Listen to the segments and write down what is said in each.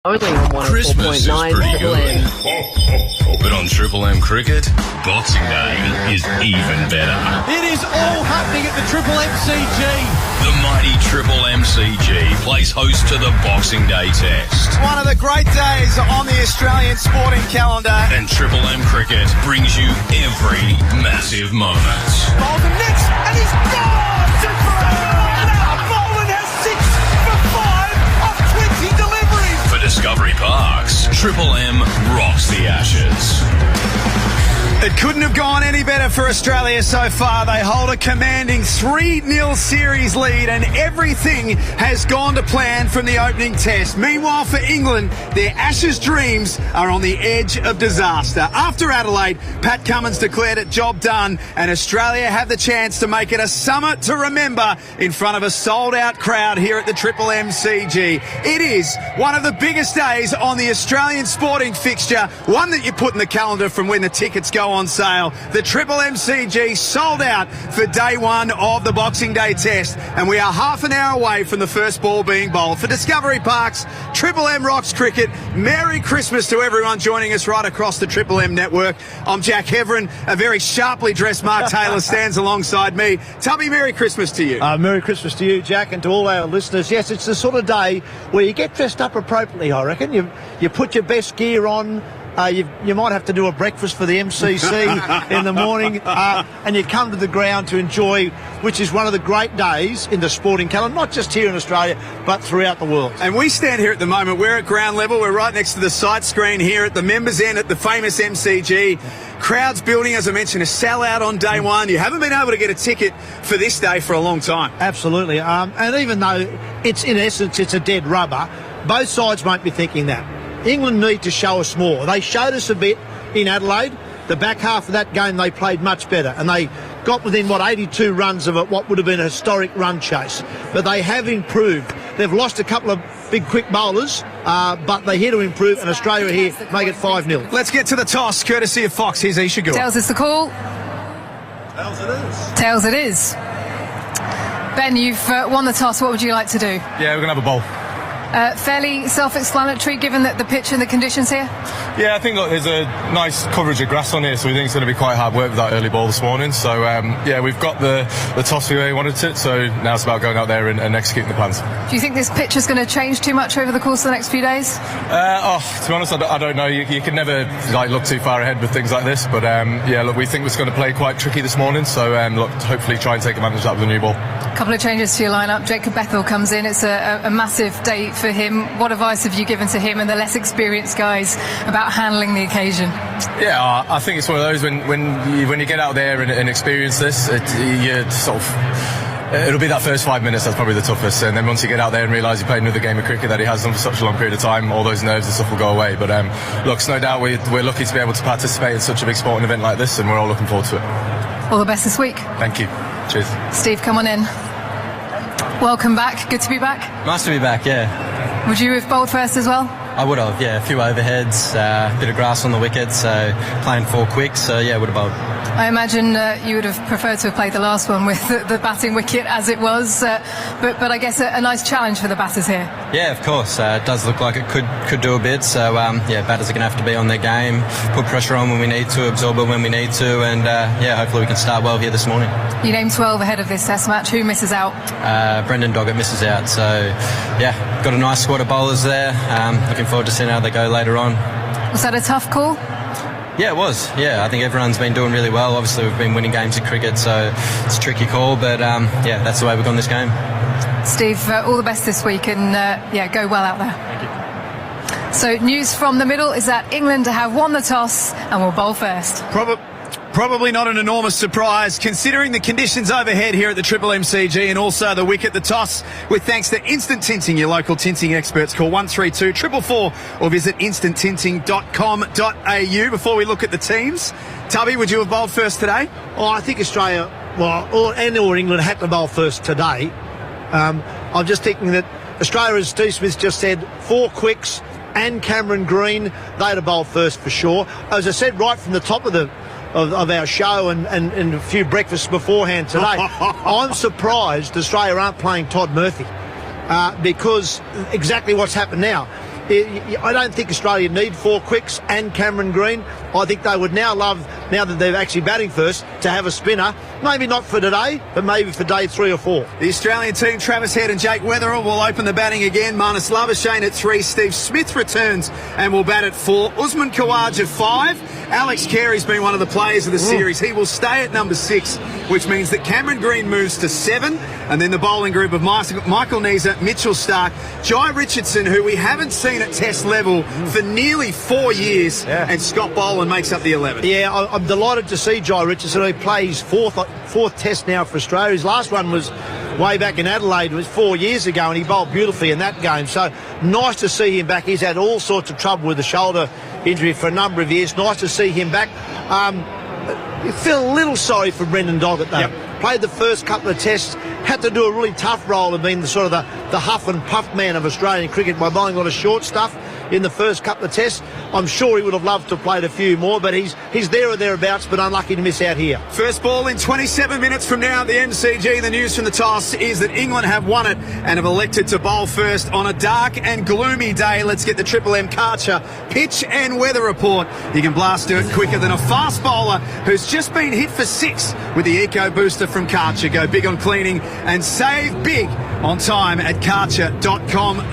Only on 104.9 Christmas is pretty Triple good. M. But on Triple M Cricket, Boxing Day is even better. It is all happening at the Triple MCG. The mighty Triple MCG plays host to the Boxing Day Test. One of the great days on the Australian sporting calendar. And Triple M Cricket brings you every massive moment. Bolton next, and he's gone! Bolton has 6 for 5 off 20 deliveries. For Discovery Parks, Triple M rocks the Ashes. It couldn't have gone any better for Australia so far. They hold a commanding 3-0 series lead and everything has gone to plan from the opening test. Meanwhile for England, their Ashes dreams are on the edge of disaster. After Adelaide, Pat Cummins declared it job done and Australia have the chance to make it a summer to remember in front of a sold-out crowd here at the Triple MCG. It is one of the biggest days on the Australian sporting fixture, one that you put in the calendar from when the tickets go on sale. The Triple MCG sold out for day one of the Boxing Day Test, and we are half an hour away from the first ball being bowled. For Discovery Parks, Triple M rocks cricket. Merry Christmas to everyone joining us right across the Triple M network. I'm Jack Heverin. A very sharply dressed Mark Taylor stands alongside me. Tubby, Merry Christmas to you. Merry Christmas to you, Jack, and to all our listeners. Yes, it's the sort of day where you get dressed up appropriately, I reckon. You put your best gear on. You might have to do a breakfast for the MCC in the morning, and you come to the ground to enjoy, which is one of the great days in the sporting calendar, not just here in Australia, but throughout the world. And we stand here at the moment, we're at ground level, we're right next to the sight screen here at the members' end at the famous MCG. Crowds building, as I mentioned, a sellout on day one. You haven't been able to get a ticket for this day for a long time. Absolutely. And even though it's, in essence, it's a dead rubber, both sides won't be thinking that. England need to show us more. They showed us a bit in Adelaide. The back half of that game they played much better, and they got within 82 runs of what would have been a historic run chase. But they have improved. They've lost a couple of big quick bowlers, but they're here to improve, and Australia here make it 5-0. Let's get to the toss, courtesy of Fox. Here's Isha Gore. Tails is the call. Tails it is. Tails it is. Ben, you've won the toss. What would you like to do? Yeah, we're going to have a bowl. Fairly self-explanatory given the pitch and the conditions here? Yeah, I think there's a nice coverage of grass on here, so we think it's going to be quite hard work with that early ball this morning. So, yeah, we've got the toss we wanted it, so now it's about going out there and executing the plans. Do you think this pitch is going to change too much over the course of the next few days? To be honest, I don't know. You can never look too far ahead with things like this, but yeah, look, we think it's going to play quite tricky this morning, so look, hopefully try and take advantage out of the new ball. A couple of changes to your lineup. Jacob Bethel comes in. It's a massive day for him. What advice have you given to him and the less experienced guys about handling the occasion? Yeah, I think it's one of those when you get out there and experience this, it'll be that first 5 minutes that's probably the toughest, and then once you get out there and realise you played another game of cricket that he has done for such a long period of time, all those nerves and stuff will go away. But look, it's no doubt we're lucky to be able to participate in such a big sporting event like this, and we're all looking forward to it. All the best this week. Thank you. Cheers. Steve, come on in. Welcome back. Good to be back. Nice to be back, yeah. Would you have bowled first as well? I would have, yeah. A few overheads, a bit of grass on the wicket, so playing 4 quick, so yeah, would have bowled. I imagine you would have preferred to have played the last one with the batting wicket as it was, but I guess a nice challenge for the batters here. Yeah, of course. It does look like it could do a bit, so yeah, batters are going to have to be on their game, put pressure on when we need to, absorb it when we need to, and yeah, hopefully we can start well here this morning. You named 12 ahead of this test match. Who misses out? Brendan Doggett misses out, so yeah, got a nice squad of bowlers there. Looking forward to seeing how they go later on. Was that a tough call? Yeah, it was. Yeah, I think everyone's been doing really well. Obviously, we've been winning games of cricket, so it's a tricky call, but yeah, that's the way we've gone this game. Steve, all the best this week, and yeah, go well out there. Thank you. So, news from the middle is that England have won the toss and will bowl first. Probably not an enormous surprise, considering the conditions overhead here at the Triple MCG and also the wicket, the toss, with thanks to Instant Tinting, your local tinting experts. Call 132 444 or visit instanttinting.com.au. Before we look at the teams, Tubby, would you have bowled first today? Oh, I think Australia, or England had to bowl first today. I'm just thinking that Australia, as Steve Smith just said, 4 quicks and Cameron Green, they'd have bowled first for sure. As I said right from the top of our show and a few breakfasts beforehand today, I'm surprised Australia aren't playing Todd Murphy because exactly what's happened now. I don't think Australia need 4 quicks and Cameron Green. I think they would now love, now that they're actually batting first, to have a spinner. Maybe not for today, but maybe for day 3 or 4. The Australian team, Travis Head and Jake Weatherill, will open the batting again. Marnus Labuschagne at 3. Steve Smith returns and will bat at 4. Usman Khawaja at 5. Alex Carey's been one of the players of the series. He will stay at number 6, which means that Cameron Green moves to 7. And then the bowling group of Michael Neser, Mitchell Starc, Jai Richardson, who we haven't seen at Test level for nearly 4 years, and Scott Boland makes up the 11. Yeah, I'm delighted to see Jai Richardson. He plays fourth Test now for Australia. His last one was way back in Adelaide. It was 4 years ago, and he bowled beautifully in that game. So nice to see him back. He's had all sorts of trouble with the shoulder injury for a number of years. Nice to see him back. You feel a little sorry for Brendan Doggett, though. Yep. Played the first couple of tests, had to do a really tough role of being the sort of the huff and puff man of Australian cricket by bowling a lot of short stuff in the first couple of tests. I'm sure he would have loved to have played a few more, but he's there or thereabouts, but unlucky to miss out here. First ball in 27 minutes from now at the MCG. The news from the toss is that England have won it and have elected to bowl first on a dark and gloomy day. Let's get the Triple M Karcher pitch and weather report. You can blast to it quicker than a fast bowler who's just been hit for 6 with the Eco Booster from Karcher. Go big on cleaning and save big on time at karcher.com.au.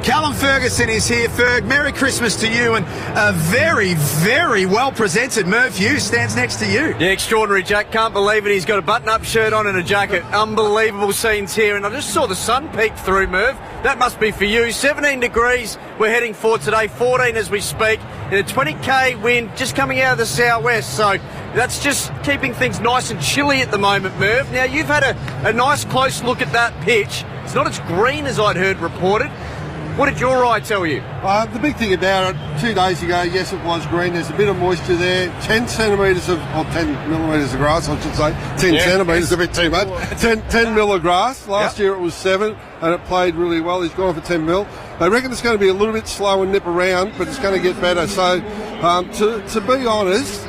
Callum Ferguson is here. Ferg, Merry Christmas to you, and a very, very well presented Merv Hughes stands next to you. Yeah, extraordinary, Jack. Can't believe it. He's got a button-up shirt on and a jacket. Unbelievable scenes here, and I just saw the sun peek through, Merv. That must be for you. 17 degrees we're heading for today, 14 as we speak, and a 20k wind just coming out of the southwest, so that's just keeping things nice and chilly at the moment, Merv. Now, you've had a nice close look at that pitch. It's not as green as I'd heard reported. What did your eye tell you? The big thing about it, 2 days ago, yes, it was green. There's a bit of moisture there. 10 centimetres of, or 10 millimetres of grass, I should say. 10 centimetres is a bit too much. 10 mil of grass. Last year it was 7, and it played really well. He's gone for 10 mil. They reckon it's going to be a little bit slow and nip around, but it's going to get better. So, to be honest,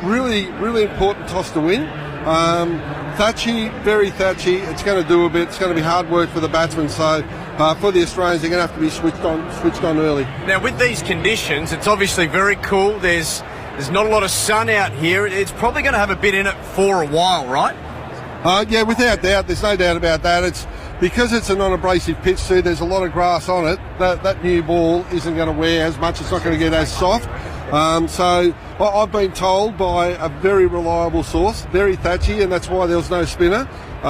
really, really important toss to win. Thatchy, very thatchy. It's going to do a bit. It's going to be hard work for the batsmen. So for the Australians, they're going to have to be switched on early. Now, with these conditions, it's obviously very cool. There's not a lot of sun out here. It's probably going to have a bit in it for a while, right? Yeah, without doubt. There's no doubt about that. It's because it's a non-abrasive pitch too. There's a lot of grass on it. That new ball isn't going to wear as much. It's not going to get as soft. So I've been told by a very reliable source, very thatchy, and that's why there was no spinner.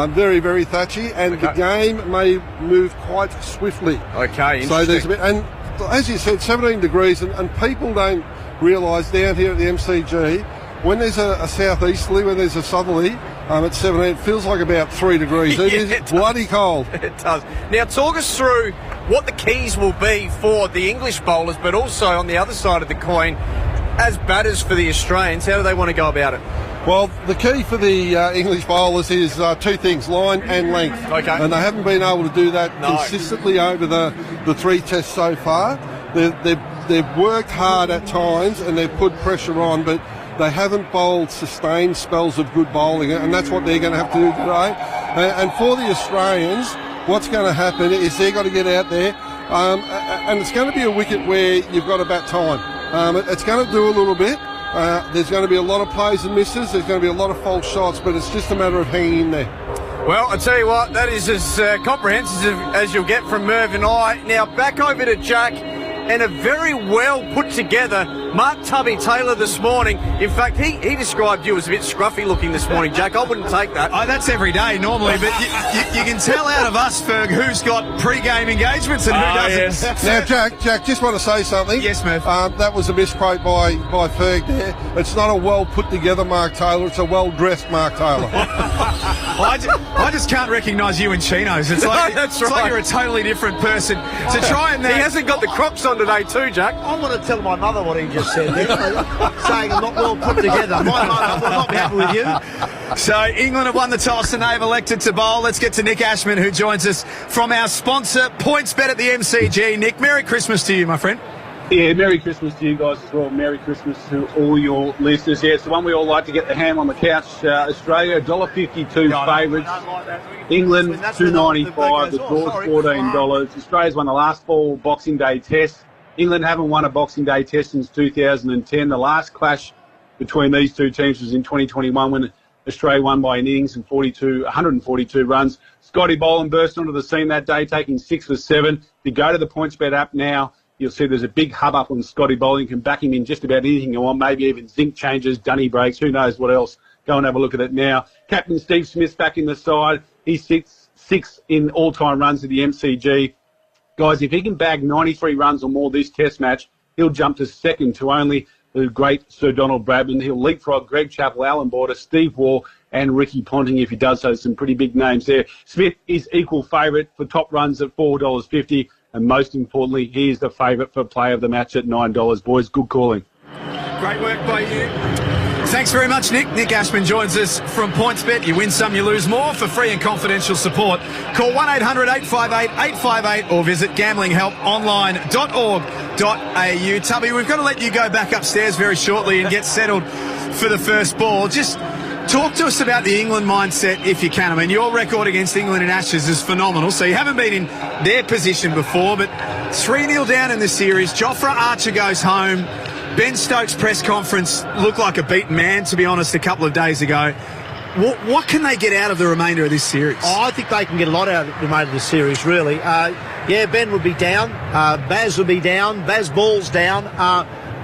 Very, very thatchy, and the game may move quite swiftly. Okay, interesting. So there's a bit, and as you said, 17 degrees, and people don't realise down here at the MCG, when there's a southeasterly, when there's a southerly, at 17, it feels like about 3 degrees. It is bloody cold. It does. Now, talk us through what the keys will be for the English bowlers, but also on the other side of the coin, as batters for the Australians, how do they want to go about it? Well, the key for the English bowlers is 2 things, line and length. Okay. And they haven't been able to do that consistently over the 3 tests so far. They've worked hard at times and they've put pressure on, but they haven't bowled sustained spells of good bowling, and that's what they're going to have to do today. And for the Australians, what's going to happen is they've got to get out there, and it's going to be a wicket where you've got to bat time. It's going to do a little bit. There's going to be a lot of plays and misses. There's going to be a lot of false shots, but it's just a matter of hanging in there. Well, I tell you what, that is as comprehensive as you'll get from Merv and I. Now, back over to Jack, and a very well put together Mark Tubby Taylor this morning. In fact, he described you as a bit scruffy looking this morning, Jack. I wouldn't take that. Oh, that's every day normally, but you can tell out of us, Ferg, who's got pre-game engagements and who doesn't. Yes. Now, Jack, just want to say something. Yes, Murph. That was a misquote by Ferg there. It's not a well put together Mark Taylor, it's a well dressed Mark Taylor. I just can't recognise you in chinos. It's like, That's it's like right. you're a totally different person. To try and He hasn't got the Crocs on today too, Jack. I want to tell my mother what he just said there, saying I'm not well put together. My mother will not be happy with you. So England have won the toss and they've elected to bowl. Let's get to Nick Ashman, who joins us from our sponsor, PointsBet at the MCG. Nick, Merry Christmas to you, my friend. Yeah, Merry Christmas to you guys as well. Merry Christmas to all your listeners. Yeah, it's the one we all like to get the ham on the couch. Australia, $1.52 favourites. England, $2.95. The draw's $14. Australia's won the last 4 Boxing Day tests. England haven't won a Boxing Day test since 2010. The last clash between these two teams was in 2021 when Australia won by innings and 142 runs. Scotty Boland burst onto the scene that day, taking 6 for 7. If you go to the PointsBet app now, you'll see there's a big hub up on Scotty Boland. You can back him in just about anything you want, maybe even zinc changes, dunny breaks, who knows what else. Go and have a look at it now. Captain Steve Smith's back in the side. He sits 6 in all-time runs at the MCG. Guys, if he can bag 93 runs or more this test match, he'll jump to second to only the great Sir Donald Bradman. He'll leapfrog Greg Chappell, Alan Border, Steve Waugh and Ricky Ponting if he does so. Some pretty big names there. Smith is equal favourite for top runs at $4.50. And most importantly, he is the favourite for play of the match at $9. Boys, good calling. Great work by you. Thanks very much, Nick. Nick Ashman joins us from PointsBet. You win some, you lose more. For free and confidential support, call 1-800-858-858 or visit gamblinghelponline.org.au. Tubby, we've got to let you go back upstairs very shortly and get settled for the first ball. Just talk to us about the England mindset, if you can. I mean, your record against England in Ashes is phenomenal, so you haven't been in their position before, but 3-0 down in the series. Jofra Archer goes home. Ben Stokes' press conference looked like a beaten man, to be honest, a couple of days ago. What can they get out of the remainder of this series? Oh, I think they can get a lot out of the remainder of the series, really. Ben would be down. Baz would be down. Baz Ball's down.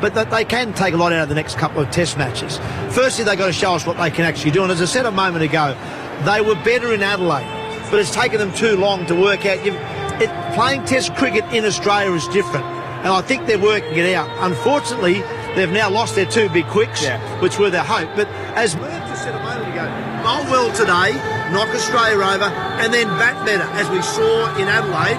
But they can take a lot out of the next couple of test matches. Firstly, they've got to show us what they can actually do. And as I said a moment ago, they were better in Adelaide, but it's taken them too long to work out. Playing test cricket in Australia is different, and I think they're working it out. Unfortunately, they've now lost their 2 big quicks, which were their hope. But as Merv just said a moment ago, bowl well today, knock Australia over, and then bat better, as we saw in Adelaide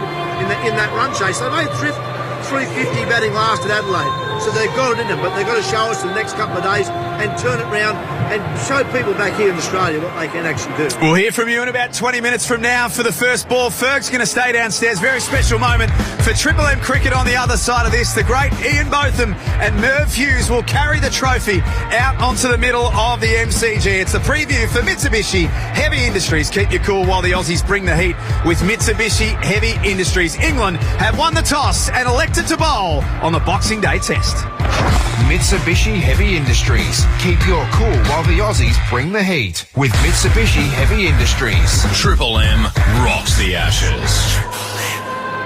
in that run chase. They made 350 batting last at Adelaide. So they've got it in them, but they've got to show us in the next couple of days and turn it round and show people back here in Australia what they can actually do. We'll hear from you in about 20 minutes from now for the first ball. Ferg's going to stay downstairs. Very special moment for Triple M Cricket on the other side of this. The great Ian Botham and Merv Hughes will carry the trophy out onto the middle of the MCG. It's the preview for Mitsubishi Heavy Industries. Keep you cool while the Aussies bring the heat with Mitsubishi Heavy Industries. England have won the toss and elected to bowl on the Boxing Day test. Mitsubishi Heavy Industries. Keep your cool while the Aussies bring the heat with Mitsubishi Heavy Industries. Triple M rocks the Ashes.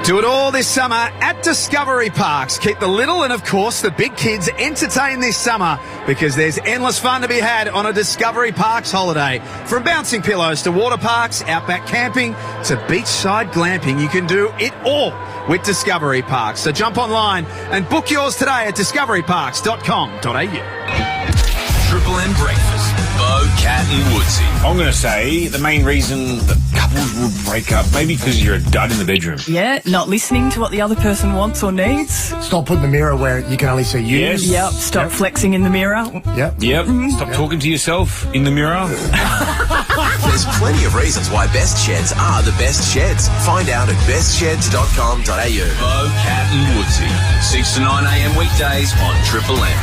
Do it all this summer at Discovery Parks. Keep the little and, of course, the big kids entertained this summer because there's endless fun to be had on a Discovery Parks holiday. From bouncing pillows to water parks, outback camping to beachside glamping, you can do it all with Discovery Parks. So jump online and book yours today at discoveryparks.com.au. Triple M breakfast. Bo, Cat and Woodsy. I'm going to say the main reason that couples would break up, maybe because you're a dud in the bedroom. Yeah, not listening to what the other person wants or needs. Stop putting the mirror where you can only see you. Yes. Yep, stop flexing in the mirror. Yep. Stop talking to yourself in the mirror. There's plenty of reasons why Best Sheds are the best sheds. Find out at bestsheds.com.au. Bo, Cat and Woodsy. 6 to 9 a.m. weekdays on Triple M.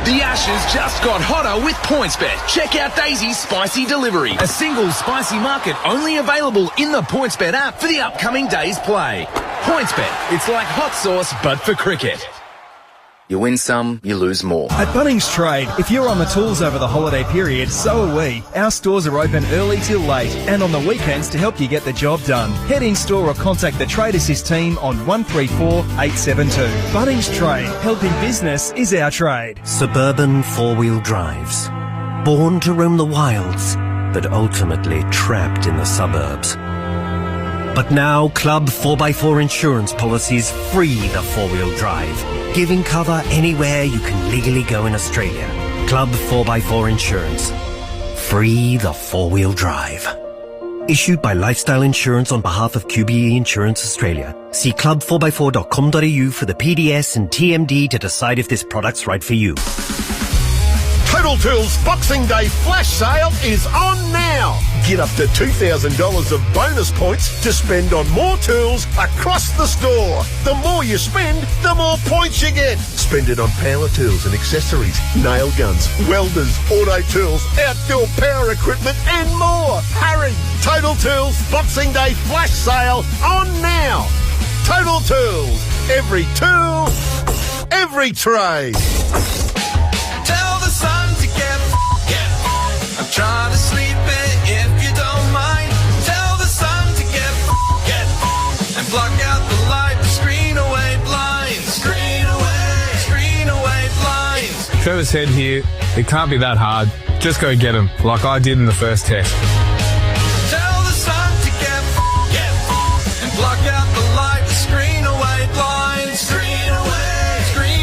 The Ashes just got hotter with PointsBet. Check out Daisy's Spicy Delivery, a single spicy market only available in the PointsBet app for the upcoming day's play. PointsBet, it's like hot sauce but for cricket. You win some, you lose more. At Bunnings Trade, if you're on the tools over the holiday period, so are we. Our stores are open early till late and on the weekends to help you get the job done. Head in store or contact the Trade Assist team on 134 872. Bunnings Trade, helping business is our trade. Suburban four-wheel drives. Born to roam the wilds, but ultimately trapped in the suburbs. But now, Club 4x4 insurance policies free the four-wheel drive, giving cover anywhere you can legally go in Australia. Club 4x4 Insurance. Free the four-wheel drive. Issued by Lifestyle Insurance on behalf of QBE Insurance Australia. See club4x4.com.au for the PDS and TMD to decide if this product's right for you. Total Tools Boxing Day flash sale is on now. now. Get up to $2,000 of bonus points to spend on more tools across the store. The more you spend, the more points you get. Spend it on power tools and accessories, nail guns, welders, auto tools, outdoor power equipment and more. Hurry! Total Tools Boxing Day flash sale on now. Total Tools. Every tool, every trade. Tell the sun to get. I'm trying to sleep if you don't mind. Tell the sun to get. And block out the light. Screen away blinds. Screen away blinds. Trevor said here, it can't be that hard. Just go get them, like I did in the first test. Tell the sun to get. And block out the light. Screen away blinds. Screen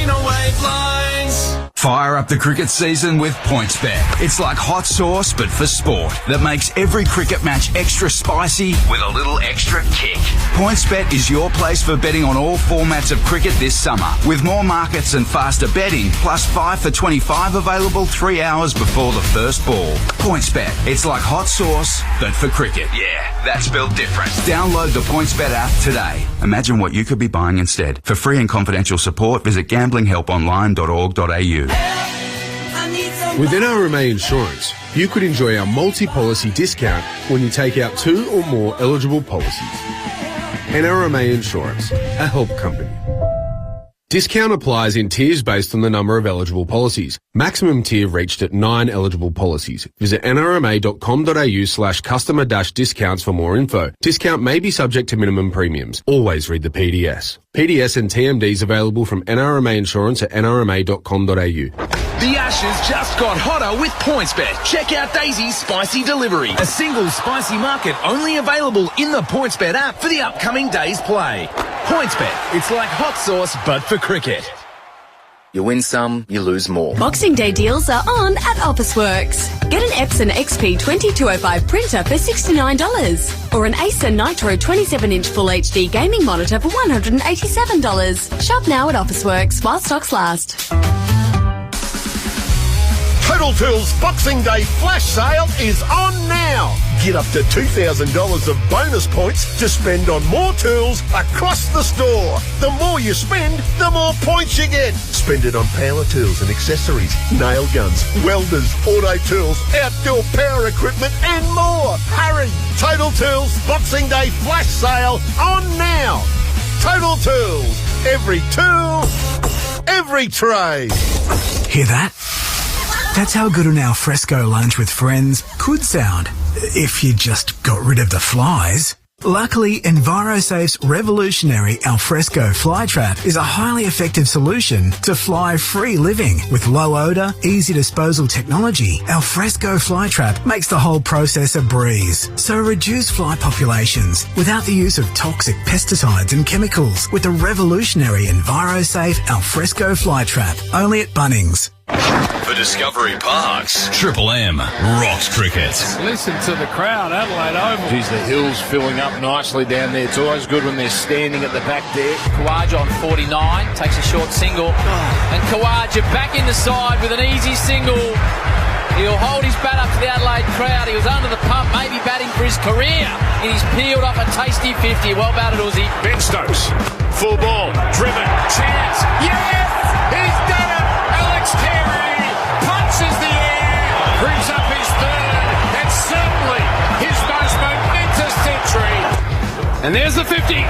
away blinds. Fire up the cricket season with PointsBet. It's like hot sauce, but for sport, that makes every cricket match extra spicy with a little extra kick. PointsBet is your place for betting on all formats of cricket this summer, with more markets and faster betting, plus 5 for 25 available 3 hours before the first ball. PointsBet. It's like hot sauce, but for cricket. Yeah, that's spelled different. Download the PointsBet app today. Imagine what you could be buying instead. For free and confidential support, visit gamblinghelponline.org.au. With NRMA Insurance, you could enjoy our multi-policy discount when you take out 2 or more eligible policies. NRMA Insurance, a help company. Discount applies in tiers based on the number of eligible policies. Maximum tier reached at 9 eligible policies. Visit nrma.com.au/customer-discounts for more info. Discount may be subject to minimum premiums. Always read the PDS. PDS and TMDs available from NRMA Insurance at nrma.com.au. The Ashes just got hotter with PointsBet. Check out Daisy's Spicy Delivery, a single spicy market only available in the PointsBet app for the upcoming day's play. PointsBet, it's like hot sauce but for cricket. You win some, you lose more. Boxing Day deals are on at Officeworks. Get an Epson XP 2205 printer for $69 or an Acer Nitro 27-inch Full HD gaming monitor for $187. Shop now at Officeworks while stocks last. Total Tools Boxing Day flash sale is on now. Get up to $2,000 of bonus points to spend on more tools across the store. The more you spend, the more points you get. Spend it on power tools and accessories, nail guns, welders, auto tools, outdoor power equipment and more. Hurry! Total Tools Boxing Day flash sale on now. Total Tools. Every tool, every trade. Hear that? That's how good an alfresco lunch with friends could sound, if you just got rid of the flies. Luckily, EnviroSafe's revolutionary alfresco fly trap is a highly effective solution to fly-free living. With low odour, easy disposal technology, alfresco fly trap makes the whole process a breeze. So reduce fly populations without the use of toxic pesticides and chemicals with the revolutionary EnviroSafe alfresco fly trap. Only at Bunnings. For Discovery Parks, Triple M rocks cricket. Listen to the crowd, Adelaide Oval. Geez, the hill's filling up nicely down there. It's always good when they're standing at the back there. Khawaja on 49, takes a short single. And Khawaja back in the side with an easy single. He'll hold his bat up to the Adelaide crowd. He was under the pump, maybe batting for his career. And he's peeled off a tasty 50. Well batted, Uzi. Ben Stokes, full ball, driven, chance. Yes! He's done it! Alex Carey punches the air, brings up his third, and certainly his most momentous century. And there's the 50.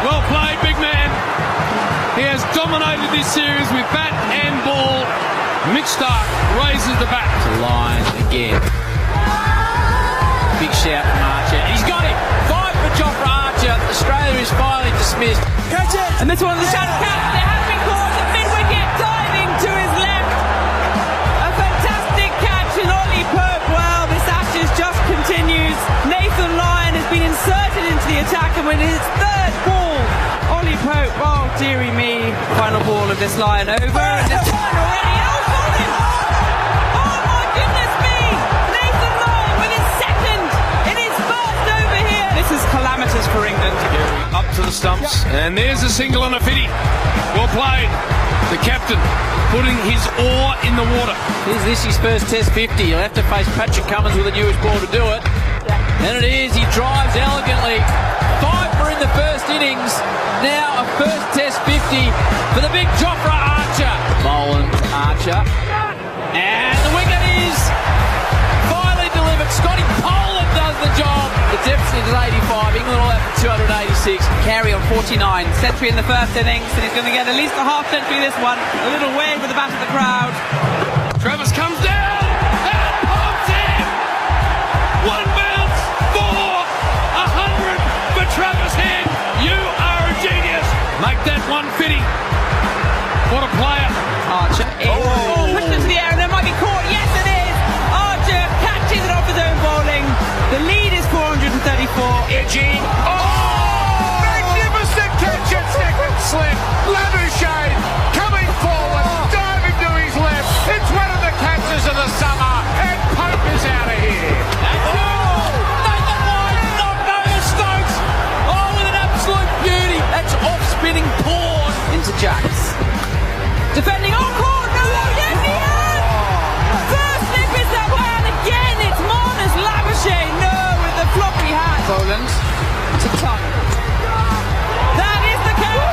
Well played, big man. He has dominated this series with bat and ball. Mitch Stark raises the bat. To line again. Big shout from Archer. He's got him. 5 for Jofra Archer. Australia is finally dismissed. Catch it! And this one is the shot. There has been caught at mid-wicket, diving to his left. A fantastic catch in Ollie Pope. Well, this Ashes just continues. Nathan Lyon has been inserted into the attack, and with his third ball, Ollie Pope, oh dearie me. Final ball of this Lyon over, and this one already outballed him. Oh my goodness me! Nathan Lyon with his second in his first over here. This is calamitous for England. Up to the stumps, and there's a single and a 50. Well played. The captain putting his oar in the water. Is this his first Test 50? He'll have to face Patrick Cummins with a newish ball to do it. And it is. He drives elegantly. 5 for in the first innings. Now a first Test 50 for the big Jofra Archer. Boland, Archer. And the wicket is finally delivered. Scotty Poland does the job. The deficit is 85. England all out for 286. Carey on 49. Century in the first innings, and he's going to get at least a half century this one. A little wave with the back of the crowd. Travis comes down and pumps him. One bounce for 100 for Travis Head. You are a genius. Make that one fitting. What a player. Archer pushed into the air, and there might be caught. Yes, it is. Archer catches it off his own bowling. The lead is 434. Edgy. Magnificent catch at second slip. Labuschagne coming forward, diving to his left. It's one of the catches of the summer, and Pope is out of here. Nathan Lyon knocked over Stokes. Oh, with an absolute beauty. That's off-spinning pawn Into Jacks. Defending on court. No, yes, he has. First slip is that way, and again it's Marnus Labuschagne. No, with the floppy hat. Poland to Tuck. That is the count.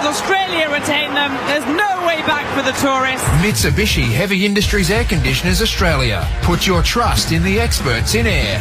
Australia retain them. There's no way back for the tourists. Mitsubishi Heavy Industries Air Conditioners Australia. Put your trust in the experts in air.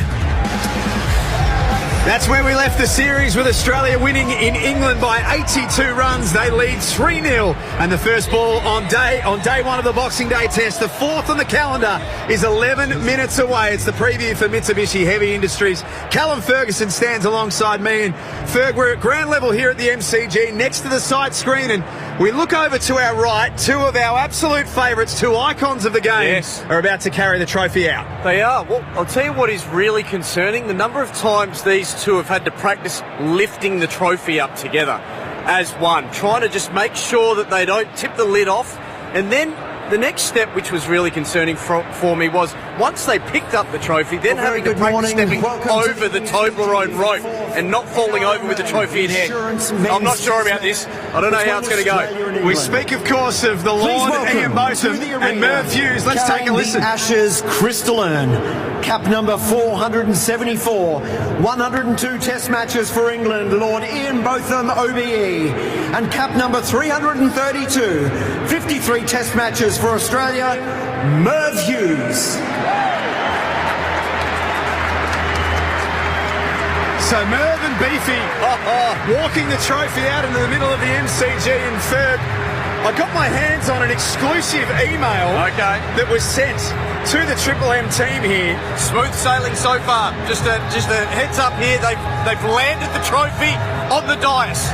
That's where we left the series, with Australia winning in England by 82 runs. They lead 3-0, and the first ball on day one of the Boxing Day Test, the fourth on the calendar, is 11 minutes away. It's the preview for Mitsubishi Heavy Industries. Callum Ferguson stands alongside me, and Ferg, we're at ground level here at the MCG next to the sight screen, and we look over to our right. Two of our absolute favourites, two icons of the game, are about to carry the trophy out. They are. Well, I'll tell you what is really concerning. The number of times these two have had to practice lifting the trophy up together as one, trying to just make sure that they don't tip the lid off. And then the next step, which was really concerning for me, was once they picked up the trophy, then having to practice stepping over the Toblerone rope and not falling over with the trophy in hand. I'm not sure about this. I don't know how it's going to go. We speak, of course, of the Lord, Ian Botham and Merv Hughes. Let's take a listen. The Ashes crystal urn, cap number 474, 102 test matches for England, Lord Ian Botham OBE, and cap number 332, 53 test matches for Australia, Merv Hughes. So Merv and Beefy walking the trophy out into the middle of the MCG in Ferg. I got my hands on an exclusive email that was sent to the Triple M team here. Smooth sailing so far. Just a heads up here. They've landed the trophy on the dais.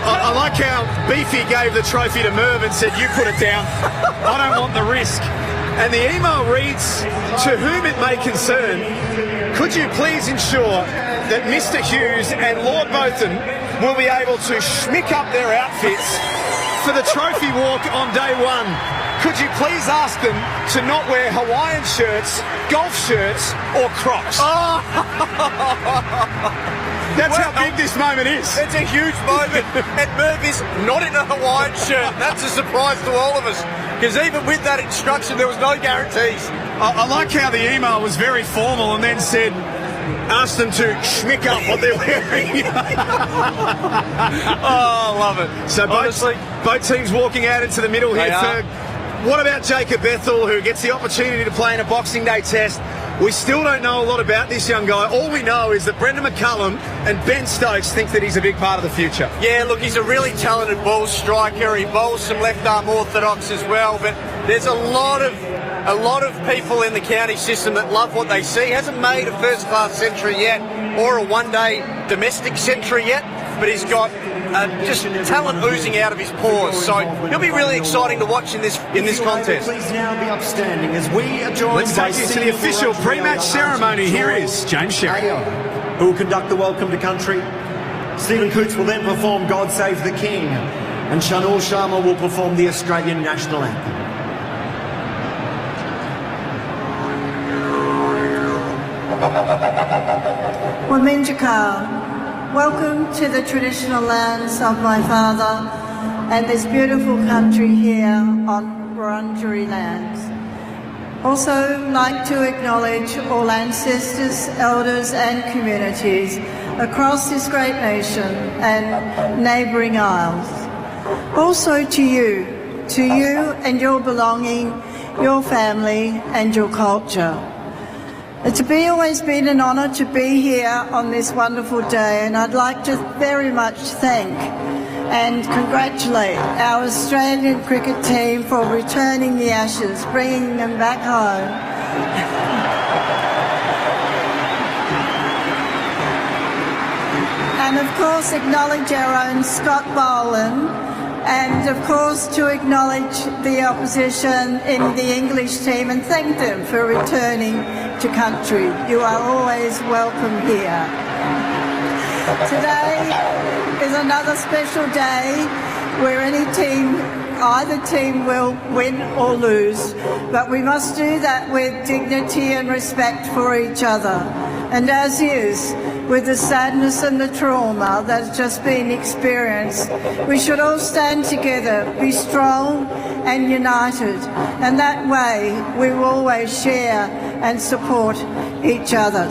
I like how Beefy gave the trophy to Merv and said, "You put it down. I don't want the risk." And the email reads, "To whom it may concern, could you please ensure that Mr. Hughes and Lord Botham will be able to schmick up their outfits for the trophy walk on day one? Could you please ask them to not wear Hawaiian shirts, golf shirts, or Crocs?" That's how big this moment is. It's a huge moment. And Merv is not in a Hawaiian shirt. That's a surprise to all of us. Because even with that instruction, there was no guarantees. I like how the email was very formal and then said, ask them to schmick up what they're wearing. Oh, I love it. So both teams walking out into the middle here. Ferg. What about Jacob Bethel, who gets the opportunity to play in a Boxing Day Test? We still don't know a lot about this young guy. All we know is that Brendan McCullum and Ben Stokes think that he's a big part of the future. Yeah, look, he's a really talented ball striker. He bowls some left-arm orthodox as well, but there's a lot of people in the county system that love what they see. He hasn't made a first-class century yet or a one-day domestic century yet, but he's got just talent oozing out of his pores. So he'll be really exciting to watch in this contest. Please now be upstanding as we are joined Let's by take you to the official pre-match ceremony. Here is James Sherry, who will conduct the welcome to country. Stephen Coots will then perform God Save the King, and Shanul Sharma will perform the Australian national anthem. Waminjakal, welcome to the traditional lands of my father, and this beautiful country here on Wurundjeri lands. Also like to acknowledge all ancestors, elders and communities across this great nation and neighbouring isles. Also to you and your belonging, your family and your culture. It's always been an honour to be here on this wonderful day, and I'd like to very much thank and congratulate our Australian cricket team for returning the Ashes, bringing them back home. And of course acknowledge our own Scott Boland, and of course to acknowledge the opposition in the English team and thank them for returning to country. You are always welcome here. Today is another special day where either team will win or lose, but we must do that with dignity and respect for each other. And as is, with the sadness and the trauma that's just been experienced, we should all stand together, be strong and united, and that way we will always share and support each other.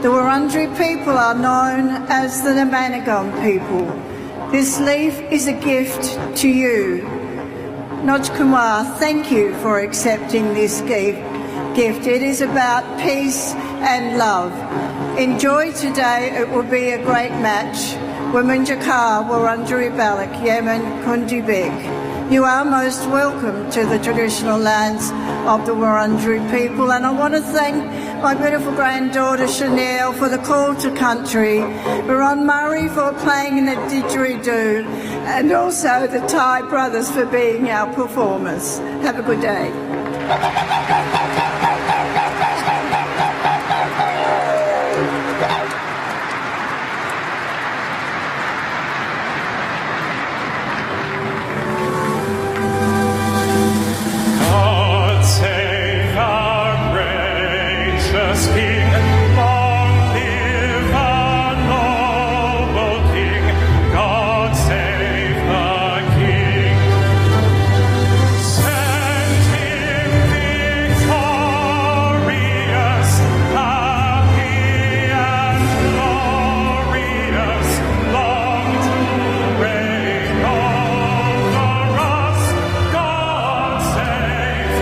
The Wurundjeri people are known as the Namanagon people. This leaf is a gift to you. Noj Kumar, thank you for accepting this gift. It is about peace and love. Enjoy today, it will be a great match. Wominjakar, Wurundjeri Balak, Yemen, Kundibik. You are most welcome to the traditional lands of the Wurundjeri people, and I want to thank my beautiful granddaughter Chanel for the call to country, Ron Murray for playing in the didgeridoo, and also the Thai brothers for being our performers. Have a good day. God save our gracious King, long live our noble King. God save the King. Send him victorious, happy and glorious, long to reign over us. God save the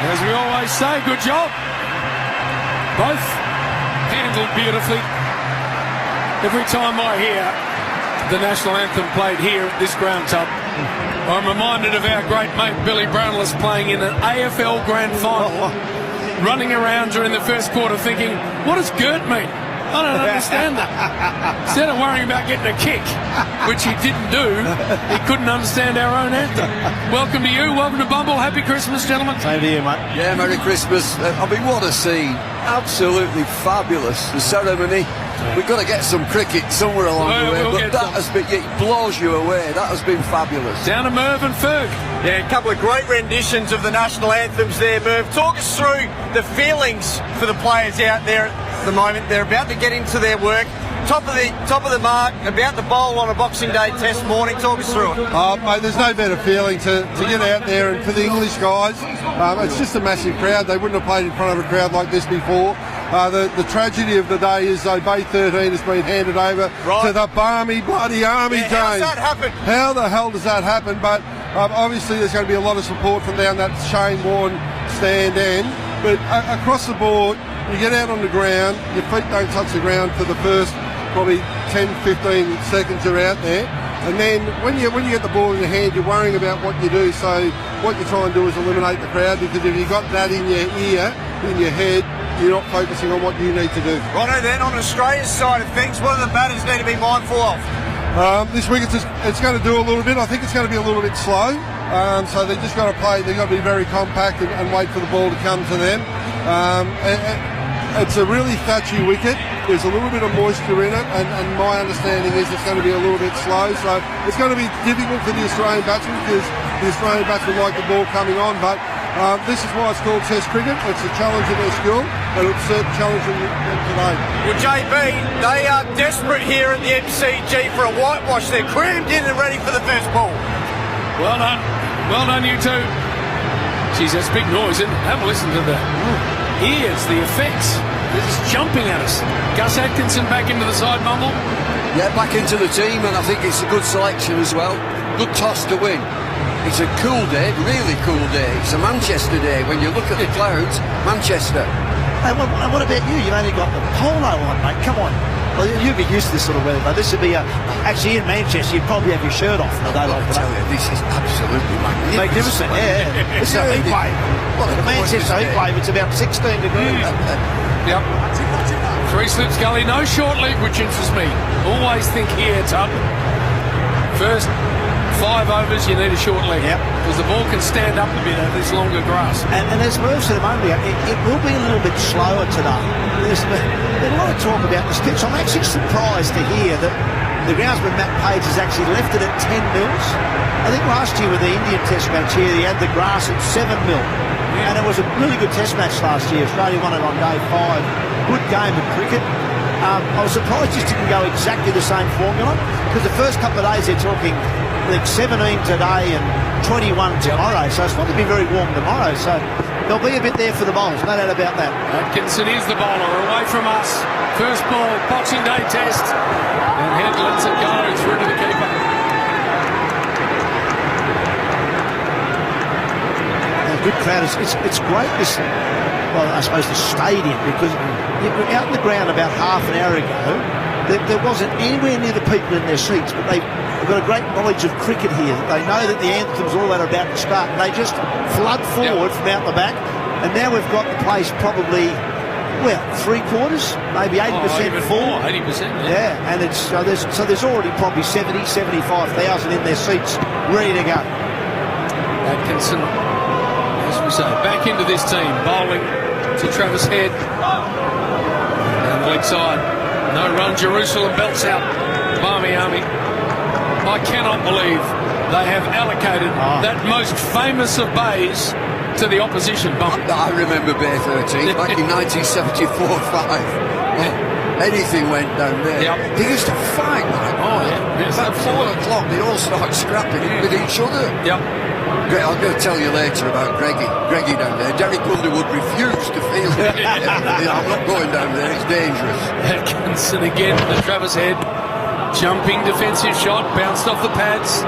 As we always say, good job. Both handled beautifully. Every time I hear the national anthem played here at this ground tub, I'm reminded of our great mate Billy Brownless playing in an AFL grand final, running around during the first quarter thinking, what does Gert mean? I don't understand that. Instead of worrying about getting a kick, which he didn't do, he couldn't understand our own anthem. Welcome to you. Welcome to Bumble. Happy Christmas, gentlemen. Same to you, mate. Yeah, Merry Christmas. I mean, what a scene. Absolutely fabulous. The ceremony. We've got to get some cricket somewhere along the way, but that has been, it blows you away. That has been fabulous. Down to Merv and Ferg. Yeah, a couple of great renditions of the national anthems there, Merv. Talk us through the feelings for the players out there at the moment. They're about to get into their work. Top of the mark, about to bowl on a Boxing Day test morning. Talk us through it. Mate, there's no better feeling to get out there, and for the English guys, it's just a massive crowd. They wouldn't have played in front of a crowd like this before. The tragedy of the day is though Bay 13 has been handed over to the Barmy bloody Army, James. How does that happen? How the hell does that happen? But obviously there's going to be a lot of support from down that Shane Warne stand end. But across the board, you get out on the ground, your feet don't touch the ground for the first probably 10, 15 seconds you're out there. And then when you get the ball in your hand, you're worrying about what you do. So what you try and do is eliminate the crowd, because if you've got that in your ear, in your head, you're not focusing on what you need to do. Righto then, on Australia's side of things, what do the batters need to be mindful of? This week it's going to do a little bit. I think it's going to be a little bit slow. So they've just got to play. They've got to be very compact and wait for the ball to come to them. It's a really thatchy wicket. There's a little bit of moisture in it, and my understanding is it's going to be a little bit slow. So it's going to be difficult for the Australian batsmen, because the Australian batsmen like the ball coming on. But this is why it's called Test cricket. It's a challenge in their skill, and it's a challenge in today. Well, JB, they are desperate here at the MCG for a whitewash. They're crammed in and ready for the first ball. Well done. Well done, you two. Geez, that's big noise, isn't it? Have a listen to that. Here's the effects. This is jumping at us. Gus Atkinson back into the side, Mumble. Yeah, back into the team, and I think it's a good selection as well. Good toss to win. It's a cool day, really cool day. It's a Manchester day. When you look at the clouds, Manchester. And what about you? You've only got the polo on, mate. Come on. Well, you'd be used to this sort of weather, though. This would be actually in Manchester. You'd probably have your shirt off on a day like today. I tell you, this is absolutely magnificent. Yeah. It's a heat wave. Well, the Manchester heat wave, it's about 16 degrees. Yep. Three slips gully, no short leg, which interests me. Always think here, Tub. First 5 overs, you need a short leg. Yep. Because the ball can stand up a bit over this longer grass. And as Merv said a moment ago, it will be a little bit slower today. There's been a lot of talk about this pitch. I'm actually surprised to hear that the groundsman Matt Page has actually left it at 10 mils. I think last year with the Indian Test match here, he had the grass at 7 mil. And it was a really good Test match last year. Australia won it on day 5. Good game of cricket. I was surprised just didn't go exactly the same formula, because the first couple of days they're talking, I think 17 today and 21 tomorrow. So it's not going to be very warm tomorrow. So there'll be a bit there for the bowlers, no doubt about that. Atkinson is the bowler, away from us. First ball, Boxing Day test. And Head lets it go through to the keeper. Good crowd. It's great, this, well, I suppose the stadium, because out in the ground about half an hour ago, there wasn't anywhere near the people in their seats, but they've got a great knowledge of cricket here. They know that the anthems, all that are about to start, and they just flood forward from out the back. And now we've got the place probably, well, 3/4, maybe 80% full. 80%, yeah. And it's so there's already probably 75,000 in their seats, ready to go. Atkinson, as we say, back into this team, bowling to Travis Head. Down the leg side, no run, Jerusalem belts out Barmy Army. I cannot believe they have allocated that most famous of bays to the opposition. I remember Bay 13 back in 1974-5. Anything went down there. Yep. They used to fight, man. Oh, yeah. About 4 o'clock, they'd all start scrapping with each other. Yep. I'm going to tell you later about Greggy down there. Derek Underwood refused to field it. I'm not going down there, it's dangerous. Atkinson again to Travis Head. Jumping defensive shot, bounced off the pads.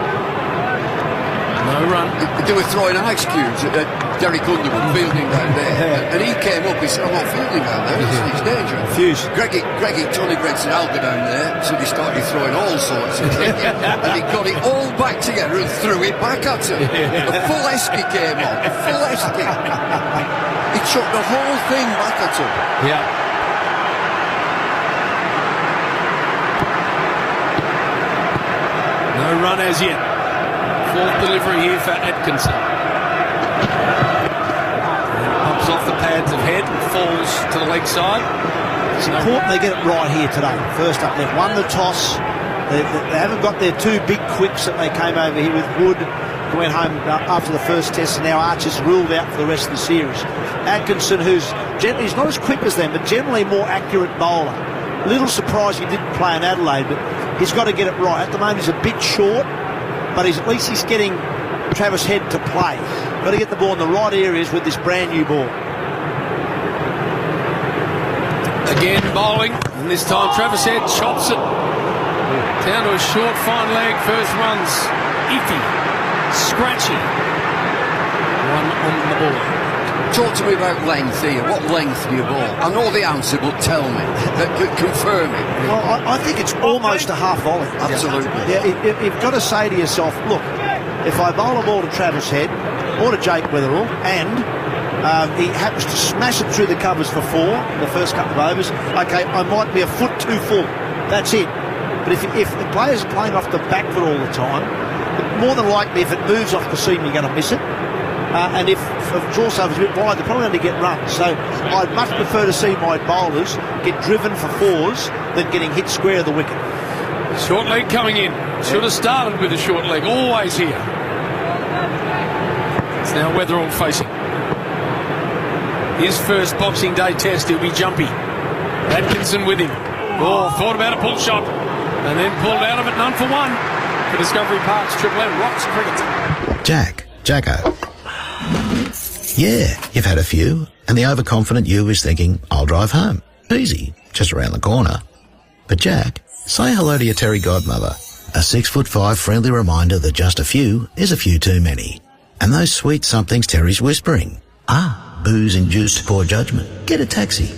No run. They were throwing ice cubes at Derek Underwood fielding down there. And he came up, he said, I'm not fielding down there, it's dangerous. Fuse. Tony Brent said, I'll go down there. So they started throwing all sorts of things. And he got it all back together and threw it back at him. A full esky came on, a full esky. He chucked the whole thing back at him. Yeah. run as yet. Fourth delivery here for Atkinson. Pops off the pads of head and falls to the leg side. It's important they get it right here today. First up, they've won the toss. They haven't got their two big quicks that they came over here with. Wood, who went home after the first test, and now Archer's ruled out for the rest of the series. Atkinson, he's not as quick as them, but generally more accurate bowler. A little surprised he didn't play in Adelaide, but he's got to get it right. At the moment, he's a bit short, but at least he's getting Travis Head to play. Got to get the ball in the right areas with this brand new ball. Again bowling, and this time Travis Head chops it down to a short, fine leg. First runs iffy, scratchy. One on the ball. Talk to me about length here. What length do you ball? I know the answer, but tell me. Confirm it. Well, I think it's almost a half volley. Absolutely. Yeah, you've got to say to yourself, look, if I bowl a ball to Travis Head or to Jake Weatherall, and he happens to smash it through the covers for 4 in the first couple of overs, okay, I might be a foot too full. That's it. But if the players are playing off the back foot all the time, more than likely if it moves off the seam, you're going to miss it. And if draw overs a bit wide, they're probably going to get runs. So I'd much prefer to see my bowlers get driven for 4s than getting hit square of the wicket. Short leg coming in. Should have started with a short leg. Always here. It's now Weatherall facing. His first Boxing Day test, he'll be jumpy. Atkinson with him. Oh, thought about a pull shot and then pulled out of it, none for one. For Discovery Park's Triple M Rocks Cricket. Jacko. Yeah, you've had a few, and the overconfident you is thinking, I'll drive home. Easy, just around the corner. But Jack, say hello to your Terry godmother. A 6'5" friendly reminder that just a few is a few too many. And those sweet somethings Terry's whispering. Booze-induced poor judgment. Get a taxi.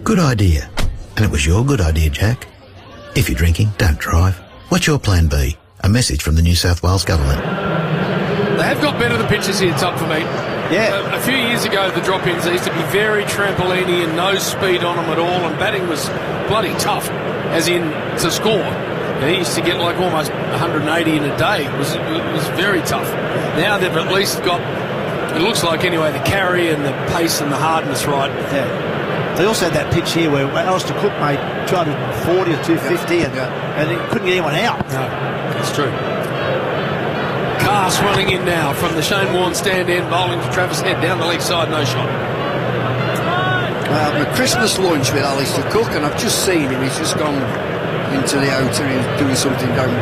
Good idea. And it was your good idea, Jack. If you're drinking, don't drive. What's your plan B? A message from the New South Wales government. They have got better the pitches here, Tuck, for me. Yeah. A few years ago, the drop-ins, they used to be very trampoliny and no speed on them at all, and batting was bloody tough, as in to score. They used to get like almost 180 in a day. It was very tough. Now they've at least got, it looks like anyway, the carry and the pace and the hardness right. Yeah. They also had that pitch here where Alistair Cook made 240 or 250 and he couldn't get anyone out. No, that's true. Cast running in now from the Shane Warne stand end, bowling to Travis Head down the leg side, no shot. A Christmas lunch with Alistair Cook, and I've just seen him. He's just gone into the outer. He's doing something down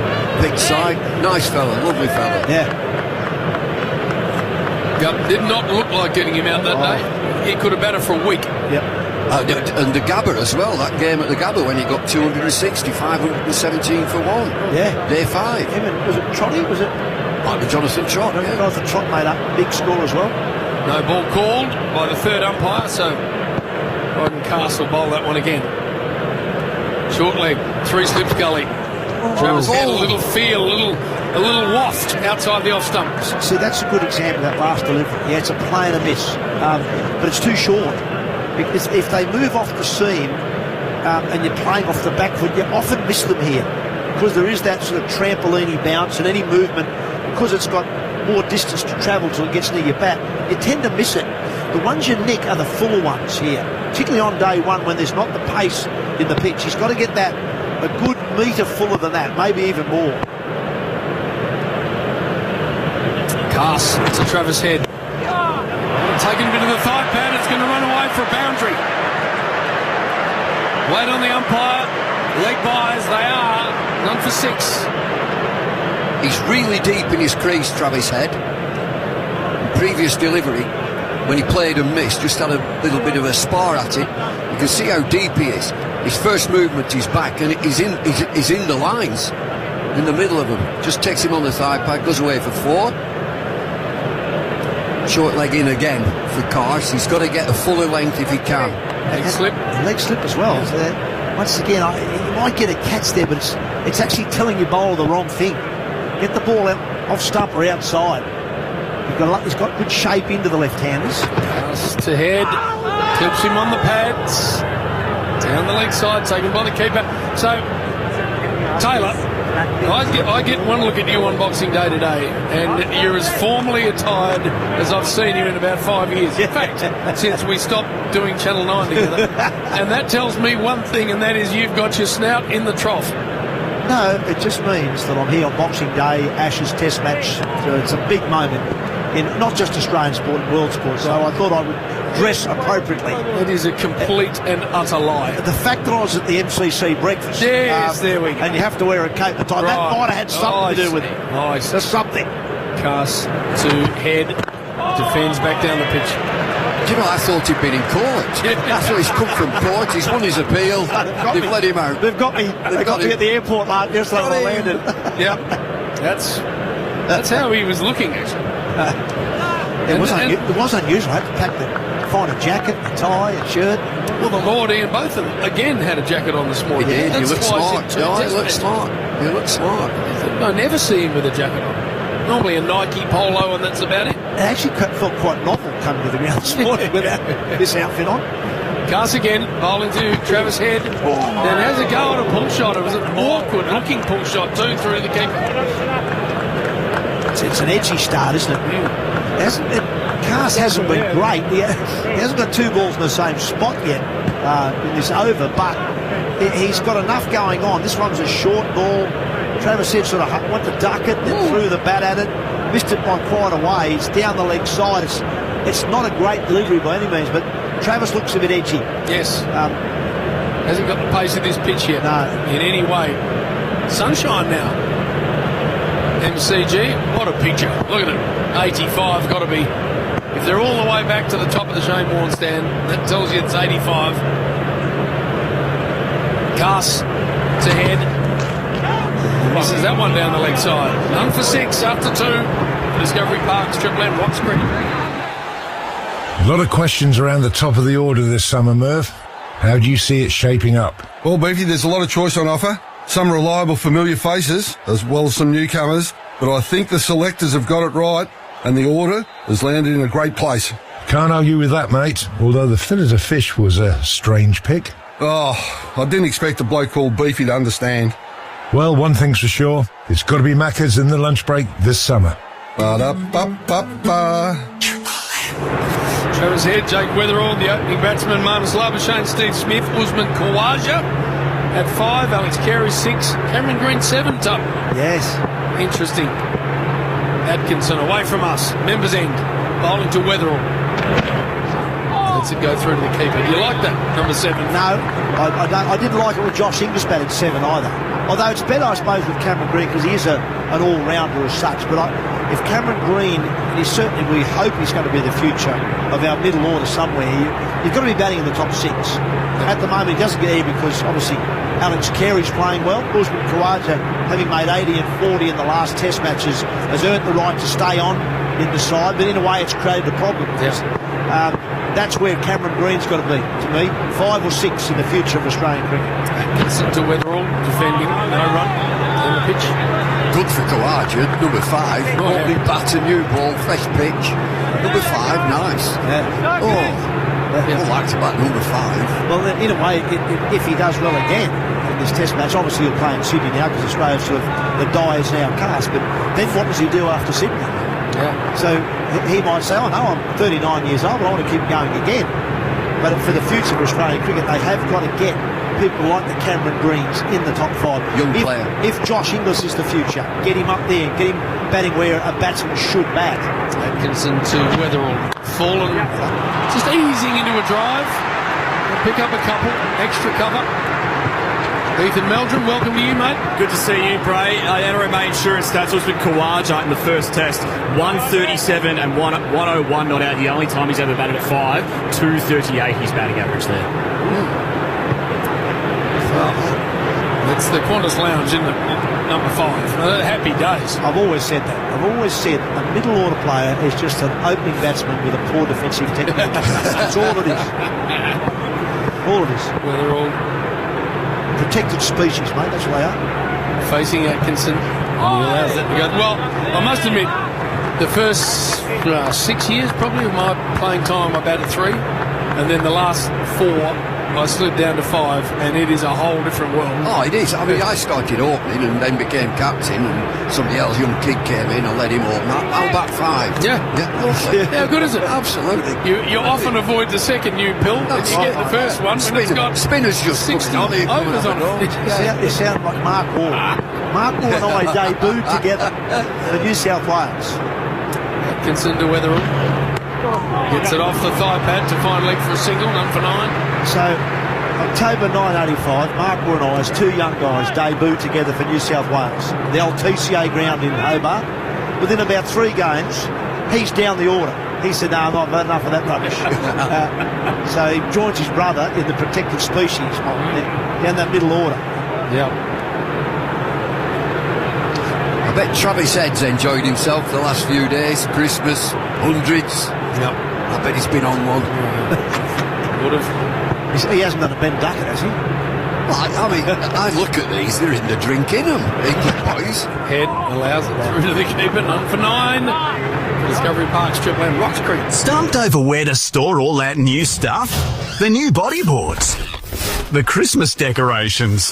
pitch side. Nice fella, lovely fella. Yeah. Did not look like getting him out that day. He could have batted for a week. Yep. And the Gabba as well, that game at the Gabba when he got 260, 517 for 1. Yeah. Day 5. Was it Trotty? Was it? Might be Jonathan Trott. Yeah. Jonathan Trott made up big score as well. No ball called by the third umpire, so Bryden Castle bowl that one again. Short leg, 3 slips gully. Travis Head, a little feel, a little waft outside the off stump. See, that's a good example of that last delivery. Yeah, it's a play and a miss, but it's too short. Because if they move off the seam and you're playing off the back foot, you often miss them here because there is that sort of trampoline bounce and any movement, because it's got more distance to travel till it gets near your bat, you tend to miss it. The ones you nick are the fuller ones here, particularly on day one when there's not the pace in the pitch. He's got to get that a good metre fuller than that, maybe even more. Cass to Travis Head. Taking a bit of the thigh pad, it's going to run away for a boundary. Wait on the umpire. Leg byes, they are. None for 6. He's really deep in his crease, Travis Head. Previous delivery, when he played and missed, just had a little bit of a spar at it. You can see how deep he is. His first movement is back, and he's in the lines, in the middle of them. Just takes him on the thigh pad, goes away for 4. Short leg in again for Cars. He's got to get a fuller length if he can. Leg slip. Leg slip as well. So once again, you might get a catch there, but it's actually telling your bowler the wrong thing. Get the ball out off stump or outside. He's got good shape into the left-handers. Pass to Head. Clips him on the pads. Down the leg side, taken by the keeper. So, Taylor, I get one look at you on Boxing Day today, and you're as formally attired as I've seen you in about 5 years. In fact, since we stopped doing Channel 9 together. And that tells me one thing, and that is you've got your snout in the trough. No, it just means that I'm here on Boxing Day, Ashes Test match. So it's a big moment in not just Australian sport, world sport. So I thought I would dress appropriately. It is a complete and utter lie. The fact that I was at the MCC breakfast. Yes, there we go. And you have to wear a cape at the time. Right. That might have had something to do with it. Nice. There's something. Cass to head, defends back down the pitch. Do you know, I thought he'd been in court. I thought he's come from court, he's won his appeal, they've let him out. They've got me at the airport last year, so I landed. Yeah, that's how he was looking, actually. It was unusual. I had to find a jacket, a tie, a shirt. Well, the Lord and both of them, again, had a jacket on this morning. He did, he looked smart. He looked smart. I never see him with a jacket on. Normally a Nike polo, and that's about it. It actually felt quite novel coming to the ground this morning without this outfit on. Cass again, bowling to Travis Head. Then has a go at a pull shot. It was an awkward looking pull shot too through the keeper. It's an edgy start, isn't it? Cass hasn't been great. He hasn't got two balls in the same spot yet in this over, but he's got enough going on. This one's a short ball. Travis Head sort of went to duck it, then threw the bat at it, missed it by quite a way. It's down the leg side. It's not a great delivery by any means, but Travis looks a bit edgy. Yes. Hasn't got the pace of this pitch yet. No. In any way. Sunshine now. MCG, what a picture. Look at it. 85 got to be. If they're all the way back to the top of the Shane Warne stand, that tells you it's 85. Cass to Head. Misses that one down the leg side. None for 6 after 2. Discovery Park's Triple M Watts Cricket. A lot of questions around the top of the order this summer, Merv. How do you see it shaping up? Well, Beefy, there's a lot of choice on offer. Some reliable, familiar faces, as well as some newcomers. But I think the selectors have got it right, and the order has landed in a great place. Can't argue with that, mate. Although the fillet of fish was a strange pick. Oh, I didn't expect a bloke called Beefy to understand. Well, one thing's for sure. It's got to be Macca's in the lunch break this summer. Ba-da-ba-ba-ba. Travis Head, Jake Weatherall, the opening batsman, Marnus Labuschagne, Steve Smith, Usman Khawaja at 5, Alex Carey 6, Cameron Green 7 top. Yes. Interesting. Atkinson away from us, members end, bowling to Weatherall. Lets it go through to the keeper. Do you like that, number 7? No, I don't. I didn't like it when Josh Inglis batted 7 either. Although it's better, I suppose, with Cameron Green because he is an all-rounder as such. But if Cameron Green, and we hope he's going to be the future of our middle order somewhere, you've got to be batting in the top 6. At the moment, he doesn't get here because, obviously, Alex Carey's playing well. Usman Khawaja, having made 80 and 40 in the last Test matches, has earned the right to stay on in the side. But in a way, it's created a problem. Yes. That's where Cameron Green's got to be, to me. 5 or 6 in the future of Australian cricket. Atkinson to Weatherall, defending, no run on the pitch. Good for Khawaja, number 5. Opening batter, new ball, fresh pitch. Number 5, nice. Yeah. I like to bat number 5. Well, in a way, if he does well again in this Test match, obviously he'll play in Sydney now because Australia's sort of the die is now cast. But then what does he do after Sydney? Yeah. So he might say, I'm 39 years old, but I want to keep going again. But for the future of Australian cricket, they have got to get people like the Cameron Greens in the top 5. Young player. If Josh Inglis is the future, get him up there, get him batting where a batsman should bat. Atkinson to Weatherall. Fallen, just easing into a drive. Pick up a couple, extra cover. Ethan Meldrum, welcome to you, mate. Good to see you, Bray. NRMA insurance stats was with Khawaja in the first test. 137 and 101 not out. The only time he's ever batted at 5. 238 his batting average there. That's the Qantas Lounge, isn't it? Number 5. Happy days. I've always said that. I've always said a middle order player is just an opening batsman with a poor defensive technique. That's all it is. All it is. Well, they're all protected species, mate. That's what they are. Facing Atkinson. He allows that to go. Well, I must admit, the first 6 years probably of my playing time, I batted 3, and then the last 4 I slid down to 5, and it is a whole different world. Oh, it is. I mean, I started opening and then became captain, and somebody else, young kid, came in and let him open. I'll back 5. Yeah. Lovely. How good is it? Absolutely. You often avoid the second new pill, and you get the first one, and it's got spinners just 60 overs on it. You sound like Mark Ward. Mark Ward and I debuted together for New South Wales. Atkinson to Weatherall. Gets it off the thigh pad to find leg for a single, none for 9. So, October 1985, Mark Ward and I, as two young guys, debuted together for New South Wales. The old TCA ground in Hobart. Within about 3 games, he's down the order. He said, no, I'm not had enough of that rubbish. So he joins his brother in the protected species down that middle order. Yeah. I bet Travis Head's enjoyed himself the last few days. Christmas, hundreds. Yep. I bet he's been on one. Would have. He hasn't done a Ben Duckett, has he? Well, I mean, I look at these, they're in the drink in them. Boys. Head allows it through to the keeper, none for 9. Discovery Park's Triple M, Rocks Creek. Stumped over where to store all that new stuff? The new bodyboards, the Christmas decorations,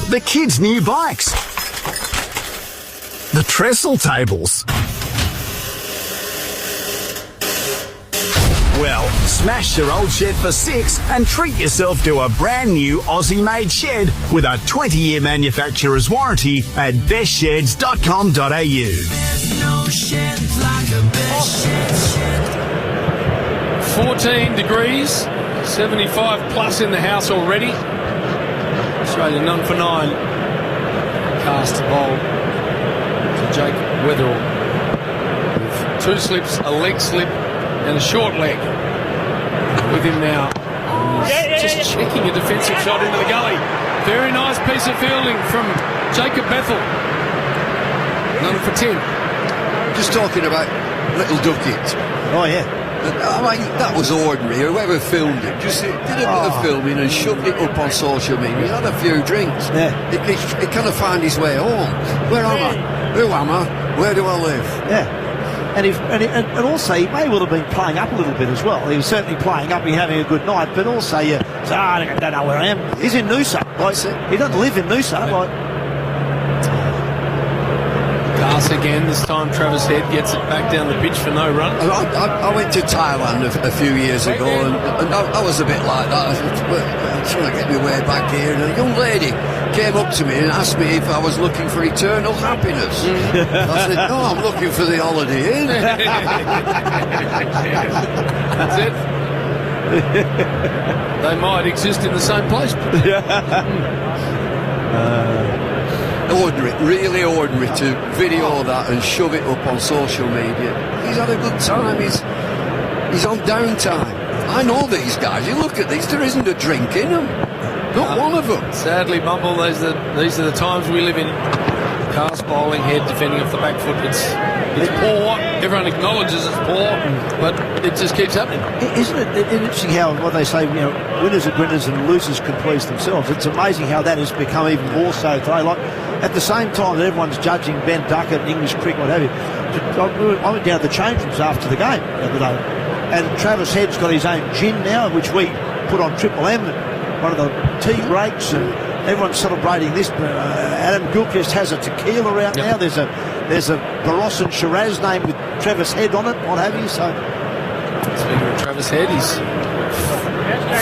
the kids' new bikes, the trestle tables. Well, smash your old shed for 6 and treat yourself to a brand new Aussie-made shed with a 20-year manufacturer's warranty at bestsheds.com.au. There's no shed like a best shed. 14 degrees, 75 plus in the house already. Australia none for 9. Cast bowl to Jake Weatherall with 2 slips, a leg slip and a short leg. With him now. Just checking a defensive shot into the gully. Very nice piece of fielding from Jacob Bethel. None for 10. Just talking about Little Duckett. Oh, yeah. I mean, that was ordinary. Whoever filmed it just did a bit of filming and shoved it up on social media. He had a few drinks. Yeah. He kind of found his way home. Where am I? Who am I? Where do I live? Yeah. And also, he may well have been playing up a little bit as well. He was certainly playing up and having a good night, but also, I don't know where I am. He's in Noosa. He doesn't live in Noosa. Pass again. This time Travis Head gets it back down the pitch for no run. I went to Thailand a few years ago, and I was a bit like that. I was trying to get my way back here, and a young lady came up to me and asked me if I was looking for eternal happiness. I said, no, I'm looking for the Holiday Inn. That's it. They might exist in the same place. Ordinary, really ordinary to video that and shove it up on social media. He's had a good time. He's on downtime. I know these guys. You look at these, there isn't a drink in them. Not one of them. Sadly, Bumble, these are the times we live in. Cast bowling, Head defending off the back foot. It's poor. Everyone acknowledges it's poor, but it just keeps happening. Isn't it interesting how what they say, winners are grinners and losers can please themselves? It's amazing how that has become even more so today. Like at the same time that everyone's judging Ben Duckett and English cricket, what have you. I went down to the change rooms after the game the other day, and Travis Head's got his own gin now, which we put on Triple M, one of the tea breaks, and everyone's celebrating this. Adam Gilchrist has a tequila out now. There's a Barossa and Shiraz name with Travis Head on it, what have you. So speaking of Travis Head, he's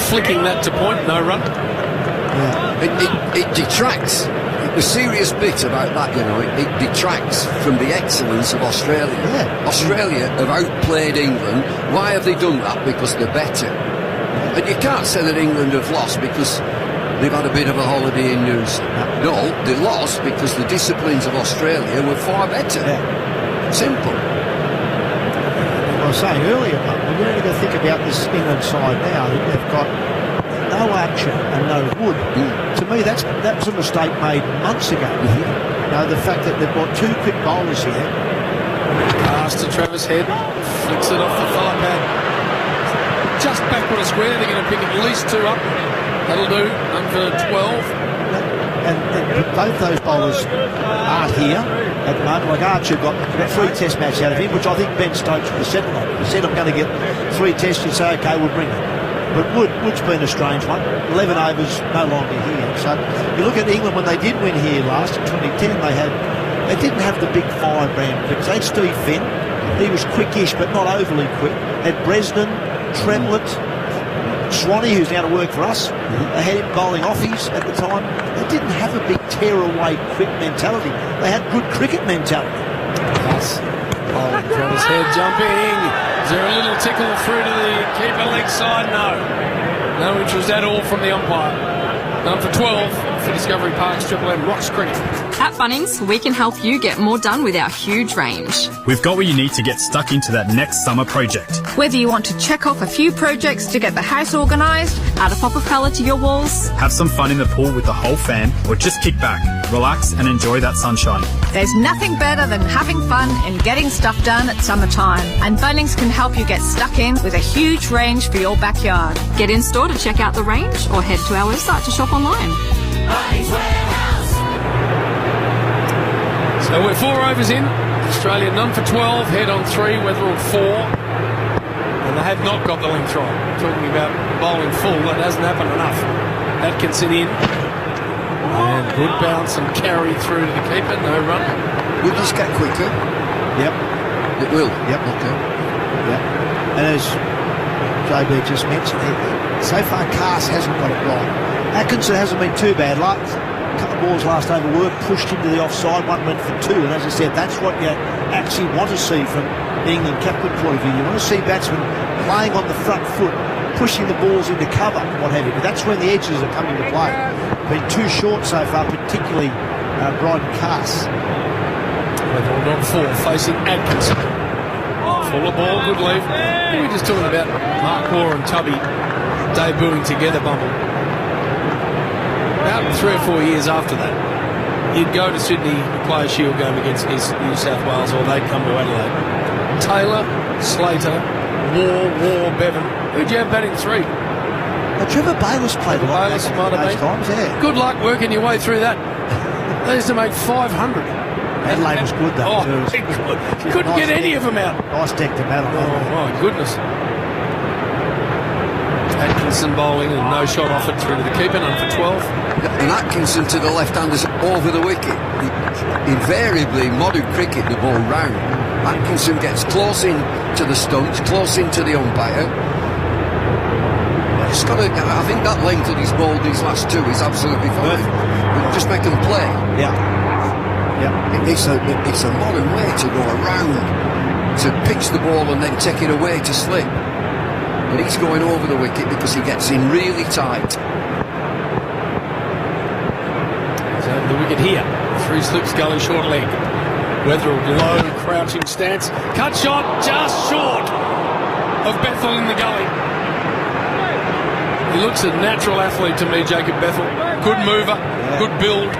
flicking that to point, no run. Yeah. It detracts. The serious bit about that, it detracts from the excellence of Australia. Yeah. Australia have outplayed England. Why have they done that? Because they're better. And you can't say that England have lost because they've had a bit of a holiday in news. No, they lost because the disciplines of Australia were far better. Yeah. Simple. I was saying earlier, when you need to think about this England side now, they've got no Archer and no Wood. To me, that was a mistake made months ago. The fact that they've got 2 quick bowlers here. Pass to Travis Head, flicks it off the thigh pad. Just backward of square, they're going to pick at least 2 up. That'll do, number 12. And both those bowlers aren't here at the moment. Like Archer got 3 test matches out of him, which I think Ben Stokes would have settled on. He said, I'm going to get 3 tests. You'd say, OK, we'll bring it. But Wood's been a strange one. 11 overs, no longer here. So you look at England when they did win here last in 2010, they didn't have the big firebrand quicks. They had Steve Finn. He was quickish, but not overly quick. They had Bresnan, Tremlett, Swanee, who's now to work for us. They had him bowling offies at the time. They didn't have a big tear-away quick mentality. They had good cricket mentality. Yes. Oh, got his head jumping. Is there a little tickle through to the keeper leg side? No. No interest at all from the umpire. For 12 for Discovery Park's Triple M Rocks Cricket. At Bunnings, we can help you get more done with our huge range. We've got what you need to get stuck into that next summer project. Whether you want to check off a few projects to get the house organised, add a pop of colour to your walls, have some fun in the pool with the whole fam, or just kick back, relax and enjoy that sunshine. there's nothing better than having fun and getting stuff done at summertime. And Bunnings can help you get stuck in with a huge range for your backyard. Get in store to check out the range or head to our website to shop online. Bunnings Warehouse. So we're 4 overs in. Australia none for 12, head on 3, Weatherall 4. And they have not got the length right. Talking about bowling full, that hasn't happened enough. Atkinson in. And good bounce and carry through to the keeper, no run. Will this get quicker? Yep. It will? Yep. Okay. Yep. And as JB just mentioned, so far Cass hasn't got it right. Atkinson hasn't been too bad. A couple of balls last over were pushed into the offside, one went for 2, and as I said, that's what you actually want to see from the England captain point of view. You want to see batsmen playing on the front foot, pushing the balls into cover, what have you, but that's when the edges are coming to play. Been too short so far, particularly Bryden Cass. Weatherall on 4, facing Atkinson. Fuller ball, good leave. We were just talking about Mark Moore and Tubby debuting together, Bumble. About 3 or 4 years after that, you'd go to Sydney to play a Shield game against New South Wales, or they'd come to Adelaide. Taylor, Slater, War, Bevan. Who'd you have batting 3? Now, Trevor Bayliss played a lot Bayliss back in those times, yeah. Good luck working your way through that. They used to make 500. Adelaide was good, though. Oh, couldn't get any of them out. Nice deck to bat on. Oh, my goodness. Atkinson bowling and no shot offered through to the keeper, none for 12. And Atkinson to the left-handers over the wicket. Invariably, modern cricket, the ball round. Atkinson gets close in to the stumps, close into the umpire. It's got I think that length that he's bowled these last 2 is absolutely fine. Just make them play. Yeah. It's a modern way to go around, to pitch the ball and then take it away to slip. But he's going over the wicket because he gets in really tight. He's over the wicket here. 3 slips, gully, short leg. Weatherall low, crouching stance. Cut shot, just short of Bethel in the gully. He looks a natural athlete to me, Jacob Bethel. Good mover, good build.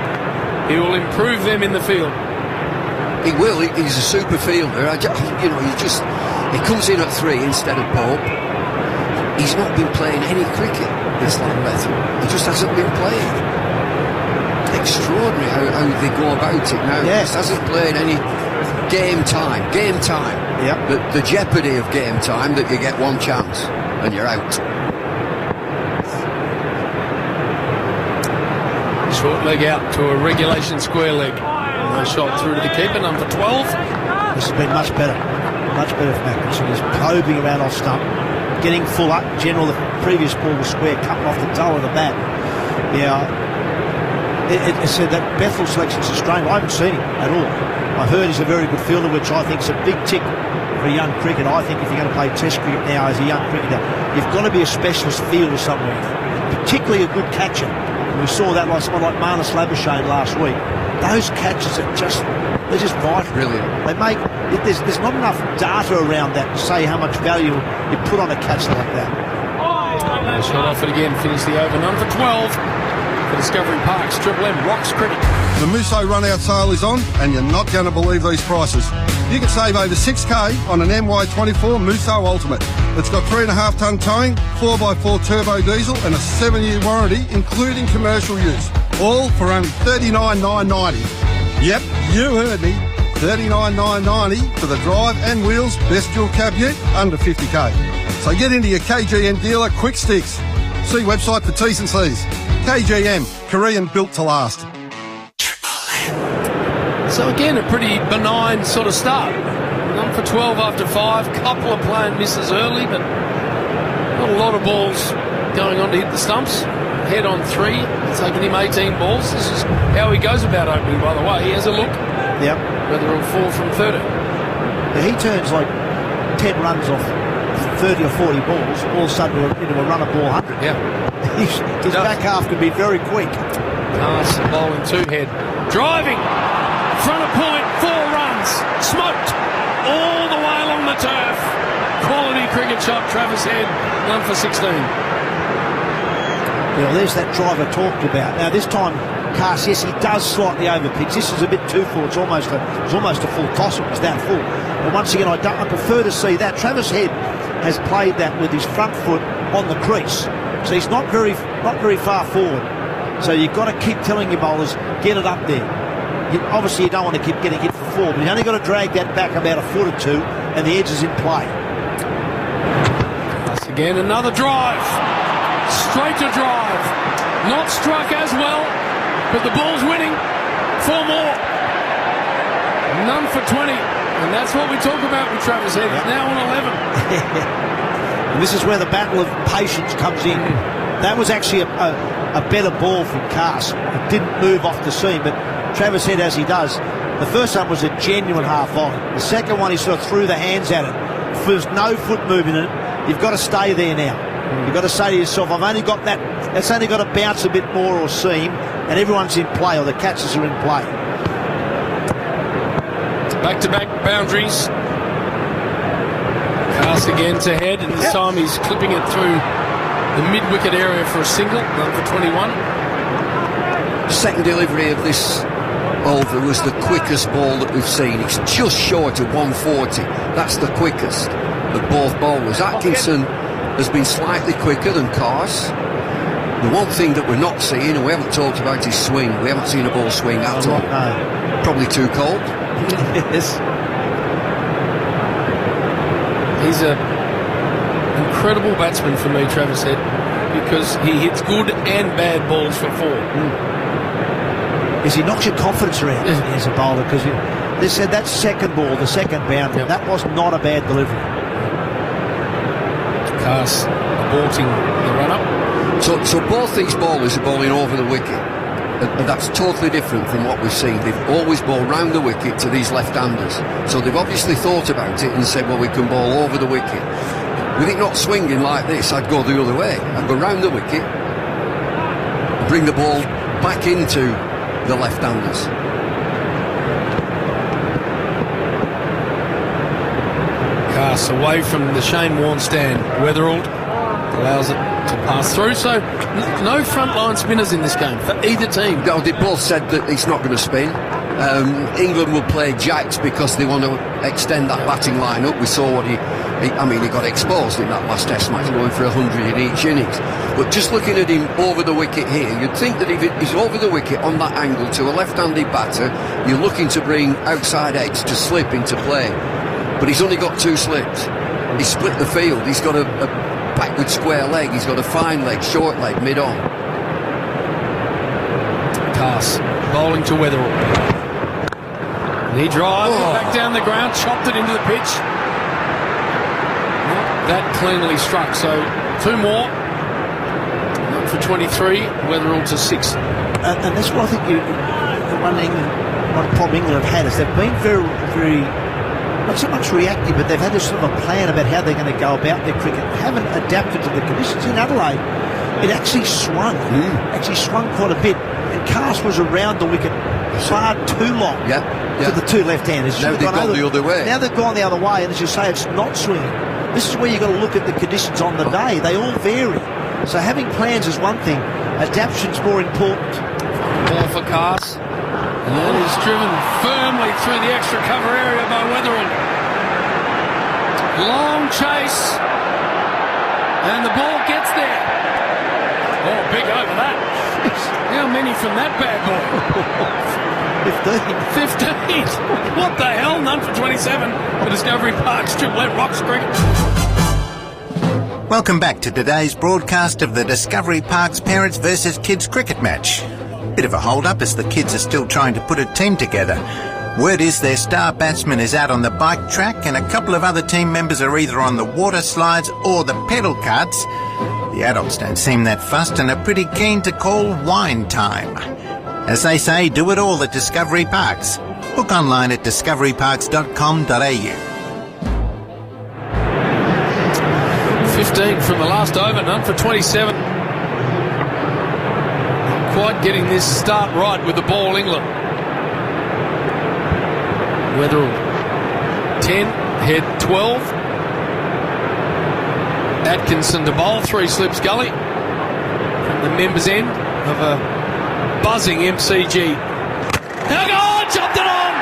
He will improve them in the field. He will. He's a super fielder. He comes in at 3 instead of Pope. He's not been playing any cricket, this long Bethel. He just hasn't been playing. Extraordinary how they go about it now. Yes. He hasn't played any game time. Yep. The jeopardy of game time, that you get one chance and you're out. Short leg out to a regulation square leg. No shot through to the keeper, none for 12. This has been much better from Atkinson. He's probing around off stump, getting full up. General, the previous ball was square, cutting off the toe of the bat. Yeah, it said that Bethel selection's Australian. I haven't seen him at all. I've heard he's a very good fielder, which I think is a big tick for a young cricketer. I think if you're going to play Test cricket now as a young cricketer, you've got to be a specialist fielder somewhere, particularly a good catcher. We saw that like someone like Marnus Labuschagne last week. Those catches are just vital. Brilliant. They make there's not enough data around that to say how much value you put on a catch like that. No shot off it again. Finish the over, none for 12 for Discovery Park's Triple M Rocks Cricket. The Musso run-out sale is on, and you're not going to believe these prices. You can save over $6,000 on an MY24 Musso Ultimate. It's got 3.5 tonne towing, 4x4 turbo diesel, and a 7-year warranty, including commercial use. All for only $39,990. Yep, you heard me. $39,990 for the drive and wheels best dual cab unit under $50,000. So get into your KGM dealer Quick Sticks. See website for T's and C's. KGM, Korean built to last. So again, a pretty benign sort of start. 1 for 12 after 5. Couple of planned misses early, but not a lot of balls going on to hit the stumps. Head on 3. It's taken him 18 balls. This is how he goes about opening, by the way. He has a look. Yep. Whether he'll fall from 30. He turns like 10 runs off 30 or 40 balls, all of a sudden into a run of ball 100. Yeah. His back half can be very quick. Pass, bowling 2 head. Driving. Front of point, 4 runs. Smoked. All the way along the turf. Quality cricket shot, Travis Head. 1 for 16. Well, there's that drive I talked about. Now, this time, Cast, yes, he does slightly overpitch. This is a bit too full. It's almost a full toss. It was that full. But once again, I prefer to see that. Travis Head has played that with his front foot on the crease. So he's not very far forward. So you've got to keep telling your bowlers, get it up there. Obviously, you don't want to keep getting hit for 4, but you only got to drag that back about a foot or 2, and the edge is in play. Once again, another drive. Straight to drive. Not struck as well, but the ball's winning. 4 more. None for 20. And that's what we talk about with Travis Head. He's now on 11. And this is where the battle of patience comes in. That was actually a better ball from Cast. It didn't move off the seam, but Travis Head, as he does, the first one was a genuine half-on. The second one, he sort of threw the hands at it. There's no foot movement in it. You've got to stay there now. You've got to say to yourself, I've only got that. It's only got to bounce a bit more or seam, and everyone's in play, or the catches are in play. Back-to-back boundaries. Cast again to Head, and this time he's clipping it through the mid-wicket area for a single. 1 for 21. The second delivery of this over was the quickest ball that we've seen. It's just short of 140. That's the quickest of both bowlers. Atkinson has been slightly quicker than Cars. The one thing that we're not seeing, and we haven't talked about, is swing. We haven't seen a ball swing at all. Probably too cold. Yes. He's an incredible batsman for me, Travis Head, because he hits good and bad balls for 4. He knocks your confidence around as a bowler, because they said that second ball, the second boundary, that was not a bad delivery. Cast aborting the run-up. So both these bowlers are bowling over the wicket. And that's totally different from what we've seen. They've always bowled round the wicket to these left-handers. So they've obviously thought about it and said, well, we can bowl over the wicket. With it not swinging like this, I'd go the other way. I'd go round the wicket, bring the ball back into the left-handers. Cast away from the Shane Warne stand. Weatherald allows it to pass through. So no front-line spinners in this game for either team. No, they both said that it's not going to spin. England will play jacks because they want to extend that batting line-up. We saw what he got exposed in that last test match, going for 100 in each innings. But just looking at him over the wicket here, you'd think that if he's over the wicket on that angle to a left-handed batter, you're looking to bring outside edge to slip into play. But he's only got 2 slips. He's split the field. He's got a backward square leg. He's got a fine leg, short leg, mid-on. Cast bowling to Weatherall. And he drives it back down the ground, chopped it into the pitch. Not that cleanly struck. So 2 more. 1 for 23. Weatherall to 6. And that's what I think one problem England have had is they've been very, very, not so much reactive, but they've had this sort of a plan about how they're going to go about their cricket. Haven't adapted to the conditions. In Adelaide, it actually swung. Actually swung quite a bit. And Cast was around the wicket far too long for the 2 left-handers. Now they've gone the other way. Now they've gone the other way, and as you say, it's not swinging. This is where you've got to look at the conditions on the day. They all vary. So having plans is one thing. Adaption's more important. Ball for Cast. And that is driven firmly through the extra cover area by Weatherall. Long chase. And the ball gets there. Oh, big over that. How many from that bad boy? 15. What the hell? None for 27 for Discovery Park's Triple M Rocks Cricket. Welcome back to today's broadcast of the Discovery Parks Parents versus Kids cricket match. Bit of a hold-up as the kids are still trying to put a team together. Word is their star batsman is out on the bike track and a couple of other team members are either on the water slides or the pedal carts. The adults don't seem that fussed and are pretty keen to call wine time. As they say, do it all at Discovery Parks. Book online at discoveryparks.com.au. 15 from the last over, none for 27. Quite getting this start right with the ball, England. Weatherall 10, head 12. Atkinson to bowl, 3 slips gully. From the members' end of a buzzing MCG. Oh, jumped it on!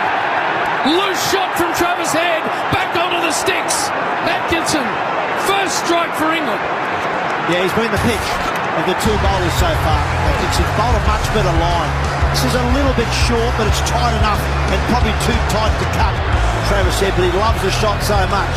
Loose shot from Travis Head, back onto the sticks. Atkinson, first strike for England. Yeah, he's been the pitch of the 2 bowlers so far. Atkinson's bowled a much better line. This is a little bit short, but it's tight enough and probably too tight to cut, Travis Head, but he loves the shot so much.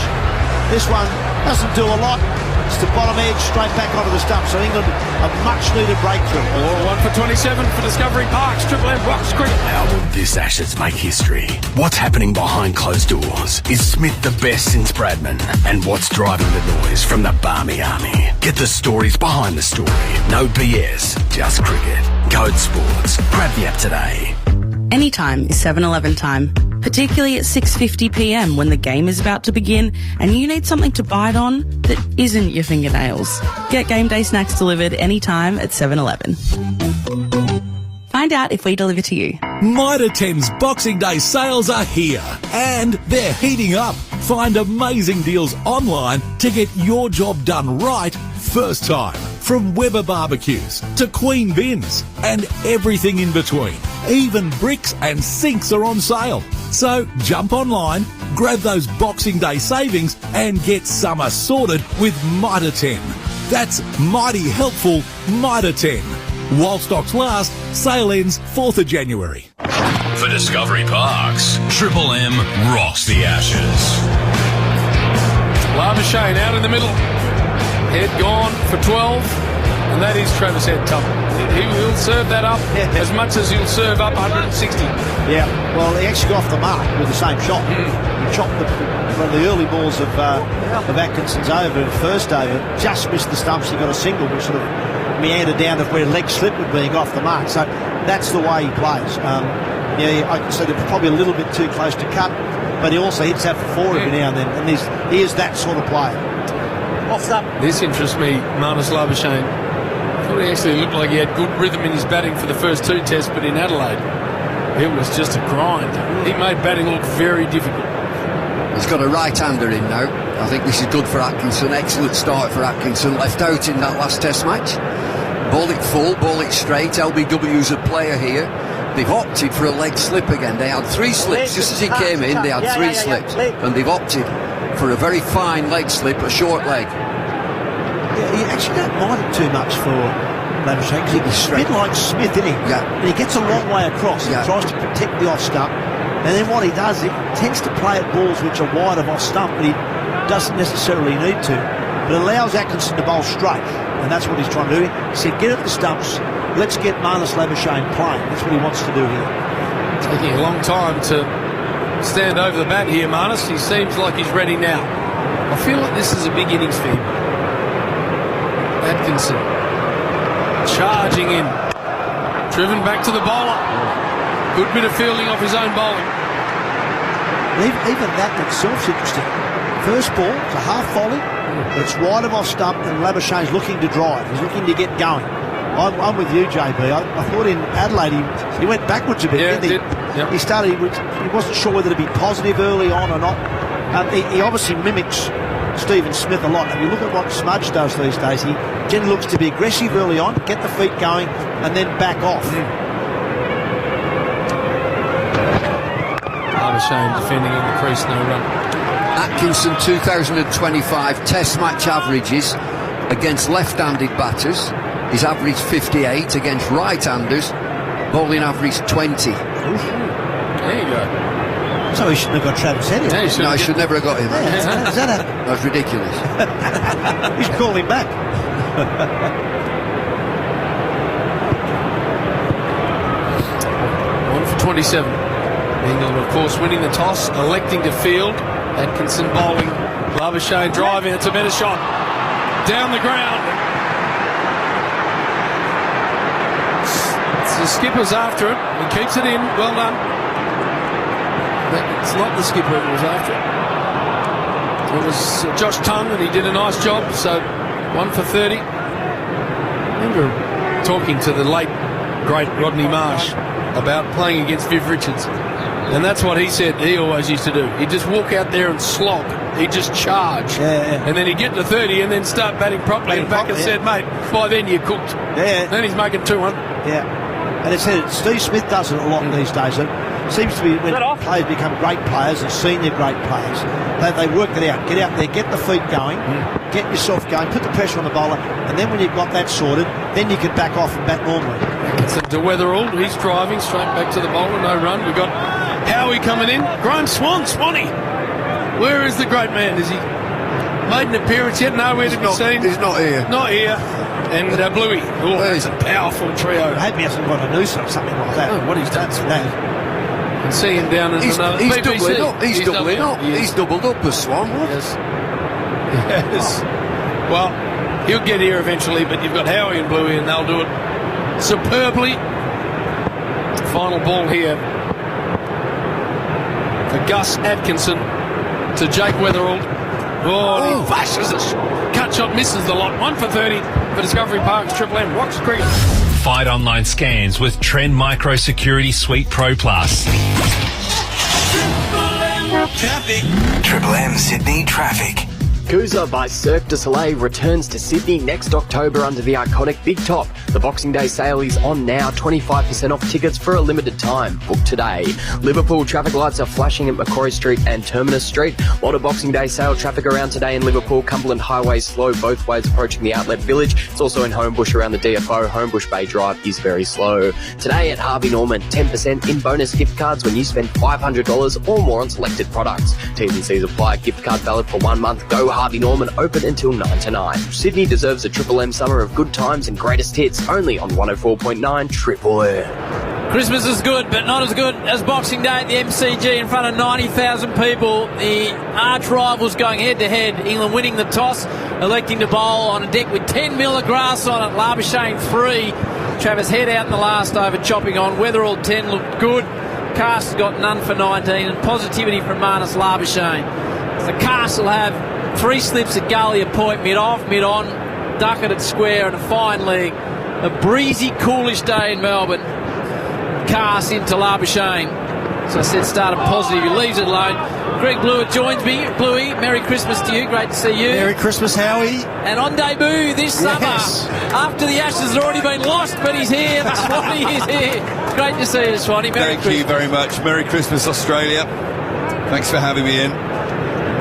This one doesn't do a lot. It's the bottom edge, straight back onto the stump. So England, a much-needed breakthrough. Or 1 for 27 for Discovery Parks. Triple M Rocks Cricket. How will this Ashes make history? What's happening behind closed doors? Is Smith the best since Bradman? And what's driving the noise from the Barmy Army? Get the stories behind the story. No BS, just cricket. Code Sports. Grab the app today. Anytime is 7-Eleven time, particularly at 6:50pm when the game is about to begin and you need something to bite on that isn't your fingernails. Get game day snacks delivered anytime at 7-Eleven. Find out if we deliver to you. Mitre 10's Boxing Day sales are here and they're heating up. Find amazing deals online to get your job done right first time. From Weber barbecues to Queen bins and everything in between. Even bricks and sinks are on sale. So jump online, grab those Boxing Day savings and get summer sorted with Mitre 10. That's mighty helpful Mitre 10. While stocks last, sale ends 4th of January. For Discovery Parks, Triple M rocks the Ashes. Labuschagne out in the middle. Head gone for 12. And that is Travis Head tough. He'll serve that up as much as he'll serve up 160. Yeah, well, he actually got off the mark with the same shot. He chopped one of the early balls of Atkinson's over in the first over, just missed the stumps. He got a single which sort of meandered down to where leg slip would be off the mark. So that's the way he plays. Yeah, I can say they're probably a little bit too close to cut, but he also hits that for 4 every now and then, and he is that sort of player. Off up. This interests me, Marnus Labuschagne. Thought he actually looked like he had good rhythm in his batting for the first 2 tests, but in Adelaide, it was just a grind. He made batting look very difficult. He's got a right-hander in now. I think this is good for Atkinson. Excellent start for Atkinson. Left out in that last test match. Ball it full, ball it straight. LBW's a player here. They've opted for a leg slip again. They had 3 slips. Just as he came in, they had 3 slips. And they've opted for a very fine leg slip, a short leg. Yeah, you actually don't mind it too much for Labuschagne because he's a bit like Smith, isn't he? Yeah. And he gets a long way across. Yeah. He tries to protect the off stump. And then what he does, he tends to play at balls which are wide of off stump, but he doesn't necessarily need to. But it allows Atkinson to bowl straight. And that's what he's trying to do. He said, get at the stumps. Let's get Marnus Labuschagne playing. That's what he wants to do here. Taking a long time to stand over the bat here, Marnus. He seems like he's ready now. I feel like this is a big innings for him. Atkinson charging in, driven back to the bowler. Good bit of fielding off his own bowling. Even that itself's interesting. First ball, it's a half volley, but it's wide of off stump, and Labuschagne's looking to drive. He's looking to get going. I'm with you, JB. I thought in Adelaide he went backwards a bit. Yeah, didn't he? Yep. He started. He wasn't sure whether to be positive early on or not. He obviously mimics Stephen Smith a lot. If you look at what Smudge does these days, he generally looks to be aggressive early on, get the feet going, and then back off. Labuschagne defending in the crease, no run. Atkinson 2025 test match averages against left-handed batters. He's averaged 58 against right-handers. Bowling average 20. There you go. So he shouldn't have got Travis Head in. No, he should never have got him. Yeah, is that That was ridiculous. you should call him back. 1 for 27. England, of course, winning the toss, electing to field. Atkinson bowling. Labuschagne driving. It's a better shot. Down the ground. The skipper's after it. He keeps it in. Well done. But it's not the skipper who was after it. It was Josh Tongue, and he did a nice job. So 1 for 30. I remember talking to the late, great Rodney Marsh about playing against Viv Richards. And that's what he said he always used to do. He'd just walk out there and slog. He'd just charge. And then he'd get to 30 and then start batting properly. And back and said, mate, by then you're cooked. Then he's making 200. And it said Steve Smith does it a lot these days. It seems to be when players become great players and senior great players, they work it out. Get out there, get the feet going, get yourself going, put the pressure on the bowler, and then when you've got that sorted, then you can back off and bat normally. To Weatherall, he's driving straight back to the bowler, no run. We've got Howie coming in. Graham Swanee. Where is the great man? Is he made an appearance yet? Nowhere to be seen. He's not here. Not here. And Bluey. Oh, that's a powerful trio. I hope he hasn't got a noose or something like that. What he's done to that. And see him down in another. He's doubling up. He's doubling up. He's doubled up as Swan. Yes. Well, he'll get here eventually, but you've got Howie and Bluey, and they'll do it superbly. Final ball here for Gus Atkinson to Jake Weatherall. Oh, and he flashes it. Cut shot misses the lot. 1 for 30 for Discovery Park's Triple M. Rocks cricket. Fight online scams with Trend Micro Security Suite Pro Plus. Triple M Sydney traffic. Cruiser by Cirque du Soleil returns to Sydney next October under the iconic Big Top. The Boxing Day sale is on now, 25% off tickets for a limited time. Book today. Liverpool traffic lights are flashing at Macquarie Street and Terminus Street. A lot of Boxing Day sale traffic around today in Liverpool. Cumberland Highway slow both ways approaching the Outlet Village. It's also in Homebush around the DFO. Homebush Bay Drive is very slow. Today at Harvey Norman, 10% in bonus gift cards when you spend $500 or more on selected products. T's and C's apply. Gift card valid for 1 month. Go Harvey Norman, open until 9 to 9. Sydney deserves a Triple M summer of good times and greatest hits, only on 104.9 Triple M. Christmas is good, but not as good as Boxing Day at the MCG in front of 90,000 people. The arch rivals going head-to-head. England winning the toss, electing to bowl on a deck with 10 mil of grass on it. Labuschagne 3. Travis Head out in the last over, chopping on. Weatherall 10 looked good. Cast has got none for 19, and positivity from Marnus Labuschagne. So Cast will have 3 slips at gully, a point mid-off, mid-on, ducket at square, and a fine leg. A breezy, coolish day in Melbourne. Cast into Labuschagne. So I said started positive. He leaves it alone. Greg Blewett joins me. Bluey, Merry Christmas to you. Great to see you. Merry Christmas, Howie. And on debut this summer, after the Ashes had already been lost, but he's here. The Swanee is here. Great to see you, Swanee. Thank you very much. Merry Christmas, Australia. Thanks for having me in.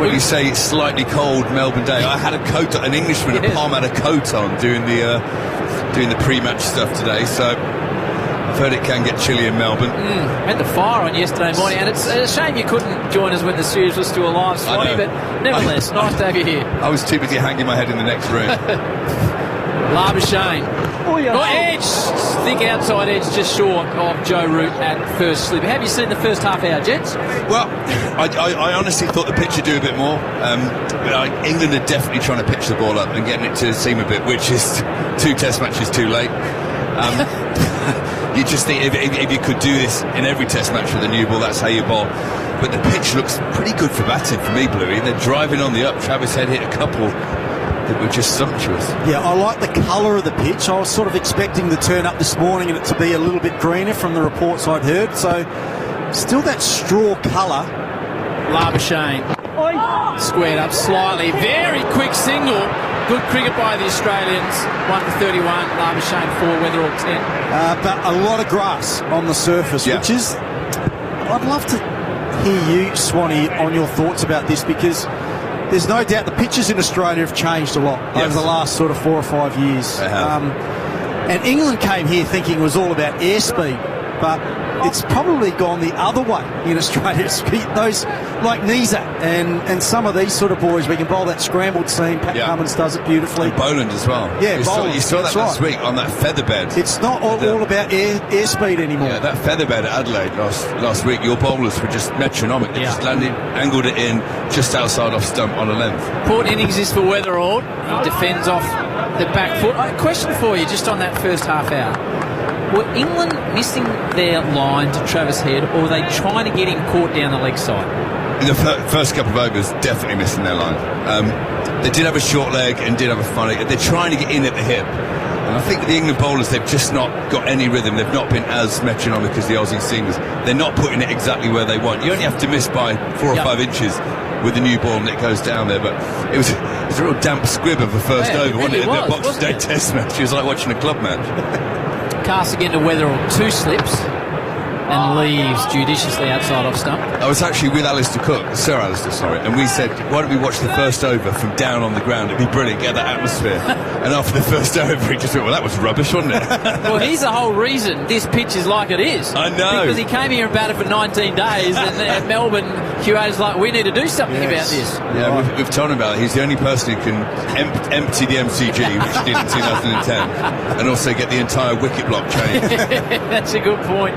When you say it's slightly cold Melbourne Day, I had a coat, an Englishman at Palm had a coat on doing the pre-match stuff today, so I've heard it can get chilly in Melbourne. Had the fire on yesterday morning, and it's a shame you couldn't join us when the series was still alive, Swanee, but nevertheless, nice to have you here. I was too busy hanging my head in the next room. Labuschagne. Edge, thick outside edge, just short of Joe Root at first slip. Have you seen the first half hour, gents? Well, I honestly thought the pitch would do a bit more. England are definitely trying to pitch the ball up and getting it to seam a bit, which is 2 test matches too late. You just think if you could do this in every test match with a new ball, that's how you bowl. But the pitch looks pretty good for batting for me, Bluey. They're driving on the up. Travis Head hit a couple that were just sumptuous. Yeah, I like the colour of the pitch. I was sort of expecting to turn up this morning and it to be a little bit greener from the reports I'd heard. So, still that straw colour. Labuschagne squared up slightly. Very quick single. Good cricket by the Australians. 1 for 31. Labuschagne 4. Weatherall 10. But a lot of grass on the surface, which is... I'd love to hear you, Swanee, on your thoughts about this, because there's no doubt the pitches in Australia have changed a lot over the last sort of 4 or 5 years. And England came here thinking it was all about airspeed, but it's probably gone the other way in Australia. Those like Nisa and some of these sort of boys, we can bowl that scrambled seam. Pat Cummins does it beautifully. And Boland as well. Yeah, you saw that last week on that featherbed. It's not all about airspeed anymore. Yeah, that featherbed at Adelaide last week, your bowlers were just metronomic. They just landed, angled it in just outside off stump on a length. Important innings is for Weatherald. He defends off the back foot. A question for you just on that first half hour. Were England missing their line to Travis Head, or were they trying to get him caught down the leg side? In the first couple of overs, definitely missing their line. They did have a short leg and did have a funny. They're trying to get in at the hip. And I think the England bowlers, they've just not got any rhythm. They've not been as metronomic as the Aussie seamers. They're not putting it exactly where they want. You only have to miss by 4 or 5 inches with the new ball and it goes down there. But it was a real damp squib of the first over, wasn't it? The Boxing Day Test match. It was like watching a club match. Cast again to Weatherall, 2 slips and leaves judiciously outside off stump. I was actually with Sir Alistair, sorry, and we said, why don't we watch the first over from down on the ground? It'd be brilliant, get that atmosphere. And after the first over, he just went, well, that was rubbish, wasn't it? Well, here's the whole reason this pitch is like it is. I know. Because he came here and batted for 19 days, and at Melbourne, QA's like, we need to do something about this. Yeah, we've told him about it. He's the only person who can empty the MCG, which he did in 2010, and also get the entire wicket block changed. That's a good point.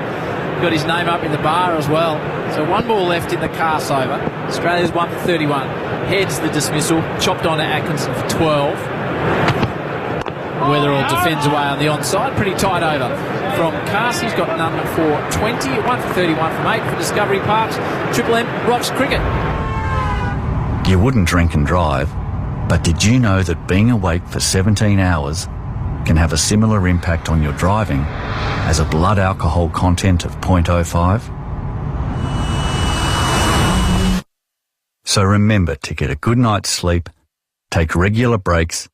Got his name up in the bar as well. So 1 ball left in the cast over. Australia's 1 for 31. Heads the dismissal. Chopped on to Atkinson for 12. Weatherall defends away on the onside. Pretty tight over from Cast. He's got none for 20. 1 for 31 from 8 for Discovery Parks. Triple M rocks cricket. You wouldn't drink and drive, but did you know that being awake for 17 hours can have a similar impact on your driving as a blood alcohol content of 0.05? So remember to get a good night's sleep, take regular breaks,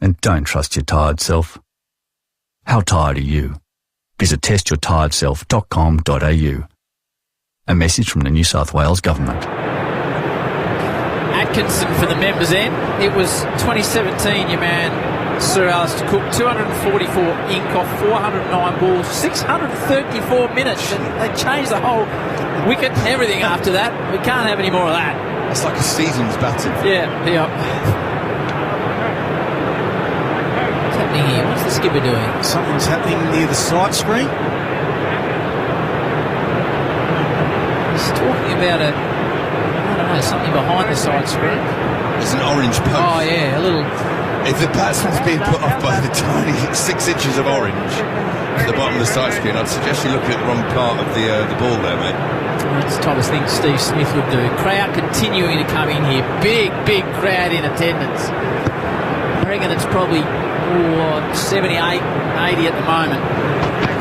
and don't trust your tired self. How tired are you? Visit testyourtiredself.com.au. A message from the New South Wales Government. Atkinson for the members' end. It was 2017, your man Sir Alistair Cook, 244 ink off 409 balls, 634 minutes, and they changed the whole wicket and everything after that. We can't have any more of that. That's like a season's batting. Yeah. What's happening here? What's the skipper doing? Something's happening near the side screen. He's talking about something behind the side screen. There's an orange post. Oh yeah, a little. If the batsman's being put off by the tiny 6 inches of orange at the bottom of the side screen, I'd suggest you look at the wrong part of the ball there, mate. That's the type of thing Steve Smith would do. Crowd continuing to come in here. Big crowd in attendance. I reckon it's probably 78, 80 at the moment.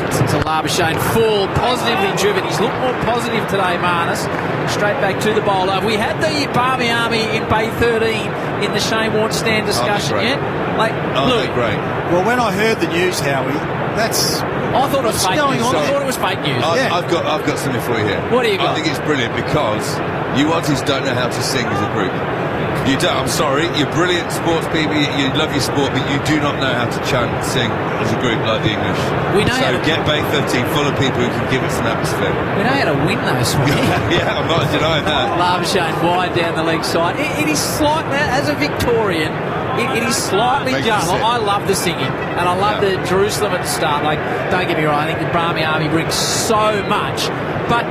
Since Labuschagne full, positively driven. He's looked more positive today, Marnus. Straight back to the bowler. We had the Barmy Army in Bay 13 in the Shane Warne stand discussion yet. Great. Well, when I heard the news, Howie, I thought it was fake news. I thought it was fake news. I've got something for you here. What do you got? I think it's brilliant because you Aussies don't know how to sing as a group. You don't. I'm sorry. You're brilliant sports people. You love your sport, but you do not know how to chant and sing as a group like the English. We know so get Bay 13 full of people who can give it some atmosphere. We know how to win though, Swanee. Yeah, I'm not denying that. Labuschagne wide down the leg side. It is slightly, as a Victorian, it is slightly jarring. I love the singing, and I love the Jerusalem at the start. Like, don't get me wrong, I think the Barmy Army brings so much, but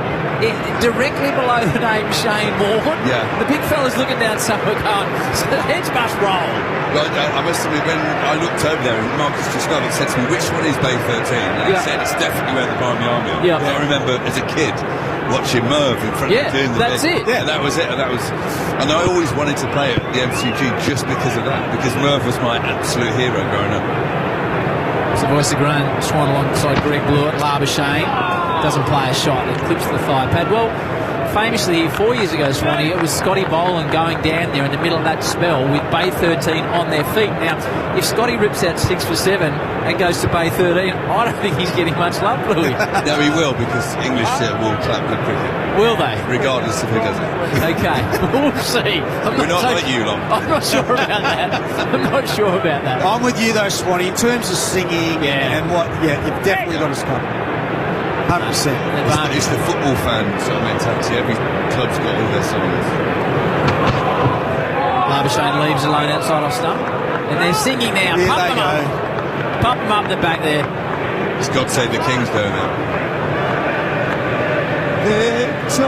directly below the name Shane Warne, the big fella's looking down somewhere going, so the heads must roll. Well, I must admit, when I looked over there, and Marcus Trescott said to me, which one is Bay 13? And he said, it's definitely where the Barmy Army are. I remember as a kid watching Merv in front of doing the that's thing. it. Yeah, that was it. And I always wanted to play at the MCG just because of that, because Merv was my absolute hero growing up. It's the voice of Graham Swan alongside Greg Blewett. Labuschagne doesn't play a shot. It clips the thigh pad. Well, famously 4 years ago, Swanee, it was Scotty Boland going down there in the middle of that spell with Bay 13 on their feet. Now, if Scotty rips out 6 for 7 and goes to Bay 13, I don't think he's getting much love, Bluey. No, he will, because English will clap good cricket. Will they? Regardless of who does it. Okay, we'll see. We're not like you lot. I'm not sure about that. I'm with you though, Swanee. In terms of singing and what, you've definitely got to stop. 100%. It's the football fan sort of mentality. Every club's got all their songs. Labuschagne leaves alone outside off stump. And they're singing now. Here Pump they them go. up. Pump them up the back there. It's God Save the King's going now. Victorious,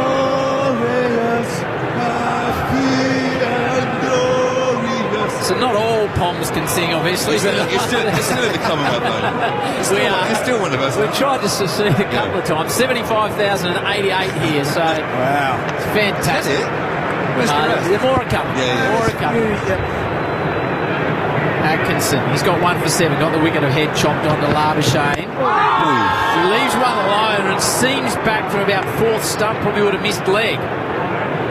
happy and glorious. So not all Poms can sing, obviously. You're still in the Commonwealth, though. You're still one of us. We've tried to succeed a couple of times. 75,088 here, so wow, it's fantastic. There's more a couple. More a couple. Atkinson, he's got 1 for 7. Got the wicket of head chopped onto Labuschagne. He leaves one alone and seems back from about 4th stump. Probably would have missed leg.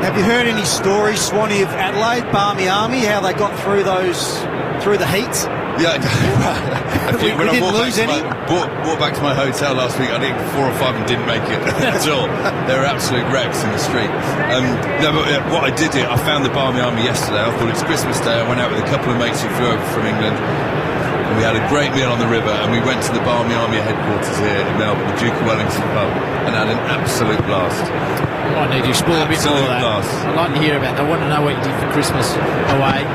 Have you heard any stories, Swanee, of Adelaide, Barmy Army, how they got through the heat? Yeah, we didn't lose any. Walked back to my hotel last week. I think 4 or 5 of them didn't make it at all. They were absolute wrecks in the street. What I did, I found the Barmy Army yesterday. I thought it's Christmas Day. I went out with a couple of mates who flew over from England. And we had a great meal on the river, and we went to the Barmy Army headquarters here in Melbourne, the Duke of Wellington pub, and had an absolute blast. I need to explore a bit more of that. I'd like to hear about that. I want to know what you did for Christmas away.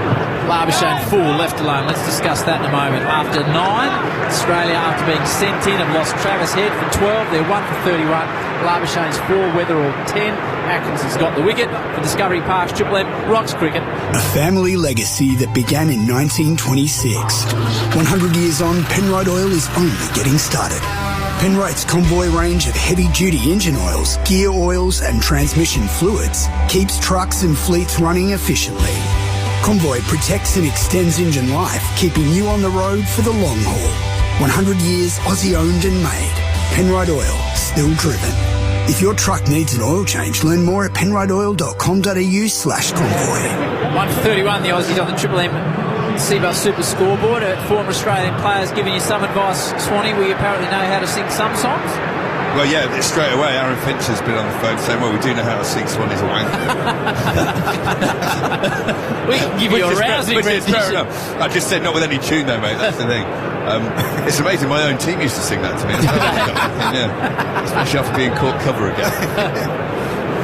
Labuschagne full, left alone. Let's discuss that in a moment. After 9, Australia, after being sent in, have lost Travis Head for 12. They're 1 for 31. Labuschagne's 4, Weatherall 10. Atkinson's got the wicket for Discovery Park's Triple M Rocks Cricket. A family legacy that began in 1926. 100 years on, Penrite Oil is only getting started. Penrite's Convoy range of heavy-duty engine oils, gear oils and transmission fluids keeps trucks and fleets running efficiently. Convoy protects and extends engine life, keeping you on the road for the long haul. 100 years Aussie-owned and made. Penrite Oil, still driven. If your truck needs an oil change, learn more at penriteoil.com.au/convoy. 1 for 31, the Aussies on the Triple M Seabus Super Scoreboard. Former Australian players giving you some advice, Swanee. We apparently know how to sing some songs. Well, yeah, straight away, Aaron Finch has been on the phone saying, well, we do know how to sing Swanee's a wanker. We can give you a rousing rendition. Fair enough. I just said not with any tune, though, mate. That's the thing. It's amazing. My own team used to sing that to me. Yeah. Especially after being caught cover again.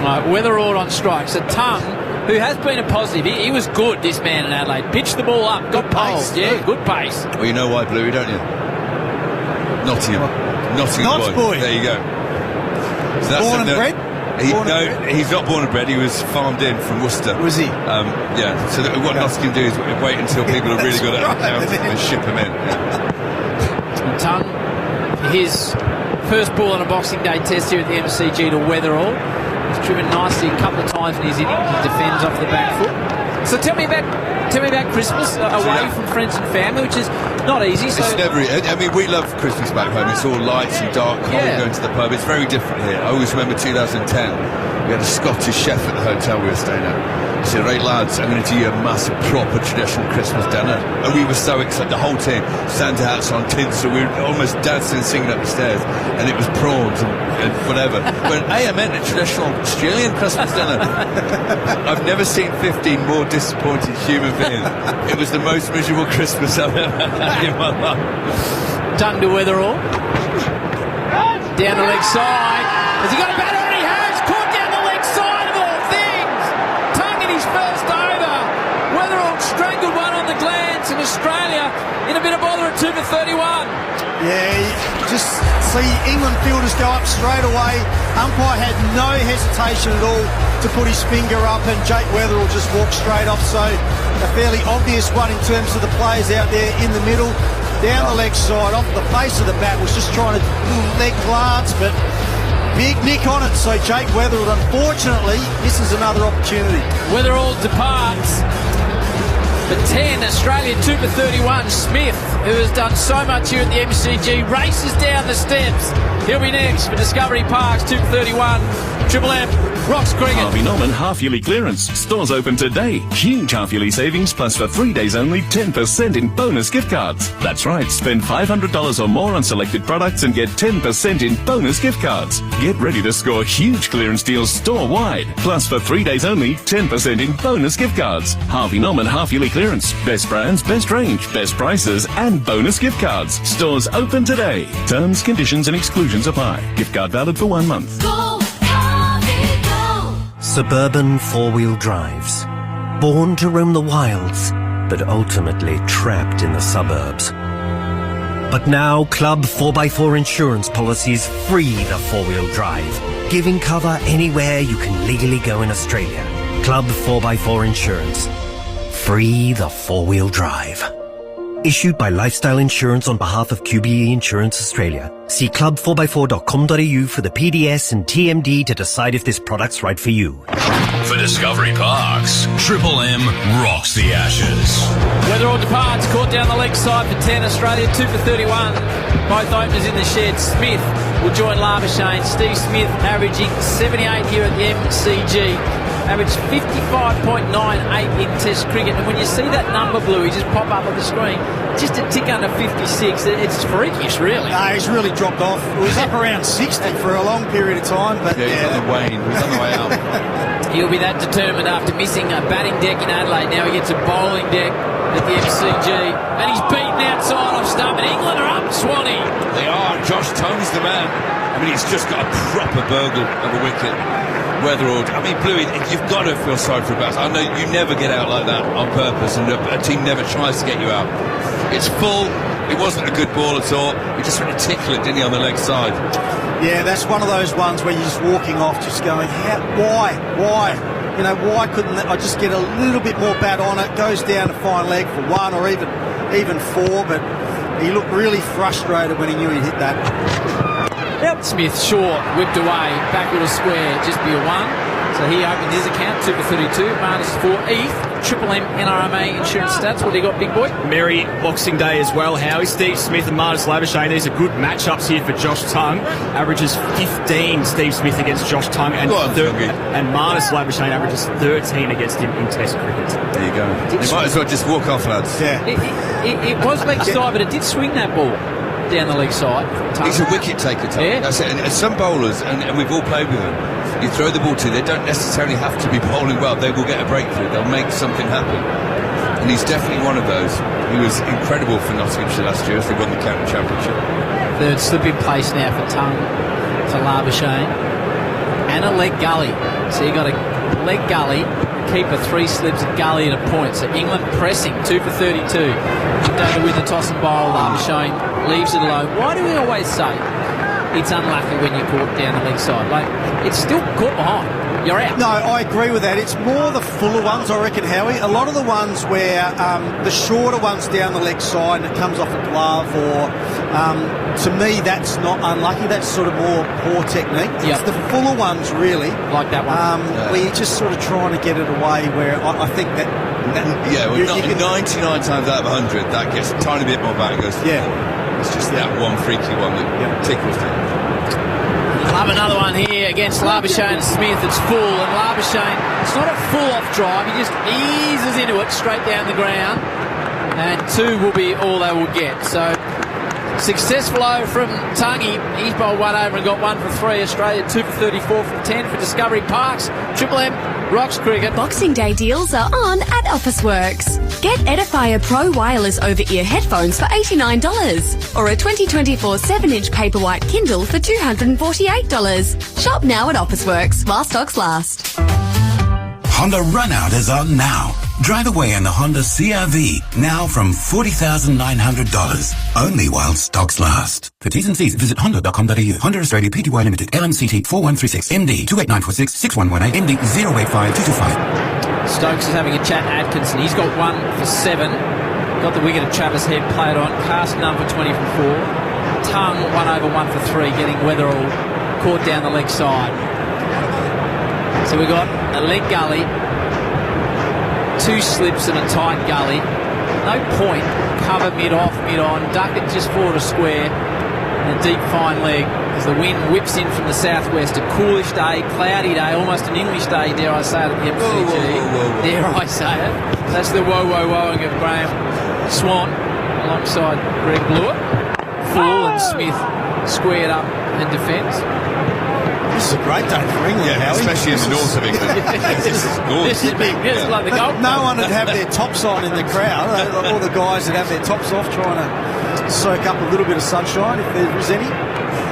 Right, Weatherall on strike. So Tongue, who has been a positive, he was good, this man in Adelaide. Pitched the ball up, got pace. Yeah, good pace. Well, you know why, Bluey, don't you? Nottingham boy. There you go. So that's born and bred? He's not born and bred. He was farmed in from Worcester. Was he? Yeah. So what Nottingham do is wait until people are really good at accounting and ship him in. Yeah. Tongue, his first ball on a Boxing Day test here at the MCG to Weatherall. He's driven nicely a couple of times in his innings. He defends off the back foot. So tell me about Christmas away from friends and family, which is not easy. So it's never. I mean, we love Christmas back home. It's all lights and dark, cold going to the pub. It's very different here. I always remember 2010. We had a Scottish chef at the hotel we were staying at. He said, right lads, I'm going to do you a massive proper traditional Christmas dinner. And we were so excited, the whole team, Santa hats on, tinsel, we were almost dancing and singing up the stairs, and it was prawns and whatever. But hey, I meant a traditional Australian Christmas dinner. I've never seen 15 more disappointed human beings. It was the most miserable Christmas I've ever had in my life. Tongue to Weatherall. Down the leg side. Has he got a batter? He has. Caught down the leg side of all things. Tongue in his first over. Weatherall strangled one on the glance, and Australia in a bit of bother at 2 for 31. Yeah, just see England fielders go up straight away. Umpire had no hesitation at all to put his finger up, and Jake Weatherall just walked straight off. So a fairly obvious one in terms of the players out there in the middle. Down the leg side, off the face of the bat, was just trying to leg glance, but big nick on it. So Jake Weatherall, unfortunately, misses another opportunity. Weatherall departs. For 10, Australia 2 for 31. Smith, who has done so much here at the MCG, races down the steps. He'll be next for Discovery Park's 2 for 31. Triple M, Rocks Cricket. Harvey Norman half-yearly clearance. Stores open today. Huge half-yearly savings, plus for 3 days only 10% in bonus gift cards. That's right, spend $500 or more on selected products and get 10% in bonus gift cards. Get ready to score huge clearance deals store-wide. Plus for 3 days only 10% in bonus gift cards. Harvey Norman half-yearly clearance. Best brands, best range, best prices and bonus gift cards. Stores open today. Terms, conditions and exclusions Exclusions apply. Gift card valid for 1 month. Suburban four-wheel drives. Born to roam the wilds, but ultimately trapped in the suburbs. But now Club 4x4 insurance policies free the four-wheel drive, giving cover anywhere you can legally go in Australia. Club 4x4 Insurance. Free the four-wheel drive. Issued by Lifestyle Insurance on behalf of QBE Insurance Australia. See club4x4.com.au for the PDS and TMD to decide if this product's right for you. For Discovery Parks, Triple M rocks the Ashes. Weatherall departs, caught down the leg side for 10 Australia, 2 for 31. Both openers in the shed. Smith will join Labuschagne. Steve Smith averaging 78 here at the MCG. Averaged 55.98 in Test cricket. And when you see that number, Bluey, just pop up on the screen, just a tick under 56, it's freakish, really. No, he's really dropped off. It was up around 60 for a long period of time. But he's on the wane. He's on the way out. He'll be that determined after missing a batting deck in Adelaide. Now he gets a bowling deck at the MCG. And he's beaten outside off stump. And England are up, Swanee. They are. Josh Tongue's the man. I mean, he's just got a proper burgle of a wicket. Weatherall. I mean, Bluey, you've got to feel sorry for Bass. I know you never get out like that on purpose, and a team never tries to get you out. It's full. It wasn't a good ball at all. He just went to tickle it, didn't he, on the leg side? Yeah, that's one of those ones where you're just walking off, just going, why? You know, why couldn't I just get a little bit more bat on it? Goes down to fine leg for 1 or even 4, but he looked really frustrated when he knew he'd hit that. Yep. Smith short, whipped away, backward of square, just be a 1. So he opened his account, 2 for 32, minus 4. Eith, Triple M NRMA Insurance Stats. What do you got, big boy? Merry Boxing Day as well, Howie. Steve Smith and Marnus Labuschagne. These are good matchups here for Josh Tongue. Averages 15, Steve Smith against Josh Tongue, and Marnus Labuschagne averages 13 against him in Test cricket. There you go. You might as well just walk off, lads. Yeah. It was leg side, but it did swing that ball down the leg side. He's a wicket taker, Tom. Yeah. That's it. And some bowlers, and we've all played with them, you throw the ball to, they don't necessarily have to be bowling well. They will get a breakthrough. They'll make something happen. And he's definitely one of those. He was incredible for Nottinghamshire last year as they won the county championship. Third slip in place now for Tongue, for Labuschagne. And a leg gully. So you got a leg gully, keeper 3 slips at gully and a point. So England pressing, 2 for 32. Down to win the toss and bowl. Labuschagne leaves it alone. Why do we always say it's unlucky when you're caught down the leg side? Like, it's still caught behind. You're out. No, I agree with that. It's more the fuller ones, I reckon, Howie. A lot of the ones where the shorter ones down the leg side and it comes off a glove, or to me, that's not unlucky. That's sort of more poor technique. Yep. It's the fuller ones, really. Like that one. Where you're just sort of trying to get it away, where I think that... Yeah, well, 99 times out of 100, that gets a tiny bit more back. Goes, yeah. It's just that one freaky one that tickles them. Love another one here against Labuschagne and Smith. It's full, and Labuschagne, it's not a full-off drive. He just eases into it straight down the ground, and 2 will be all they will get. So successful over from Tungy. He's bowled 1 over and got 1 for 3. Australia 2 for 34 from 10 for Discovery Parks. Triple M rocks cricket. Boxing Day deals are on at Officeworks. Get Edifier Pro wireless over-ear headphones for $89, or a 2024 7-inch Paperwhite Kindle for $248. Shop now at Officeworks while stocks last. Honda Runout is on now. Drive away in the Honda CR-V, now from $40,900. Only while stocks last. For T's and C's, visit honda.com.au. Honda Australia Pty Limited, LMCT 4136, MD 28946 6118, MD 085225. Stokes is having a chat. Atkinson, he's got 1 for 7. Got the wicket of Travis Head played on. Cast number 20 for 4. Tongue 1 over 1 for 3, getting Weatherall caught down the leg side. So we got a leg gully, 2 slips and a tight gully. No point. Cover mid-off, mid-on. Duck it just forward a square. And a deep fine leg as the wind whips in from the southwest. A coolish day, cloudy day, almost an English day, dare I say it, at the MCG. Whoa. Dare I say it. That's the woing of Graham Swan alongside Greg Blewett. Full and Smith squared up in defence. This is a great day for England, Howie. Especially in the north of England. This is gorgeous. This is big. This is like the Gold. No one would have their tops on in the crowd. All the guys that have their tops off trying to soak up a little bit of sunshine, if there is any.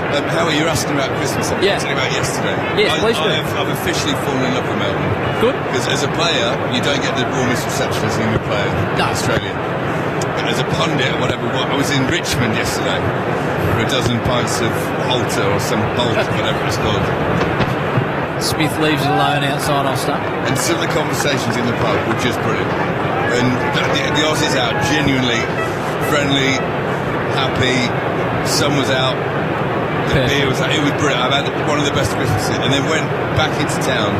Howie, you're asking about Christmas. I'm Yeah. talking about yesterday. Yes, please do. I've officially fallen in love with Melbourne. Good. Because as a player, you don't get the warmest reception as a new player in Australia. But as a pundit or whatever, I was in Richmond yesterday for a dozen pints of Halter or some Bolt, whatever it's called. Smith leaves it alone outside off stump. And some of the conversations in the pub were just brilliant. And the Aussies out, genuinely friendly, happy. Sun was out. The beer was out. It was brilliant. I've had one of the best Christmases. And then went back into town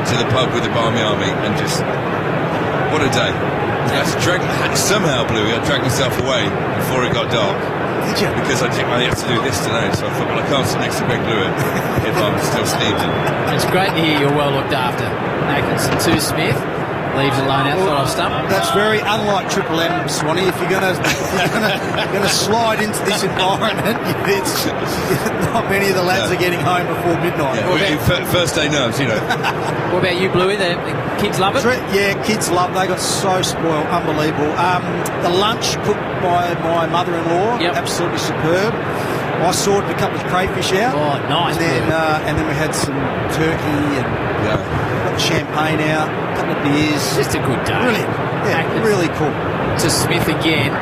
to the pub with the Barmy Army and just, what a day. Somehow, Bluey, I dragged myself away before it got dark. Did you? Because I had to do this today, so I thought, well, I can't sit next to Greg Blewett if I'm still steaming. It's great to hear you're well looked after. Atkinson to Smith. Leaves it alone outside off stump. That's very unlike Triple M, Swanee. If you're going to slide into this environment, it's not many of the lads are getting home before midnight. Yeah, first day nerves, you know. What about you, Bluey? The kids love it? Yeah, kids love it. They got so spoiled. Unbelievable. The lunch cooked by my mother-in-law, absolutely superb. I sorted a couple of crayfish out. Oh, nice. And then we had some turkey and got champagne out, a couple of beers. Just a good day. Brilliant. Yeah, really cool. To Smith again,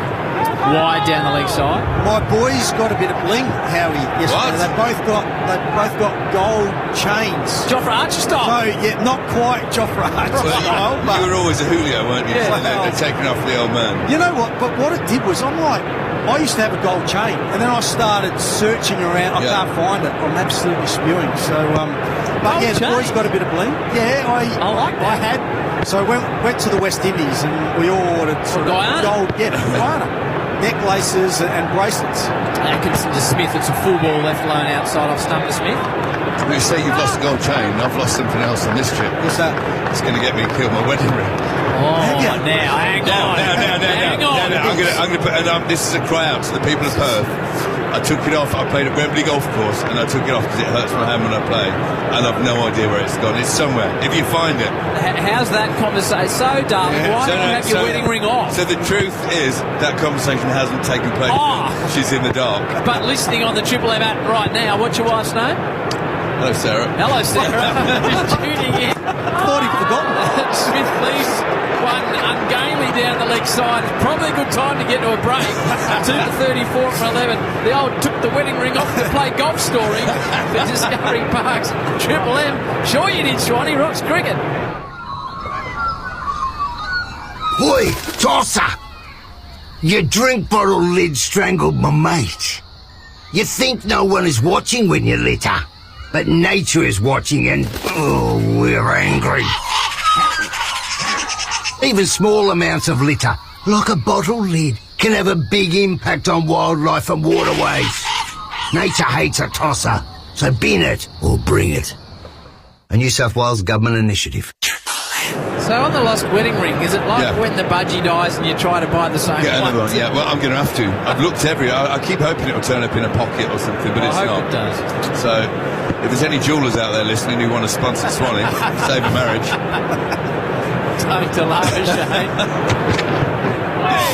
wide down the leg side. My boys got a bit of bling, Howie, yesterday. They both got gold chains. Jofra Archer style. So, yeah, not quite Jofra Archer style. But you were always a Julio, weren't you? Yeah. So they're taking off the old man. You know what? But what it did was, I used to have a gold chain, and then I started searching around. I can't find it. I'm absolutely spewing. So, but the boys got a bit of bling. Yeah, I like that. I had. So I went to the West Indies, and we all ordered sort of gold. Yeah, Guyana. Necklaces and bracelets. Atkinson to Smith. It's a full ball left alone outside off stump to Smith. You say you've lost a gold chain. I've lost something else on this trip. What's that? It's going to get me to kill my wedding ring. Oh, now, hang on. I'm going to put. This is a cry out to the people of Perth. I took it off. I played at Wembley Golf Course, and I took it off because it hurts my hand when I play, and I've no idea where it's gone. It's somewhere. If you find it. How's that conversation? So, darling, why don't you have your wedding ring off? So the truth is that conversation hasn't taken place. She's in the dark. But listening on the Triple M app right now, what's your wife's name? Hello, Sarah. Hello, Sarah. Just tuning in. I thought he'd forgotten. Smith leaves one ungainly down the leg side. It's probably a good time to get to a break. 2 to 34 from 11. The old took the wedding ring off to play golf story for Discovery Parks. Triple M. Sure you did, Swanee. Rocks cricket. Oi, tosser! Your drink bottle lid strangled my mate. You think no one is watching when you litter, but nature is watching and, we're angry. Even small amounts of litter, like a bottle lid, can have a big impact on wildlife and waterways. Nature hates a tosser, so bin it or bring it. A New South Wales government initiative. So on the lost wedding ring, is it like when the budgie dies and you try to buy the same Get one? another one. Yeah, well, I'm going to have to. I've looked everywhere. I keep hoping it'll turn up in a pocket or something, but it's I hope not. it does. So, if there's any jewellers out there listening who want to sponsor Swanee, save a marriage. Time to Labuschagne.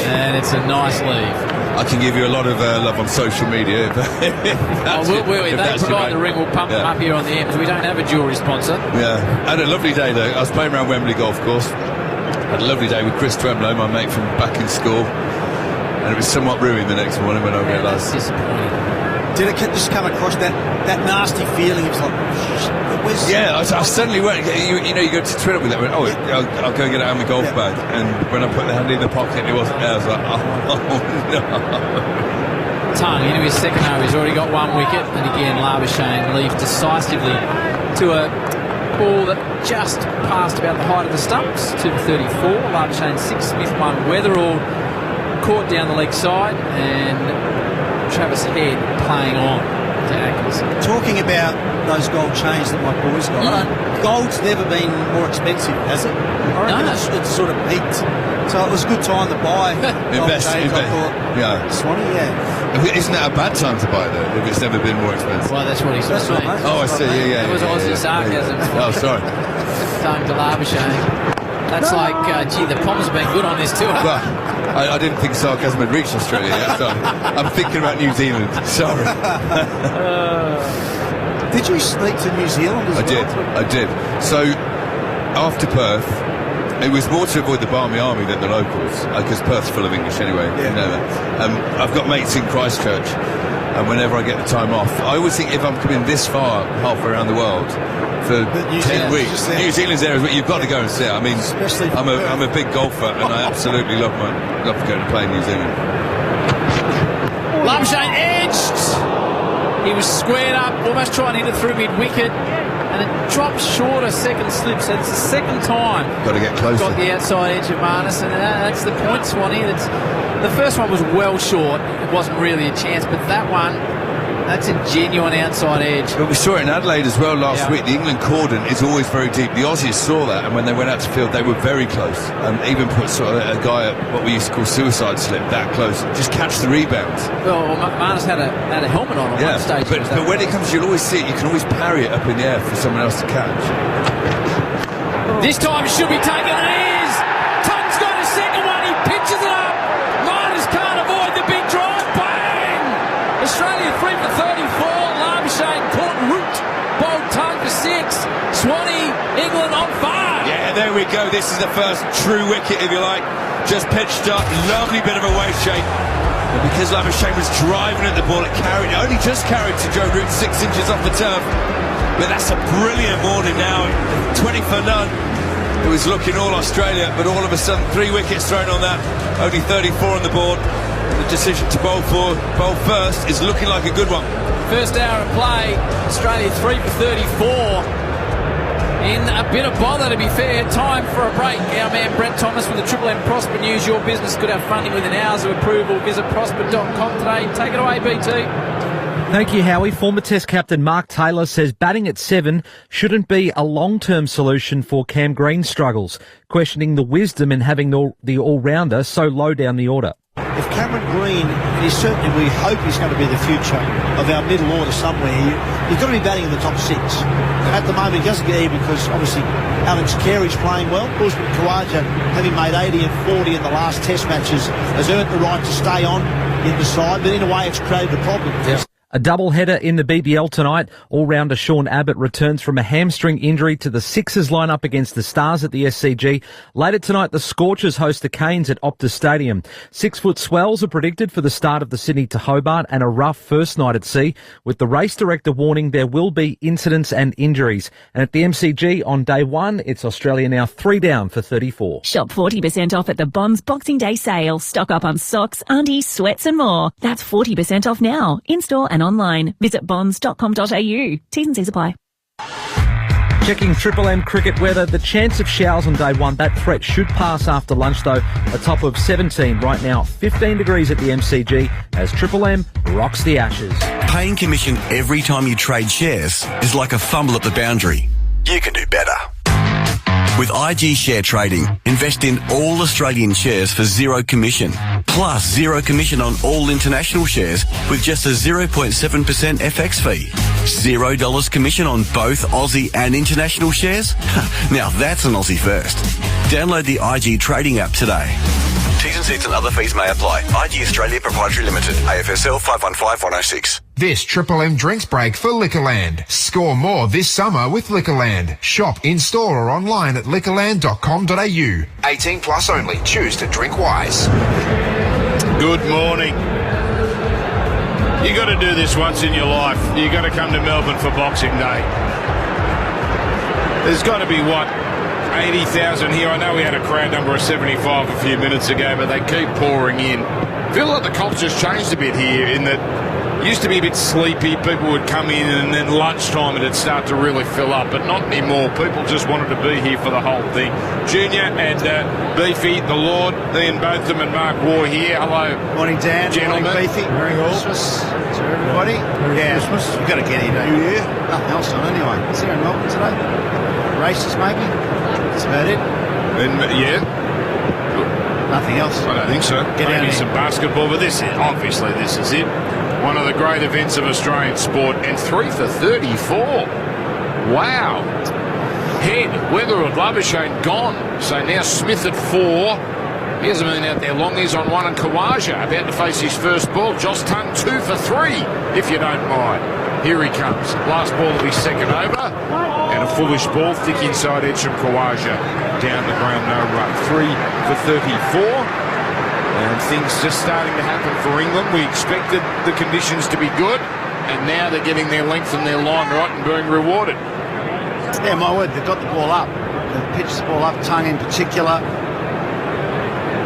And it's a nice leave. I can give you a lot of love on social media. If they provide the ring, we'll pump them up here on the end because we don't have a jewellery sponsor. Yeah, I had a lovely day though. I was playing around Wembley Golf Course. Had a lovely day with Chris Tremlow, my mate from back in school, and it was somewhat ruined the next morning when I realised. Did it just come across that nasty feeling? It was like, where's... Yeah, I suddenly went. You know, you go to Twitter with it. Went, I'll go get it out of my golf bag. And when I put the hand in the pocket, it wasn't there. I was like, oh no. Tongue into his second over. He's already got one wicket, and again, Labuschagne leaves decisively to a ball that just passed about the height of the stumps. 2 to 34. Labuschagne 6. Smith 1. Weatherall caught down the leg side, and Travis Head playing on to Atkinson. Talking about those gold chains that my boys got, gold's never been more expensive, has it? I reckon it's sort of peaked. So it was a good time to buy gold chains, I thought. Yeah. Swanee, yeah. Isn't that a bad time to buy though, if it's never been more expensive? Well, that's what he's saying. Oh, I see, yeah. That was Aussie sarcasm. Oh, sorry. Tongue to Labuschagne. That's like, gee, the Poms have been good on this tour. Well, I didn't think sarcasm had reached Australia yet. So I'm thinking about New Zealand. Sorry. Did you sneak to New Zealand as well? I did. So, after Perth, it was more to avoid the Barmy Army than the locals, because Perth's full of English anyway. Yeah. You know that. I've got mates in Christchurch, and whenever I get the time off, I always think if I'm coming this far, halfway around the world, for 10 weeks, New Zealand's there, but you've got to go and see it. I mean, I'm a big golfer, and I absolutely love going to play in New Zealand. Labuschagne edged. He was squared up, almost trying to hit it through mid-wicket, and it dropped short a second slip. So it's the second time. Got to get closer. Got the outside edge of Marnus, and that's the point, Swanee. The first one was well short. It wasn't really a chance, but that one, that's a genuine outside edge. But we saw it in Adelaide as well last week. The England cordon is always very deep. The Aussies saw that, and when they went out to field, they were very close. And even put sort of a guy at what we used to call suicide slip that close. Just catch the rebounds. Well, Marnus had a helmet on one stage. But when it comes, you'll always see it. You can always parry it up in the air for someone else to catch. This time it should be taken, and it is. Tunn's got a second one. He pitches it up. Marnus can't avoid the big drive. Bang! Australia 3 for 34. Labuschagne caught root. Bowled Tongue for 6. Swanee, England on 5. Yeah, there we go. This is the first true wicket, if you like. Just pitched up. Lovely bit of a wave shake. And because Labuschagne was driving at the ball, it only just carried to Joe Root 6 inches off the turf. But that's a brilliant morning now. 20 for none. It was looking all Australia, but all of a sudden 3 wickets thrown on that. Only 34 on the board. The decision to bowl first is looking like a good one. First hour of play, Australia 3 for 34. In a bit of bother, to be fair. Time for a break. Our man Brett Thomas with the Triple M Prosper News. Your business could have funding within hours of approval. Visit prosper.com today. Take it away, BT. Thank you, Howie. Former Test captain Mark Taylor says batting at 7 shouldn't be a long-term solution for Cam Green's struggles, questioning the wisdom in having the all-rounder so low down the order. If Cameron Green is certainly, we hope he's going to be the future of our middle order somewhere, you've got to be batting in the top 6. At the moment, he doesn't get here because obviously Alex Carey's playing well. Usman Khawaja, having made 80 and 40 in the last Test matches, has earned the right to stay on in the side, but in a way it's created a problem. Yes. A double-header in the BBL tonight. All-rounder Sean Abbott returns from a hamstring injury to the Sixers line-up against the Stars at the SCG. Later tonight, the Scorchers host the Canes at Optus Stadium. 6-foot swells are predicted for the start of the Sydney to Hobart and a rough first night at sea, with the race director warning there will be incidents and injuries. And at the MCG on day 1, it's Australia now 3 down for 34. Shop 40% off at the Bonds Boxing Day sale. Stock up on socks, undies, sweats and more. That's 40% off now. In-store and online. Visit bonds.com.au. T's and C's apply. Checking Triple M cricket weather. The chance of showers on day 1. That threat should pass after lunch, though. A top of 17 right now. 15 degrees at the MCG as Triple M rocks the Ashes. Paying commission every time you trade shares is like a fumble at the boundary. You can do better. With IG Share Trading, invest in all Australian shares for zero commission. Plus zero commission on all international shares with just a 0.7% FX fee. $0 commission on both Aussie and international shares? Now that's an Aussie first. Download the IG Trading app today. T's and C's and other fees may apply. IG Australia Proprietary Limited. AFSL 515106. This Triple M drinks break for Liquorland. Score more this summer with Liquorland. Shop in-store or online at liquorland.com.au. 18 plus only. Choose to drink wise. Good morning. You got to do this once in your life. You got to come to Melbourne for Boxing Day. There's got to be 80,000 here. I know we had a crowd number of 75 a few minutes ago, but they keep pouring in. I feel like the culture's changed a bit here in that it used to be a bit sleepy. People would come in and then lunchtime it'd start to really fill up, but not anymore. People just wanted to be here for the whole thing. Junior and Beefy, the Lord, Ian Botham and Mark Waugh here. Hello. Morning, Dan. Gentlemen. Morning, Beefy. Merry Christmas to everybody. Merry Christmas. You've got to get here, don't you? New Year. Nothing else on anyway. Is there in Melbourne today? Races, maybe? That's about it. Yeah. Nothing else. I don't think so. Maybe some basketball, but this is it. One of the great events of Australian sport, and 3 for 34. Wow. Head, Weatherwood, Labuschagne gone. So now Smith at 4. He hasn't been out there long. He's on 1, and Kawaja about to face his first ball. Josh Tongue 2 for 3, if you don't mind. Here he comes. Last ball of his second over. And a foolish ball, thick inside edge from Kawaja. Down the ground, no run. 3 for 34. And things just starting to happen for England. We expected the conditions to be good. And now they're getting their length and their line right and being rewarded. Yeah, my word, they've got the ball up. They've pitched the ball up, Tongue in particular.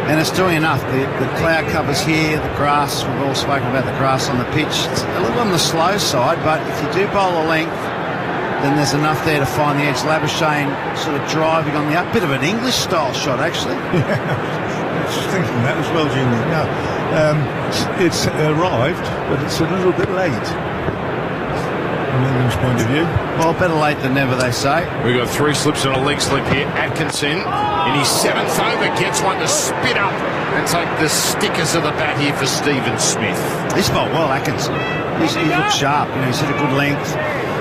And it's doing enough. The cloud covers here, the grass, we've all spoken about the grass on the pitch. It's a little on the slow side, but if you do bowl a length, then there's enough there to find the edge. Labuschagne sort of driving on the up. Bit of an English-style shot, actually. I was thinking that as well, Jimmy. No, it's arrived, but it's a little bit late. From England's point of view. Well, better late than never, they say. We've got 3 slips and a leg slip here. Atkinson, in his 7th over, gets one to spit up and take the stickers of the bat here for Stephen Smith. He's bowled well, Atkinson. He looked sharp. You know, he's hit a good length.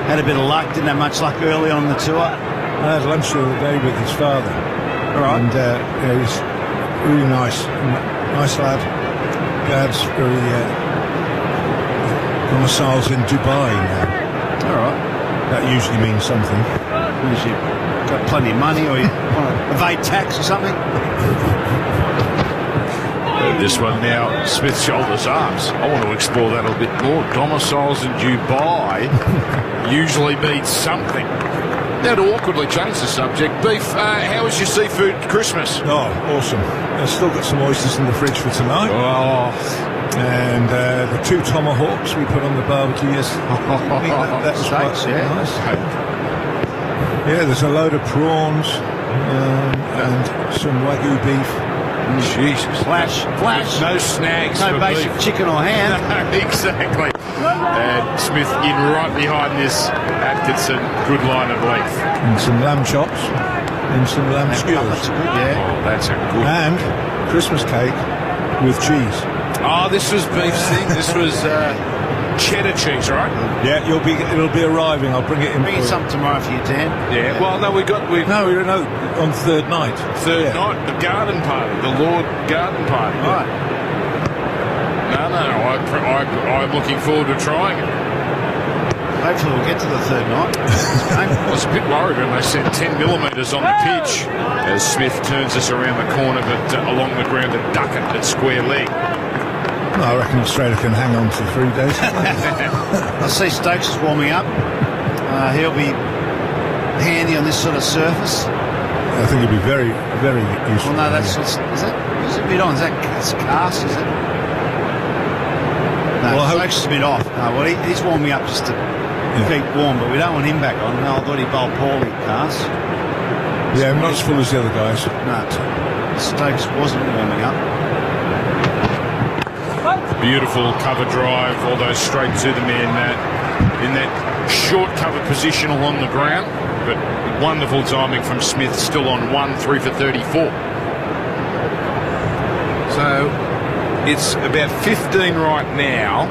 Had a bit of luck. Didn't have much luck early on the tour. I had lunch the other day with his father. All right. And he's really nice lad. Dad's very domiciles in Dubai now. All right. That usually means something. Means you've got plenty of money, or you want to evade tax or something. This one now, Smith shoulders arms. I want to explore that a little bit more. Domiciles in Dubai usually means something. Now to awkwardly change the subject, Beef, how was your seafood Christmas? Oh, awesome. I've still got some oysters in the fridge for tonight. Oh. And the 2 tomahawks we put on the barbecue yesterday. That was quite nice. Yeah, there's a load of prawns and some Wagyu beef. Jesus. Flash. No snags. No basic beef. chicken or ham. Exactly. And Smith in right behind this. Atkinson, good line of length. And some lamb chops and some lamb skewers. That's good, yeah. Oh, that's a good. And Christmas cake with cheese. Oh, this was beef thing. This was cheddar cheese, right? Yeah, it'll be arriving. I'll bring it in. Bring some tomorrow for you, Dan. Yeah. Well, no, we on third night. Third night, the garden party, the Lord garden party. Right. No, I'm looking forward to trying it. Hopefully we'll get to the third night. I was a bit worried when they said 10 millimetres on the pitch as Smith turns us around the corner, but along the ground and duck it at square leg. I reckon Australia can hang on for 3 days. I see Stokes is warming up. He'll be handy on this sort of surface. I think he'll be very, very useful. Well, no, that's is it mid on? That's cast, is it? No, well, Stokes is a bit off. No, well, he's warming up just to keep warm, but we don't want him back on. No, I thought he bowled poorly, cast. Yeah, not as full as the other guys. No, Stokes wasn't warming up. Beautiful cover drive, although straight to the man in that short cover position along the ground. But wonderful timing from Smith, still on 3 for 34. So it's about 15 right now.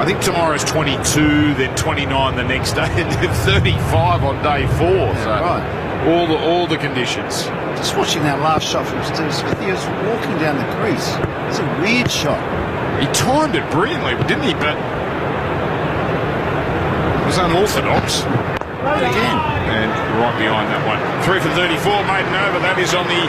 I think tomorrow's 22, then 29 the next day, and then 35 on day 4. Yeah, so right. all the conditions. Just watching that last shot from Steve Smith, he was walking down the crease. It's a weird shot. He timed it brilliantly, didn't he? But it was unorthodox. Again. And right behind that one. 3 for 34, maiden over. That is on the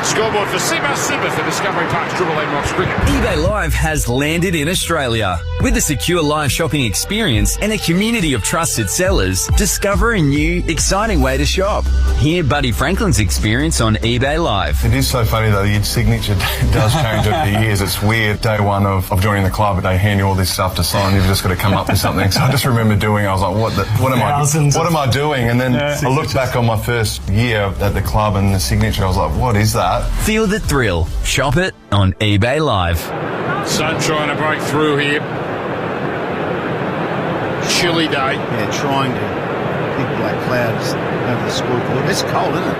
scoreboard for Seamus Super for Discovery Park's Triple M Rocks Cricket. eBay Live has landed in Australia. With a secure live shopping experience and a community of trusted sellers, discover a new, exciting way to shop. Hear Buddy Franklin's experience on eBay Live. It is so funny though, the signature does change over the years. It's weird. Day one of joining the club, they hand you all this stuff to sign. You've just got to come up with something. So I just remember I was like, what am I doing? And then I looked back on my first year at the club and the signature. I was like, what is that? Feel the thrill. Shop it on eBay Live. Sun trying to break through here. Chilly day. Yeah, trying to. Big black clouds over the scoreboard. It's cold, isn't it?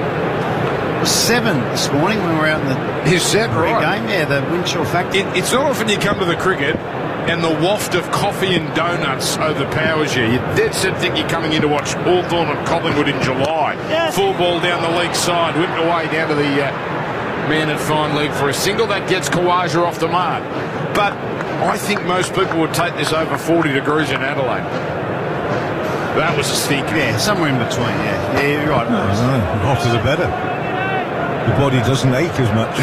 It was 7 this morning when we were out in the Is that right? game. Yeah, the wind chill factor. It's not often you come to the cricket and the waft of coffee and donuts overpowers you. You dead set think you're coming in to watch Hawthorn and Collingwood in July. Yes. Full ball down the leg side, whipped away down to the man at fine leg for a single. That gets Kawaja off the mark. But I think most people would take this over 40 degrees in Adelaide. That was a stinker. Yeah, somewhere in between, yeah. Yeah, you're right. The hotter the better. The body doesn't ache as much.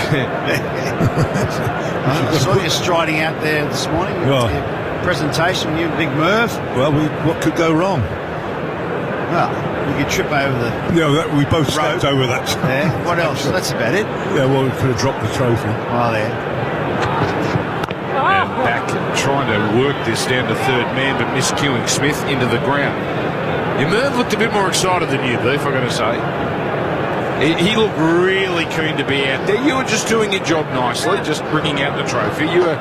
I saw you striding out there this morning with Well, your presentation, you big Merv. Well, what could go wrong? Well, you could trip over the... We both stepped over that. Yeah, what else? That's about it. Yeah, well, we could have dropped the trophy. Oh, there. And back trying to work this down to third man, but miscuing Smith into the ground. Your Merv looked a bit more excited than you, Beef, I'm going to say. He looked really keen to be out there. You were just doing your job nicely, just bringing out the trophy. You were,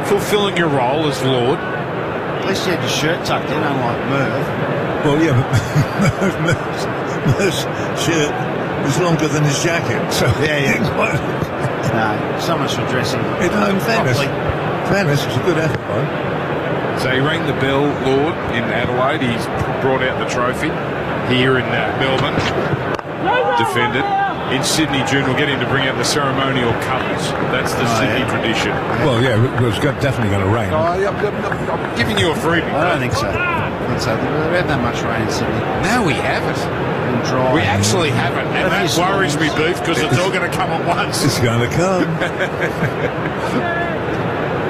fulfilling your role as Lord. At least you had your shirt tucked in, unlike Merv. Well, yeah, but Merv's shirt was longer than his jacket, so... Yeah. No, so much for dressing. In fairness, it's a good effort, though. So he rang the bell, Lord, in Adelaide. He's brought out the trophy here in Melbourne. Defended. In Sydney, June, we'll get him to bring out the ceremonial colours. That's the Sydney tradition. Well, yeah, it was definitely going to rain. I'm giving you a freebie. I don't think so. We've had that much rain in Sydney. No, we haven't. Dry. We actually haven't, and that worries me, Beef, because it's all going to come at once. It's going to come.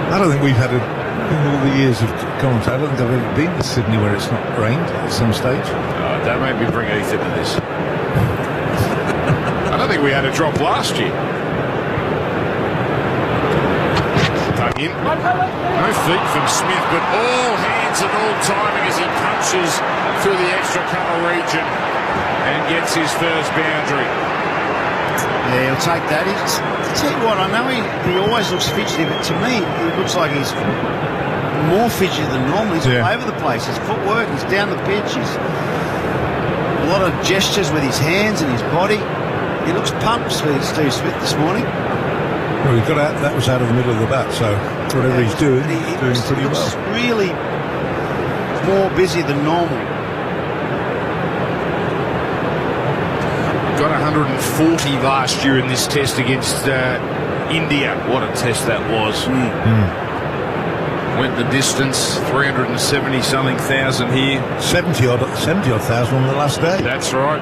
I don't think we've had in all the years of commentary, I don't think I've ever been to Sydney where it's not rained at some stage. Don't make me bring Heath into this. I don't think we had a drop last year. Tuck in. No feet from Smith, but all hands and all timing as he punches through the extra cover region and gets his first boundary. Yeah, he'll take that. I tell you what, I know he always looks fidgety, but to me, it looks like he's more fidgety than normal. He's all over the place. His footwork, he's down the pitch, he's a lot of gestures with his hands and his body. He looks pumped, Steve Smith, this morning. Well, he got out. That was out of the middle of the bat, so whatever he's doing, he's doing pretty well. He's really more busy than normal. Got 140 last year in this test against India. What a test that was. Went the distance, 370-something thousand here. 70-odd thousand on the last day. That's right.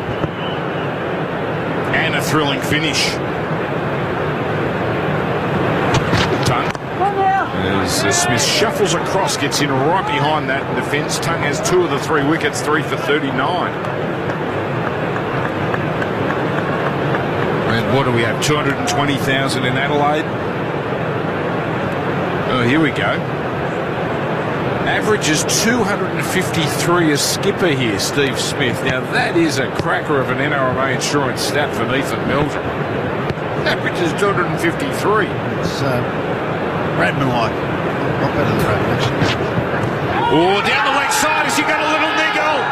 And a thrilling finish. Tongue. As Smith shuffles across, gets in right behind that defence. Tongue has 2 of the 3 wickets, 3 for 39. And what do we have? 220,000 in Adelaide. Oh, here we go. Averages 253 as skipper here, Steve Smith. Now that is a cracker of an NRMA insurance stat for Ethan Meldrum. Averages 253. It's Radman-like. Not better than Radman, actually. Oh, down the leg side as you got a little niggle.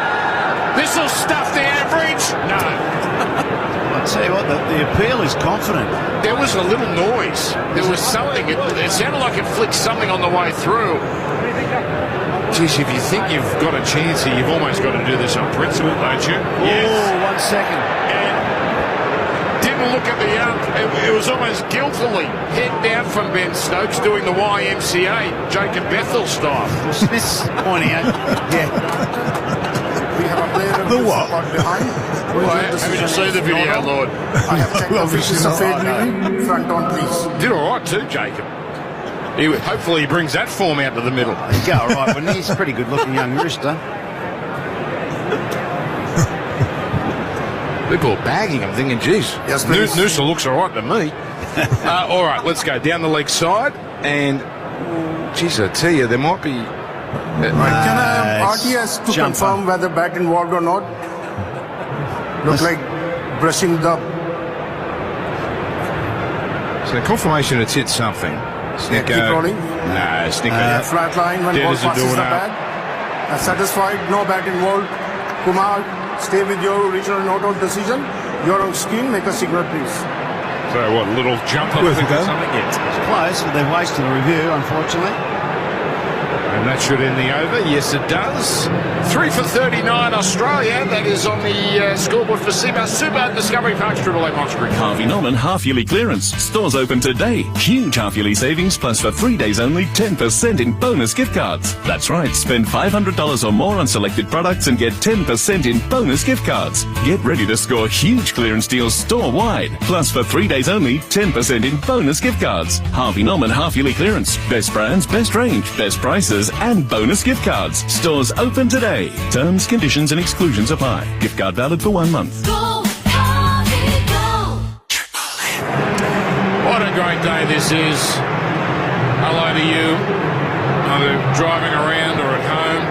This will stuff the average. No. I'll tell you what, the appeal is confident. There was a little noise. There was something. It sounded like it flicked something on the way through. Geez, if you think you've got a chance here, you've almost got to do this on principle, don't you? Yes. Oh, 1 second. And didn't look at the up. It was almost guiltily head down from Ben Stokes doing the YMCA, Jacob Bethel style. Well, Smith's pointing out. Yeah. We have a player the what? behind. Haven't you seen the video, Lord? I have checked the officials of Fade Living. Front on, please. Did all right too, Jacob. Hopefully he brings that form out to the middle. He'll go all right, but he's a pretty good-looking young rooster. People are bagging him, thinking, geez, yes, Noosa looks all right to me. All right, let's go down the leg side. And, geez, I tell you, there might be... Can I have RTS to confirm whether bat involved or not? Looks like brushing the... So confirmation it's hit something. Snicker. Keep rolling. Nah, Snicker. Flat line when ball passes the bat. Satisfied, no bat involved. Kumar, stay with your original note of decision. You're on screen, make a signal, please. So what, little jumper Worth a flick or go. something? Yeah. It's close, but they've wasted the review, unfortunately. And that should end the over. Yes, it does. 3 for 39 Australia. That is on the scoreboard for Super Discovery Parks Triple M Oxford. Harvey Norman half-yearly clearance. Stores open today. Huge half-yearly savings plus for 3 days only 10% in bonus gift cards. That's right. Spend $500 or more on selected products and get 10% in bonus gift cards. Get ready to score huge clearance deals store-wide. Plus for 3 days only 10% in bonus gift cards. Harvey Norman half-yearly clearance. Best brands, best range, best prices and bonus gift cards. Stores open today. Terms, conditions and exclusions apply. Gift card valid for 1 month. What a great day this is. Hello to you. Either driving around or at home.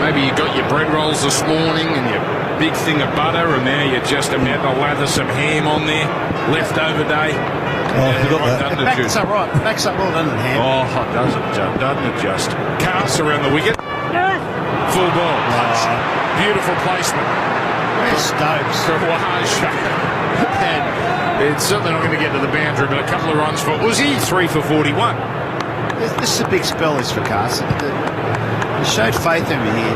Maybe you got your bread rolls this morning and your big thing of butter, and now you're just about to lather some ham on there. Leftover day. Oh, I forgot that. Backs up right. Backs up well done in hand. Oh, doesn't it just? Cast around the wicket. Full ball. Beautiful placement. Where's Stokes? Kawaja. And it's certainly not going to get to the boundary, but a couple of runs for Uzi. 3 for 41. This is a big spell, this for Carson. He showed faith over here.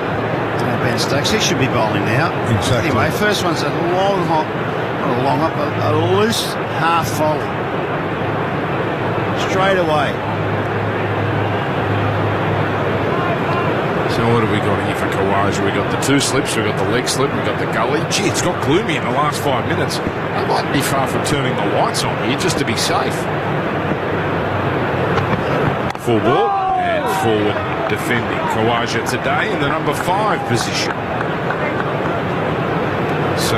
Ben Stokes. He should be bowling now. Exactly. Anyway, first one's a long hop. Not a long hop, a loose half volley. Straight away. So what have we got here for Kawaja? We got the 2 slips, we got the leg slip, we got the gully. Gee, it's got gloomy in the last 5 minutes. I might be far from turning the lights on here just to be safe. Full ball and forward defending Kawaja today in the number 5 position. So,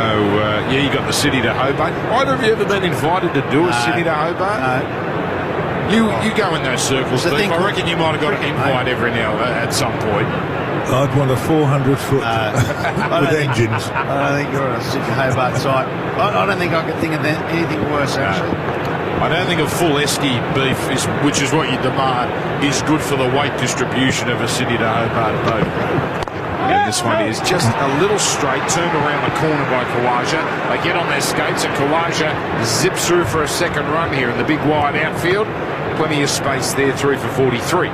yeah, you got the City to Hobart. Either of you ever been invited to do a City to Hobart? No. You go in those circles, Steve. I reckon you might have got an invite every now at some point. I'd want a 400-foot with engines. I don't think you're on a City Hobart site. I don't think I could think of anything worse, actually. I don't think a full esky beef, which is what you demand, is good for the weight distribution of a City to Hobart boat. And this one is just a little straight, turned around the corner by Kawaja. They get on their skates and Kawaja zips through for a second run here in the big wide outfield. Plenty of space there, 3 for 43.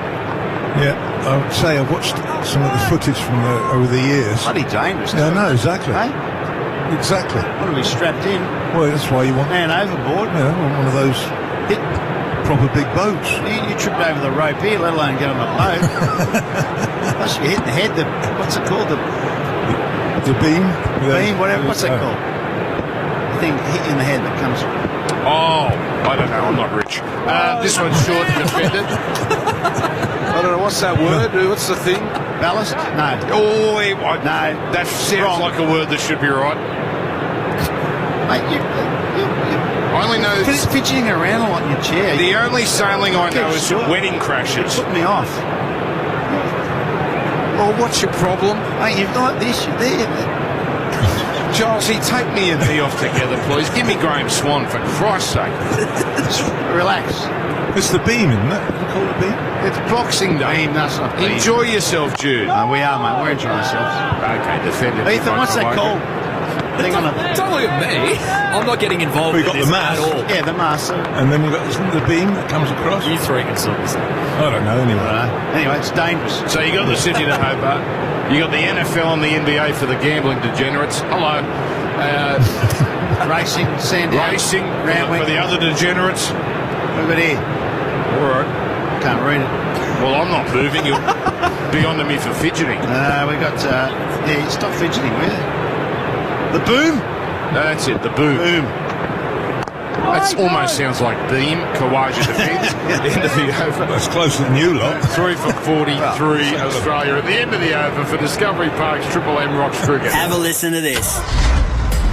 Yeah, I would say I've watched some of the footage from over the years. Bloody dangerous. Yeah, no, exactly. Hey? Exactly. Want to be strapped in. Well, that's why you want Man overboard. Yeah, one of those proper big boats. You tripped over the rope here, let alone get on a boat. Plus you hit the head, what's it called? The beam? Beam, whatever. What's that called? The thing hit in the head that comes... Oh, I don't know. I'm not rich. This one's short and defended. I don't know. What's that word? What's the thing? Ballast? No. Oh, no. That sounds Wrong. like a word that should be right. Mate, you I only know... fidgeting around a lot in your chair. The only sailing I know is short. wedding crashes. Put me off. Oh, what's your problem? Mate, you've got this, you're there. Charlesy, take me and me off together, please. Give me Graham Swan, for Christ's sake. Relax. It's the beam, isn't it? You call it beam? It's Boxing Day. Beam, that's not beam. Enjoy yourself, Jude. We are, mate. We're enjoying ourselves. Okay, defended. Ethan, what's that called? Thing on Don't look at me. I'm not getting involved We with got this the mast. at all. Yeah, the mast. And then you've got the beam that comes across. You three can sort this out. I don't know, anyway. Anyway, it's dangerous. So you got the City to Hobart. You got the NFL and the NBA for the gambling degenerates. Hello. Racing, sand Racing for the other degenerates. Move it here. All right. Can't read it. Well, I'm not moving. You'll be on to me for fidgeting. We got... yeah, stop fidgeting, will you? The boom? No, that's it. The boom. That almost sounds like beam. Kawaja defence. End of the over. That's closer than you lot. 3 for 43 Australia at the end of the over for Discovery Park's Triple M Rocks Cricket. Have a listen to this.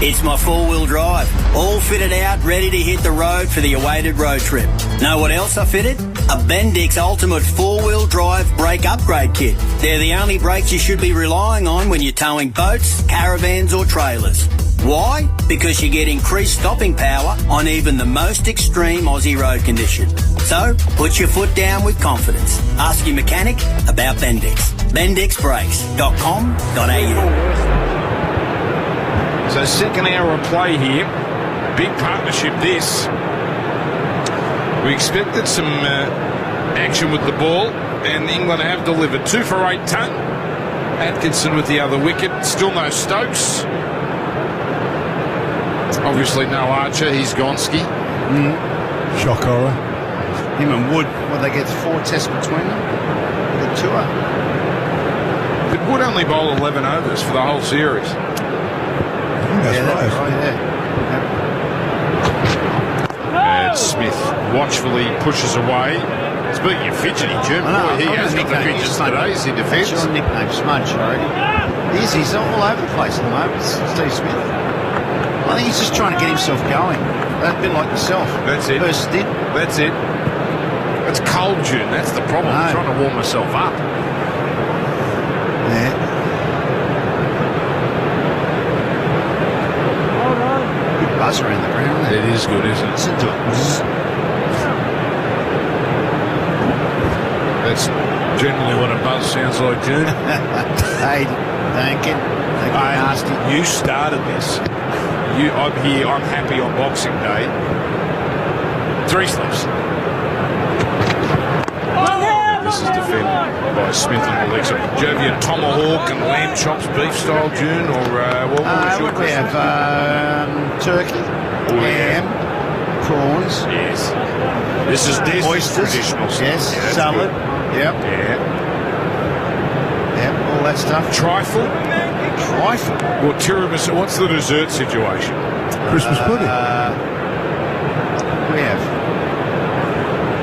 It's my four-wheel drive, all fitted out, ready to hit the road for the awaited road trip. Know what else I fitted? A Bendix Ultimate four-wheel drive brake upgrade kit. They're the only brakes you should be relying on when you're towing boats, caravans or trailers. Why? Because you get increased stopping power on even the most extreme Aussie road conditions. So, put your foot down with confidence. Ask your mechanic about Bendix. BendixBrakes.com.au. So second hour of play here. Big partnership, this. We expected some action with the ball, and England have delivered. 2 for 8 ton. Atkinson with the other wicket. Still no Stokes. Obviously no Archer. He's Gonski. Shock horror. Him and Wood, they get 4 tests between them? The tour. But Wood only bowled 11 overs for the whole series. That's right. And Smith watchfully pushes away. Speaking of fidgety, Jim, boy, he has got the fidgets today. Is he defence? What's your nickname, Smudge, already? He's all over the place at the moment, Steve Smith. I think he's just trying to get himself going. A bit like myself. That's it. First did. That's it. It's cold, June. That's the problem. I'm trying to warm myself up. Yeah. Good buzz around the ground there. It is good, isn't it? Listen to it. That's generally what a buzz sounds like, June. Hey, thank you. You started this. I'm here. I'm happy on Boxing Day. 3 slips. This is defended by Smith on the leg side. Jovian tomahawk and lamb chops, beef style, June, or what was your we have turkey, ham, prawns. Yes. This is oysters, traditional stuff. Yes, Yeah, salad. good. Yep. Yeah. Yep, all that stuff. Trifle. Well, tiramisu. What's the dessert situation? Christmas pudding. We have,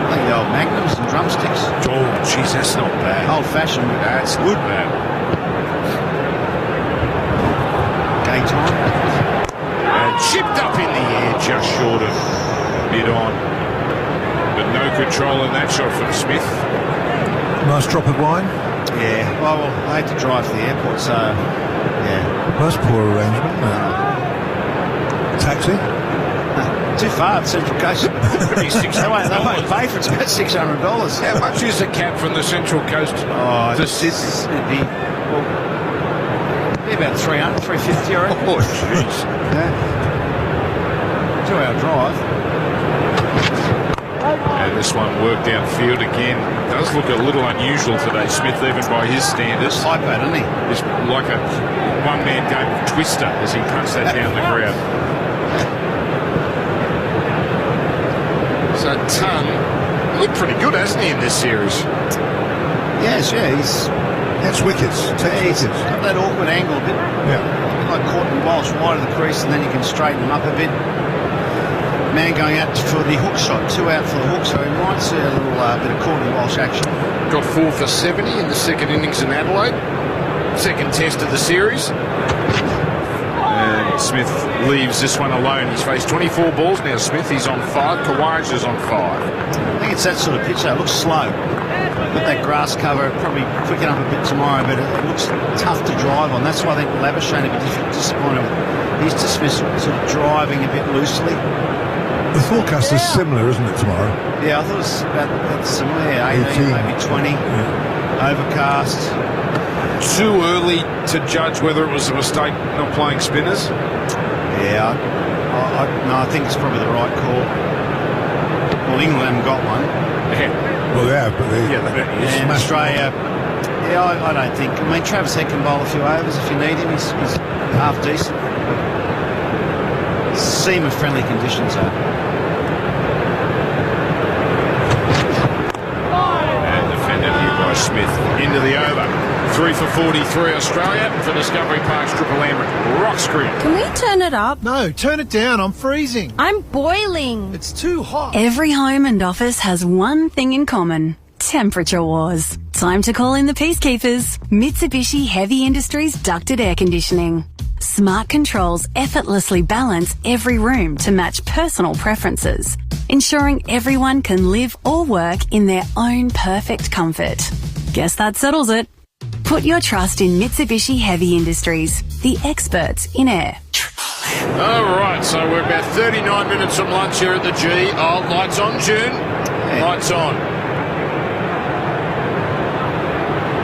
I think, the old magnums and drumsticks. Oh, jeez, that's not bad. Old-fashioned. That's good, man. Gay time. And chipped up in the air, just short of mid-on. But no control in that shot from Smith. Nice drop of wine. Yeah, well, I had to drive to the airport, so, yeah. That's poor arrangement. Taxi? Too far, Central Coast. They won't pay for it. It's about $600. How much is a cab from the Central Coast to Sydney? It'd be about 300, 350, I reckon. Oh, jeez. 2-hour drive. And this one worked outfield again. Does look a little unusual today, Smith, even by his standards. Hypo, doesn't he? It's like a one-man game of Twister as he punched that down the ground. So Ton looked pretty good, hasn't he, in this series? Yes, yeah, That's wickets. He's got that awkward angle a bit. Yeah. A bit like Courtney Walsh, wide of the crease, and then you can straighten him up a bit. Man going out for the hook shot, 2 out for the hook, so he might see a little bit of Courtney Walsh action. Got 4 for 70 in the second innings in Adelaide. Second test of the series. And Smith leaves this one alone. He's faced 24 balls now, Smith. He's on 5. Khawaja is on 5. I think it's that sort of pitch, though. It looks slow. Got that grass cover, probably quicken up a bit tomorrow, but it looks tough to drive on. That's why I think Labuschagne a bit disappointed with his dismissal, sort of driving a bit loosely. The forecast is similar, isn't it, tomorrow? Yeah, I thought it was about similar. Yeah, 18, maybe 20. Yeah. Overcast. Too early to judge whether it was a mistake not playing spinners? Yeah, I think it's probably the right call. Well, England haven't got one. Yeah. Well, they have, but and Australia, yeah, I don't think. I mean, Travis Head can bowl a few overs if you need him. He's half decent. Seamer-friendly conditions, though. And defended here by Smith. Into the over. 3 for 43 Australia for Discovery Park's Triple M Rocks Creek. Can we turn it up? No, turn it down. I'm freezing. I'm boiling. It's too hot. Every home and office has one thing in common. Temperature wars. Time to call in the peacekeepers. Mitsubishi Heavy Industries ducted air conditioning. Smart controls effortlessly balance every room to match personal preferences, ensuring everyone can live or work in their own perfect comfort. Guess that settles it. Put your trust in Mitsubishi Heavy Industries, the experts in air. All right, so we're about 39 minutes from lunch here at the G. Oh, lights on, June. Lights on.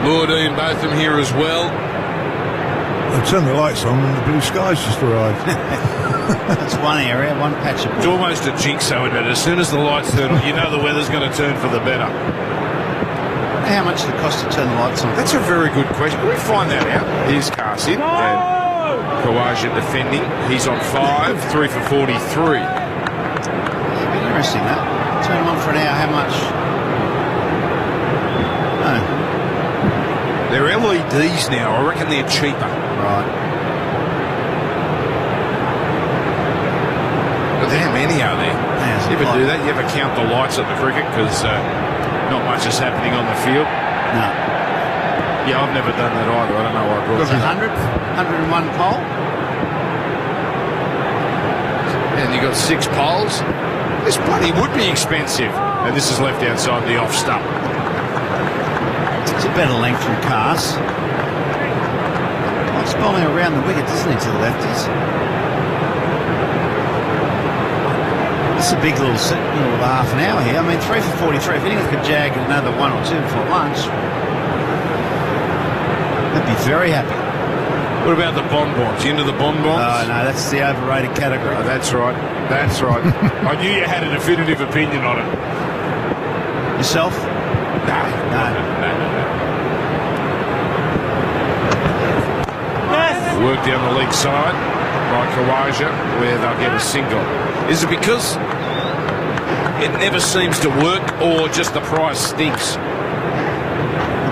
Lord Ian Botham here as well. They turned the lights on and the blue skies just arrived. That's one area, one patch of It's almost a jinx, though, isn't it? As soon as the lights turn on, you know the weather's going to turn for the better. How much does it cost to turn the lights on? That's a very good question. Can we find that out? Here's Carson. And Khawaja defending. He's on 5, 3 for 43. Yeah, a bit interesting, that. Turn them on for an hour, how much? No. They're LEDs now. I reckon they're cheaper. Right. But how many are there? Yeah, you ever do that? You ever count the lights at the cricket? Because not much is happening on the field. No. Yeah, I've never done that either. I don't know why I brought There's that. 101 pole. And you got 6 poles. This bloody would be expensive. And this is left outside the off stump. It's a better length from Cars. Oh, it's bowling around the wicket, doesn't he, to the lefties? It's a big little half an hour here. I mean, 3 for 43. If anyone could jag another 1 or 2 before lunch, I'd be very happy. What about the bonbons? You into the bonbons? Oh, no, that's the overrated category. Oh, that's right. That's right. I knew you had a definitive opinion on it. Yourself? No. Work down the leg side by Khawaja, where they'll get a single. Is it because it never seems to work, or just the prize stinks?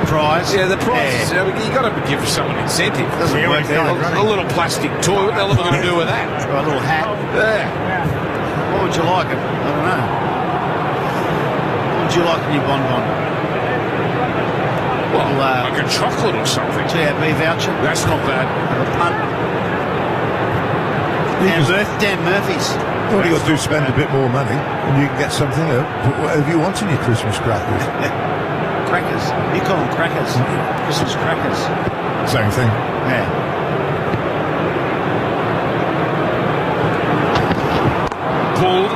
The prize? Yeah, the prize. Yeah. You got to give someone incentive. Doesn't work out. A little plastic toy. What the hell are we going to do with that? Or a little hat. Yeah. What would you like? I don't know. What would you like in your bonbon? Well, like a chocolate or something. TAB voucher? That's not bad. Have a punt. Dan Murphy's. All you got to do is spend a bit more money and you can get something, put whatever you want in your Christmas crackers. Crackers. You call them crackers. Christmas crackers. Same thing. Yeah. Pulled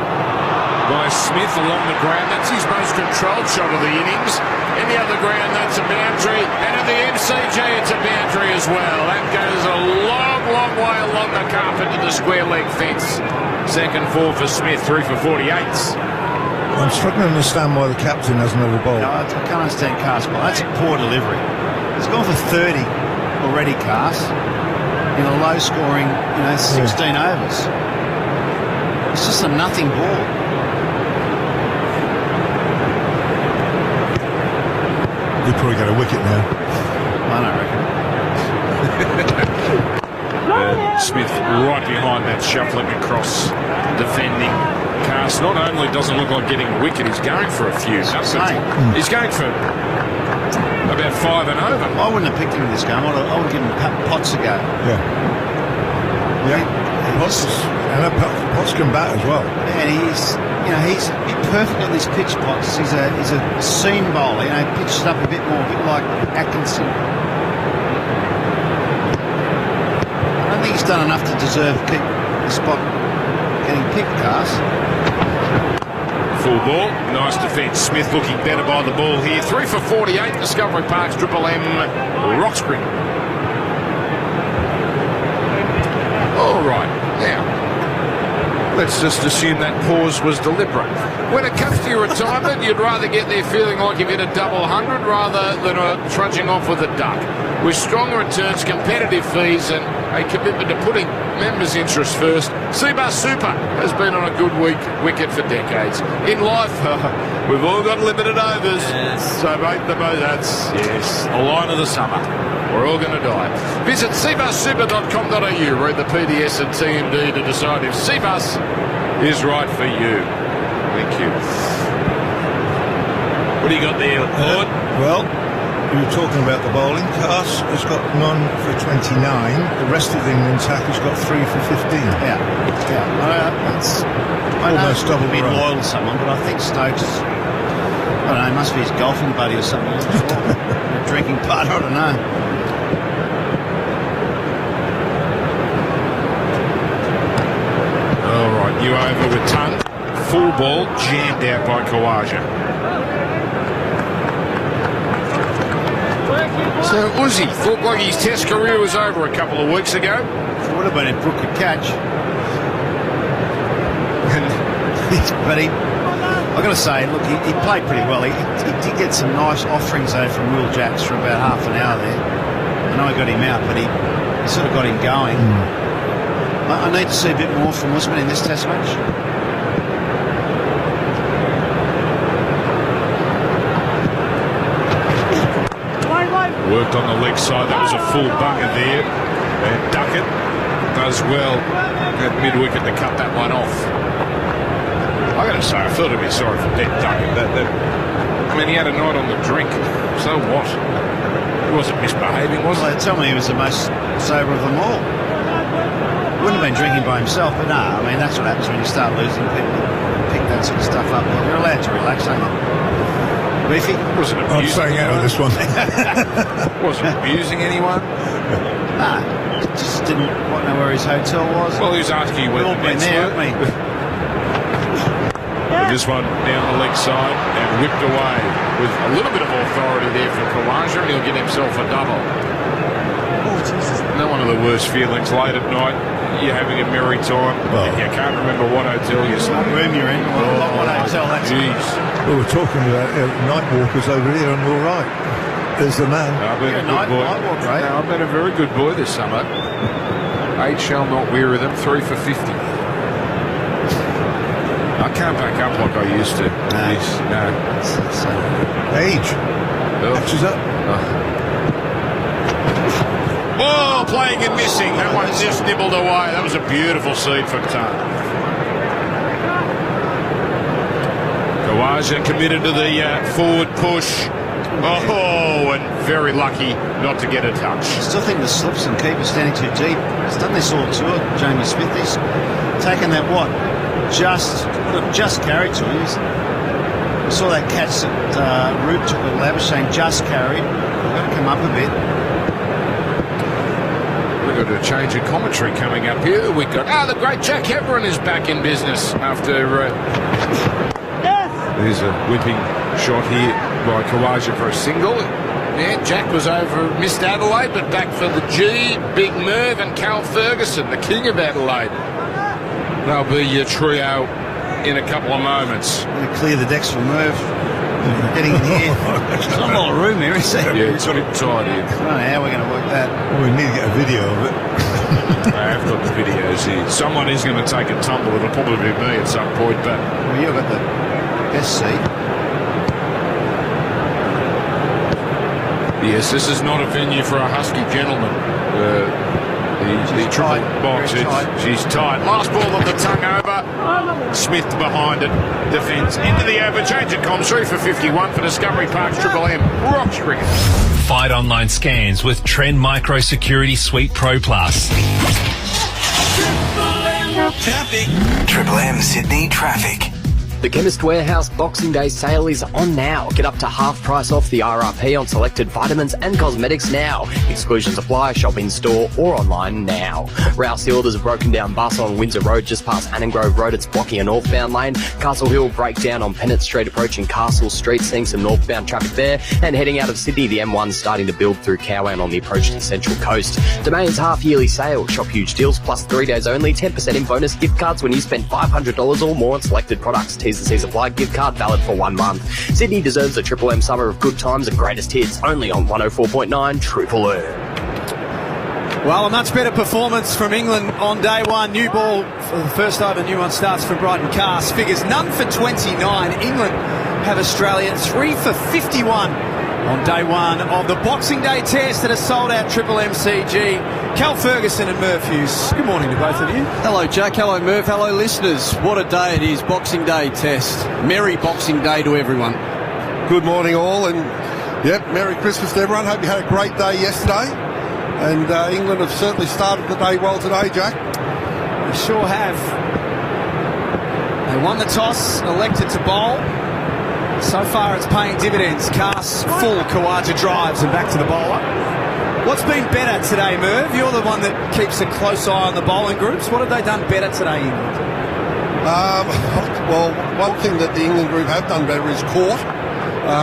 by Smith along the ground. That's his most controlled shot of the innings. In the other ground, that's a boundary. And in the MCG, it's a boundary as well. That goes a long, long way along the carpet to the square leg fence. Second 4 for Smith, 3 for 48s. I'm struggling to understand why the captain hasn't had a bowl. No, I can't understand Cars. Well, that's a poor delivery. He's gone for 30 already, Cars, in a low-scoring, 16 overs. It's just a nothing ball. He'll probably get a wicket now. I don't reckon. Smith right behind that, shuffling across, defending. Cast not only doesn't look like getting a wicket, he's going for a few. He's going for about 5 and over. I wouldn't have picked him in this game. I would have given Potts a go. Yeah. Potts can bat as well. And he's perfect on this pitch, Potts. He's a seam bowler. Pitches up a bit more, a bit like Atkinson. I don't think he's done enough to deserve keep the spot getting picked, Cars. Full ball, nice defence. Smith looking better by the ball here. 3 for 48, Discovery Park's Triple M, Roxbury. All right, now, let's just assume that pause was deliberate. When it comes to your retirement, you'd rather get there feeling like you've hit a double 100 rather than trudging off with a duck. With strong returns, competitive fees and a commitment to putting members' interests first, Seabus Super has been on a good wicket for decades. In life, we've all got limited overs, so make the most. That's, the line of the summer. We're all going to die. Visit cbussuper.com.au, read the PDS and TMD to decide if Seabus is right for you. Thank you. What do you got there, Lord? Well, you were talking about the bowling. Cars has got none for 29. The rest of England's hack has got 3 for 15. Yeah. I almost double been run. loyal to someone, but I think Stokes, I don't know, it must be his golfing buddy or something. A drinking partner, I don't know. All right, you over with Tongue. Full ball, jammed out by Khawaja. So Uzi thought like his test career was over a couple of weeks ago. It would have been if Brooke could catch. But I've got to say, look, he played pretty well. He did get some nice offerings though from Will Jacks for about half an hour there. I know he got him out, but he sort of got him going. I need to see a bit more from Usman in this Test match. Worked on the leg side. That was a full bunger there. And Duckett does well at mid-wicket to cut that one off. I got to say, I felt a bit sorry for Ben Duckett. I mean, he had a night on the drink. So what? He wasn't misbehaving, was he? Well, they tell me he was the most sober of them all. Wouldn't have been drinking by himself, but no, I mean, that's what happens when you start losing. People pick that sort of stuff up. You're allowed to relax, aren't you? Beefy? Wasn't I'm abusing staying out of this one. Wasn't abusing anyone? Nah, just didn't want to know where his hotel was. Well, he was asking you where the been Mets there, were. haven't we? This one down the leg side and whipped away with a little bit of authority there for Khawaja. He'll get himself a double. Not one of the worst feelings late at night. You're having a merry time. You can't remember what hotel you're What room you're in, what hotel that's in. Well, we're talking about night walkers over here, and we're right. There's the man. I've been a good boy. I've been a very good boy this summer. 8 shall not weary them. 3 for 50. I can't back up like I used to. No. Age. Catches up. Oh, playing and missing. That one just nibbled away. That was a beautiful seed for Khan. Khawaja committed to the forward push. Oh, and very lucky not to get a touch. I still think the slips and keepers standing too deep. He's done this all tour, Jamie Smith. He's taken that, just carried to him. We saw that catch that Root took with Labuschagne, just carried. We've got to come up a bit. We've got a change of commentary coming up here. We've got, the great Jack Heverin is back in business after... There's a whipping shot here by Khawaja for a single. Yeah, Jack was over, missed Adelaide, but back for the G, Big Merv and Cal Ferguson, the king of Adelaide. They'll be your trio in a couple of moments. I'm going to clear the decks for Merv. Getting in here. There's not a lot of room here, is there? Yeah, it's a bit tight here. I don't know how we're going to work that. Well, we need to get a video of it. I have got the videos here. Someone is going to take a tumble. It'll probably be me at some point, but... Well, you've got the best seat. Yes, this is not a venue for a husky gentleman. The triple box, she's tight. Last ball of the tongue over. Smith behind it. Defence into the over. Change of comms. 3 for 51 for Discovery Park's Triple M. Rock cricket. Fight online scams with Trend Micro Security Suite Pro Plus. Triple M Sydney traffic. The Chemist Warehouse Boxing Day sale is on now. Get up to half price off the RRP on selected vitamins and cosmetics now. Exclusions apply. Shop in store or online now. Rouse Hill, there's a broken down bus on Windsor Road just past Annengrove Road. It's blocking a northbound lane. Castle Hill breakdown on Pennant Street approaching Castle Street, seeing some northbound traffic there. And heading out of Sydney, the M1's starting to build through Cowan on the approach to the Central Coast. Domain's half-yearly sale. Shop huge deals plus 3 days only. 10% in bonus gift cards when you spend $500 or more on selected products. T's and C's apply. Gift card valid for 1 month. Sydney deserves a Triple M summer of good times and greatest hits. Only on 104.9 Triple M. Well, a much better performance from England on day one. New ball for the first over. New one starts for Bryden Cast. Figures none for 29. England have Australia 3 for 51 on day one of the Boxing Day test at a sold-out Triple MCG. Cal Ferguson and Merv Hughes. Good morning to both of you. Hello, Jack. Hello, Merv. Hello, listeners. What a day it is. Boxing Day test. Merry Boxing Day to everyone. Good morning, all. And, yep, Merry Christmas to everyone. Hope you had a great day yesterday. And England have certainly started the day well today, Jack. They sure have. They won the toss, elected to bowl. So far it's paying dividends. Cast full, Khawaja drives and back to the bowler. What's been better today, Merv? You're the one that keeps a close eye on the bowling groups. What have they done better today, England? Well, one thing that the England group have done better is caught,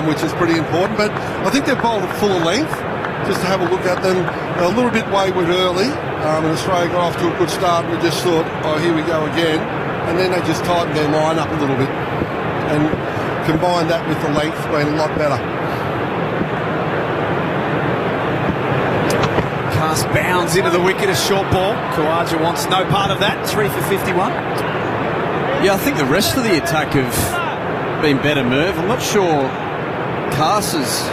which is pretty important. But I think they've bowled at full length. Just to have a look at them, they're a little bit wayward early, and Australia got off to a good start. We just thought, oh, here we go again. and then they just tightened their line up a little bit. And combine that with the length, being a lot better. Cast bounds into the wicket, a short ball. Khawaja wants no part of that. 3 for 51. Yeah, I think the rest of the attack have been better, Merv. I'm not sure Cast has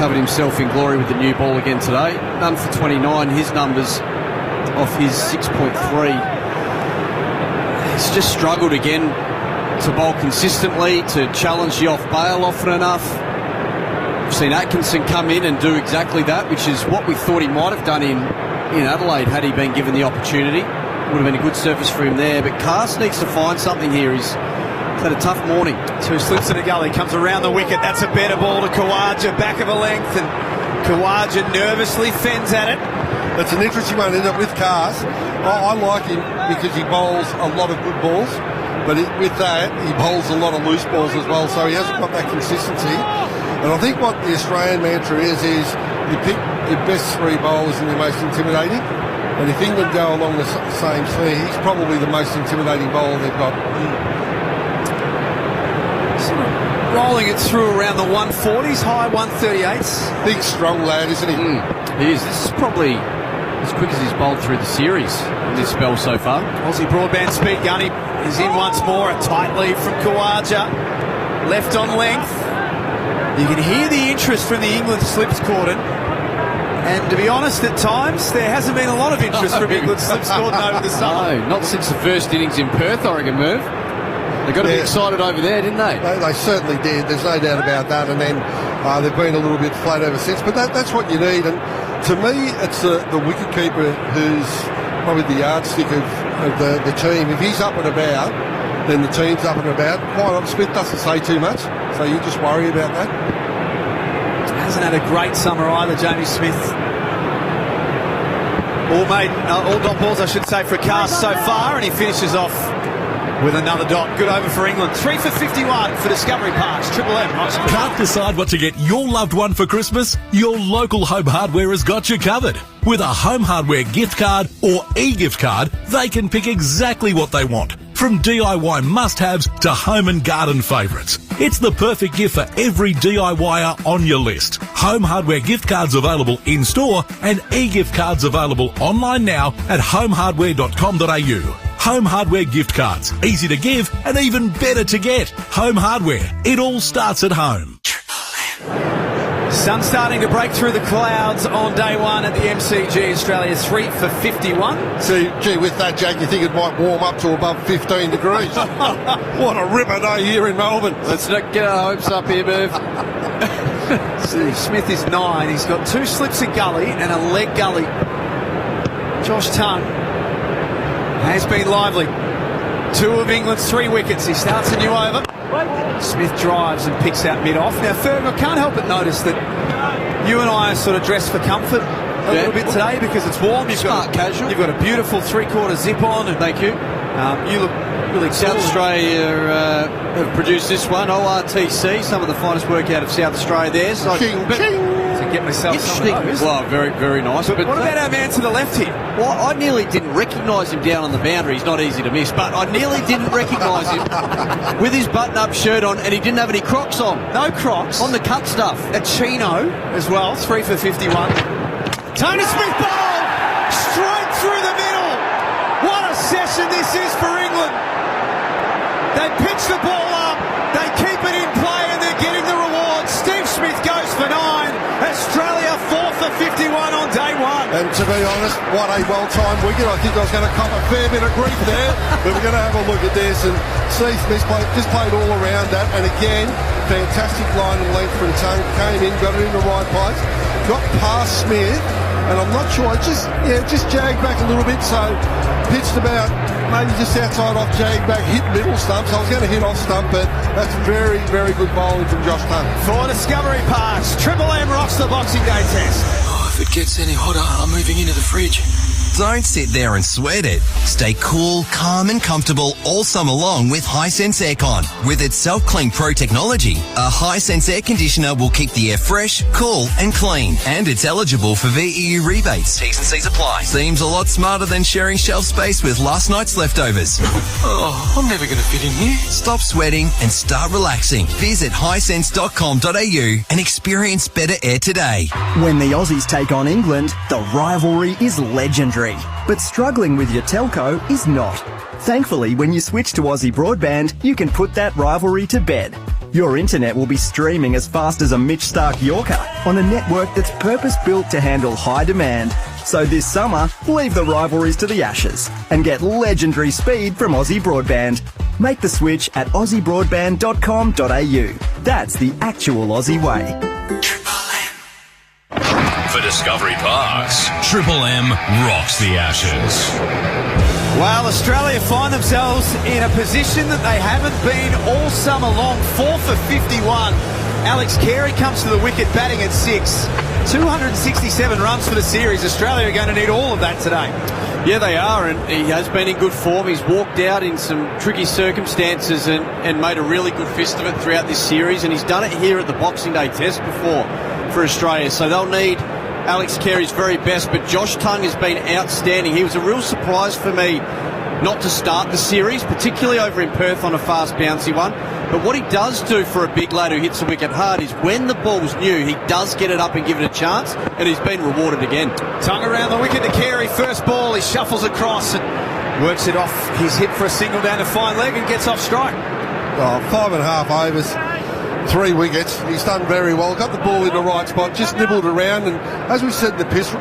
covered himself in glory with the new ball again today. None for 29. His numbers off his 6.3. He's just struggled again to bowl consistently, to challenge the off-bail often enough. We've seen Atkinson come in and do exactly that, which is what we thought he might have done in Adelaide had he been given the opportunity. Would have been a good service for him there, but Cast needs to find something here. He's had a tough morning. 2 slips in a gully, comes around the wicket. That's a better ball to Khawaja, back of a length, and Khawaja nervously fends at it. That's an interesting one, isn't it, with Cast? I like him because he bowls a lot of good balls, but with that, he bowls a lot of loose balls as well, so he hasn't got that consistency. And I think what the Australian mantra is you pick your best 3 bowlers and your most intimidating. And if England go along the same thing, he's probably the most intimidating bowler they've got. Sort of rolling it through around the 140s, high 138s. Big, strong lad, isn't he? He is. This is probably as quick as he's bowled through the series in this spell so far. Aussie broadband speed gunny is in once more. A tight lead from Khawaja. Left on length. You can hear the interest from the England slips cordon. And to be honest, at times, there hasn't been a lot of interest from England slips cordon over the summer. No, not since the first innings in Perth, I reckon, Merv. They got a bit excited over there, didn't they? They certainly did. There's no doubt about that. And then they've been a little bit flat ever since. But that's what you need. And to me, it's the wicketkeeper who's probably the yardstick of the team. If he's up and about, then the team's up and about. Quite often, Smith doesn't say too much, so you just worry about that. Hasn't had a great summer either, Jamie Smith. All dot balls, I should say, for Cast so far, and he finishes off with another dot. Good over for England. 3 for 51 for Discovery Parks. Triple M. Can't decide what to get your loved one for Christmas? Your local Home Hardware has got you covered. With a Home Hardware gift card or e-gift card, they can pick exactly what they want. From DIY must-haves to home and garden favourites. It's the perfect gift for every DIYer on your list. Home Hardware gift cards available in-store and e-gift cards available online now at homehardware.com.au. Home Hardware gift cards. Easy to give and even better to get. Home Hardware. It all starts at home. Sun starting to break through the clouds on day one at the MCG. Australia 3 for 51. See, gee, with that, Jack, you think it might warm up to above 15 degrees. What a ripper day here in Melbourne. Let's not get our hopes up here, Merv. Steve Smith is 9. He's got 2 slips of gully and a leg gully. Josh Tongue has been lively. 2 of England's 3 wickets. He starts a new over. Smith drives and picks out mid-off. Now, Ferg, I can't help but notice that you and I are sort of dressed for comfort a little bit today because it's warm. You've got casual. You've got a beautiful 3/4 zip on. And thank you. You look really South cool. Australia have produced this one. ORTC, some of the finest work out of South Australia there. So to get myself some of those. Well, very, very nice. But what about our man to the left here? Well, I nearly didn't recognise him down on the boundary. He's not easy to miss, but I nearly didn't recognise him with his button-up shirt on, and he didn't have any Crocs on. No Crocs. On the cut stuff. A chino as well. 3 for 51. Tony Smith ball straight through the middle. What a session this is for England. They pitch the ball up, they keep it in play, and they're getting the reward. Steve Smith goes for 9. Australia 4 for 51 on day one. And to be honest, what a well-timed wicket. I think I was going to cop a fair bit of grief there, but we're going to have a look at this. And Steve Smith just played all around that. And again, fantastic line and length from Tongue. Came in, got it in the right place, got past Smith. And I'm not sure, just jagged back a little bit, so pitched about maybe just outside off, jagged back, hit middle stump, so I was going to hit off stump, but that's very, very good bowling from Josh Tongue. For Discovery Parks, Triple M rocks the Boxing Day test. Oh, if it gets any hotter, I'm moving into the fridge. Don't sit there and sweat it. Stay cool, calm and comfortable all summer long with Hisense Aircon. With its Self-Clean Pro technology, a Hisense air conditioner will keep the air fresh, cool and clean. And it's eligible for VEU rebates. T's and C's apply. Seems a lot smarter than sharing shelf space with last night's leftovers. Oh, I'm never going to fit in here. Stop sweating and start relaxing. Visit hisense.com.au and experience better air today. When the Aussies take on England, the rivalry is legendary. But struggling with your telco is not. Thankfully, when you switch to Aussie Broadband, you can put that rivalry to bed. Your internet will be streaming as fast as a Mitch Stark Yorker on a network that's purpose-built to handle high demand. So this summer, leave the rivalries to the ashes and get legendary speed from Aussie Broadband. Make the switch at aussiebroadband.com.au. That's the actual Aussie way. For Discovery Parks, Triple M rocks the Ashes. Well, Australia find themselves in a position that they haven't been all summer long. 4 for 51. Alex Carey comes to the wicket batting at 6. 267 runs for the series. Australia are going to need all of that today. Yeah, they are, and he has been in good form. He's walked out in some tricky circumstances and made a really good fist of it throughout this series, and he's done it here at the Boxing Day Test before for Australia. So they'll need Alex Carey's very best, but Josh Tongue has been outstanding. He was a real surprise for me not to start the series, particularly over in Perth on a fast bouncy one. But what he does do for a big lad who hits the wicket hard is when the ball's new, he does get it up and give it a chance, and he's been rewarded again. Tongue around the wicket to Carey. First ball, he shuffles across and works it off his hip for a single down to fine leg and gets off strike. 5.5 overs. 3 wickets. He's done very well. Got the ball in the right spot, just nibbled around, and as we said in the pitch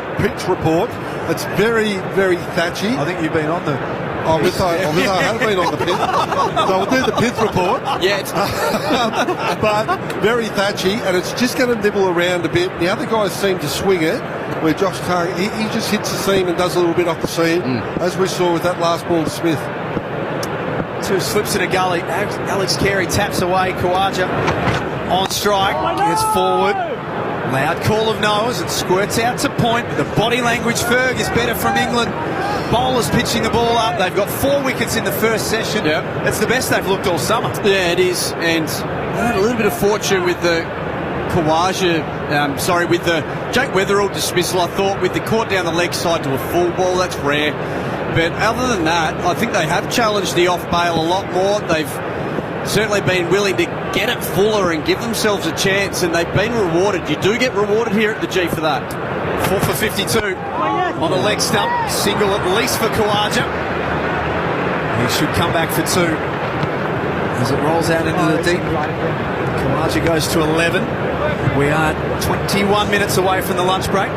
report, it's very, very thatchy. I think you've been on the... I have been on the pith. So we'll do the pith report. Yeah. But very thatchy, and it's just going to nibble around a bit. The other guys seem to swing it, where Josh Tongue, he just hits the seam and does a little bit off the seam, as we saw with that last ball to Smith. 2 slips in a gully. Alex Carey taps away. Khawaja on strike. Gets forward. Loud call of nose and squirts out to point. The body language, Ferg, is better from England. Bowlers pitching the ball up. They've got 4 wickets in the first session. Yep. It's the best they've looked all summer. Yeah, it is. And a little bit of fortune with the Khawaja, with the Jake Weatherall dismissal, I thought, with the caught down the leg side to a full ball. That's rare. But other than that, I think they have challenged the off bail a lot more. They've certainly been willing to get it fuller and give themselves a chance, and they've been rewarded. You do get rewarded here at the G for that. 4 for 52 on the leg stump. Single at least for Khawaja. He should come back for 2 as it rolls out into the deep. Khawaja goes to 11. We are 21 minutes away from the lunch break.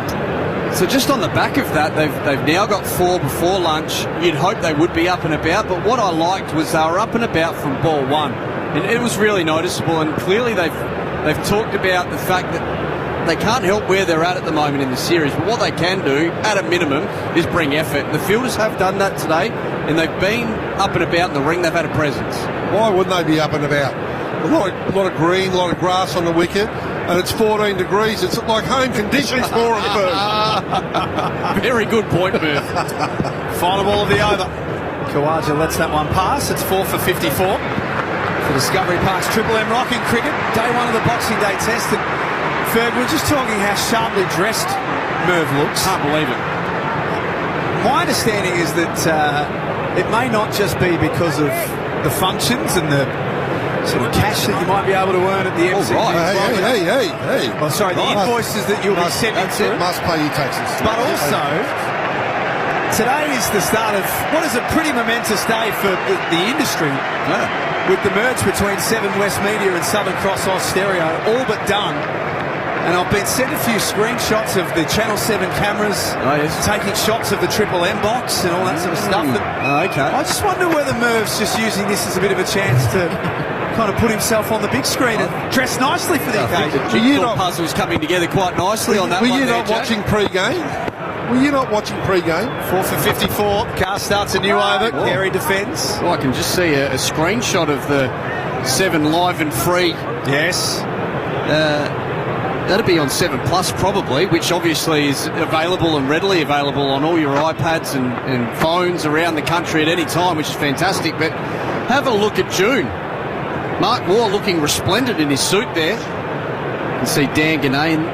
So just on the back of that, they've now got 4 before lunch. You'd hope they would be up and about, but what I liked was they were up and about from ball 1, and it was really noticeable. And clearly they've talked about the fact that they can't help where they're at the moment in the series, but what they can do at a minimum is bring effort. The fielders have done that today, and they've been up and about in the ring. They've had a presence. Why wouldn't they be up and about? A lot of green, a lot of grass on the wicket, and it's 14 degrees. It's like home conditions for them, Bert. Very good point, Bert. Final ball of the over. Khawaja lets that one pass. It's 4 for 54 for Discovery Park's Triple M rocking cricket. Day 1 of the Boxing Day Test. And Ferg, we're just talking how sharply dressed Merv looks. Can't believe it. My understanding is that it may not just be because of the functions and the sort of cash that you might be able to earn at the MCG. Oh, right. Hey. Oh, sorry, the invoices that you'll be sending to. Must pay your taxes. But also, today is the start of what is a pretty momentous day for the industry. Yeah. With the merge between 7 West Media and Southern Cross Oz Stereo all but done. And I've been sent a few screenshots of the Channel 7 cameras taking shots of the Triple M box and all that sort of stuff. Okay. I just wonder whether Merv's just using this as a bit of a chance to kind of put himself on the big screen and dress nicely for the occasion. The jigsaw puzzle's coming together quite nicely on that one. Were you not watching pre-game? 4 for 54. Carr starts a new over. Carey defends. Well, I can just see a screenshot of the 7 live and free. Yes. That'd be on 7 Plus probably, which obviously is available and readily available on all your iPads and phones around the country at any time, which is fantastic. But have a look at June. Mark Moore looking resplendent in his suit there. You can see Dan Ganane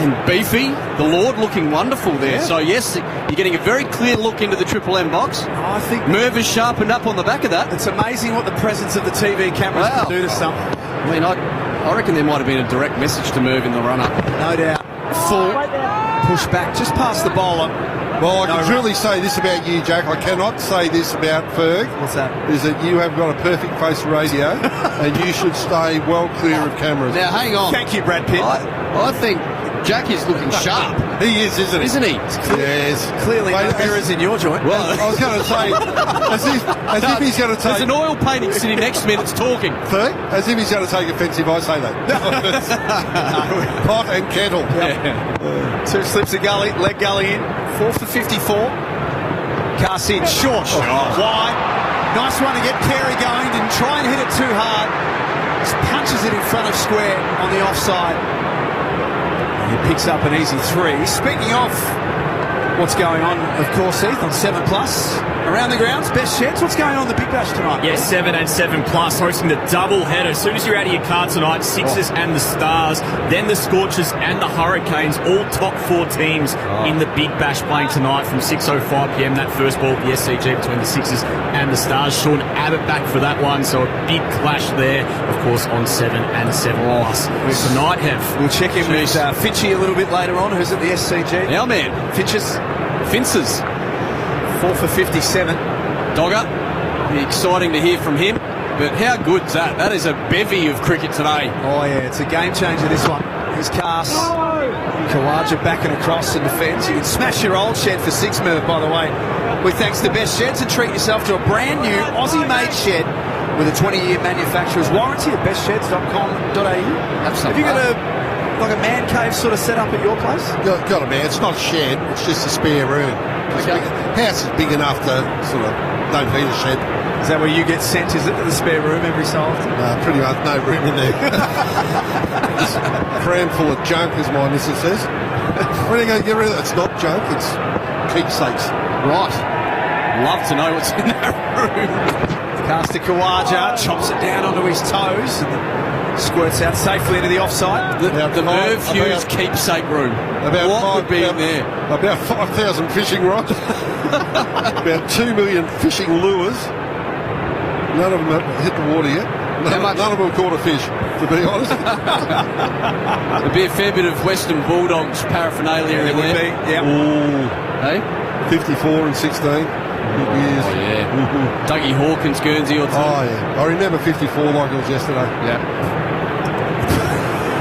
and Beefy, the Lord, looking wonderful there. Yeah. So yes, you're getting a very clear look into the Triple M box. I think Merv has sharpened up on the back of that. it's amazing what the presence of the TV cameras can do to something. I mean, I reckon there might have been a direct message to Merv in the run-up. No doubt. Full push back just past the bowler. Well, I can truly say this about you, Jack. I cannot say this about Ferg. What's that? Is that you have got a perfect face for radio and you should stay well clear of cameras. Now, hang on. Thank you, Brad Pitt. I think Jack is looking sharp. He is, isn't he? Isn't he? Yes. Clearly no mirrors in your joint. Well, I was going to say, as if he's going to take... There's an oil painting sitting next to me that's talking. Ferg, as if he's going to take offensive, I say that. Pot and kettle. Yeah. 2 slips of gully, leg gully in. 4 for 54. Cast in, short. Wide. Nice one to get Carey going. Didn't try and hit it too hard. Just punches it in front of square on the offside. He picks up an easy 3. Speaking of what's going on, of course, Heath, on 7 Plus. Around the grounds, best sheds. What's going on in the Big Bash tonight? Yeah, 7 and 7 Plus hosting the double header. As soon as you're out of your car tonight, Sixers and the Stars, then the Scorchers and the Hurricanes, all top 4 teams in the Big Bash playing tonight from 6:05pm. That first ball at the SCG between the Sixers and the Stars. Sean Abbott back for that one, so a big clash there, of course, on 7 and 7 Plus. Tonight, We'll check in with Finchy a little bit later on, who's at the SCG. Our man. Finces. 4 for 57. Dogger. Be exciting to hear from him. But how good's that? That is a bevy of cricket today. Oh, yeah, it's a game changer, this one. Here's Cast. Kawaja backing across and defends. You can smash your old shed for 6 Merv, by the way. With thanks to Best Sheds, and treat yourself to a brand new Aussie-made shed with a 20-year manufacturer's warranty at bestsheds.com.au. Have you got a man cave sort of set up at your place? Got a man. It's not a shed. It's just a spare room. Okay. House is big enough to sort of don't need a shed. Is that where you get sent? Is it to the spare room every so often? Pretty much no room in there. Just crammed full of junk, as my missus says. When are you going to get rid of it? It's not junk. It's keepsakes. Right. Love to know what's in that room. Cast to Kawaja, chops it down onto his toes, and squirts out safely into the offside. The Merv Hughes keepsake room. What would be in there? About 5,000 fishing rods. About 2 million fishing lures. None of them have hit the water yet. None of them caught a fish, to be honest. There'd be a fair bit of Western Bulldogs paraphernalia in there. Yeah. Hey? 54 and 16. Good years. Oh, yeah. Dougie Hawkins, Guernsey or two. Oh, yeah. I remember 54 like it was yesterday. Yeah.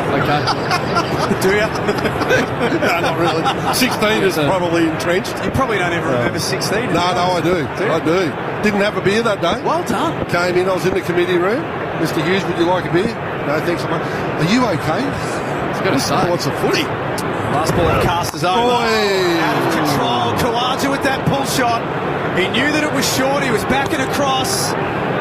Okay. Do you? No, not really. 16 is probably entrenched. You probably don't ever remember 16. No, I do. I do. Didn't have a beer that day. Well done. Came in, I was in the committee room. Mr. Hughes, would you like a beer? No, thanks so much. Are you okay? I've got to say. What's a footy? Last ball at Casters over. Out of control. Kawaja with that pull shot. He knew that it was short. He was backing across.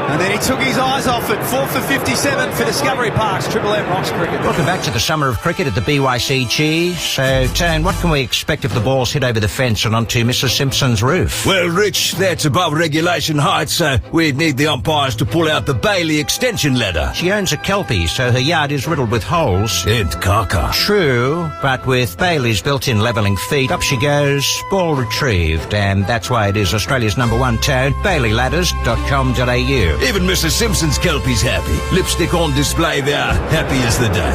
And then he took his eyes off it. 4 for 57 for Discovery Parks. Triple M Rocks Cricket. Welcome back to the summer of cricket at the BYCG. So, Tone, what can we expect if the balls hit over the fence and onto Mrs. Simpson's roof? Well, Rich, that's above regulation height, so we'd need the umpires to pull out the Bailey extension ladder. She owns a Kelpie, so her yard is riddled with holes. And caca. True, but with Bailey's built-in levelling feet, up she goes, ball retrieved. And that's why it is Australia's #1 tone, BaileyLadders.com.au. Even Mrs. Simpson's Kelpie's happy. Lipstick on display there, happy as the day.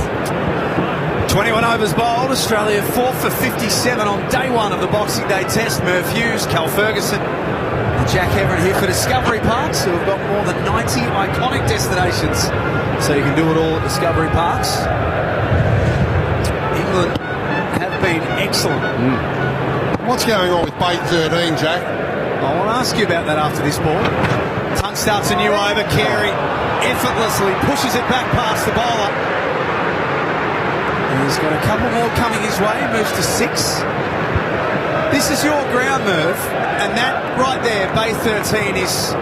21 overs bowled. Australia 4 for 57 on day 1 of the Boxing Day Test. Merv Hughes, Cal Ferguson and Jack Everett here for Discovery Parks, who have got more than 90 iconic destinations. So you can do it all at Discovery Parks. England have been excellent. What's going on with Bay 13, Jack? I want to ask you about that after this ball. Tongue starts a new over. Carey effortlessly pushes it back past the bowler. He's got a couple more coming his way. Moves to 6. This is your ground, Merv, and that right there, Bay 13, is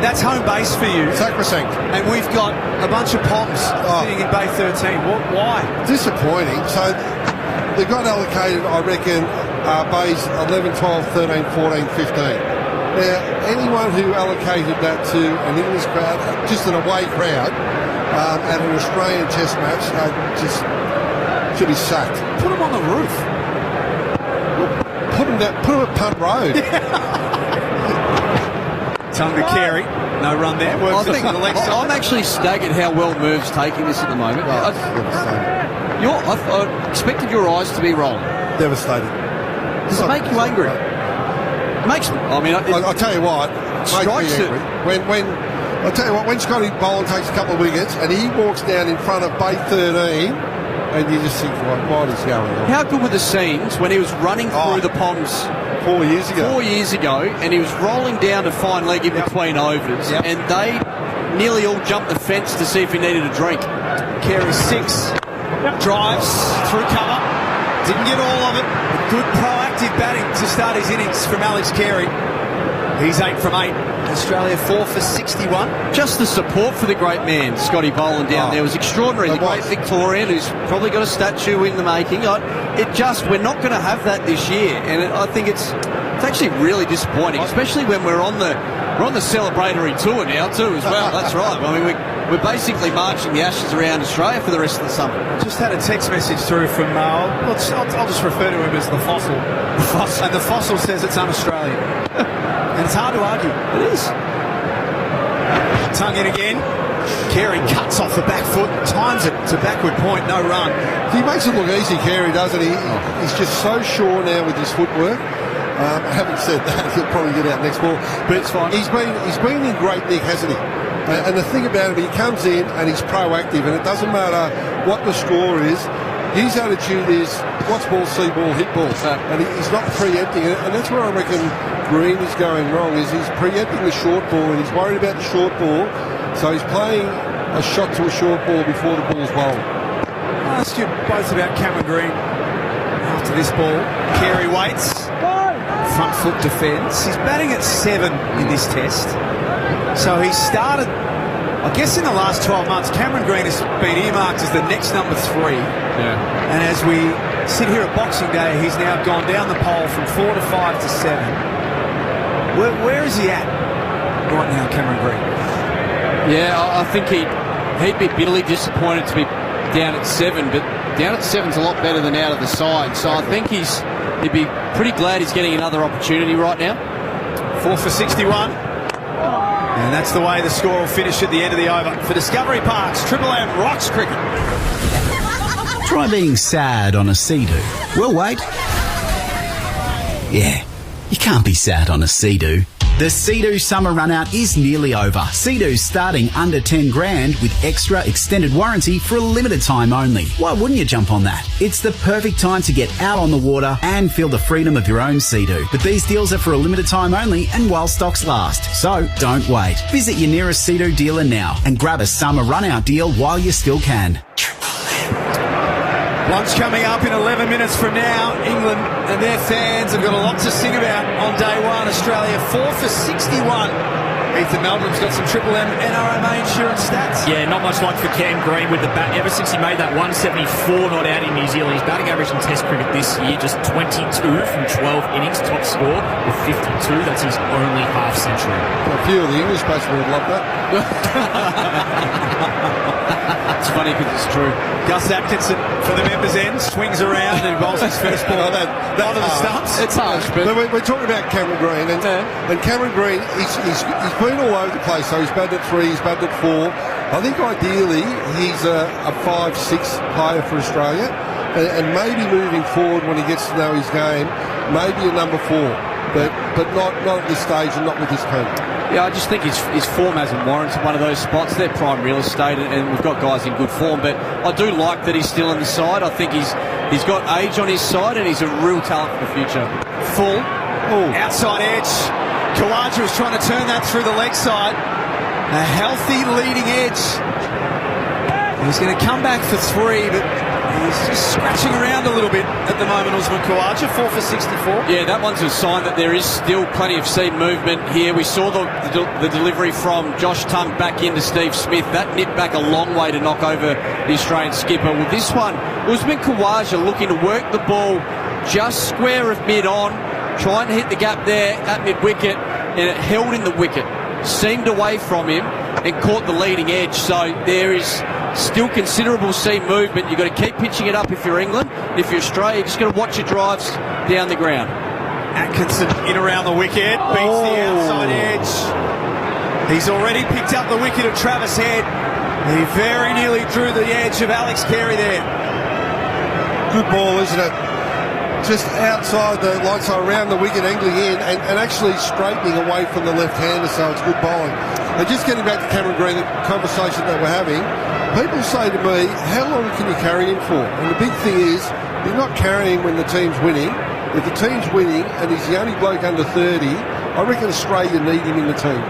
That's home base for you. Sacrosanct. And we've got a bunch of Poms sitting in Bay 13. Why? Disappointing. So they got allocated, I reckon, bays 11, 12, 13, 14, 15. Now, anyone who allocated that to an English crowd, just an away crowd, at an Australian Test match, just should be sacked. Put them on the roof. Put them at Punt Road. Tongue to Carey. No run there. I think I'm actually staggered how well Merv's taking this at the moment. I expected your eyes to be rolling. Devastated. Does it make you angry? It makes me. I mean, I'll tell you what. Strikes it. I'll tell you what. When Scotty Boland takes a couple of wickets and he walks down in front of Bay 13, and you just think, what is going on? How good were the scenes when he was running through the Poms 4 years ago? 4 years ago, and he was rolling down to find leg in between overs, and they nearly all jumped the fence to see if he needed a drink. Carey 6 drives through cover, didn't get all of it. Good proactive batting to start his innings from Alex Carey. He's 8 from 8. Australia 4 for 61. Just the support for the great man, Scotty Boland, down there was extraordinary. The great Victorian, who's probably got a statue in the making. We're not going to have that this year, and I think it's actually really disappointing, especially when we're on the celebratory tour now too as well. That's right. I mean, we're basically marching the Ashes around Australia for the rest of the summer. Just had a text message through from I'll just refer to him as the Fossil. And the Fossil says it's un-Australian. And it's hard to argue. It is. Tongue in again. Carey cuts off the back foot, times it to backward point, no run. He makes it look easy, Carey, doesn't he? He's just so sure now with his footwork. Having said that, he'll probably get out next ball. But it's fine. He's been in great nick, hasn't he? And the thing about him, he comes in and he's proactive, and it doesn't matter what the score is. His attitude is, watch ball, see ball, hit ball. And he's not preempting it. And that's where I reckon Green is going wrong, is he's preempting the short ball, and he's worried about the short ball. So he's playing a shot to a short ball before the ball's bowled. I'll ask you both about Cameron Green after this ball. Carey waits. Front foot defence. He's batting at 7 in this test. So he started, I guess in the last 12 months, Cameron Green has been earmarked as the next number 3. Yeah. And as we sit here at Boxing Day, he's now gone down the pole from 4 to 5 to 7. Where is he at right now, Cameron Green? Yeah, I think he'd be bitterly disappointed to be down at 7, but down at 7's a lot better than out of the side. So I think he'd be pretty glad he's getting another opportunity right now. 4 for 61. And that's the way the score will finish at the end of the over. For Discovery Parks, Triple M rocks cricket. Try being sad on a Sea-Doo. We'll wait. Yeah, you can't be sad on a Sea-Doo. The Sea-Doo summer run-out is nearly over. Sea-Doo's starting under 10 grand with extra extended warranty for a limited time only. Why wouldn't you jump on that? It's the perfect time to get out on the water and feel the freedom of your own Sea-Doo. But these deals are for a limited time only and while stocks last. So don't wait. Visit your nearest Sea-Doo dealer now and grab a summer run-out deal while you still can. Lunch coming up in 11 minutes from now. England and their fans have got a lot to sing about on day one. Australia 4 for 61. Ethan Meldrum's got some Triple M NRMA insurance stats. Yeah, not much like for Cam Green with the bat. Ever since he made that 174 not out in New Zealand, his batting average in Test cricket this year just 22 from 12 innings, top score with 52. That's his only half century. A few of the English batsmen would love that. It's funny because it's true. Gus Atkinson for the members' end swings around and bowls his first ball onto the stumps. It's harsh, but we're talking about Cameron Green, and Cameron Green, he's been all over the place. So he's batted at 3, he's batted at 4. I think ideally he's a 5-6 player for Australia, and maybe moving forward when he gets to know his game, maybe a number 4, but not at this stage and not with this team. Yeah, I just think his form hasn't warranted one of those spots. They're prime real estate, and we've got guys in good form. But I do like that he's still in the side. I think he's got age on his side, and he's a real talent for the future. Full. Outside edge. Kawaja was trying to turn that through the leg side. A healthy leading edge. He's going to come back for 3, but He's just scratching around a little bit at the moment, Usman Khawaja, 4 for 64. Yeah, that one's a sign that there is still plenty of seam movement here. We saw the delivery from Josh Tongue back into Steve Smith. That nipped back a long way to knock over the Australian skipper. Well, this one, Usman Khawaja looking to work the ball just square of mid-on, trying to hit the gap there at mid-wicket, and it held in the wicket. Seamed away from him and caught the leading edge. So there is still considerable seam movement. You've got to keep pitching it up if you're England. If you're Australia, you've just got to watch your drives down the ground. Atkinson in around the wicket, beats the outside edge. He's already picked up the wicket of Travis Head. He very nearly drew the edge of Alex Carey there. Good ball, isn't it? Just outside the, like so, around the wicket, angling in, and actually straightening away from the left-hander, so it's good bowling. And just getting back to Cameron Green, the conversation that we're having, people say to me, how long can you carry him for? And the big thing is, you're not carrying when the team's winning. If the team's winning and he's the only bloke under 30, I reckon Australia need him in the team.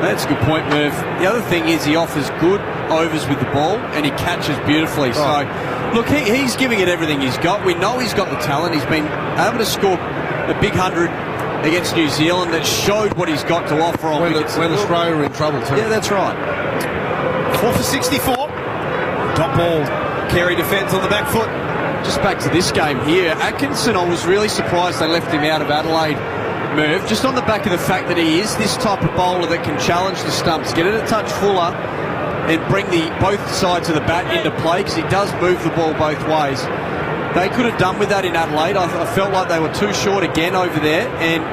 That's a good point, Merv. The other thing is he offers good overs with the ball and he catches beautifully. So, look, he's giving it everything he's got. We know he's got the talent. He's been able to score a big 100 against New Zealand that showed what he's got to offer on wickets. When Australia are in trouble too. Yeah, that's right. 4 for 64. Dot ball. Carey defends on the back foot. Just back to this game here. Atkinson, I was really surprised they left him out of Adelaide, Merv, just on the back of the fact that he is this type of bowler that can challenge the stumps, get it a touch fuller and bring both sides of the bat into play, because he does move the ball both ways. They could have done with that in Adelaide. I felt like they were too short again over there, and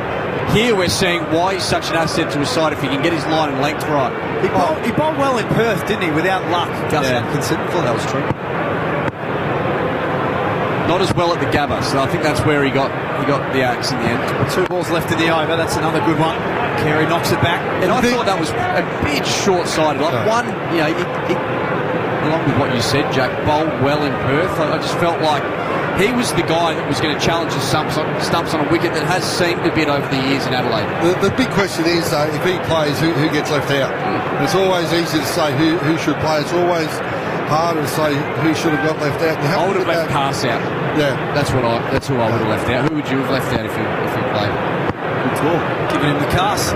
here we're seeing why he's such an asset to his side if he can get his line and length right. He bowled well in Perth, didn't he, without luck? Gus Atkinson. I thought that was true. Not as well at the Gabba, so I think that's where he got the axe in the end. 2 balls left in the over. That's another good one. Carey knocks it back. And I thought that was a bit short-sighted. Like one, you know, along with what you said, Jack, bowled well in Perth. I just felt like he was the guy that was going to challenge the stumps on a wicket that has seemed a bit over the years in Adelaide. The big question is, though, if he plays, who gets left out? It's always easy to say who should play. It's always harder to say who should have got left out. I would have left Pass out. Yeah, that's who I would have left out. Who would you have left out if you played? Good talk. Giving him the cast.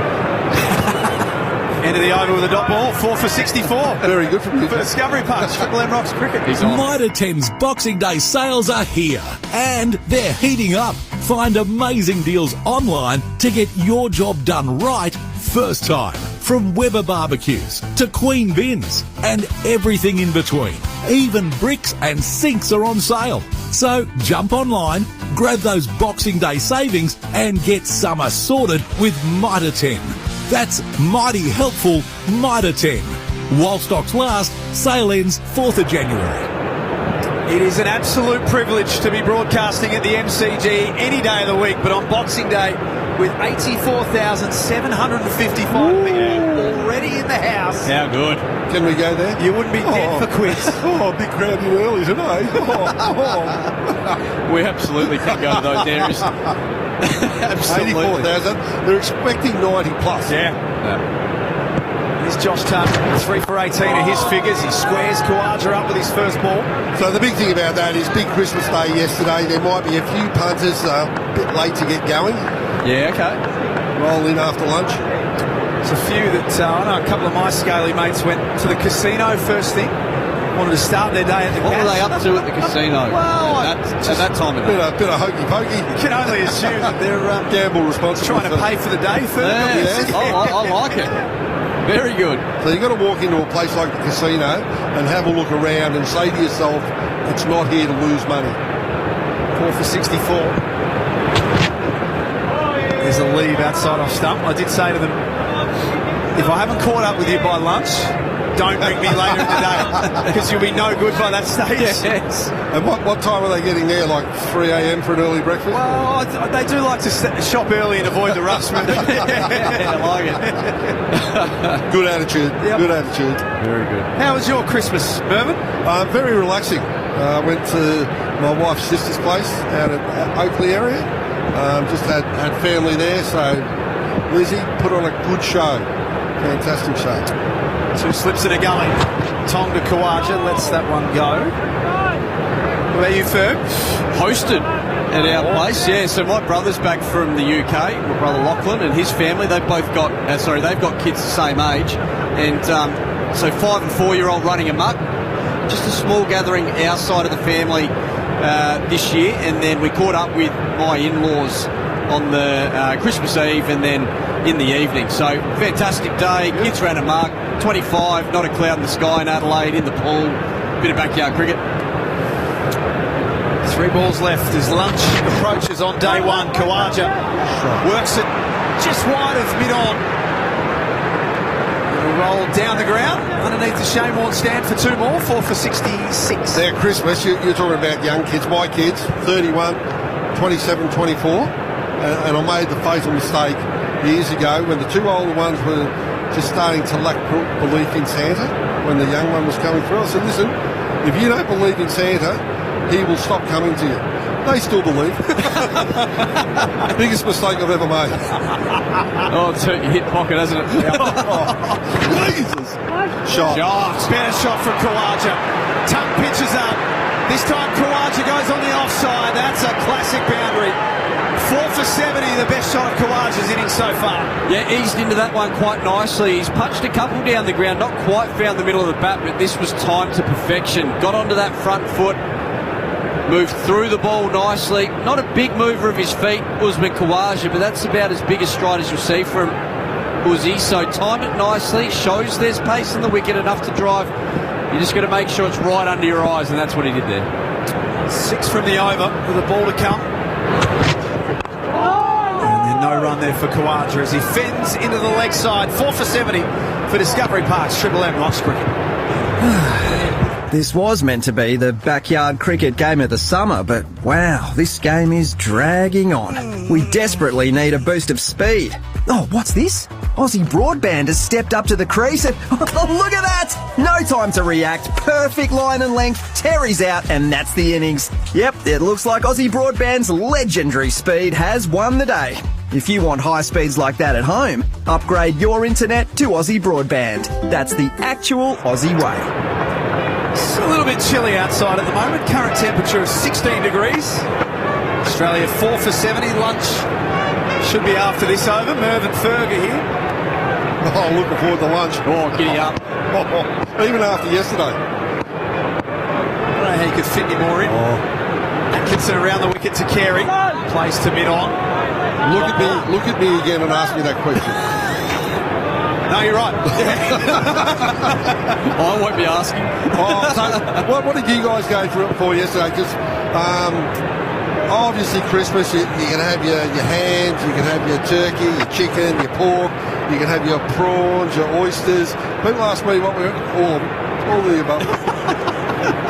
End of the over with a dot ball. 4 for 64. Very good from you for Discovery Punch for Glen Rocks Cricket. Mitre 10's Boxing Day sales are here and they're heating up. Find amazing deals online to get your job done right first time. From Weber barbecues to Queen bins and everything in between. Even bricks and sinks are on sale. So jump online, grab those Boxing Day savings and get summer sorted with Mitre 10. That's mighty helpful Mitre 10. While stocks last, sale ends 4th of January. It is an absolute privilege to be broadcasting at the MCG any day of the week, but on Boxing Day, with 84,755 people already in the house. How good. Can we go there? You wouldn't be dead for quiz. Big crowd in early today. We absolutely can go to those areas. Absolutely. 84,000. They're expecting 90 plus. Yeah. Here's Josh Tongue, 3 for 18 of his figures. He squares Khawaja up with his first ball. So the big thing about that is big Christmas Day yesterday. There might be a few punters a bit late to get going. Yeah, okay. Roll in after lunch. There's a few that, I know a couple of my scaly mates went to the casino first thing. Wanted to start their day at the What were they up to at the casino? Well, at that time of day? Bit of hokey pokey. You can only assume that they're gamble responsibly. Trying to pay for the day first. Yeah. I like it. Very good. So you've got to walk into a place like the casino and have a look around and say to yourself, it's not here to lose money. 4 for 64. There's a lead outside off stump. I did say to them, if I haven't caught up with you by lunch, don't ring me later in the day, because you'll be no good by that stage. Yes. And what time are they getting there? Like 3 a.m. for an early breakfast? Well, they do like to shop early and avoid the rush. I like it. Good attitude. Yep. Good attitude. Very good. How was your Christmas, Mervyn? Very relaxing. I went to my wife's sister's place out at Oakley area. Just had family there, so Lizzie put on a good show. Fantastic show. 2 slips in a gully. Tong to Khawaja lets that one go. What about you, Ferg? Hosted at our place, yeah. So my brother's back from the UK, my brother Lachlan, and his family. They've both got, they've got kids the same age, and so 5 and 4-year-old running amok. Just a small gathering our side of the family this year, and then we caught up with my in-laws on the Christmas Eve, and then in the evening. So fantastic day. Kids ran amok. 25, not a cloud in the sky in Adelaide, in the pool. Bit of backyard cricket. 3 balls left as lunch approaches on day 1. Khawaja works it just wide of mid-on. It'll roll down the ground underneath the Shane Warne stand for 2 more. 4 for 66. There, Christmas, you're talking about young kids. My kids, 31, 27, 24. And I made the fatal mistake years ago when the 2 older ones were just starting to lack belief in Santa when the young one was coming through. I said, listen, if you don't believe in Santa, he will stop coming to you. They still believe. Biggest mistake I've ever made. Oh, it's hurt your hip pocket, hasn't it? Jesus. Shot. Better shot from Khawaja. Tongue pitches up. This time Khawaja goes on the offside. That's a classic boundary. 4 for 70, the best shot of Khawaja's innings so far. Yeah, eased into that one quite nicely. He's punched a couple down the ground, not quite found the middle of the bat, but this was timed to perfection. Got onto that front foot, moved through the ball nicely. Not a big mover of his feet, Usman Khawaja, but that's about as big a stride as you'll see from Uzi. So timed it nicely, shows there's pace in the wicket, enough to drive. You just got to make sure it's right under your eyes, and that's what he did there. 6 from the over with a ball to come. No run there for Khawaja as he fends into the leg side. 4 for 70 for Discovery Park's Triple M Locks cricket. This was meant to be the backyard cricket game of the summer, but wow, this game is dragging on. We desperately need a boost of speed. Oh, what's this? Aussie Broadband has stepped up to the crease and oh, look at that! No time to react. Perfect line and length. Terry's out and that's the innings. Yep, it looks like Aussie Broadband's legendary speed has won the day. If you want high speeds like that at home, upgrade your internet to Aussie Broadband. That's the actual Aussie way. It's a little bit chilly outside at the moment. Current temperature of 16 degrees. Australia 4 for 70. Lunch should be after this over. Merv and Ferg are here. Oh, looking forward to lunch. Oh, giddy up. Even after yesterday. I don't know how you could fit any more in. Atkinson around the wicket to Carey. Plays to mid-on. Look at me again and ask me that question. No, you're right. I won't be asking. So what did you guys go for yesterday? Just obviously Christmas, you can have your hams, you can have your turkey, your chicken, your pork, you can have your prawns, your oysters. People ask me what we're all of the above.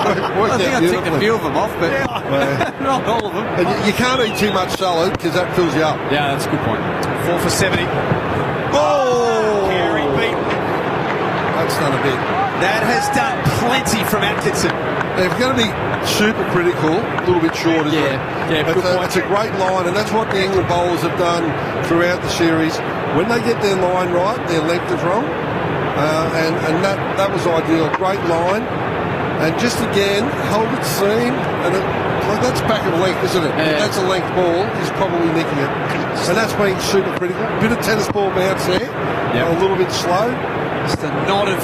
I think I ticked a few of them off, but not all of them. And you can't eat too much salad because that fills you up. Yeah, that's a good point. 4 for 70. Oh! Carey beat. That's done a bit. That has done plenty from Atkinson. If you're going to be super critical, a little bit short, isn't it? Yeah, good point. It's a great line, and that's what the England bowlers have done throughout the series. When they get their line right, their length is wrong. And that was ideal. Great line. And just again, held it seam, and that's back of length, isn't it? Yeah. If that's a length ball, he's probably nicking it. And that's been super critical. Bit of tennis ball bounce there, a little bit slow. Just a nod of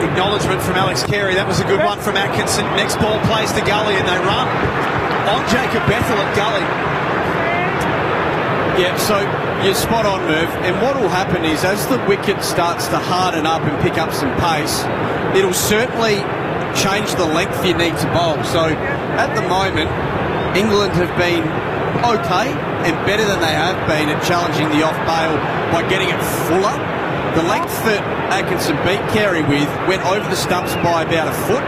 acknowledgement from Alex Carey. That was a good one from Atkinson. Next ball plays to Gully, and they run on Jacob Bethel at Gully. Yeah, so you're spot on, Merv. And what will happen is as the wicket starts to harden up and pick up some pace, it'll certainly change the length you need to bowl. So at the moment, England have been okay and better than they have been at challenging the off bail by getting it fuller. The length that Atkinson beat Carey with went over the stumps by about a foot.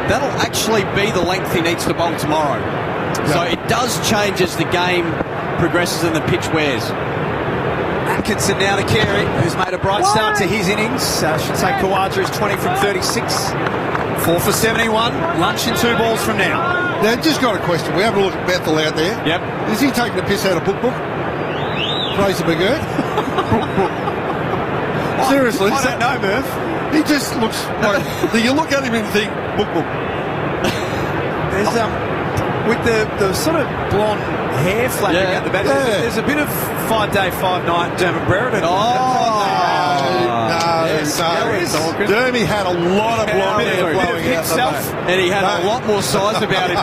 That'll actually be the length he needs to bowl tomorrow. So it does change as the game progresses and the pitch wears. Atkinson now to Carey, who's made a bright start to his innings. I should say Khawaja is 20 from 36. 4 for 71. Lunch in 2 balls from now. Now, just got a question. We're having a look at Bethel out there. Yep. Is he taking the piss out of Book? Fraser McGirt? Seriously? I don't know, Merv. He just looks like... you look at him and think, Book. with the sort of blonde hair flapping out the back. There's a bit of 5 day, 5 night Dermot Brereton. Dermy had a lot of blonde hair blowing out the back. And he had a lot more size about him,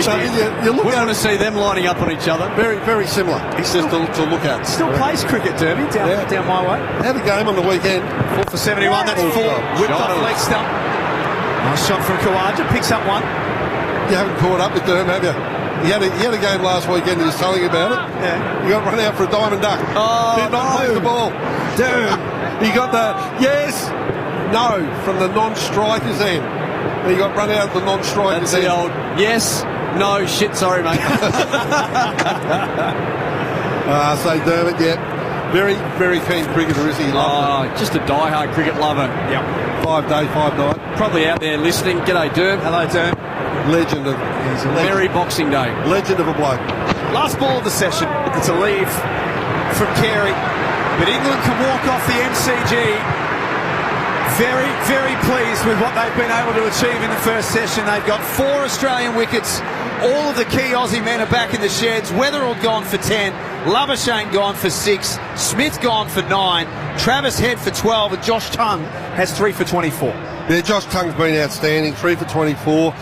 So you look we at want to see them lining up on each other. very, very similar. It's just to look at. Still plays cricket, Derby, down my way. Had a game on the weekend. 4 for 71, that's 4. Whipped off leg stump. Nice shot from Khawaja, picks up one. You haven't caught up with Derm, have you? He had a game last weekend, he was telling you about it. Yeah. He got run out for a diamond duck. Did not move the ball. Derm, he got the yes, no from the non-striker's end. He got run out of the non-striker's That's end. the old yes, no, shit, sorry, mate. So Dermot, very, very keen cricketer, is he? Just a die-hard cricket lover. Yep. 5 day, 5 night. Probably out there listening. G'day, Derm. Hello, Derm. Legend of Merry Boxing Day. Legend of a bloke. Last ball of the session. It's a leave from Carey. But England can walk off the MCG very, very pleased with what they've been able to achieve in the first session. They've got 4 Australian wickets. All of the key Aussie men are back in the sheds. Weatherall gone for 10. Labuschagne gone for 6. Smith gone for 9. Travis Head for 12. And Josh Tongue has 3 for 24. Yeah, Josh Tongue's been outstanding, 3 for 24.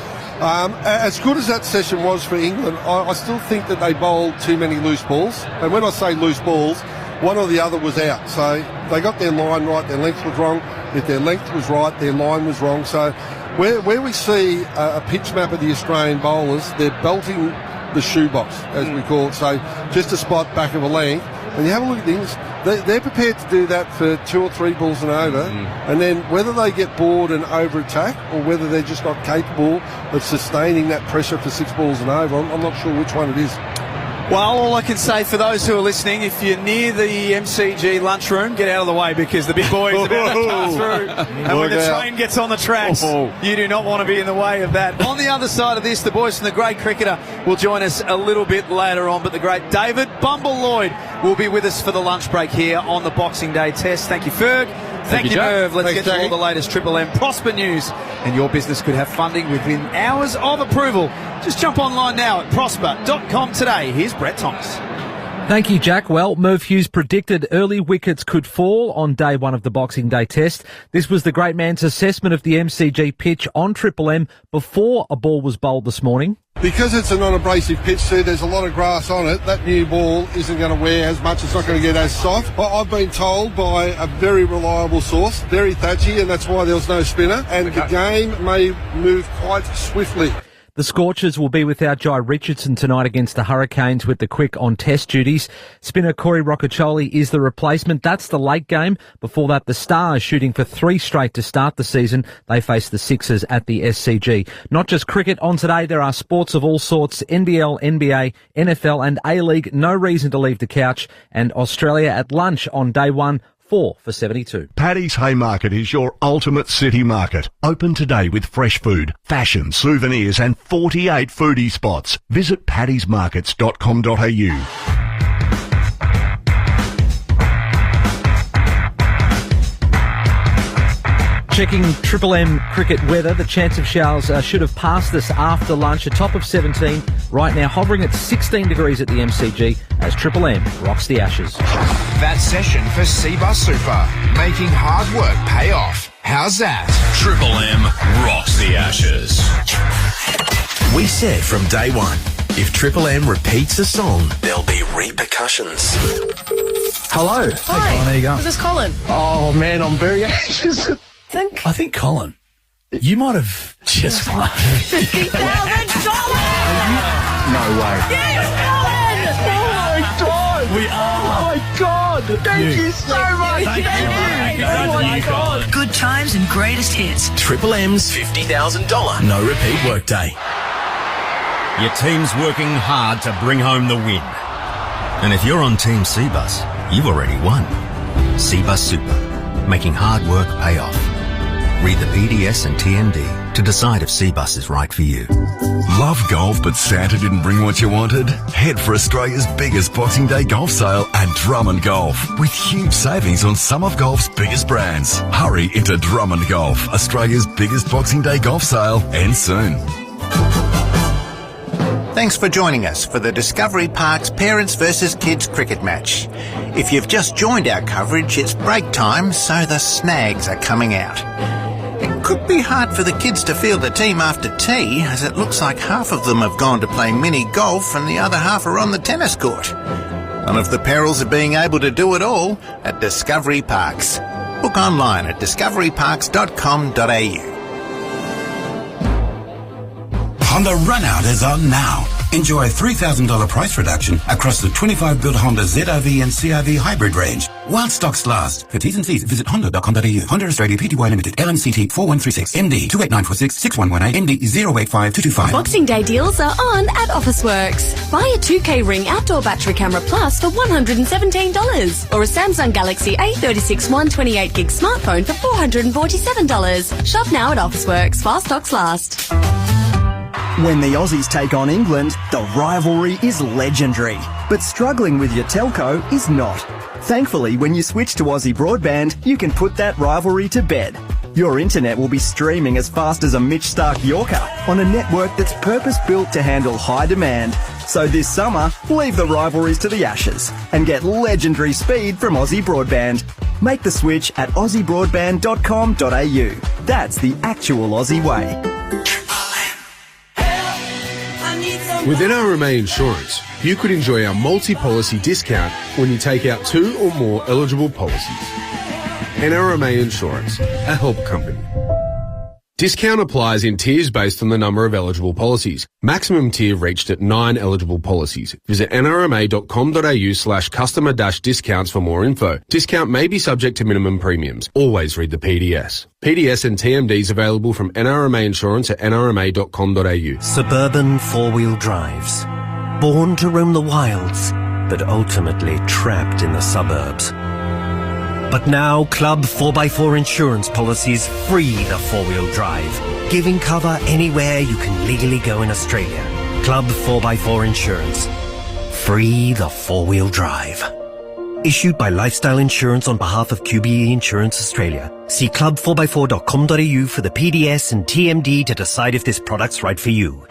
As good as that session was for England, I still think that they bowled too many loose balls. And when I say loose balls, one or the other was out. So they got their line right, their length was wrong. If their length was right, their line was wrong. So where we see a pitch map of the Australian bowlers, they're belting the shoebox, as we call it. So just a spot back of a length. And you have a look at things, they're prepared to do that for 2 or 3 balls and over. And then whether they get bored and over attack or whether they're just not capable of sustaining that pressure for 6 balls and over, I'm not sure which one it is. Well, all I can say for those who are listening, if you're near the MCG lunchroom, get out of the way because the big boys are about to pass through. And when the train gets on the tracks, you do not want to be in the way of that. On the other side of this, the boys from the Great Cricketer will join us a little bit later on, but the great David Bumble Lloyd will be with us for the lunch break here on the Boxing Day Test. Thank you, Ferg. Thank you, Merv. Let's get to all the latest Triple M Prosper news. And your business could have funding within hours of approval. Just jump online now at prosper.com today. Here's Brett Thomas. Thank you, Jack. Well, Merv Hughes predicted early wickets could fall on day 1 of the Boxing Day Test. This was the great man's assessment of the MCG pitch on Triple M before a ball was bowled this morning. Because it's a non-abrasive pitch, too, there's a lot of grass on it. That new ball isn't going to wear as much. It's not going to get as soft. But I've been told by a very reliable source, Derry Thatchy, and that's why there was no spinner. And the game may move quite swiftly. The Scorchers will be without Jai Richardson tonight against the Hurricanes with the Quick on test duties. Spinner Corey Rocchiccioli is the replacement. That's the late game. Before that, the Stars shooting for 3 straight to start the season. They face the Sixers at the SCG. Not just cricket on today, there are sports of all sorts. NBL, NBA, NFL and A-League. No reason to leave the couch. And Australia at lunch on day 1. 4 for 72. Paddy's Haymarket is your ultimate city market. Open today with fresh food, fashion, souvenirs and 48 foodie spots. Visit paddysmarkets.com.au. Checking Triple M cricket weather, the chance of showers should have passed us after lunch. A top of 17, right now hovering at 16 degrees at the MCG as Triple M rocks the Ashes. That session for Cbus Super, making hard work pay off. How's that? Triple M rocks the Ashes. We said from day 1, if Triple M repeats a song, there'll be repercussions. Hello. Hi. Hey, Colin, how you going? Is this Colin? Oh, man, I'm very anxious. I think Colin, you might have just won. $50,000! No way. Yes, Colin! Oh, my God. We are. Oh, my God. Thank you so much. Thank you. Oh, my God. Good times and greatest hits. Triple M's $50,000 no repeat workday. Your team's working hard to bring home the win. And if you're on Team Cbus, you've already won. Cbus Super, making hard work pay off. Read the PDS and TMD to decide if Cbus is right for you. Love golf, but Santa didn't bring what you wanted? Head for Australia's biggest Boxing Day golf sale at Drummond Golf, with huge savings on some of golf's biggest brands. Hurry into Drummond Golf. Australia's biggest Boxing Day golf sale ends soon. Thanks for joining us for the Discovery Parks Parents vs Kids cricket match. If you've just joined our coverage, it's break time, so the snags are coming out. It could be hard for the kids to field a team after tea, as it looks like half of them have gone to play mini golf and the other half are on the tennis court. One of the perils of being able to do it all at Discovery Parks. Book online at discoveryparks.com.au. Honda Runout is on now. Enjoy a $3,000 price reduction across the 25-built Honda ZR-V and CR-V hybrid range. While stocks last. For T's and C's, visit honda.com.au. Honda Australia Pty Limited, LMCT 4136, MD 28946 6118, MD 085225. Boxing Day deals are on at Officeworks. Buy a 2K Ring Outdoor Battery Camera Plus for $117 or a Samsung Galaxy A36 128GB smartphone for $447. Shop now at Officeworks while stocks last. When the Aussies take on England, the rivalry is legendary. But struggling with your telco is not. Thankfully, when you switch to Aussie Broadband, you can put that rivalry to bed. Your internet will be streaming as fast as a Mitch Stark Yorker on a network that's purpose-built to handle high demand. So this summer, leave the rivalries to the ashes and get legendary speed from Aussie Broadband. Make the switch at aussiebroadband.com.au. That's the actual Aussie way. With NRMA Insurance, you could enjoy our multi-policy discount when you take out 2 or more eligible policies. NRMA Insurance, a help company. Discount applies in tiers based on the number of eligible policies. Maximum tier reached at 9 eligible policies. Visit nrma.com.au/customer-discounts for more info. Discount may be subject to minimum premiums. Always read the PDS. PDS and TMDs available from NRMA Insurance at nrma.com.au. Suburban four-wheel drives. Born to roam the wilds, but ultimately trapped in the suburbs. But now Club 4x4 insurance policies free the four-wheel drive, giving cover anywhere you can legally go in Australia. Club 4x4 Insurance. Free the four-wheel drive. Issued by Lifestyle Insurance on behalf of QBE Insurance Australia. See club4x4.com.au for the PDS and TMD to decide if this product's right for you.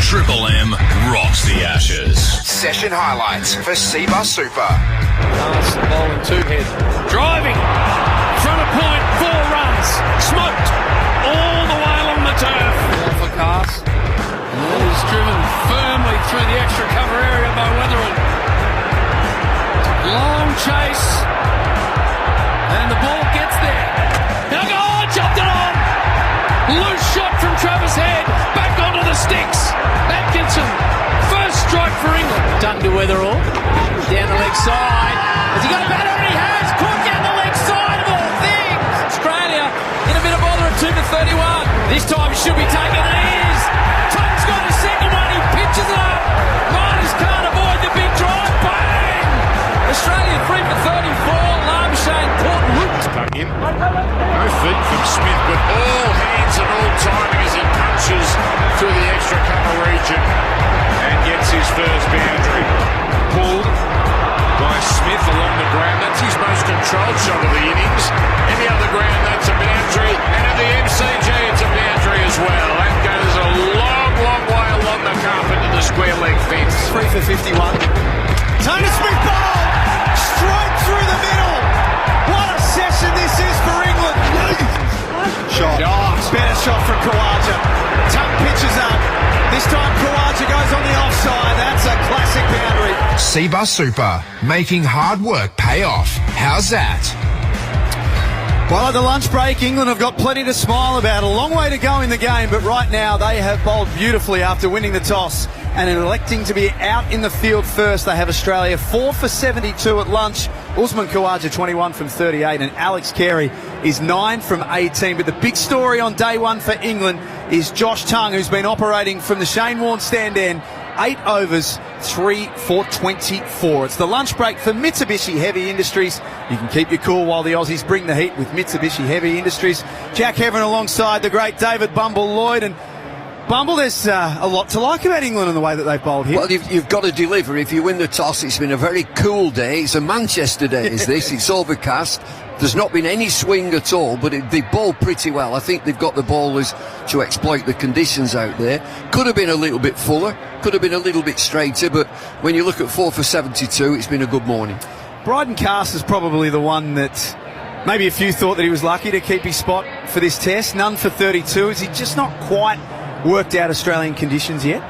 Triple M rocks the Ashes. Session highlights for Seabus Super. Nice bowling two-head. Driving. Front of point. 4 runs. Smoked. All the way along the turf. Ball for Cars. He's driven firmly through the extra cover area by Weatherall. Long chase. And the ball gets there. Now go on. Jumped it on. Loose shot from Travis Head. Back onto the sticks. Atkinson. First strike for England. Done to Weatherall. Down the leg side. Has he got a batter? He has. Caught down the leg side of all things. Australia in a bit of bother at 2-31. This time should be taken. It is. Tung's got a second one. He pitches it up. Miners can't avoid the big drive. Bang! Australia 3-34. Labuschagne caught Root. Stuck in. No feet from Smith, but all hands and all timing as he punches through the extra cover region and gets his first boundary. Pulled by Smith along the ground. That's his most controlled shot of the innings. Any other ground, that's a boundary. And at the MCG, it's a boundary as well. That goes a long, long way along the carpet to the square leg fence. 3 for 51. Tony Smith ball straight through the middle. What a session this is for England. Shot. Better shot from Khawaja. Tongue pitches up. This time Khawaja goes on the offside. That's a classic boundary. Seabus Super, making hard work pay off. How's that? Well, at the lunch break, England have got plenty to smile about. A long way to go in the game, but right now they have bowled beautifully after winning the toss and electing to be out in the field first. They have Australia 4 for 72 at lunch. Usman Khawaja 21 from 38 and Alex Carey is 9 from 18. But the big story on day one for England is Josh Tongue, who's been operating from the Shane Warne stand end. 8 overs, 3 for 24. It's the lunch break for Mitsubishi Heavy Industries. You can keep your cool while the Aussies bring the heat with Mitsubishi Heavy Industries. Jack Heaven alongside the great David Bumble-Lloyd. And Bumble, there's a lot to like about England and the way that they've bowled here. Well, you've got to deliver. If you win the toss, it's been a very cool day. It's a Manchester day, is this. It's overcast. There's not been any swing at all, but they bowl pretty well. I think they've got the bowlers to exploit the conditions out there. Could have been a little bit fuller, could have been a little bit straighter, but when you look at 4 for 72, it's been a good morning. Bryden Carse is probably the one that maybe a few thought that he was lucky to keep his spot for this test. None for 32. Is he just not quite worked out Australian conditions yet?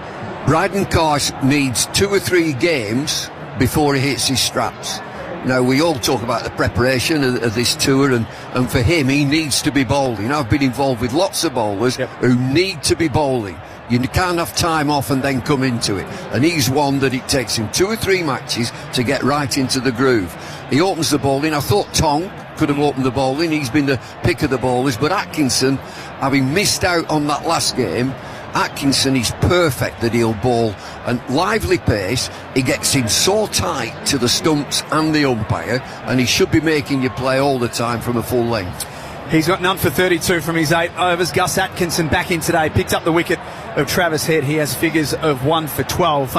Bryden Carse needs 2 or 3 games before he hits his straps. Now, we all talk about the preparation of this tour, and for him, he needs to be bowling. I've been involved with lots of bowlers who need to be bowling. You can't have time off and then come into it. And he's one that it takes him 2 or 3 matches to get right into the groove. He opens the bowling. I thought Tong could have opened the bowling. He's been the pick of the bowlers. But Atkinson, having missed out on that last game, Atkinson is perfect that he'll bowl, and lively pace. He gets him so tight to the stumps and the umpire, and he should be making you play all the time from a full length. He's got none for 32 from his 8 overs. Gus Atkinson back in today, picked up the wicket of Travis Head. He has figures of 1 for 12.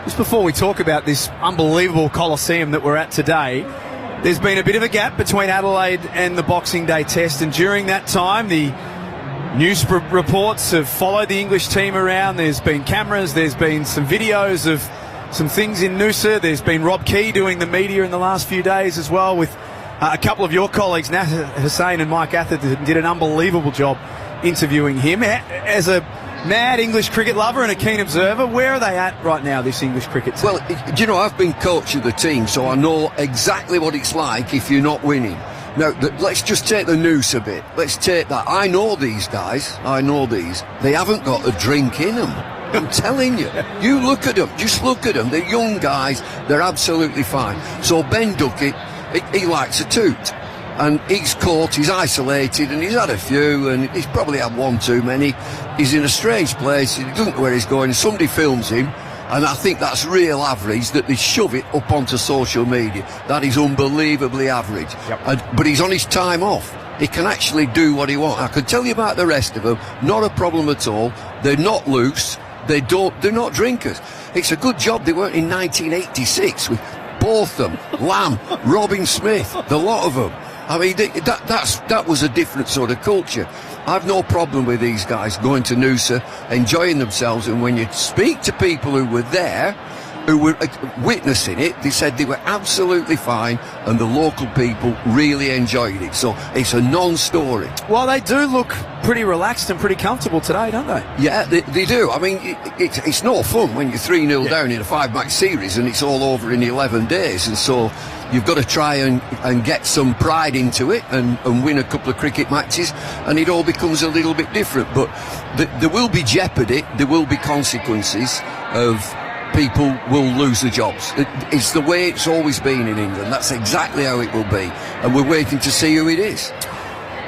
Just before we talk about this unbelievable Coliseum that we're at today, there's been a bit of a gap between Adelaide and the Boxing Day test, and during that time the news reports have followed the English team around. There's been cameras, there's been some videos of some things in Noosa. There's been Rob Key doing the media in the last few days as well, with a couple of your colleagues, Nat Hussain and Mike Atherton, did an unbelievable job interviewing him. As a mad English cricket lover and a keen observer, where are they at right now, this English cricket team? Well, do you know, I've been coach of the team, so I know exactly what it's like if you're not winning. Now, let's just take the Noosa bit. Let's take that. I know these guys. I know these. They haven't got a drink in them. I'm telling you. You look at them. Just look at them. They're young guys. They're absolutely fine. So Ben Duckett, he likes a toot. And he's caught, he's isolated, and he's had a few, and he's probably had 1 too many. He's in a strange place. He doesn't know where he's going. Somebody films him. And I think that's real average, that they shove it up onto social media. That is unbelievably average. But he's on his time off. He can actually do what he wants. I could tell you about the rest of them. Not a problem at all. They're not loose. They're not drinkers. It's a good job they weren't in 1986 with Botham, Lamb, Robin Smith, the lot of them. I mean, that was a different sort of culture. I've no problem with these guys going to Noosa, enjoying themselves, and when you speak to people who were there, who were witnessing it, they said they were absolutely fine, and the local people really enjoyed it. So it's a non-story. Well, they do look pretty relaxed and pretty comfortable today, don't they? Yeah, they do. I mean, it's no fun when you're 3-0 down in a 5-match series and it's all over in 11 days, and so you've got to try and get some pride into it and win a couple of cricket matches, and it all becomes a little bit different. But there will be jeopardy, there will be consequences of people will lose their jobs. It's the way it's always been in England. That's exactly how it will be, and we're waiting to see who it is.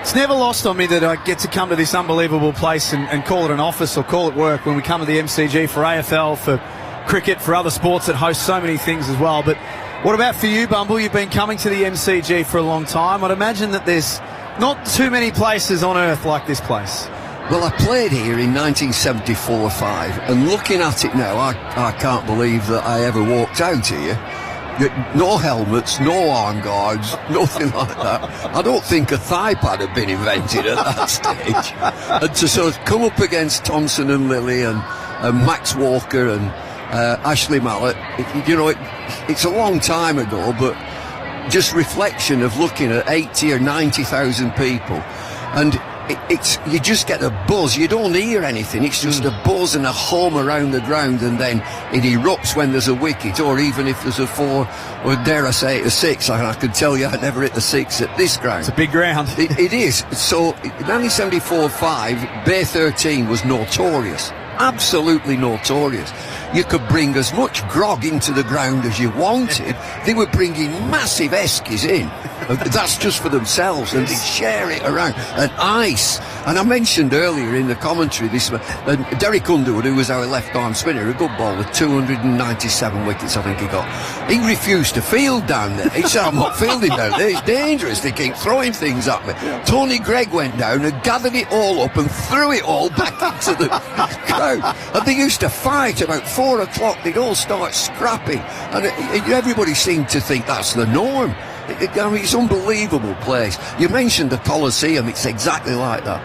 It's never lost on me that I get to come to this unbelievable place and call it an office or call it work when we come to the MCG for AFL, for cricket, for other sports that host so many things as well. But what about for you, Bumble? You've been coming to the MCG for a long time. I'd imagine that there's not too many places on earth like this place. Well, I played here in 1974-5, and looking at it now, I can't believe that I ever walked out here. No helmets, no arm guards, nothing like that. I don't think a thigh pad had been invented at that stage. And to sort of come up against Thompson and Lilly and Max Walker and Ashley Mallett, it's a long time ago, but just reflection of looking at 80 or 90,000 people, and you just get a buzz. You don't hear anything. It's just a buzz and a hum around the ground, and then it erupts when there's a wicket, or even if there's a 4, or dare I say a 6. I can tell you I never hit the 6 at this ground. It's a big ground. It is. So 1974-5, Bay 13 was notorious. Absolutely notorious. You could bring as much grog into the ground as you wanted. They were bringing massive eskies in. That's just for themselves, and they share it around. And ice. And I mentioned earlier in the commentary this, Derek Underwood, who was our left-arm spinner, a good bowler, 297 wickets I think he got. He refused to field down there. He said, I'm not fielding down there. It's dangerous. They keep throwing things at me. Tony Gregg went down and gathered it all up and threw it all back into the crowd. And they used to fight about 4 o'clock. They'd all start scrapping. And everybody seemed to think that's the norm. I mean, it's an unbelievable place. You mentioned the Colosseum. It's exactly like that.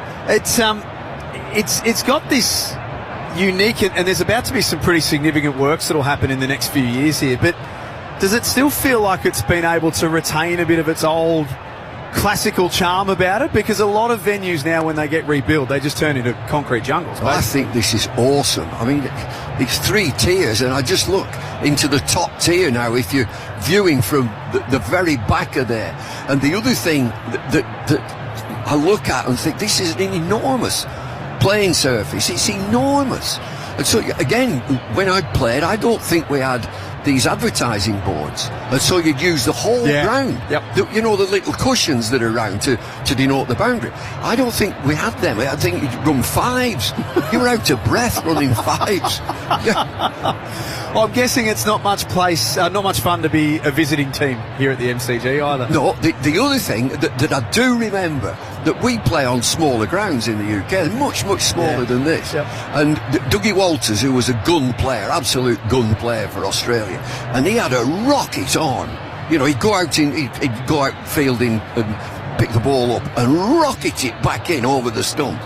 It's got this unique, and there's about to be some pretty significant works that'll happen in the next few years here, but does it still feel like it's been able to retain a bit of its old classical charm about it? Because a lot of venues now, when they get rebuilt, they just turn into concrete jungles. Well, I think this is awesome. I mean, it's 3 tiers, and I just look into the top tier now if you're viewing from the very back of there. And the other thing that I look at and think, this is an enormous playing surface. It's enormous. And so, again, when I played, I don't think we had these advertising boards, and so you'd use the whole ground. You know, the little cushions that are around to denote the boundary. I don't think we had them. I think you'd run 5s. You were out of breath running 5s. Well, I'm guessing it's not much fun to be a visiting team here at the MCG either. No, the other thing that I do remember, that we play on smaller grounds in the UK, much smaller than this. And Dougie Walters, who was a gun player, absolute gun player for Australia, and he had a rocket on. You know, he'd go out fielding and pick the ball up and rocket it back in over the stump.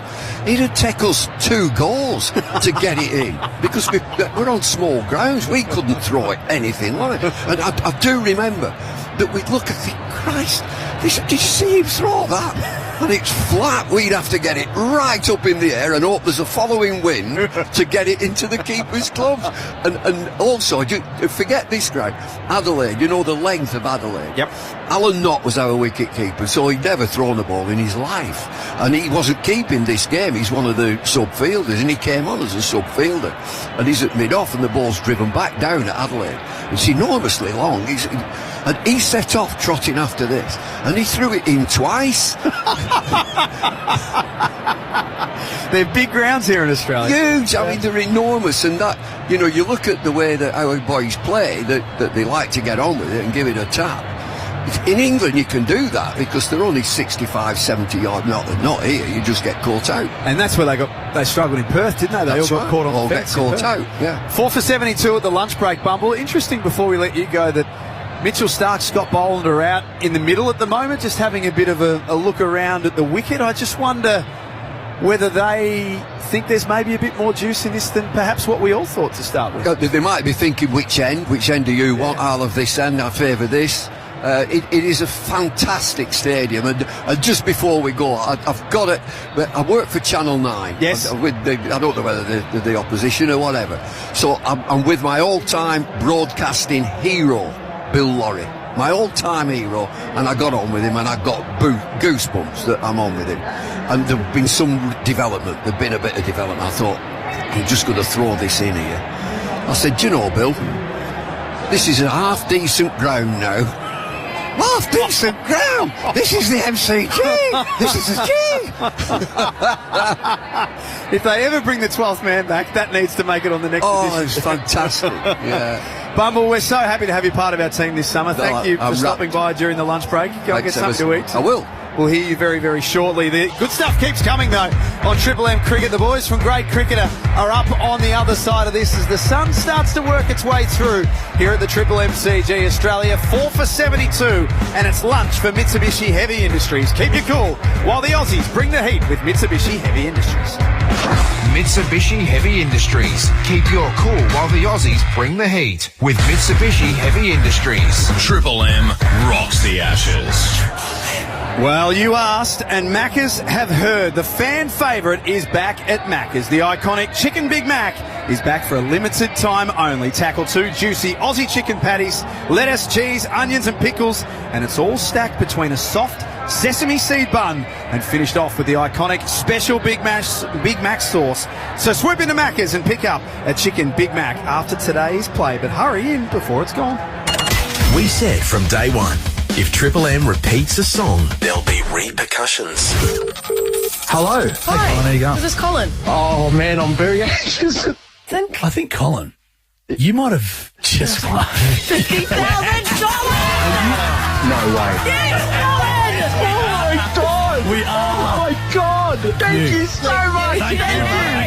It'd take us 2 goals to get it in, because we're on small grounds. We couldn't throw it anything like it. And I do remember that we'd look and think, Christ, did you see him throw that? And it's flat. We'd have to get it right up in the air and hope there's a following wind to get it into the keeper's gloves. And also, forget this ground, Adelaide, you know the length of Adelaide. Alan Knott was our wicket keeper, so he'd never thrown a ball in his life. And he wasn't keeping this game. He's one of the sub-fielders, and he came on as a sub-fielder. And he's at mid-off, and the ball's driven back down at Adelaide. It's enormously long. And he set off trotting after this, and he threw it in twice. They're big grounds here in Australia. Huge. I mean, they're enormous. And that, you know, you look at the way that our boys play, that they like to get on with it and give it a tap. In England, you can do that because they're only 65, 70 yard. Not here. You just get caught out. And that's where they struggled in Perth, didn't they? They all got caught on the fence. All get caught out, yeah. 4 for 72 at the lunch break, Bumble. Interesting, before we let you go, that Mitchell Starc, Scott Boland are out in the middle at the moment, just having a bit of a look around at the wicket. I just wonder whether they think there's maybe a bit more juice in this than perhaps what we all thought to start with. They might be thinking, which end do you want? I'll have this end, I favour this. It is a fantastic stadium, and just before we go, I've got it. I work for Channel 9. Yes. I don't know whether they're the opposition or whatever. So I'm with my all-time broadcasting hero, Bill Lorry, my all-time hero, and I got on with him, and I got goosebumps that I'm on with him. And there've been some development. There's been a bit of development. I thought, I'm just going to throw this in here. I said, do you know, Bill, this is a half-decent ground now. Half-decent ground! This is the MCG! This is the G! If they ever bring the 12th man back, that needs to make it on the next edition. Oh, it's fantastic. Yeah. Bumble, we're so happy to have you part of our team this summer. Thank you for stopping by during the lunch break. Go and get something to eat. I will. We'll hear you very, very shortly. The good stuff keeps coming, though, on Triple M Cricket. The boys from Great Cricketer are up on the other side of this as the sun starts to work its way through here at the Triple MCG Australia. 4 for 72, and it's lunch for Mitsubishi Heavy Industries. Keep you cool while the Aussies bring the heat with Mitsubishi Heavy Industries. Mitsubishi Heavy Industries. Keep your cool while the Aussies bring the heat with Mitsubishi Heavy Industries. Triple M rocks the Ashes. Well, you asked, and Macca's have heard. The fan favourite is back at Macca's. The iconic Chicken Big Mac is back for a limited time only. Tackle 2 juicy Aussie chicken patties, lettuce, cheese, onions and pickles, and it's all stacked between a soft sesame seed bun and finished off with the iconic special Big Mac sauce. So swoop into Macca's and pick up a Chicken Big Mac after today's play, but hurry in before it's gone. We said from day one, if Triple M repeats a song, there'll be repercussions. Hello. Hi. Hey, Colin, how you going? This is Colin. Oh, man, I'm very anxious. I think, Colin, you might have just won $50,000! No way. Yes, Colin! Oh, my God. We are. Oh, my God. Thank you so much. Thank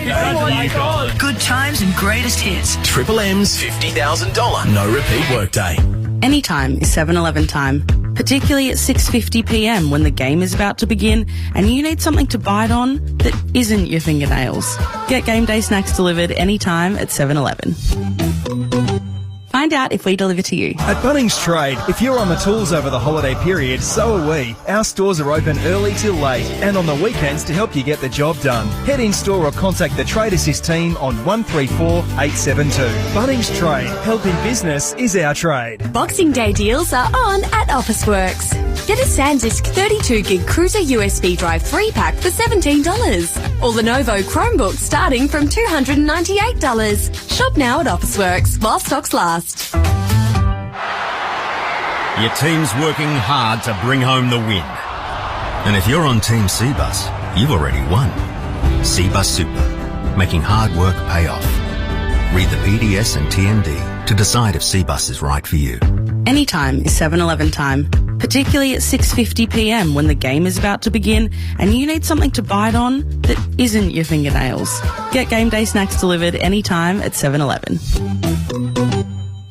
you. Oh, my God. Good times and greatest hits. Triple M's $50,000 no repeat workday. Anytime is 7-Eleven time. particularly at 6:50pm when the game is about to begin and you need something to bite on that isn't your fingernails. Get game day snacks delivered anytime at 7-Eleven. Find out if we deliver to you. At Bunnings Trade, if you're on the tools over the holiday period, so are we. Our stores are open early till late and on the weekends to help you get the job done. Head in store or contact the Trade Assist team on 134 872. Bunnings Trade, helping business is our trade. Boxing Day deals are on at Officeworks. Get a SanDisk 32GB Cruiser USB drive 3-pack for $17. Or Lenovo Chromebook starting from $298. Shop now at Officeworks while stocks last. Your team's working hard to bring home the win. And if you're on Team Cbus, you've already won. Cbus Super, making hard work pay off. Read the PDS and TMD to decide if Cbus is right for you. Anytime is 7-Eleven time, particularly at 6:50pm when the game is about to begin and you need something to bite on that isn't your fingernails. Get game day snacks delivered anytime at 7-Eleven.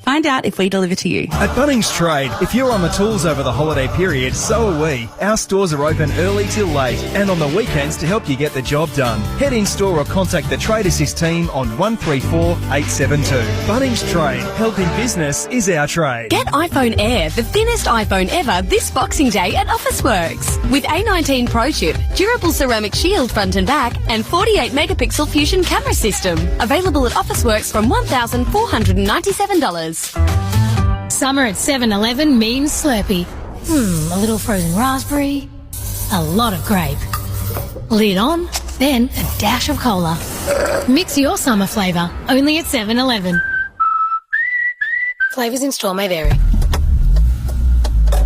Find out if we deliver to you. At Bunnings Trade, if you're on the tools over the holiday period, so are we. Our stores are open early till late and on the weekends to help you get the job done. Head in store or contact the Trade Assist team on 134 872. Bunnings Trade, helping business is our trade. Get iPhone Air, the thinnest iPhone ever, this Boxing Day at Officeworks. With A19 Pro chip, durable ceramic shield front and back, and 48 megapixel fusion camera system. Available at Officeworks from $1,497. Summer at 7-Eleven means Slurpee. A little frozen raspberry, a lot of grape. Lid on, then a dash of cola. Mix your summer flavour, only at 7-Eleven. Flavours in store may vary.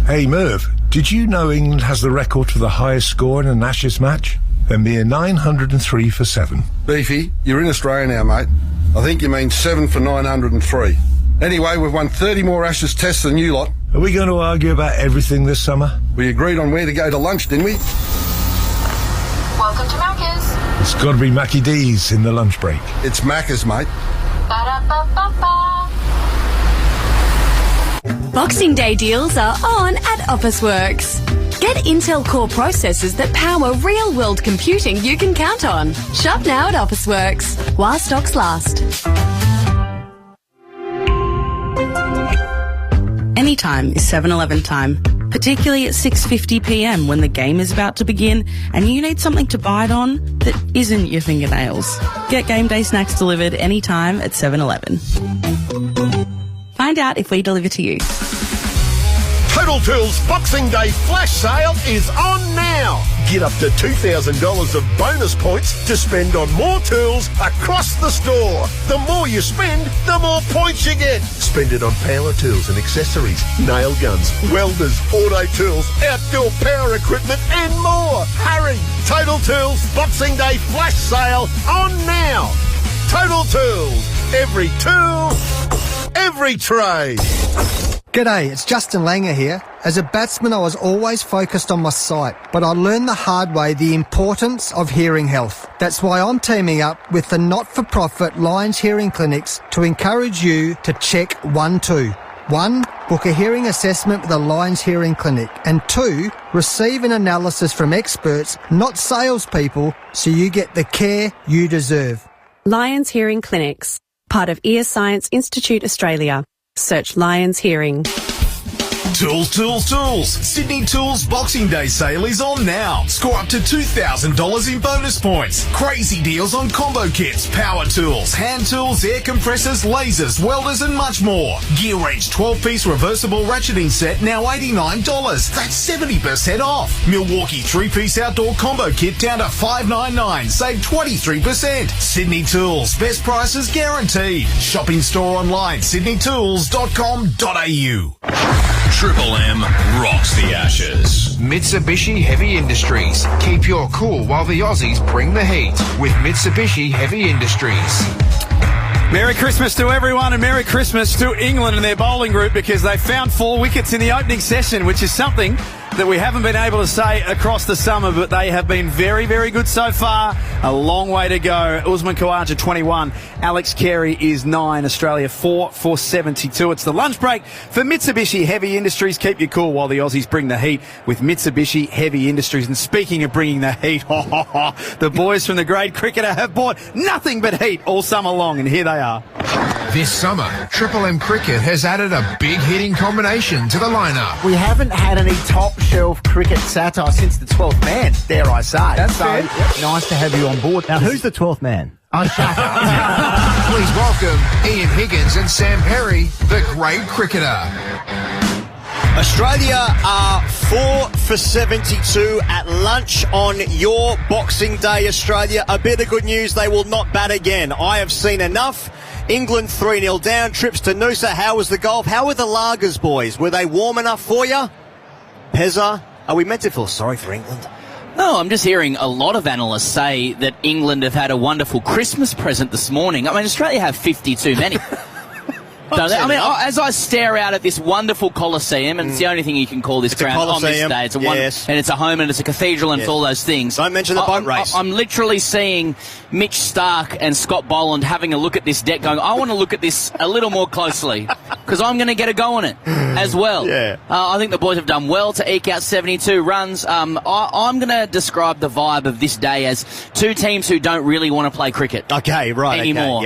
Hey Merv, did you know England has the record for the highest score in an Ashes match? A mere 903 for 7. Beefy, you're in Australia now, mate. I think you mean 7 for 903. Anyway, we've won 30 more Ashes tests than you lot. Are we going to argue about everything this summer? We agreed on where to go to lunch, didn't we? Welcome to Macca's. It's got to be Mackie D's in the lunch break. It's Macca's, mate. Ba-da-ba-ba-ba. Boxing Day deals are on at Officeworks. Get Intel Core processors that power real-world computing you can count on. Shop now at Officeworks while stocks last. Anytime is 7-Eleven time, particularly at 6:50pm when the game is about to begin and you need something to bite on that isn't your fingernails. Get game day snacks delivered anytime at 7-Eleven. Find out if we deliver to you. Total Tools Boxing Day flash sale is on now. Get up to $2,000 of bonus points to spend on more tools across the store. The more you spend, the more points you get. Spend it on power tools and accessories, nail guns, welders, auto tools, outdoor power equipment and more. Hurry! Total Tools Boxing Day flash sale on now. Total Tools. Every tool, every trade. G'day, it's Justin Langer here. As a batsman, I was always focused on my sight, but I learned the hard way the importance of hearing health. That's why I'm teaming up with the not-for-profit Lions Hearing Clinics to encourage you to check 1, 2. 1, book a hearing assessment with the Lions Hearing Clinic. And 2, receive an analysis from experts, not salespeople, so you get the care you deserve. Lions Hearing Clinics, part of Ear Science Institute Australia. Search Lions Hearing. Tools, tools, tools. Sydney Tools Boxing Day sale is on now. Score up to $2,000 in bonus points. Crazy deals on combo kits, power tools, hand tools, air compressors, lasers, welders and much more. Gear Wrench 12-piece reversible ratcheting set now $89. That's 70% off. Milwaukee 3-piece outdoor combo kit down to $5.99. Save 23%. Sydney Tools. Best prices guaranteed. Shopping store online, sydneytools.com.au. Triple M rocks the Ashes. Mitsubishi Heavy Industries. Keep your cool while the Aussies bring the heat with Mitsubishi Heavy Industries. Merry Christmas to everyone and Merry Christmas to England and their bowling group because they found 4 wickets in the opening session, which is something that we haven't been able to say across the summer, but they have been very, very good so far. A long way to go. Usman Khawaja, 21. Alex Carey is 9. Australia 4 for 72. It's the lunch break for Mitsubishi Heavy Industries. Keep you cool while the Aussies bring the heat with Mitsubishi Heavy Industries. And speaking of bringing the heat, the boys from the Grade Cricketer have bought nothing but heat all summer long, and here they are. This summer, Triple M Cricket has added a big hitting combination to the lineup. We haven't had any top-shelf cricket satire since the 12th man, dare I say. That's so fair. Nice to have you on board. Now, who's the 12th man? Oh, shut up. Please welcome Ian Higgins and Sam Perry, the Grade Cricketer. Australia are 4 for 72 at lunch on your Boxing Day, Australia. A bit of good news, they will not bat again. I have seen enough. England 3-0 down, trips to Noosa. How was the golf? How were the lagers, boys? Were they warm enough for you? Pezza, are we meant to feel sorry for England? No, I'm just hearing a lot of analysts say that England have had a wonderful Christmas present this morning. I mean, Australia have 52 many. I mean, as I stare out at this wonderful Colosseum, and it's the only thing you can call this ground on this day. It's a and it's a home, and it's a cathedral, and it's all those things. Don't mention the boat race. I'm literally seeing Mitch Stark and Scott Boland having a look at this deck, going, I want to look at this a little more closely, because I'm going to get a go on it as well. I think the boys have done well to eke out 72 runs. I'm going to describe the vibe of this day as two teams who don't really want to play cricket. Anymore.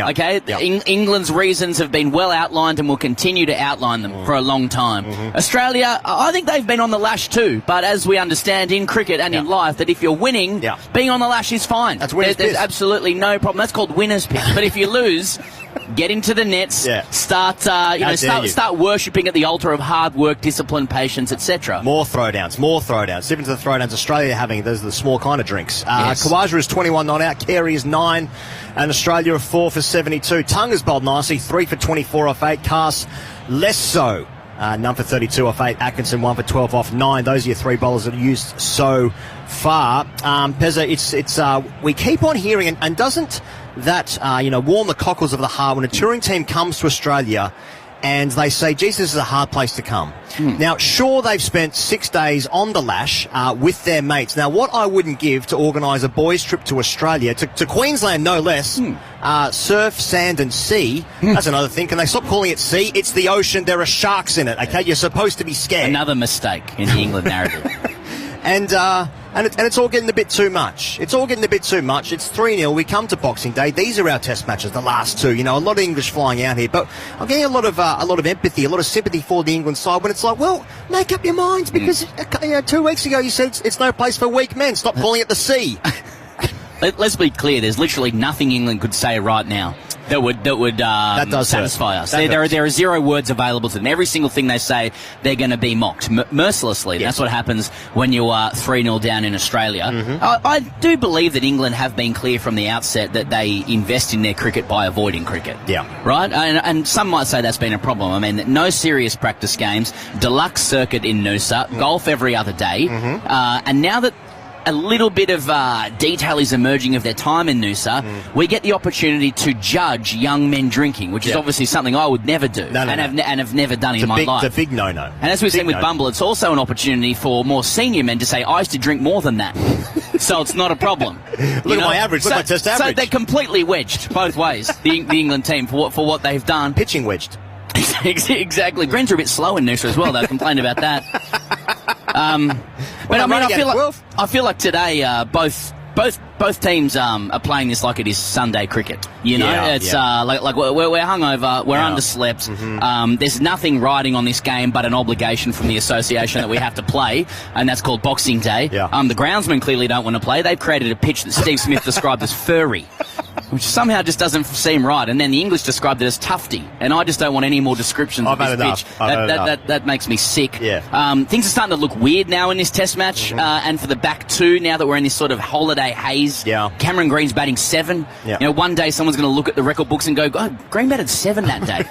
England's reasons have been well outlined and will continue to outline them for a long time. Australia, I think they've been on the lash too, but as we understand in cricket and in life, that if you're winning, being on the lash is fine. There's absolutely no problem. That's called winner's pick. But if you lose, get into the nets, start worshipping at the altar of hard work, discipline, patience, etc. More throwdowns. Different to the throwdowns Australia having, those are the small kind of drinks. Khawaja is 21 not out, Carey is 9, and Australia are 4 for 72. Tunga's bowled nicely, 3 for 24 off 8. Cass, less so. None for 32 off 8. Atkinson, 1 for 12 off 9. Those are your three bowlers that are used so far. Pezza, we keep on hearing, and doesn't that, warm the cockles of the heart when a touring team comes to Australia and they say, geez, this is a hard place to come. Now, sure, they've spent 6 days on the lash with their mates. Now, what I wouldn't give to organise a boys' trip to Australia, to Queensland no less, surf, sand and sea, that's another thing. Can they stop calling it sea? It's the ocean. There are sharks in it, okay? You're supposed to be scared. Another mistake in the England narrative. And it's all getting a bit too much. It's 3-0. We come to Boxing Day. These are our test matches, the last two. A lot of English flying out here. But I'm getting a lot of empathy, a lot of sympathy for the England side when it's like, well, make up your minds because 2 weeks ago you said it's no place for weak men. Stop calling it the sea. Let's be clear. There's literally nothing England could say right now that would satisfy us. There are 0 words available to them. Every single thing they say, they're going to be mocked mercilessly. Yes. That's what happens when you are 3-0 down in Australia. I do believe that England have been clear from the outset that they invest in their cricket by avoiding cricket. Right? And some might say that's been a problem. I mean, no serious practice games, deluxe circuit in Noosa, golf every other day, and now that a little bit of detail is emerging of their time in Noosa, we get the opportunity to judge young men drinking, which is obviously something I would never do and have never done in my life. It's a big no-no. And as we've seen with Bumble, it's also an opportunity for more senior men to say, I used to drink more than that. So it's not a problem. Look at my average, look at my test average. So they're completely wedged both ways, the England team, for what they've done. Pitching wedged. Exactly. Greens are a bit slow in Noosa as well. They'll complain about that. But I feel like today both teams are playing this like it is Sunday cricket. It's like we're hungover, we're underslept. There's nothing riding on this game but an obligation from the association that we have to play, and that's called Boxing Day. The groundsmen clearly don't want to play. They've created a pitch that Steve Smith described as furry, which somehow just doesn't seem right. And then the English described it as tufty, and I just don't want any more descriptions of this pitch. That makes me sick. Things are starting to look weird now in this Test match, and for the back two, now that we're in this sort of holiday haze. Cameron Green's batting 7. One day someone's going to look at the record books and go, "God, Green batted 7 that day."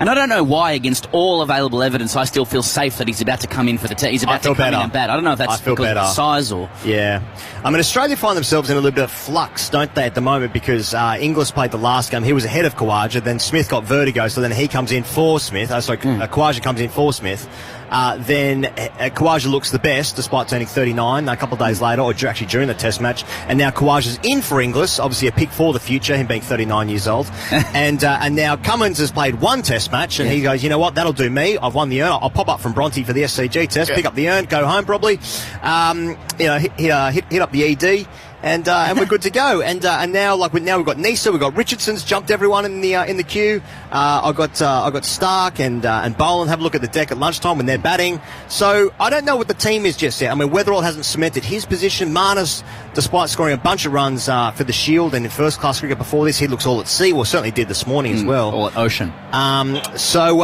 And I don't know why, against all available evidence, I still feel safe that he's about to come in for the team. He's about to come in and bat. I don't know if that's because of his size or... Yeah. I mean, Australia find themselves in a little bit of flux, don't they, at the moment, because Inglis played the last game. He was ahead of Khawaja. Then Smith got vertigo, so then he comes in for Smith. Khawaja comes in for Smith. Then Khawaja looks the best, despite turning 39 a couple of days later, or actually during the test match. And now Khawaja's in for Inglis, obviously a pick for the future, him being 39 years old. and now Cummins has played one test match, and he goes, you know what, that'll do me. I've won the urn. I'll pop up from Bronte for the SCG test, pick up the urn, go home probably. Hit up the ED. And we're good to go. And now we've got Nisa, we've got Richardson's jumped everyone in the queue. I got Stark and Boland. Have a look at the deck at lunchtime when they're batting. So I don't know what the team is just yet. I mean, Weatherall hasn't cemented his position. Marnus, despite scoring a bunch of runs for the Shield and in first class cricket before this, he looks all at sea. Well, certainly did this morning as well. All at ocean. So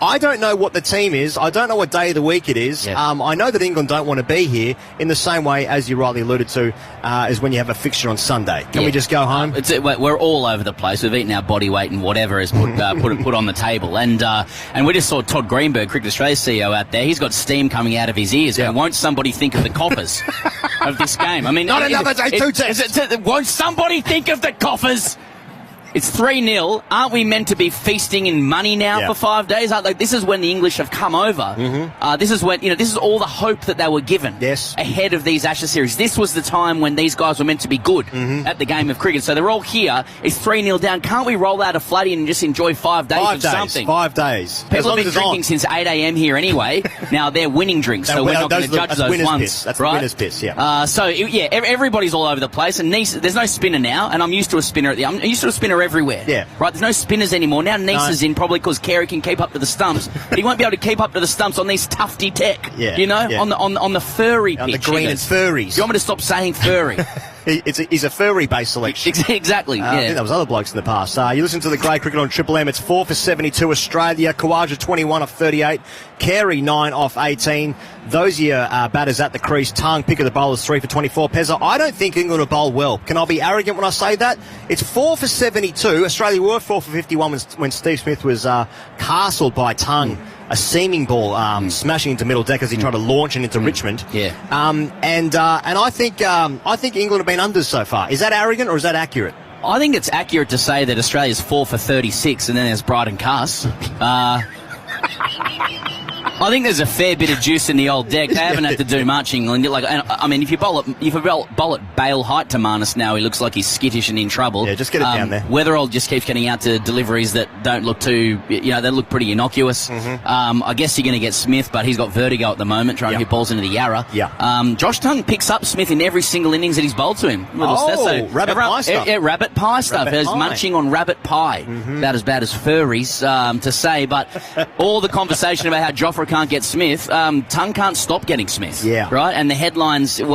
I don't know what the team is. I don't know what day of the week it is. Yeah. I know that England don't want to be here in the same way, as you rightly alluded to, as when you have a fixture on Sunday. Can we just go home? We're all over the place. We've eaten our body weight and whatever is put on the table. And we just saw Todd Greenberg, Cricket Australia CEO, out there. He's got steam coming out of his ears. Yeah. Won't somebody think of the coffers of this game? I mean, not another day 2 test. Won't somebody think of the coffers? It's 3-0. Aren't we meant to be feasting in money now for 5 days? This is when the English have come over. Mm-hmm. This is when, this is all the hope that they were given ahead of these Ashes series. This was the time when these guys were meant to be good at the game of cricket. So they're all here. It's 3-0 down. Can't we roll out a floodie and just enjoy 5 days of something? 5 days. People have been drinking since 8 a.m. here anyway. Now they're winning drinks, so we're not going to judge those ones. That's right? The winner's piss, everybody's all over the place. And Nisa, there's no spinner now, and I'm used to a spinner everywhere. Yeah. Right, there's no spinners anymore. Now Nisa's in probably because Carey can keep up to the stumps, but he won't be able to keep up to the stumps on these tufty tech. On the furry pitch. On the green and furries. You want me to stop saying furry? He's a furry-based selection. Exactly, I think that was other blokes in the past. You listen to the Grey Cricket on Triple M. It's 4 for 72 Australia. Khawaja 21 off 38. Carey 9 off 18. Those are your batters at the crease. Tongue, pick of the bowlers, 3 for 24. Pezza, I don't think England will bowl well. Can I be arrogant when I say that? It's 4 for 72. Australia were 4 for 51 when Steve Smith was castled by Tongue. A seaming ball smashing into middle deck as he tried to launch it into Richmond. Yeah. And I think England have been unders so far. Is that arrogant or is that accurate? I think it's accurate to say that Australia's 4 for 36 and then there's Bryden Cass. I think there's a fair bit of juice in the old deck. They haven't had to do much, England. If you bowl at Bale height to Marnus now, he looks like he's skittish and in trouble. Yeah, just get it down there. Weatherall just keeps getting out to deliveries that don't look too, they look pretty innocuous. Mm-hmm. I guess you're going to get Smith, but he's got vertigo at the moment, trying to hit balls into the Yarra. Yeah. Josh Tongue picks up Smith in every single innings that he's bowled to him. Rabbit pie stuff. Yeah, rabbit pie stuff. He's munching on rabbit pie. Mm-hmm. About as bad as furries, to say, but all the conversation about how Jofra can't get Smith, Tongue can't stop getting Smith. Yeah. Right? And the headlines, they're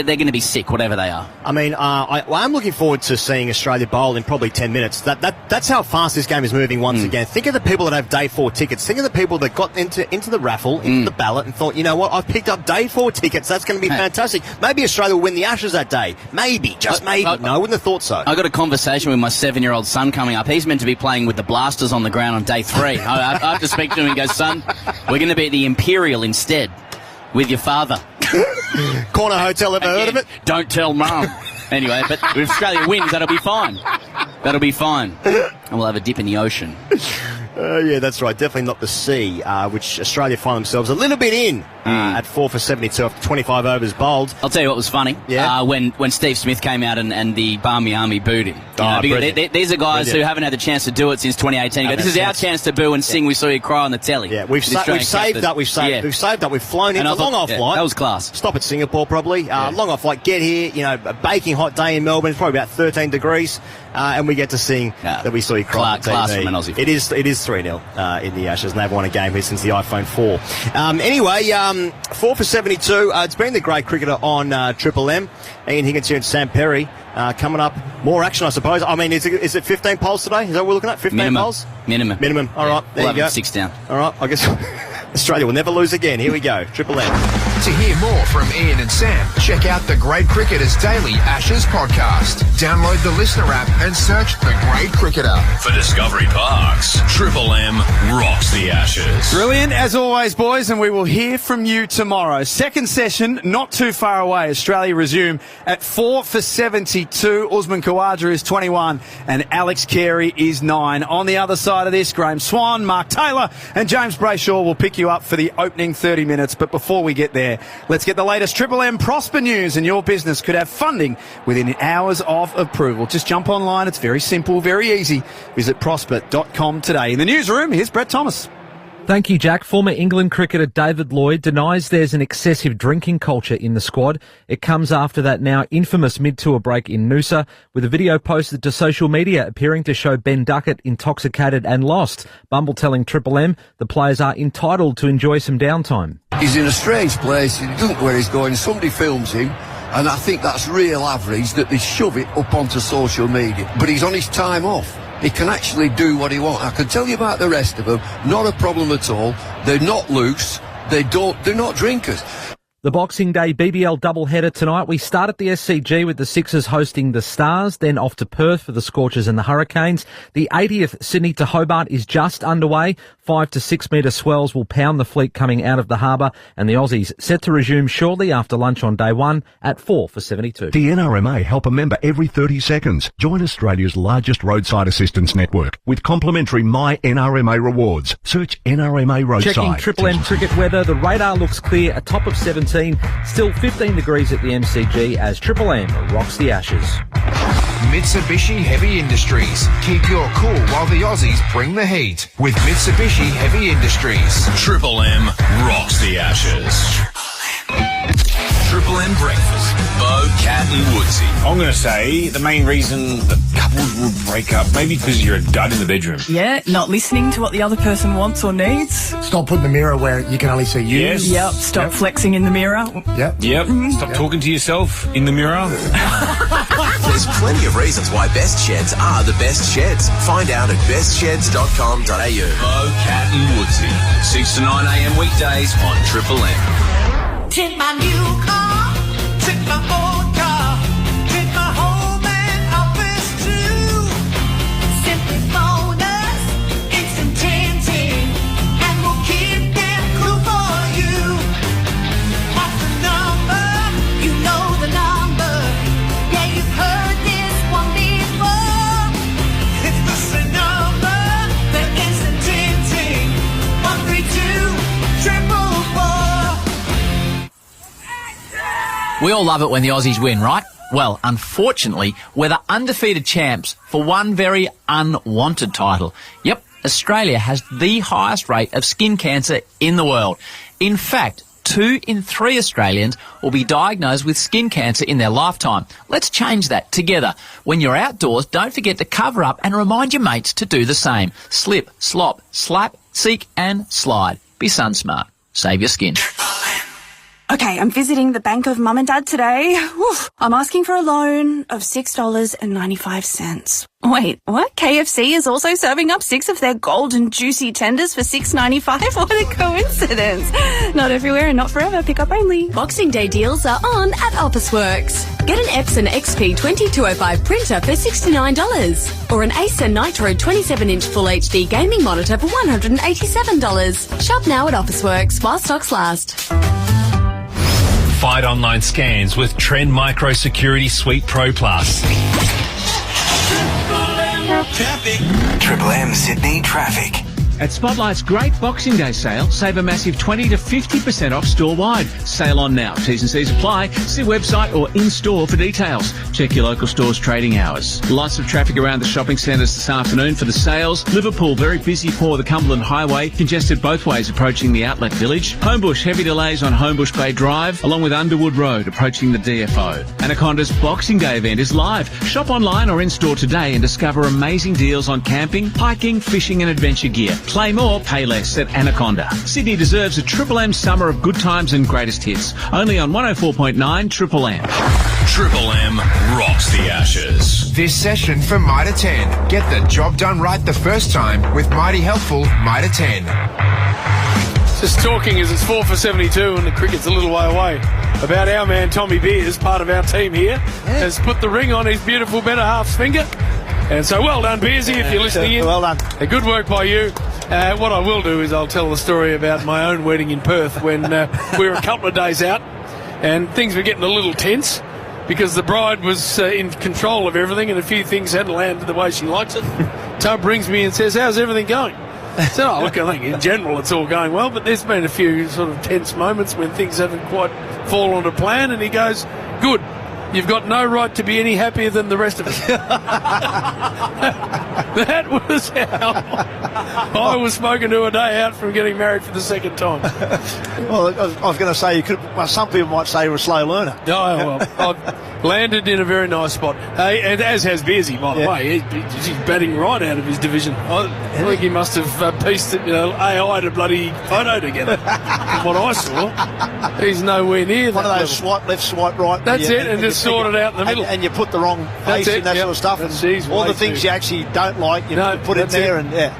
going to be sick, whatever they are. I mean, I'm looking forward to seeing Australia bowl in probably 10 minutes. That's how fast this game is moving once again. Think of the people that have day 4 tickets. Think of the people that got into the raffle, into the ballot, and thought, you know what, I've picked up day 4 tickets. That's going to be fantastic. Maybe Australia will win the Ashes that day. Maybe. Just maybe. No, I wouldn't have thought so. I got a conversation with my 7-year-old son coming up. He's meant to be playing with the Blasters on the ground on day 3. I have to speak to him and go, son, we're going to be at the Imperial instead with your father. Corner Hotel, ever heard of it? Don't tell Mum. Anyway, but if Australia wins, that'll be fine. And we'll have a dip in the ocean. Yeah, that's right. Definitely not the sea, which Australia find themselves a little bit in at 4 for 72 after 25 overs bowled. I'll tell you what was funny. Yeah. When Steve Smith came out and the Barmy Army booed him. These are guys who haven't had the chance to do it since 2018. This is our chance to boo and sing "We Saw You Cry" on the telly. Yeah, we've saved up. We've flown in. A long off flight. That was class. Stop at Singapore probably. Long off flight. Get here. A baking hot day in Melbourne. It's probably about 13 degrees. And we get to sing that "We Saw You Cry" on TV. Class from an Aussie. It is 3-0 in the Ashes, and they've won a game here since the iPhone 4. Anyway, 4 for 72. It's been the Great Cricketer on Triple M. Ian Higgins here and Sam Perry. Coming up, more action, I suppose. I mean, is it 15 poles today? Is that what we're looking at? 15 poles? Minimum. All right, there you go. 6 down. All right, I guess Australia will never lose again. Here we go. Triple M. To hear more from Ian and Sam, check out the Great Cricketers Daily Ashes podcast. Download the Listener app and search The Great Cricketer. For Discovery Parks, Triple M rocks the Ashes. Brilliant, as always, boys, and we will hear from you tomorrow. Second session, not too far away. Australia resume at 4 for 72. Usman Khawaja is 21 and Alex Carey is 9. On the other side of this, Graham Swan, Mark Taylor and James Brayshaw will pick you up for the opening 30 minutes. But before we get there, let's get the latest Triple M Prosper news, and your business could have funding within hours of approval. Just jump online. It's very simple, very easy. Visit prosper.com today. In the newsroom, here's Brett Thomas. Thank you, Jack. Former England cricketer David Lloyd denies there's an excessive drinking culture in the squad. It comes after that now infamous mid-tour break in Noosa, with a video posted to social media appearing to show Ben Duckett intoxicated and lost. Bumble telling Triple M the players are entitled to enjoy some downtime. He's in a strange place. He doesn't know where he's going. Somebody films him. And I think that's real average that they shove it up onto social media. But he's on his time off. He can actually do what he wants. I can tell you about the rest of them. Not a problem at all. They're not loose. They're not drinkers. The Boxing Day BBL doubleheader tonight. We start at the SCG with the Sixers hosting the Stars, then off to Perth for the Scorchers and the Hurricanes. The 80th Sydney to Hobart is just underway. 5 to 6 metre swells will pound the fleet coming out of the harbour, and the Aussies set to resume shortly after lunch on day one at 4 for 72. The NRMA help a member every 30 seconds. Join Australia's largest roadside assistance network with complimentary My NRMA rewards. Search NRMA Roadside. Checking Triple M cricket weather. The radar looks clear, a top of 17. Still 15 degrees at the MCG as Triple M rocks the Ashes. Mitsubishi Heavy Industries. Keep your cool while the Aussies bring the heat. With Mitsubishi Heavy Industries. Triple M rocks the Ashes. Triple M breakfast. Bo, Cat and Woodsy. I'm going to say the main reason that couples will break up, maybe because you're a dud in the bedroom. Yeah, not listening to what the other person wants or needs. Stop putting the mirror where you can only see you. Yes. Yep, stop flexing in the mirror. Yep. Stop talking to yourself in the mirror. There's plenty of reasons why Best Sheds are the best sheds. Find out at bestsheds.com.au. Bo, Cat and Woodsy. 6 to 9 a.m. weekdays on Triple M. Tint my new car, tint my old car, tint my home and office too. Simply phone us, instant tinting, and we'll keep them cool for you. What's the number? You know the number. Yeah, you've heard this one before. It's the same number, the instant tinting, 132-444. We all love it when the Aussies win, right? Well, unfortunately, we're the undefeated champs for one very unwanted title. Yep, Australia has the highest rate of skin cancer in the world. In fact, 2 in 3 Australians will be diagnosed with skin cancer in their lifetime. Let's change that together. When you're outdoors, don't forget to cover up and remind your mates to do the same. Slip, slop, slap, seek and slide. Be sun smart. Save your skin. Okay, I'm visiting the bank of Mum and Dad today. Oof, I'm asking for a loan of $6.95. Wait, what? KFC is also serving up 6 of their golden juicy tenders for $6.95? What a coincidence. Not everywhere and not forever. Pick up only. Boxing Day deals are on at Officeworks. Get an Epson XP 2205 printer for $69 or an Acer Nitro 27-inch Full HD gaming monitor for $187. Shop now at Officeworks while stocks last. Fight online scams with Trend Micro Security Suite Pro Plus. Triple M Sydney traffic. At Spotlight's great Boxing Day sale, save a massive 20 to 50% off store-wide. Sale on now. T's and C's apply. See website or in-store for details. Check your local store's trading hours. Lots of traffic around the shopping centres this afternoon for the sales. Liverpool, very busy for the Cumberland Highway, congested both ways approaching the Outlet Village. Homebush, heavy delays on Homebush Bay Drive, along with Underwood Road approaching the DFO. Anaconda's Boxing Day event is live. Shop online or in-store today and discover amazing deals on camping, hiking, fishing and adventure gear. Play more, pay less at Anaconda. Sydney deserves a Triple M summer of good times and greatest hits. Only on 104.9 Triple M. Triple M rocks the Ashes. This session for Mitre 10. Get the job done right the first time with Mighty Helpful Mitre 10. Just talking as it's 4 for 72 and the cricket's a little way away about our man Tommy Beers, part of our team here, has put the ring on his beautiful better half's finger. And so well done, Beersy, if you're listening in. Well done. Good work by you. What I will do is I'll tell the story about my own wedding in Perth when we were a couple of days out and things were getting a little tense because the bride was in control of everything and a few things hadn't landed the way she likes it. Tub rings me and says, how's everything going? I said, oh, look, I think in general it's all going well, but there's been a few sort of tense moments when things haven't quite fallen to plan, and he goes, good. You've got no right to be any happier than the rest of us. That was how I was spoken to a day out from getting married for the second time. Well, I was going to say, you could. Well, some people might say you're a slow learner. Oh, well, I've landed in a very nice spot. Hey, and as has Beersy, by the way. He's batting right out of his division. I think he must have pieced AI to bloody photo together. From what I saw, he's nowhere near One that of those level. swipe left, swipe right. That's it, and just sort it out in the middle. And you put the wrong face in that sort of stuff. That's And easy all way the things to- you actually don't like, you put in that's there, it. and yeah.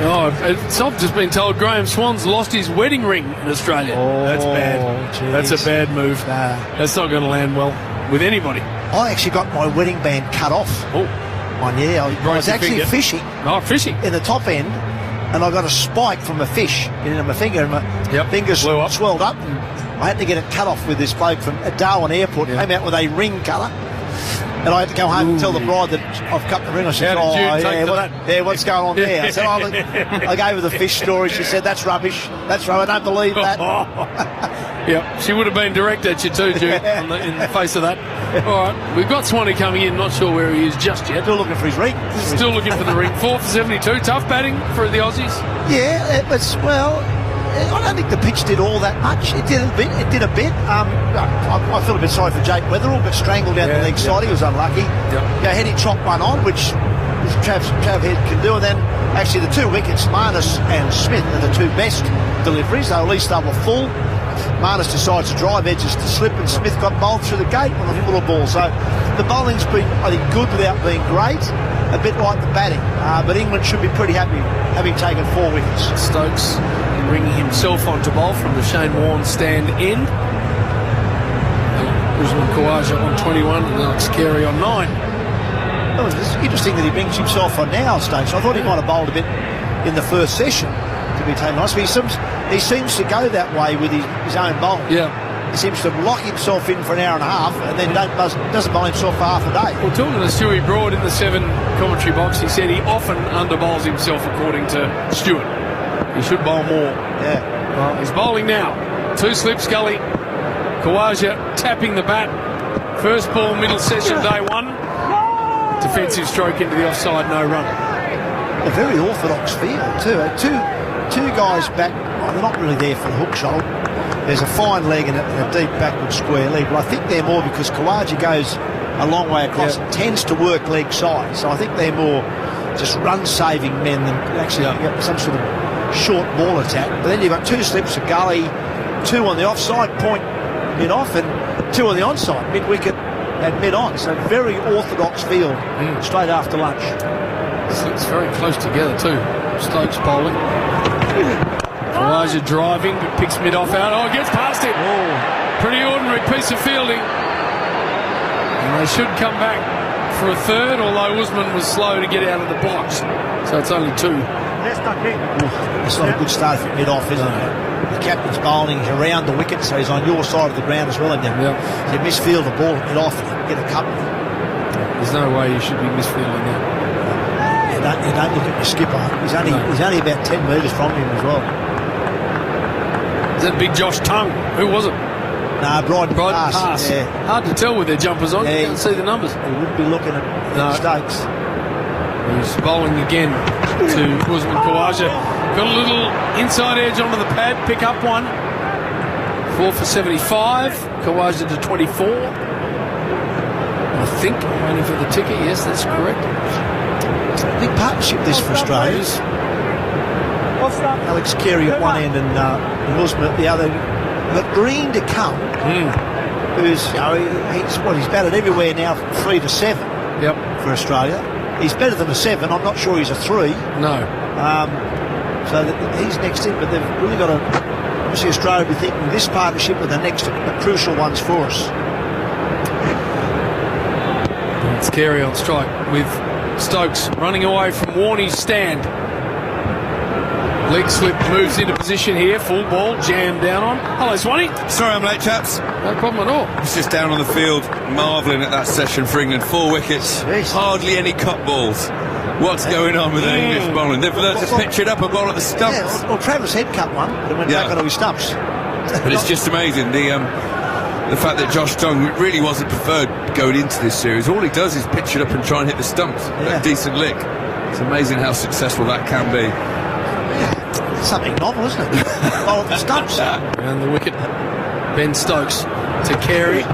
Oh, I've just been told Graham Swan's lost his wedding ring in Australia. That's bad. geez. That's a bad move. That's not going to land well with anybody. I actually got my wedding band cut off. One year. I was your actually finger. fishing. Oh, fishing. In the top end, and I got a spike from a fish in my finger, and my finger swelled up, and I had to get it cut off with this bloke from Darwin Airport. Came out with a ring colour. And I had to go home and tell the bride that I've cut the ring. I said, How did you take to that? What's going on there? I said, I gave her the fish story. She said, that's rubbish. That's right. I don't believe that. Yep, she would have been direct at you too, Jude, in the face of that. All right, we've got Swanee coming in. Not sure where he is just yet. Still looking for his ring. Still looking for the ring. 4 for 72. Tough batting for the Aussies. Yeah, it was, well, I don't think the pitch did all that much. It did a bit. I feel a bit sorry for Jake Weatherall, got strangled down the leg side. He was unlucky. Heady chopped one on, which Trav Head can do. And then actually the two wickets, Marnus and Smith, are the two best deliveries. At least they were full. Marnus decides to drive edges to slip, and Smith got bowled through the gate on a full of ball. So the bowling's been, I think, good without being great. A bit like the batting. But England should be pretty happy having taken 4 wickets. Stokes bringing himself on to bowl from the Shane Warne stand end. Usman Khawaja on 21 and Alex Carey on 9. Oh, it's interesting that he brings himself on now, Stokes. I thought he might have bowled a bit in the first session to be taken nice. But he seems to go that way with his own bowl. Yeah. He seems to lock himself in for an hour and a half and then doesn't bowl himself for half a day. Well, talking to Stewie Broad in the 7 commentary box, he said he often underbowls himself, according to Stewart. He should bowl more. Yeah. Well, he's bowling now. 2 slips, Gully. Khawaja tapping the bat. First ball, middle session, day 1. Defensive stroke into the offside, no run. A very orthodox field too. Two guys back. Well, they're not really there for the hook shot. There's a fine leg and a deep backward square leg, but I think they're more because Khawaja goes a long way across and tends to work leg side. So I think they're more just run-saving men than actually some sort of short ball attack. But then you've got 2 slips of Gully, 2 on the offside point mid-off, and 2 on the onside, mid-wicket and mid-on. So very orthodox field straight after lunch. It's very close together too. Stokes bowling. Khawaja driving, but picks mid-off out. Oh, gets past him. Pretty ordinary piece of fielding. And they should come back for a third, although Usman was slow to get out of the blocks. So it's only 2. It's not a good start for mid-off, isn't it? The captain's bowling, he's around the wicket, so he's on your side of the ground as well. And you misfield the ball mid-off and you get a couple. There's no way you should be misfielding that. You don't look at your skipper. He's only about 10 metres from him as well. Is that big Josh Tongue? Who was it? No, Bryden Pass. Yeah. Hard to tell with their jumpers on. You can't see the numbers. He wouldn't be looking at mistakes. He's bowling again to Usman Khawaja. Got a little inside edge onto the pad. Pick up one. 4 for 75. Khawaja to 24. I think I'm waiting for the ticker. Yes, that's correct. Big partnership this for Australia. Alex Carey at one end and Usman at the other. But Green to come, who's he's batted everywhere now from 3 to 7 for Australia. He's better than a 7. I'm not sure he's a 3. No. So he's next in, but they've really got to, obviously Australia will be thinking this partnership are the next crucial ones for us. It's Carey on strike with Stokes running away from Warney's stand. Leg slip moves into position here. Full ball jammed down on. Hello, Swanee. Sorry I'm late, chaps. No problem at all. He's just down on the field, marvelling at that session for England. 4 wickets, hardly any cut balls. What's going on with the English bowling? They've learned to pitch it up and bowl at the stumps. Yeah, well, Travis Head cut one, but it went back onto his stumps. But it's just amazing, the fact that Josh Tongue really wasn't preferred going into this series. All he does is pitch it up and try and hit the stumps. A decent lick. It's amazing how successful that can be. It's something novel, isn't it? Bowl at the stumps. Around the wicket, Ben Stokes to Carey.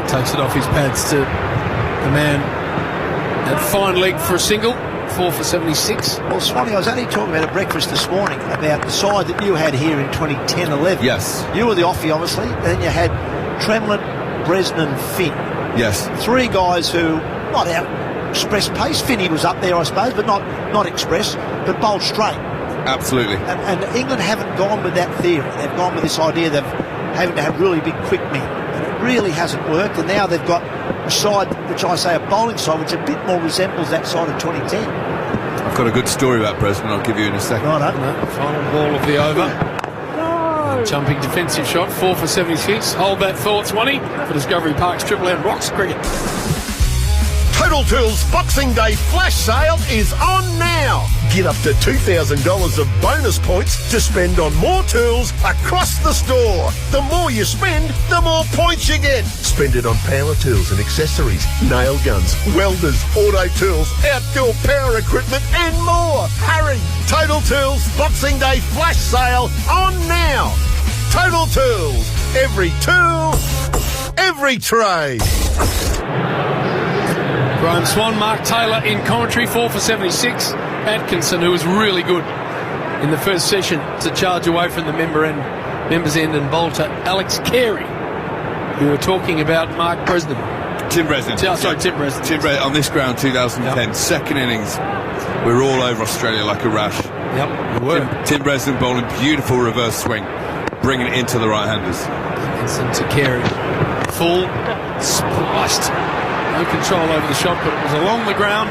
Takes it off his pads to the man at fine leg for a single. 4 for 76. Well, Swanee, I was only talking about at breakfast this morning about the side that you had here in 2010-11. Yes. You were the offie, obviously. Then you had Tremlett, Bresnan, Finn. Yes. 3 guys who, not out express pace. Finney was up there, I suppose, but not express, but bowled straight. Absolutely. And England haven't gone with that theory. They've gone with this idea of having to have really big, quick men. And it really hasn't worked. And now they've got a side, which I say a bowling side, which a bit more resembles that side of 2010. I've got a good story about Bresnan I'll give you in a second. Final ball of the over. Jumping defensive shot, 4 for 76. Hold that thought, Swanee, for Discovery Park's Triple M Rocks cricket. Total Tools Boxing Day flash sale is on now. Get up to $2,000 of bonus points to spend on more tools across the store. The more you spend, the more points you get. Spend it on power tools and accessories, nail guns, welders, auto tools, outdoor power equipment and more. Hurry! Total Tools Boxing Day flash sale on now. Total Tools. Every tool, every trade. Graham Swan, Mark Taylor in commentary, 4 for 76. Atkinson, who was really good in the first session to charge away from the members end and bowl to Alex Carey. We were talking about Mark Bresnan. Tim Bresnan. Tim Bresnan. Tim Bresnan on this ground, 2010, second innings. We were all over Australia like a rash. Yep, we were. Tim Bresnan bowling beautiful reverse swing, bringing it into the right-handers. Atkinson to Carey. Full, spliced. No control over the shot, but it was along the ground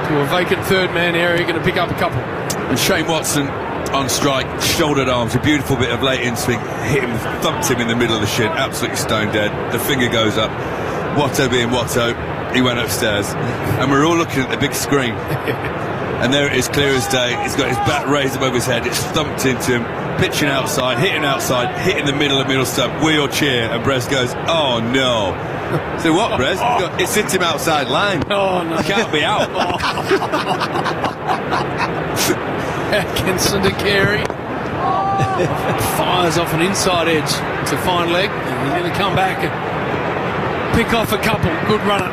to a vacant third-man area. Going to pick up a couple. And Shane Watson on strike, shouldered arms, a beautiful bit of late in-swing, hit him, thumped him in the middle of the shin, absolutely stone dead. The finger goes up. Watto being Watto, he went upstairs. And we're all looking at the big screen. And there it is, clear as day. He's got his bat raised above his head. It's thumped into him, pitching outside, hitting in the middle of middle stump. We all cheer, and Brez goes, "Oh no!" So what, Brez? It sits him outside line. Oh no! He can't be out. Atkinson to Carey. Fires off an inside edge to fine leg, and he's going to come back and pick off a couple. Good runner.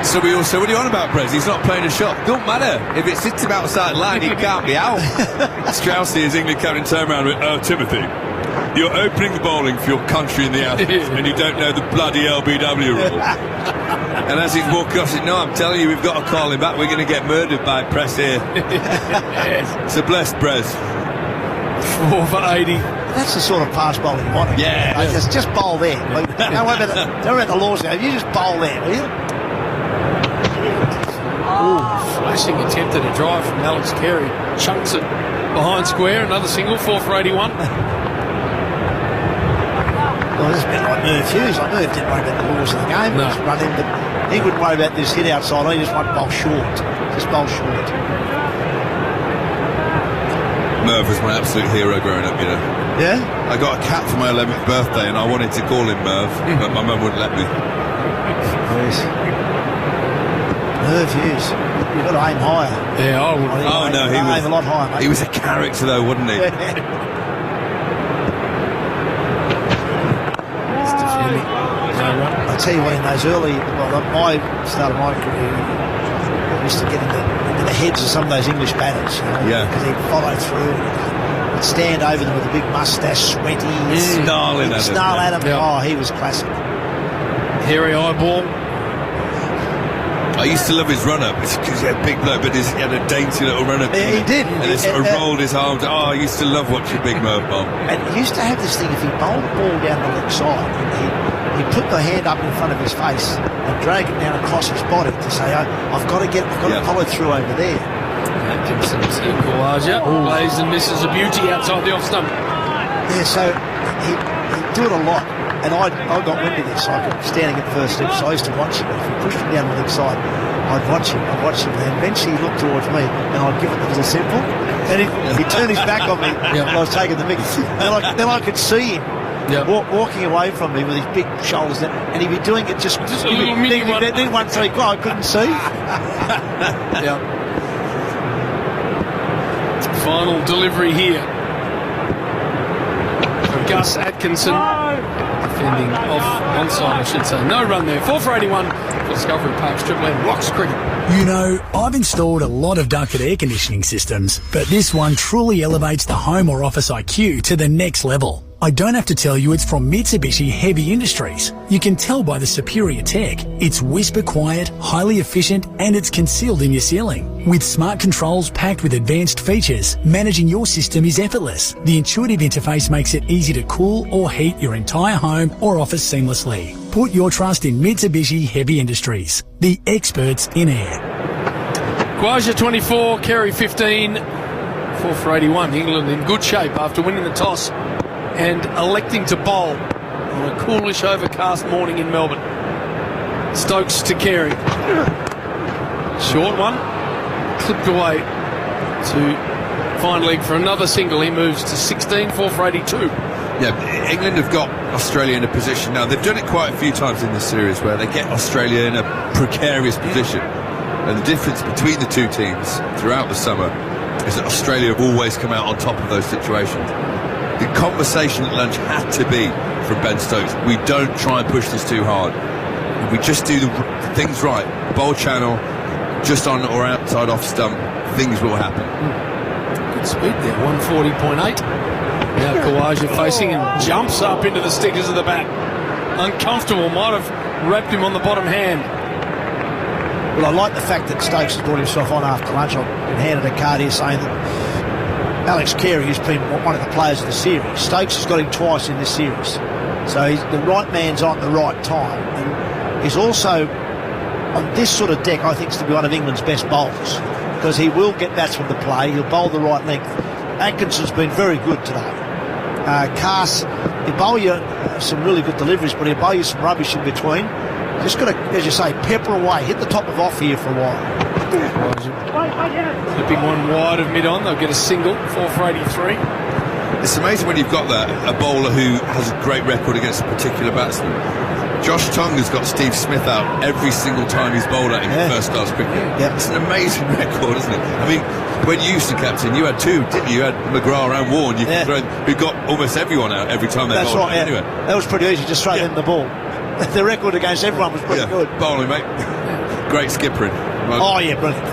So we all say, what are you on about, Brez? He's not playing a shot. Don't matter. If it sits him outside line, he can't be out. Straussy, as England captain, turned around and went, "Oh, Timothy, you're opening the bowling for your country in the Ashes, and you don't know the bloody LBW rule." And as he's walking off, he said, "No, I'm telling you, we've got to call him back. We're going to get murdered by press here." So blessed, Brez. 4 for 80. That's the sort of pass bowling you want. Yeah. Just bowl there. Don't worry about the laws now. You just bowl there, will you? Flashing attempt at a drive from Alex Carey. Chunks it behind square. Another single, 4 for 81. Well, this is a bit like Merv Hughes. Merv didn't worry about the laws of the game. No. Just run in, but he wouldn't worry about this hit outside. He just wanted to bowl short. Just bowl short. Merv was my absolute hero growing up, you know. Yeah? I got a cat for my 11th birthday and I wanted to call him Merv, but my mum wouldn't let me. Yes. Merv Hughes. You've got to aim higher. Yeah, I would. Oh, no, he aim a lot higher, mate. He was a character, though, wasn't he? I'll tell you what, in those early, my start of my career, I used to get into the heads of some of those English batters, you know, yeah, because he'd follow through and stand over them with a big moustache, sweaty, snarling at him. Yeah. Oh, he was classic. Hairy eyeball. I I used to love his run-up because he had a big bloke, but he had a dainty little run-up. Yeah, he did. And he sort of rolled his arms. Oh, I used to love watching Big Merv bowl. And he used to have this thing, if he bowled the ball down the left side, he'd put the hand up in front of his face and drag it down across his body to say, I've got to follow through over there. Atkinson to Khawaja. Plays and misses a beauty outside the off stump. Yeah, so he'd do it a lot. And I got wind of this. I was standing at first step, so I used to watch him. If he pushed him down the leg side, I'd watch him. And then eventually he'd look towards me, and I'd give it the little simple. And he'd turn his back on me while I was taking the mick. And then I could see him walking away from me with his big shoulders, and he'd be doing it just a little mini one. Then once I couldn't see. Final delivery here. Gus Atkinson defending off onside, I should say. No run there. 4 for 81 for Discovery Park's Triple M Rocks Cricket. You know, I've installed a lot of ducted air conditioning systems, but this one truly elevates the home or office IQ to the next level. I don't have to tell you it's from Mitsubishi Heavy Industries. You can tell by the superior tech. It's whisper quiet, highly efficient, and it's concealed in your ceiling. With smart controls packed with advanced features, managing your system is effortless. The intuitive interface makes it easy to cool or heat your entire home or office seamlessly. Put your trust in Mitsubishi Heavy Industries, the experts in air. Khawaja 24, Carey 15, 4 for 81. England in good shape after winning the toss and electing to bowl on a coolish overcast morning in Melbourne. Stokes to Carey. Short one, clipped away to fine leg for another single. He moves to 16, 4 for 82. Yeah, England have got Australia in a position now. They've done it quite a few times in this series where they get Australia in a precarious position. And the difference between the two teams throughout the summer is that Australia have always come out on top of those situations. The conversation at lunch had to be from Ben Stokes. We don't try and push this too hard. If we just do the things right, bowl channel, just on or outside off stump, things will happen. Good speed there, 140.8. Now Khawaja facing and jumps up into the stickers of the bat. Uncomfortable, might have wrapped him on the bottom hand. Well, I like the fact that Stokes has brought himself on after lunch. I've been handed a card here saying that Alex Carey has been one of the players of the series. Stokes has got him twice in this series. So the right man's on at the right time. And he's also, on this sort of deck, I think is to be one of England's best bowlers, because he will get batsmen to play. He'll bowl the right length. Atkinson's been very good today. Cass, he'll bowl you some really good deliveries, but he'll bowl you some rubbish in between. Just got to, as you say, pepper away. Hit the top of off here for a while. Flipping one wide of mid-on, they'll get a single, 4 for 83. It's amazing when you've got a bowler who has a great record against a particular batsman. Josh Tongue has got Steve Smith out every single time he's bowled at him in first-class cricket. Yeah. It's an amazing record, isn't it? I mean, when you used to captain, you had two, didn't you? You had McGrath and Warren. Who got almost everyone out every time they bowled. That's right, anyway. That was pretty easy, just throw them the ball. The record against everyone was pretty good. Bowling, mate. Great skippering. Oh, yeah, brilliant.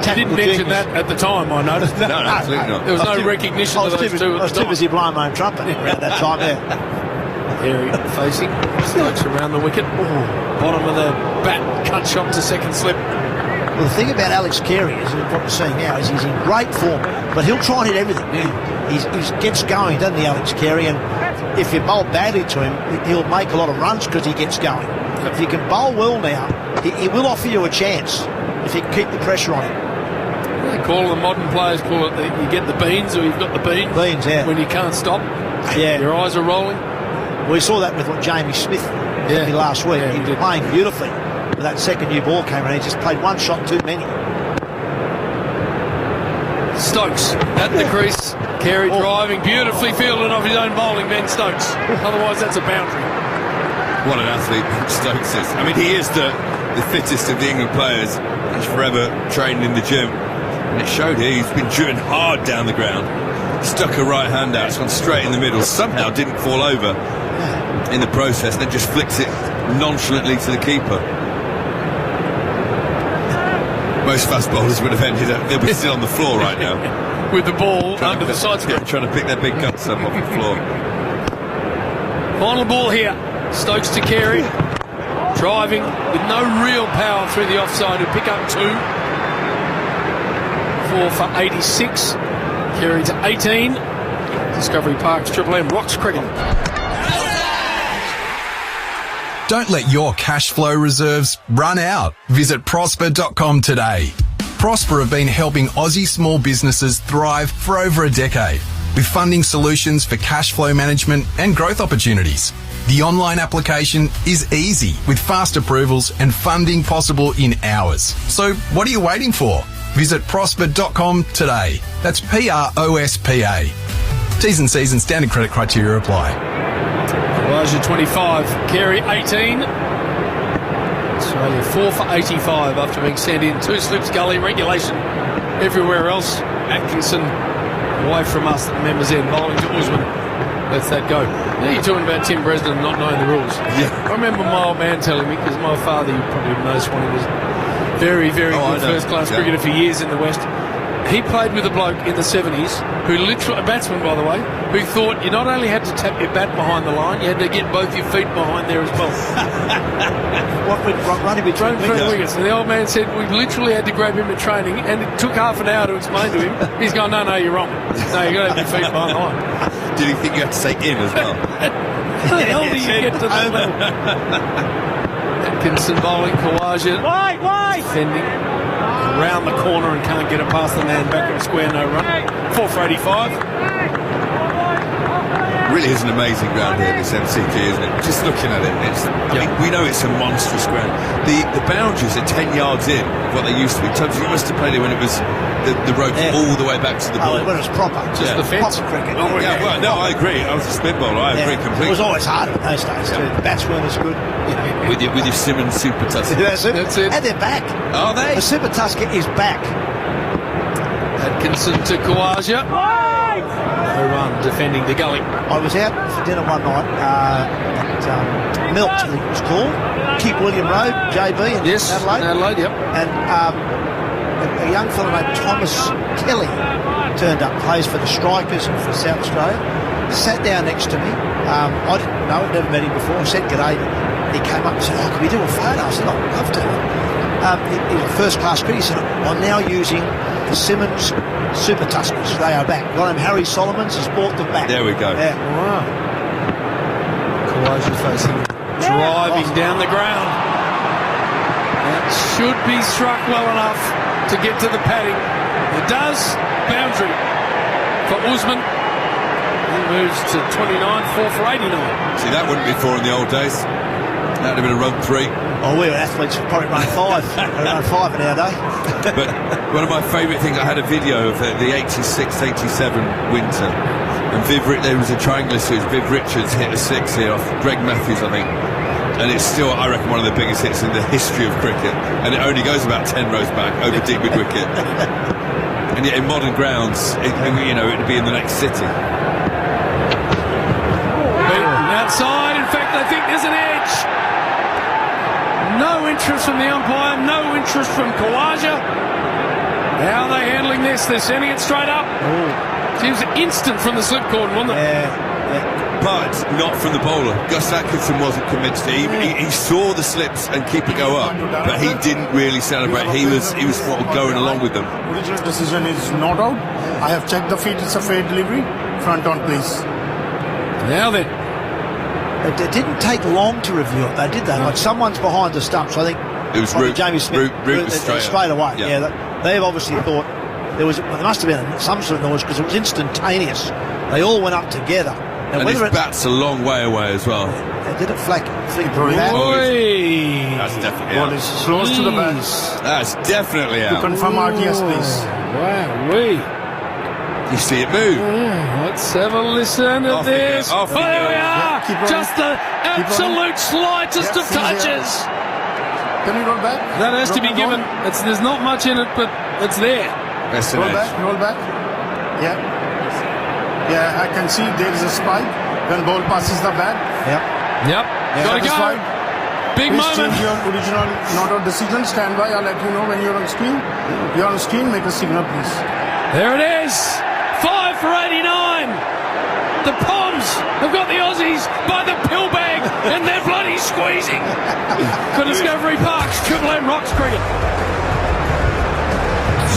You didn't mention that at the time, I noticed. No, absolutely not. There was no recognition of those two. I was too busy blowing my own trumpet around that time, Carey facing, Stokes around the wicket. Bottom of the bat, cut shot to second slip. Well, the thing about Alex Carey is what we're seeing now is he's in great form, but he'll try and hit everything. He gets going, doesn't he, Alex Carey? And if you bowl badly to him, he'll make a lot of runs because he gets going. If you can bowl well now, he will offer you a chance if you can keep the pressure on him. They call it, the modern players call it, you get the beans or you've got the beans. Beans, yeah. When you can't stop. Yeah. Your eyes are rolling. We saw that with what Jamie Smith did last week. He was playing beautifully. But that second new ball came around, he just played one shot too many. Stokes at the crease. Carey driving, beautifully fielded off his own bowling, Ben Stokes. Otherwise, that's a boundary. What an athlete Stokes is. I mean, he is the fittest of the England players. He's forever training in the gym. And it showed here. He's been driven hard down the ground. Stuck a right hand out. It's gone straight in the middle. Somehow didn't fall over in the process. Then just flicks it nonchalantly to the keeper. Most fast bowlers would have ended up, they'll be still on the floor right now. With the ball under the side screen. Trying to pick their big guts up off the floor. Final ball here. Stokes to Carey. driving with no real power through the offside, who pick up 2. 4 for 86. Carry to 18. Discovery Park's Triple M rocks cricket. Don't let your cash flow reserves run out. Visit prosper.com today. Prosper have been helping Aussie small businesses thrive for over a decade with funding solutions for cash flow management and growth opportunities. The online application is easy with fast approvals and funding possible in hours. So what are you waiting for? Visit prosper.com today. That's PROSPA. T's and C's and standard credit criteria apply. Elijah 25, Carey 18. Australia 4 for 85 after being sent in. 2 slips, gully, regulation. Everywhere else, Atkinson away from us at the members' end, bowling to Usman. Lets that go. Now you're talking about Tim Bresnan not knowing the rules. Yeah. I remember my old man telling me, because my father, you probably know this one, he was very, very good first-class cricketer for years in the West. He played with a bloke in the 70s, who literally, a batsman by the way, who thought you not only had to tap your bat behind the line, you had to get both your feet behind there as well. What with running between wickets? And the old man said we literally had to grab him at training, and it took half an hour to explain to him. He's gone, no, you're wrong. No, you've got to have your feet behind the line. Did he think you had to say in as well? How the hell do you get to that level? Atkinson bowling, Kawaja defending around the corner and can't get it past the man back in square, no run. 4 for 85. Really is an amazing ground here, this MCG, isn't it? Just looking at it, I mean, we know it's a monstrous ground. The boundaries are 10 yards in of what they used to be. You must have played it when it was the road all the way back to the ball. When it was proper. Just the fence. Proper cricket. No, I agree. I was a spin bowler. I agree completely. It was always harder in those days too. The bats weren't as good. With your Simmons Super Tusker. That's it. And they're back. Are they? The Super Tusker is back. Atkinson to Kawaja. No run defending the gully. I was out for dinner one night at Milt, I think it was called. Keep William Road, JB in Adelaide. Yep. And a young fellow named Thomas Kelly turned up, plays for the Strikers and for South Australia. Sat down next to me. I didn't know, I'd never met him before. I said g'day. He came up and said, can we do a photo? I said, I'd love to. He's a first-class cricket. He said, I'm now using the Simmons Super Tuskers. They are back. Got him Harry Solomons has brought them back. There we go. Yeah. Wow. Kawaja facing driving down the ground. That should be struck well enough to get to the padding. It does. Boundary for Usman. He moves to 29, 4 for 89. See, that wouldn't be 4 in the old days. That would have been a run 3. Oh, we were athletes who probably run 5. They run 5 in our day. But one of my favourite things, I had a video of the 86-87 winter. And there was a triangular series. Viv Richards hit a 6 here off Greg Matthews, I think. And it's still, I reckon, one of the biggest hits in the history of cricket. And it only goes about 10 rows back over deep mid wicket. And yet in modern grounds, it'd be in the next city. Outside, in fact, I think there's an edge. No interest from the umpire, no interest from Kawaja. How are they handling this? They're sending it straight up. Seems instant from the slip corner, wasn't it? Yeah. But not from the bowler. Gus Atkinson wasn't convinced. He saw the slips and keep it go up, but he didn't really celebrate. He was sort of going along with them. Original decision is not out. I have checked the feet. It's a fair delivery. Front on, please. Now then. It didn't take long to review it, though, did they? Like someone's behind the stumps. I think it was Jamie Smith. Root was straight away. Yeah. They've obviously thought there must have been some sort of noise because it was instantaneous. They all went up together. Now, and his bat's a long way away as well. They did it flick back. That's definitely out. Ball is close to the bat. That's definitely out. To confirm RTS, please. Wow-wee. You see it move. Let's have a listen to this. There we are. Just the absolute slightest of touches. Can you roll back? That has to be given. There's not much in it, but it's there. Roll back. Yeah, I can see there is a spike when ball passes the bat. Yep. Gotta go. Big Please moment. change your original not out decision. Stand by. I'll let you know when you're on screen. You're on screen. Make a signal, please. There it is. 5 for 89. The Poms have got the Aussies by the pill bag, and they're bloody squeezing. For Discovery Park's Triple M Rocks cricket.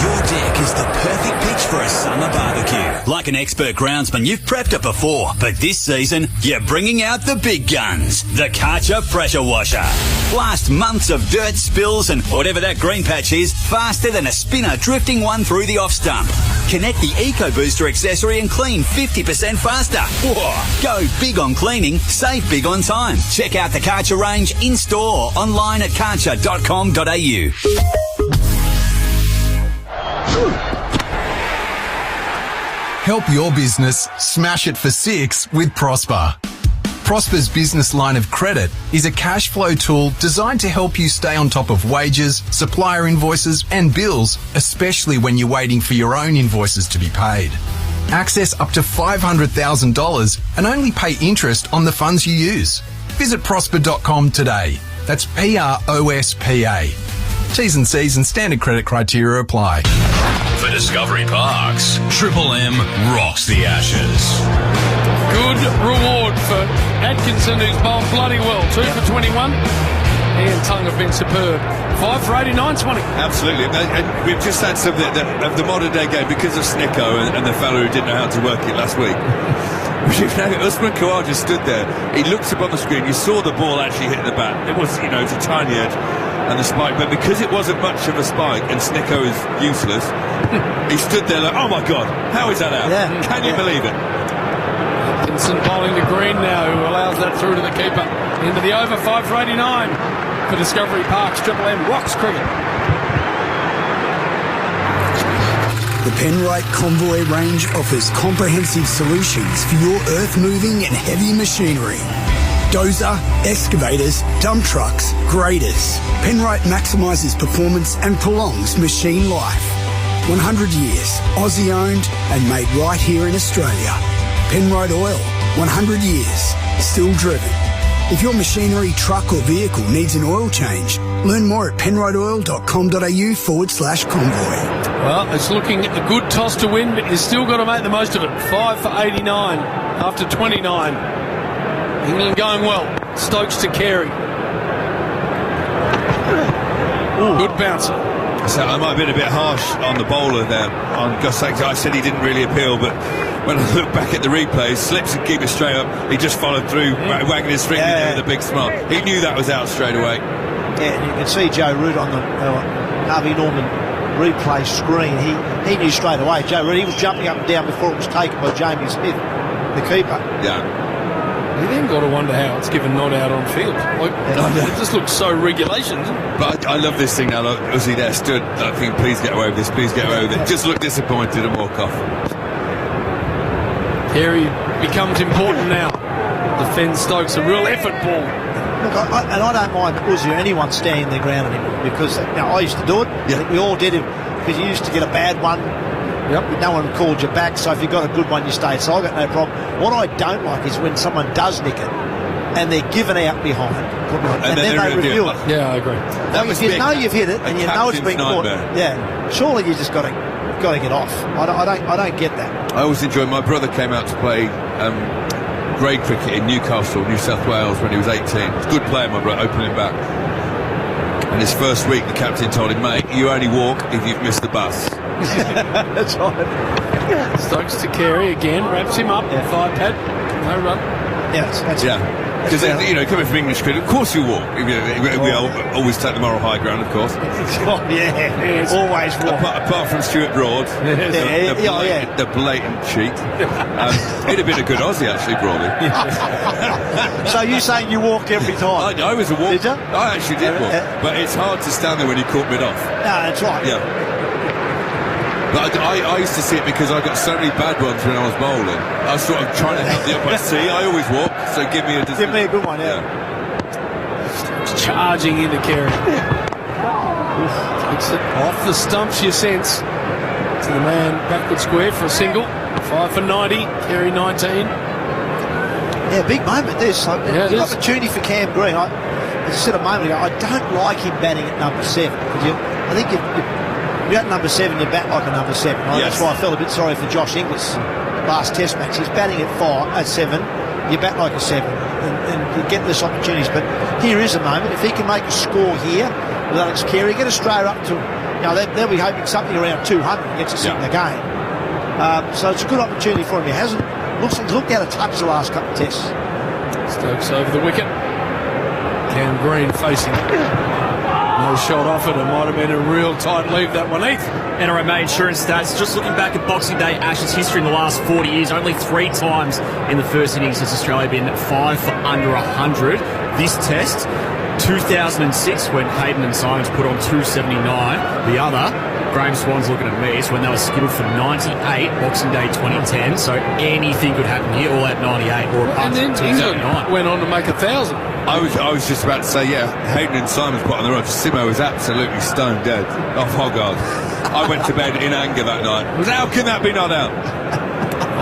Your deck is the perfect pitch for a summer barbecue. Like an expert groundsman, you've prepped it before, but this season, you're bringing out the big guns. The Karcher Pressure Washer. Blast months of dirt, spills and whatever that green patch is faster than a spinner drifting one through the off stump. Connect the EcoBooster accessory and clean 50% faster. Whoa. Go big on cleaning, save big on time. Check out the Karcher range in-store or online at karcher.com.au. Help your business smash it for 6 with Prosper. Prosper's business line of credit is a cash flow tool designed to help you stay on top of wages, supplier invoices and bills, especially when you're waiting for your own invoices to be paid. Access up to $500,000 and only pay interest on the funds you use. Visit prosper.com today. That's PROSPA. T's and C's and standard credit criteria apply. For Discovery Parks, Triple M rocks the Ashes. Good reward for Atkinson, who's bowled bloody well. 2 for 21. He and Tongue have been superb. 5 for 89, 20. Absolutely. And we've just had some of the modern day game because of Snicko and the fellow who didn't know how to work it last week. Usman Khawaja stood there. He looked up on the screen. You saw the ball actually hit the bat. It was, it's a tiny edge and the spike. But because it wasn't much of a spike and Snicko is useless, he stood there like, oh my God, how is that out? Yeah. Can you believe it? Atkinson bowling to Green now, who allows that through to the keeper. Into the over, 5 for 89 for Discovery Parks. Triple M rocks cricket. The Penrite Convoy range offers comprehensive solutions for your earth-moving and heavy machinery. Dozer, excavators, dump trucks, graders. Penrite maximises performance and prolongs machine life. 100 years, Aussie-owned and made right here in Australia. Penrite Oil, 100 years, still driven. If your machinery, truck or vehicle needs an oil change, learn more at penriteoil.com.au/convoy. Well, it's looking a good toss to win, but you've still got to make the most of it. 5 for 89 after 29. England going well. Stokes to Carey. Good bouncer. So I might have been a bit harsh on the bowler there, on Gus Sankey. I said he didn't really appeal, but when I look back at the replays, slips and keep it straight up, he just followed through, wagging his finger there with a big smile. He knew that was out straight away. Yeah, and you can see Joe Root on the Harvey Norman replay screen. He knew straight away. Joe Root, he was jumping up and down before it was taken by Jamie Smith, the keeper. Yeah. You then got to wonder how it's given not out on field. It just looks so regulation, doesn't it? But I love this thing now. Look, was he there stood thinking, please get away with this, please get away with it. Just look disappointed and walk off. Carey becomes important now. Defends Stokes, a real effort ball. Look, I don't mind Uzi or anyone standing their ground anymore because I used to do it. Yeah. I think we all did it because you used to get a bad one. Yep. No one called you back, so if you got a good one, you stayed. So I got no problem. What I don't like is when someone does nick it and they're given out behind, and then they review it. Yeah, I agree. If you know you've hit it and you know it's been caught, surely you just got to get off. I don't get that. I always enjoy. My brother came out to play grade cricket in Newcastle, New South Wales, when he was 18. Good player, my brother, opening back. And his first week, the captain told him, mate, you only walk if you've missed the bus. That's right. Stokes to Carey again, wraps him up. 5 pad, no run. Yes, that's because coming from English cricket, of course you walk. We always take the moral high ground, of course. Always walk. Apart from Stuart Broad, the blatant cheat. He'd have been a good Aussie, actually, Broadie. So you saying you walked every time? I was a walk. Did you? I actually did walk, but it's hard to stand there when you caught mid off. No, that's right. Yeah. But I used to see it because I got so many bad ones when I was bowling. I was sort of trying to help the umpire see. I always walk, so give me a good one, Charging into Carey. Takes it off the stumps, you sense. To the man backward square for a single. 5 for 90, Carey 19. Yeah, big moment this. It is. Opportunity for Cam Green. As I said a moment ago, I don't like him batting at number 7. I think you're at number 7, you bat like a number 7. Right? Yes. That's why I felt a bit sorry for Josh Inglis last Test match. He's batting at 7. You bat like a 7, and you get less opportunities. But here is a moment. If he can make a score here with Alex Carey, get Australia up to, they'll be hoping something around 200 gets us in the game. So it's a good opportunity for him. He hasn't looked out of touch the last couple of tests. Stokes over the wicket. Cam Green facing. No shot offered. It might have been a real tight leave, that one, Heath. NRMA Insurance Stats. Just looking back at Boxing Day Ashes history in the last 40 years, only 3 times in the first innings has Australia been 5 for under 100. This test, 2006, when Hayden and Simons put on 279. The other, Graham Swan's looking at me, is when they were skittled for 98, Boxing Day 2010. So anything could happen here, all at 98 or a punt. And then England went on to make 1,000. I was just about to say, Hayden and Simons put on the rod. Simo was absolutely stone dead off Hogarth. I went to bed in anger that night. How can that be not out?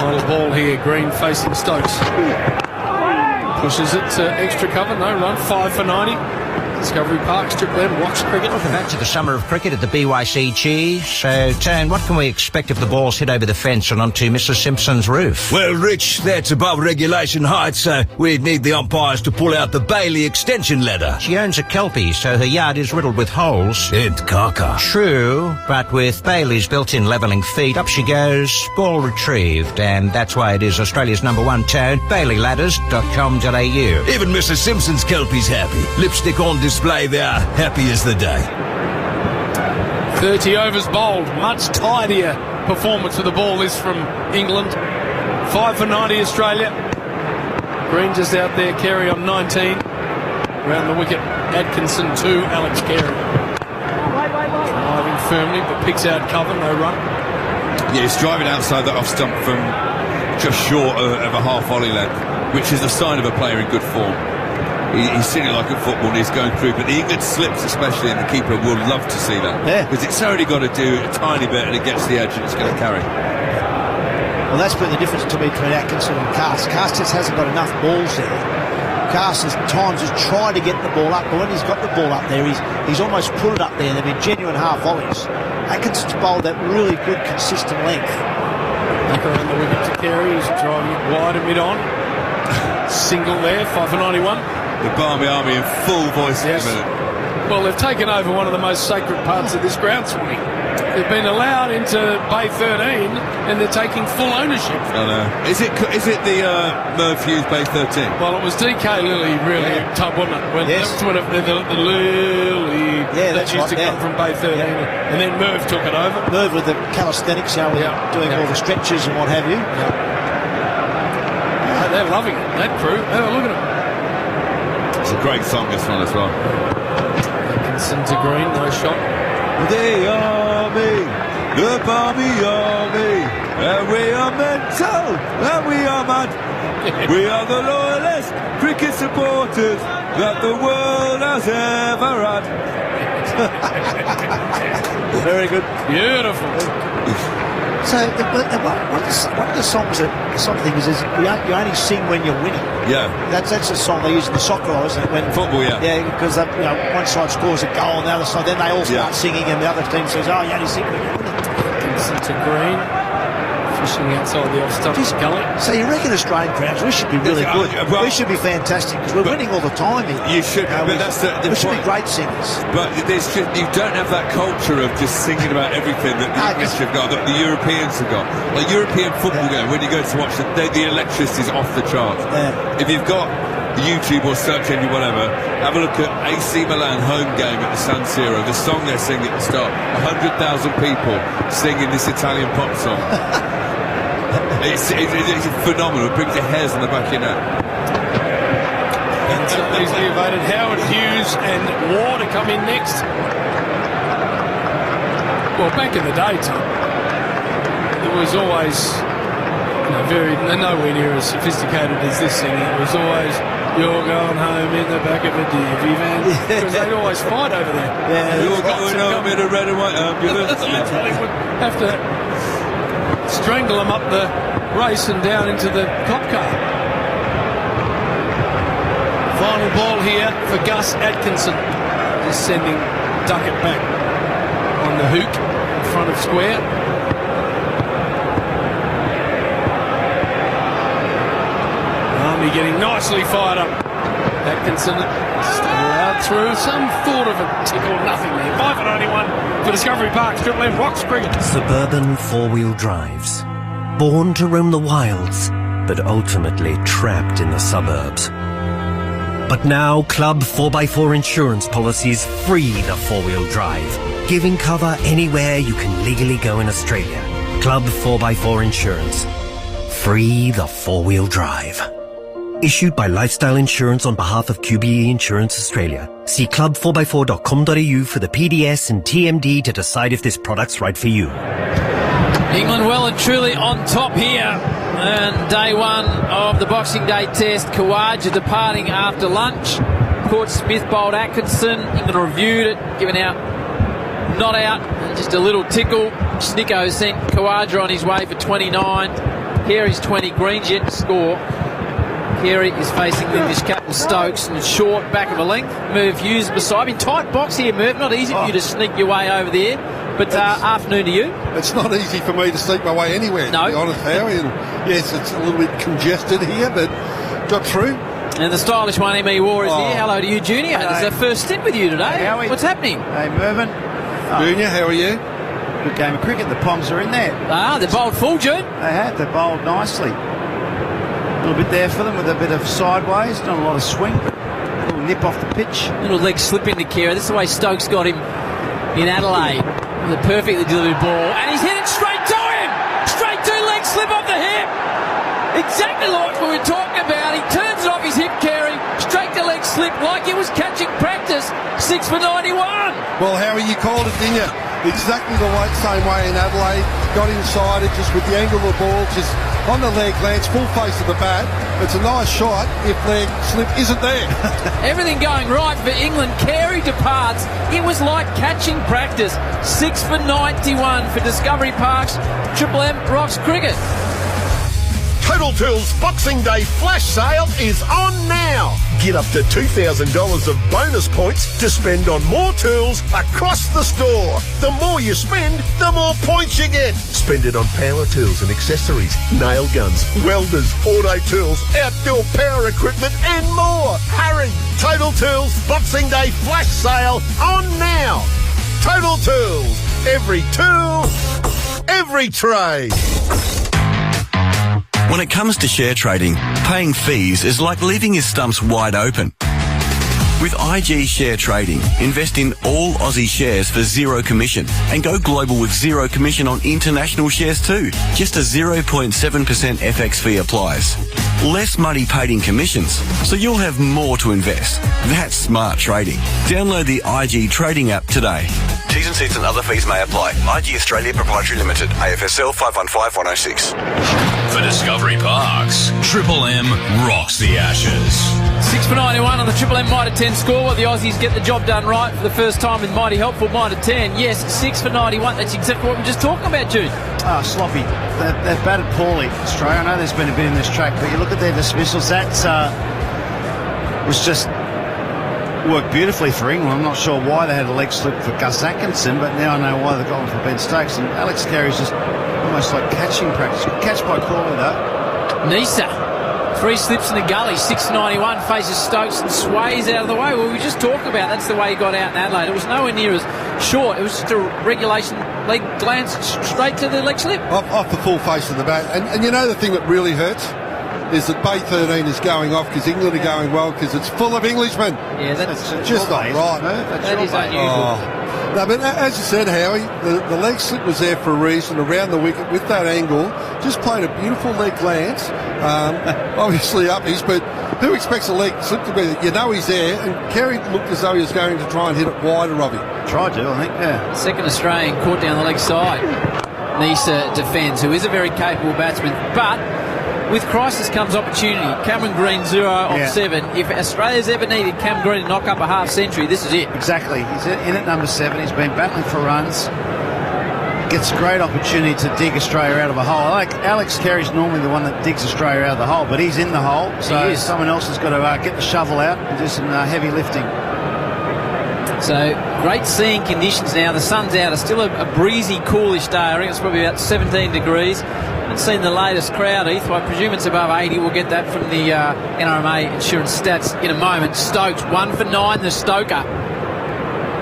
Final ball here, Green facing Stokes. Pushes it to extra cover, no run, 5 for 90. Discovery Park, Strip Lem, Rocks Cricket. Welcome back to the summer of cricket at the BYC Cheese. So, Tone, what can we expect if the balls hit over the fence and onto Mrs. Simpson's roof? Well, Rich, that's above regulation height, so we'd need the umpires to pull out the Bailey extension ladder. She owns a Kelpie, so her yard is riddled with holes. And caca. True, but with Bailey's built-in levelling feet, up she goes, ball retrieved, and that's why it is Australia's #1 Tone, BaileyLadders.com.au. Even Mrs. Simpson's Kelpie's happy. Lipstick on display there, happy as the day. 30 overs bowled, much tidier performance of the ball this from England. 5 for 90 Australia. Green just out there, Carey on 19. Round the wicket, Atkinson 2, Alex Carey. Driving firmly, but picks out cover, no run. Yeah, he's driving outside the off stump from just short of a half volley length, which is a sign of a player in good form. He's seen it like a football and he's going through, but the England slips especially, and the keeper will love to see that. Yeah. Because it's only got to do a tiny bit and it gets the edge and it's going to carry. Well, that's been the difference to me between Atkinson and Cast. Cast just hasn't got enough balls there. Cast at times has tried to get the ball up, but when he's got the ball up there, he's almost put it up there. They've been genuine half volleys. Atkinson's bowled that really good, consistent length. Back around the wicket to Carey, he's driving it wide and mid-on. Single there, 5 for 91. The Barmy Army in full voice yes. in a minute. Well, they've taken over one of the most sacred parts of this ground, Swanee. They've been allowed into Bay 13 and they're taking full ownership. I know. Is it the Merv Hughes Bay 13? Well, it was DK Lilly really tub, wasn't it? That was when the Lilly that used to come from Bay 13. And then Merv took it over. Merv with the calisthenics, doing all the stretches and what have you. They're loving it, that crew. Oh, look at them. It's a great song, this one as well. Atkinson to Green, no shot. The Army, the Barmy Army, and we are mental, and we are mad. We are the loyalist cricket supporters that the world has ever had. Very good. Beautiful. So, one of the songs that something is you only sing when you're winning. Yeah. That's a song they use in the soccer, isn't it? When football, yeah. Yeah, because one side scores a goal and the other side, then they all start singing, and the other team says, "Oh, you only sing when you're winning." Atkinson to Green, fishing outside the off-stump gully. So you reckon Australian crowds, we should be really good. We should be fantastic because we're winning all the time here. You should, but that's the we should point. be great singers. But you don't have that culture of just singing about everything that the English have got, that the Europeans have got. Like European football game, when you go to watch the electricity's off the charts. Yeah. If you've got YouTube or search engine, whatever, have a look at AC Milan home game at the San Siro. The song they're singing at the start, 100,000 people singing this Italian pop song. It's phenomenal. It brings your hairs on the back of your neck. And so easily evaded. Howard Hughes and Ward to come in next. Well, back in the day, Tom, it was always nowhere near as sophisticated as this singing. It was always, "You're going home in the back of a divvy van," because they'd always fight over there. Yeah, you're going home in a red and white ambulance. They would have to strangle them up the race and down into the cop car. Final ball here for Gus Atkinson, just sending Duckett back on the hook in front of square. Kennedy getting nicely fired up. Atkinson out through. Some thought of a tickle, nothing there. 5 for 91 for Discovery Park's Triple M Rocks Cricket. Suburban four-wheel drives. Born to roam the wilds, but ultimately trapped in the suburbs. But now Club 4x4 insurance policies free the four-wheel drive, giving cover anywhere you can legally go in Australia. Club 4x4 Insurance. Free the four-wheel drive. Issued by Lifestyle Insurance on behalf of QBE Insurance Australia. See club4x4.com.au for the PDS and TMD to decide if this product's right for you. England well and truly on top here. And day one of the Boxing Day test. Khawaja departing after lunch. Caught Smith bowled Atkinson. England reviewed it, given out not out. Just a little tickle. Snicko sent Khawaja on his way for 29. Carey's 20. Green's yet to score. Carey is facing the English captain Stokes and short back of a length. Merv Hughes beside him. Tight box here, Merv. Not easy for you to sneak your way over there. But afternoon to you. It's not easy for me to sneak my way anywhere, to be honest, Howie. And yes, it's a little bit congested here, but got through. And the stylish one, M.E. War, is here. Hello to you, Junior. It's our first stint with you today. Hey, Howie. What's happening? Hey, Mervyn. Junior, how are you? Good game of cricket. The Poms are in there. They bowled full, June. They had. They bowled nicely. A little bit there for them with a bit of sideways. Not a lot of swing, but a little nip off the pitch. Little leg slip into Carey. That's the way Stokes got him in Adelaide. With a perfectly delivered ball. And he's hit it straight to him! Straight to leg slip off the hip! Exactly like we were talking about. He turns it off his hip, Carey. Straight to leg slip like he was catching practice. 6 for 91. Well, Howie, you called it, didn't you? Exactly the same way in Adelaide. Got inside it just with the angle of the ball, just on the leg glance, full face of the bat. It's a nice shot if leg slip isn't there. Everything going right for England. Carey departs. It was like catching practice. 6 for 91 for Discovery Park's Triple M Rocks Cricket. Total Tools Boxing Day flash sale is on now. Get up to $2,000 of bonus points to spend on more tools across the store. The more you spend, the more points you get. Spend it on power tools and accessories, nail guns, welders, auto tools, outdoor power equipment and more. Hurry! Total Tools Boxing Day flash sale on now. Total Tools. Every tool, every trade. When it comes to share trading, paying fees is like leaving your stumps wide open. With IG Share Trading, invest in all Aussie shares for zero commission and go global with zero commission on international shares too. Just a 0.7% FX fee applies. Less money paid in commissions, so you'll have more to invest. That's smart trading. Download the IG Trading app today. T's and C's and other fees may apply. IG Australia Proprietary Limited, AFSL 515106. For Discovery Parks, Triple M rocks the Ashes. 6 for 91 on the Triple M Mitre 10 score. The Aussies get the job done right for the first time with mighty helpful Mitre 10. Yes, 6 for 91. That's exactly what we were just talking about, Jude. Sloppy. They've batted poorly, Australia. I know there's been a bit in this track, but you look at their dismissals. That was just worked beautifully for England. I'm not sure why they had a leg slip for Gus Atkinson, but now I know why they've gone for Ben Stokes. And Alex Carey's just almost like catching practice. Good catch by Crawley, though. Nisa. 3 slips in the gully. 6.91 faces Stokes and sways out of the way. Well, we just talked about that's the way he got out in Adelaide. It was nowhere near as short. It was just a regulation leg glance straight to the leg slip. Off the full face of the bat. And you know the thing that really hurts is that Bay 13 is going off because England are going well because it's full of Englishmen. Yeah, that's just not right. That is unusual. No, but as you said, Howie, the leg slip was there for a reason around the wicket with that angle. Just played a beautiful leg glance. Obviously uppies, but who expects a leg slip to be there? You know he's there, and Carey looked as though he was going to try and hit it wider, Robbie. Tried to, I think, yeah. Second Australian caught down the leg side. Nisa defends, who is a very capable batsman, but with crisis comes opportunity. Cameron Green, 0 off 7. If Australia's ever needed Cam Green to knock up a half century, this is it. Exactly. He's in at number 7. He's been battling for runs. Gets a great opportunity to dig Australia out of a hole. Alex Carey's normally the one that digs Australia out of the hole, but he's in the hole, so someone else has got to get the shovel out and do some heavy lifting. So great seeing conditions now. The sun's out. It's still a breezy, coolish day. I think it's probably about 17 degrees. Haven't seen the latest crowd, Heath. I presume it's above 80. We'll get that from the NRMA insurance stats in a moment. Stokes, 1 for 9, the Stoker.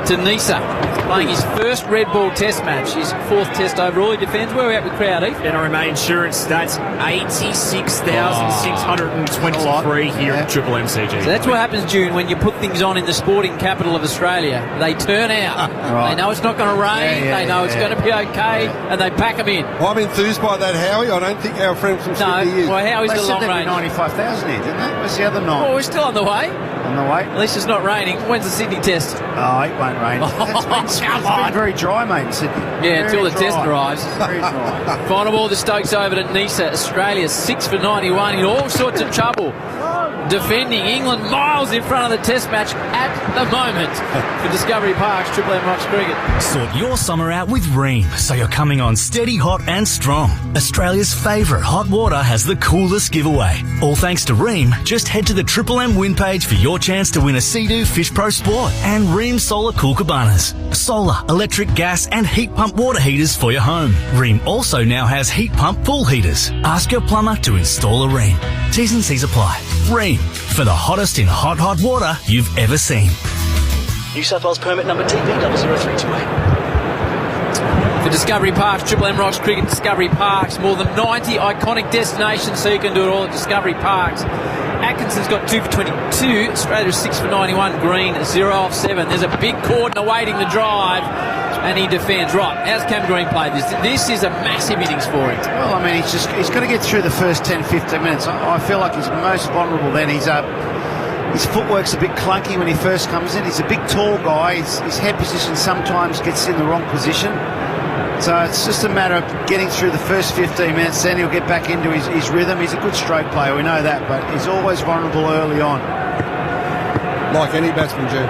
To Nisa, playing his first red ball test match, his 4th test overall. He defends. Where are we at with crowd, Heath? NRMA insurance stats, 86,623 here at Triple MCG. So that's what happens, June, when you put things on in the sporting capital of Australia. They turn out. Right. They know it's not going to rain. They know it's going to be okay, and they pack them in. Well, I'm enthused by that, Howie. I don't think our friend from Sydney is. Well, Howie's the long range. 95,000 here, didn't they? Where's the other 9? Oh, we're still on the way. On the way. At least it's not raining. When's the Sydney test? Oh, it won't rain. It's been very dry, mate, in Sydney. Yeah, until the test dry. arrives. Very dry. Final ball to Stokes over to Nisa. Australia 6 for 91 in all sorts of trouble. Defending England miles in front of the test match at the moment for Discovery Park's Triple M Rocks Cricket. Sort your summer out with Ream, so you're coming on steady, hot and strong. Australia's favourite hot water has the coolest giveaway. All thanks to Ream, just head to the Triple M win page for your chance to win a Sea-Doo Fish Pro Sport and Ream Solar Cool Cabanas. Solar, electric, gas and heat pump water heaters for your home. Ream also now has heat pump pool heaters. Ask your plumber to install a Ream. T's and C's apply. Ream, for the hottest in hot water you've ever seen. New South Wales permit number TP00328. For Discovery Parks, Triple M Rocks Cricket, Discovery Parks, more than 90 iconic destinations, so you can do it all at Discovery Parks. Atkinson's got 2 for 22, Australia's 6 for 91, Green 0 off 7. There's a big cordon awaiting the drive, and he defends. Right, how's Cam Green played this? This is a massive innings for him. Well, I mean, he's got to get through the first 10-15 minutes. I feel like he's most vulnerable then. His footwork's a bit clunky when he first comes in. He's a big, tall guy. His head position sometimes gets in the wrong position. So it's just a matter of getting through the first 15 minutes, then he'll get back into his rhythm. He's a good stroke player, we know that, but he's always vulnerable early on. Like any batsman, Jim.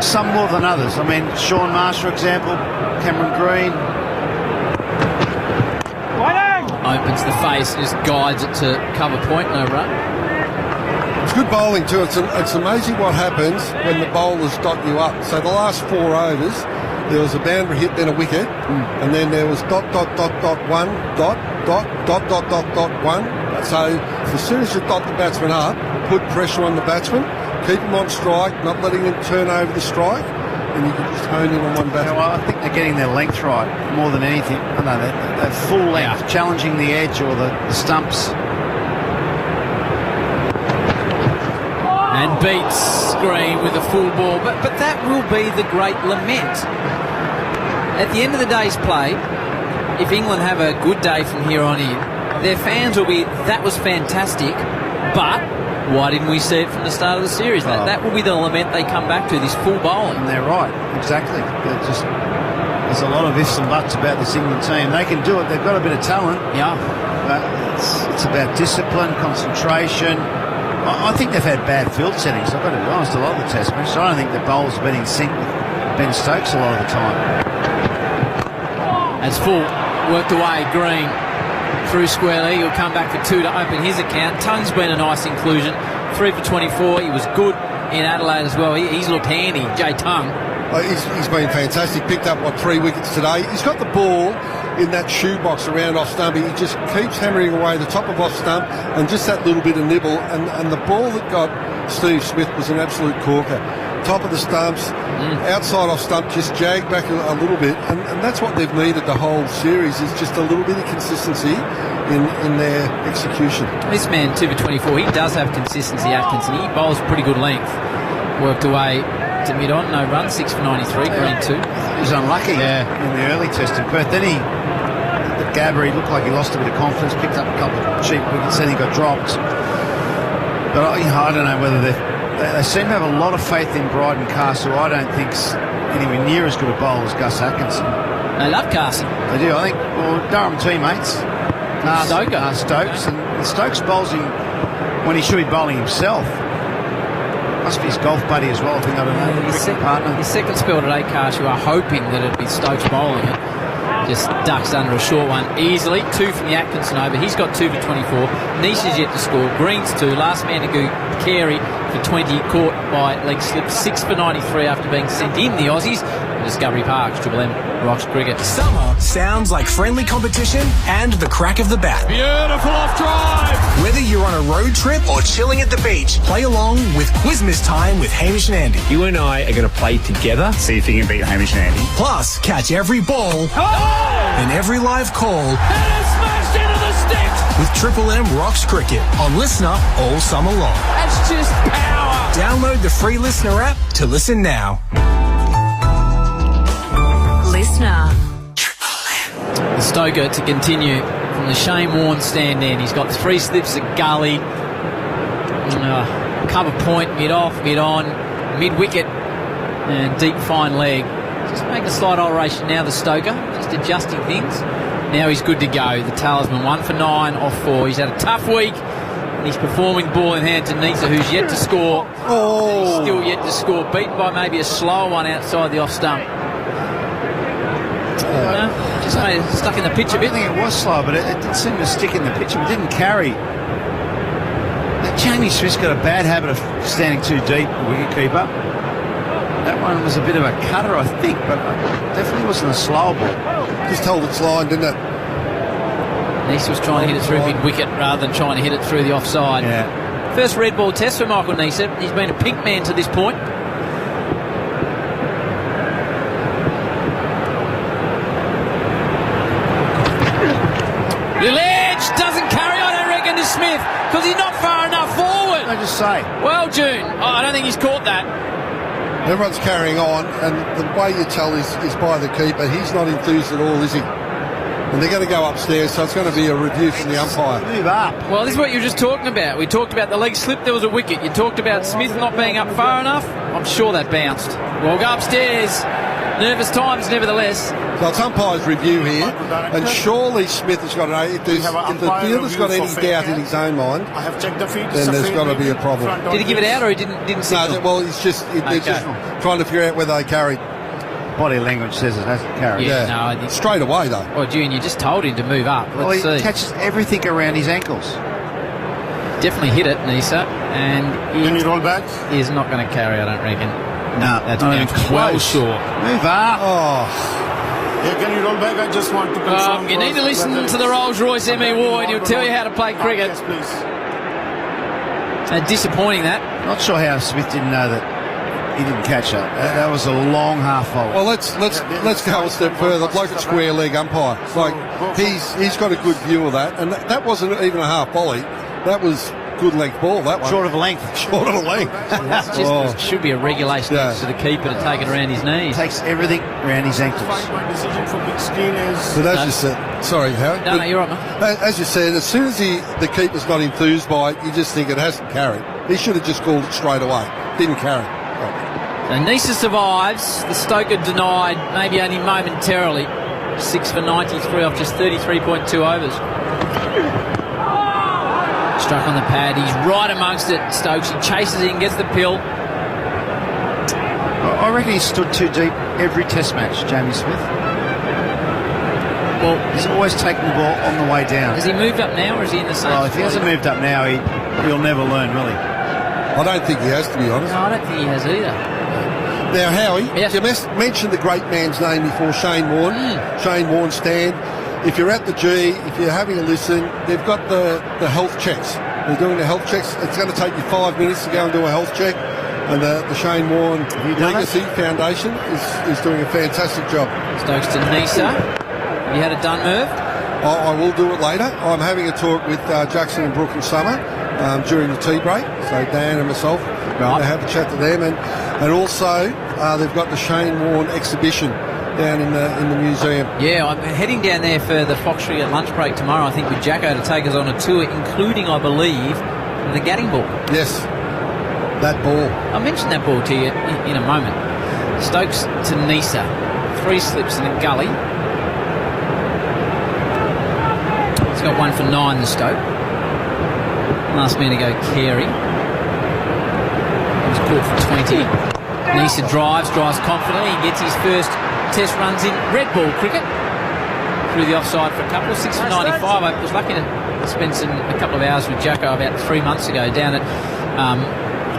Some more than others. I mean, Sean Marsh, for example, Cameron Green. Opens the face and just guides it to cover point, no run. It's good bowling too. It's amazing what happens when the bowlers dot you up. So the last 4 overs, there was a boundary hit, then a wicket, and then there was dot, 1, dot, 1. So as soon as you dot the batsman up, put pressure on the batsman, keep him on strike, not letting him turn over the strike, and you can just hone in on one batsman. Yeah, well, I think they're getting their length right more than anything. I know they're full length, challenging the edge or the stumps. And beats Green with a full ball. But that will be the great lament. At the end of the day's play, if England have a good day from here on in, their fans will be, that was fantastic, but why didn't we see it from the start of the series? That will be the lament they come back to, this full bowling. And they're right, exactly. There's a lot of ifs and buts about this England team. They can do it, they've got a bit of talent. Yeah. But it's about discipline, concentration. I think they've had bad field settings. I've got to be honest, a lot of the test matches. I don't think the bowlers have been in sync with Ben Stokes a lot of the time. As full worked away, Green through squarely. He'll come back for 2 to open his account. Tung's been a nice inclusion. 3 for 24. He was good in Adelaide as well. He's looked handy, Jay Tung. He's been fantastic. Picked up, 3 wickets today. He's got the ball in that shoebox around off stump. He just keeps hammering away the top of off stump and just that little bit of nibble. And the ball that got Steve Smith was an absolute corker. Top of the stumps, outside off stump, just jagged back a little bit. And that's what they've needed the whole series, is just a little bit of consistency in their execution. This man, 2 for 24, he does have consistency, Atkinson. He bowls pretty good length. Worked away to mid-on, no run, 6 for 93, Green 2. He was unlucky in the early test in Perth. Then the Gabba, he looked like he lost a bit of confidence, picked up a couple of cheap wickets, then he got dropped. But I don't know whether they seem to have a lot of faith in Bryden Carse, who I don't think's anywhere near as good a bowler as Gus Atkinson. They love Carse. They do, I think. Well, Durham teammates. Stokes. And Stokes bowls him when he should be bowling himself. Must be his golf buddy as well, I think. I don't know. His second spell today, Carsh, you are hoping that it'd be Stokes bowling it. Just ducks under a short one easily. 2 from the Atkinson over. He's got 2 for 24. Nisha's yet to score. Green's 2. Last man to go, Carey for 20. Caught by leg slip. 6 for 93 after after being sent in the Aussies. Discovery Park, Triple M rocks cricket. Summer sounds like friendly competition and the crack of the bat. Beautiful off drive. Whether you're on a road trip or chilling at the beach, play along with Quizmas Time with Hamish and Andy. You and I are going to play together, see if you can beat Hamish and Andy. Plus, catch every ball and every live call And it's smashed into the sticks. with Triple M Rocks Cricket on Listener all summer long. That's just power. Download the free Listener app to listen now. Listener. The Stoker to continue from the Shane Warne stand end. He's got 3 slips at gully. Cover point, mid-off, mid-on, mid-wicket, and deep fine leg. Just making a slight alteration now, the Stoker. Just adjusting things. Now he's good to go. The Talisman 1 for 9 off 4. He's had a tough week. And he's performing ball in hand to Nisa, who's yet to score. He's still yet to score. Beaten by maybe a slower one outside the off stump. Just made it stuck in the pitch a bit. I think it was slow, but it did seem to stick in the pitch. It didn't carry. Jamie Smith's got a bad habit of standing too deep, the wicketkeeper. That one was a bit of a cutter, I think, but definitely wasn't a slow ball. Just held its line, didn't it? Nisa was trying to hit it through mid-wicket rather than trying to hit it through the offside. Yeah. First red ball test for Michael Nisa. He's been a pink man to this point. Little edge doesn't carry, I don't reckon, to Smith because he's not far enough forward. I just say. Well, June, I don't think he's caught that. Everyone's carrying on, and the way you tell is by the keeper. He's not enthused at all, is he? And they're going to go upstairs, so it's going to be a review from the umpire. Move up. Well, this is what you were just talking about. We talked about the leg slip, there was a wicket. You talked about Smith not being up far enough. I'm sure that bounced. We'll go upstairs. Nervous times, nevertheless. So it's umpire's review here, and surely Smith has got if the fielder's got any doubt in his own mind, I have checked the feet. then there's got to be a problem. Did he give it out or he didn't signal? No, well, they're just trying to figure out whether they carried. Body language says it hasn't carried. Yeah, no, I think straight away though. Oh, June, you just told him to move up. Well, he see. catches everything around his ankles. Definitely hit it, Nisa, and Can you roll back? He's not going to carry, I don't reckon. No, that's well short. Move up. Yeah, can you roll back? I just want to confirm. You need to listen to the Rolls-Royce M.E. Ward. He'll tell you how to play cricket. Yes, please. Disappointing that. Not sure how Smith didn't know that he didn't catch it. That was a long half volley. Well, let's go a step further. Like a square leg umpire. Like he's got a good view of that, and that wasn't even a half volley. That was good length ball. That one short of a length. Short of a length. It should be a regulation to the keeper to take it around his knees. Takes everything around his ankles. My decision for big screen is. But as you said, sorry, Howard. No, you're right, mate. As you said, as soon as the keeper's not enthused by it, you just think it hasn't carried. He should have just called it straight away. Didn't carry. So Nisa survives. The Stoker denied, maybe only momentarily. 6 for 93 off just 33.2 overs. Struck on the pad. He's right amongst it, Stokes. He chases in, gets the pill. I reckon he stood too deep every test match, Jamie Smith. Well, he's always taking the ball on the way down. Has he moved up now, or is he in the same? Well, if he hasn't moved up now, he'll never learn, will he? I don't think he has, to be honest. No, I don't think he has either. Now, Howie, yes. You mentioned the great man's name before, Shane Warne. Shane Warne stand. If you're at the G, if you're having a listen, they've got the health checks. They're doing the health checks. It's going to take you 5 minutes to go and do a health check. And the Shane Warne Legacy Foundation is doing a fantastic job. Stokes to Nisa. Have you had it done, Merv? I will do it later. I'm having a talk with Jackson and Brooke and Summer during the tea break. So Dan and myself going to have a chat to them. And also they've got the Shane Warne exhibition down in the museum. Yeah, I'm heading down there for the Fox Street at lunch break tomorrow, I think, with Jacko to take us on a tour, including, I believe, the Gatting ball. Yes, that ball. I'll mention that ball to you in a moment. Stokes to Nisa. 3 slips in a gully. He's got 1 for 9, the Stoke. Last man to go, Carey. He was caught for 20. Nisa drives confidently. He gets his first test runs in red ball cricket through the offside for a couple. 6 for 95. I was lucky to spend a couple of hours with Jacko about 3 months ago down at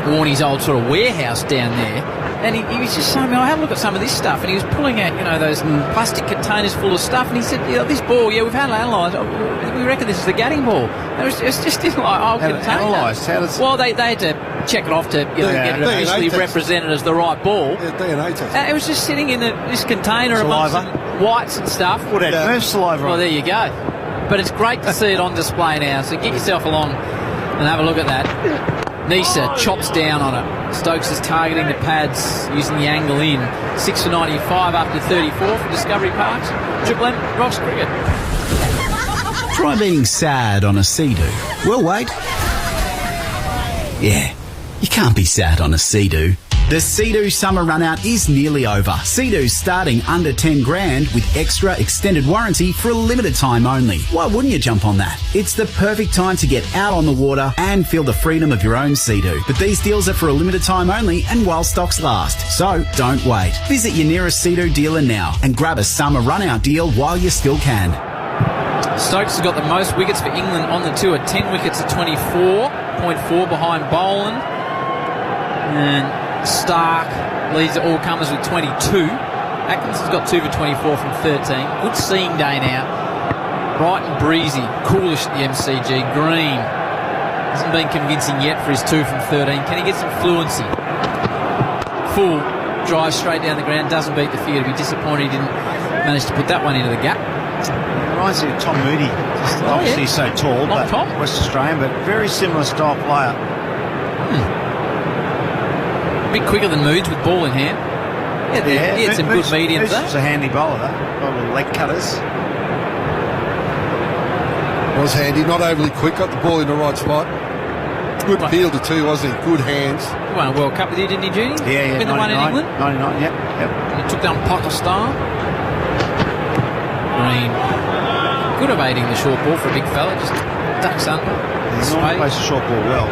Warnie's old sort of warehouse down there. And he was just showing me, I had a look at some of this stuff, and he was pulling out, those plastic containers full of stuff, and he said, this ball, we've had it analysed. We reckon this is the Gatting ball. And it just didn't like, analysed? Well, they had to check it off to get it officially represented as the right ball. Yeah, DNA test. And it was just sitting in this container amongst some whites and stuff. Would have Murph's saliva on. Well, there you go. But it's great to see it on display now, so get yourself along and have a look at that. Nisa chops down on it. Stokes is targeting the pads using the angle in. 6 for 95 after 34 from Discovery Parks. Triple M, Rocks Cricket. Try being sad on a Sea-Doo. Well, wait. Yeah, you can't be sad on a Sea-Doo. The Sea-Doo summer run-out is nearly over. Sea-Doo's starting under 10 grand with extra extended warranty for a limited time only. Why wouldn't you jump on that? It's the perfect time to get out on the water and feel the freedom of your own Sea-Doo. But these deals are for a limited time only and while stocks last. So don't wait. Visit your nearest Sea-Doo dealer now and grab a summer run-out deal while you still can. Stokes has got the most wickets for England on the tour. 10 wickets at 24.4 behind Boland. And Stark leads the all-comers with 22. Atkinson's got 2 for 24 from 13. Good seeing day now. Bright and breezy. Coolish at the MCG. Green hasn't been convincing yet for his 2 from 13. Can he get some fluency? Full drive straight down the ground. Doesn't beat the field. He'd be disappointed he didn't manage to put that one into the gap. Reminds me of Tom Moody. Obviously he's so tall, but West Australian, but very similar style player. A bit quicker than Moods with ball in hand. He had some good mediums there. Moods was a handy bowler, though. Little leg cutters. Was handy, not overly quick, got the ball in the right spot. Good fielder too, wasn't he? Good hands. He won a World Cup with you, didn't he, Judy? Yeah. Been the one in England? 99, yep. And he took down Pakistan. Green. Good evading the short ball for a big fella, just ducks under. He normally plays the short ball well.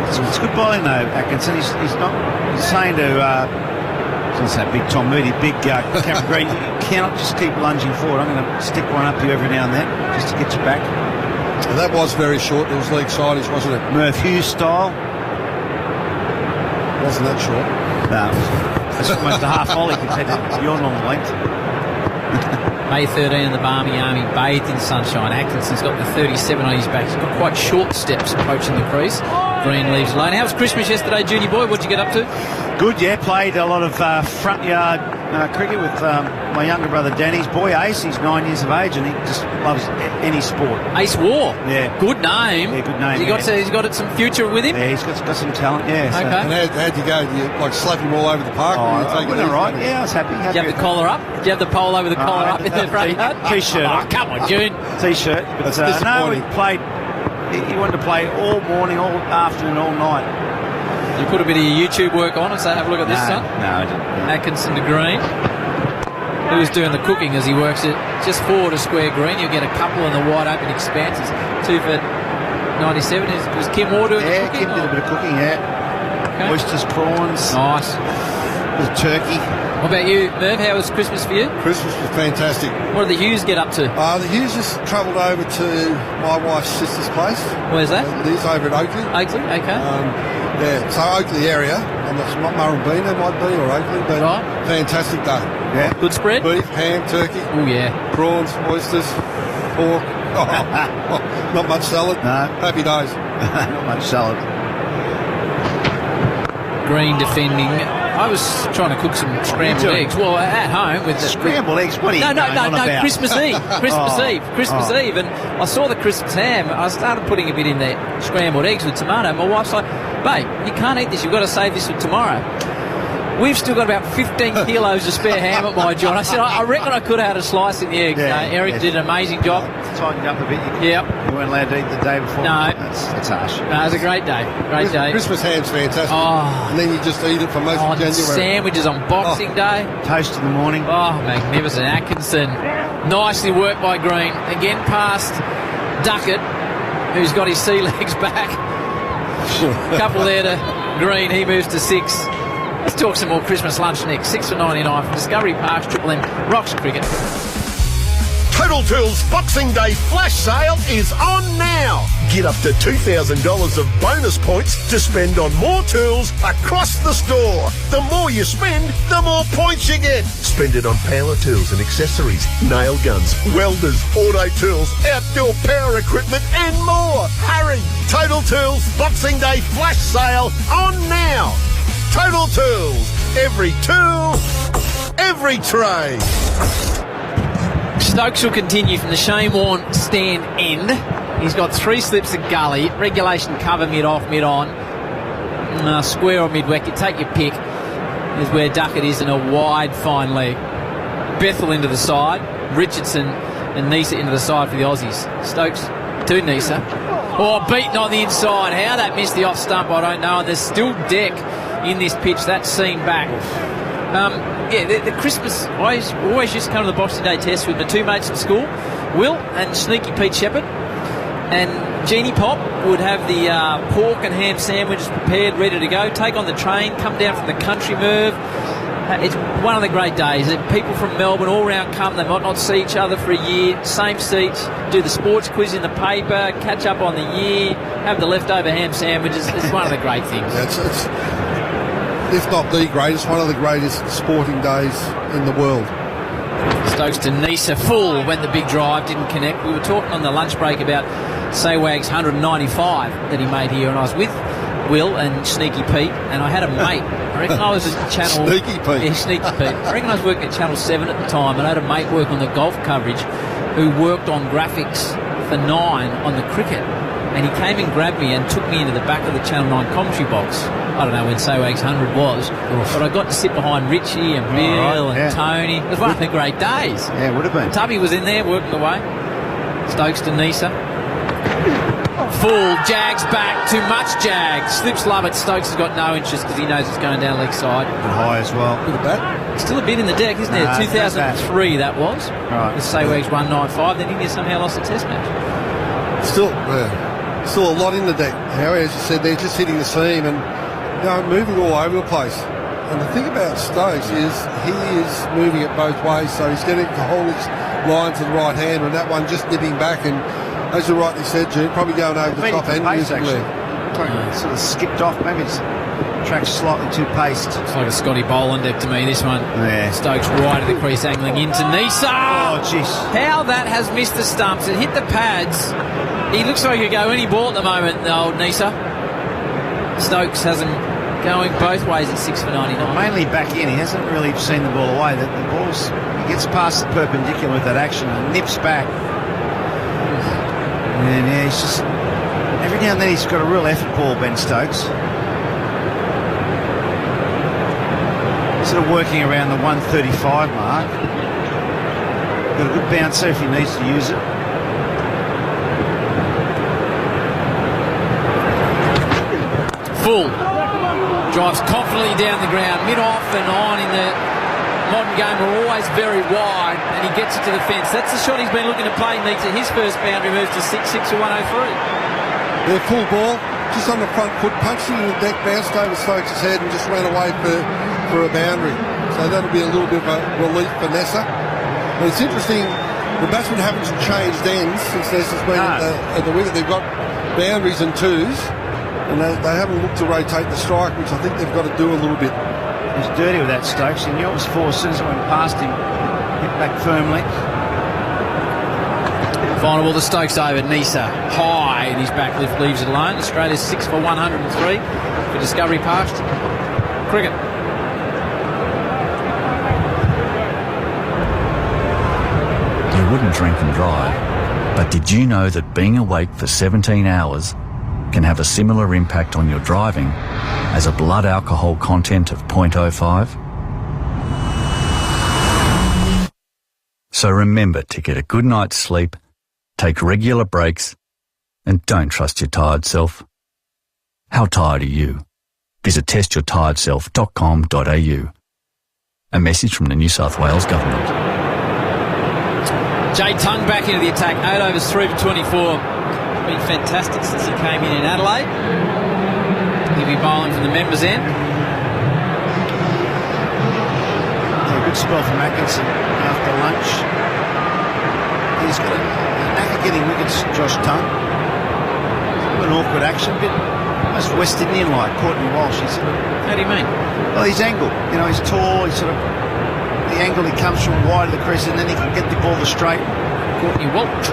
It's good bowling though, Atkinson. He's saying to I was going to say big Tom Moody, big Cameron Green, you cannot just keep lunging forward. I'm going to stick one up you every now and then just to get you back. And that was very short. It was leg sideage, wasn't it? Murph Hughes style. Wasn't that short? No. It's almost a half volley compared to your normal length. May 13 in the Barmy Army, bathed in sunshine. Atkinson's got the 37 on his back. He's got quite short steps approaching the crease. Green leaves alone. How was Christmas yesterday, Junie boy? What'd you get up to? Good, yeah. Played a lot of front yard cricket with my younger brother Danny's boy Ace. He's 9 years of age and he just loves any sport. Ace War? Yeah. Good name. Yeah, good name. He's got some future with him? Yeah, he's got some talent, yeah. Okay. And how'd you go? You slap him all over the park? I went all right. Yeah, I was happy. Did you have the collar up? Did you have the pole over the collar up in the front yard? T-shirt. Oh, come on, June. T-shirt. But no, he played. He wanted to play all morning, all afternoon, all night. You put a bit of your YouTube work on and say, have a look at this, son. No, I didn't. Atkinson to Green. Who was doing the cooking as he works it just forward a square green. You'll get a couple in the wide open expanses. 2 for 97. Was Kim Moore doing the cooking? Kim did a bit of cooking, Okay. Oysters, prawns. Nice. With turkey. What about you, Merv? How was Christmas for you? Christmas was fantastic. What did the Hughes get up to? The Hughes just travelled over to my wife's sister's place. Where's that? Liz over at Oakley. Oakley, okay. So Oakley area. It's not Murrumbeena, might be, or Oakley, but fantastic day. Yeah. Good spread? Beef, ham, turkey. Oh, yeah. Prawns, oysters, pork. Not much salad. No. Happy days. Not much salad. Green defending. I was trying to cook some scrambled eggs. Well, at home with the scrambled eggs. What are you No, about? Christmas Eve. Christmas Eve, and I saw the Christmas ham. I started putting a bit in there, scrambled eggs with tomato. My wife's like, "Babe, you can't eat this. You've got to save this for tomorrow." We've still got about 15 kilos of spare ham at my joint. I said, I reckon I could have had a slice in the egg. Eric did an amazing job. Tightened up a bit. Yep. You weren't allowed to eat the day before. No. That's harsh. No, it was a great day. Great day. Christmas ham's fantastic. Oh. And then you just eat it for most of the January. Sandwiches on Boxing Day. Toast in the morning. Oh, magnificent. Atkinson. Nicely worked by Green. Again past Duckett, who's got his sea legs back. Couple there to Green. He moves to 6. Let's talk some more Christmas lunch next. 6 for 99 from Discovery Parks, Triple M, Rocks Cricket. Total Total Tools Boxing Day flash sale is on now. Get up to $2,000 of bonus points to spend on more tools across the store. The more you spend, the more points you get. Spend it on power tools and accessories, nail guns, welders, auto tools, outdoor power equipment and more. Hurry! Total Tools Boxing Day flash sale on now. Total Tools. Every tool, every trade. Stokes will continue from the Shane Warne stand end. He's got 3 slips of gully, regulation cover mid-off, mid-on, square or mid-wicket, take your pick, is where Duckett is in a wide fine leg. Bethel into the side, Richardson and Nisa into the side for the Aussies. Stokes to Nisa. Oh, beaten on the inside. How that missed the off stump, I don't know. And there's still deck in this pitch. That's seen back. The Christmas, I always used to come to the Boxing Day test with my 2 mates at school, Will and Sneaky Pete Shepherd. And Jeannie Pop would have the pork and ham sandwiches prepared, ready to go, take on the train, come down from the country, Merv. It's one of the great days. People from Melbourne all round come. They might not see each other for a year. Same seats, do the sports quiz in the paper, catch up on the year, have the leftover ham sandwiches. It's one of the great things. It's, if not the greatest, one of the greatest sporting days in the world. Stokes to Nisa, full when the big drive didn't connect. We were talking on the lunch break about Saywag's 195 that he made here, and I was with Will and Sneaky Pete, and I had a mate. I reckon I was at Channel... Sneaky Pete. Yeah, Sneaky Pete. I reckon I was working at Channel 7 at the time, and I had a mate work on the golf coverage who worked on graphics for 9 on the cricket. And he came and grabbed me and took me into the back of the Channel 9 commentary box. I don't know when Saywag's 100 was, but I got to sit behind Richie and Bill and Tony. It was one of the great days. Yeah, it would have been. Tubby was in there working away. Stokes to Nisa. Full, Jags back, too much Jags. Slips love it. Stokes has got no interest because he knows it's going down leg side. Good high as well. Look at that. Still a bit in the deck, isn't there? 2003 that was. Right. With Saywag's 195. Then India somehow lost the test match. Still a lot in the deck. Howie, as you said, they're just hitting the seam and moving all over the place. And the thing about Stokes is he is moving it both ways, so he's getting to hold his line to the right hand, and that one just nipping back. And as you rightly said, June, probably going over the top end. Sort of skipped off. Maybe it's track's slightly too paced. It's like a Scotty Boland deck to me, this one. Yeah. Stokes right at the crease, angling into Nisa. Oh, jeez. How that has missed the stumps. It hit the pads. He looks like he could go any ball at the moment, the old Nisa. Stokes has him going both ways at 6 for 99. Mainly back in. He hasn't really seen the ball away. The ball's... He gets past the perpendicular with that action and nips back. And yeah, he's just... Every now and then he's got a real effort ball, Ben Stokes. Sort of working around the 135 mark. Got a good bouncer if he needs to use it. Full. Drives confidently down the ground, mid-off and on in the modern game are always very wide, and he gets it to the fence. That's the shot he's been looking to play. Nisa. His first boundary moves to 6 for 103. Their full ball, just on the front foot, punched it in the deck, bounced over Stokes' head and just ran away for a boundary. So that'll be a little bit of a relief for Nessa. But it's interesting, the batsmen haven't changed ends since Nessa's been at the wicket. They've got boundaries and twos, and they haven't looked to rotate the strike, which I think they've got to do a little bit. He was dirty with that, Stokes. He knew it was four as soon as it went past him. Hit back firmly. Final ball to Stokes over. Nisa high in his back lift, leaves it alone. Australia's 6 for 103 for Discovery Park. Cricket. You wouldn't drink and drive, but did you know that being awake for 17 hours can have a similar impact on your driving as a blood alcohol content of 0.05? So remember to get a good night's sleep, take regular breaks, and don't trust your tired self. How tired are you? Visit testyourtiredself.com.au. A message from the New South Wales Government. Jay Tung back into the attack. 8 overs, 3 for 24. Been fantastic since he came in Adelaide. He'll be bowling from the members' end. Yeah, good spell from Atkinson after lunch. His getting wickets, Josh Tongue. An awkward action, a bit almost West Indian-like. Courtney Walsh. How do you mean? Well, his angle. You know, he's tall. He's sort of the angle he comes from wide of the crease, and then he can get the ball to straight. Courtney Walsh.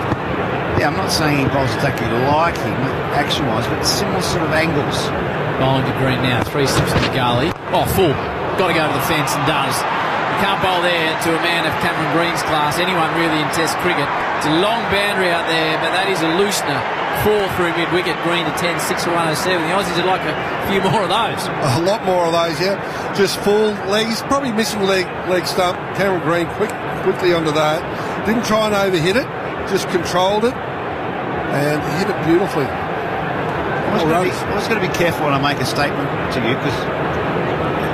Yeah, I'm not saying he bowls exactly like him, action-wise, but similar sort of angles. Bowling to Green now. 3 slips in the gully. Oh, full. Got to go to the fence and does. You can't bowl there to a man of Cameron Green's class. Anyone really in Test cricket. It's a long boundary out there, but that is a loosener. 4 through mid-wicket. Green to 10, 6 for 107. The Aussies would like a few more of those. A lot more of those, yeah. Just full leg. He's probably missing leg stump. Cameron Green quickly onto that. Didn't try and overhit it. Just controlled it and hit it beautifully. I was going to be careful when I make a statement to you, because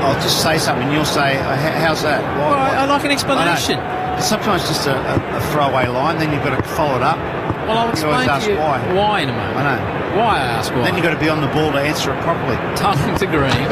I'll just say something and you'll say, how's that? Well, I like an explanation. It's sometimes just a throwaway line, then you've got to follow it up. Well, I'll explain to you why in a moment. I know. Why, I ask why. Then you've got to be on the ball to answer it properly. Tongue to Green.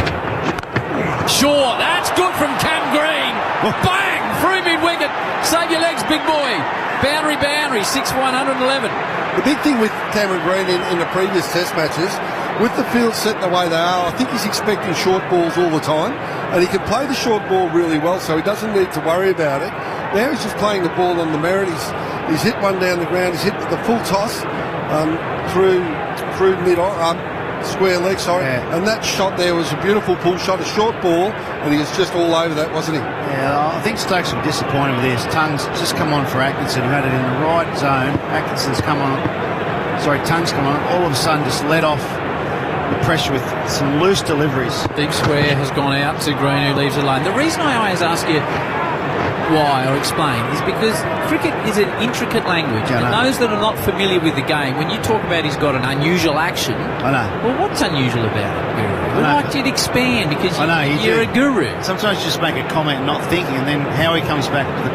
Sure, that's good from Cam Green. Bang! Through mid-wicket. Save your legs, big boy. Boundary, 6 for 111. The big thing with Cameron Green in the previous Test matches, with the field set the way they are, I think he's expecting short balls all the time, and he can play the short ball really well, so he doesn't need to worry about it. Now he's just playing the ball on the merit. He's hit one down the ground. He's hit the full toss through mid square leg, and that shot there was a beautiful pull shot, a short ball, and he was just all over that, wasn't he? Yeah, I think Stokes will be disappointed with this. Tongue's just come on for Atkinson, who had it in the right zone. Tongue's come on. All of a sudden just let off the pressure with some loose deliveries. Deep square has gone out to Green, who leaves it alone. The reason I always ask you why or explain is because cricket is an intricate language, and those that are not familiar with the game, when you talk about he's got an unusual action, I know. Well, what's unusual about it, Guru? I'd like you to expand, because you're a guru. Sometimes you just make a comment not thinking, and then Howie comes back with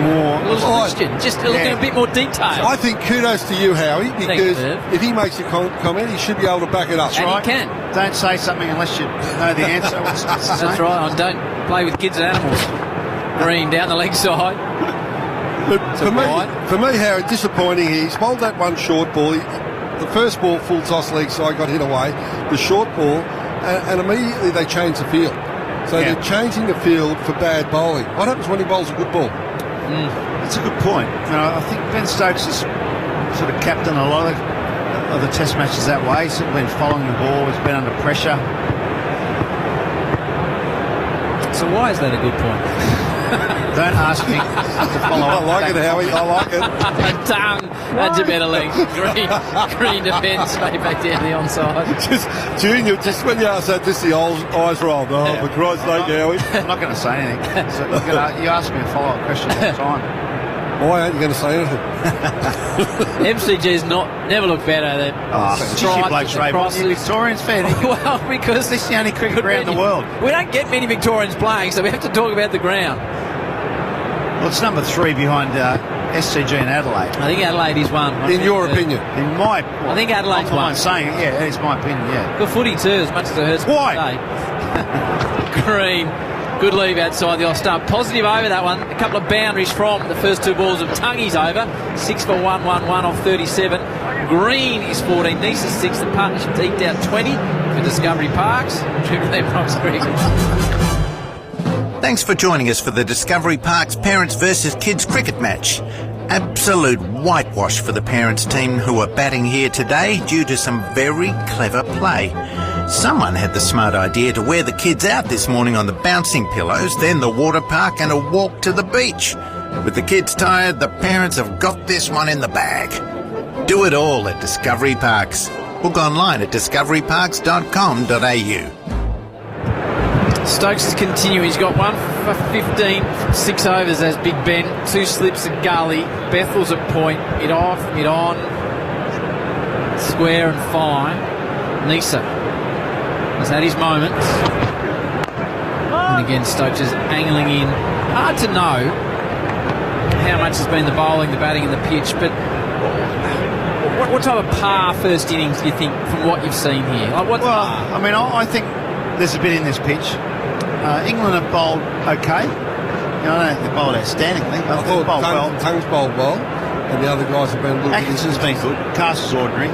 more question, just looking at a bit more detail. I think kudos to you, Howie, because if he makes a comment, he should be able to back it up. And right. He can. Don't say something unless you know the answer. That's right. And don't play with kids and animals. Green down the leg side. But for me, Howard, disappointing. He's bowled that one short ball. The first ball, full toss leg side, got hit away. The short ball, and immediately they changed the field. So they're changing the field for bad bowling. What happens when he bowls a good ball? That's a good point. I think Ben Stokes has sort of captained a lot of the Test matches that way. He's been following the ball. He's been under pressure. So why is that a good point? Don't ask me to follow up. I like it, Howie. I like it. Tongue. That's a better leg. Green defence. Straight back down the onside. Junior, just when you ask that, just the eyes rolled. Oh, for Christ's sake, Howie. I'm not going to say anything. So you ask me a follow-up question all the time. Why aren't you going to say anything? MCG's never looked better than stripes across the Victorians fan. Well, because this is the only cricket ground in the world. We don't get many Victorians playing, so we have to talk about the ground. Well, it's number 3 behind SCG in Adelaide. I think Adelaide is one. In your opinion? In my... I think Adelaide's one. I'm saying it, yeah, it's my opinion, yeah. Good footy too, as much as it hurts. Why? Green. Good leave outside the off stump. Positive over that one. A couple of boundaries from the first 2 balls of Tungies over. 6 for 111 off 37. Green is 14. Neeser 6. The partnership's eked out 20 for Discovery Parks. Thanks for joining us for the Discovery Parks Parents versus Kids cricket match. Absolute whitewash for the parents team who are batting here today due to some very clever play. Someone had the smart idea to wear the kids out this morning on the bouncing pillows, then the water park and a walk to the beach. With the kids tired, the parents have got this one in the bag. Do it all at Discovery Parks. Book online at discoveryparks.com.au. Stokes is continuing. He's got 1 for 15, 6 overs as Big Ben. 2 slips at gully. Bethel's at point. Mid off, mid on. Square and fine. Neeser has had his moments. And again, Stokes is angling in. Hard to know how much has been the bowling, the batting and the pitch, but what type of par first innings do you think from what you've seen here? I think there's a bit in this pitch. England have bowled okay. I don't think they bowled outstandingly. I thought Tongue's bowled well. and the other guys have been a little bit Atkinson's been good. Castle's ordinary.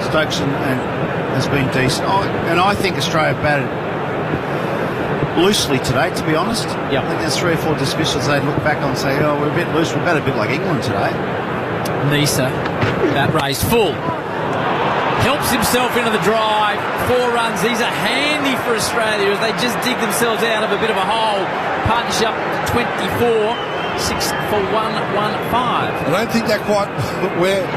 Stokes has been decent. And I think Australia batted loosely today, to be honest. Yep. I think there's 3 or 4 dismissals they'd look back on and say, oh, we're a bit loose. We're batted a bit like England today. Nisa, that raised full. Helps himself into the drive. 4 runs. These are handy for Australia as they just dig themselves out of a bit of a hole. Partnership 24, 6 for 115. I don't think that quite went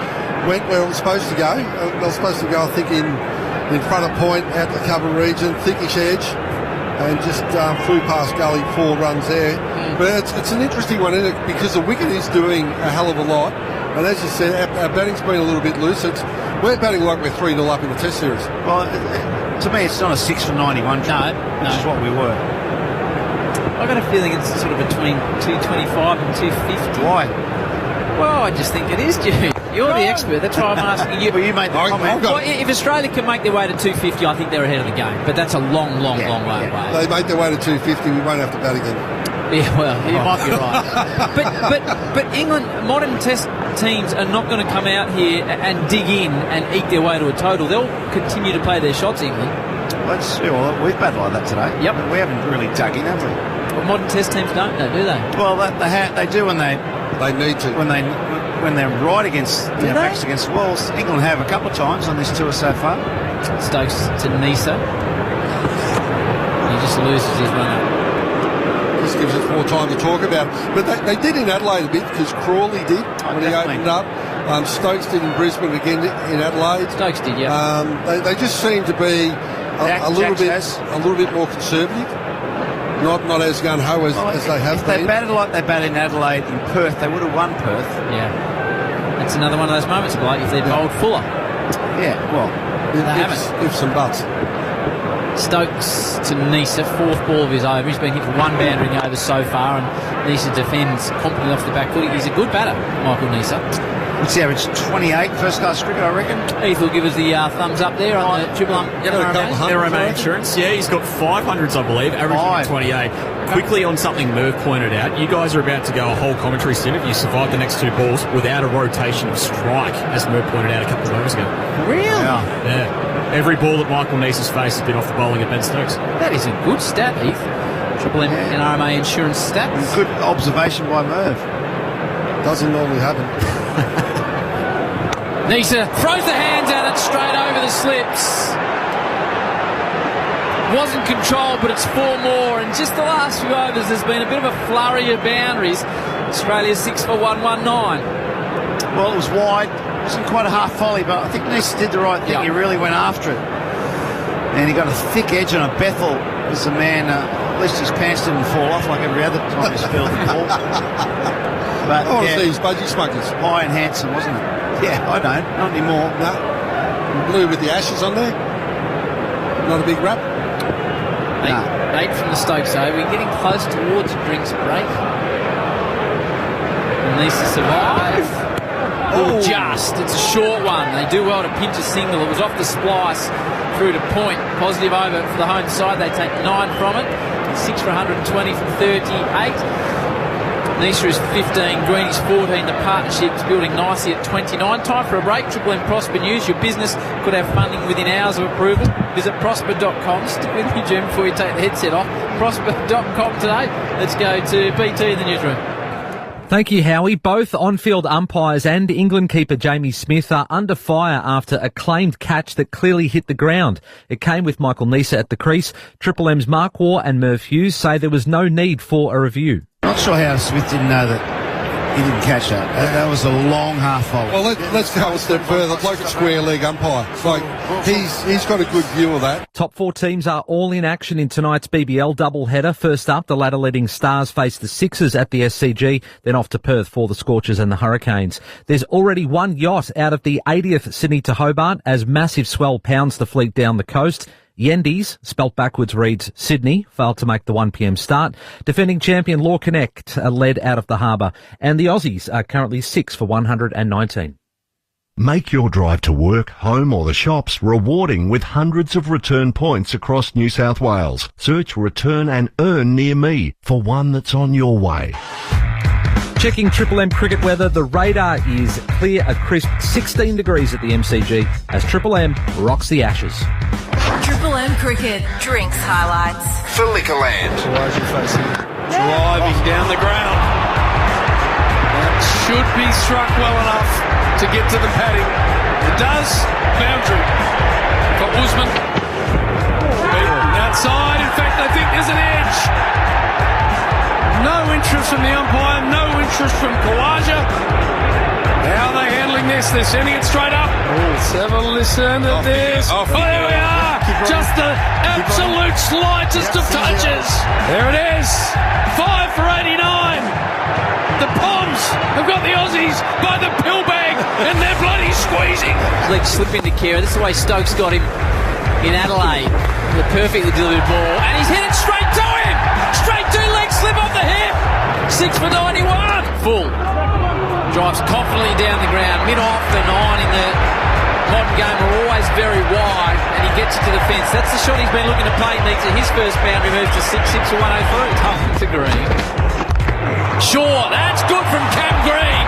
where it was supposed to go. It was supposed to go, I think, in front of point, out the cover region, thickish edge, and just flew past gully, 4 runs there. But it's an interesting one, isn't it? Because the wicket is doing a hell of a lot. And as you said, our batting's been a little bit loose. We're batting like we're 3-0 up in the Test series. Well, to me, it's not a 6 for 91, which is what we were. I've got a feeling it's sort of between 225 and 250. Why? Well, I just think it is, Jude. You're the expert. That's why I'm asking you. Well, you made the comment. Well, if Australia can make their way to 250, I think they're ahead of the game. But that's a long way away. They make their way to 250, we won't have to bat again. Yeah, well, you might be right. But England, modern Test teams are not going to come out here and dig in and eke their way to a total. They'll continue to play their shots, England. Well, we've batted like that today. Yep. We haven't really dug in, have we? Well, modern Test teams don't, though, do they? Well, they do when they need to. When they're right against backs against the walls. England have a couple of times on this tour so far. Stokes to Nisa. He just loses his run-up. This gives us more time to talk about. But they did in Adelaide a bit because Crawley did when he opened up. Stokes did in Brisbane again in Adelaide. Stokes did, yeah. They just seem to be a little bit more conservative. Not as gung-ho as they have if been. If they batted like they batted in Adelaide in Perth, they would have won Perth. Yeah. That's another one of those moments, like if they'd bowled fuller. Yeah, well, they haven't. Ifs and buts. Stokes to Nisa, 4th ball of his over. He's been hit for 1 boundary in the over so far, and Nisa defends confidently off the back foot. He's a good batter, Michael Nisa. What's the average? 28 first-class cricket, I reckon. Heath will give us the thumbs up there on the Triple M NRMA Insurance. Yeah, he's got 500s, I believe, averaging 28. Quickly on something Merv pointed out, you guys are about to go a whole commentary stint if you survive the next 2 balls without a rotation of strike, as Merv pointed out a couple of overs ago. Really? Yeah. Every ball that Michael Nisa's faced has been off the bowling of Ben Stokes. That is a good stat, Heath. Triple M NRMA Insurance stats. Good observation by Merv. Doesn't normally happen. Nisa throws the hands at it straight over the slips. Wasn't controlled, but it's 4 more. And just the last few overs, there's been a bit of a flurry of boundaries. Australia's 6 for 119. Well, it was wide. It wasn't quite a half volley, but I think Nisa did the right thing. He really went after it. And he got a thick edge on a Bethel as the man, at least his pants didn't fall off like every other time he's filled the ball. But I want to see his budgie smugglers. High and handsome, wasn't it? Yeah, I don't. Not anymore. No. Blue with the ashes on there. Not a big wrap. 8 from the Stokes over. We're getting close towards a drinks break. And Nisa survive. Just. It's a short one. They do well to pinch a single. It was off the splice through to point. Positive over for the home side. They take 9 from it. 6 for 120 from 38. Nisa is 15, Greeny's 14. The partnership's building nicely at 29. Time for a break. Triple M Prosper News. Your business could have funding within hours of approval. Visit prosper.com. Stick with me, Jim, before you take the headset off. Prosper.com today. Let's go to BT in the newsroom. Thank you, Howie. Both on-field umpires and England keeper Jamie Smith are under fire after a claimed catch that clearly hit the ground. It came with Michael Nisa at the crease. Triple M's Mark Waugh and Merv Hughes say there was no need for a review. Not sure how Smith didn't know that he didn't catch that. That was a long half volley. Well, let's go a step further. Bloke at square leg umpire. Like, he's got a good view of that. Top 4 teams are all in action in tonight's BBL doubleheader. First up, the ladder-leading Stars face the Sixers at the SCG, then off to Perth for the Scorchers and the Hurricanes. There's already one yacht out of the 80th Sydney to Hobart as massive swell pounds the fleet down the coast. Yendes, spelt backwards, reads Sydney, failed to make the 1pm start. Defending champion Law Connect led out of the harbour. And the Aussies are currently 6 for 119. Make your drive to work, home or the shops rewarding with hundreds of return points across New South Wales. Search Return and Earn near me for one that's on your way. Checking Triple M cricket weather, the radar is clear, a crisp 16 degrees at the MCG as Triple M rocks the Ashes. Triple M cricket drinks highlights. For Liquorland. Driving down the ground. That should be struck well enough to get to the padding. It does. Boundary for Usman. Beaten outside. In fact, I think there's an edge. No interest from the umpire, no interest from Khawaja. How are they handling this? They're sending it straight up. Let's have a listen at this. Oh, there we are. Just the absolute slightest of touches. There it is. 5 for 89. The Poms have got the Aussies by the pill bag and they're bloody squeezing. Legs slip into Kehrer. This is the way Stokes got him in Adelaide. The perfectly delivered ball. And he's hit it straight to him. Straight to leg slip off the hip. 6 for 91. Full. Drives confidently down the ground. Mid-off and on in the modern game are always very wide. And he gets it to the fence. That's the shot he's been looking to play. Needs it. His first boundary moves to 6 for 103. Tough to Green. Sure, that's good from Cam Green.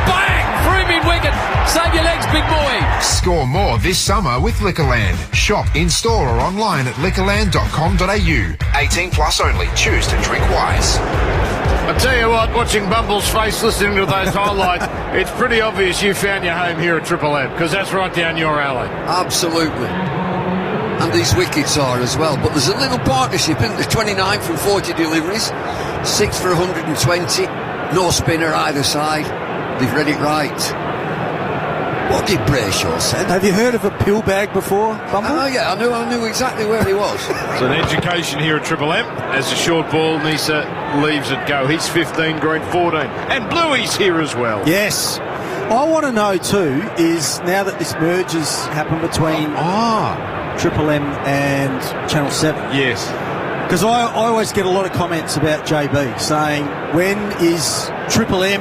Bang! Through mid-wicket. Save your legs, big boy. Score more this summer with Liquorland. Shop in-store or online at liquorland.com.au. 18 plus only. Choose to drink wise. I tell you what, watching Bumble's face listening to those highlights, it's pretty obvious you found your home here at Triple M, because that's right down your alley. Absolutely. And these wickets are as well. But there's a little partnership, isn't there? 29 from 40 deliveries, 6 for 120, no spinner either side. They've read it right. What did Brayshaw say? Have you heard of a pill bag before, Bumble? Oh, yeah, I knew exactly where he was. It's an education here at Triple M. As a short ball, Nisa leaves it go. He's 15, Green 14. And Bluey's here as well. Yes. I want to know, too, is now that this merge has happened between Triple M and Channel 7. Yes. Because I always get a lot of comments about JB saying, when is Triple M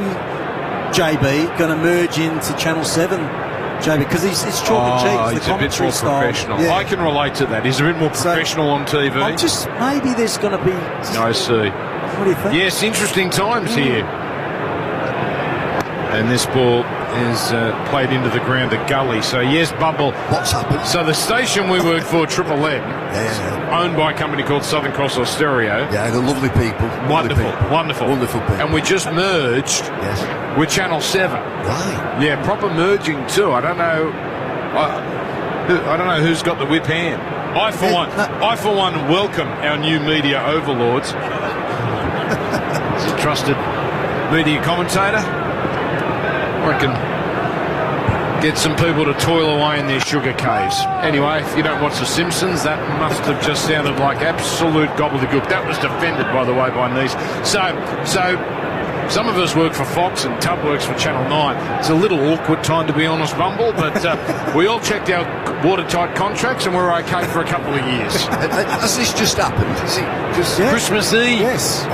JB going to merge into Channel 7 JB? Because he's chalk and cheek. He's a bit more professional. Yeah. I can relate to that. He's a bit more professional on TV. Maybe there's going to be... I see. What do you think? Yes, interesting times here. And this ball is played into the ground, the gully. So, yes, Bumble. What's happened? So, the station we work for, Triple M, owned by a company called Southern Cross Austereo. Yeah, they're lovely people. Wonderful. Wonderful people. And we just merged with Channel 7. Right. Yeah, proper merging too. I don't know. I don't know who's got the whip hand. I for one welcome our new media overlords. He's a trusted media commentator. I reckon get some people to toil away in their sugar caves. Anyway, if you don't watch The Simpsons, that must have just sounded like absolute gobbledygook. That was defended, by the way, by Nice. So some of us work for Fox and Tub works for Channel 9. It's a little awkward time, to be honest, Bumble, but we all checked our watertight contracts and we're okay for a couple of years. Has this just happened? Is it just Christmas Eve? Yes.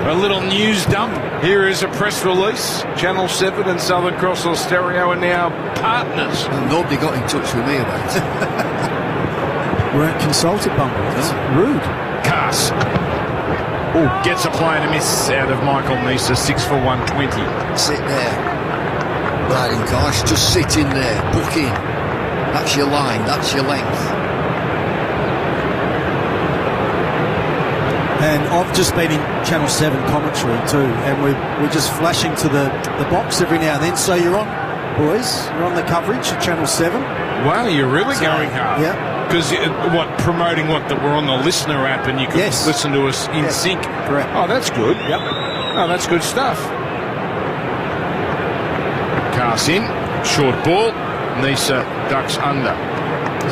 A little news dump. Here is a press release. Channel 7 and Southern Cross Austereo are now partners. Well, nobody got in touch with me about it. Weren't consulted, Bumble. That's rude. Cass. Gets a play and a miss out of Michael Nisa, 6 for 120. Sit there. Riding Cash, just sit in there, book in. That's your line, that's your length. And I've just been in Channel 7 commentary too, and we're just flashing to the box every now and then. So you're on, boys, you're on the coverage at Channel 7. Wow, you're really going hard. Yeah. Because promoting that we're on the listener app and you can listen to us in sync. Correct. Oh, that's good. Yep. Oh, that's good stuff. Cast in, short ball, Nisa ducks under.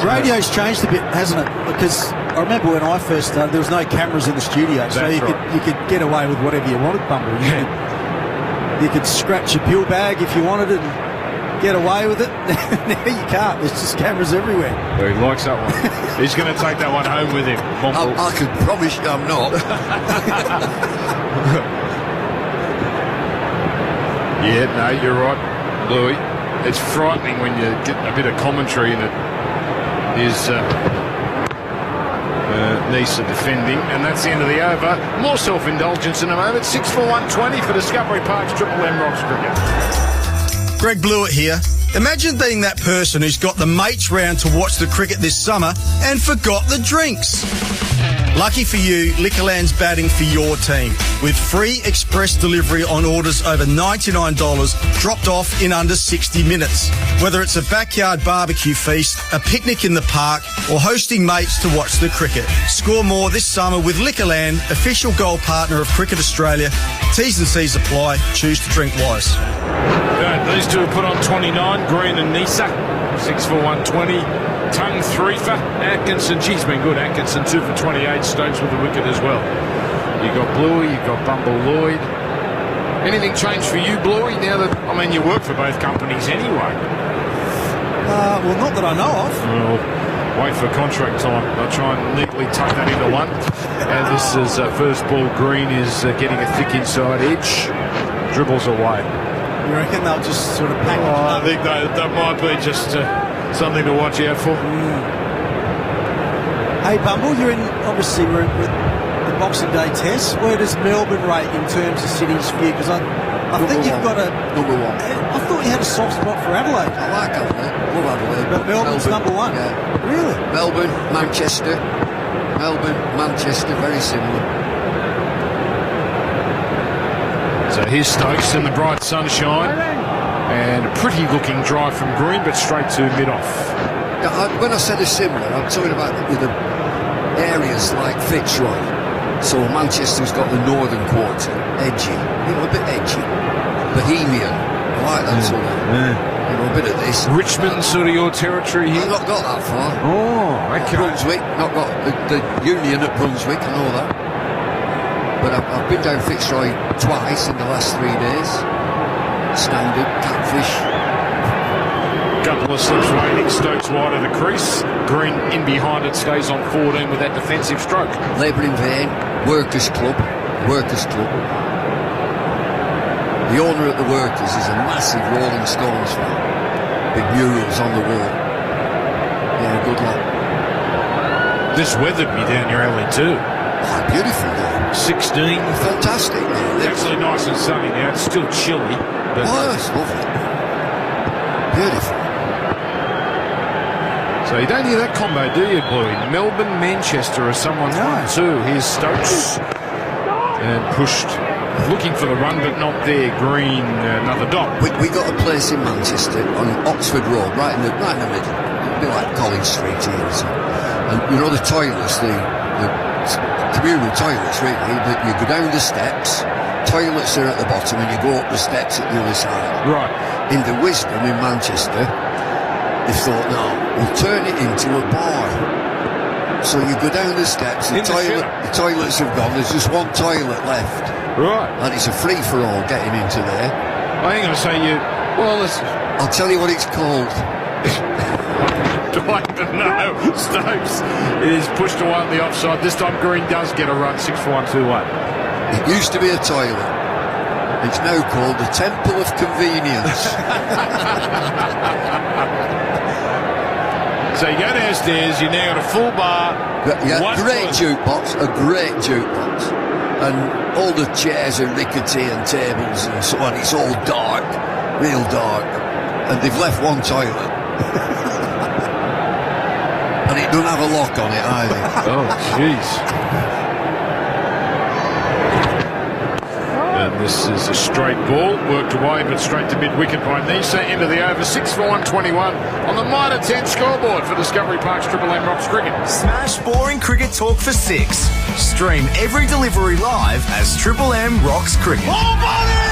Radio's changed a bit, hasn't it? Because I remember when I first started, there was no cameras in the studio, so you could get away with whatever you wanted, Bumble. You could scratch a pill bag if you wanted it. And get away with it. Now you can't. There's just cameras everywhere. Well, he likes that one. He's going to take that one home with him. I can promise you I'm not. Yeah, no, you're right, Louis. It's frightening when you get a bit of commentary and it is Nisa defending, and that's the end of the over. More self-indulgence in a moment. 6 for 120 for Discovery Park's Triple M Rocks Cricket. Greg Blewett here. Imagine being that person who's got the mates round to watch the cricket this summer and forgot the drinks. Lucky for you, Liquorland's batting for your team with free express delivery on orders over $99 dropped off in under 60 minutes. Whether it's a backyard barbecue feast, a picnic in the park or hosting mates to watch the cricket. Score more this summer with Liquorland, official gold partner of Cricket Australia. T's and C's apply. Choose to drink wise. These two have put on 29, Green and Nisa. 6 for 120. Tongue 3 for Atkinson. She's been good. Atkinson 2 for 28. Stokes with the wicket as well. You got Bluey, you got Bumble Lloyd. Anything changed for you, Bluey? Now that you work for both companies anyway. Well, not that I know of. Well, wait for contract time. I'll try and neatly tuck that into one. And this is first ball. Green is getting a thick inside edge. Dribbles away. You reckon they'll just sort of pack it I think that might be just something to watch out for. Hey, Bumble, we're with the Boxing Day test. Where does Melbourne rate in terms of cities for you? Because I think you've got a... Number one. I thought you had a soft spot for Adelaide. I like Adelaide. Love Adelaide. But Melbourne's number one? Yeah. Really? Melbourne, Manchester, very similar. So here's Stokes in the bright sunshine. And a pretty looking drive from Green, but straight to mid-off. When I said a similar, I'm talking about with the areas like Fitzroy. So Manchester's got the northern quarter, edgy, a bit edgy. Bohemian, I like that sort of, a bit of this. Richmond, sort of your territory here? I've not got that far. Oh, okay. Brunswick, not got the Union at Brunswick and all that. But I've been down Fitzroy twice in the last 3 days. Standard, catfish. Couple of slips waiting. Stokes wide of the crease. Green in behind it, stays on 14 with that defensive stroke. Labour in vain. Workers' Club. The owner at the Workers is a massive Rolling Stones fan. Big murals on the wall. Yeah, good luck. This weathered me down your alley too. Oh, beautiful day. 16. Fantastic day. It's actually nice and sunny now. It's still chilly. But it's lovely. Beautiful. So you don't hear that combo, do you, Bluey? Melbourne, Manchester are someone's 1-2. Here's Stokes. And pushed. Looking for the run, but not there. Green, another dot. We got a place in Manchester on Oxford Road, right in the middle. A bit like Collins Street here. And the toilets, the communal toilets, really, that you go down the steps, toilets are at the bottom, and you go up the steps at the other side. Right. In the wisdom in Manchester, they thought, no, we'll turn it into a bar. So you go down the steps, the toilets have gone, there's just one toilet left. Right. And it's a free-for-all getting into there. I ain't going to say I'll tell you what it's called. Do I even know? Stokes is pushed away on the offside. This time Green does get a run. 6 for 121. It used to be a toilet. It's now called the Temple of Convenience. So you go downstairs, you now got a full bar. Yeah, great jukebox. And all the chairs are rickety and tables and so on. It's all dark, real dark. And they've left one toilet. And it doesn't have a lock on it either. Oh, jeez. And this is a straight ball, worked away but straight to mid-wicket by Nisa. End of the over, 6 for 121 on the Mitre 10 scoreboard for Discovery Park's Triple M Rocks Cricket. Smash boring cricket talk for 6. Stream every delivery live as Triple M Rocks Cricket.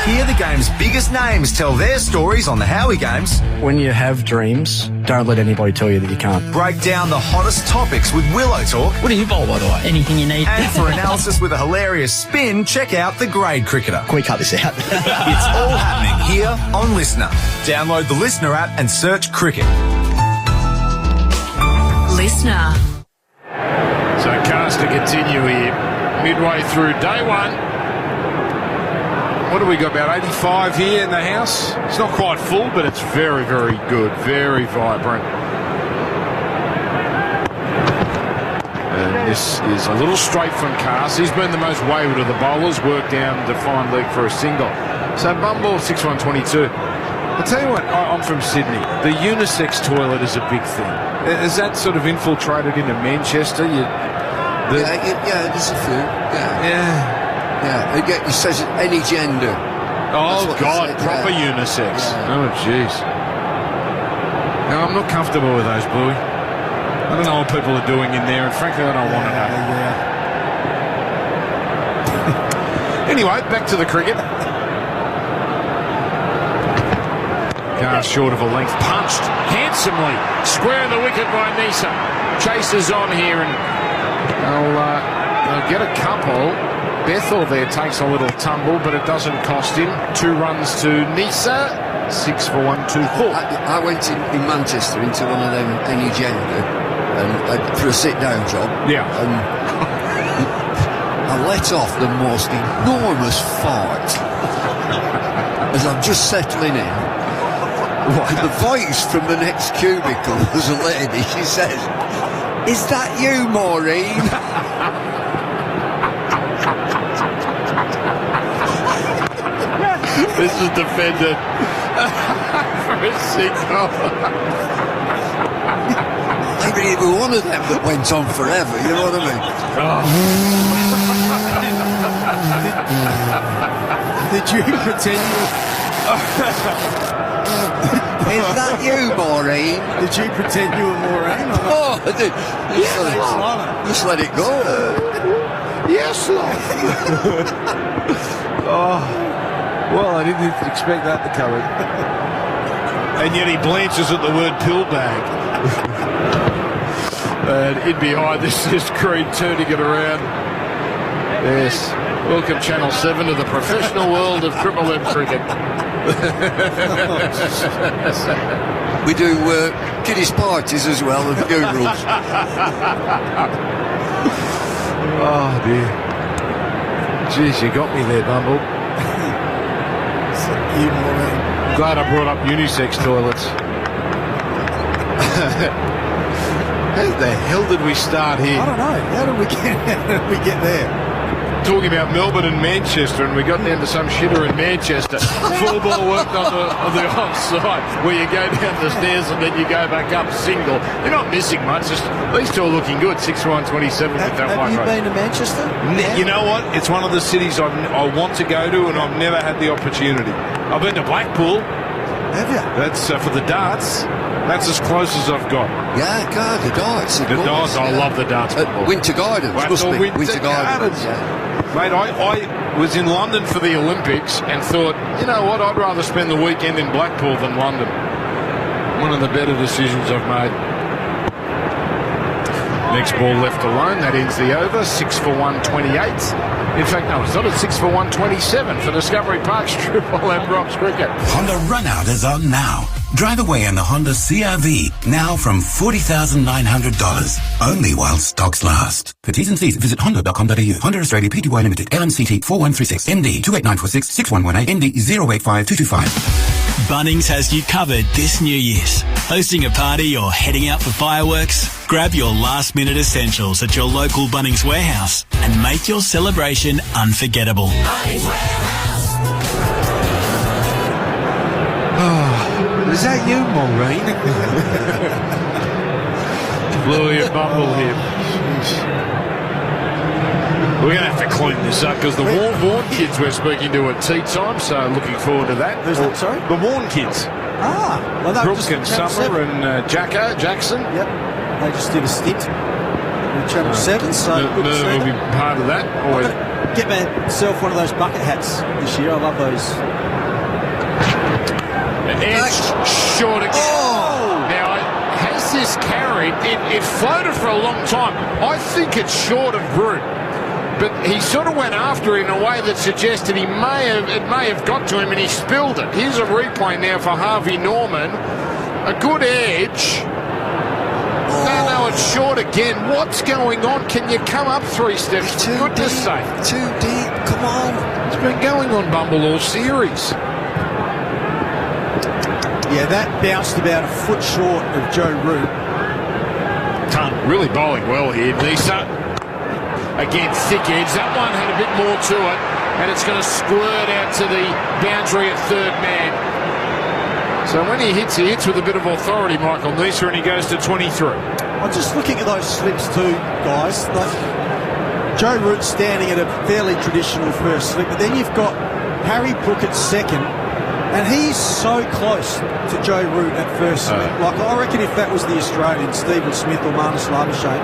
Hear the game's biggest names tell their stories on the Howie Games. When you have dreams, don't let anybody tell you that you can't. Break down the hottest topics with Willow Talk. What do you bowl, by the way? Anything you need. And for analysis with a hilarious spin, check out The Grade Cricketer. Can we cut this out? It's all happening here on Listener. Download the Listener app and search cricket. Listener. So cast to continue here, midway through day one. What do we got, about 85 here in the house? It's not quite full, but it's very, very good, very vibrant. And this is a little straight from Cass. He's been the most wayward of the bowlers, worked down to fine leg for a single. So Bumble 6-1-22. I'll tell you what, I'm from Sydney. The unisex toilet is a big thing. Has that sort of infiltrated into Manchester? Yeah, there's a few. Yeah. It says any gender. Oh, God, proper unisex. Yeah. Oh, jeez. No, I'm not comfortable with those, Bluey. I don't know what people are doing in there, and frankly, I don't want to know. Anyway, back to the cricket. Cast short of a length, punched handsomely, square of the wicket by Nisa. Chases on here, and they'll get a couple. Bethel there takes a little tumble, but it doesn't cost him. 2 runs to Nisa, 6 for 1, 2 4. I went in Manchester into one of them any gender for a sit-down job. Yeah. And I let off the most enormous fart as I'm just settling in. And the voice from the next cubicle was a lady. She says, "Is that you, Maureen?" This is defended for a single. Maybe it was one of them that went on forever, you know what I mean? Did you pretend Is that you, Maureen? Did you pretend you were Maureen? Oh, I did. Just let it go. Yes, love. Well, I didn't expect that to come in. And yet he blanches at the word pill bag. And in behind this is Creed turning it around. Yes. Welcome, Channel 7, to the professional world of Triple M cricket. We do kiddies parties as well and funerals. Oh, dear. Jeez, you got me there, Bumble. Glad I brought up unisex toilets. How the hell did we start here? I don't know. How did we get there? Talking about Melbourne and Manchester, and we got down to some shitter in Manchester. Full ball worked on the offside, where you go down the stairs and then you go back up single. You're not missing much. Just these two are looking good. 6-1-27 with that Have you been to Manchester? You know what? It's one of the cities I want to go to, and I've never had the opportunity. I've been to Blackpool. Have you? That's for the darts. That's as close as I've got. Yeah, God, the darts. The darts, I love the darts. Winter Gardens, must be. Winter Gardens. Yeah. Mate, I was in London for the Olympics and thought, you know what, I'd rather spend the weekend in Blackpool than London. One of the better decisions I've made. Next ball left alone, that ends the over, 6 for 128. In fact, no, it's not at 6 for 127 for Discovery Park's Triple M Rocks Cricket. Honda Runout is on now. Drive away in the Honda CR-V, now from $40,900. Only while stocks last. For T's and C's, visit honda.com.au. Honda Australia Pty Limited, LMCT 4136, MD 28946 6118, MD 085225. Bunnings has you covered this New Year's. Hosting a party or heading out for fireworks? Grab your last-minute essentials at your local Bunnings warehouse and make your celebration unforgettable. Oh, is that you, Maureen? Bluey and Bumble here. We're going to have to clean this up because the Warn kids we're speaking to at tea time, so looking forward to that. Who's that, sorry? The Warn kids. Well, that Brooke and Summer and Jackson. Yep. They just did a stint with Channel 7, so Merv will be part of that. Always. Get myself one of those bucket hats this year. I love those. Edge short again. Oh! Now, has this carried? It floated for a long time. I think it's short of Brute. But he sort of went after it in a way that suggested it may have got to him and he spilled it. Here's a replay now for Harvey Norman. A good edge. No, it's short again. What's going on? Can you come up 3 steps? For goodness sake. Too deep. Come on. It's been going on Bumble all series. Yeah, that bounced about a foot short of Joe Root. Ton really bowling well here. Nisa, again, thick edge. That one had a bit more to it, and it's going to squirt out to the boundary at third man. So when he hits with a bit of authority, Michael Nisa, and he goes to 23. I'm just looking at those slips too, guys. Like Joe Root standing at a fairly traditional first slip, but then you've got Harry Brook at second, and he's so close to Joe Root at first slip. Like, I reckon if that was the Australian, Stephen Smith or Marnus Labuschagne,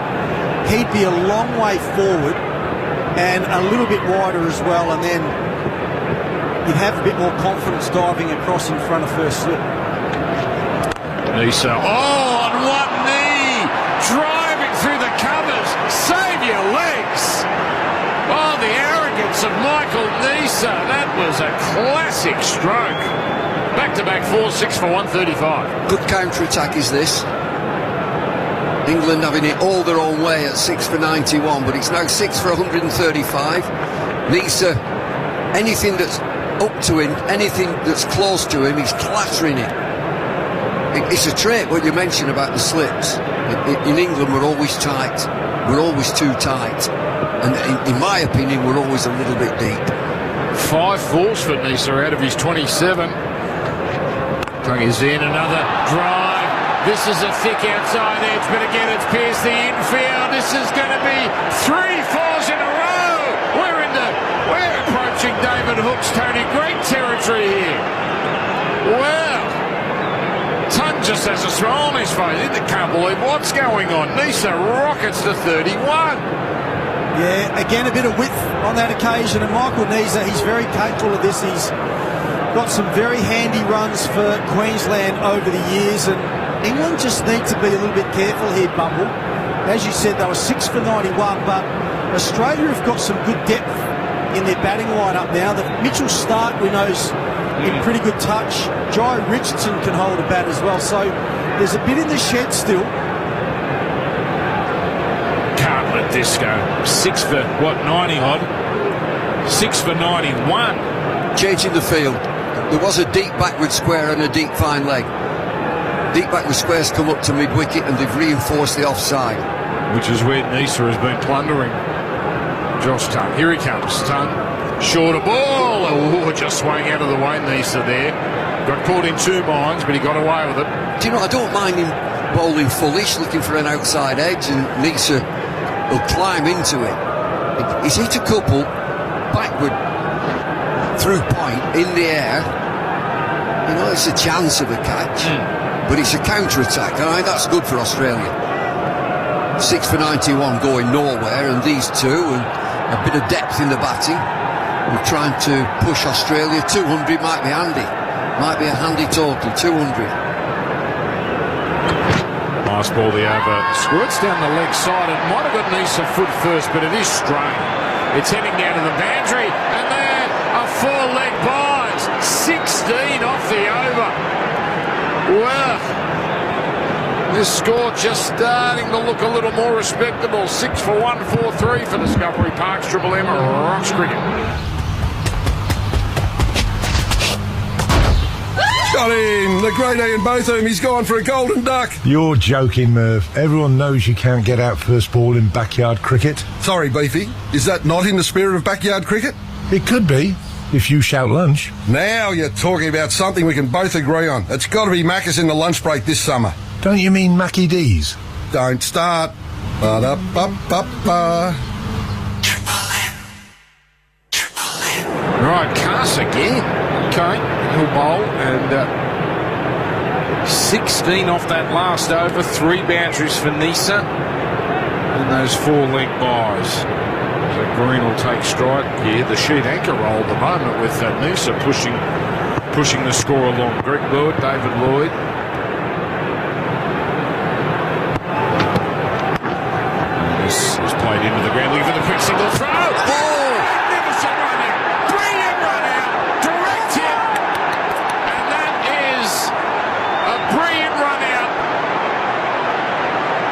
he'd be a long way forward and a little bit wider as well, and then you'd have a bit more confidence diving across in front of first slip. Nisa, on one knee, driving through the covers. Save your legs. Oh, the arrogance of Michael Nisa. That was a classic stroke. Back-to-back 4-6 for 135. Good counter-attack is this. England having it all their own way at 6 for 91, but it's now 6 for 135. Nisa, anything that's up to him, anything that's close to him, he's clattering it. It's a trait, what you mentioned about the slips. In England, we're always tight. We're always too tight. And in my opinion, we're always a little bit deep. 5 falls for Nisa out of his 27. Tongue is in, another drive. This is a thick outside edge, but again it's pierced the infield. This is going to be 3 fours in a row. We're approaching David Hook's Tony Great territory here. Wow. Tongue just has a smile on his face. He can't believe what's going on. Nisa rockets to 31. Yeah, again, a bit of width on that occasion. And Michael Nisa, he's very capable of this. He's got some very handy runs for Queensland over the years. And England just need to be a little bit careful here, Bumble. As you said, they were 6 for 91, but Australia have got some good depth in their batting lineup now. Mitchell Starc, we know, is in pretty good touch. Jai Richardson can hold a bat as well. So there's a bit in the shed still. Can't let this go. 6 for, 90 odd? 6 for 91. Changing the field. There was a deep backward square and a deep fine leg. Deep backward squares come up to mid-wicket and they've reinforced the offside. Which is where Nisa has been plundering Josh Tongue. Here he comes. Tongue, shorter ball. Oh, just swung out of the way, Nisa there. Got caught in 2 minds, but he got away with it. Do you know, I don't mind him bowling fullish, looking for an outside edge, and Nisa will climb into it. He's hit a couple backward through point in the air. You know, it's a chance of a catch. But it's a counter-attack, and I think that's good for Australia. 6 for 91 going nowhere, and these two, and a bit of depth in the batting. We're trying to push Australia. 200 might be handy. Might be a handy total, 200. Nice ball, the over. Squirts down the leg side. It might have got Nisa foot first, but it is straight. It's heading down to the boundary, and there are 4 leg byes. 16 off the over. Well, this score just starting to look a little more respectable. 6 for 143 for Discovery Park's Triple M Rocks Cricket. Got in! The great Ian Botham, he's gone for a golden duck. You're joking, Merv. Everyone knows you can't get out first ball in backyard cricket. Sorry, Beefy. Is that not in the spirit of backyard cricket? It could be, if you shout lunch. Now you're talking about something we can both agree on. It's got to be Macca's in the lunch break this summer. Don't you mean Mackie D's? Don't start. Ba-da-ba-ba-ba. Right, Cass again. Okay, he'll bowl, and 16 off that last over. 3 boundaries for Nisa, and those 4 leg byes. So Green will take stride. Yeah, the sheet anchor roll at the moment with Nisa pushing the score along. Greg Lloyd, David Lloyd. And this is played into the ground. Looking for the quick single throw. Oh! Magnificent run out. Brilliant run out. Direct hit. And that is a brilliant run out.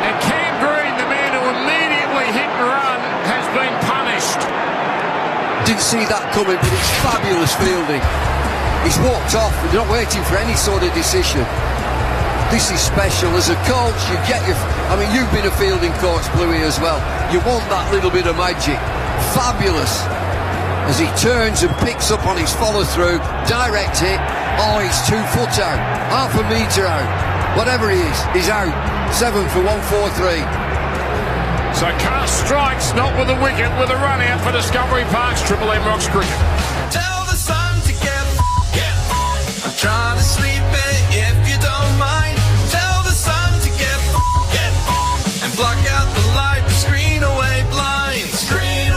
And Cam Green, the man who immediately hit and run, has been punished. Didn't see that coming, but it's fabulous fielding. He's walked off. We're not waiting for any sort of decision. This is special. As a coach, you get your... I mean, you've been a fielding coach, Bluey, as well. You want that little bit of magic. Fabulous. As he turns and picks up on his follow-through, direct hit. Oh, he's 2 foot out. Half a metre out. Whatever he is, he's out. 7 for 143. So Carr strikes, not with a wicket, with a run out for Discovery Park's Triple M Rocks cricket. Tell the sun to get I'm trying to sleep if you don't mind. Tell the sun to get and block out the light, screen away blinds. Screen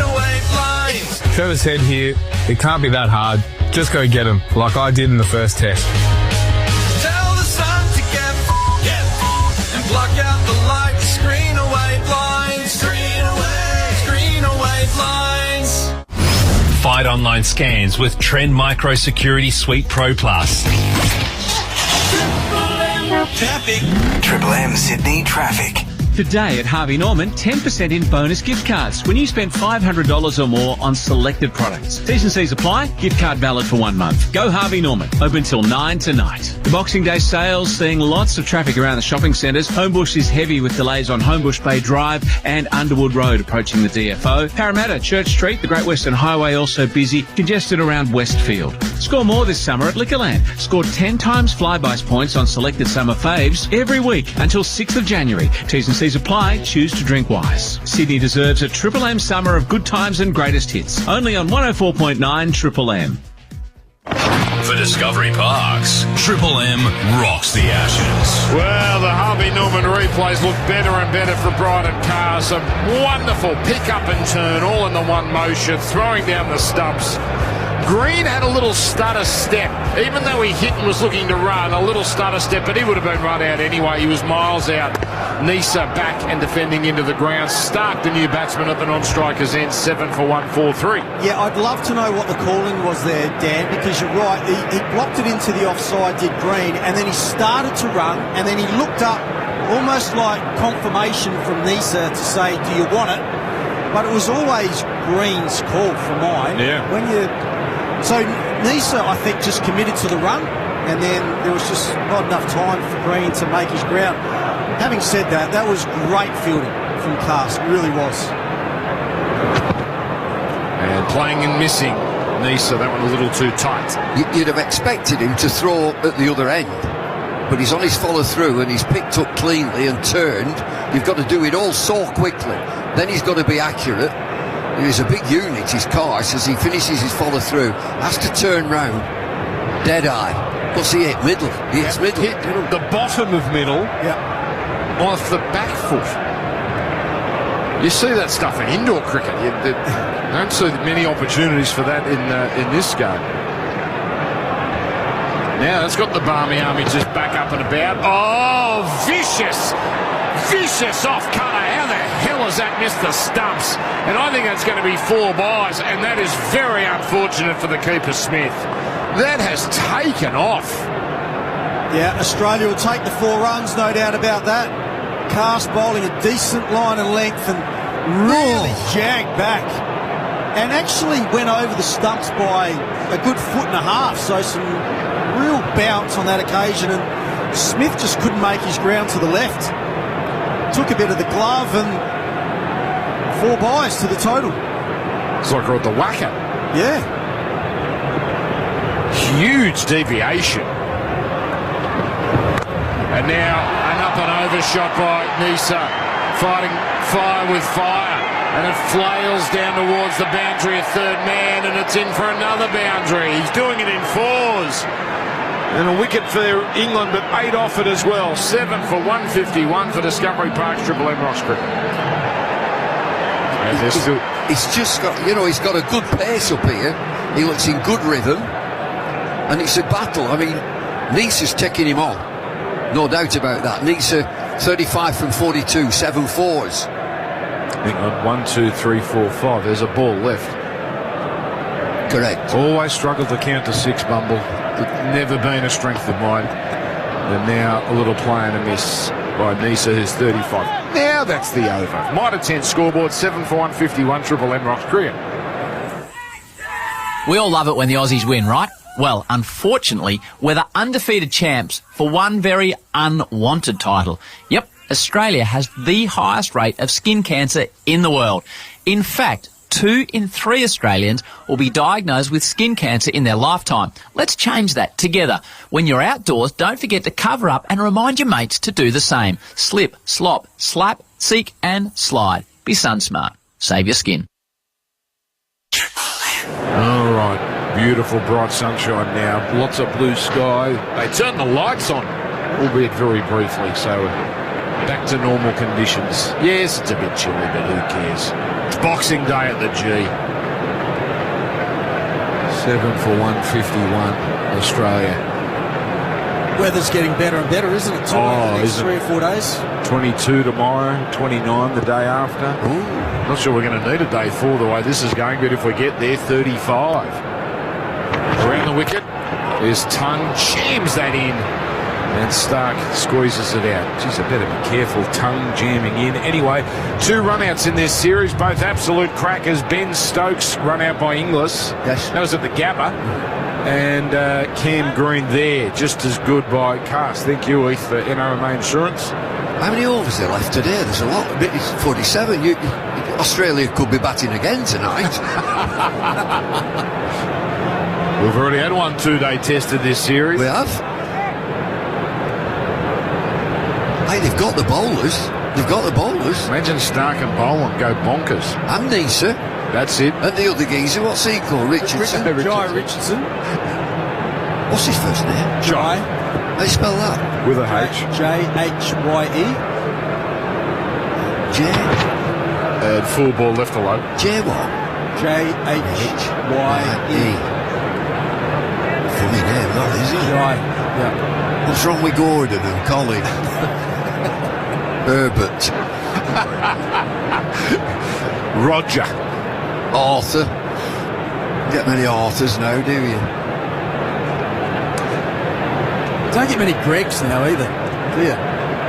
away blinds. Trevor said here, it can't be that hard. Just go get him, like I did in the first test. Tell the sun to get and block out the light, screen away blinds. Screen away blinds. Fight online scams with Trend Micro Security Suite Pro Plus. Triple M Sydney traffic. Today at Harvey Norman, 10% in bonus gift cards when you spend $500 or more on selected products. T's and C's apply. Gift card valid for 1 month. Go Harvey Norman. Open till 9 tonight. The Boxing Day sales seeing lots of traffic around the shopping centres. Homebush is heavy with delays on Homebush Bay Drive and Underwood Road approaching the DFO. Parramatta, Church Street, the Great Western Highway also busy. Congested around Westfield. Score more this summer at Liquorland. Score 10 times Flybuys points on selected summer faves every week until 6th of January. T's and C's apply. Choose to drink wise. Sydney deserves a Triple M summer of good times and greatest hits. Only on 104.9 Triple M. For Discovery Parks, Triple M rocks the Ashes. Well, the Harvey Norman replays look better and better for Bryden Carr. Some wonderful pick up and turn, all in the one motion, throwing down the stumps. Green had a little stutter step, even though he hit and was looking to run, a little stutter step, but he would have been run out anyway. He was miles out. Nisa back and defending into the ground. Stark, the new batsman at the non-strikers end, 7 for 143. Yeah, I'd love to know what the calling was there, Dan, because you're right. He blocked it into the offside, did Green, and then he started to run, and then he looked up, almost like confirmation from Nisa to say, do you want it? But it was always Green's call for mine. Yeah. So Nisa, I think, just committed to the run, and then there was just not enough time for Green to make his ground. Having said that, that was great fielding from Cast. It really was. And playing and missing. Nisa, that one a little too tight. You'd have expected him to throw at the other end, but he's on his follow-through and he's picked up cleanly and turned. You've got to do it all so quickly. Then he's got to be accurate. He's a big unit, his car, as he finishes his follow-through. Has to turn round. Dead-eye. What's he hit? Middle. He hits middle. Hit the bottom of middle. Yeah. Off the back foot. You see that stuff in indoor cricket. You don't see many opportunities for that in this game. Now it's got the Barmy Army just back up and about. Oh, vicious off cutter. How the hell has that missed the stumps? And I think that's going to be 4 byes, and that is very unfortunate for the keeper, Smith. That has taken off. Yeah, Australia will take the 4 runs, no doubt about that. Cast bowling a decent line and length and really jagged back. And actually went over the stumps by a good 1.5 foot, so some real bounce on that occasion. And Smith just couldn't make his ground to the left. Took a bit of the glove and 4 byes to the total. It's like we're at the whacker. Yeah. Huge deviation. And now an up and over shot by Nisa, fighting fire with fire, and it flails down towards the boundary, a third man, and it's in for another boundary. He's doing it in 4s. And a wicket for England, but 8 off it as well. 7 for 151 for Discovery Park's Triple M Rocks cricket. He's just got, he's got a good pace up here. He looks in good rhythm, and it's a battle. I mean, Nisa's taking him on. No doubt about that. Nisa, 35 from 42, 7 4s. England, 1, 2, 3, 4, 5. There's a ball left. Correct. Always struggled to count to 6, Bumble. Never been a strength of mine. And now a little play and a miss by Nisa, who's 35. Now that's the over. Mitre 10 scoreboard, 7 for 151, Triple M Rocks cricket. We all love it when the Aussies win, right? Well, unfortunately, we're the undefeated champs for one very unwanted title. Yep, Australia has the highest rate of skin cancer in the world. In fact, 2 in 3 Australians will be diagnosed with skin cancer in their lifetime. Let's change that together. When you're outdoors, don't forget to cover up and remind your mates to do the same. Slip, slop, slap, seek and slide. Be sun smart. Save your skin. All right, beautiful bright sunshine now. Lots of blue sky. They turned the lights on, albeit very briefly, so back to normal conditions. Yes, it's a bit chilly, but who cares? It's Boxing Day at the G. 7 for 151, Australia. Weather's getting better and better, isn't it? The next 3 or 4 days. 22 tomorrow, 29 the day after. Ooh. Not sure we're going to need a day 4 the way this is going, but if we get there, 35. Around the wicket, there's Tongue, jams that in. And Stark squeezes it out. Geez, I better be careful. Tongue jamming in. Anyway, 2 run-outs in this series, both absolute crackers. Ben Stokes run out by Inglis. Yes. That was at the Gabba. And Cam Green there, just as good by Cast. Thank you, Heath, for NRMA Insurance. How many overs are left today? There's a lot. It's 47. Australia could be batting again tonight. We've already had one 2-day test of this series. We have. Hey, they've got the bowlers. Imagine Stark and Boland go bonkers. And Nisa. That's it. And the other geezer, what's he called? Richardson? Jai Richardson. What's his first name? Jai. How do you spell that? With a H. J-H-Y-E. J. Full ball left alone. J what? J-H-Y-E. Funny name, that is it? Jai. Yeah. What's wrong with Gordon and Colin? Herbert. Roger. Arthur. Get many Arthurs now, do you? Don't get many Gregs now either, do you?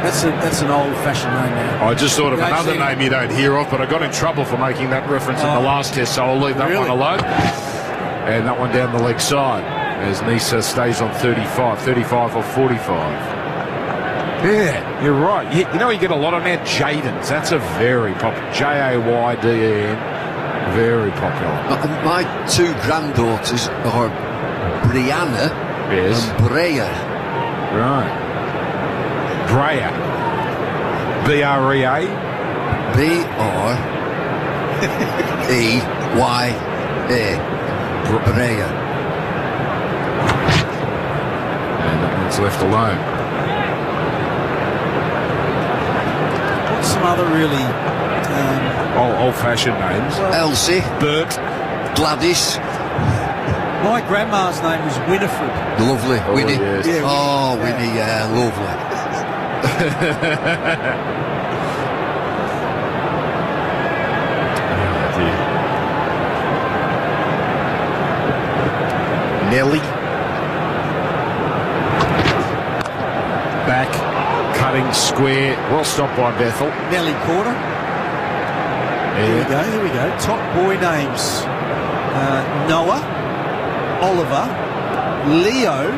That's an old-fashioned name now. I just thought of another name you don't hear of, but I got in trouble for making that reference in the last test, so I'll leave that one alone. And that one down the leg side, as Nisa stays on 35 or 45. Yeah, you're right. You know, you get a lot of now Jadens. That's a very popular. Jayden. Very popular. My 2 granddaughters are Brianna and Brea. Right. Brea. B-R-E-A? B-R-E-Y-A. Brea. And that one's left alone. What's some other really old-fashioned names? Elsie. Bert. Gladys. My grandma's name was Winifred. Lovely. Oh, Winnie. Yes. Yeah, Winnie, yeah, lovely. Nelly. Back. Cutting square. Well stopped by Bethel. Nelly corner. Here we go. Top boy names. Noah, Oliver, Leo.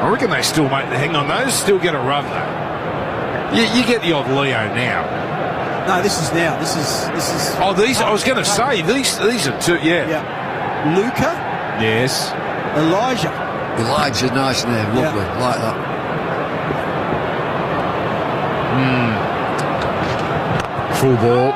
I reckon they still hang on, those still get a run though. You get the odd Leo now. No, this is now. This is. Oh, these. I was going to say these are 2. Yeah. Luca. Yes. Elijah, nice name. Lovely. Like that. Full ball.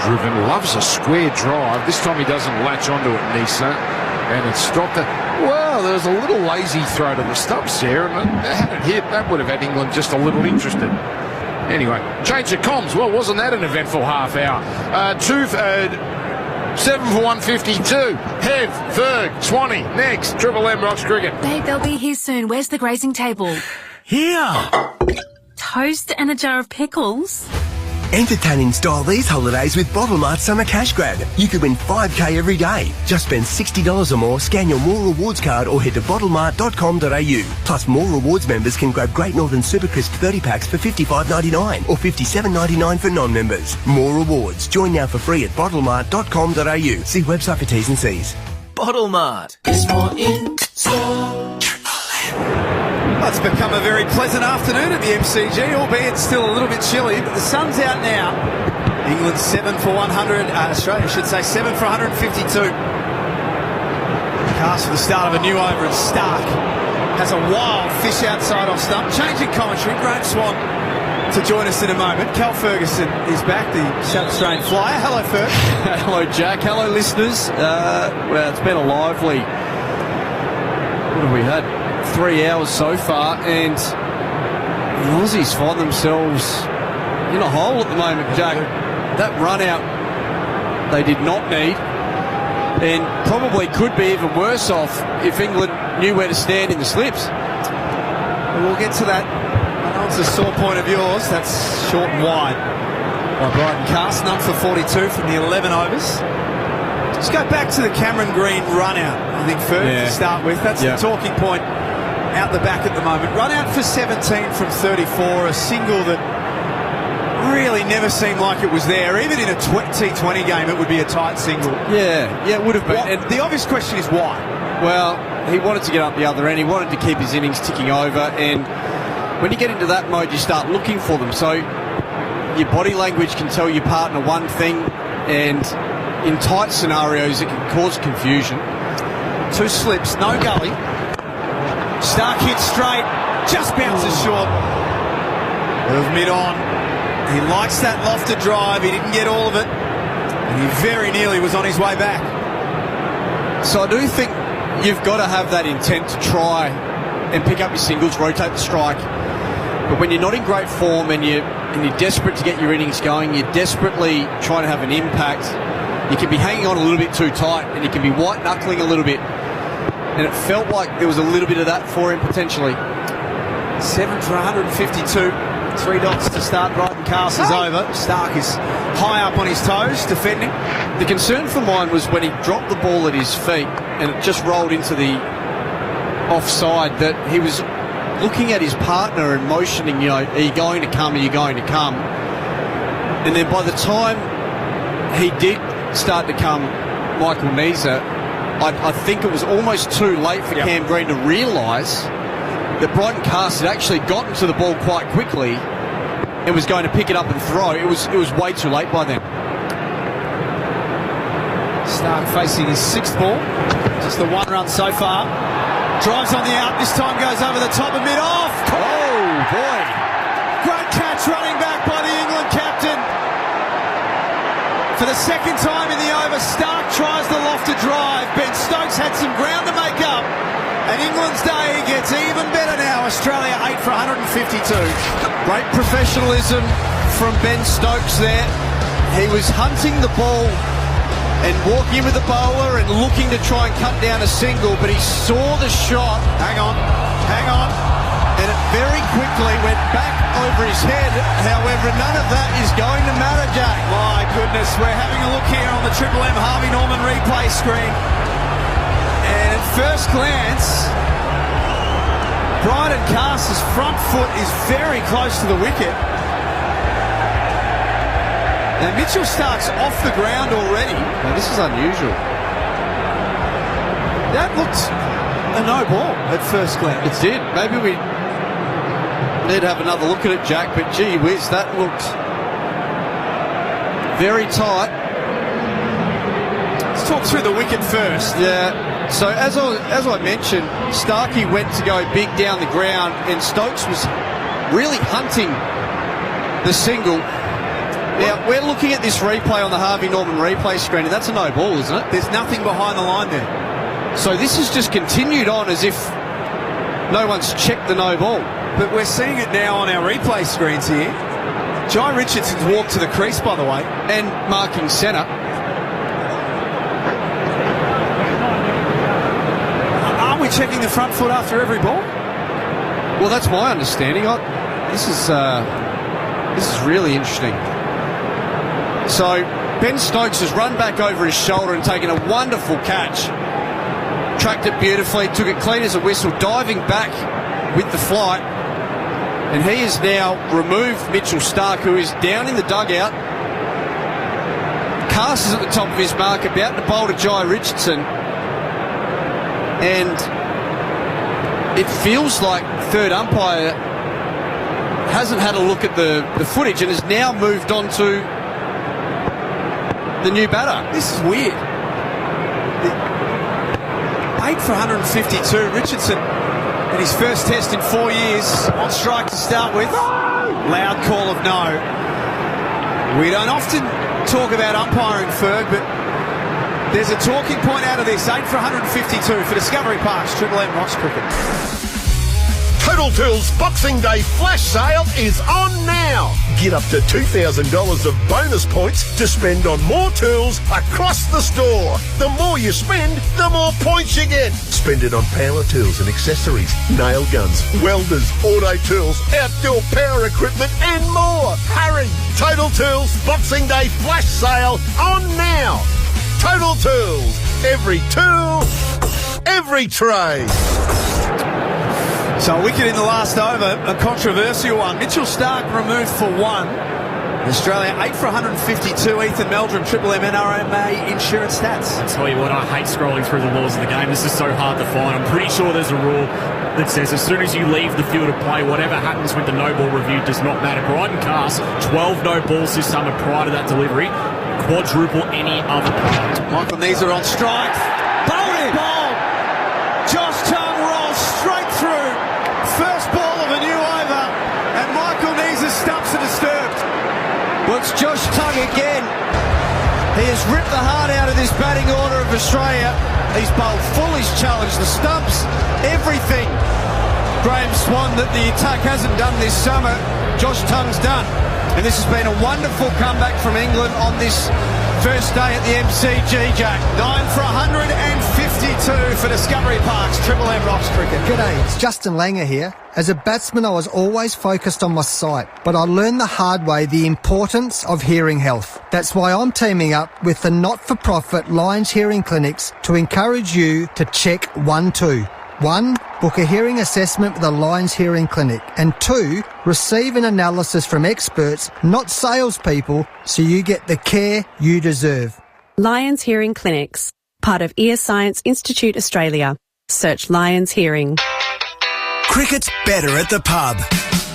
Driven. Loves a square drive. This time he doesn't latch onto it, Nisa. And it stopped it. Well, there was a little lazy throw to the stumps there, and it hadn't hit. That would have had England just a little interested. Anyway, change of comms. Well, wasn't that an eventful half hour? 7 for 152. Hev, Ferg, Swanee, next. Triple M Rocks Cricket. Babe, they'll be here soon. Where's the grazing table? Here! Toast and a jar of pickles? Entertaining style these holidays with Bottle Mart Summer Cash Grab. You could win $5K every day. Just spend $60 or more, scan your More Rewards card or head to bottlemart.com.au. Plus, More Rewards members can grab Great Northern Super Crisp 30 packs for $55.99 or $57.99 for non-members. More Rewards. Join now for free at bottlemart.com.au. See website for T's and C's. Bottle Mart. It's more in store. Well, it's become a very pleasant afternoon at the MCG, albeit still a little bit chilly, but the sun's out now. England 7 for 100, Australia should say 7 for 152. Cast for the start of a new over, and Stark has a wild fish outside off stump. Changing commentary, Graham Swan to join us in a moment. Cal Ferguson is back, the South Australian flyer. Hello, Ferg. Hello, Jack. Hello, listeners. Well, it's been a lively... What have we had? 3 hours so far, and the Aussies find themselves in a hole at the moment, Jack. That run out they did not need, and probably could be even worse off if England knew where to stand in the slips. We'll get to that. I know it's a sore point of yours. That's short and wide by Bryden Cast, none for 42 from the 11 overs. Let's go back to the Cameron Green run out, I think, Ferg, to start with. That's the talking point out the back at the moment. Run out for 17 from 34, a single that really never seemed like it was there. Even in a T20 game, it would be a tight single. Yeah, it would have been. And the obvious question is why? Well, he wanted to get up the other end. He wanted to keep his innings ticking over, and when you get into that mode, you start looking for them. So your body language can tell your partner one thing, and in tight scenarios, it can cause confusion. Two slips, no gully. Stark hits straight, just bounces short of mid-on. He likes that lofted drive. He didn't get all of it, and he very nearly was on his way back. So I do think you've got to have that intent to try and pick up your singles, rotate the strike. But when you're not in great form and you're desperate to get your innings going, you're desperately trying to have an impact, you can be hanging on a little bit too tight, and you can be white-knuckling a little bit. And it felt like there was a little bit of that for him, potentially. 7 for 152. 3 dots to start. Bryden Cast is over. Stark is high up on his toes, defending. The concern for mine was when he dropped the ball at his feet and it just rolled into the offside, that he was looking at his partner and motioning, are you going to come, are you going to come? And then by the time he did start to come, Michael Neser, I think it was almost too late for Cam Green to realise that Bryden Cast had actually gotten to the ball quite quickly and was going to pick it up and throw. It was way too late by then. Stark facing his 6th ball. Just the 1 run so far. Drives on the out. This time goes over the top of mid-off. Oh, boy. Great catch running back by the England captain. For the second time in the over, Stark tries the lofted drive. Ben Stokes had some ground to make up. And England's day gets even better now. Australia 8 for 152. Great professionalism from Ben Stokes there. He was hunting the ball and walking in with the bowler and looking to try and cut down a single, but he saw the shot. Hang on. And it very quickly went back over his head. However, none of that is going to matter, Jack. My goodness, we're having a look here on the Triple M Harvey Norman replay screen. And at first glance, Bryden Cast's front foot is very close to the wicket. And Mitchell Stark's off the ground already. Now, this is unusual. That looked a no ball at first glance. It did. Maybe we need to have another look at it, Jack, but gee whiz, that looked very tight. Let's talk through the wicket first. Yeah. So as I mentioned, Starkey went to go big down the ground, and Stokes was really hunting the single. Now, we're looking at this replay on the Harvey Norman replay screen, and that's a no ball, isn't it? There's nothing behind the line there. So this has just continued on as if no one's checked the no ball. But we're seeing it now on our replay screens here. Jai Richardson's walked to the crease, by the way. And marking centre. Aren't we checking the front foot after every ball? Well, that's my understanding. This is really interesting. So Ben Stokes has run back over his shoulder and taken a wonderful catch. Tracked it beautifully, took it clean as a whistle, diving back with the flight. And he has now removed Mitchell Stark, who is down in the dugout. Cast is at the top of his mark, about to bowl to Jai Richardson. And it feels like third umpire hasn't had a look at the footage and has now moved on to the new batter. This is weird. 8 for 152. Richardson in his first test in 4 years on strike to start with. Loud call of no. We don't often talk about umpiring, Ferg, but there's a talking point out of this. 8 for 152 for Discovery Park's Triple M Rocks Cricket. Total Tools Boxing Day flash sale is on now. Get up to $2,000 of bonus points to spend on more tools across the store. The more you spend, the more points you get. Spend it on power tools and accessories, nail guns, welders, auto tools, outdoor power equipment and more. Hurry! Total Tools Boxing Day flash sale on now. Total Tools. Every tool, every trade. So a wicket in the last over, a controversial one. Mitchell Stark removed for one. Australia 8 for 152. Ethan Meldrum, Triple M NRMA Insurance Stats. I tell you what, I hate scrolling through the laws of the game. This is so hard to find. I'm pretty sure there's a rule that says as soon as you leave the field of play, whatever happens with the no ball review does not matter. Bryden Cast, 12 no balls this summer prior to that delivery. Quadruple any other player. Michael Neser on strike. Bowled it! Bowled. Josh Tongue rolls straight through. First ball of a new over, and Michael Neser's stumps are disturbed. Well, it's Josh Tongue again. He has ripped the heart out of this batting order of Australia. He's bowled full, he's challenged the stumps, everything. Graham Swan that the attack hasn't done this summer, Josh Tongue's done. And this has been a wonderful comeback from England on this first day at the MCG, Jack. 9 for 152 for Discovery Park's Triple M Rocks Cricket. G'day, it's Justin Langer here. As a batsman, I was always focused on my sight, but I learned the hard way the importance of hearing health. That's why I'm teaming up with the not-for-profit Lions Hearing Clinics to encourage you to check 1, 2. 1. Book a hearing assessment with the Lions Hearing Clinic. And 2. Receive an analysis from experts, not salespeople, so you get the care you deserve. Lions Hearing Clinics, part of Ear Science Institute Australia. Search Lions Hearing. Cricket's better at the pub.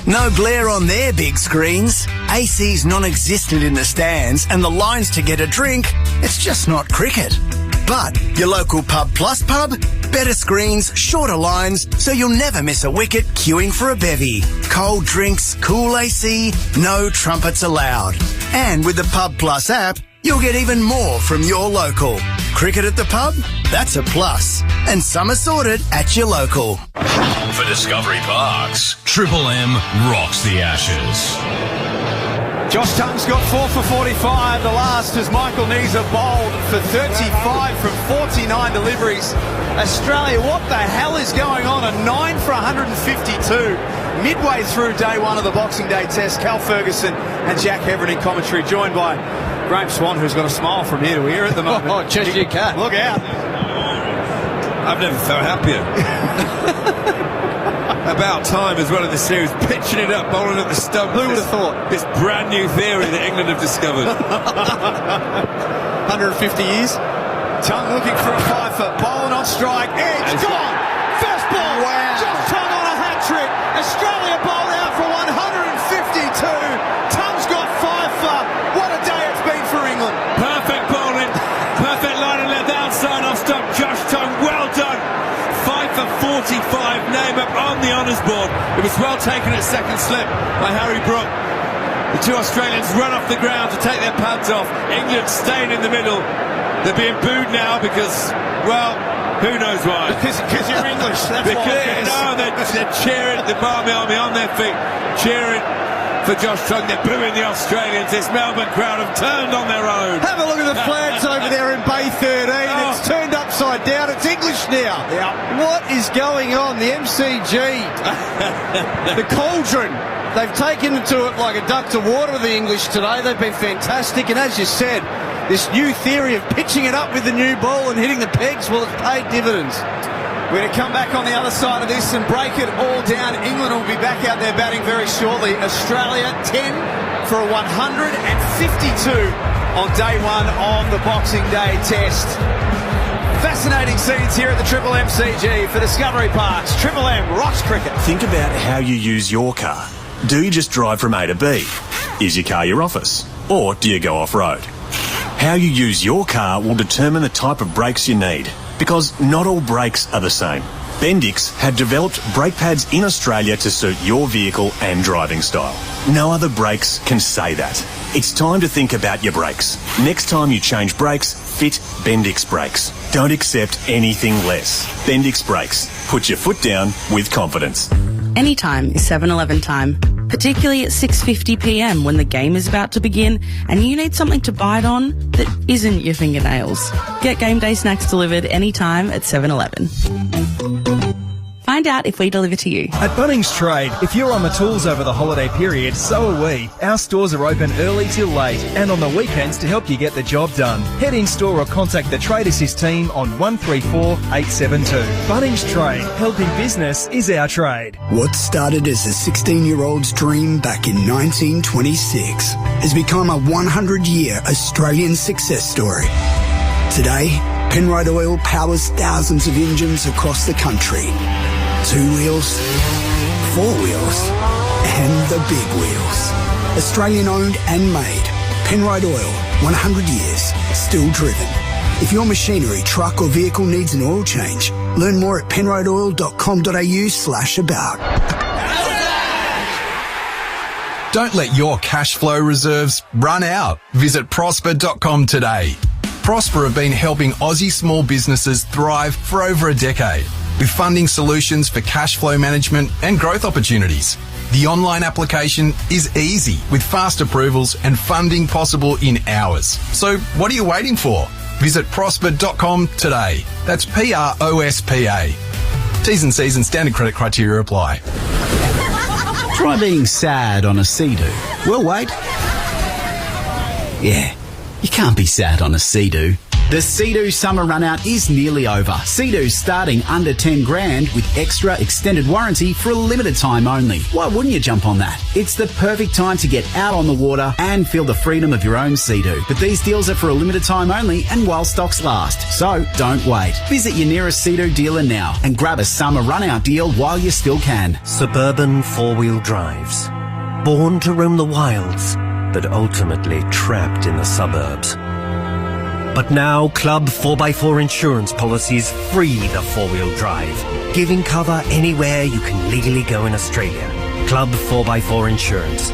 No glare on their big screens, AC's non-existent in the stands, and the lines to get a drink. It's just not cricket. But your local Pub Plus pub, better screens, shorter lines, so you'll never miss a wicket queuing for a bevy. Cold drinks, cool AC, no trumpets allowed. And with the Pub Plus app, you'll get even more from your local. Cricket at the pub? That's a plus. And summer sorted at your local. For Discovery Parks, Triple M rocks the Ashes. Josh Tongue's got 4 for 45. The last is Michael Neser bowled for 35 from 49 deliveries. Australia, what the hell is going on? A 9 for 152. Midway through day one of the Boxing Day test, Cal Ferguson and Jack Heverin in commentary, joined by Graham Swan, who's got a smile from ear to ear at the moment. Oh, Cheshire Cat. Look out. I've never felt happier. About time as well in the series, pitching it up, bowling at the stump. Who would have thought? This brand new theory that England have discovered. 150 years. Tongue looking for a 5-foot, bowling on strike, edge, gone! First ball, wow. Josh Tongue on a hat-trick. Australia bowled out for 152. Tongue's got 5 for. What a day it's been for England. Perfect bowling, perfect line and left outside off stump. Josh Tongue, well done. 5 for 45, name up on the honours board. It was well taken at second slip by Harry Brook. The two Australians run off the ground to take their pads off. England staying in the middle. They're being booed now because, well, who knows why? Because you're English, that's why. No, they're cheering, the Barmy Army on their feet, cheering for Josh Tongue. They're booing the Australians. This Melbourne crowd have turned on their own. Have a look at the flags over there in Bay 13. It's turned upside down. It's English now. What is going on? The MCG, the cauldron. They've taken to it like a duck to water, the English today. They've been fantastic. And as you said, this new theory of pitching it up with the new ball and hitting the pegs, well, it's paid dividends. We're going to come back on the other side of this and break it all down. England will be back out there batting very shortly. Australia 10 for a 152 on day one of the Boxing Day test. Fascinating scenes here at the Triple MCG for Discovery Parks. Triple M rocks cricket. Think about how you use your car. Do you just drive from A to B? Is your car your office? Or do you go off-road? How you use your car will determine the type of brakes you need, because not all brakes are the same. Bendix have developed brake pads in Australia to suit your vehicle and driving style. No other brakes can say that. It's time to think about your brakes. Next time you change brakes, fit Bendix brakes. Don't accept anything less. Bendix brakes. Put your foot down with confidence. Anytime is 7-Eleven time, particularly at 6:50pm when the game is about to begin and you need something to bite on that isn't your fingernails. Get game day snacks delivered anytime at 7-Eleven. Find out if we deliver to you. At Bunnings Trade, if you're on the tools over the holiday period, so are we. Our stores are open early till late and on the weekends to help you get the job done. Head in store or contact the Trade Assist team on 134 872. Bunnings Trade, helping business is our trade. What started as a 16-year-old's dream back in 1926 has become a 100-year Australian success story. Today, Penrite Oil powers thousands of engines across the country. 2 wheels, 4 wheels, and the big wheels. Australian owned and made. Penrite Oil, 100 years, still driven. If your machinery, truck or vehicle needs an oil change, learn more at penriteoil.com.au/about. Don't let your cash flow reserves run out. Visit prosper.com today. Prosper have been helping Aussie small businesses thrive for over a decade with funding solutions for cash flow management and growth opportunities. The online application is easy with fast approvals and funding possible in hours. So what are you waiting for? Visit prosper.com today. That's PROSPA. T's and C's and standard credit criteria apply. Try being sad on a Sea-Doo. We'll wait. Yeah. You can't be sad on a Sea-Doo. The Sea-Doo summer run-out is nearly over. Sea-Doo's starting under 10 grand with extra extended warranty for a limited time only. Why wouldn't you jump on that? It's the perfect time to get out on the water and feel the freedom of your own Sea-Doo. But these deals are for a limited time only and while stocks last. So don't wait. Visit your nearest Sea-Doo dealer now and grab a summer run-out deal while you still can. Suburban four-wheel drives. Born to roam the wilds, but ultimately trapped in the suburbs. But now Club 4x4 insurance policies free the four-wheel drive, giving cover anywhere you can legally go in Australia. Club 4x4 Insurance.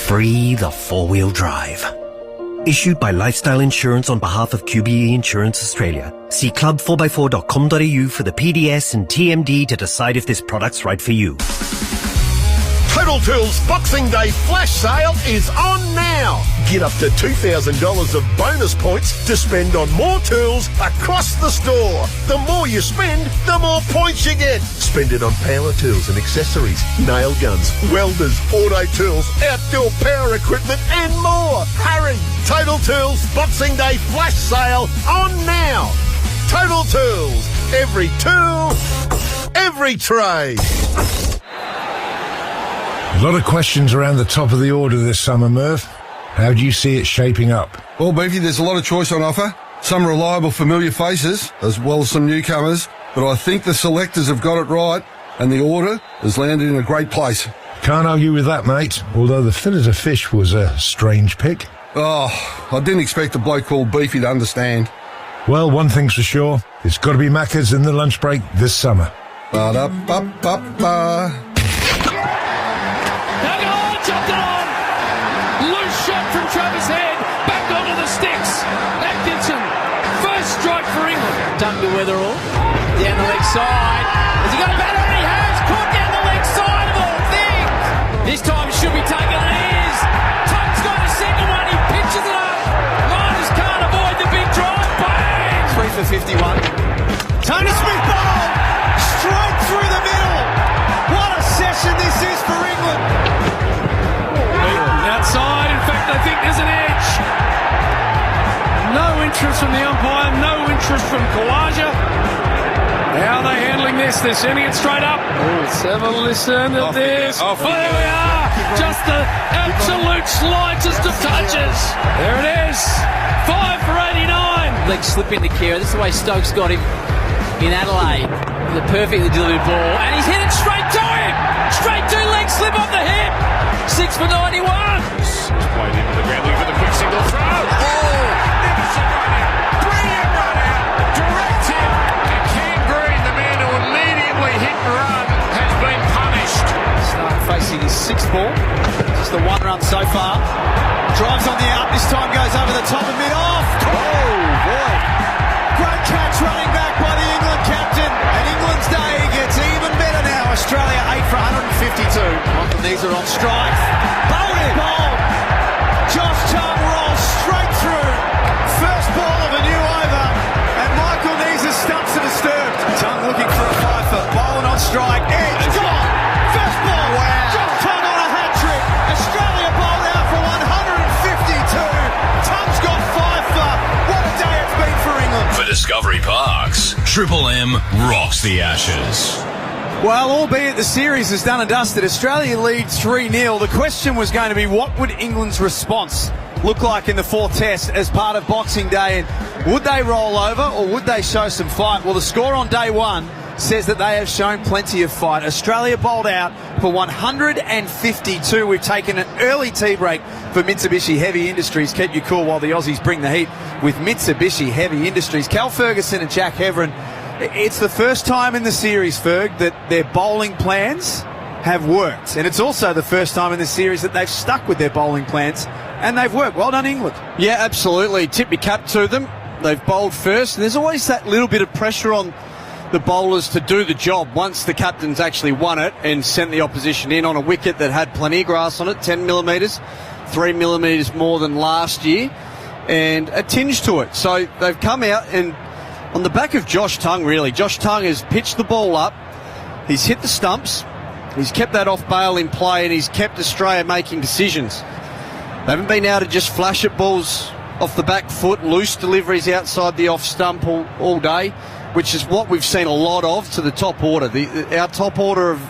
Free the four-wheel drive. Issued by Lifestyle Insurance on behalf of QBE Insurance Australia. See club4x4.com.au for the PDS and TMD to decide if this product's right for you. Total Tools Boxing Day flash sale is on now. Get up to $2,000 of bonus points to spend on more tools across the store. The more you spend, the more points you get. Spend it on power tools and accessories, nail guns, welders, auto tools, outdoor power equipment and more. Hurry! Total Tools Boxing Day flash sale on now. Total Tools. Every tool, every trade. A lot of questions around the top of the order this summer, Murph. How do you see it shaping up? Well, Beefy, there's a lot of choice on offer. Some reliable, familiar faces, as well as some newcomers. But I think the selectors have got it right, and the order has landed in a great place. Can't argue with that, mate. Although the fillet of fish was a strange pick. Oh, I didn't expect a bloke called Beefy to understand. Well, one thing's for sure. It's got to be Macca's in the lunch break this summer. Ba-da-ba-ba-ba. Chopped it on. Loose shot from Travis Head. Back onto the sticks. Atkinson. First strike for England. Duncan to Weatherall. Down the leg side. Has he got a batter? He has. Caught down the leg side of all things. This time it should be taken. It is. Tuck's got a second one. He pitches it up. Linus can't avoid the big drive. Bang. 3 for 51. Tony Smith ball. Straight through the middle. What a session this is for England. Outside, in fact, I think there's an edge. No interest from the umpire, no interest from Kawaja. How are they handling this? They're sending it straight up. Let's have a listen at this. Oh, there we are. Just the absolute slightest of touches. There it is. 5 for 89. leg slip into Kira. This is the way Stokes got him in Adelaide. The perfectly delivered ball. And he's hit it straight to him! Straight to leg slip off the hip! 6 for 91. He's played into the ground, looking for the quick single throw. Oh! Nicholson run out. Brilliant run out. Direct hit. And Cam Green, the man who immediately hit and run, has been punished. Stark facing his 6th ball. Just the 1 run so far. Drives on the out. This time goes over the top of mid off. Oh, boy. Great catch running back by the England captain. And England's day gets even better now. Australia 8 for 152. Michael Neser on strike. Bowled it. Bowled. Josh Tongue rolls straight through. First ball of a new over. And Michael Neser stumps are disturbed. Tongue looking for a fifer. Bowled on strike. Edge. Gone. First ball. Wow. Josh Tongue on a hat trick. Australia bowled out for 152. Tongue's got fifer. What a day it's been for England. For Discovery Parks, Triple M rocks the Ashes. Well, albeit the series is done and dusted, Australia leads 3-0. The question was going to be, what would England's response look like in the 4th test as part of Boxing Day? And would they roll over or would they show some fight? Well, the score on day 1 says that they have shown plenty of fight. Australia bowled out for 152. We've taken an early tea break for Mitsubishi Heavy Industries. Keep you cool while the Aussies bring the heat with Mitsubishi Heavy Industries. Cal Ferguson and Jack Heverin. It's the first time in the series, Ferg, that their bowling plans have worked. And it's also the first time in the series that they've stuck with their bowling plans and they've worked. Well done, England. Yeah, absolutely. Tip your cap to them. They've bowled first. And there's always that little bit of pressure on the bowlers to do the job once the captain's actually won it and sent the opposition in on a wicket that had plenty of grass on it, 10 millimetres, 3 millimetres more than last year, and a tinge to it. So they've come out and on the back of Josh Tongue, really. Josh Tongue has pitched the ball up. He's hit the stumps. He's kept that off bail in play and he's kept Australia making decisions. They haven't been able to just flash at balls off the back foot, loose deliveries outside the off stump all day, which is what we've seen a lot of to the top order. Our top order of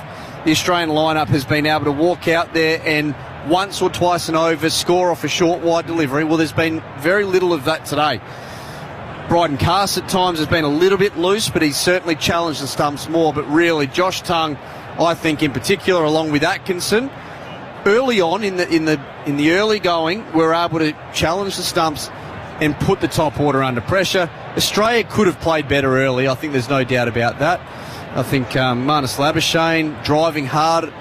the Australian lineup has been able to walk out there and once or twice an over score off a short wide delivery. Well, there's been very little of that today. Bryden Cass at times has been a little bit loose, but he's certainly challenged the stumps more. But really, Josh Tongue, I think in particular, along with Atkinson, early on in the early going, were able to challenge the stumps and put the top order under pressure. Australia could have played better early. I think there's no doubt about that. I think Marnus Labuschagne driving hard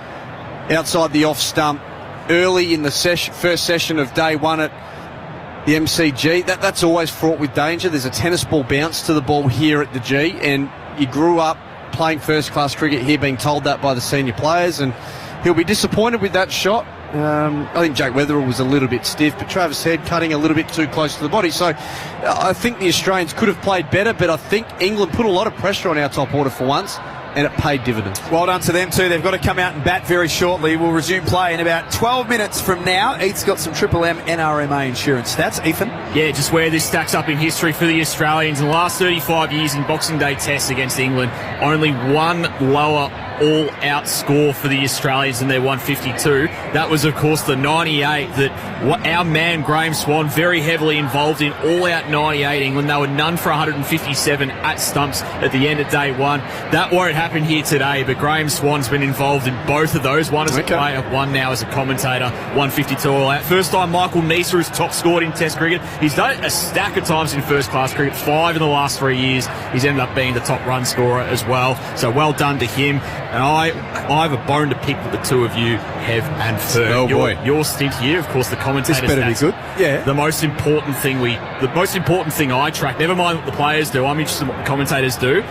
outside the off stump early in the first session of day 1 at the MCG, that's always fraught with danger. There's a tennis ball bounce to the ball here at the G, and you grew up playing first-class cricket here, being told that by the senior players, and he'll be disappointed with that shot. I think Jake Weatherall was a little bit stiff, but Travis Head cutting a little bit too close to the body. So I think the Australians could have played better, but I think England put a lot of pressure on our top order for once, and it paid dividends. Well done to them too. They've got to come out and bat very shortly. We'll resume play in about 12 minutes from now. Eats got some Triple M NRMA insurance stats. Ethan? Yeah, just where this stacks up in history for the Australians. In the last 35 years in Boxing Day tests against England, only one lower all-out score for the Australians in their 152. That was, of course, the 98 that our man Graham Swan very heavily involved in all-out 98 England. They were none for 157 at stumps at the end of day 1. That won't happen here today, but Graham Swan's been involved in both of those. One as a player, one now as a commentator. 152 all-out. First time Michael Neser has top scored in Test cricket. He's done it a stack of times in first-class cricket, 5 in the last 3 years. He's ended up being the top run scorer as well. So well done to him. And I have a bone to pick with the two of you, Hev and Ferg. Oh boy. Your stint here, of course, the commentators. This better be good. Yeah. The most important thing I track, never mind what the players do, I'm interested in what the commentators do.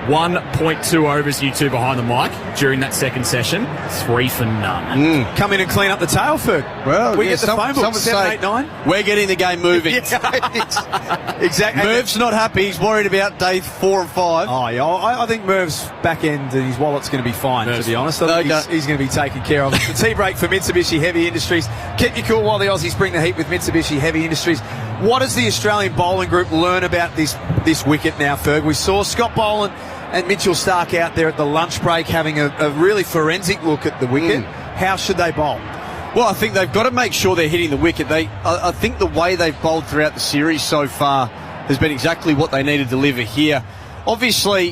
1.2 overs, you two behind the mic during that second session. 3 for none. Come in and clean up the tail, Ferg. Well, we get the phone book, 7, 8, 9. We're getting the game moving. Exactly. Merv's not happy. He's worried about day 4 and 5. Oh, yeah. I think Merv's back end and his wallet's going to be fine, to be honest. I think he's going to be taken care of. The tea break for Mitsubishi Heavy Industries. Keep you cool while the Aussies bring the heat with Mitsubishi Heavy Industries. What does the Australian bowling group learn about this wicket now, Ferg? We saw Scott Boland and Mitchell Stark out there at the lunch break having a really forensic look at the wicket. How should they bowl? Well, I think they've got to make sure they're hitting the wicket. I think the way they've bowled throughout the series so far has been exactly what they needed to deliver here. Obviously,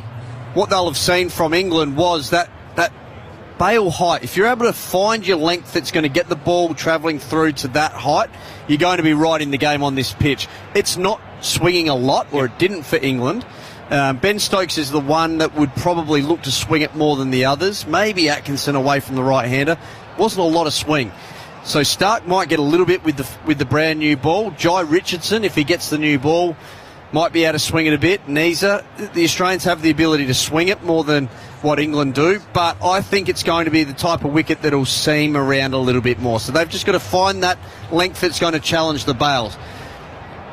what they'll have seen from England was that bail height. If you're able to find your length that's going to get the ball travelling through to that height, you're going to be right in the game on this pitch. It's not swinging a lot, or it didn't for England. Ben Stokes is the one that would probably look to swing it more than the others. Maybe Atkinson away from the right-hander. Wasn't a lot of swing. So Stark might get a little bit with the brand new ball. Jai Richardson, if he gets the new ball, might be able to swing it a bit. Nisa, the Australians have the ability to swing it more than what England do, but I think it's going to be the type of wicket that'll seam around a little bit more. So they've just got to find that length that's going to challenge the bails.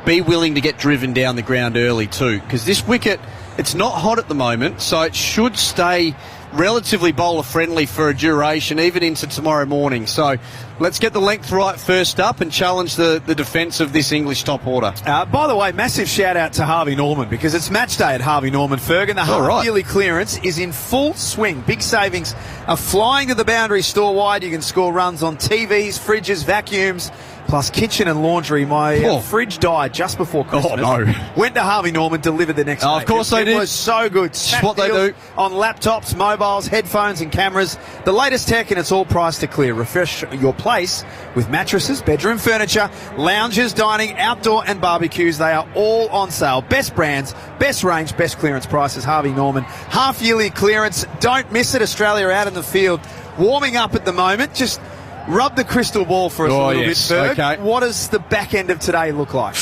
Be willing to get driven down the ground early too, because this wicket, it's not hot at the moment, so it should stay relatively bowler friendly for a duration, even into tomorrow morning. So let's get the length right first up and challenge the defence of this English top order. By the way, massive shout out to Harvey Norman, because it's match day at Harvey Norman, Fergan. The half-yearly clearance is in full swing. Big savings are flying to the boundary store wide. You can score runs on TVs, fridges, vacuums, plus kitchen and laundry. My fridge died just before Christmas. Oh, no. Went to Harvey Norman, delivered the next day. Of course they did. It was so good. It's what they do. On laptops, mobiles, headphones and cameras. The latest tech, and it's all priced to clear. Refresh your place with mattresses, bedroom furniture, lounges, dining, outdoor and barbecues. They are all on sale. Best brands, best range, best clearance prices. Harvey Norman. Half-yearly clearance. Don't miss it. Australia are out in the field warming up at the moment. Just rub the crystal ball for us a little bit, Ferg. Okay. What does the back end of today look like?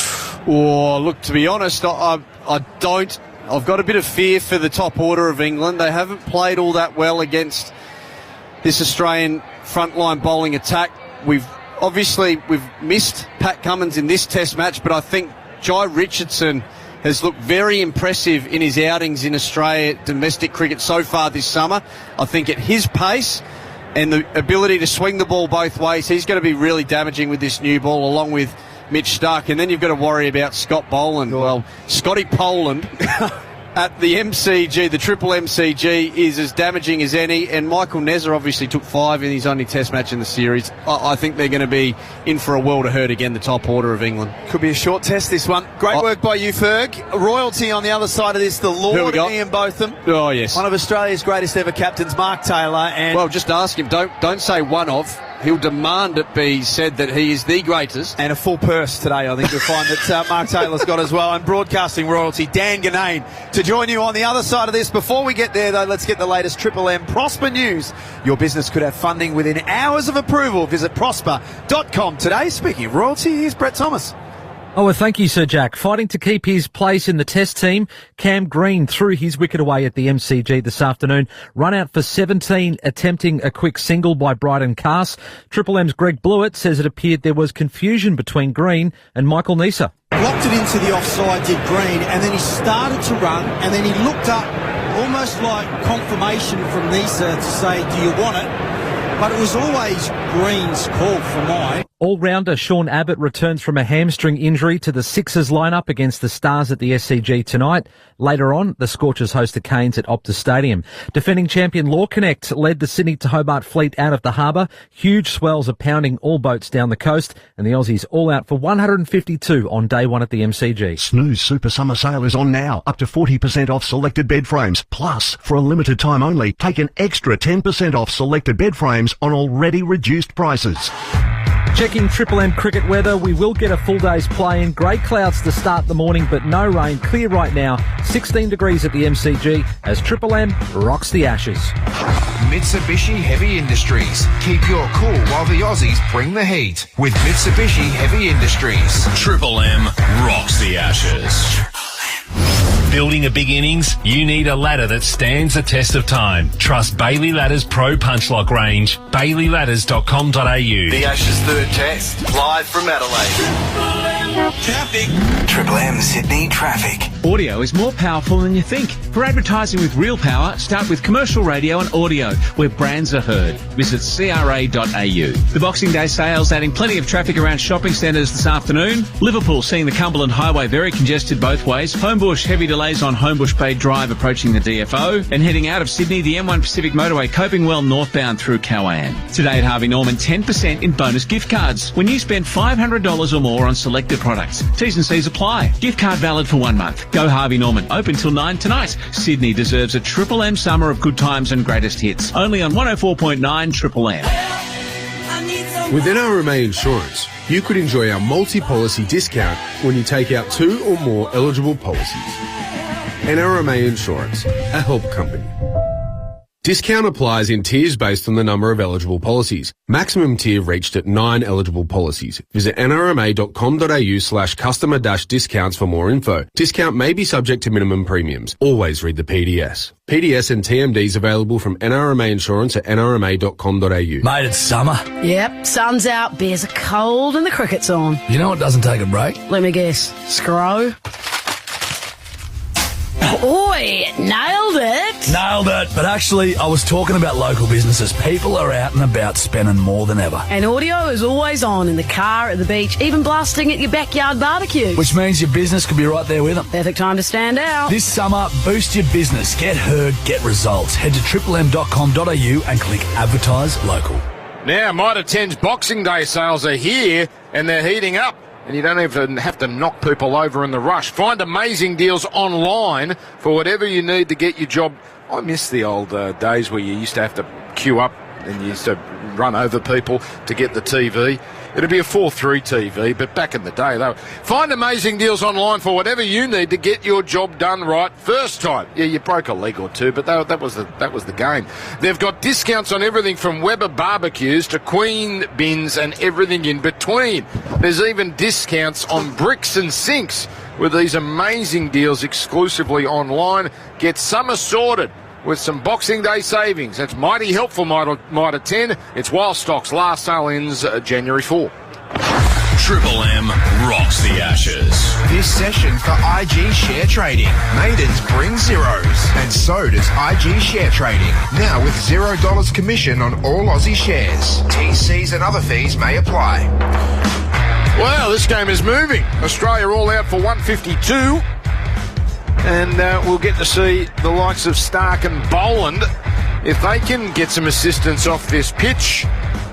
Oh, look, to be honest, I don't. I've got a bit of fear for the top order of England. They haven't played all that well against this Australian frontline bowling attack. We've missed Pat Cummins in this test match, but I think Jai Richardson has looked very impressive in his outings in Australia domestic cricket so far this summer. I think at his pace and the ability to swing the ball both ways, he's going to be really damaging with this new ball, along with Mitch Stark. And then you've got to worry about Scott Boland. Well, Scotty Poland at the MCG, the triple MCG, is as damaging as any. And Michael Neser obviously took 5 in his only test match in the series. I think they're going to be in for a world of hurt again, the top order of England. Could be a short test, this one. Great work by you, Ferg. Royalty on the other side of this, the Lord Ian Botham. Oh, yes. One of Australia's greatest ever captains, Mark Taylor. And well, just ask him. Don't say one of. He'll demand it be said that he is the greatest. And a full purse today, I think you'll find that Mark Taylor's got as well. And broadcasting royalty, Dan Ganane, to join you on the other side of this. Before we get there, though, let's get the latest Triple M Prosper news. Your business could have funding within hours of approval. Visit prosper.com today. Speaking of royalty, here's Brett Thomas. Oh, well, thank you, Sir Jack. Fighting to keep his place in the Test team, Cam Green threw his wicket away at the MCG this afternoon. Run out for 17, attempting a quick single by Bryden Cass. Triple M's Greg Blewett says it appeared there was confusion between Green and Michael Neser. Blocked it into the offside, did Green, and then he started to run, and then he looked up, almost like confirmation from Neser to say, do you want it? But it was always Green's call for mine. All-rounder Sean Abbott returns from a hamstring injury to the Sixers lineup against the Stars at the SCG tonight. Later on, the Scorchers host the Canes at Optus Stadium. Defending champion Law Connect led the Sydney to Hobart fleet out of the harbour. Huge swells are pounding all boats down the coast, and the Aussies all out for 152 on day one at the MCG. Snooze Super Summer Sale is on now. Up to 40% off selected bed frames. Plus, for a limited time only, take an extra 10% off selected bed frames on already reduced prices. Checking Triple M cricket weather, we will get a full day's play in. Grey clouds to start the morning, but no rain. Clear right now. 16 degrees at the MCG as Triple M rocks the Ashes. Mitsubishi Heavy Industries. Keep your cool while the Aussies bring the heat. With Mitsubishi Heavy Industries. Triple M rocks the Ashes. Building a big innings? You need a ladder that stands the test of time. Trust Bailey Ladders Pro Punch Lock range. BaileyLadders.com.au. The Ashes third test, live from Adelaide. Traffic. Triple M Sydney traffic. Audio is more powerful than you think. For advertising with real power, start with commercial radio and audio, where brands are heard. Visit cra.au. The Boxing Day sales adding plenty of traffic around shopping centres this afternoon. Liverpool seeing the Cumberland Highway very congested both ways. Homebush heavy delays on Homebush Bay Drive approaching the DFO. And heading out of Sydney, the M1 Pacific Motorway coping well northbound through Cowan. Today at Harvey Norman, 10% in bonus gift cards when you spend $500 or more on selected products. T's and C's apply. Gift card valid for 1 month. Go Harvey Norman. Open till 9 tonight. Sydney deserves a Triple M summer of good times and greatest hits. Only on 104.9 Triple M. With NRMA Insurance, you could enjoy our multi-policy discount when you take out 2 or more eligible policies. NRMA Insurance, a help company. Discount applies in tiers based on the number of eligible policies. Maximum tier reached at 9 eligible policies. Visit nrma.com.au/customer-discounts for more info. Discount may be subject to minimum premiums. Always read the PDS. PDS and TMDs available from NRMA Insurance at nrma.com.au. Mate, it's summer. Yep, sun's out, beers are cold and the cricket's on. You know what doesn't take a break? Let me guess. Scro? Oi, nailed it. Nailed it. But actually, I was talking about local businesses. People are out and about spending more than ever. And audio is always on in the car, at the beach, even blasting at your backyard barbecue. Which means your business could be right there with them. Perfect time to stand out. This summer, boost your business. Get heard, get results. Head to triplem.com.au and click Advertise Local. Now, Mitre 10's Boxing Day sales are here and they're heating up. And you don't even have to knock people over in the rush. Find amazing deals online for whatever you need to get your job. I miss the old days where you used to have to queue up and you used to run over people to get the TV. It'd be a 4:3 TV, but back in the day, though. Find amazing deals online for whatever you need to get your job done right first time. Yeah, you broke a leg or two, but that was the game. They've got discounts on everything from Weber barbecues to Queen bins and everything in between. There's even discounts on bricks and sinks with these amazing deals exclusively online. Get summer sorted with some Boxing Day savings. That's mighty helpful, Mitre 10. It's while stocks last. Sale ends January 4. Triple M rocks the Ashes. This session for IG Share Trading. Maidens bring zeros, and so does IG Share Trading. Now with $0 commission on all Aussie shares. TCs and other fees may apply. Well, this game is moving. Australia all out for 152. And we'll get to see the likes of Stark and Boland if they can get some assistance off this pitch.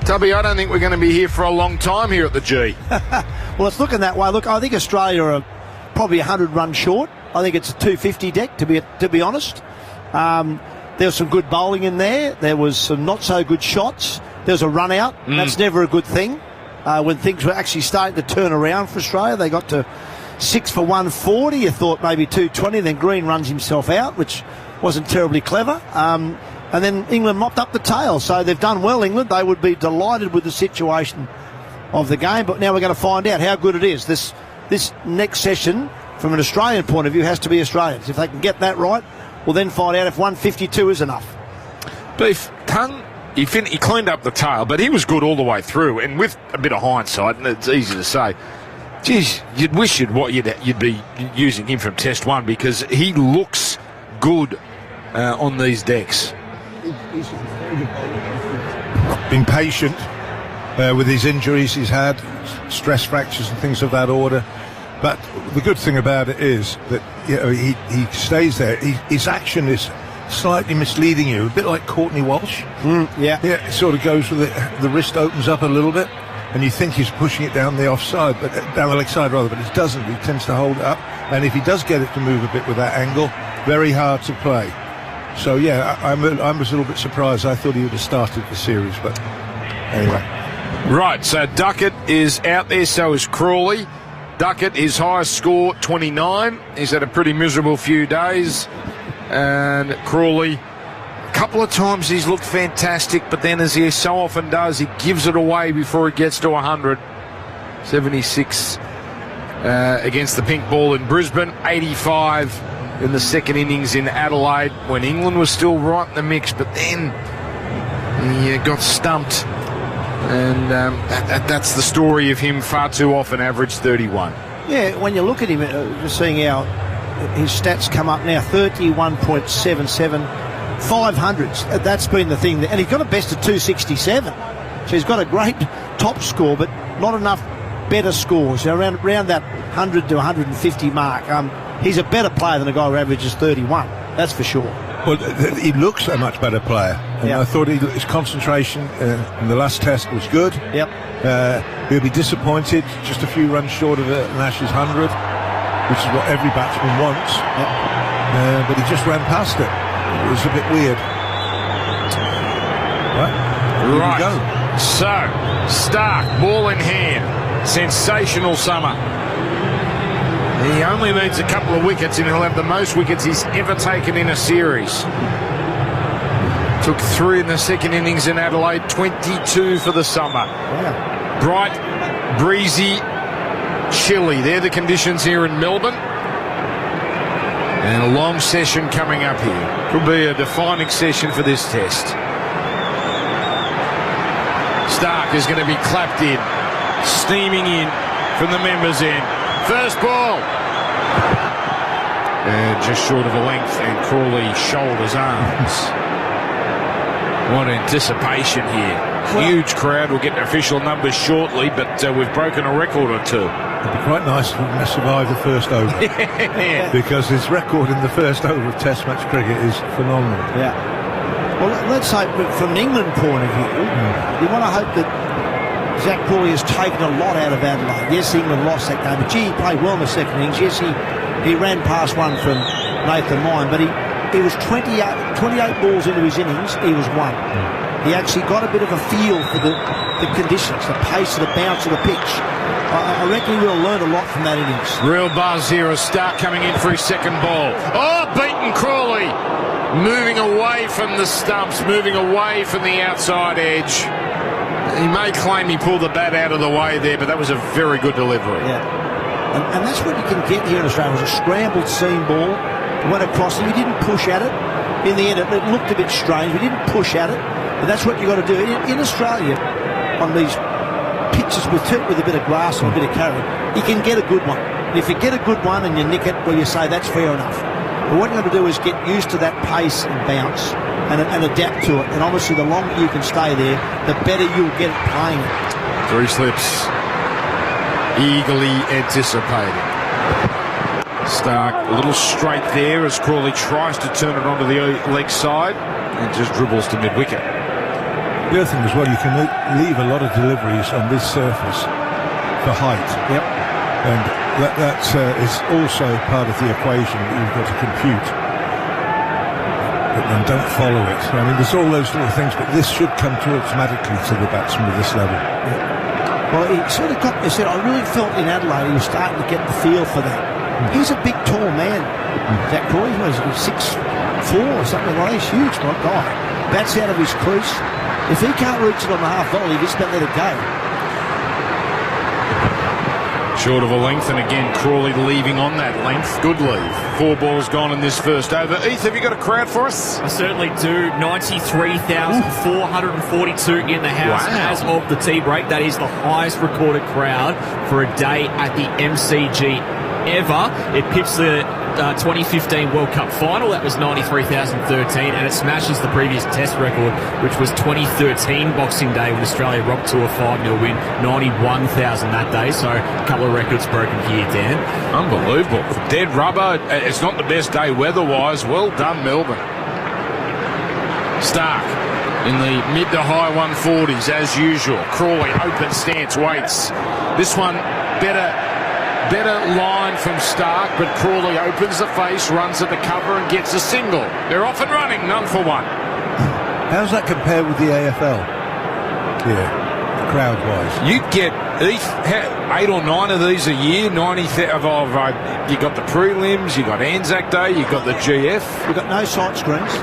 Tubby, I don't think we're going to be here for a long time here at the G. Well, it's looking that way. Look, I think Australia are probably 100 runs short. I think it's a 250 deck, to be honest. There was some good bowling in there. There was some not so good shots. There was a run out. That's never a good thing. When things were actually starting to turn around for Australia, they got to 6 for 140. You thought maybe 220. Then Green runs himself out, which wasn't terribly clever. And then England mopped up the tail. So they've done well, England. They would be delighted with the situation of the game. But now we're going to find out how good it is. This next session, from an Australian point of view, has to be Australians. If they can get that right, we'll then find out if 152 is enough. Beef, Tung, he cleaned up the tail, but he was good all the way through. And with a bit of hindsight, and it's easy to say, geez, you'd wish you'd be using him from Test 1 because he looks good on these decks. Been patient with his injuries he's had, stress fractures and things of that order. But the good thing about it is that he stays there. His action is slightly misleading you, a bit like Courtney Walsh. Yeah, it sort of goes with the wrist opens up a little bit. And you think he's pushing it down the offside, but down the leg side rather, but it doesn't. He tends to hold it up, and if he does get it to move a bit with that angle, very hard to play. So yeah, I was a little bit surprised. I thought he would have started the series, but anyway. Right, so Duckett is out there, so is Crawley. Duckett, his highest score, 29. He's had a pretty miserable few days, and Crawley, couple of times he's looked fantastic, but then as he so often does, he gives it away before it gets to 100. 76 against the pink ball in Brisbane, 85 in the second innings in Adelaide when England was still right in the mix, but then he got stumped, and that's the story of him far too often, average 31. Yeah, when you look at him, just seeing how his stats come up now, 31.77, 500s. That's been the thing. And he's got a best of 267. So he's got a great top score, but not enough better scores. Around that 100 to 150 mark. He's a better player than a guy who averages 31. That's for sure. Well, he looks a much better player. And I thought his concentration in the last test was good. Yep. He'll be disappointed, just a few runs short of an Ashes 100, which is what every batsman wants. Yep. But he just ran past it. It was a bit weird. Here we go. So, Stark, ball in hand. Sensational summer. He only needs a couple of wickets and he'll have the most wickets he's ever taken in a series. Took 3 in the second innings in Adelaide, 22 for the summer. Wow. Bright, breezy, chilly. They're the conditions here in Melbourne. And a long session coming up here. Could be a defining session for this test. Stark is going to be clapped in, steaming in from the members' end. First ball. And just short of a length, and Crawley shoulders arms. What anticipation here. Huge crowd. We'll get official numbers shortly, but we've broken a record or two. It'd be quite nice to survive the first over. Because his record in the first over of Test match cricket is phenomenal. Yeah. Well, let's hope from an England point of view, you want to hope that Zach Crawley has taken a lot out of Adelaide. Yes, England lost that game, but gee, he played well in the second innings. Yes, he ran past one from Nathan Lyon, but he was 28 balls into his innings, he was 1. He actually got a bit of a feel for the conditions, the pace of the bounce of the pitch. I reckon he will learn a lot from that innings. Real buzz here as Stark coming in for his second ball. Oh, beaten Crawley. Moving away from the stumps, moving away from the outside edge. He may claim he pulled the bat out of the way there, but that was a very good delivery. Yeah. And that's what you can get here in Australia. It was a scrambled seam ball. It went across and he didn't push at it. In the end, it looked a bit strange. We didn't push at it. But that's what you've got to do. In Australia, on these pitches with a bit of grass and a bit of carry, you can get a good one. And if you get a good one and you nick it, well, you say that's fair enough. But what you've got to do is get used to that pace and bounce and adapt to it. And obviously, the longer you can stay there, the better you'll get at playing it. 3 slips. Eagerly anticipating. Stark a little straight there as Crawley tries to turn it onto the leg side and just dribbles to mid-wicket. The other thing as well, you can leave a lot of deliveries on this surface for height. Yep. And that is also part of the equation that you've got to compute. But then don't follow it. I mean, there's all those little things, but this should come to automatically to the batsman at this level. Yeah. Well, he sort of he said, I really felt in Adelaide he was starting to get the feel for that. He's a big, tall man. Zach Crawley was 6'4" or something like that. He's huge, my guy. Bats out of his crease. If he can't reach it on the half volley, he just don't let it go. Short of a length, and again Crawley leaving on that length. Good leave. 4 balls gone in this first over. Heath, have you got a crowd for us? I certainly do. 93,442 in the house as of the tea break. That is the highest recorded crowd for a day at the MCG ever. It pips the 2015 World Cup final. That was 93,013, and it smashes the previous Test record, which was 2013 Boxing Day when Australia rocked to a 5-0 win, 91,000 that day. So a couple of records broken here, Dan. Unbelievable. Dead rubber. It's not the best day weather-wise. Well done, Melbourne. Stark in the mid to high 140s as usual. Crawley, open stance, waits. This one better line from Stark, but Crawley opens the face, runs at the cover and gets a single. They're off and running, none for one. How's that compare with the AFL? Yeah, crowd-wise. You get 8 or 9 of these a year, 90,000. You got the prelims, you got Anzac Day, you got the GF. You've got no sight screens,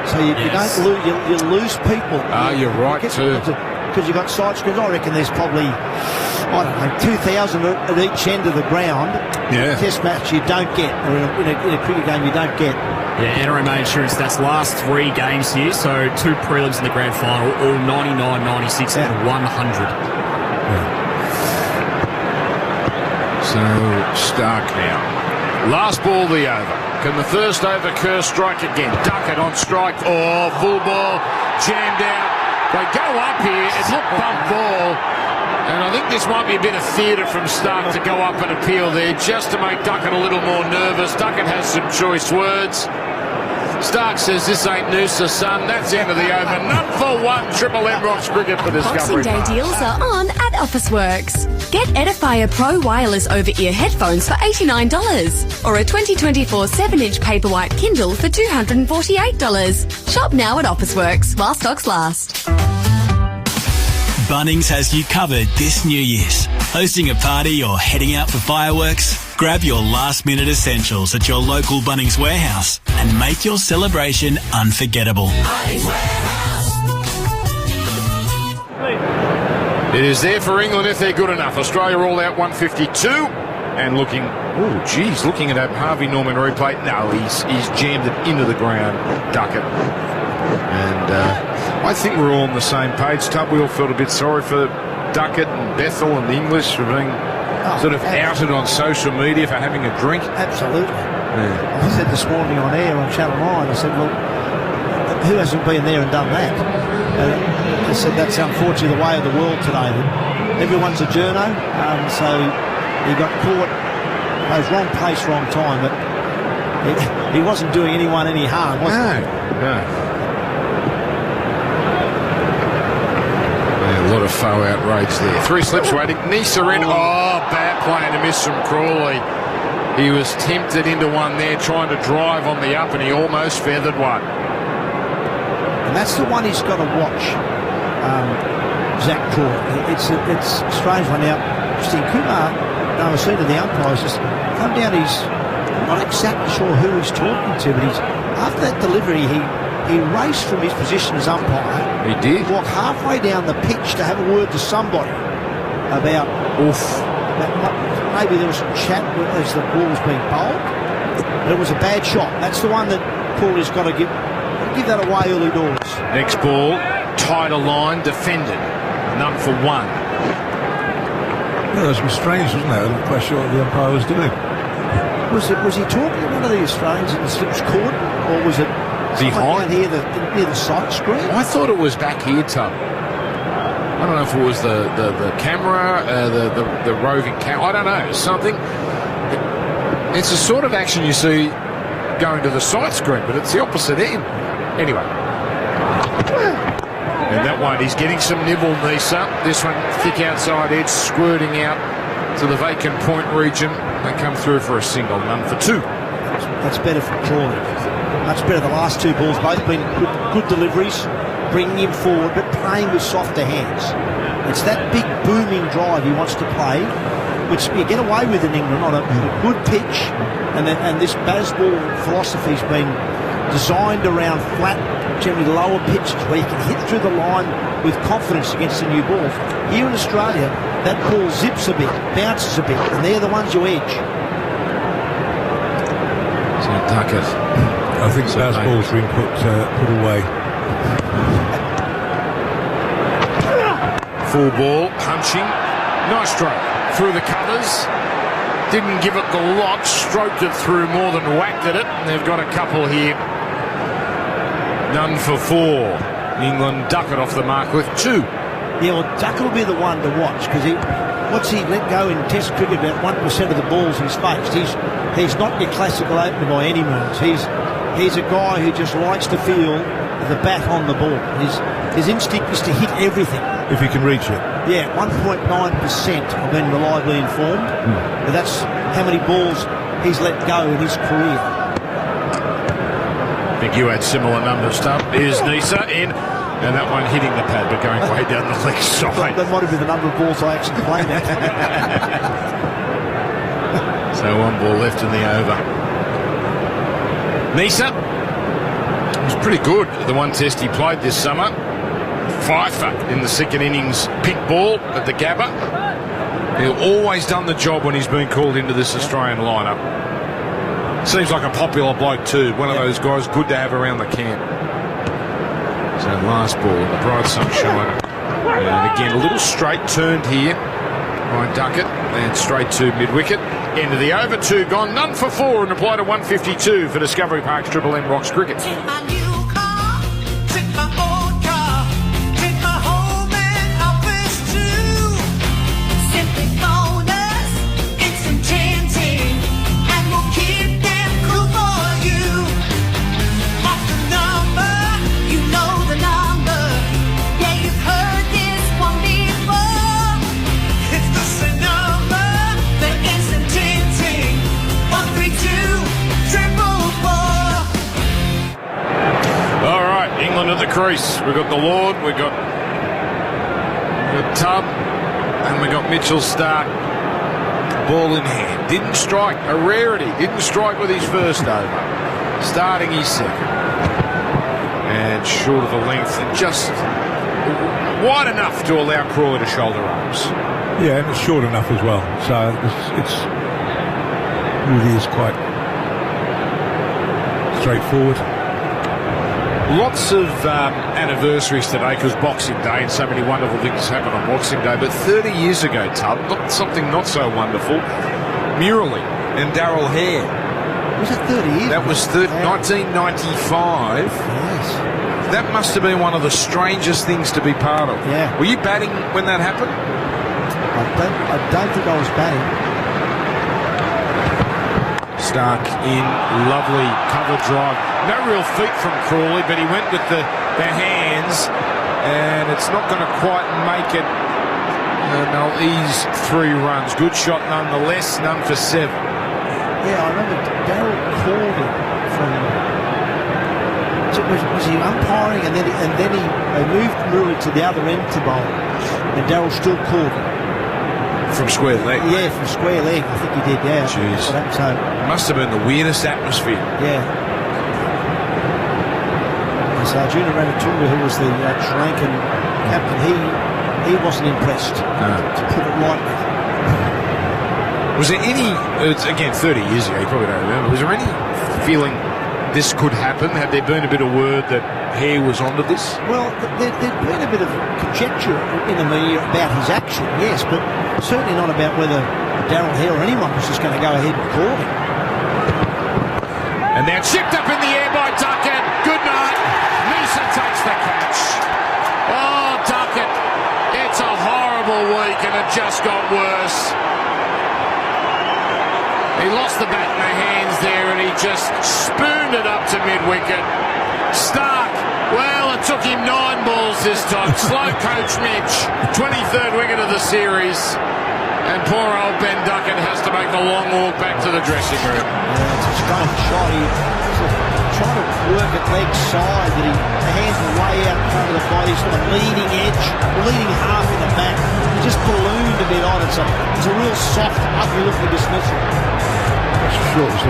so you don't lose. You lose people. You're right too. Because you've got sight screens. I reckon there's probably, I don't know, 2,000 at each end of the ground. Yeah. Test match you don't get, or in a cricket game you don't get. Yeah, NRMA Insurance, that's last 3 games here, so 2 prelims in the grand final, all 99, 96 and 100. So Stark now Last ball, the over. Can the first over curse strike again? Duckett on strike. Oh, full ball. Jammed out. They go up here. It's a bump ball. And I think this might be a bit of theatre from Stark to go up and appeal there just to make Duckett a little more nervous. Duckett has some choice words. Stark says this ain't Noosa, son. That's the end of the over. None for one. Triple M Rocks cricket for Discovery. Boxing Day deals are on at Officeworks. Get Edifier Pro wireless over-ear headphones for $89 or a 2024 7-inch Paperwhite Kindle for $248. Shop now at Officeworks while stocks last. Bunnings has you covered this New Year's. Hosting a party or heading out for fireworks? Grab your last-minute essentials at your local Bunnings warehouse and make your celebration unforgettable. It is there for England if they're good enough. Australia all out 152 and looking, looking at Harvey Norman replay. No, he's jammed it into the ground, Duckett. And I think we're all on the same page. Tub, we all felt a bit sorry for Duckett and Bethel and the English for being sort of outed on social media for having a drink. Absolutely. Yeah. I said this morning on air on Channel 9, I said, well, who hasn't been there and done that? I said that's unfortunately the way of the world today. Everyone's a journo, so he got caught. It was wrong place, wrong time, but he wasn't doing anyone any harm, was he? No. A lot of faux outrage there. 3 slips waiting. Nisa in. Oh, bad play and a miss from Crawley. He was tempted into one there, trying to drive on the up, and he almost feathered one. And that's the one he's got to watch, Zach Crawley. It's a strange one. Now, Christine Kumar, Namasita, the umpires, just come down. I'm not exactly sure who he's talking to, but after that delivery, he raced from his position as umpire. He did. He walked halfway down the pitch to have a word to somebody about maybe there was some chat as the ball was being bowled. But it was a bad shot. That's the one that Crawley's got to give that away early doors. Next ball, tighter line, defended. None for one. Well, that was strange, wasn't it? I'm not quite sure what the umpire was doing. Was he talking to one of the Australians in the slips court, or was it behind here near the sight screen? I thought it was back here, Tub. I don't know if it was the camera, the roving camera. I don't know, something. It's the sort of action you see going to the sight screen, but it's the opposite end. Anyway. And that one, he's getting some nibble, Nisa. This one, thick outside edge, squirting out to the vacant point region. They come through for a single, none for 2. That's better for Crawley. Much better. The last 2 balls, both been good deliveries, bringing him forward, but playing with softer hands. It's that big booming drive he wants to play, which you get away with in England on a good pitch, and this baseball philosophy's been designed around flat, generally lower pitches where you can hit through the line with confidence against the new balls. Here in Australia, that ball zips a bit, bounces a bit, and they're the ones you edge. So Duckett. I think those balls been put away. Full ball, punching. Nice stroke. Through the covers. Didn't give it the lot. Stroked it through more than whacked at it. And they've got a couple here. None for 4. England Duckett off the mark with 2. Yeah, well, Duckett will be the one to watch because what's he let go in Test cricket? About 1% of the balls he's faced. He's not your classical opener by any means. He's a guy who just likes to feel the bat on the ball. His instinct is to hit everything. If he can reach it. Yeah, 1.9%, I've been reliably informed. But that's how many balls he's let go in his career. I think you had similar numbers, Stubb. Here's Nisa in, and that one hitting the pad, but going way down the leg side. That might have been the number of balls I actually played at. So 1 ball left in the over. Nisa was pretty good, the one test he played this summer. Pfeiffer in the second innings, pink ball at the Gabba. He's always done the job when he's been called into this Australian lineup. Seems like a popular bloke too, one of those guys good to have around the camp. So last ball in the bright sunshine. And again, a little straight turned here. by Duckett, and straight to mid-wicket. End of the over, 2 gone, none for 4, and apply to 152 for Discovery Park's Triple M Rocks Cricket. At the crease, we've got the Lord, we've got Tubb, and we've got Mitchell Starc. Ball in hand, didn't strike, a rarity, didn't strike with his first over, starting his second, and short of the length, and just wide enough to allow Crawley to shoulder arms. Yeah, and it's short enough as well, so it's really is quite straightforward. Lots of anniversaries today because Boxing Day, and so many wonderful things happen on Boxing Day. But 30 years ago, Tubb, something not so wonderful, Murali and Darryl Hare. Was it 30 years? That was 1995. Yes. That must have been one of the strangest things to be part of. Yeah. Were you batting when that happened? I don't think I was batting. Starc in, lovely cover drive. No real feet from Crawley, but he went with the hands, and it's not going to quite make it. And they'll ease 3 runs. Good shot nonetheless, none for 7. Yeah, I remember Darryl called him from. Was he umpiring, and then they moved Murali to the other end to bowl, and Darryl still called him. From square leg? Yeah, from square leg. I think he did, yeah. Jeez. So, must have been the weirdest atmosphere. Yeah. So Arjuna Ranatunga, who was the Sri Lankan captain, he wasn't impressed, to put it lightly. Was there any, again 30 years ago, you probably don't remember, was there any feeling this could happen? Had there been a bit of word that Hare was onto this? Well, there'd been a bit of conjecture in the media about his action, yes, but certainly not about whether Darryl Hare or anyone was just going to go ahead and call him. And now chipped up in the air by Duckett. Good night. Nisa takes the catch. Oh, Duckett. It's a horrible week, and it just got worse. He lost the bat in the hands there, and he just spooned it up to mid-wicket. Starc, well, it took him 9 balls this time. Slow coach Mitch, 23rd wicket of the series. And poor old Ben Duckett has to make a long walk back to the dressing room. Yeah, it's a strange shot. He trying to work at leg side, but the hands are way out in front of the body, sort of leading edge, leading half in the back. He just ballooned a bit on. It's a real soft, ugly-looking dismissal. That's for sure. It's a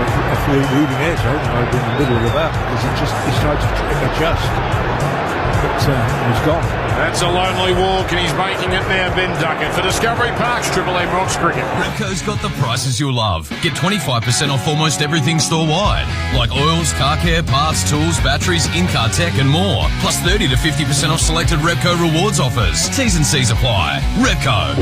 leading edge. I think I've been in the middle of the bat because he started to adjust. But he's gone. That's a lonely walk, and he's making it now, Ben Duckett, for Discovery Park's Triple M Rocks Cricket. Repco's got the prices you'll love. Get 25% off almost everything store-wide, like oils, car care, parts, tools, batteries, in-car tech and more. Plus 30 to 50% off selected Repco rewards offers. T's and C's apply. Repco.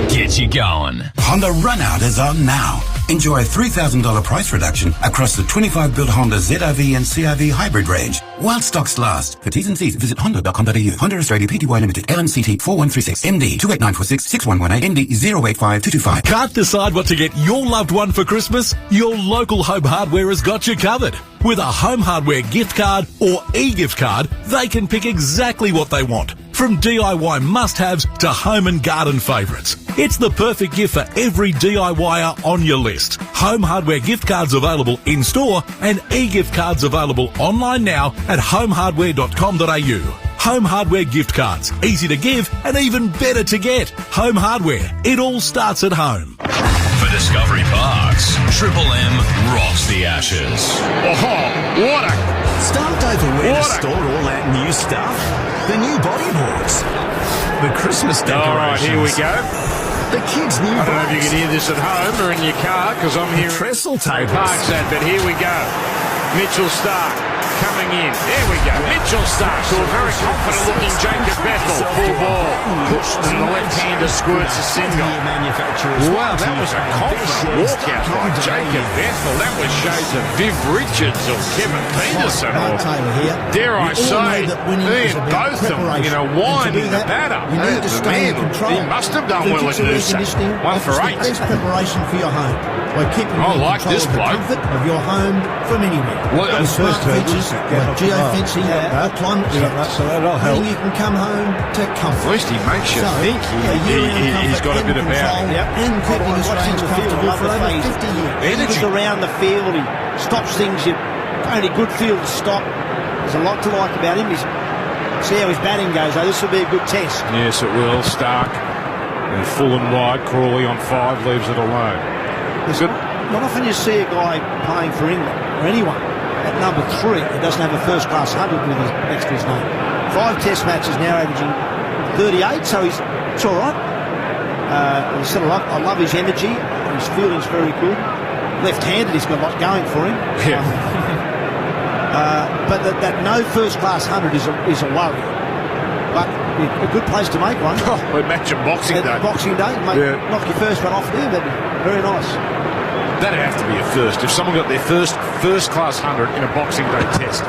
Get you going. Honda Run-Out is on now. Enjoy a $3,000 price reduction across the 25-built Honda ZRV and CRV hybrid range while stocks last. For T's and C's, visit honda.com.au. Honda Australia Pty Limited, LMCT 4136, MD 28946 6118, MD 085225. Can't decide what to get your loved one for Christmas? Your local Home Hardware has got you covered. With a Home Hardware gift card or e-gift card, they can pick exactly what they want. From DIY must-haves to home and garden favourites. It's the perfect gift for every DIYer on your list. Home Hardware gift cards available in-store and e-gift cards available online now at homehardware.com.au. Home Hardware gift cards. Easy to give and even better to get. Home Hardware. It all starts at home. For Discovery Parks, Triple M rocks the Ashes. Oh, what a... Stumped over where to store all that new stuff? The new bodyboards. The Christmas decorations. All right, here we go. The kids' new I don't know if you box. can hear this at home or in your car, because I'm here Trestle tables. Parkside, but here we go. Mitchell Starc coming in. There we go. Mitchell Stark to a very confident-looking Jacob Bethel. Full ball. Pushed and the left-hander squirts a single. Wow, that was a confident walkout by Jacob Bethel. That was shades of Viv Richards or Kevin Peterson. Or, dare I say, Ian Botham, winding the batter. The man, he must have done well at Noosa. 1 for 8. Best preparation for your home by keeping I like this bloke. comfort of your home from anywhere. Well, With smart features like geofencing, climate meaning you can come home to comfort. At least he makes you think he's got a bit about him. And keeping Australians comfortable for over 50 years. He moves around the field, he stops things, only good field to stop. There's a lot to like about him. See how his batting goes, though. This will be a good test. Yes, it will. Stark. And full and wide. Crawley on 5 leaves it alone. Not often you see a guy playing for England, or anyone, at number 3 that doesn't have a first-class 100 with his, next to his name. 5 test matches now, averaging 38, so it's all right. I love his energy. His fielding's very good. Left-handed, he's got a lot going for him. Yeah. But that no first-class 100 is a worry. But a good place to make one. Imagine Boxing Day. Boxing Day, knock your first one off there. That'd be very nice. That'd have to be a first. If someone got their first-class 100 in a Boxing Day test.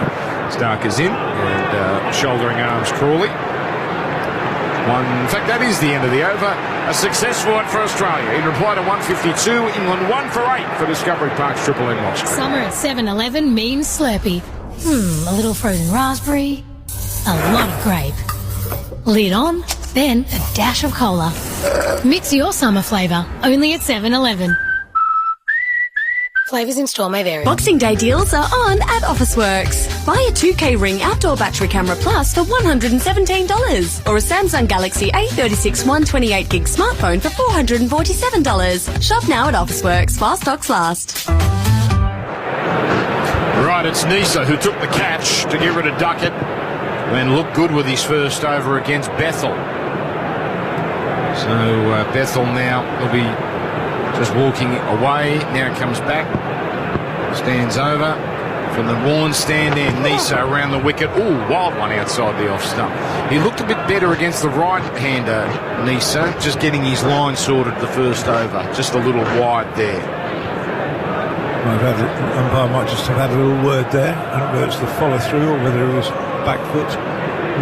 Stark is in, and shouldering arms Crawley. In fact, that is the end of the over. A successful one for Australia. In reply to 152, England 1 for 8 for Discovery Park's Triple M Watch. Summer at 7-Eleven means Slurpee. A little frozen raspberry, a lot of grape. Lid on, then a dash of cola. Mix your summer flavour, only at 7-Eleven. Flavours in store may vary. Boxing Day deals are on at Officeworks. Buy a 2K Ring Outdoor Battery Camera Plus for $117 or a Samsung Galaxy A36 128GB smartphone for $447. Shop now at Officeworks while stocks last. Right, it's Noosa who took the catch to get rid of Duckett and looked good with his first over against Bethel. So Bethel now will be just walking away. Now comes back, stands over from the Warren stand in. Noosa around the wicket. Ooh, wild one outside the off stump. He looked a bit better against the right-hander, Noosa, just getting his line sorted the first over. Just a little wide there. The umpire might just have had a little word there. I don't know whether it's the follow through or whether it was back foot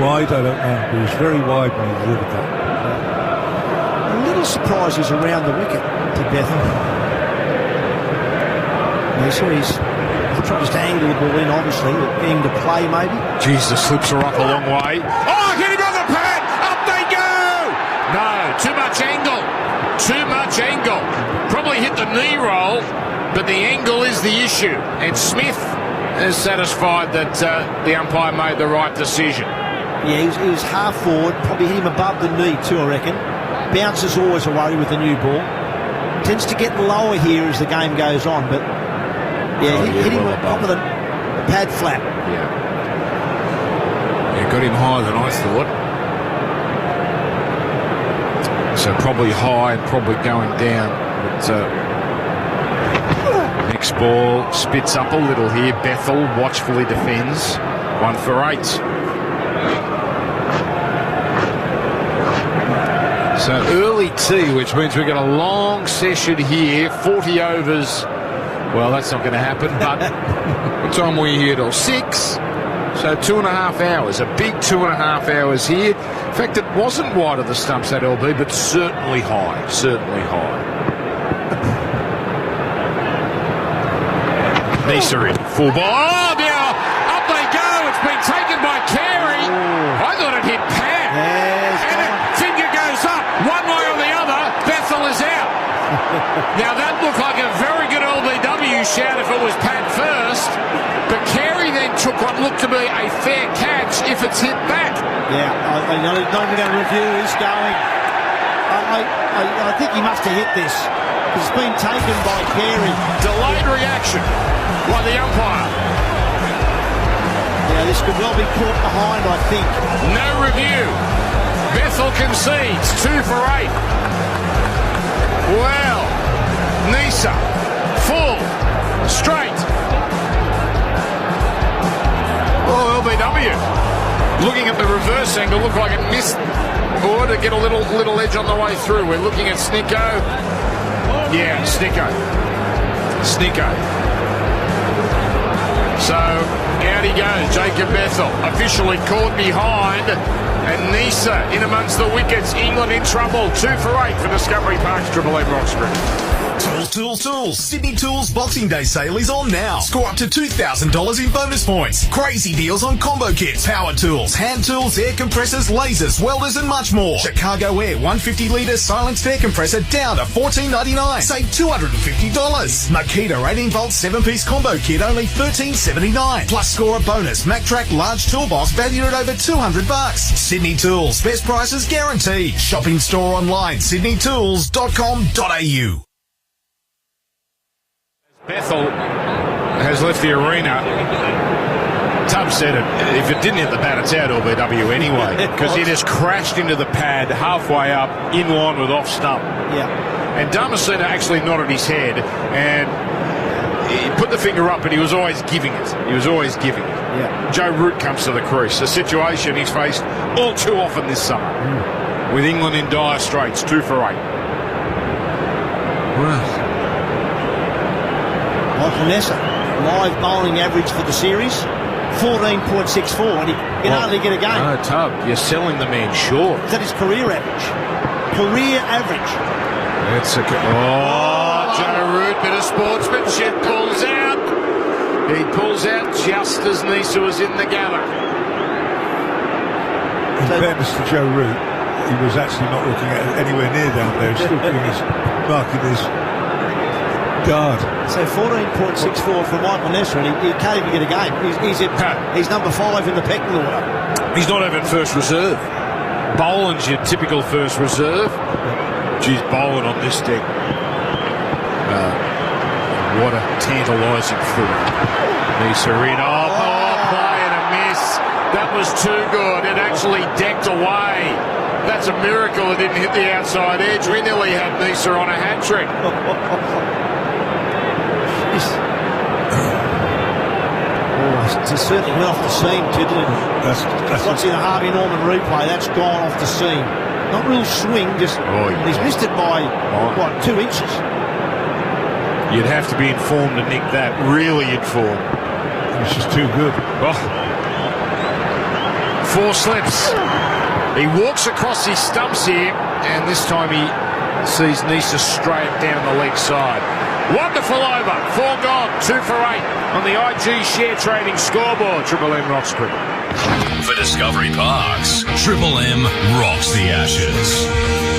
wide. I don't know. It was very wide when he delivered that. A little surprise he's around the wicket to Bethel. He's trying to angle the ball in, obviously, getting to play maybe. Jeez, the slips are up a long way. Oh, get him on the pad! Up they go! No, too much angle. Too much angle. Probably hit the knee roll. But the angle is the issue, and Smith is satisfied that the umpire made the right decision. Yeah, he was half forward, probably hit him above the knee too, I reckon. Bounce is always a worry with the new ball. Tends to get lower here as the game goes on, but hit him on top of the pad flap. Yeah, got him higher than I thought. So probably high and probably going down, but... next ball spits up a little here. Bethel watchfully defends. 1 for 8. So early tea, which means we get a long session here. 40 overs. Well, that's not going to happen, but what time were you here till? 6. So 2.5 hours. A big 2.5 hours here. In fact, it wasn't wide of the stumps, that LB, but certainly high. Certainly high. Noosa in. Full ball. Oh, now up they go. It's been taken by Carey. I thought it hit Pat. And a finger goes up. One way or the other, Bethel is out. Now that looked like a very good LBW shout if it was Pat first. But Carey then took what looked to be a fair catch if it's hit back. Yeah, I'm not going to review this going. I think he must have hit this. It's been taken by Carey. Delayed reaction by the umpire. Yeah, this could well be caught behind, I think. No review. Bethel concedes. 2 for 8. Well, Noosa, full, straight. Looking at the reverse angle, looked like it missed or to get a little edge on the way through. We're looking at Snicko. Yeah, Snicko. So out he goes, Jacob Bethel, officially caught behind, and Nisa in amongst the wickets. England in trouble. 2 for 8 for Discovery Park's Triple M Roxbury. Tools. Sydney Tools Boxing Day sale is on now. Score up to $2,000 in bonus points. Crazy deals on combo kits, power tools, hand tools, air compressors, lasers, welders and much more. Chicago Air 150-litre silenced air compressor down to $14.99. Save $250. Makita 18-volt 7-piece combo kit only $13.79. Plus score a bonus MacTrack large toolbox valued at over $200. Sydney Tools. Best prices guaranteed. Shopping store online sydneytools.com.au. Bethel has left the arena. Tubbs said it. If it didn't hit the bat, it's out LBW anyway. Because it has crashed into the pad halfway up, in line with off stump. Yeah. And Damasceno actually nodded his head and he put the finger up, but he was always giving it. Yeah. Joe Root comes to the crease. A situation he's faced all too often this summer. With England in dire straits. 2 for 8. Wow. Michael Nessa, live bowling average for the series, 14.64, and he can hardly get a game. No, Tubb, you're selling the man short. Is that his career average? Career average. Joe Root, bit of sportsmanship, pulls out. He pulls out just as Nisa was in the gather. In fairness to Joe Root, he was actually not looking at it anywhere near down there. He's still doing his marking his guard. So 14.64 for Michael Nessa, and he can't even get a game. He's number 5 in the pecking order. He's not even first reserve. Boland's your typical first reserve. Geez, Boland on this deck. What a tantalising thought. Nisa in. Play and a miss. That was too good. It actually decked away. That's a miracle it didn't hit the outside edge. We nearly had Nisa on a hat-trick. It certainly went off the seam too, didn't it? That's what's in a Harvey Norman replay. That's gone off the seam. Not real swing, just he's missed it by 2 inches. You'd have to be informed to nick that. Really informed. It's just too good. 4 slips. He walks across his stumps here, and this time he sees Nisa straight down the leg side. Wonderful over. 4 gone. 2 for 8 on the IG share trading scoreboard. Triple M Roxbury. For Discovery Parks, Triple M rocks the Ashes.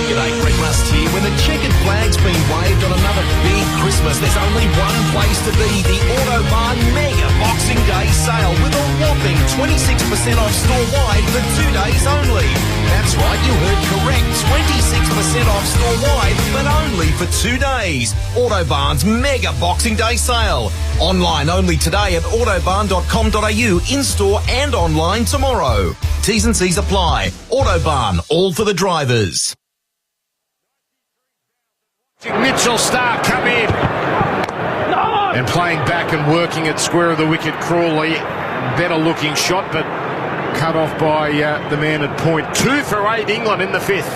G'day, Greg Rust here. When the checkered flag's been waved on another big Christmas, there's only one place to be, the Autobarn Mega Boxing Day sale with a whopping 26% off store-wide for 2 days only. That's right, you heard correct. 26% off store-wide, but only for 2 days. Autobarn's Mega Boxing Day sale. Online only today at autobarn.com.au, in-store and online tomorrow. T's and C's apply. Autobarn, all for the drivers. Mitchell Starc come in and playing back and working at square of the wicket. Crawley, better looking shot, but cut off by the man at point. 2 for 8 England in the 5th.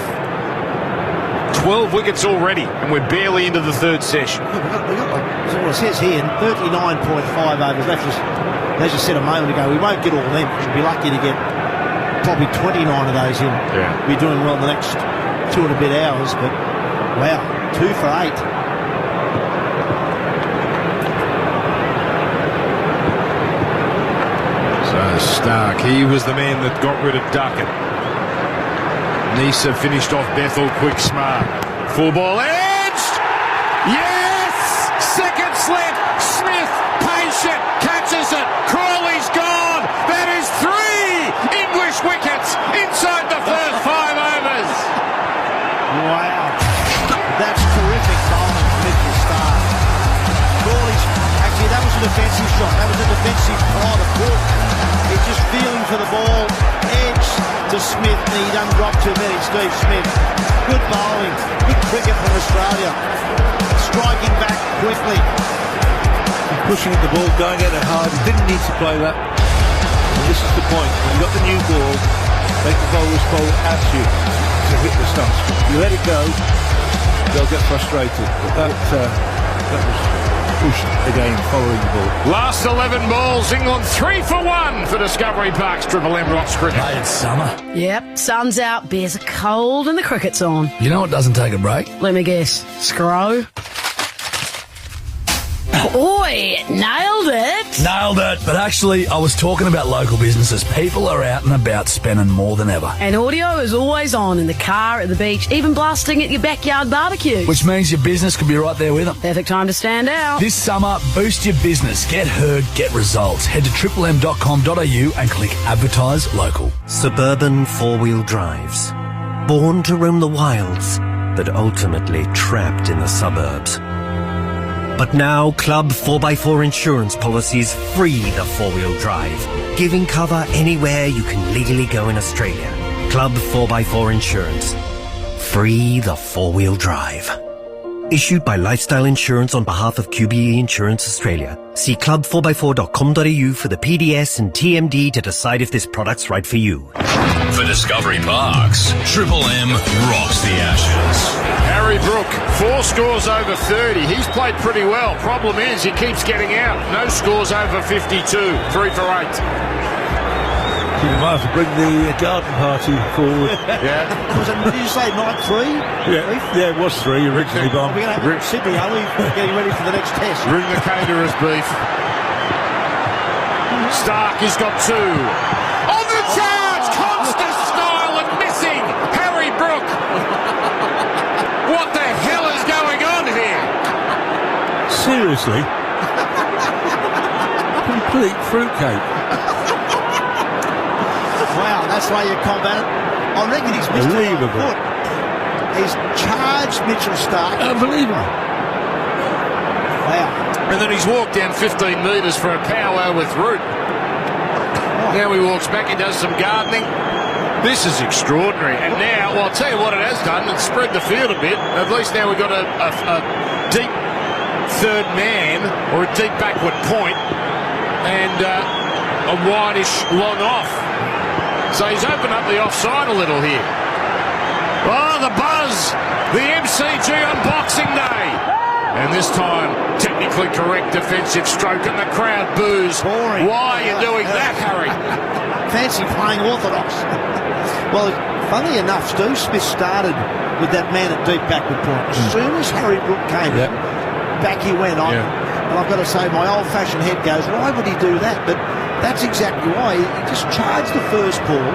12 wickets already, and we're barely into the 3rd session. That's what it says here, 39.5 overs. As you said a moment ago, we won't get all them. We'll be lucky to get probably 29 of those in. Yeah. We'll be doing well in the next 2 and a bit hours, but wow, 2 for 8. So Starc, he was the man that got rid of Duckett. Nisa finished off Bethel, quick, smart. 4-ball edged! Yes! Second slip! Smith, patient, catches it. Crawley's gone. That is 3 English wickets inside the first 5 overs. Wow. That's terrific bowling from Mitchell Starc. Crawley's, actually that was a defensive shot. That was a defensive try to pull. He's just feeling for the ball. Edge to Smith. He doesn't drop too many, Steve Smith. Good bowling. Good cricket from Australia. Striking back quickly. Pushing at the ball, going at it hard. He didn't need to play that. this is the point. When you've got the new ball, make the bowlers bowl at you to hit the stumps. You let it go, they'll get frustrated. But that was pushed again following the ball. Last 11 balls, England 3 for 1 for Discovery Park's Triple M Rocks cricket. Hey, it's summer. Yep, sun's out, beers are cold, and the cricket's on. You know what doesn't take a break? Let me guess. Scro? Oi, nailed it. Nailed it. But actually, I was talking about local businesses. People are out and about spending more than ever. And audio is always on in the car, at the beach, even blasting at your backyard barbecue. Which means your business could be right there with them. Perfect time to stand out. This summer, boost your business. Get heard, get results. Head to triplem.com.au and click Advertise Local. Suburban four-wheel drives. Born to roam the wilds, but ultimately trapped in the suburbs. But now Club 4x4 insurance policies free the four-wheel drive, giving cover anywhere you can legally go in Australia. Club 4x4 Insurance. Free the four-wheel drive. Issued by Lifestyle Insurance on behalf of QBE Insurance Australia. See club4x4.com.au for the PDS and TMD to decide if this product's right for you. For Discovery Parks, Triple M rocks the Ashes. Harry Brook, 4 scores over 30. He's played pretty well. Problem is, he keeps getting out. No scores over 52. 3 for 8. You might have to bring the garden party forward. Yeah. Did you say night 3? Yeah, it was 3 originally, but we're going to have Sydney, are we? Getting ready for the next test. Bring the caterers beef. Stark has got 2. On the charge! Constant style and missing! Harry Brook! What the hell is going on here? seriously, complete fruitcake. Wow, that's why you combat it. I reckon he's missed it on foot. He's charged Mitchell Stark. Unbelievable. Wow. And then he's walked down 15 metres for a power with Root. Now he walks back, he does some gardening. This is extraordinary. And now, well, I'll tell you what it has done, it's spread the field a bit. At least now we've got a deep third man, or a deep backward point, and a wideish long off. So he's opened up the offside a little here. Oh, the buzz! The MCG on Boxing Day! And this time, technically correct defensive stroke, and the crowd boos. Boring. Why are you doing that, Harry? Fancy playing orthodox. Well, funny enough, Steve Smith started with that man at deep backward point. As soon as Harry Brook came in, back he went on. And I've got to say, my old-fashioned head goes, why would he do that? But that's exactly why. He just charged the first ball,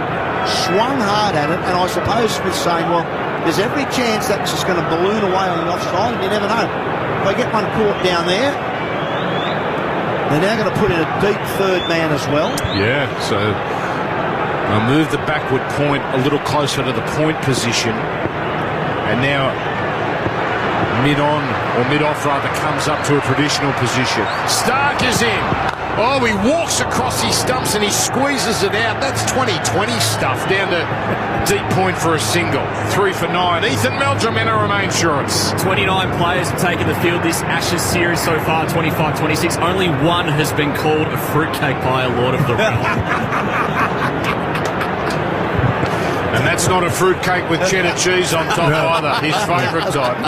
swung hard at it, and I suppose Smith's saying, well, there's every chance that's just going to balloon away on the offside, and you never know. If they get one caught down there, they're now going to put in a deep third man as well. Yeah, so I'll move the backward point a little closer to the point position. And now mid-on, or mid-off rather, comes up to a traditional position. Stark is in. Oh, he walks across his stumps and he squeezes it out. That's 2020 stuff, down to deep point for a single. 3 for 9. Ethan Meldrum, NRMA Insurance. 29 players have taken the field this Ashes series so far, 25-26. Only one has been called a fruitcake by a Lord of the Realm. And that's not a fruitcake with cheddar cheese on top either. His favourite type.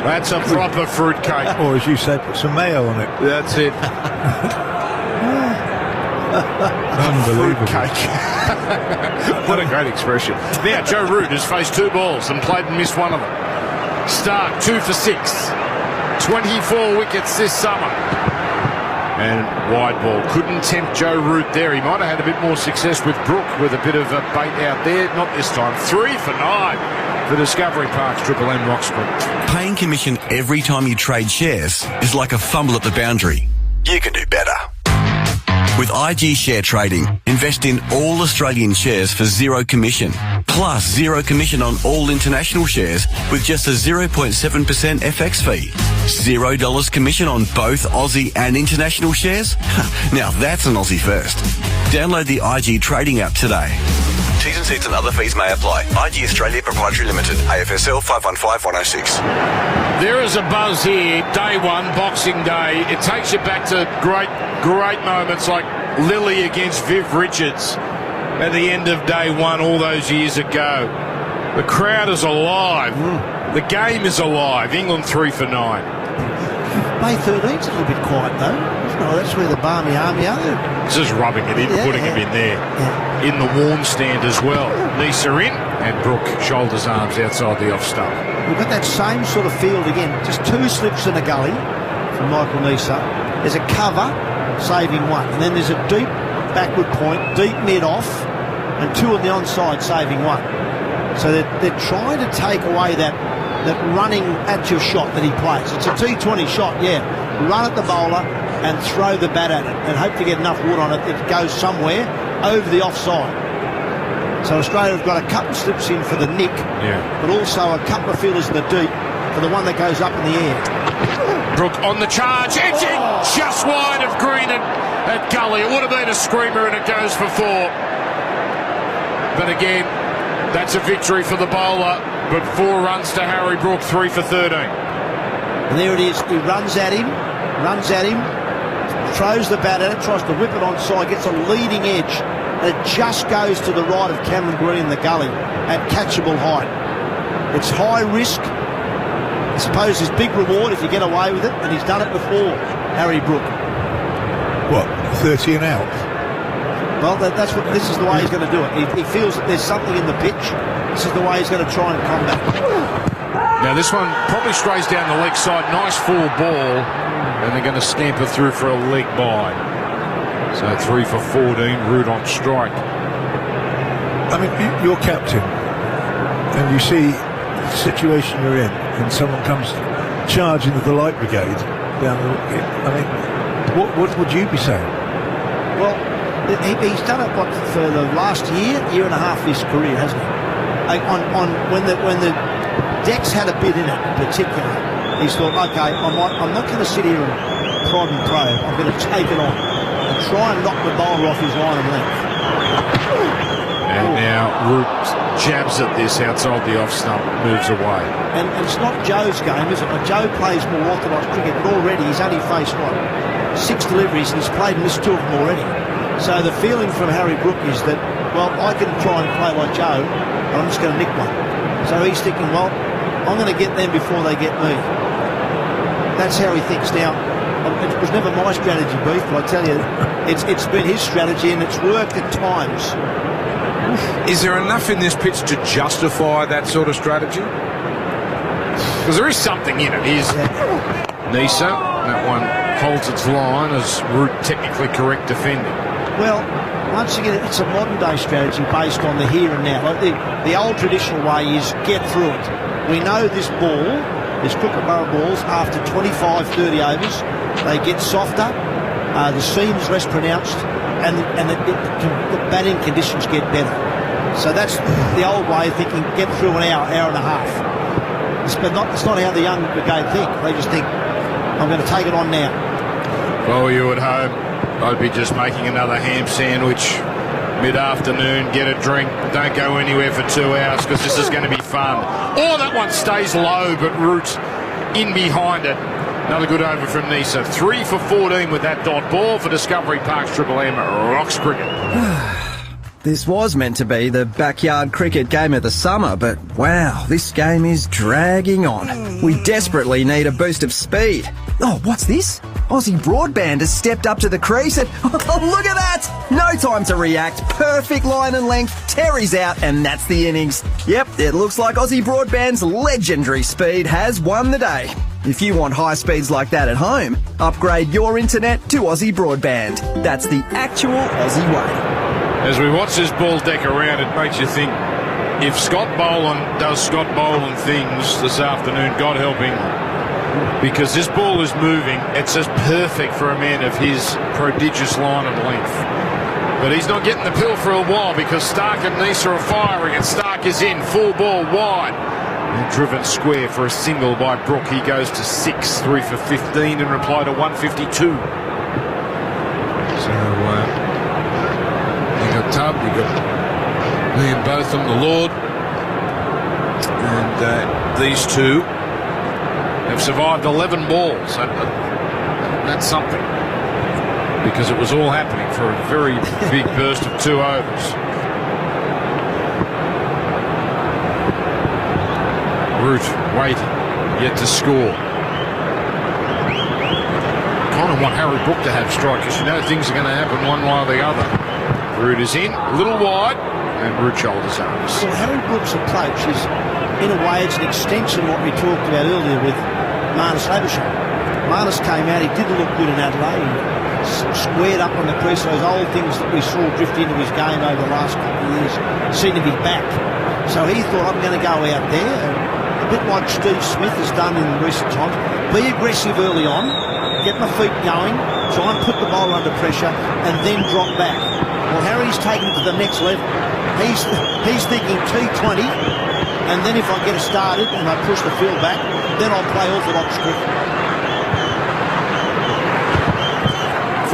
That's a proper fruitcake. Or as you said, put some mayo on it. That's it. Unbelievable. Fruitcake. What a great expression. Now, Joe Root has faced 2 balls and played and missed one of them. Stark, 2 for 6. 24 wickets this summer. And wide ball. Couldn't tempt Joe Root there. He might have had a bit more success with Brook with a bit of a bait out there. Not this time. 3 for 9 for Discovery Park's Triple M Roxburgh. Paying commission every time you trade shares is like a fumble at the boundary. You can do better. With IG Share Trading, invest in all Australian shares for 0 commission. Plus 0 commission on all international shares with just a 0.7% FX fee. $0 commission on both Aussie and international shares? Now that's an Aussie first. Download the IG Trading app today. T's and C's and other fees may apply. IG Australia Proprietary Limited. AFSL 515106. There is a buzz here. Day 1, Boxing Day. It takes you back to great moments like Lilly against Viv Richards at the end of day one all those years ago. The crowd is alive. The game is alive. England 3 for 9. May 13's a little bit quiet though. No, that's where the Barmy Army are. Just rubbing it in, putting him in there. In the warm stand as well. Nisa in, and Brooke shoulders arms outside the off stump. We've got that same sort of field again. Just 2 slips in a gully from Michael Nisa. There's a cover, saving 1. And then there's a deep backward point, deep mid off, and 2 on the onside, saving 1. So they're trying to take away that running at your shot that he plays. It's a T20 shot, yeah. Run at the bowler and throw the bat at it and hope to get enough wood on it that it goes somewhere over the offside. So Australia have got a couple of slips in for the nick, but also a couple of fielders in the deep for the one that goes up in the air. Brooke on the charge, edging just wide of Green at Gully. It would have been a screamer and it goes for 4. But again, that's a victory for the bowler, but 4 runs to Harry Brook, 3 for 13. And there it is. He runs at him, throws the bat at it, tries to whip it onside, gets a leading edge, and it just goes to the right of Cameron Green in the gully at catchable height. It's high risk. I suppose there's big reward if you get away with it, and he's done it before, Harry Brook. What, 30 and out? Well, this is the way he's going to do it. He feels that there's something in the pitch. This is the way he's going to try and combat. Now this one probably strays down the leg side. Nice full ball, and they're going to scamper through for a leg by. So 3 for 14, Root on strike. I mean, you're captain, and you see the situation you're in, and someone comes charging with the light brigade down the... I mean, what would you be saying? Well, he's done it for the last year and a half of his career, hasn't he? When the Dex had a bit in it in particular, he's thought, okay, I'm not going to sit here and prod and probe. I'm going to take it on and try and knock the bowler off his line of length. And now Root jabs at this outside the off stump, moves away. And it's not Joe's game, is it? Like Joe plays more orthodox cricket, but already he's only faced 6 deliveries, and he's played and missed 2 of them already. So the feeling from Harry Brook is that, well, I can try and play like Joe, and I'm just going to nick one. So he's thinking, well, I'm going to get them before they get me. That's how he thinks now. It was never my strategy, Beef, but I tell you, it's been his strategy, and it's worked at times. Is there enough in this pitch to justify that sort of strategy? Because there is something in it. Here's Nisa. That one holds its line as Root technically correct defending. Well, once again, it's a modern-day strategy based on the here and now. Like the old traditional way is get through it. We know this ball, this Kookaburra balls, after 25, 30 overs, they get softer, the seam's less pronounced, and the batting conditions get better. So that's the old way of thinking, get through an hour and a half. It's not how the young brigade think. They just think, I'm going to take it on now. Well, you at home, I'd be just making another ham sandwich mid-afternoon, get a drink, don't go anywhere for 2 hours because this is going to be fun. Oh, that one stays low, but Root in behind it. Another good over from Nisa. 3 for 14 with that dot ball for Discovery Park's Triple M Rocks Cricket. This was meant to be the backyard cricket game of the summer, but wow, this game is dragging on. We desperately need a boost of speed. Oh, what's this? Aussie Broadband has stepped up to the crease and oh, look at that! No time to react. Perfect line and length. Terry's out and that's the innings. Yep, it looks like Aussie Broadband's legendary speed has won the day. If you want high speeds like that at home, upgrade your internet to Aussie Broadband. That's the actual Aussie way. As we watch this ball deck around, it makes you think, if Scott Boland does Scott Boland things this afternoon, God help England. Because this ball is moving, it's just perfect for a man of his prodigious line and length. But he's not getting the pill for a while because Stark and Nisa are firing, and Stark is in, full ball wide. And driven square for a single by Brook. He goes to 6, 3 for 15 in reply to 152. So, you got Tubb, you got Liam Botham, the Lord, and these two have survived 11 balls. That's something. because it was all happening for a very big burst of 2 overs. Root waiting, yet to score. Kind of want Harry Brook to have strike because you know things are going to happen one way or the other. Root is in, a little wide, and Root shoulders arms. Well, Harry Brook's approach is, in a way, it's an extension of what we talked about earlier with Marnus Labuschagne. Marnus came out, he didn't look good in Adelaide. He squared up on the crease. Those old things that we saw drift into his game over the last couple of years seem to be back. So he thought, I'm going to go out there, and a bit like Steve Smith has done in recent times, be aggressive early on, get my feet going, try and put the bowler under pressure, and then drop back. Well, Harry's taken it to the next level. He's thinking T20, and then if I get it started and I push the field back, then I'll play orthodox cricket.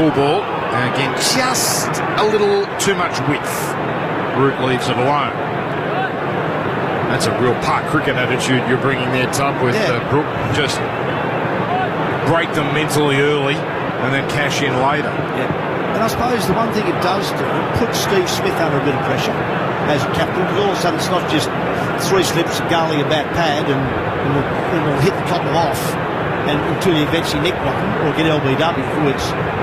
Full ball, and again, just a little too much width. Root leaves it alone. That's a real park cricket attitude you're bringing there, Tub, with Brook. Just break them mentally early and then cash in later. Yeah. And I suppose the one thing it does do, it puts Steve Smith under a bit of pressure as a captain, because all of a sudden it's not just 3 slips, a gully, a back pad, and we'll hit the top of off and until you eventually nick one or get LBW.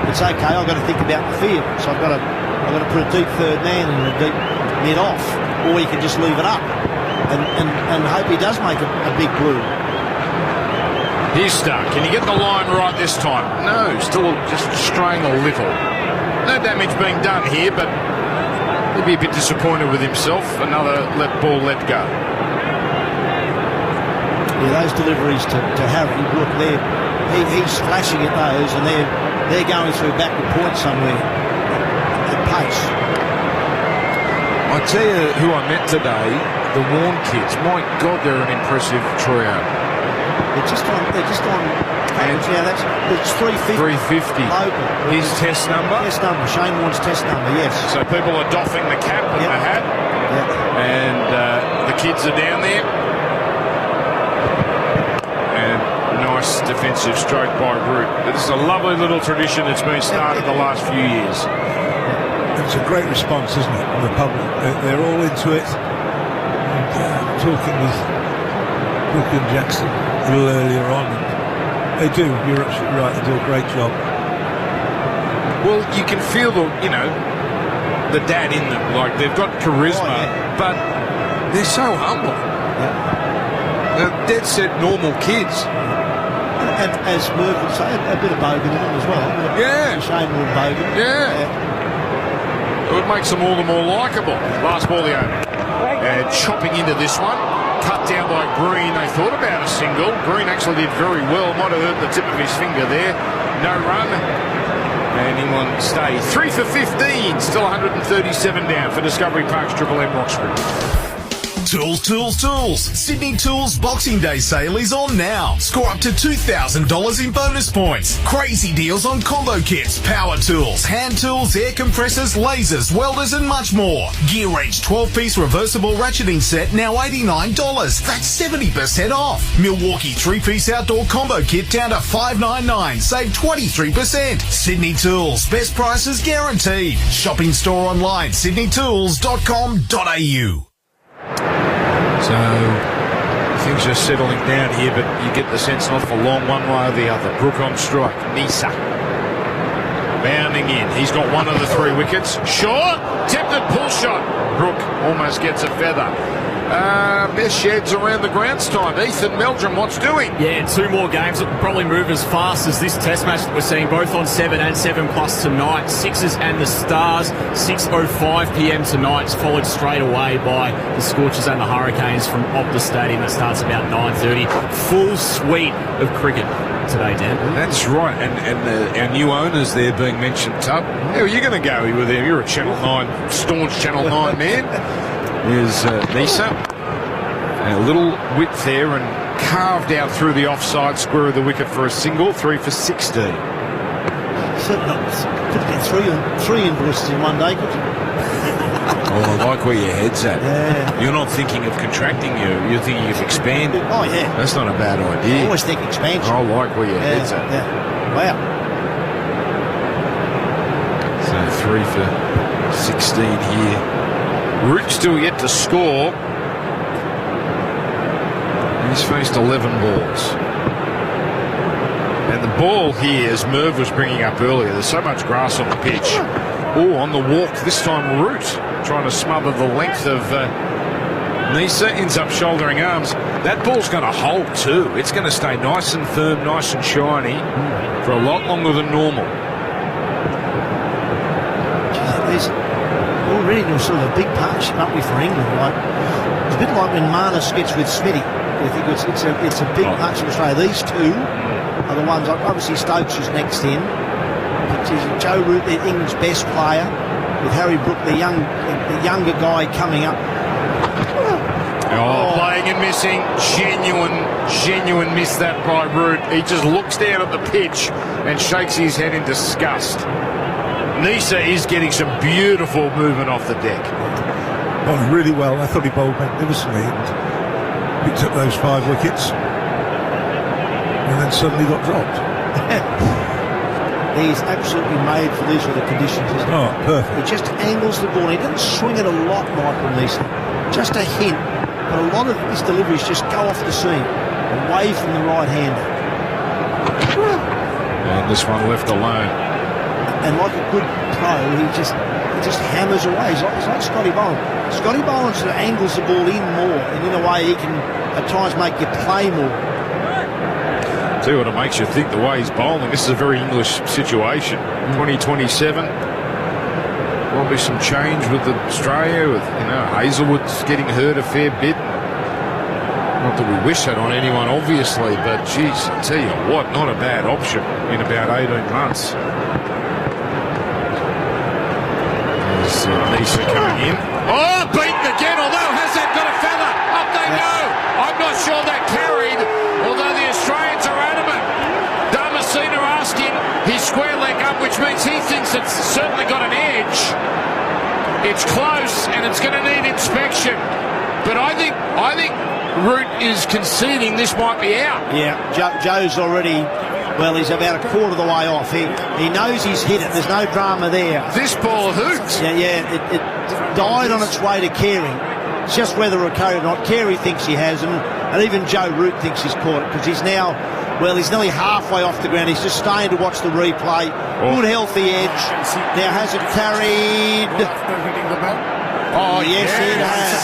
It's okay, I've got to think about the field. So I've got to put a deep third man and a deep mid off, or you can just leave it up and hope he does make a big blue. He's stuck. Can you get the line right this time? No, still just straying a little. No damage being done here, but he'll be a bit disappointed with himself. Another ball let go. Yeah, those deliveries to Harry, look, he's flashing at those, and they're going through backward point somewhere at pace. I tell you who I met today, the Warren kids. My God, they're an impressive trio. They're just on. It's 350. 350. Local. His test number. Test number. Shane Warne's test number. Yes. So people are doffing the cap and the hat, and the kids are down there. And nice defensive stroke by Root. This is a lovely little tradition that's been started the last few years. It's a great response, isn't it, from the public? They're all into it. And, talking with Brook and Jackson a little earlier on, they do. You're absolutely right. They do a great job. Well, you can feel the dad in them. Like, they've got charisma, but they're so humble. They're dead set normal kids. And as Merv would say, a bit of bogan in them as well. Shane Warne bogan. It makes them all the more likeable. Last ball the over. And chopping into this one. Cut down by Green. They thought about a single. Green actually did very well. Might have hurt the tip of his finger there. No run. And England stay 3 for 15. Still 137 down for Discovery Park's Triple M Roxbury. Tools, tools, tools. Sydney Tools Boxing Day sale is on now. Score up to $2,000 in bonus points. Crazy deals on combo kits, power tools, hand tools, air compressors, lasers, welders and much more. Gear Wrench 12-piece reversible ratcheting set now $89. That's 70% off. Milwaukee 3-piece outdoor combo kit down to $5.99. Save 23%. Sydney Tools. Best prices guaranteed. Shopping store online, sydneytools.com.au. So things are settling down here, but you get the sense not for long one way or the other. Brook on strike. Nisa bounding in. He's got one of the 3 wickets. Shaw, tempted pull shot. Brook almost gets a feather. Best sheds around the grounds time. Ethan Meldrum, what's doing? Yeah, 2 more games that will probably move as fast as this test match that we're seeing, both on 7 and 7 plus tonight. Sixers and the Stars, 6:05 p.m. tonight. It's followed straight away by the Scorchers and the Hurricanes from Optus Stadium. That starts about 9:30. Full suite of cricket today, Dan. That's right, and our new owners there being mentioned, Tub. How are you going to go with them? You're a Channel 9, staunch Channel 9 man. There's Nisa. And a little width there and carved out through the offside square of the wicket for a single. 3 for 16. Could get 3 invoices in one day, could you? Oh, I like where your head's at. Yeah. You're not thinking of contracting, you're thinking of expanding. Oh, yeah. That's not a bad idea. I always think expansion. I like where your head's at. Yeah. Wow. 3 for 16 here. Root still yet to score. He's faced 11 balls. And the ball here, as Merv was bringing up earlier, there's so much grass on the pitch. Oh, on the walk, this time Root trying to smother the length of Nisa, ends up shouldering arms. That ball's going to hold too. It's going to stay nice and firm, nice and shiny for a lot longer than normal. There's already sort of a big partnership up with for England. Like, it's a bit like when Marnus gets with Smithy. I think it's a big partnership in Australia. These two are the ones, like obviously Stokes is next in. It's Joe Root, England's best player, with Harry Brook, the younger guy coming up. Playing and missing. Genuine miss that by Root. He just looks down at the pitch and shakes his head in disgust. Nisa is getting some beautiful movement off the deck. Oh, really well. I thought he bowled magnificently and picked up those 5 wickets and then suddenly got dropped. He's absolutely made for these sort of conditions, isn't he? Oh, perfect. He just angles the ball. He doesn't swing it a lot, Michael Nisa. Just a hint. But a lot of his deliveries just go off the seam, away from the right-hander. And this one left alone. And like a good pro, he just hammers away. He's like Scotty Boland. Scotty Boland sort of angles the ball in more, and in a way he can at times make you play more. See what it makes you think the way he's bowling. This is a very English situation. 2027. There'll be some change with Australia, with Hazelwood's getting hurt a fair bit. Not that we wish that on anyone, obviously, but geez, I tell you what, not a bad option in about 18 months. There's Nisa coming in. Oh, beaten again, although has that got a feather? Up they go. I'm not sure that carried, although the Australians are adamant. Damasceno asking his square leg up, which means he thinks it's certainly got an edge. It's close and it's going to need inspection. But I think Root is conceding this might be out. Yeah, Joe's already, well, he's about a quarter of the way off. He knows he's hit it. There's no drama there. This ball hooked. Yeah, it died on its way to Carey. It's just whether or not. Carey thinks he has, and even Joe Root thinks he's caught it because he's now, well, he's nearly halfway off the ground. He's just staying to watch the replay. Good healthy edge. Now has it carried? Oh, yes, it has.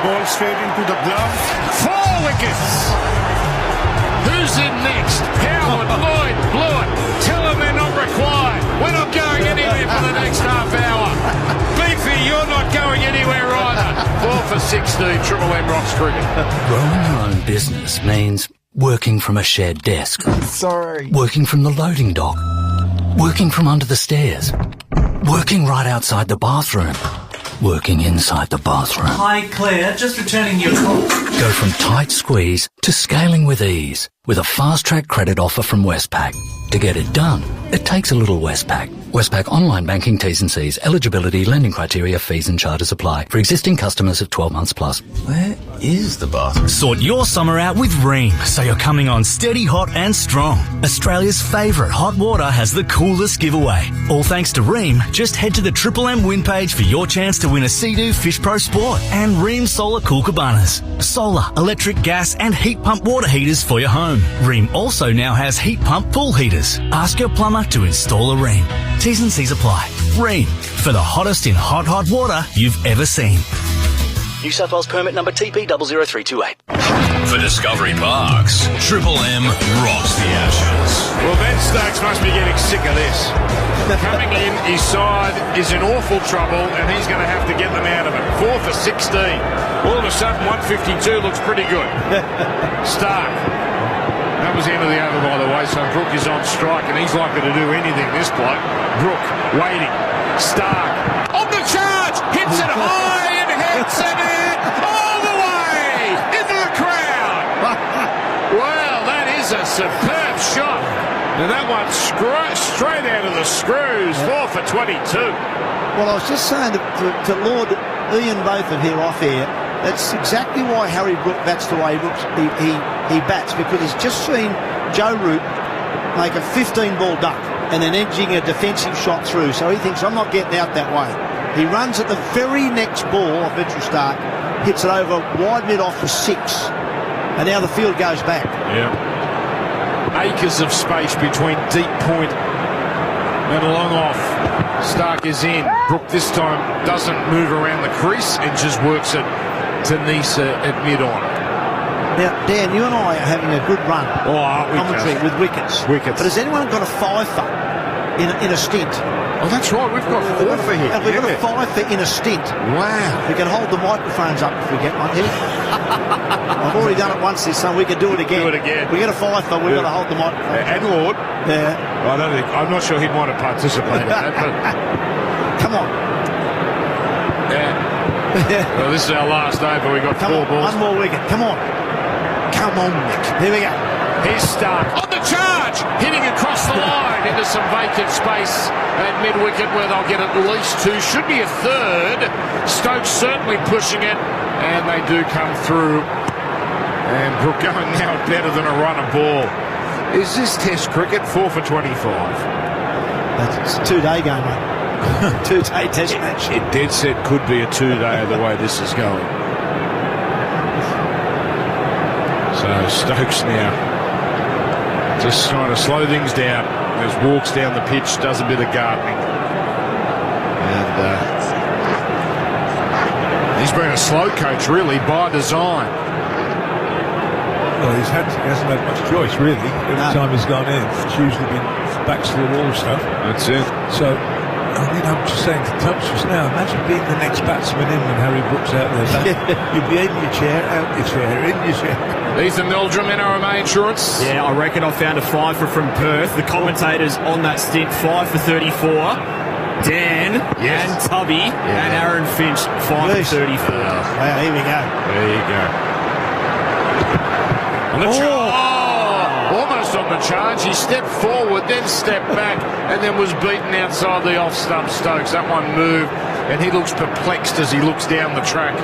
Ball straight into the glove. 4 wickets. Who's in next? Howard, Lloyd, Blewett. Tell them they're not required. We're not going anywhere for the next half hour. Beefy, you're not going anywhere either. 4 for 16, Triple M Rocks cricket. Growing your own business means working from a shared desk. Sorry. Working from the loading dock. Working from under the stairs. Working right outside the bathroom. Working inside the bathroom. Hi, Claire. Just returning your call. Go from tight squeeze to scaling with ease with a fast-track credit offer from Westpac. To get it done, it takes a little Westpac. Westpac online banking T's and C's. Eligibility, lending criteria, fees and charges apply. For existing customers of 12 months plus. Where is the bathroom? Sort your summer out with Ream, so you're coming on steady, hot and strong. Australia's favourite hot water has the coolest giveaway. All thanks to Ream, just head to the Triple M win page for your chance to win a Sea-Doo Fish Pro Sport and Ream Solar Cool Cabanas. Solar, electric, gas and heat pump water heaters for your home. Ream also now has heat pump pool heaters. Ask your plumber to install a Ream. T's and C's apply. Ream, for the hottest in hot water you've ever seen. New South Wales permit number TP00328. For Discovery Parks, Triple M rocks the Ashes. Well, Ben Stokes must be getting sick of this. Coming in, his side is in awful trouble, and he's going to have to get them out of it. 4 for 16. All of a sudden, 152 looks pretty good. Stark. That was the end of the over, by the way, so Brook is on strike, and he's likely to do anything, this bloke. Brook, waiting. Stark. On the charge! Hits it high and hits it in all the way into the crowd. Well, that is a superb shot. And that one straight out of the screws. 4 for 22. Well, I was just saying to Lord Ian Botham here off air, that's exactly why Harry Brook bats the way he bats, because he's just seen Joe Root make a 15-ball duck. and then edging a defensive shot through. So he thinks, I'm not getting out that way. He runs at the very next ball of Mitchell Starc, hits it over wide mid off for 6, and now the field goes back. Yeah. Acres of space between deep point and long off. Starc is in. Brook this time doesn't move around the crease and just works it to Nisa at mid-on. Now, Dan, you and I are having a good run commentary with wickets. But has anyone got a fifer in a stint? Oh, that's right. We've got 4 for here. And we've got a fifer in a stint. Wow. We can hold the microphones up if we get one here. I've already done it once this time. We can do it again. We get a fifer. We've got to hold the microphone. And Lord. Yeah. I'm not sure he'd want to participate in that. But come on. Yeah. Well, this is our last over. We've got 4 balls. One more wicket. Come on. Come on, Nick. Here we go. Here's Starc on the charge, hitting across the line into some vacant space at mid-wicket where they'll get at least 2. Should be a 3rd. Stokes certainly pushing it, and they do come through. And Brook going now better than a run of ball. Is this Test cricket 4 for 25? It's a 2-day game, mate. 2-day Test match. It dead set could be a 2-day the way this is going. So Stokes now just trying to slow things down. As walks down the pitch, does a bit of gardening. And he's been a slow coach, really, by design. Well, he hasn't had much choice, really. Every time he's gone in, it's usually been backs to the wall stuff. That's it. So, I'm just saying to Tubbs just now, imagine being the next batsman in when Harry Brook's out there. You'd be in your chair, out your chair, in your chair. Ethan Meldrum, NRMA Insurance. Yeah, I reckon I found a fifer from Perth. The commentators on that stint, 5 for 34. Dan and Tubby and Aaron Finch, 5 for 34. Wow, here we go. There you go. On the almost on the charge. He stepped forward, then stepped back, and then was beaten outside the off-stump Stokes. That one moved, and he looks perplexed as he looks down the track.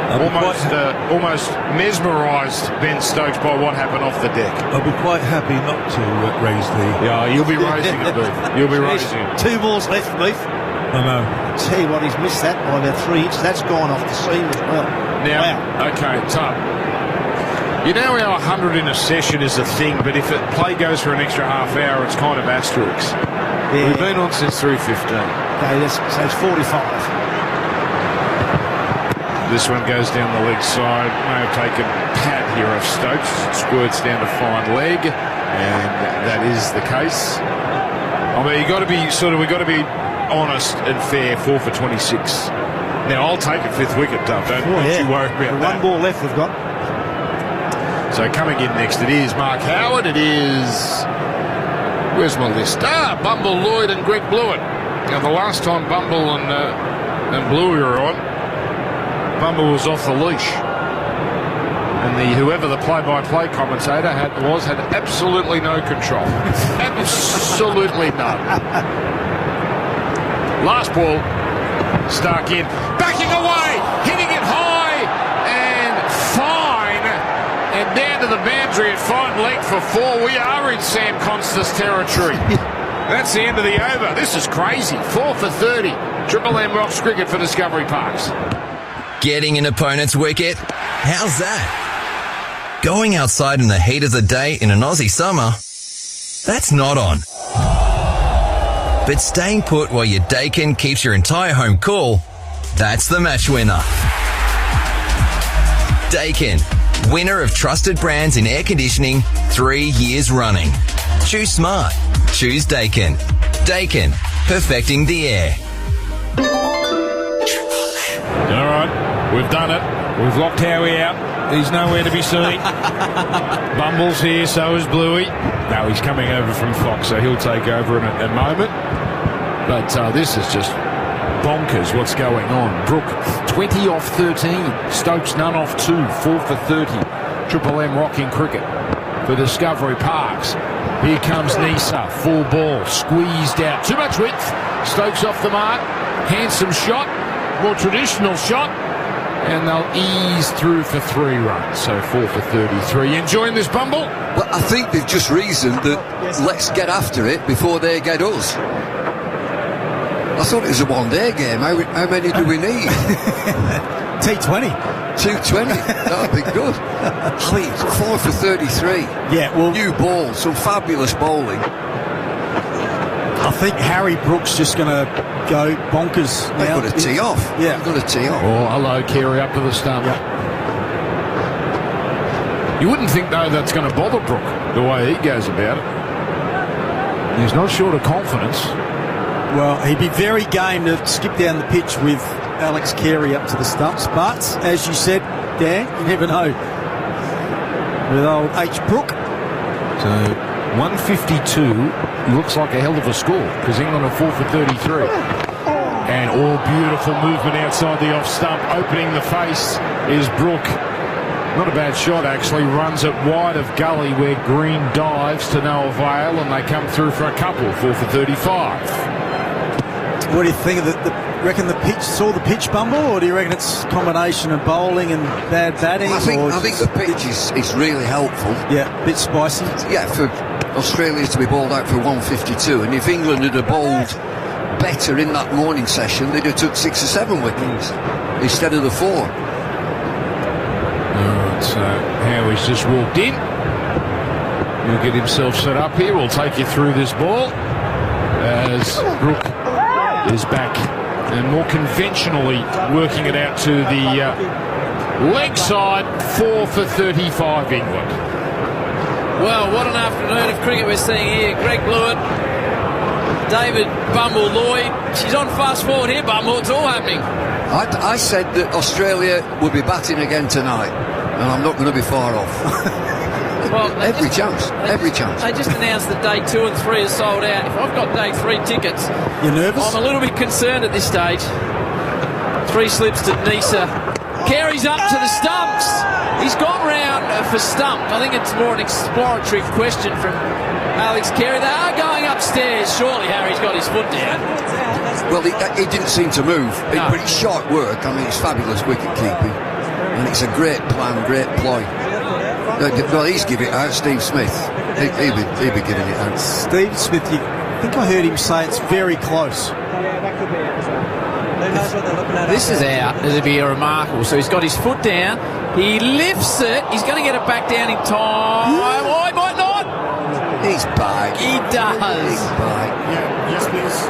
Almost mesmerised Ben Stokes by what happened off the deck. I'll be quite happy not to raise the... Yeah, you'll be raising it, Beef. You'll be raising it. 2 balls left, Beef. I know. Tell you what, he's missed that by about 3 inches. That's gone off the seam as well. Now, okay, Tub. You know how 100 in a session is a thing, but if play goes for an extra half hour, it's kind of asterisks. Yeah. We've been on since 3:15. Okay, so it's 45. This one goes down the leg side. May have taken pat here of Stokes. Squirts down to fine leg, and that is the case. I mean, we've got to be honest and fair. 4 for 26. Now I'll take a 5th wicket, Dub. Don't you worry about that. 1 ball left we've got. So coming in next, it is Mark Howard. It is... Where's my list? Bumble, Lloyd and Greg Blewett. Now, the last time Bumble and Bluey were on, Bumble was off the leash. And whoever the play-by-play commentator had absolutely no control. Absolutely none. Last ball, Starc in. Backing away, hitting it high and fine. And down to the boundary at fine leg for 4. We are in Sam Constas territory. That's the end of the over. This is crazy. 4 for 30. Triple M Rocks cricket for Discovery Parks. Getting an opponent's wicket? How's that? Going outside in the heat of the day in an Aussie summer? That's not on. But staying put while your Dakin keeps your entire home cool? That's the match winner. Dakin, winner of trusted brands in air conditioning 3 years running. Choose smart. Choose Dakin. Dakin, perfecting the air. All right, we've done it. We've locked Howie out. He's nowhere to be seen. Bumble's here, so is Bluey. No, he's coming over from Fox, so he'll take over in a moment. But this is just bonkers what's going on. Brook, 20 off 13. Stokes, none off 2. 4 for 30. Triple M rocking cricket for Discovery Parks. Here comes Nisa. 4 ball. Squeezed out. Too much width. Stokes off the mark. Handsome shot. More traditional shot. And they'll ease through for 3 runs, so 4 for 33. You enjoying this, Bumble? Well, I think they've just reasoned that let's get after it before they get us. I thought it was a one-day game. How many do we need? T20. 220. That would be good. I mean, 4 for 33. Yeah, well... New ball, some fabulous bowling. I think Harry Brooks just going to go bonkers now. They've got to tee off. Yeah. They've got to tee off. Oh, hello, Carey, up to the stump. Yeah. You wouldn't think, though, that's going to bother Brook, the way he goes about it. He's not short of confidence. Well, he'd be very game to skip down the pitch with Alex Carey up to the stumps. But, as you said, Dan, you never know. With old H. Brook. So, 152 looks like a hell of a score, because England are 4 for 33. And all beautiful movement outside the off stump. Opening the face is Brook. Not a bad shot, actually. Runs it wide of gully where Green dives to no avail, and they come through for a couple. 4 for 35. What do you think of reckon the pitch, saw the pitch, Bumble, or do you reckon it's a combination of bowling and bad batting? I think the pitch is really helpful. Yeah, a bit spicy. Yeah, for Australia to be bowled out for 152, and if England had bowled better in that morning session, they'd have took 6 or 7 wickets instead of the 4. Alright, so Howie's just walked in. He'll get himself set up here. We'll take you through this ball as Brook is back and more conventionally working it out to the leg side. 4 for 35 England. Well, what an afternoon of cricket we're seeing here. Greg Blewett, David Bumble Lloyd. She's on fast forward here, Bumble. It's all happening. I said that Australia would be batting again tonight, and I'm not going to be far off. Well, every chance. They just announced that day 2 and 3 are sold out. If I've got day 3 tickets, you're nervous? I'm a little bit concerned at this stage. 3 slips to Nisa. Carey's up to the stumps. He's gone round for stump. I think it's more an exploratory question from Alex Carey. They are going upstairs. Surely Harry's got his foot down. Well, he didn't seem to move. No. But it's sharp work. I mean, it's fabulous wicket keeping. And it's a great plan, great ploy. Well, he's giving it out, Steve Smith. He'll be giving it out. Steve Smith, I think I heard him say it's very close. This is out. It'll be remarkable. So he's got his foot down. He lifts it. He's going to get it back down in time. Oh, he might not. He's back. He does. He's back. Yeah, yes, please.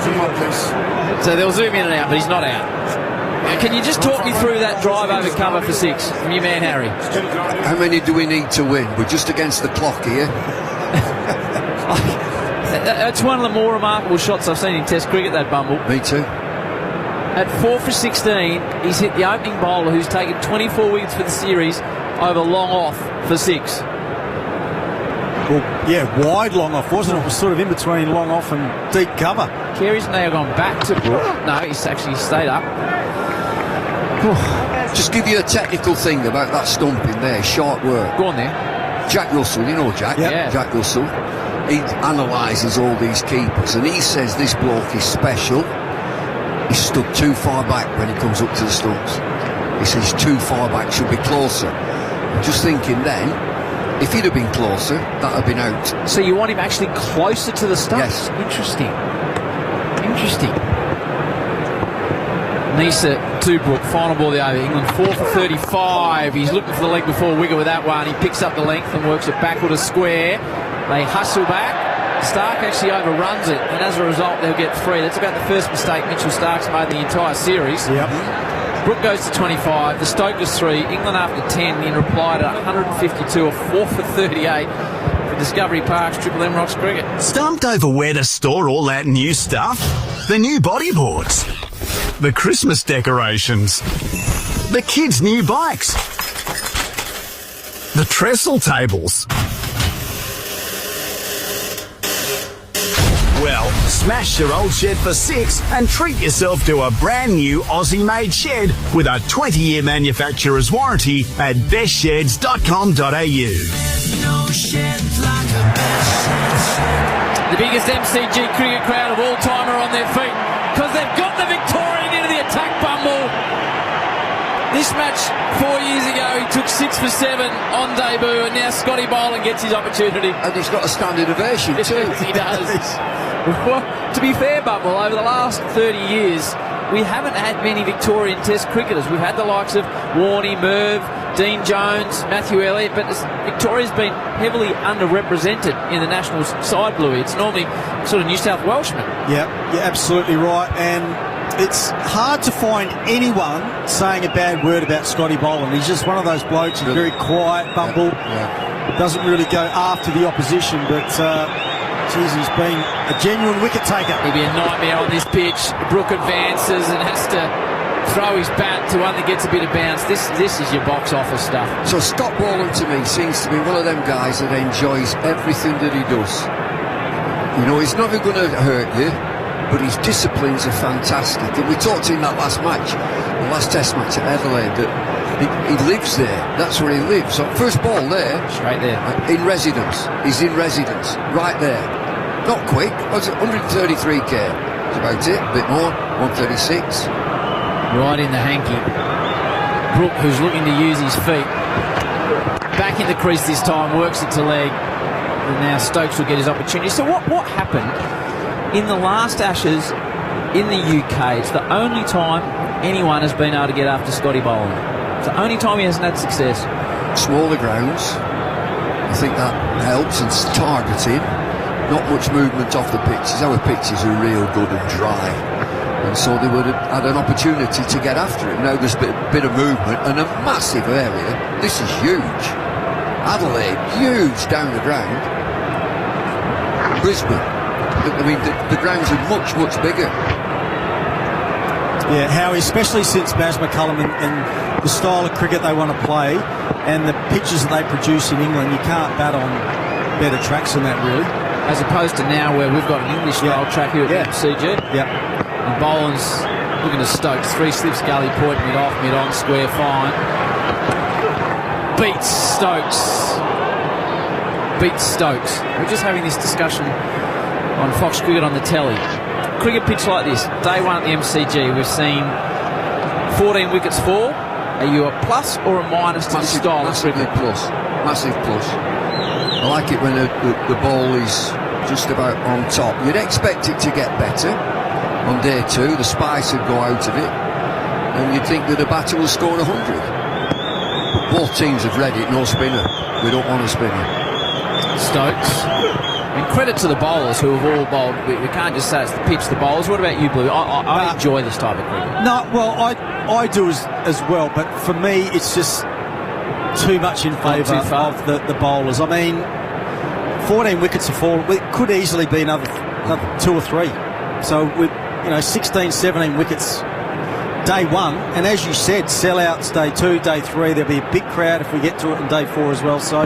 Zoom on, please. So they'll zoom in and out, but he's not out. Can you just talk me through that drive over cover for 6 from your man Harry? How many do we need to win? We're just against the clock here. That's one of the more remarkable shots I've seen in Test cricket, that Bumble. Me too. At 4 for 16, he's hit the opening bowler who's taken 24 wickets for the series over long off for 6. Well, yeah, wide long off, wasn't it? It was sort of in between long off and deep cover. Carey's now gone back to Brook. No, he's actually stayed up. Just give you a technical thing about that stumping there. Sharp work. Go on there. Jack Russell, you know Jack? Yep. Yeah. Jack Russell. He analyses all these keepers and he says this bloke is special. He's stood too far back when he comes up to the stumps. He says he's too far back, should be closer. I'm just thinking then, if he'd have been closer, that would have been out. So you want him actually closer to the stumps? Yes. Interesting. Nisa to Brook, final ball of the over. England 4 for 35. He's looking for the leg before Wigger with that one. He picks up the length and works it backward to square. They hustle back. Stark actually overruns it, and as a result, they'll get 3. That's about the first mistake Mitchell Stark's made in the entire series. Yep. Brook goes to 25. The Stokers 3. England after 10 in reply to 152, a 4 for 38. For Discovery Park's Triple M Rocks Cricket. Stumped over where to store all that new stuff? The new bodyboards, the Christmas decorations, the kids' new bikes, the trestle tables. Well, smash your old shed for 6 and treat yourself to a brand new Aussie-made shed with a 20-year manufacturer's warranty at bestsheds.com.au. No shed like a best shed. The biggest MCG cricket crowd of all time are on their feet because they've got the Victorian into the attack, Bumble. Test match 4 years ago, he took 6 for 7 on debut, and now Scotty Boland gets his opportunity. And he's got a standing ovation too. He does. Well, to be fair, Bumble, over the last 30 years, we haven't had many Victorian Test cricketers. We've had the likes of Warney, Merv, Dean Jones, Matthew Elliott, but Victoria's been heavily underrepresented in the national side, Bluey. It's normally sort of New South Welshmen. Yeah, you're absolutely right. And it's hard to find anyone saying a bad word about Scotty Boland. He's just one of those blokes who's very quiet, Bumble, doesn't really go after the opposition, but geez, he's been a genuine wicket taker. He'll be a nightmare on this pitch. Brook advances and has to throw his bat to one that gets a bit of bounce. This is your box office stuff. So Scott Boland to me seems to be one of them guys that enjoys everything that he does. You know, he's never going to hurt you, but his disciplines are fantastic. And we talked in that last match, the last Test match at Adelaide, that he lives there. That's where he lives. So first ball there. Straight there. In residence. He's in residence. Right there. Not quick. What's it? 133k. That's about it. A bit more. 136. Right in the hanky. Brook, who's looking to use his feet. Back in the crease this time. Works it to leg. And now Stokes will get his opportunity. So what happened in the last Ashes in the UK? It's the only time anyone has been able to get after Scotty Boland. It's the only time he hasn't had success. Smaller grounds. I think that helps, and targeting. Not much movement off the pitches. Our pitches are real good and dry, and so they would have had an opportunity to get after it. Now there's a bit of movement and a massive area. This is huge. Adelaide, huge down the ground. Brisbane, I mean, the grounds are much, much bigger. Yeah, Howie, especially since Baz McCullum and the style of cricket they want to play and the pitches that they produce in England, you can't bat on better tracks than that, really. As opposed to now where we've got an English-style track here at MCG. Yeah. And Boland's looking to Stokes. 3 slips, gully point, mid-off, mid-on, square, fine. Beats Stokes. Beats Stokes. We're just having this discussion on Fox Cricket on the telly. Cricket pitch like this, day one at the MCG, we've seen 14 wickets fall. Are you a plus or a minus to the style of cricket? Massive plus. I like it when the ball is just about on top. You'd expect it to get better on day 2. The spice would go out of it, and you'd think that the batter will score 100. But both teams have read it. No spinner. We don't want a spinner. Stokes. And credit to the bowlers who have all bowled. We can't just say it's the pitch, the bowlers. What about you, Blue? I enjoy this type of cricket. No, well, I do as well, but for me, it's just too much in favour of the bowlers. I mean, 14 wickets have fallen. It could easily be another 2 or 3. So with 16, 17 wickets day 1, and as you said, sellouts day 2, day 3. There'll be a big crowd if we get to it on day 4 as well. So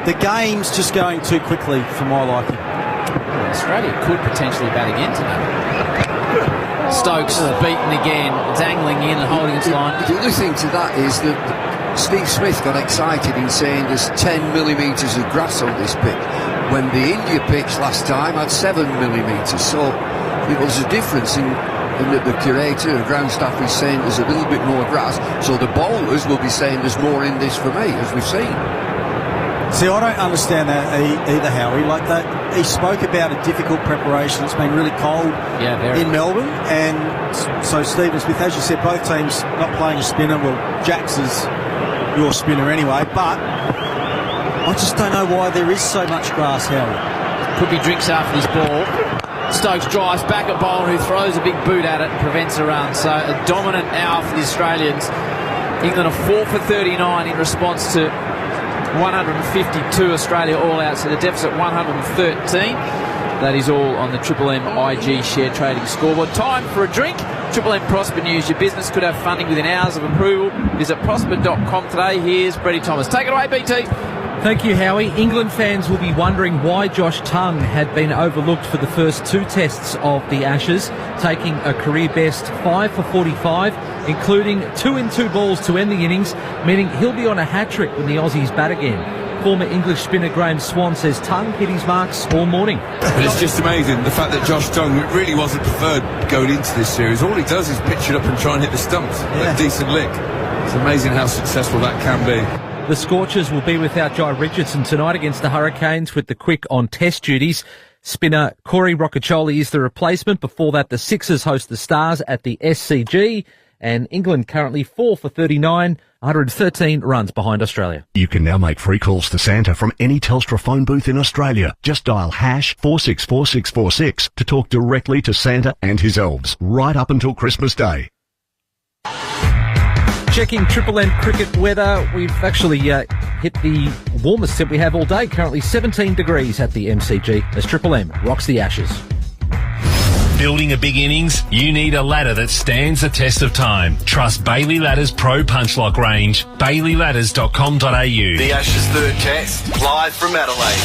the game's just going too quickly for my liking. Australia could potentially bat again tonight. Stokes beaten again, dangling in and holding its line. The other thing to that is that Steve Smith got excited in saying there's 10 millimetres of grass on this pitch, when the India pitch last time had 7 millimetres. So there's a difference in that the curator and ground staff is saying there's a little bit more grass. So the bowlers will be saying there's more in this for me, as we've seen. See, I don't understand that either, Howie. Like that, he spoke about a difficult preparation. It's been really cold in Melbourne, and so Stephen Smith, as you said, both teams not playing a spinner. Well, Jax is your spinner anyway, but I just don't know why there is so much grass, Howie. Could be drinks after this ball. Stokes drives back at Boland, who throws a big boot at it and prevents a run. So a dominant hour for the Australians. England are 4 for 39 in response to 152 Australia all out, so the deficit 113. That is all on the Triple M IG share trading scoreboard. Time for a drink. Triple M Prosper News. Your business could have funding within hours of approval. Visit prosper.com today. Here's Brady Thomas. Take it away, BT. Thank you, Howie. England fans will be wondering why Josh Tongue had been overlooked for the first 2 tests of the Ashes, taking a career best 5 for 45, including 2 in 2 balls to end the innings, meaning he'll be on a hat-trick when the Aussies bat again. Former English spinner Graham Swan says Tongue hit his marks all morning. But it's just amazing, the fact that Josh Tongue really wasn't preferred going into this series. All he does is pitch it up and try and hit the stumps. A decent lick. It's amazing how successful that can be. The Scorchers will be without Jai Richardson tonight against the Hurricanes with the Quick on test duties. Spinner Corey Roccaccioli is the replacement. Before that, the Sixers host the Stars at the SCG. And England currently 4 for 39, 113 runs behind Australia. You can now make free calls to Santa from any Telstra phone booth in Australia. Just dial #464646 to talk directly to Santa and his elves right up until Christmas Day. Checking Triple M cricket weather, we've actually hit the warmest temp we have all day. Currently 17 degrees at the MCG as Triple M rocks the Ashes. Building a big innings? You need a ladder that stands the test of time. Trust Bailey Ladders Pro Punch Lock range. BaileyLadders.com.au. The Ashes third test, live from Adelaide.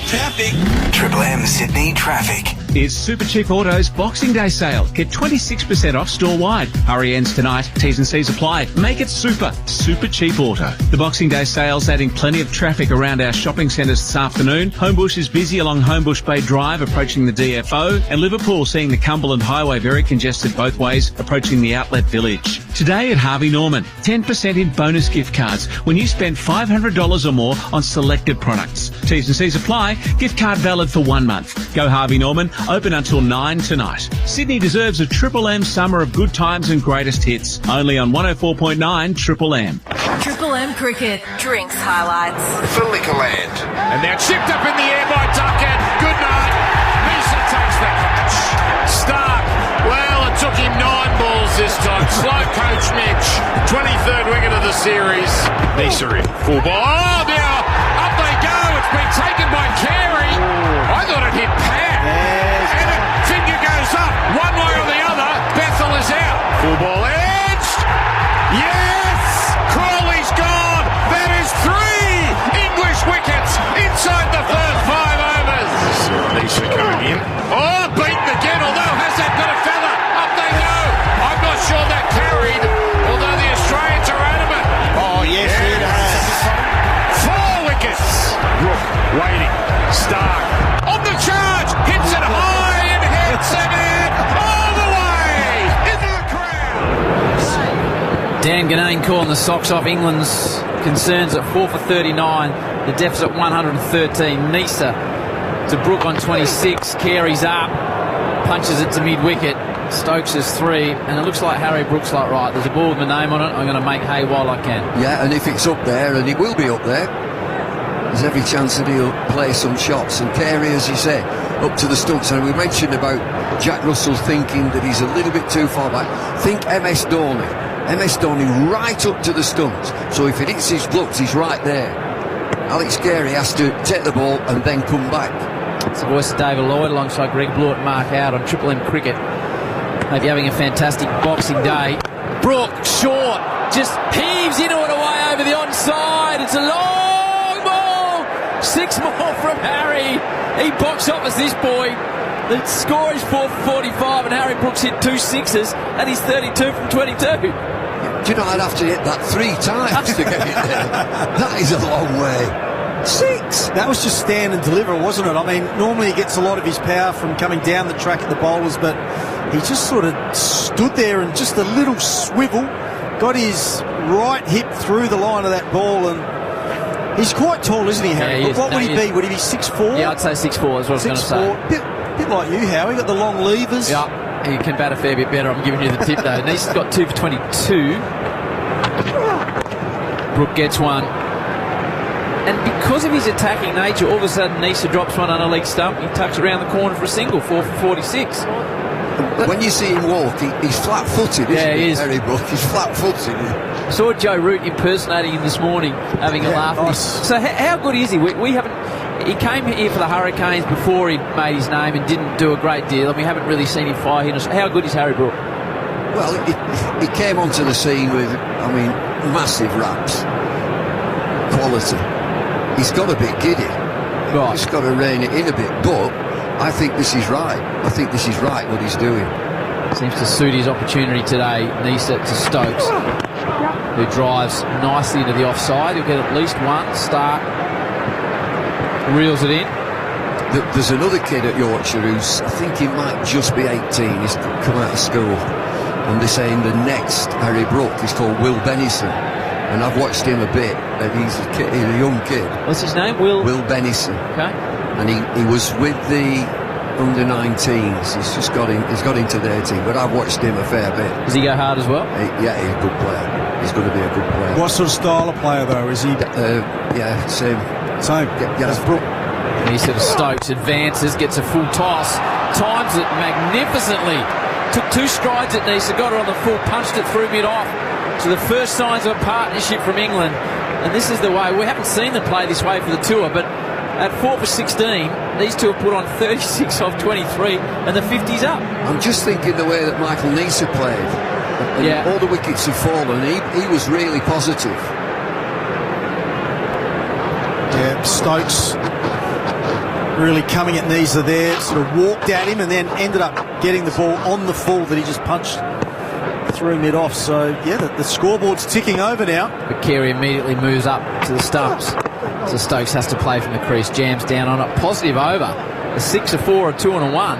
Traffic. Triple M Sydney traffic. It's Super Cheap Autos Boxing Day sale. Get 26% off store-wide. Hurry ends tonight. T's and C's apply. Make it super. Super Cheap Auto. The Boxing Day sale's adding plenty of traffic around our shopping centres this afternoon. Homebush is busy along Homebush Bay Drive approaching the DFO, and Liverpool seeing the Cumberland Highway very congested both ways approaching the Outlet Village. Today at Harvey Norman, 10% in bonus gift cards when you spend $500 or more on selected products. T's and C's apply. Gift card valid for 1 month. Go Harvey Norman. Open until 9 tonight. Sydney deserves a Triple M summer of good times and greatest hits. Only on 104.9 Triple M. Triple M Cricket Drinks Highlights. For Liquorland. And now chipped up in the air by Duncan. Good night. Nisa takes the catch. Stark. Well, it took him 9 balls this time. Slow coach Mitch. 23rd wicket of the series. Nisa in. Full ball. Oh, now up they go. It's been taken by Carey. I thought it hit Pat. And a finger goes up. One way or the other. Bethel is out. Full ball edged. Yes! Crawley's gone. That is 3 English wickets inside the first 5 overs. Nisa coming in. Oh, beaten again, although has that got a feather? Up they go. I'm not sure that carried, although the Australians are adamant. Oh, yes, it has. 4 wickets. Rook waiting. Stark on the charge. Hits it high and hits it in all the way into the crowd. Dan Ganane calling the socks off England's concerns at 4 for 39. The deficit 113. Nisa to Brook on 26. Carey's up. Punches it to mid-wicket. Stokes is 3. And it looks like Harry Brook's like, right, there's a ball with my name on it. I'm going to make hay while I can. Yeah, and if it's up there, and it will be up there, there's every chance that he'll play some shots. And Carey, as you say, up to the stumps. And we mentioned about Jack Russell thinking that he's a little bit too far back. Think MS Dhoni. MS Dhoni right up to the stumps. So if it hits his gloves, he's right there. Alex Carey has to take the ball and then come back. It's the voice of David Lloyd alongside Greg Blewett and Mark Howard on Triple M Cricket. Hope you're having a fantastic Boxing Day. Brook, short, just heaves into it away over the onside. It's a long ball. 6 more from Harry. He box office this boy. The score is 4 for 45 and Harry Brooks hit 2 sixes and he's 32 from 22. Do you know, I'd have to hit that 3 times to get it there. That is a long way. 6. That was just stand and deliver, wasn't it? I mean, normally he gets a lot of his power from coming down the track at the bowlers, but he just sort of stood there and just a little swivel, got his right hip through the line of that ball, and he's quite tall, isn't he, Harry? Yeah, he is. What would he be? Would he be 6'4"? Yeah, I'd say 6'4", is what I was going to say. Bit like you, Howie. Got the long levers. Yeah, he can bat a fair bit better. I'm giving you the tip, though. Nisa's got 2 for 22. Brook gets 1. And because of his attacking nature, all of a sudden Nisa drops one on a leg stump. He tucks around the corner for a single, 4 for 46. When you see him walk, he's flat-footed, isn't he? Harry Brook, he's flat-footed. Saw Joe Root impersonating him this morning, having a laugh. Nice. So how good is he? We haven't. He came here for the Hurricanes before he made his name and didn't do a great deal, and we haven't really seen him fire hitters. How good is Harry Brook? Well, he came onto the scene with, I mean, massive raps. Quality. He's got a bit giddy. Right. He's got to rein it in a bit, but I think this is right. I think this is right what he's doing. Seems to suit his opportunity today. Nisa to Stokes, who drives nicely into the offside. He'll get at least 1. Stark reels it in. There's another kid at Yorkshire who's, I think he might just be 18. He's come out of school. and they're saying the next Harry Brook is called Will Bennison, and I've watched him a bit, and he's a young kid. What's his name? Will Bennison. Okay. And he was with the under-19s. He's got into their team, but I've watched him a fair bit. Does he go hard as well? Yeah, he's a good player. He's going to be a good player. What sort of style of player though? Is he? Same. That's Brook. And he sort of Stokes advances, gets a full toss, times it magnificently. Took 2 strides at Nisa, got her on the full, punched it through mid-off. So the first signs of a partnership from England. And this is the way. We haven't seen them play this way for the tour, but at 4 for 16, these two have put on 36 off 23, and the 50's up. I'm just thinking the way that Michael Nisa played. And all the wickets have fallen. He was really positive. Yeah, Stokes really coming at Nisa there, sort of walked at him and then ended up getting the ball on the full that he just punched through mid-off. So, yeah, the scoreboard's ticking over now. But Carey immediately moves up to the stumps. So Stokes has to play from the crease, jams down on it. Positive over. A 6, a 4, a 2 and a 1.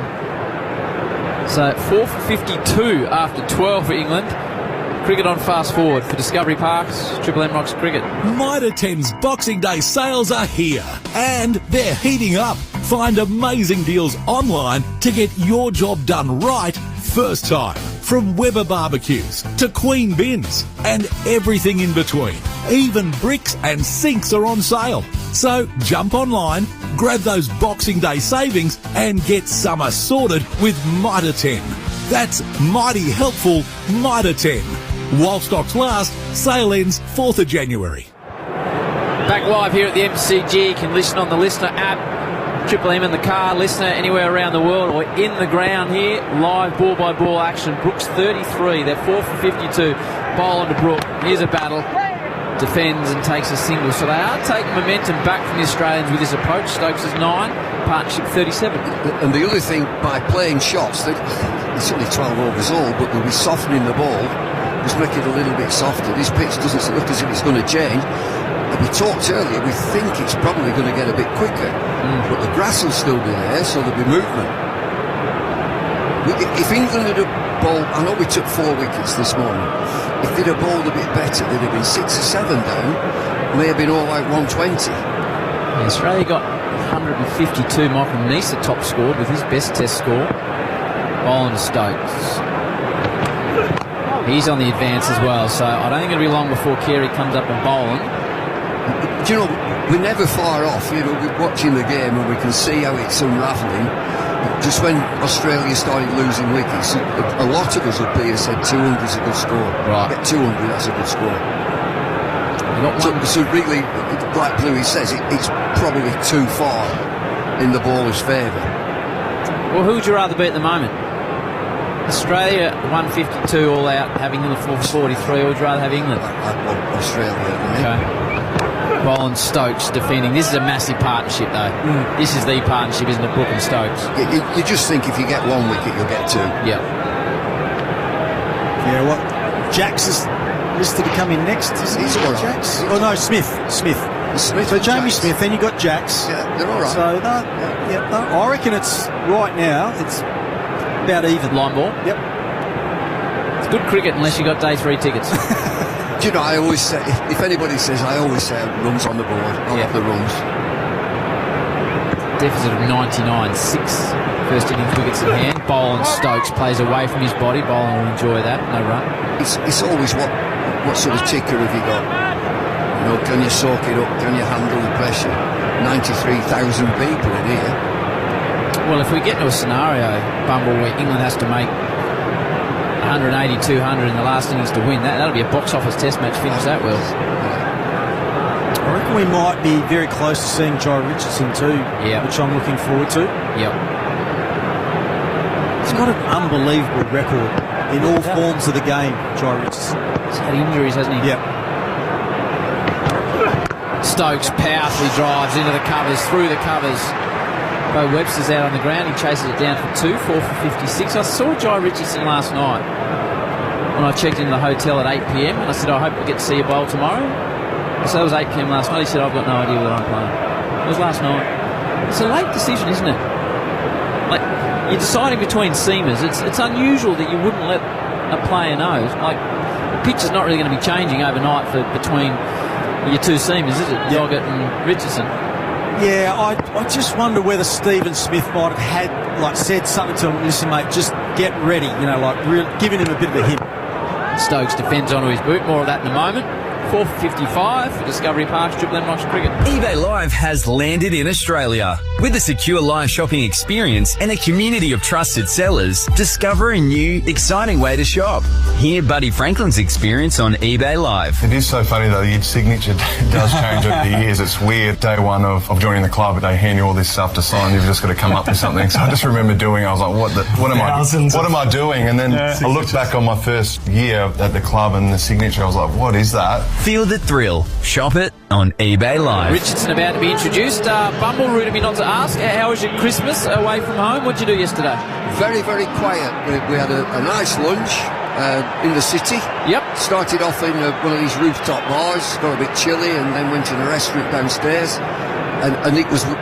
So 4 for 52 after 12 for England. Cricket on fast forward for Discovery Parks, Triple M Rocks Cricket. Mitre 10's Boxing Day sales are here and they're heating up. Find amazing deals online to get your job done right first time. From Weber barbecues to Queen bins and everything in between. Even bricks and sinks are on sale. So jump online, grab those Boxing Day savings and get summer sorted with Mitre 10. That's mighty helpful Mitre 10. While stocks last, sale ends 4th of January. Back live here at the MCG. You can listen on the Listener app. Triple M in the car, Listener anywhere around the world, or in the ground here. Live ball-by-ball action. Brooks 33. They're 4 for 52. Bowl onto Brook. Here's a battle. Defends and takes a single. So they are taking momentum back from the Australians with this approach. Stokes is 9. Partnership 37. And the other thing, by playing shots, it's only 12 overs all, but they'll be softening the ball. Just make it a little bit softer. This pitch doesn't look as if it's going to change. And we talked earlier, we think it's probably going to get a bit quicker. But the grass will still be there, so there'll be movement. If England had bowled, I know we took 4 wickets this morning. If they'd have bowled a bit better, they'd have been 6 or 7 down. May have been all out 120. Australia got 152. Michael Nisa top scored with his best test score. Bowling to Stokes. He's on the advance as well, so I don't think it'll be long before Carey comes up and bowling. Do you know, we're never far off. You know, we're watching the game and we can see how it's unravelling. Just when Australia started losing wickets, a lot of us up here said 200 is a good score. Right. Get 200, that's a good score. So really, like Bluey says, it's probably too far in the bowler's favour. Well, who would you rather be at the moment? Australia 152 all out, having them 4 for 43, or would you rather have England? I'd want Australia at the minute. Okay. Boland Stokes defending. This is a massive partnership, though. This is the partnership, isn't it, Brook and Stokes? You just think if you get 1 wicket, you'll get 2. Yeah. Yeah, what? Jacks is listed to come in next, isn't he? Jacks? Oh, no, Smith. So Jamie Jacks. Smith, then you got Jacks. Yeah, they're all right. So, I reckon it's, right now, it's about even. Line ball? Yep. It's good cricket unless you got day 3 tickets. Do you know, I always say, if anybody says, I always say runs on the board. I'll have the runs. Deficit of 99, 6 first innings wickets in hand. Boland Stokes plays away from his body. Boland will enjoy that. No run. It's always what sort of ticker have you got? You know, can you soak it up? Can you handle the pressure? 93,000 people in here. Well, if we get to a scenario, Bumble, where England has to make 180, 200 in the last innings to win, that'll be a box office test match finish, that will. I reckon we might be very close to seeing Jai Richardson too, which I'm looking forward to. Yep. He's got an unbelievable record in all forms of the game, Jai Richardson. He's had injuries, hasn't he? Yep. Stokes powerfully drives into the covers, through the covers. Bo Webster's out on the ground. He chases it down for 2, 4 for 56. I saw Jai Richardson last night when I checked into the hotel at 8 p.m. and I said, I hope we get to see you bowl tomorrow. So that was 8 p.m. last night. He said, I've got no idea whether I'm playing. It was last night. It's a late decision, isn't it? Like, you're deciding between seamers. It's unusual that you wouldn't let a player knows. Like, the pitch is not really going to be changing overnight between your two seamers, is it? Doggett and Richardson. Yeah, I just wonder whether Stephen Smith might have had, said something to him, listen, mate, just get ready, giving him a bit of a hint. Stokes defends onto his boot. More of that in a moment. 4:55 for Discovery Park's Triple M Rocks Cricket. eBay Live has landed in Australia. With a secure live shopping experience and a community of trusted sellers, discover a new, exciting way to shop. Hear Buddy Franklin's experience on eBay Live. It is so funny though, your signature does change over the years. It's weird. Day one of joining the club, they hand you all this stuff to sign. You've just got to come up with something. So I just remember I was like, what am I doing? And then I looked back on my first year at the club and the signature. I was like, what is that? Feel the thrill. Shop it on eBay Live. Richardson about to be introduced. Bumble, rude of me not to ask. How was your Christmas away from home? What did you do yesterday? Very, very quiet. We had a nice lunch in the city. Yep. Started off in one of these rooftop bars, got a bit chilly, and then went to the restaurant downstairs. And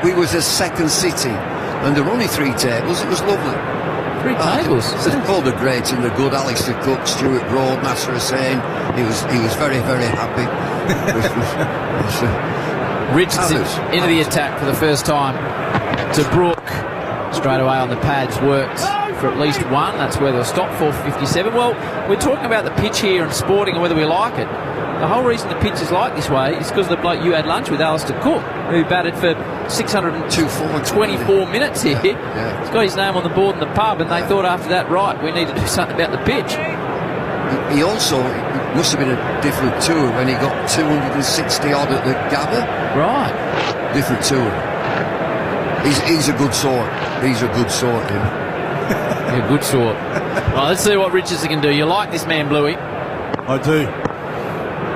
we was a second sitting, and there were only 3 tables. It was lovely. 3 tables. All the greats and the good. Alistair Cook, Stuart Broad, Nasser Hussain. He was very, very happy. Richardson into the attack for the first time to Brook. Straight away on the pads, worked for at least one. That's where they'll stop. 4:57. Well, we're talking about the pitch here and sporting and whether we like it. The whole reason the pitch is like this way is because the bloke you had lunch with, Alistair Cook, who batted for 624 minutes here. Yeah. He's got his name on the board in the pub, and they thought after that, right, we need to do something about the pitch. He also must have been a different tour when he got 260 odd at the Gabba. Right. Different tour. He's a good sort. He's a good sort, him. A good sort. Right, let's see what Richardson can do. You like this man, Bluey? I do.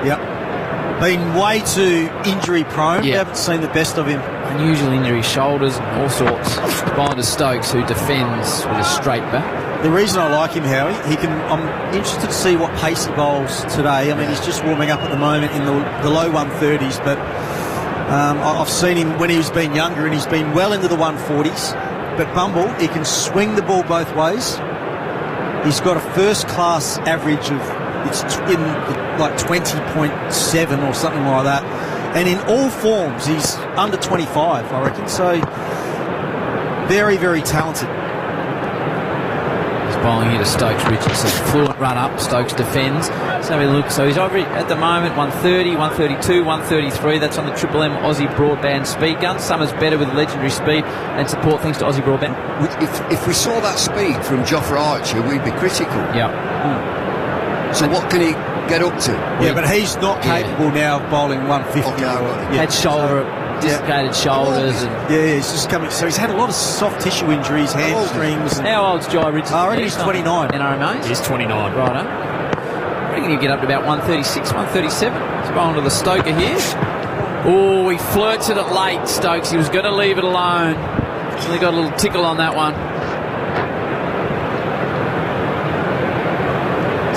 Yep. Been way too injury prone. Yep. Haven't seen the best of him. Unusual injury, shoulders and all sorts. Behind Stokes, who defends with a straight bat. The reason I like him, Howie, I'm interested to see what pace he bowls today. I mean, he's just warming up at the moment in the low 130s, but I've seen him when he's been younger and he's been well into the 140s. But Bumble, he can swing the ball both ways. He's got a first-class average of it's in like 20.7 or something like that. And in all forms, he's under 25, I reckon. So, very, very talented. He's bowling here to Stokes. Richardson, fluent run up. Stokes defends. Let's have a look. So he's over at the moment 130, 132, 133. That's on the Triple M Aussie Broadband speed gun. Summers better with legendary speed and support thanks to Aussie Broadband. If we saw that speed from Jofra Archer, we'd be critical. Yeah. So what can he get up to? Yeah, but he's not capable now of bowling 150. Had shoulder, dislocated shoulders. And he's just coming. So he's had a lot of soft tissue injuries, hamstrings. How old's Jai Richardson? I reckon he's 29. NRMA? He's 29. Righto. I reckon he'll get up to about 136, 137. He's bowling to the Stoker here. Oh, he flirts it late, Stokes. He was going to leave it alone. He got a little tickle on that one.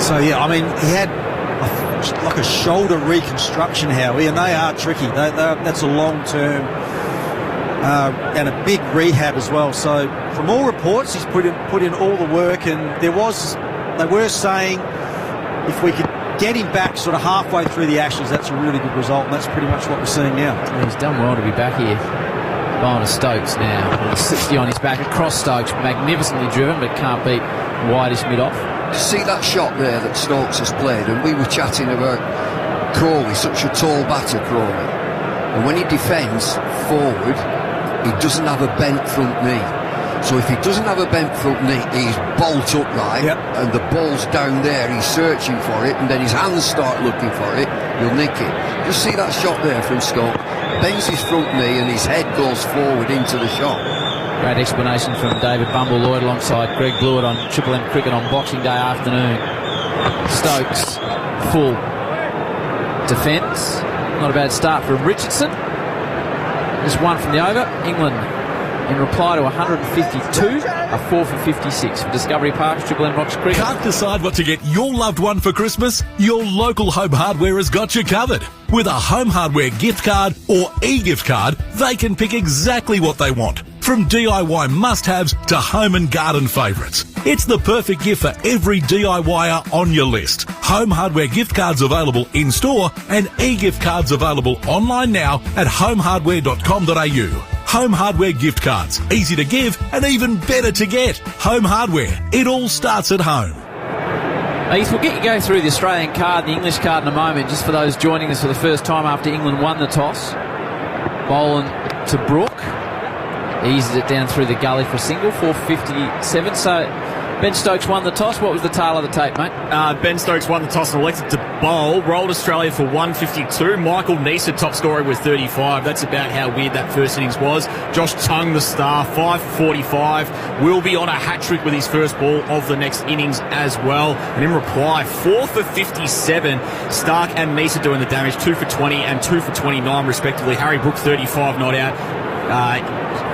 So, yeah, I mean, he had like a shoulder reconstruction, Howie, and they are tricky. That's a long-term and a big rehab as well. So, from all reports, he's put in all the work, and they were saying if we could get him back sort of halfway through the Ashes, that's a really good result, and that's pretty much what we're seeing now. Yeah, he's done well to be back here. Bowling to Stokes now. With a 60 on his back across Stokes. Magnificently driven, but can't beat Whitish mid-off. See that shot there that Stokes has played, and we were chatting about Crawley, such a tall batter, Crawley, and when he defends forward, he doesn't have a bent front knee. So if he doesn't have a bent front knee, he's bolt upright, and the ball's down there, he's searching for it, and then his hands start looking for it, he'll nick it. Just see that shot there from Stokes, bends his front knee and his head goes forward into the shot. Great explanation from David Bumble-Lloyd alongside Greg Blewett on Triple M Cricket on Boxing Day afternoon. Stokes, full defence. Not a bad start from Richardson. Just one from the over. England in reply to 152, a 4 for 56 for Discovery Park's Triple M Rocks Cricket. Can't decide what to get your loved one for Christmas? Your local Home Hardware has got you covered. With a Home Hardware gift card or e-gift card, they can pick exactly what they want. From DIY must-haves to home and garden favourites. It's the perfect gift for every DIYer on your list. Home Hardware gift cards available in-store and e-gift cards available online now at homehardware.com.au. Home Hardware gift cards. Easy to give and even better to get. Home Hardware. It all starts at home. Heath, we'll get you go through the Australian card, the English card in a moment, just for those joining us for the first time after England won the toss. Boland to Brook. Eases it down through the gully for a single, 4:57. So Ben Stokes won the toss. What was the tail of the tape, mate? Ben Stokes won the toss and elected to bowl. Rolled Australia for 152. Michael Neser, top scorer, with 35. That's about how weird that first innings was. Josh Tongue, the star, 5:45. Will be on a hat-trick with his first ball of the next innings as well. And in reply, 4 for 57. Stark and Neser doing the damage, 2 for 20 and 2 for 29 respectively. Harry Brook, 35, not out.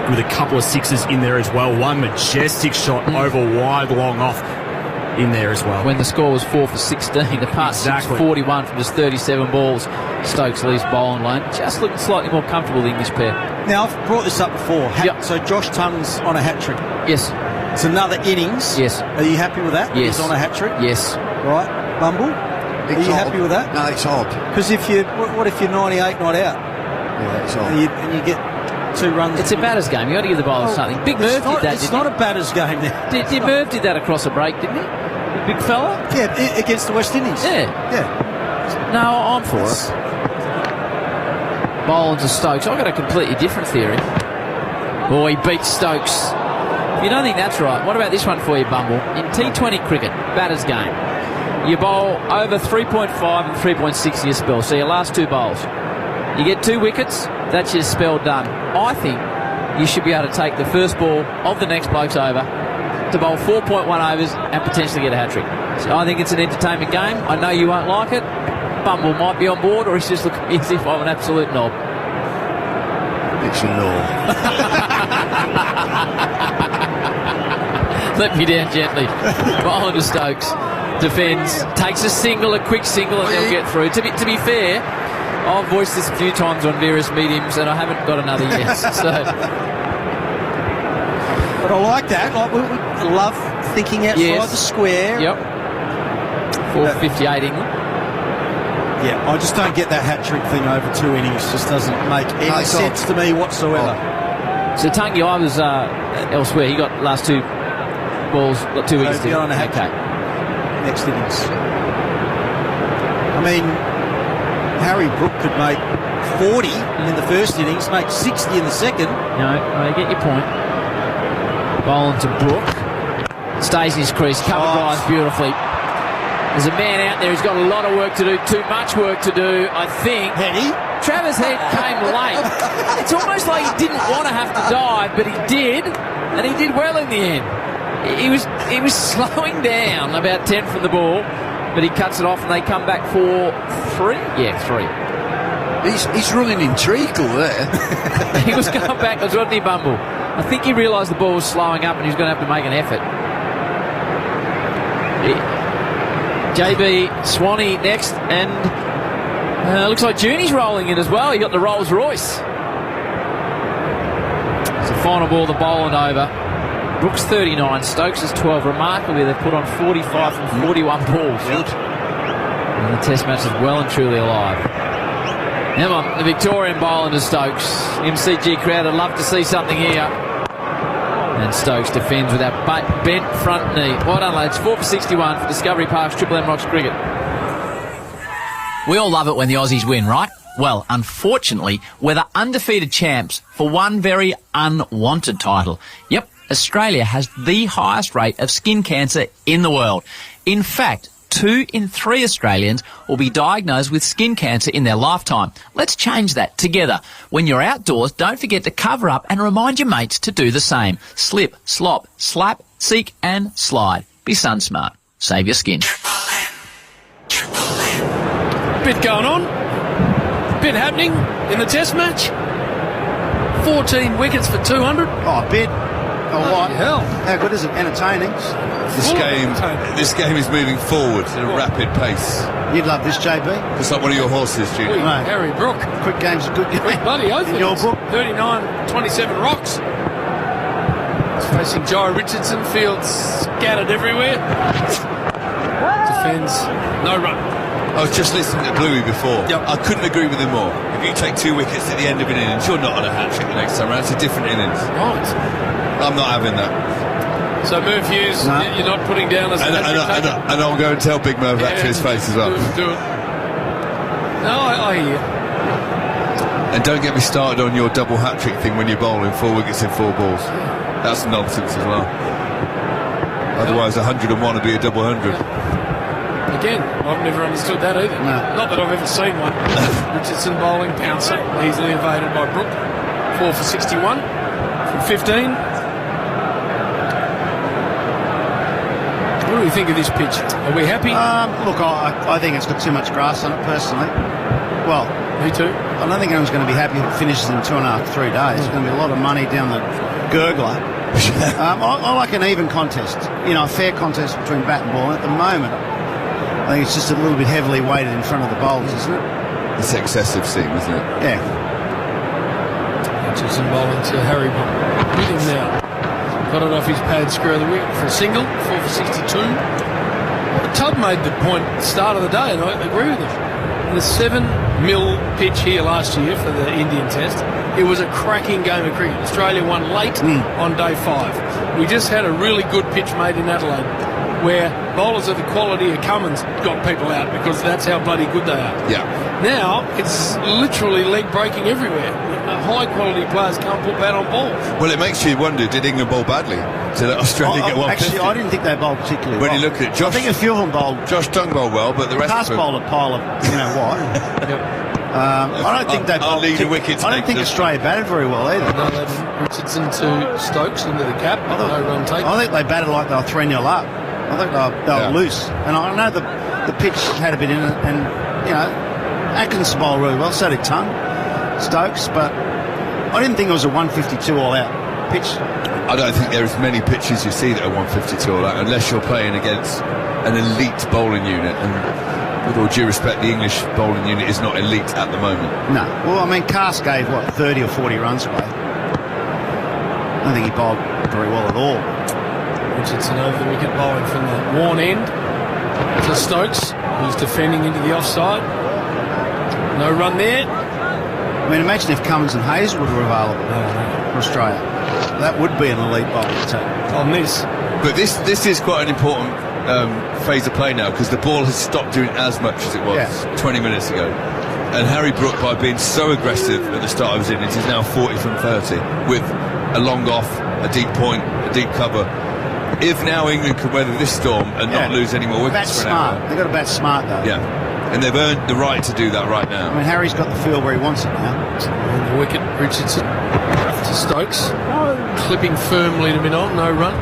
With a couple of sixes in there as well. One majestic shot over wide, long off in there as well. When the score was 4 for 16, the past 41 from just 37 balls. Stokes leaves Boland lane. Just looking slightly more comfortable, the English pair. Now, I've brought this up before. So Josh Tongue's on a hat-trick. Yes. It's another innings. Yes. Are you happy with that? Yes. He's on a hat-trick? Yes. Right. Bumble? Are you happy with that? No, it's odd. Because if you, what if you're 98 not out? Yeah, it's odd. And you get 2 runs. It's a batter's game. You got to give the bowler something. Big Merv did that. It's not a batter's game. Did Merv did that across a break, didn't he? Big fella. Yeah, against the West Indies. Yeah. No, I'm for it. Boland to Stokes. I've got a completely different theory. Oh, he beats Stokes. You don't think that's right? What about this one for you, Bumble? In T20 cricket, batter's game, you bowl over 3.5 and 3.6 your spell. So your last 2 bowls. You get 2 wickets, that's your spell done. I think you should be able to take the first ball of the next bloke's over to bowl 4.1 overs and potentially get a hat-trick. So I think it's an entertainment game. I know you won't like it. Bumble might be on board, or he's just looking at me as if I'm an absolute knob. It's a no. Let me down gently. Boland to Stokes. Defends. Takes a single, a quick single, and they'll get through. To be fair, I've voiced this a few times on various mediums, and I haven't got another yes. So, but I like that. We love thinking outside the square. Yep. 4:58 England. Yeah, I just don't get that hat-trick thing over 2 innings. Just doesn't make any sense to me whatsoever. So Tanguy was elsewhere. He got last 2 balls, got 2 wickets. On a hat-trick. Next innings. I mean, Harry Brook could make 40 in the first innings, make 60 in the second. No, I get your point. Boland to Brook. Stays in his crease, cover drives beautifully. There's a man out there who's got a lot of work to do, too much work to do, I think. Heady? Travis Head came late. It's almost like he didn't want to have to dive, but he did, and he did well in the end. He was slowing down about 10 from the ball, but he cuts it off and they come back for 3? Yeah, 3. He's running in treacle there. He was going backwards, wasn't he, Bumble? I think he realised the ball was slowing up and he was going to have to make an effort. JB Swanee next, and looks like Junie's rolling in as well. He got the Rolls Royce. It's a final ball, the Boland over. Brooks 39, Stokes is 12. Remarkably, they've put on 45 from 41 balls. And the test match is well and truly alive. Come on, the Victorian Boland to Stokes. MCG crowd would love to see something here. And Stokes defends with that bent front knee. Well done, lads. 4 for 61 for Discovery Park's Triple M Rocks cricket. We all love it when the Aussies win, right? Well, unfortunately, we're the undefeated champs for one very unwanted title. Yep, Australia has the highest rate of skin cancer in the world. In fact, 2 in 3 Australians will be diagnosed with skin cancer in their lifetime. Let's change that together. When you're outdoors, don't forget to cover up and remind your mates to do the same. Slip, slop, slap, seek and slide. Be sun smart. Save your skin. Bit going on. Bit happening in the test match. 14 wickets for 200. Oh, bit. Oh, what? Hell. How good is it? Entertaining. This game is moving forward at a rapid pace. You'd love this, JB. It's like one of your horses, Judy. Mate. Harry Brook. Quick game's a good game. Bloody oath. In your book. 39-27 rocks. It's facing Jai Richardson. Field scattered everywhere. Defends. No run. I was just listening to Bluey before. Yep. I couldn't agree with him more. If you take 2 wickets at the end of an innings, you're not on a hat-trick the next time around. It's a different innings. Right. I'm not having that. So Merv Hughes, you're not putting down as a hat-trick taker? And I'll go and tell Big Merv that to his face as well. Do it. No, I hear you. And don't get me started on your double hat-trick thing when you're bowling 4 wickets in 4 balls. That's nonsense as well. Otherwise, 101 would be a double 100. Again, I've never understood that either. No. Not that I've ever seen one. Richardson bowling, Pouncer, easily evaded by Brook. 4 for 61 from 15. What do we think of this pitch? Are we happy? Look, I think it's got too much grass on it, personally. Well, me too. I don't think anyone's going to be happy if it finishes in 2.5 to 3 days. There's going to be a lot of money down the gurgler. I like an even contest. You know, a fair contest between bat and ball. At the moment, I think it's just a little bit heavily weighted in front of the bowlers, isn't it? It's excessive seam, isn't it? Yeah. Richardson bowling to Harry with him now. Got it off his pad, square of the wicket for a single, 4 for 62. Tubb made the point at the start of the day, and I agree with him. The 7-mil pitch here last year for the Indian Test, it was a cracking game of cricket. Australia won late on day 5. We just had a really good pitch made in Adelaide, where bowlers of the quality of Cummins got people out because that's how bloody good they are. Yeah. Now, it's literally leg breaking everywhere. High quality players can't put bat on ball. Well, it makes you wonder, did England bowl badly to let Australia get 150? Actually, I didn't think they bowled particularly well. When you look at Josh, I think a few of them bowled. Josh Tongue bowled well, but the rest of them bowled a pile of, you know what? I don't think they bowled. I don't think Australia batted very well either. No, they didn't. Richardson to Stokes into the cap. No run taken. I think they batted like they were 3-0 up. I think they were loose. And I know the pitch had a bit in it, and you know, Atkins bowled really well. So did Tongue, Stokes, but I didn't think it was a 152 all-out pitch. I don't think there is many pitches you see that are 152 all-out unless you're playing against an elite bowling unit. And with all due respect, the English bowling unit is not elite at the moment. No. Well, I mean, Cass gave, 30 or 40 runs away. I don't think he bowled very well at all. Richardson over the wicket bowling from the worn end to Stokes, who's defending into the offside. No run there. I mean, imagine if Cummins and Hazelwood were available for Australia. That would be an elite bowling team. On this. But this is quite an important phase of play now, because the ball has stopped doing as much as it was 20 minutes ago. And Harry Brook, by being so aggressive at the start of his innings, is now 40 from 30 with a long off, a deep point, a deep cover. If now England can weather this storm and not lose any more wickets for an hour. They've got to bat smart, though. Yeah. And they've earned the right to do that right now. I mean, Harry's got the field where he wants it now. And the wicket, Richardson to Stokes. Clipping firmly to mid-on, no run.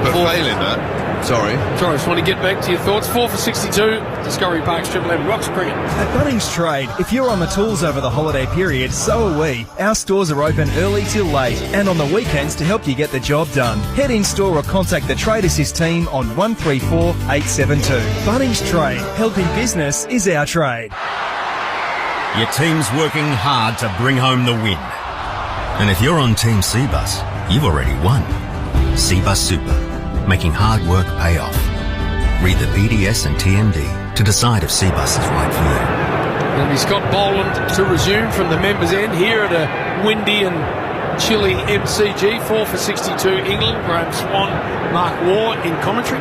But failing that, sorry, I just want to get back to your thoughts. 4 for 62, Discovery Park's Triple M Rocks Cricket. At Bunnings Trade, if you're on the tools over the holiday period, so are we. Our stores are open early till late and on the weekends to help you get the job done. Head in store or contact the Trade Assist team on 134 872. Bunnings Trade, helping business is our trade. Your team's working hard to bring home the win. And if you're on Team Cbus, you've already won. Cbus Super, making hard work pay off. Read the BDS and TMD to decide if Cbus is right for you. It'll be Scott Boland to resume from the members' end here at a windy and chilly MCG. 4 for 62 England. Graham Swan, Mark Waugh in commentary.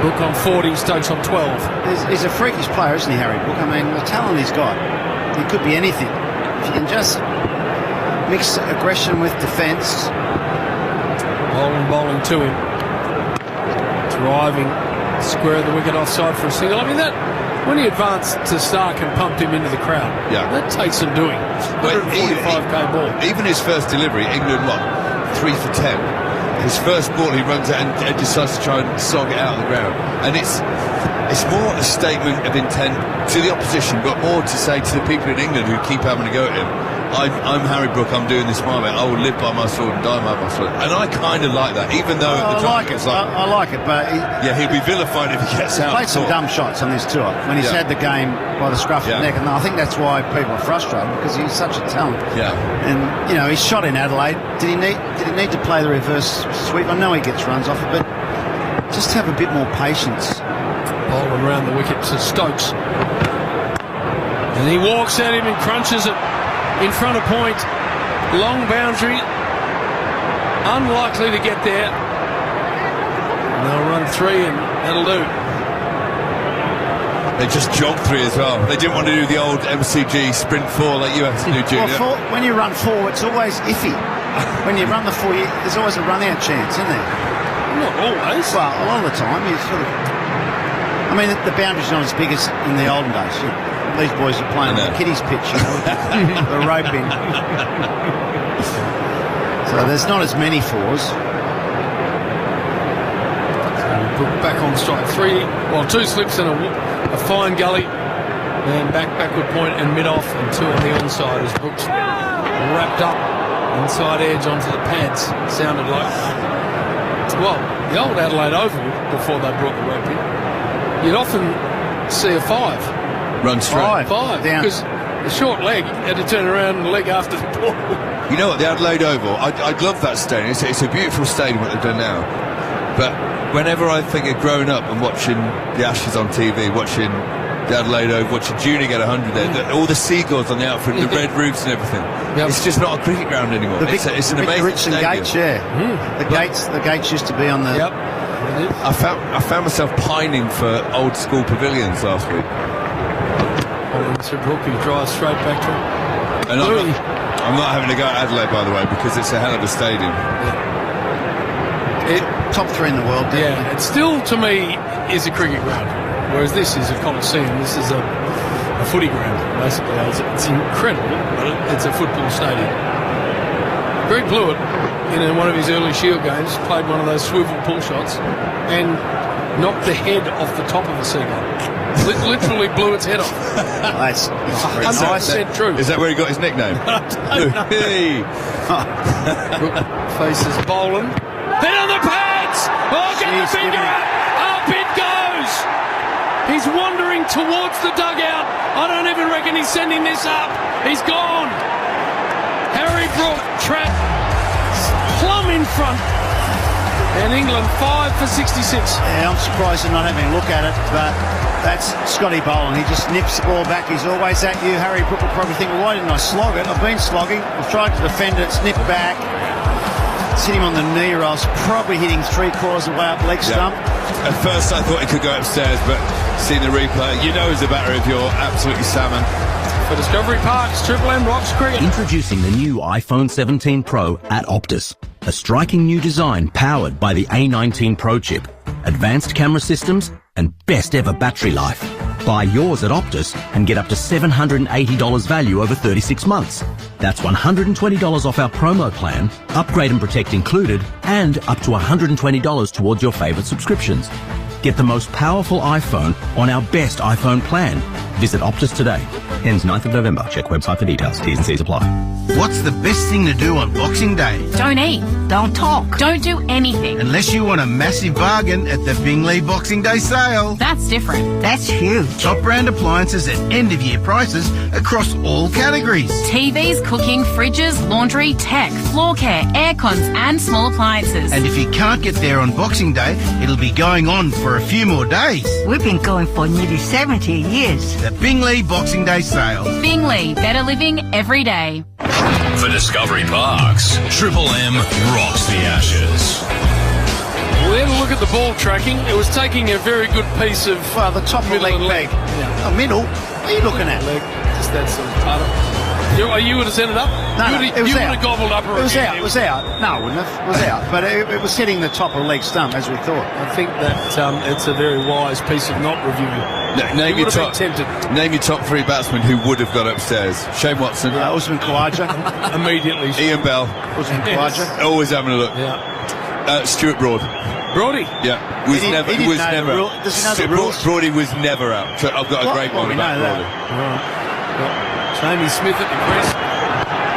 Brook on 40, Stokes on 12. He's a freakish player, isn't he, Harry Brook? I mean, the talent he's got, he could be anything. If you can just mix aggression with defence. Bowling to him. Driving square of the wicket offside for a single. I mean, that when he advanced to Stark and pumped him into the crowd, that takes some doing. 145k ball. Even his first delivery, England won 3 for 10. His first ball, he runs it and decides to try and sog it out of the ground. And it's more a statement of intent to the opposition, but more to say to the people in England who keep having a go at him, I'm Harry Brook, I'm doing this my way. I will live by my sword and die by my sword. And I kind of like that, even though at the time it's like... I like it, but... he'll be vilified if he gets out. He played some dumb shots on this tour when he's had the game by the scruff of the neck, and I think that's why people are frustrated, because he's such a talent. Yeah. And, you know, he shot in Adelaide. Did he need to play the reverse sweep? I know he gets runs off it, but just have a bit more patience. Bowling around the wicket to Stokes. And he walks at him and crunches it in front of point. Long boundary. Unlikely to get there. And they'll run 3 and that'll do. They just jogged 3 as well. They didn't want to do the old MCG sprint 4 like you have to do, Junior. Well, when you run 4, it's always iffy. When you run the 4, there's always a run-out chance, isn't there? Not always. Well, a lot of the time, you sort of... I mean, the boundary's not as big as in the olden days. These boys are playing on the kiddies pitch, you know, with the rope in. So there's not as many 4s. Back on strike 3. Well, 2 slips and a fine gully. And backward point and mid-off, and 2 on the onside as Brooks wrapped up inside edge onto the pads. Sounded like... Well, the old Adelaide Oval, before they brought the rope in, you'd often see a 5. Run straight. 5. Because the short leg had to turn around and leg after the ball. You know what, the Adelaide Oval, I'd love that stadium. It's a beautiful stadium what they've done now. But whenever I think of growing up and watching the Ashes on TV, watching the Adelaide Oval, watching Junior get 100 there, all the seagulls on the outfield, the red roofs and everything, it's just not a cricket ground anymore. It's an amazing Richardson stadium. Gates, the gates used to be on the... I found myself pining for old school pavilions last week. Sir Brookie drives straight back to him. And I'm not having to go to Adelaide, by the way, because it's a hell of a stadium. Top 3 in the world. Yeah, it still, to me, is a cricket ground, whereas this is a Coliseum. This is a footy ground, basically. It's incredible, but it's a football stadium. Greg Blewett, in one of his early Shield games, played one of those swivel pull shots and knocked the head off the top of the seagull. Literally blew its head off. That's 100% true. Is that where he got his nickname? Hey. Faces bowling. Hit on the pads! Oh, get the finger up! Up it goes! He's wandering towards the dugout. I don't even reckon he's sending this up. He's gone. Harry Brook trapped plumb in front. And England 5 for 66. Yeah, I'm surprised they're not having a look at it, but that's Scotty Boland. He just nips the ball back. He's always at you. Harry Brook will probably think, well, why didn't I slog it? I've been slogging. I've tried to defend it, snip back. It's hit him on the knee, or I was probably hitting 3/4 of the way up leg stump. At first I thought he could go upstairs, but seeing the replay, you know as a batter if you're absolutely salmon. For Discovery Parks, Triple M Rocks Cricket. Introducing the new iPhone 17 Pro at Optus. A striking new design powered by the A19 Pro chip, advanced camera systems, and best ever battery life. Buy yours at Optus and get up to $780 value over 36 months. That's $120 off our promo plan, upgrade and protect included, and up to $120 towards your favorite subscriptions. Get the most powerful iPhone on our best iPhone plan. Visit Optus today. Ends 9th of November. Check website for details. T's and C's apply. What's the best thing to do on Boxing Day? Don't eat. Don't talk. Don't do anything. Unless you want a massive bargain at the Bingley Boxing Day sale. That's different. That's huge. Top brand appliances at end-of-year prices across all categories. TVs, cooking, fridges, laundry, tech, floor care, air cons and small appliances. And if you can't get there on Boxing Day, it'll be going on for a few more days. We've been going for nearly 70 years. The Bingley Boxing Day sale. Bingley, better living every day. For Discovery Parks, Triple M rocks the Ashes. We had a look at the ball tracking. It was taking a very good piece of the top middle leg. Yeah. Middle? What are you looking at? Leg. Just that sort of part of it. You would have sent it up? No, you it was would out. have gobbled up a It was review. out. It was out. No, it wouldn't have. It was out. But it was hitting the top of the leg stump, as we thought. I think that it's a very wise piece of not reviewing. Name your top 3 batsmen who would have got upstairs. Shane Watson. Usman Khawaja. Immediately. Ian Bell. Usman Khawaja. Always having a look. Yeah. Stuart Broad. Broady? Yeah. Was never out. Does he know the rules? Broady was never out. So I've got a great one about Broady. Jamie Smith at the crease.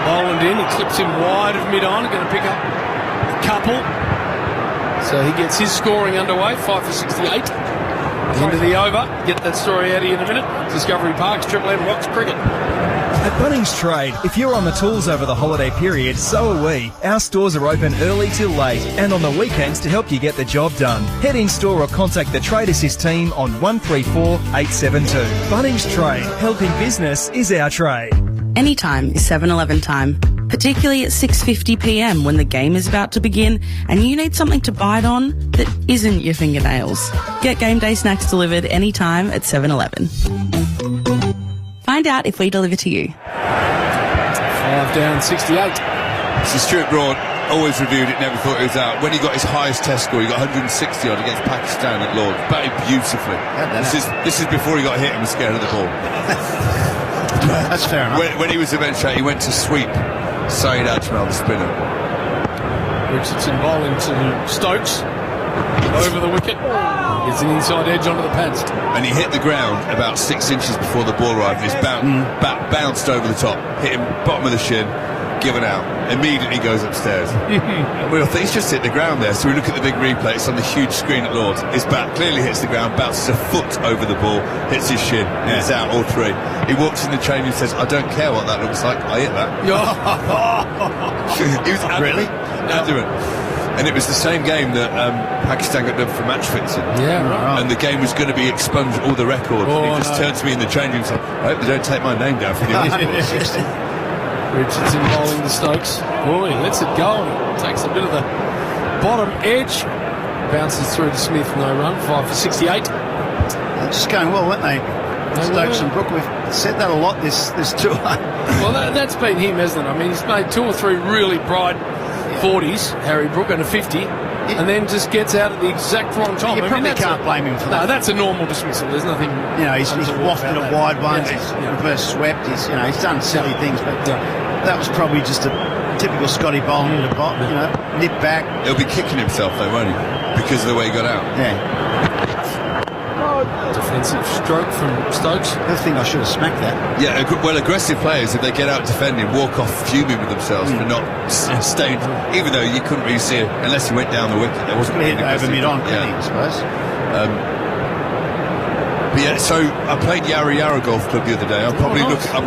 Boland in, he clips him wide of mid-on, going to pick up a couple. So he gets his scoring underway, 5 for 68. Into the over. Get that story out of you in a minute. Discovery Parks, Triple M Rocks Cricket. At Bunnings Trade, if you're on the tools over the holiday period, so are we. Our stores are open early till late and on the weekends to help you get the job done. Head in store or contact the Trade Assist team on 134 872. Bunnings Trade, helping business is our trade. Anytime is 7-Eleven time, particularly at 6:50pm when the game is about to begin and you need something to bite on that isn't your fingernails. Get game day snacks delivered anytime at 7-Eleven. Find out if we deliver to you. 5 down, 68. So Stuart Broad always reviewed it, never thought it was out. When he got his highest test score, he got 160 odd against Pakistan at Lords. Batted beautifully. This is before he got hit and was scared of the ball. That's fair enough. When he was eventually, he went to sweep Saeed Ajmal, the spinner. Richardson bowling to Stokes. Over the wicket. Gets an inside edge onto the pads. And he hit the ground about 6 inches before the ball arrived. His bat bounced over the top, hit him bottom of the shin, given out. Immediately goes upstairs. And we all think he's just hit the ground there. So we look at the big replay. It's on the huge screen at Lords. His bat clearly hits the ground, bounces a foot over the ball, hits his shin, and it's out all three. He walks in the change and says, "I don't care what that looks like. I hit that." He was adamant. Adamant. And it was the same game that Pakistan got done for match fixing. Yeah, right. And the game was going to be expunged, all the records. And he just turned to me in the changing room and said, "I hope they don't take my name down for the Richardson bowling to Stokes. Boy, lets it go. And takes a bit of the bottom edge. Bounces through to Smith, no run. 5 for 68. They're just going well, weren't they? Stokes and Brook, we've said that a lot this tour. Well, that's been him, hasn't it? I mean, he's made 2 or 3 really bright 40s, Harry Brook, and a 50, and then just gets out at the exact wrong time. You probably can't blame him for that. No, that's a normal dismissal. There's nothing. You know, he's wafted a wide one, he's reverse swept, he's done silly things, but that was probably just a typical Scotty bowling to nip back. He'll be kicking himself though, won't he? Because of the way he got out. Yeah. Defensive stroke from Stokes. I think I should have smacked that. Yeah, well, aggressive players, if they get out defending, walk off fuming with themselves for not staying, even though you couldn't really see it unless he went down the wicket. There wasn't really over mid-on, I suppose. But yeah, so I played Yarra Yarra Golf Club the other day. I'm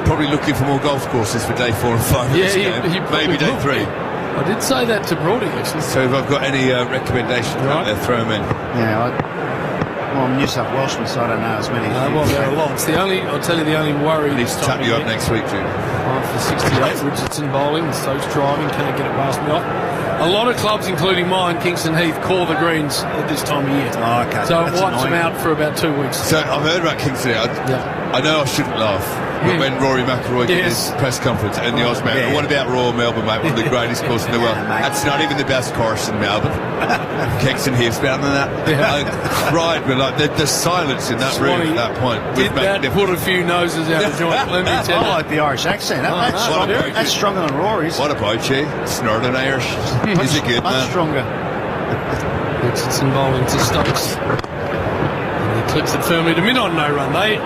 probably looking for more golf courses for day 4 and 5. Maybe day 3. I did say that to Brody actually. So if I've got any recommendations out there, throw them in. Yeah, well, I'm New South Welshman, so I don't know as many. Well, there are lots. I'll tell you the only worry. Needs to tap you up next week, Jim. 5 for 68. Richardson bowling, Stokes driving, can't get it past me off. A lot of clubs, including mine, Kingston Heath, call the greens at this time of year. Oh, okay. So it wipes them out for about 2 weeks. So I've heard about Kingston Heath. I know I shouldn't laugh, but when Rory McIlroy did his press conference and the Oz mate, what about Royal Melbourne, mate? One of the greatest courses in the world. That's not even the best course in Melbourne. Kingston Heath's better than that. I cried, but like the silence in that room at that point. Did that put a few noses out of joint? Let me tell you. I like the Irish accent. That's stronger than Rory's. What about you? Snorting Irish. Is it good, much stronger. Richardson bowling to Stokes. And he clips it firmly to mid-on, no run. They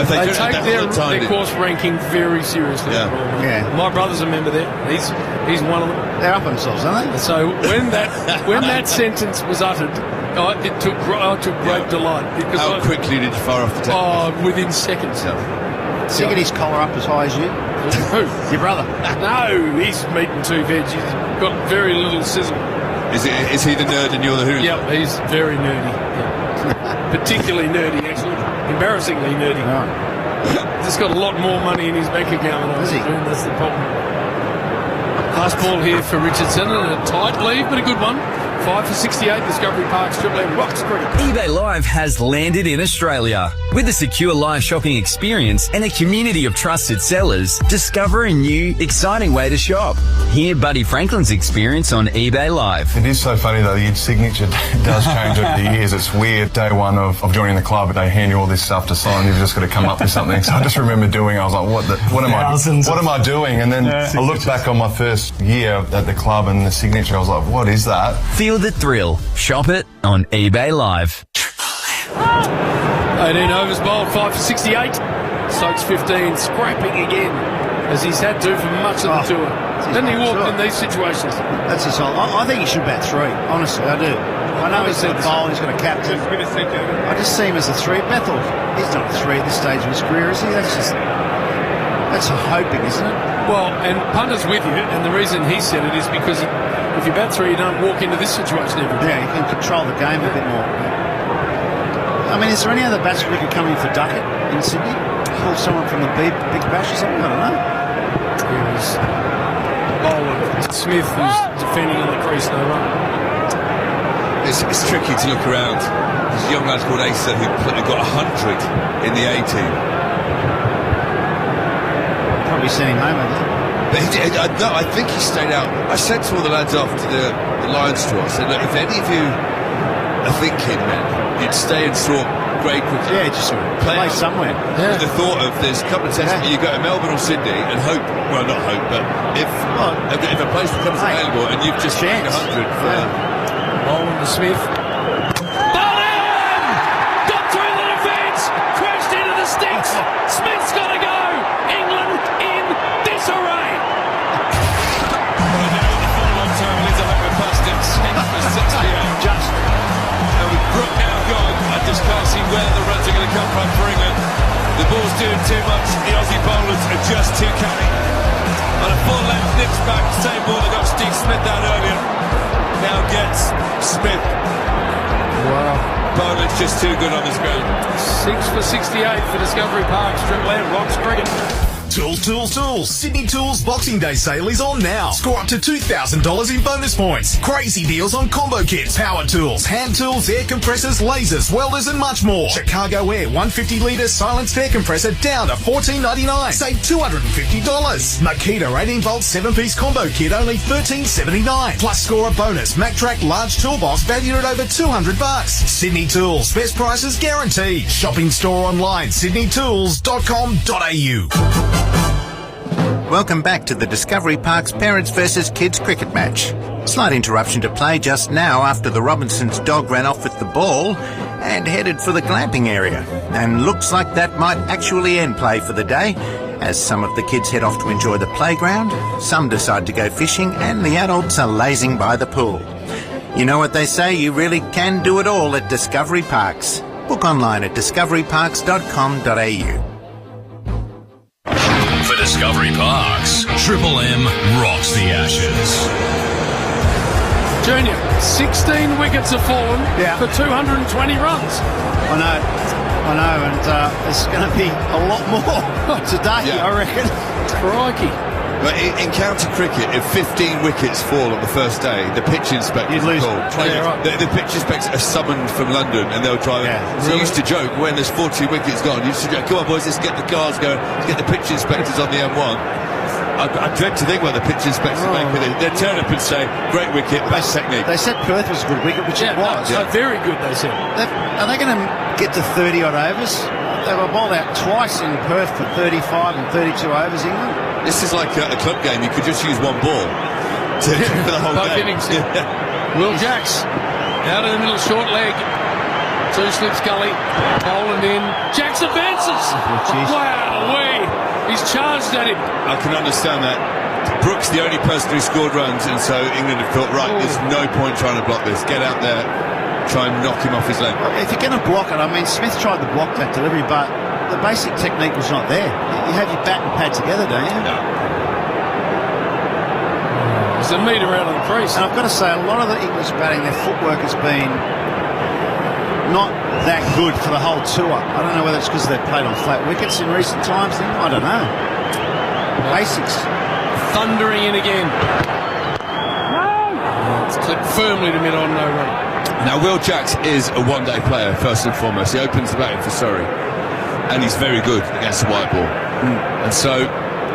take their course ranking very seriously. Yeah. My brother's a member there. He's one of them. They're up themselves, aren't they? So when that sentence was uttered, I took great delight. Because how quickly did you fire off the table? Oh, within seconds. Does he get his collar up as high as you? Who? Your brother? No, he's meat and 2 veg. He's got very little sizzle. Is he the nerd and you're the who? Yep, he's very nerdy. Yeah. Particularly nerdy, actually. Embarrassingly nerdy. Just got a lot more money in his bank account than I do. That's the problem. Last ball here for Richardson, and a tight lead, but a good one. 5 for 68, Discovery Parks, Triple M Rocks Cricket. eBay Live has landed in Australia. With a secure live shopping experience and a community of trusted sellers, discover a new, exciting way to shop. Hear Buddy Franklin's experience on eBay Live. It is so funny though, the signature does change over the years. It's weird. Day 1 of joining the club, they hand you all this stuff to sign. You've just got to come up with something. So I just remember doing. I was like, what am I doing? And then I looked back on my first year at the club and the signature. I was like, what is that? Feel the thrill. Shop it on eBay Live. 18 overs bowled, 5 for 68. Stokes 15, scrapping again. as he's had to for much of the tour. Then he walked in these situations. That's his whole. I think he should bat 3. Honestly, I do. I know he's got a bowl, he's got a captain. I just see him as a 3. Bethel, he's not a 3 at this stage of his career, is he? That's hoping, isn't it? Well, and Punter's with you, and the reason he said it is because if you bat 3, you don't walk into this situation every day. Yeah, you can control the game a bit more. I mean, is there any other batsman we could come in for Duckett in Sydney? Pull someone from the Big Bash or something? I don't know. Here's bowler Smith, who's defending on the crease, no run. It's tricky to look around. There's a young lad called Asa who got 100 in the A team. Probably sent him home, hasn't he? But no, I think he stayed out. I said to all the lads after the Lions tour, I said, look, if any of you are thinking, man, you'd stay and sort grade cricket. Yeah, just play somewhere. With the thought of there's a couple of tests, you go to Melbourne or Sydney and hope, well, not hope, but if a place becomes available and you've just gained 100 for Boland to Smith. Boland! Got through the defence! Crashed into the sticks! Smith's got to go! England in disarray! Well, now the full-on term leads a hope past him, 6 for 68. Just. And with Brook now gone, I just can't see where the runs are going to come from for England. The ball's doing too much. The Aussie bowlers are just too canny. On a full length, nips back, same ball that got Steve Smith down earlier. Now gets Smith. Wow. Boland's just too good on this ground. 6 for 68 for Discovery Park, Triple M, Rocks Cricket. Tools. Sydney Tools Boxing Day sale is on now. Score up to $2,000 in bonus points. Crazy deals on combo kits, power tools, hand tools, air compressors, lasers, welders and much more. Chicago Air 150-litre silenced air compressor down to $14.99. Save $250. Makita 18-volt 7-piece combo kit only $13.79. Plus score a bonus MacTrack large toolbox valued at over $200. Sydney Tools. Best prices guaranteed. Shopping store online sydneytools.com.au. Welcome back to the Discovery Park's Parents versus Kids cricket match. Slight interruption to play just now after the Robinsons' dog ran off with the ball and headed for the glamping area. And looks like that might actually end play for the day, as some of the kids head off to enjoy the playground, some decide to go fishing, and the adults are lazing by the pool. You know what they say, you really can do it all at Discovery Parks. Book online at discoveryparks.com.au. For Discovery Parks, Triple M rocks the Ashes. Junior, 16 wickets have fallen for 220 runs. I know, and there's going to be a lot more today, I reckon. Crikey. But in county cricket, if 15 wickets fall on the first day, the pitch inspector the pitch inspectors are summoned from London and they'll drive. So you used to joke when there's 40 wickets gone, you used to joke, come on boys, let's get the cars going, let's get the pitch inspectors on the M1. I dread to think what the pitch inspectors make with it. They'd turn up and say, great wicket, best technique. They said Perth was a good wicket, which it was. Very good, they said. Are they going to get to 30-odd overs? They were bowled out twice in Perth for 35 and 32 overs, England. This is like a club game. You could just use one ball for the whole game. Innings. Will Jacks out in the middle, short leg. 2 slips gully. Boland in. Jacks advances. Wow-wee. He's charged at him. I can understand that. Brooks the only person who scored runs, and so England have thought, right, there's no point trying to block this. Get out there, try and knock him off his leg. If you're going to block it, I mean, Smith tried to block that delivery, but the basic technique was not there. You have your bat and pad together, don't you? No. There's a metre out of the crease. And I've got to say, a lot of the English batting, their footwork has been not that good for the whole tour. I don't know whether it's because they've played on flat wickets in recent times. I don't know. Basics. Thundering in again. It's clipped firmly to mid-on, no run. Now, Will Jacks is a one-day player, first and foremost. He opens the batting for Surrey, and he's very good against the white ball. And so,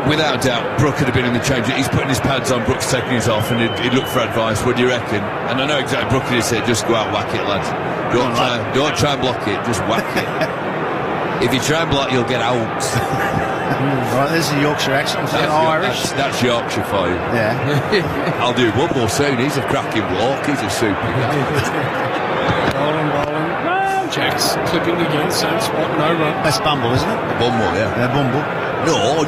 without doubt, Brook could have been in the change. He's putting his pads on, Brook's taking his off, and he'd look for advice. What do you reckon? And I know exactly Brook would have said, just go out, whack it, lads. Don't try and block it, just whack it. If you try and block, you'll get out. Right, there's the Yorkshire accent. Irish. That's Yorkshire for you. Yeah. I'll do one more soon. He's a cracking block. He's a super guy. Bowling. Jacks clipping again, same spot, no run. That's Bumble, isn't it? Bumble, yeah. Bumble. No.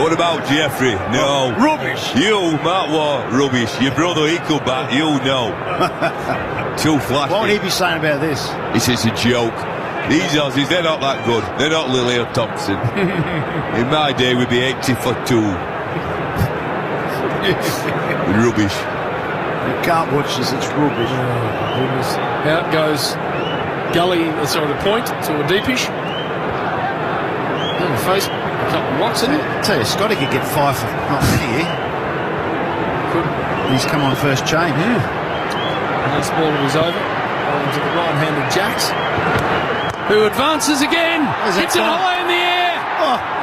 What about Jeffrey? No. Rubbish. You, Matt Waugh, rubbish. Your brother, he come back, you know. Too flashy. What would he be saying about this? He says it's a joke. These Aussies, they're not that good. They're not Lily or Thompson. In my day, we'd be 80 for 2. Rubbish. You can't watch this, it's rubbish. Oh, goodness. Out goes the point to a deepish. In the face, a couple of rocks in it. I tell you, Scotty could get 5 for not many here. He's come on first chain. Nice ball of his over. To the right-handed Jacks, who advances again. Hits it high in the air.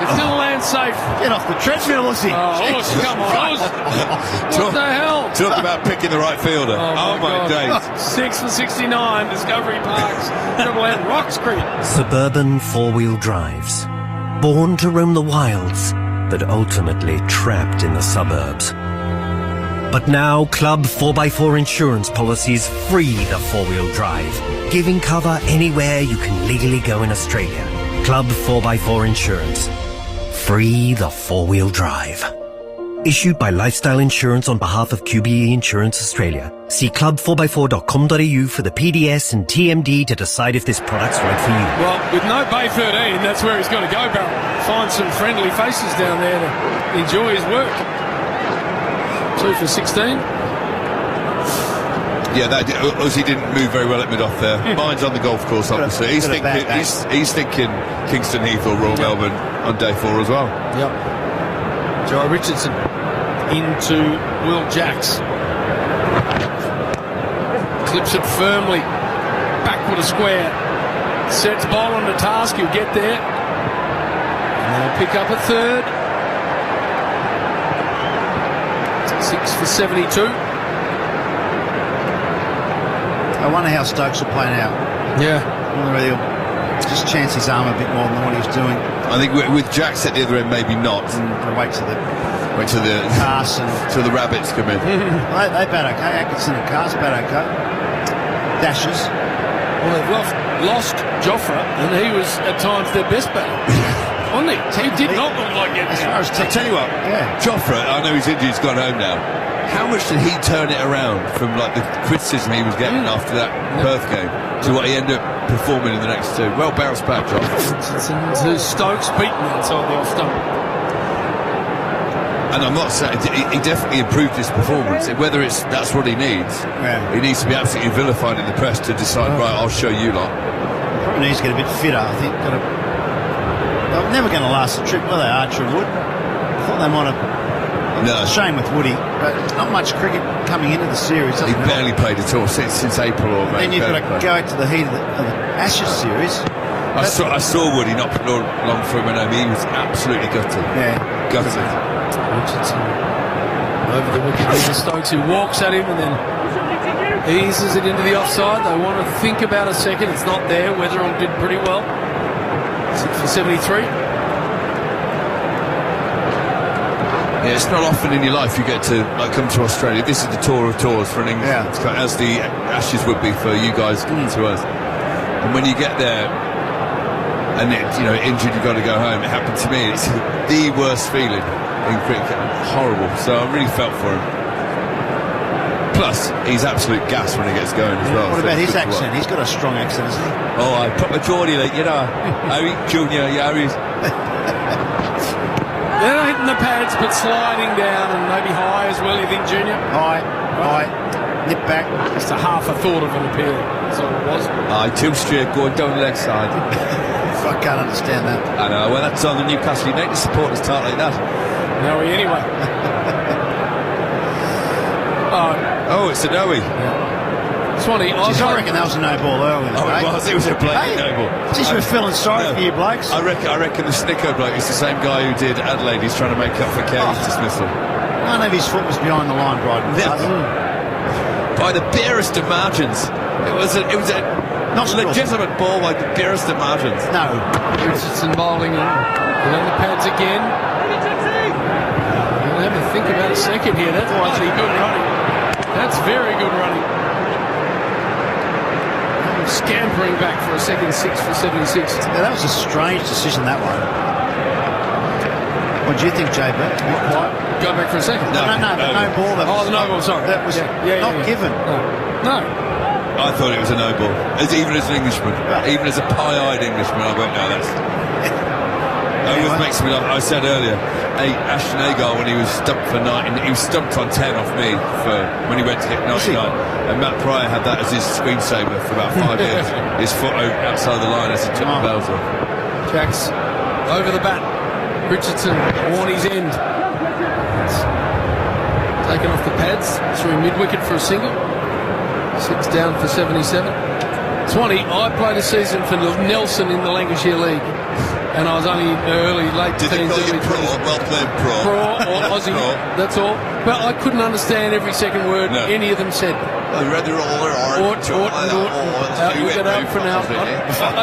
It still lands safe. Get off the treadmill, Aussie. Oh, come on. What the hell? Talk about picking the right fielder. Oh my days. 6 for 69, Discovery Parks. Triple M Rocks Cricket. Suburban four-wheel drives. Born to roam the wilds, but ultimately trapped in the suburbs. But now, Club 4x4 insurance policies free the four-wheel drive, giving cover anywhere you can legally go in Australia. Club 4x4 Insurance. Free the four-wheel drive. Issued by Lifestyle Insurance on behalf of QBE Insurance Australia. See club4x4.com.au for the PDS and TMD to decide if this product's right for you. Well, with no Bay 13, that's where he's got to go, Barrel. Find some friendly faces down there to enjoy his work. 2 for 16. Yeah, Ozzy didn't move very well at mid-off there. Mine's on the golf course, obviously. He's thinking Kingston Heath or Royal Melbourne on day 4 as well. Yep. Joe Richardson into Will Jacks. Clips it firmly. Backward a square. Sets ball on the task. He'll get there. And they'll pick up a third. 6 for 72. I wonder how Stokes will play now. Yeah. Whether he'll just chance his arm a bit more than what he was doing. I think with Jacks at the other end, maybe not. Wait till the Carson, till the rabbits come in. They bat okay. Atkinson and Carson bat okay. Dashes. Well, they've lost Joffre, and he was at times their best batter. Wasn't he? He did not look like it. I'll tell you what, Joffre, I know he's injured, he's gone home now. How much did he turn it around from like the criticism he was getting after that Perth game to what he ended up performing in the next 2? Well bounced back, Joffre. To Stokes beaten outside the off stump. And I'm not saying he definitely improved his performance. Whether that's what he needs, he needs to be absolutely vilified in the press to decide. Right, I'll show you lot. Probably needs to get a bit fitter. I think they're never going to last the trip, were they? Archer Wood. I thought they might have. No. Shame with Woody, but not much cricket coming into the series. He barely played at all since April or May. Then you've got to go to the heat of the Ashes series. I saw Woody not long for him, and he was absolutely gutted. Yeah, gutted. Richardson over the wicket. There's Stokes who walks at him and then eases it into the offside. They want to think about a second. It's not there. Weatherall did pretty well. 6 for 73. Yeah, it's not often in your life you get to come to Australia. This is the tour of tours for an England, as the Ashes would be for you guys coming to us. And when you get there and injured, you've got to go home. It happened to me. It's the worst feeling in cricket. Horrible. So I really felt for him. Plus, he's absolute gas when he gets going as well. What about his accent? He's got a strong accent, hasn't he? Oh, I proper Geordie, Harry Junior, Harry's. They're not hitting the pads, but sliding down and maybe high as well, you think, Junior? High. Nip back. Just a half a thought of an appeal. That's all it was. Too straight going down the leg side. I can't understand that. I know. Well, that's on the Newcastle United supporters talk like that. No, anyway. Oh, it's a no-y. Swanee, I reckon that was a no-ball earlier. It was a blatant no-ball. Just we're feeling sorry for you blokes. I reckon the Snicko bloke is the same guy who did Adelaide. He's trying to make up for Kelly's dismissal. None of his foot was behind the line, Bryden. By the barest of margins. It was a legitimate ball by the barest of margins. No. Richardson bowling in. And on the pads again. We'll have to think about a second here. That's actually good running. That's very good running. Scampering back for a second 6 for 76. Yeah, that was a strange decision, that one. What do you think, JB? Go back for a second. No ball. The no ball, sorry. That was not given. No. I thought it was a no ball. Even as an Englishman, even as a pie-eyed Englishman, I went, no, that's... It always makes me laugh. I said earlier, Ashton Agar, when he was stumped for 9, he was stumped on 10 off me for when he went to hit 99. And Matt Pryor had that as his screensaver for about 5 years. His foot outside the line as he took the bells off. Jacks over the bat. Richardson, Warney's end. Taken off the pads through mid-wicket for a single. 6 down for 77. Swanee, I played a season for Nelson in the Lancashire League. And I was only late Did they call you pro? Well played pro. Pro or Aussie, that's all. But I couldn't understand every second word any of them said. I read the roller I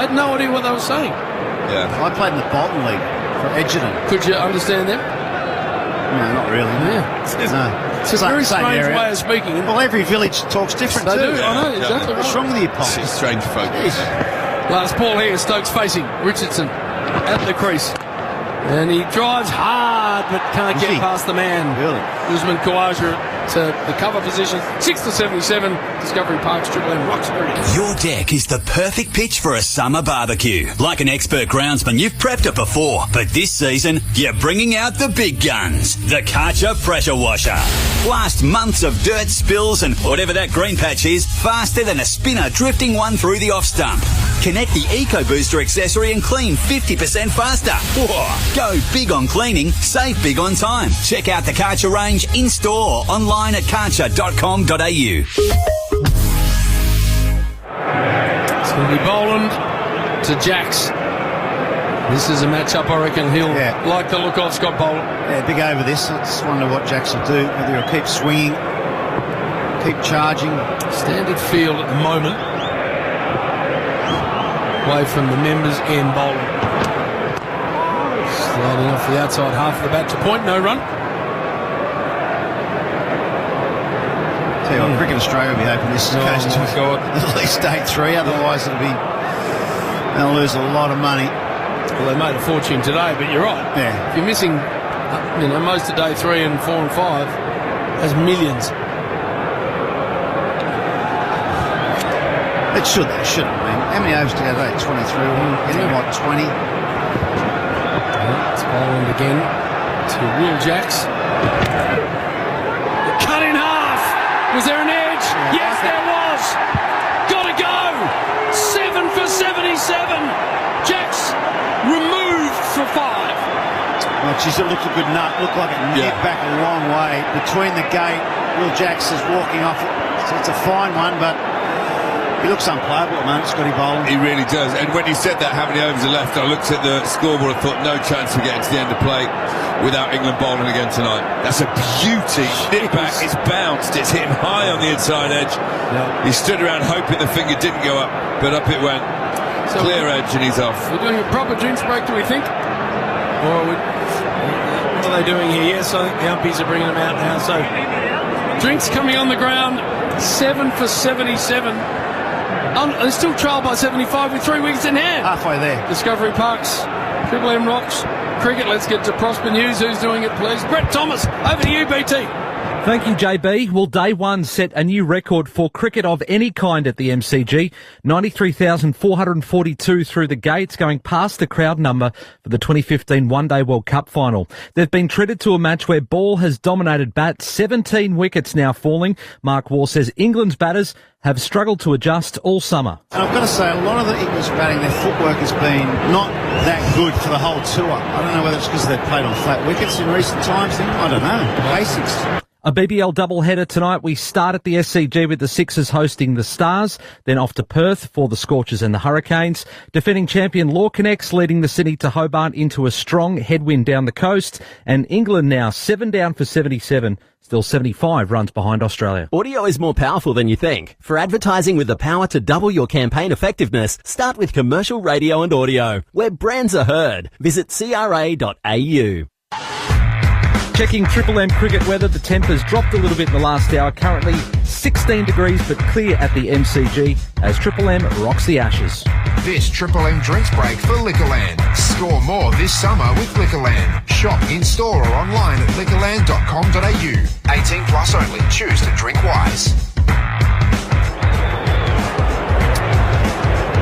had no idea what they were saying. Yeah. I played in the Bolton League for Edgerton. Could you understand them? No, not really. Yeah. It's a very strange way of speaking. Well, every village talks different they too. do, I know, exactly What's wrong with you, Paul? Strange folk. Last ball here, Stokes facing Richardson at the crease. And he drives hard, but can't get past the man. Really? Usman Khawaja to the cover position. 6 to 77. Discovery Park's Triple M rocks cricket. Your deck is the perfect pitch for a summer barbecue. Like an expert groundsman, you've prepped it before, but this season, you're bringing out the big guns. The Karcher Pressure Washer. Blast months of dirt, spills, and whatever that green patch is, faster than a spinner drifting one through the off stump. Connect the EcoBooster accessory and clean 50% faster. Whoa. Go big on cleaning, save big on time. Check out the Karcher range in-store or online at karcher.com.au. It's going to be Boland to Jacks. This is a matchup I reckon he'll like the look of Scott Boland. Yeah, big over this. I just wonder what Jacks will do. Whether he'll keep swinging, keep charging. Standard field at the moment. Away from the members in Boland. Sliding off the outside half of the bat to point, no run. Tell you what, Cricket Australia will be hoping this goes to at least day 3, otherwise they'll lose a lot of money. Well, they made a fortune today, but you're right. Yeah. If you're missing, most of day 3 and 4 and 5, that's millions. It shouldn't. How many overs together? 23. Getting what, 20? It's Boland again to Will Jacks. Cut in half. Was there an edge? Yes, there was. Got to go. 7 for 77. Jacks removed for 5. Well, geez, it looked a good nut. Looked like it nipped back a long way. Between the gate, Will Jacks is walking off. So it's a fine one, but he looks unplayable at the moment, Scotty Boland. He really does. And when you said that, how many overs are left, I looked at the scoreboard and thought, no chance of getting to the end of play without England bowling again tonight. That's a beauty. Nip back, it's bounced, it's hit him high on the inside edge. Yeah. He stood around hoping the finger didn't go up, but up it went. So clear edge and he's off. We're doing a proper drinks break, do we think? Or what are they doing here? Yes, I think the umpies are bringing them out now. So drinks coming on the ground, 7 for 77. They're still trailed by 75 with 3 wickets in hand. Halfway there. Discovery Parks, Triple M rocks. Cricket, let's get to Prosper News. Who's doing it, please? Brett Thomas, over to you, BT. Thank you, JB. Well, day one set a new record for cricket of any kind at the MCG. 93,442 through the gates, going past the crowd number for the 2015 One-Day World Cup final. They've been treated to a match where ball has dominated bat, 17 wickets now falling. Mark Waugh says England's batters have struggled to adjust all summer. And I've got to say, a lot of the English batting, their footwork has been not that good for the whole tour. I don't know whether it's because they've played on flat wickets in recent times. I don't know. Basics. A BBL doubleheader tonight. We start at the SCG with the Sixers hosting the Stars, then off to Perth for the Scorchers and the Hurricanes. Defending champion Law Connects leading the Sydney to Hobart into a strong headwind down the coast. And England now 7 down for 77, still 75 runs behind Australia. Audio is more powerful than you think. For advertising with the power to double your campaign effectiveness, start with commercial radio and audio, where brands are heard. Visit cra.au. Checking Triple M cricket weather, the temper's dropped a little bit in the last hour. Currently 16 degrees, but clear at the MCG as Triple M rocks the Ashes. this Triple M Drinks Break for Liquorland. Score more this summer with Liquorland. Shop in-store or online at liquorland.com.au. 18 plus only. Choose to drink wise.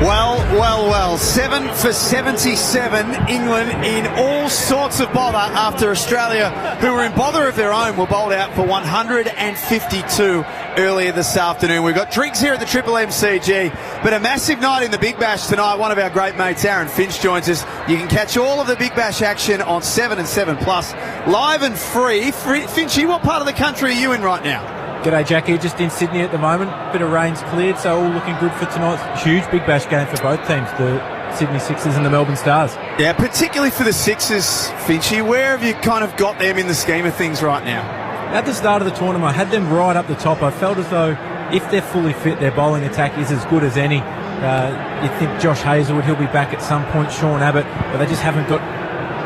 Well, 7 for 77. England in all sorts of bother after Australia, who were in bother of their own, were bowled out for 152 earlier this afternoon. We've got drinks here at the Triple MCG, but a massive night in the Big Bash tonight. One of our great mates, Aaron Finch, joins us. You can catch all of the Big Bash action on 7 and 7 Plus, live and free. Finchy, what part of the country are you in right now? G'day, Jackie. Just in Sydney at the moment. Bit of rain's cleared, so all looking good for tonight's huge Big Bash game for both teams, the Sydney Sixers and the Melbourne Stars. Yeah, particularly for the Sixers, Finchy. Where have you kind of got them in the scheme of things right now? At the start of the tournament, I had them right up the top. I felt as though if they're fully fit, their bowling attack is as good as any. You think Josh Hazlewood, he'll be back at some point, Sean Abbott, but they just haven't got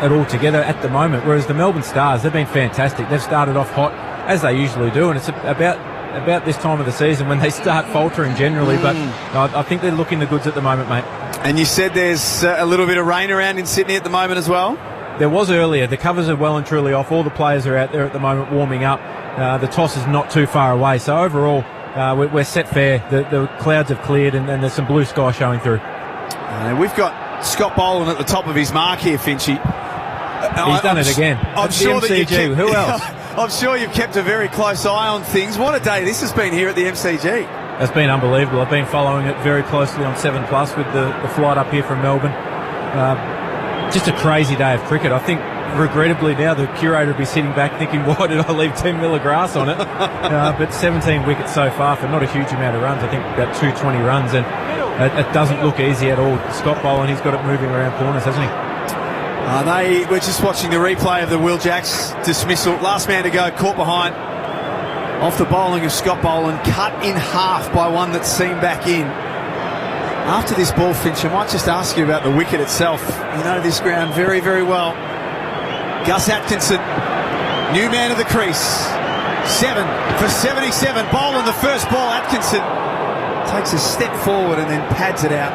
it all together at the moment. Whereas the Melbourne Stars, they've been fantastic. They've started off hot, as they usually do, and it's about this time of the season when they start faltering generally, but I think they're looking the goods at the moment, mate. And you said there's a little bit of rain around in Sydney at the moment as well? There was earlier. The covers are well and truly off. All the players are out there at the moment warming up. The toss is not too far away, so overall we're set fair. The clouds have cleared and there's some blue sky showing through. We've got Scott Boland at the top of his mark here, Finchy. He's done it again. I'm sure the MCG. Who else? I'm sure you've kept a very close eye on things. What a day this has been here at the MCG. It's been unbelievable. I've been following it very closely on 7 Plus with the flight up here from Melbourne. Just a crazy day of cricket. I think, regrettably, now the curator will be sitting back thinking, why did I leave 10 mil of grass on it? But 17 wickets so far for not a huge amount of runs. I think about 220 runs, and it doesn't look easy at all. Scott Boland, he's got it moving around corners, hasn't he? We're just watching the replay of the Will Jacks dismissal. Last man to go, caught behind. Off the bowling of Scott Boland, cut in half by one that's seen back in. After this ball, Finch, I might just ask you about the wicket itself. You know this ground very, very well. Gus Atkinson, new man of the crease. 7 for 77. Boland, the first ball. Atkinson takes a step forward and then pads it out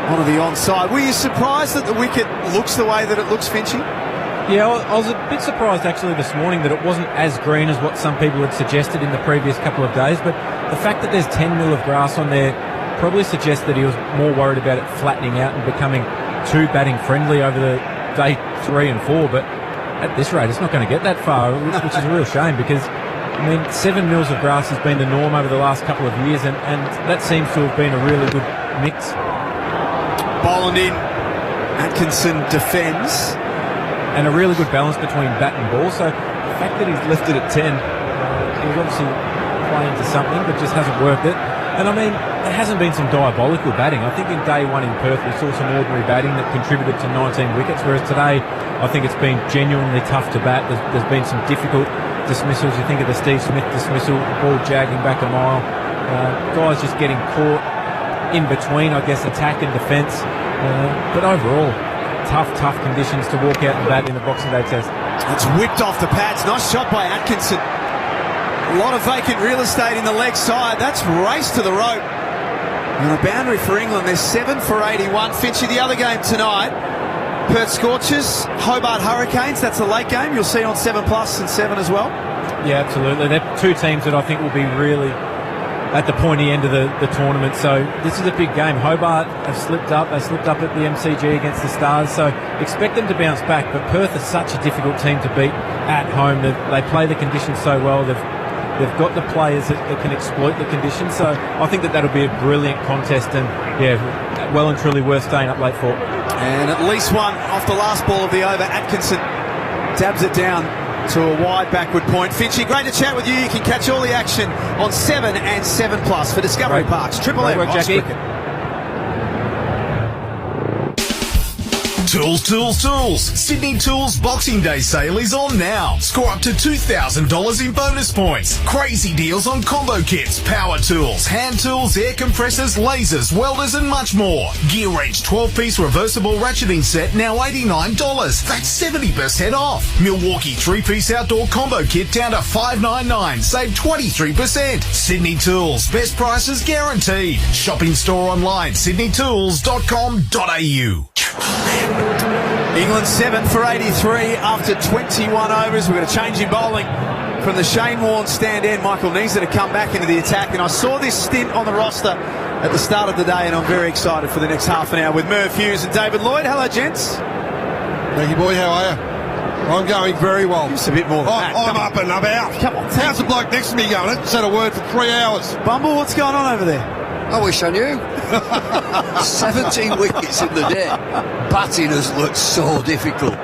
onto the onside. Were you surprised that the wicket looks the way that it looks, Finchy? Yeah, I was a bit surprised actually this morning that it wasn't as green as what some people had suggested in the previous couple of days, but the fact that there's 10 mil of grass on there probably suggests that he was more worried about it flattening out and becoming too batting friendly over the day 3 and 4, but at this rate it's not going to get that far, which is a real shame because, I mean, 7 mils of grass has been the norm over the last couple of years, and that seems to have been a really good mix. Boland in, Atkinson defends. And a really good balance between bat and ball. So the fact that he's left it at 10, he was obviously playing to something, but just hasn't worked it. And I mean, it hasn't been some diabolical batting. I think in day 1 in Perth we saw some ordinary batting that contributed to 19 wickets, whereas today I think it's been genuinely tough to bat. There's been some difficult dismissals. You think of the Steve Smith dismissal, the ball jagging back a mile. Guys just getting caught in between, I guess, attack and defence. But overall, tough conditions to walk out and bat in the Boxing Day Test. It's whipped off the pads. Nice shot by Atkinson. A lot of vacant real estate in the leg side. That's raced to the rope. And a boundary for England. They're 7 for 81. Finchy, the other game tonight. Perth Scorchers, Hobart Hurricanes. That's the late game. You'll see on 7 Plus and 7 as well. Yeah, absolutely. They're two teams that I think will be really at the pointy end of the tournament. So this is a big game. Hobart have slipped up. They slipped up at the MCG against the Stars. So expect them to bounce back. But Perth is such a difficult team to beat at home. They play the conditions so well. They've got the players that can exploit the conditions. So I think that'll be a brilliant contest. And yeah, well and truly worth staying up late for. And at least one off the last ball of the over. Atkinson dabs it down to a wide backward point. Finchy, great to chat with you. You can catch all the action on 7 and 7 Plus for Discovery Parks. Triple M. Jackie. Tools, tools, tools. Sydney Tools Boxing Day sale is on now. Score up to $2,000 in bonus points. Crazy deals on combo kits, power tools, hand tools, air compressors, lasers, welders and much more. Gear Wrench 12-piece reversible ratcheting set now $89. That's 70% off. Milwaukee 3-piece outdoor combo kit down to $5.99. Save 23%. Sydney Tools. Best prices guaranteed. Shop in store online. sydneytools.com.au. England 7 for 83 after 21 overs. We've got a change in bowling from the Shane Warne stand end, Michael Neser, to come back into the attack. And I saw this stint on the roster at the start of the day, and I'm very excited for the next half an hour with Merv Hughes and David Lloyd. Hello, gents. Thank you, boy. How are you? I'm going very well. Just a bit more than that. I'm up and about. Come on. How's the bloke next to me going? I haven't said a word for 3 hours. Bumble, what's going on over there? I wish I knew. 17 wickets in the day. Batting has looked so difficult.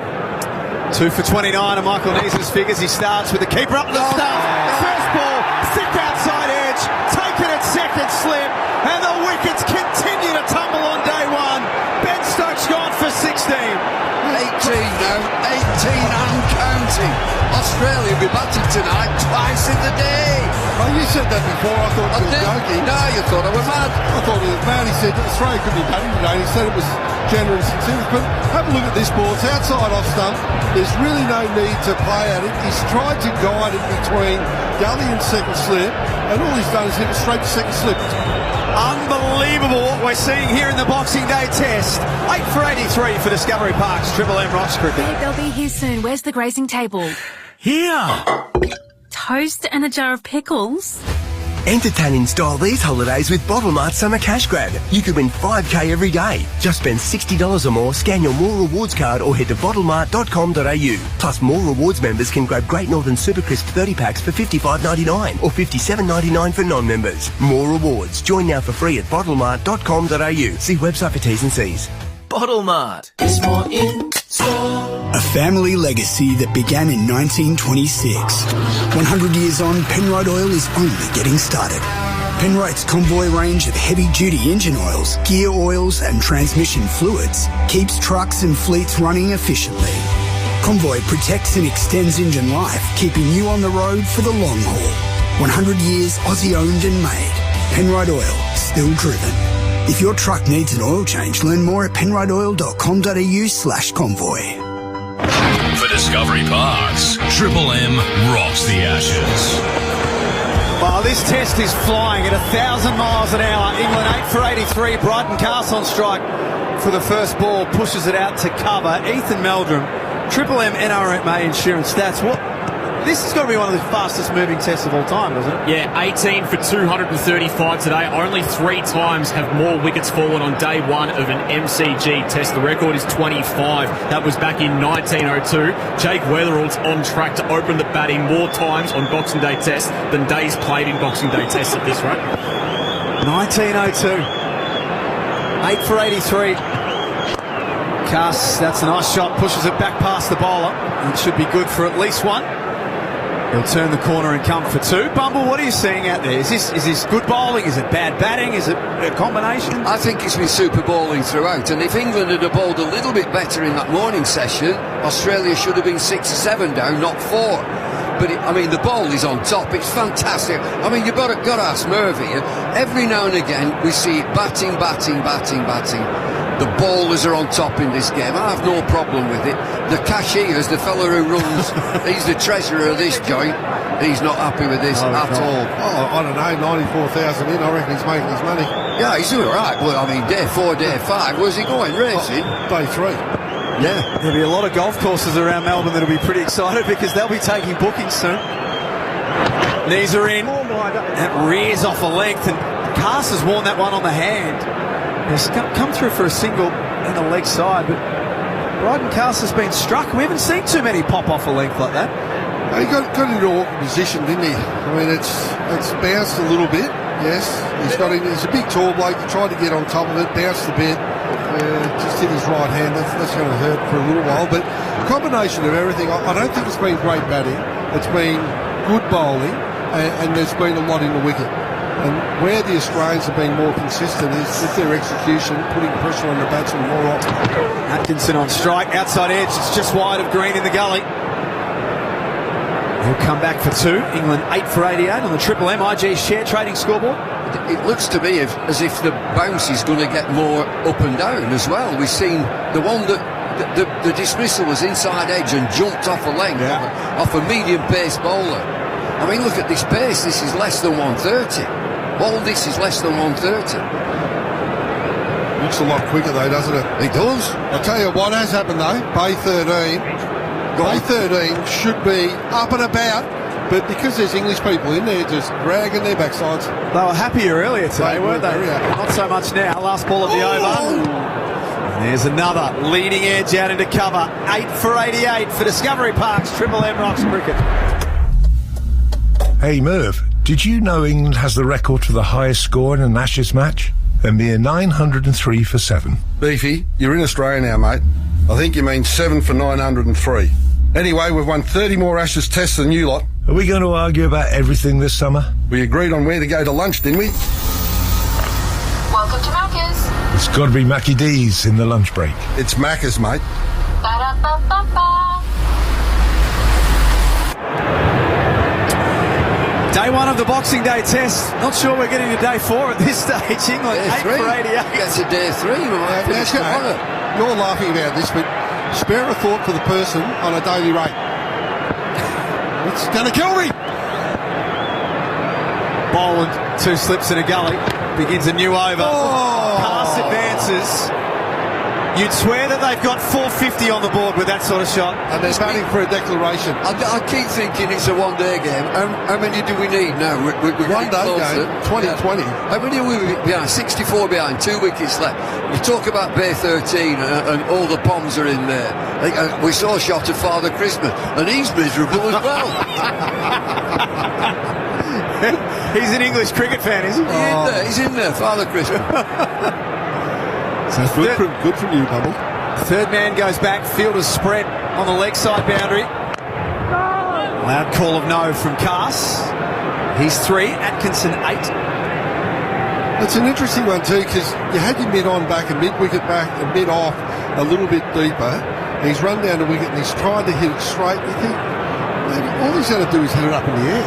2 for 29 of Michael Neser's figures. He starts with the keeper up the stump. First ball, thick outside edge, taken at second slip, and the wickets continue to tumble on day one. Ben Stokes gone for 16. 18 now, 18 and counting. Australia will be batting tonight twice in the day. Oh, you said that before. I thought it was joking. No, you thought I was mad. I thought it was mad. He said Australia could be batting today. He said it was generous and serious. But have a look at this ball. It's outside off stump. There's really no need to play at it. He's tried to guide it between gully and second slip, and all he's done is hit it straight to second slip. Unbelievable what we're seeing here in the Boxing Day Test. 8 for 83 for Discovery Park's Triple M Rocks cricket. Hey, they'll be here soon. Where's the grazing table? Here. Toast and a jar of pickles. Entertain in style these holidays with Bottle Mart Summer Cash Grab. You could win $5K every day. Just spend $60 or more, scan your More Rewards card or head to bottlemart.com.au. Plus, More Rewards members can grab Great Northern Super Crisp 30 packs for $55.99 or $57.99 for non-members. More Rewards. Join now for free at bottlemart.com.au. See website for T's and C's. Bottle Mart. It's more in store. A family legacy that began in 1926. 100 years on, Penrite Oil is only getting started. Penrite's Convoy range of heavy-duty engine oils, gear oils and transmission fluids keeps trucks and fleets running efficiently. Convoy protects and extends engine life, keeping you on the road for the long haul. 100 years Aussie-owned and made. Penrite Oil, still driven. If your truck needs an oil change, learn more at penriteoil.com.au/convoy. For Discovery Parks, Triple M rocks the Ashes. Well, this test is flying at 1,000 miles an hour. England 8 for 83. Brighton Castle on strike for the first ball. Pushes it out to cover. Ethan Meldrum, Triple M NRMA Insurance Stats. This has got to be one of the fastest moving tests of all time, doesn't it? Yeah, 18 for 235 today. Only 3 times have more wickets fallen on day one of an MCG test. The record is 25. That was back in 1902. Jake Weatherall's on track to open the batting more times on Boxing Day test than days played in Boxing Day tests at this rate. 1902. 8 for 83. Cass, that's a nice shot. Pushes it back past the bowler. It should be good for at least one. He'll turn the corner and come for 2. Bumble, what are you seeing out there? Is this good bowling? Is it bad batting? Is it a combination? I think it's been super bowling throughout, and if England had bowled a little bit better in that morning session, Australia should have been 6 or 7 down, not 4. But the ball is on top. It's fantastic. You've got to ask Merv here. Every now and again we see it batting. The bowlers are on top in this game. I have no problem with it. The cashiers, the fella who runs, he's the treasurer of this joint. He's not happy with this at all. Oh, I don't know, 94,000 in. I reckon he's making his money. Yeah, he's doing all right. Well, day 4, day 5. Where's he going? Racing? Day 3. Yeah, there'll be a lot of golf courses around Melbourne that'll be pretty excited because they'll be taking bookings soon. Knees are in. That rears off a length, and Cass has worn that one on the hand. It's come through for a single in the leg side, but Bryden Cass has been struck. We haven't seen too many pop off a length like that. He got into an awkward position, didn't he? It's bounced a little bit. Yes, he's a big tall bloke. He tried to get on top of it, bounced a bit. Just hit his right hand. That's going to hurt for a little while. But a combination of everything. I don't think it's been great batting. It's been good bowling, and there's been a lot in the wicket. And where the Australians have been more consistent is with their execution, putting pressure on the batsman more often. Atkinson on strike, outside edge, it's just wide of Green in the gully. He'll come back for 2. England 8 for 88 on the Triple M IG share trading scoreboard. It looks to me as if the bounce is going to get more up and down as well. We've seen the one that the dismissal was inside edge and jumped off a leg off a medium pace bowler. I mean, look at this pace. This is less than 130. All this is less than 130. Looks a lot quicker though, doesn't it? It does. I'll tell you what has happened though. Bay 13. Bay 13 should be up and about, but because there's English people in there just dragging their backsides. They were happier earlier today, weren't they? Not so much now. Last ball of the over. And there's another leading edge out into cover. 8 for 88 for Discovery Park's Triple M Rocks cricket. Hey Merv, did you know England has the record for the highest score in an Ashes match? A mere 903 for 7. Beefy, you're in Australia now, mate. I think you mean 7 for 903. Anyway, we've won 30 more Ashes tests than you lot. Are we going to argue about everything this summer? We agreed on where to go to lunch, didn't we? Welcome to Macca's. It's got to be Mackie D's in the lunch break. It's Macca's, mate. Ba-da-ba-ba-ba. Day 1 of the Boxing Day test. Not sure we're getting to day 4 at this stage. England 8 for 88. That's a day 3. We might finish tomorrow. You're laughing about this, but spare a thought for the person on a daily rate. It's going to kill me. Boland, 2 slips in a gully. Begins a new over. Pass advances. You'd swear that they've got 450 on the board with that sort of shot. And they're batting for a declaration. I keep thinking it's a one-day game. How many do we need now? We're one day game, 2020. How many are we behind? 64 behind, 2 wickets left. You talk about Bay 13 and all the bombs are in there. We saw a shot of Father Christmas, and he's miserable as well. He's an English cricket fan, isn't he? He's in there, Father Christmas. So good from you, Bubble. Third man goes back, fielder's spread on the leg side boundary. Loud call of no from Cass. He's 3, Atkinson 8. It's an interesting one too, because you had your mid-on back and mid-wicket back and mid-off a little bit deeper. He's run down the wicket and he's tried to hit it straight. You think, maybe all he's going to do is hit it up in the air.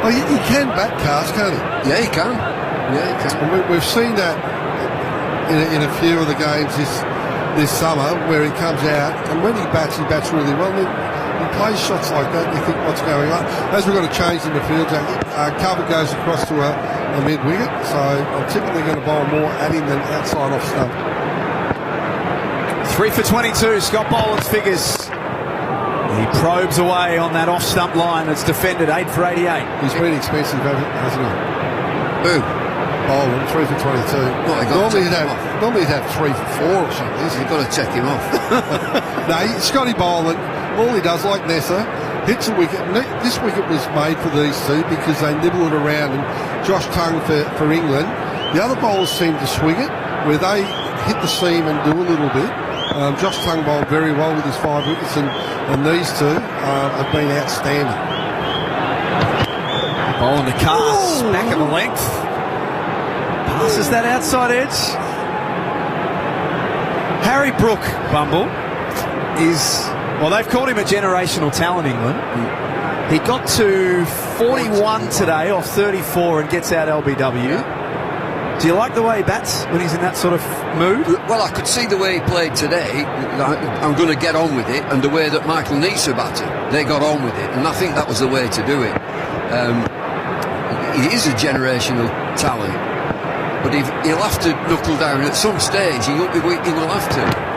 Well, he can bat Cass, can't he? Yeah, he can. And we've seen that in a few of the games this summer where he comes out and when he bats really well. Then he plays shots like that and you think what's going on. As we've got to change in the field, cover goes across to a mid-wicket, so I'm typically going to bowl more at him than outside off stump. 3 for 22, Scott Boland's figures. He probes away on that off-stump line that's defended 8 for 88. He's been expensive, hasn't he? Who? Boland, 3 for 22. Normally he'd have 3 for 4 or something. You've got to check him off. No, Scotty Boland, all he does, like Nessa, hits a wicket. This wicket was made for these two because they nibble it around, and Josh Tongue for England. The other bowlers seem to swing it, where they hit the seam and do a little bit. Josh Tongue bowled very well with his 5 wickets, and these two have been outstanding. Boland to Cass, back of the length. Passes that outside edge. Harry Brook, Bumble, is... Well, they've called him a generational talent, England. He got to 41 today off 34 and gets out LBW. Do you like the way he bats when he's in that sort of mood? Well, I could see the way he played today. I'm going to get on with it. And the way that Michael Neser batted, they got on with it. And I think that was the way to do it. He is a generational talent. But he'll have to knuckle down at some stage. He will have to.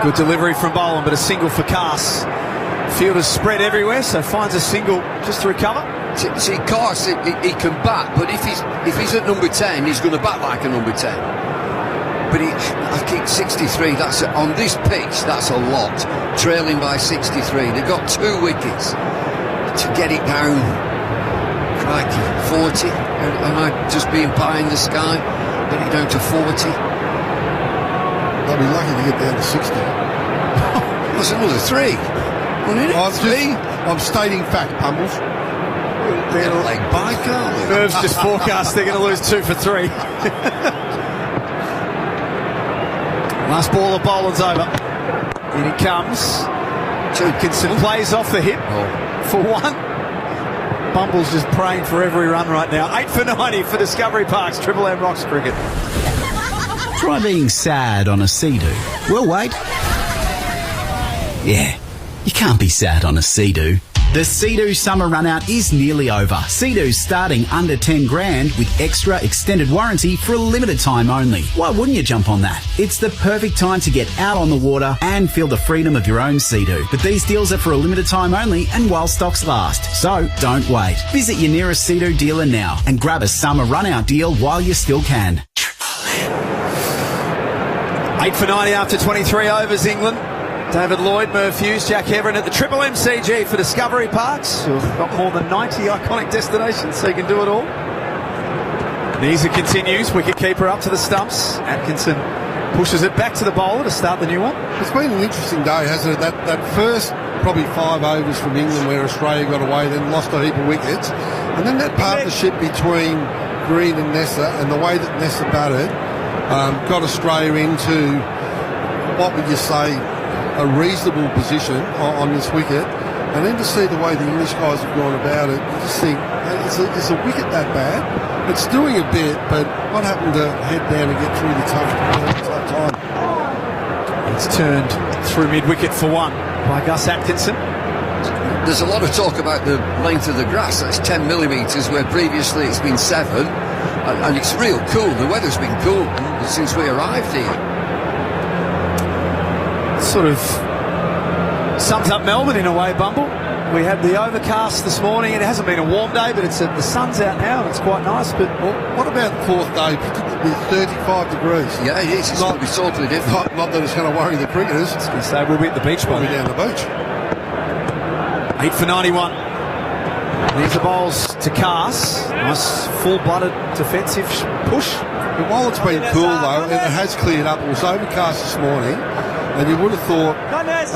Good delivery from Boland, but a single for Cass. Fielders spread everywhere, so finds a single just to recover. See, Cass, he can bat, but if he's at number 10, he's going to bat like a number 10. But I keep 63. On this pitch, that's a lot. Trailing by 63. They've got 2 wickets to get it down. Crikey, 40. Am I just being pie in the sky? Get it down to 40. They'll be lucky to get down to 60. That's another 3. I'm stating fact, Pumbles. Leg bike, aren't we? Merv's just forecast they're going to lose 2 for 3. Last ball of Boland's over. In he comes. Atkinson plays off the hip for 1. Bumble's just praying for every run right now. 8 for 90 for Discovery Park's Triple M Rocks Cricket. Try being sad on a Sea-Doo. Well, wait. Yeah, you can't be sad on a Sea-Doo. The Sea-Doo summer run-out is nearly over. Sea-Doo's starting under 10 grand with extra extended warranty for a limited time only. Why wouldn't you jump on that? It's the perfect time to get out on the water and feel the freedom of your own Sea-Doo. But these deals are for a limited time only and while stocks last. So don't wait. Visit your nearest Sea-Doo dealer now and grab a summer run-out deal while you still can. 8 for 90 after 23 overs, England. David Lloyd, Merv Hughes, Jack Heverin at the Triple MCG for Discovery Parks, who've got more than 90 iconic destinations, so you can do it all. Neeser continues, wicketkeeper up to the stumps. Atkinson pushes it back to the bowler to start the new one. It's been an interesting day, hasn't it? That first probably 5 overs from England where Australia got away, then lost a heap of wickets. And then that partnership between Green and Nessa and the way that Nessa batted got Australia into, what would you say, a reasonable position on this wicket, and then to see the way the English guys have gone about it, you just think, is a wicket that bad? It's doing a bit, but what happened to head down and get through the tough time? It's turned through mid-wicket for 1 by Gus Atkinson. There's a lot of talk about the length of the grass. That's 10 millimetres, where previously it's been 7, and it's real cool. The weather's been cool since we arrived here. Sort of sums up Melbourne in a way, Bumble. We had the overcast this morning. It hasn't been a warm day, but the sun's out now and it's quite nice. But what about the 4th day, particularly with 35 degrees? Yeah, it is. It's going to be totally different. Not that it's going to worry the cricketers. I was going to say, we'll be at the beach by now. We'll be down the beach. 8 for 91. These are bowls to Cast. Nice full-blooded defensive push. But while it's been cool, though, it has cleared up. It was overcast this morning. And you would have thought,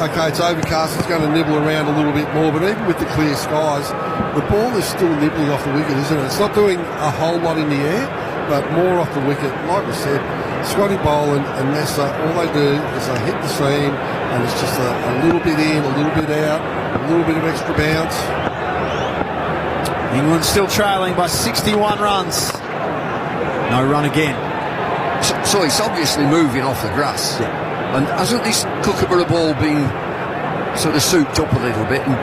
okay, it's overcast, it's going to nibble around a little bit more, but even with the clear skies, the ball is still nibbling off the wicket, isn't it? It's not doing a whole lot in the air, but more off the wicket. Like we said, Scotty Boland and Nessa, all they do is they hit the seam, and it's just a little bit in, a little bit out, a little bit of extra bounce. England still trailing by 61 runs. No run again. So it's obviously moving off the grass. Yeah. And hasn't this Kookaburra ball been sort of souped up a little bit, and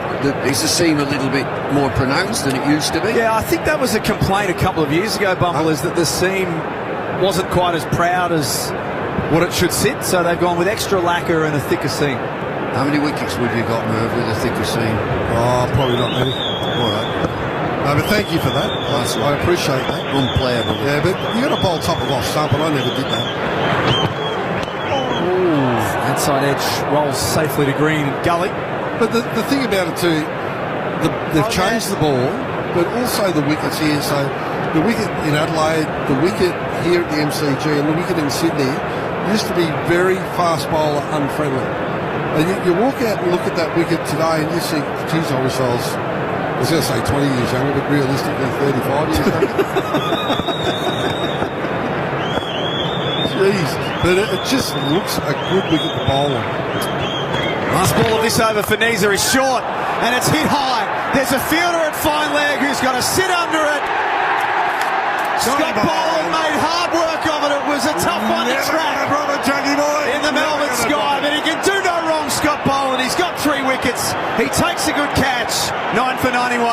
is the seam a little bit more pronounced than it used to be? Yeah, I think that was a complaint a couple of years ago, Bumble, is that the seam wasn't quite as proud as what it should sit, so they've gone with extra lacquer and a thicker seam. How many wickets would you got, Merv, with a thicker seam? Oh, probably not many. All right. No, but thank you for that. I appreciate that. Unplayable. Yeah, but you got a bowl top of off stump, and I never did that. Outside edge rolls safely to Green and Gully. But the thing about it too, they've changed the ball, but also the wickets here. So the wicket in Adelaide, the wicket here at the MCG, and the wicket in Sydney used to be very fast bowler unfriendly. And you walk out and look at that wicket today, and you see, geez, I wish I was going to say 20 years younger, but realistically 35 years younger. Jeez, but it just looks a good wicket to bowl on. Last ball of this over for Neeser is short, and it's hit high. There's a fielder at fine leg who's got to sit under it. Scott Boland made hard work of it. It was a tough one to track in the Melbourne sky, but he can do no wrong, Scott Boland. He's got 3 wickets. He takes a good catch. 9 for 91.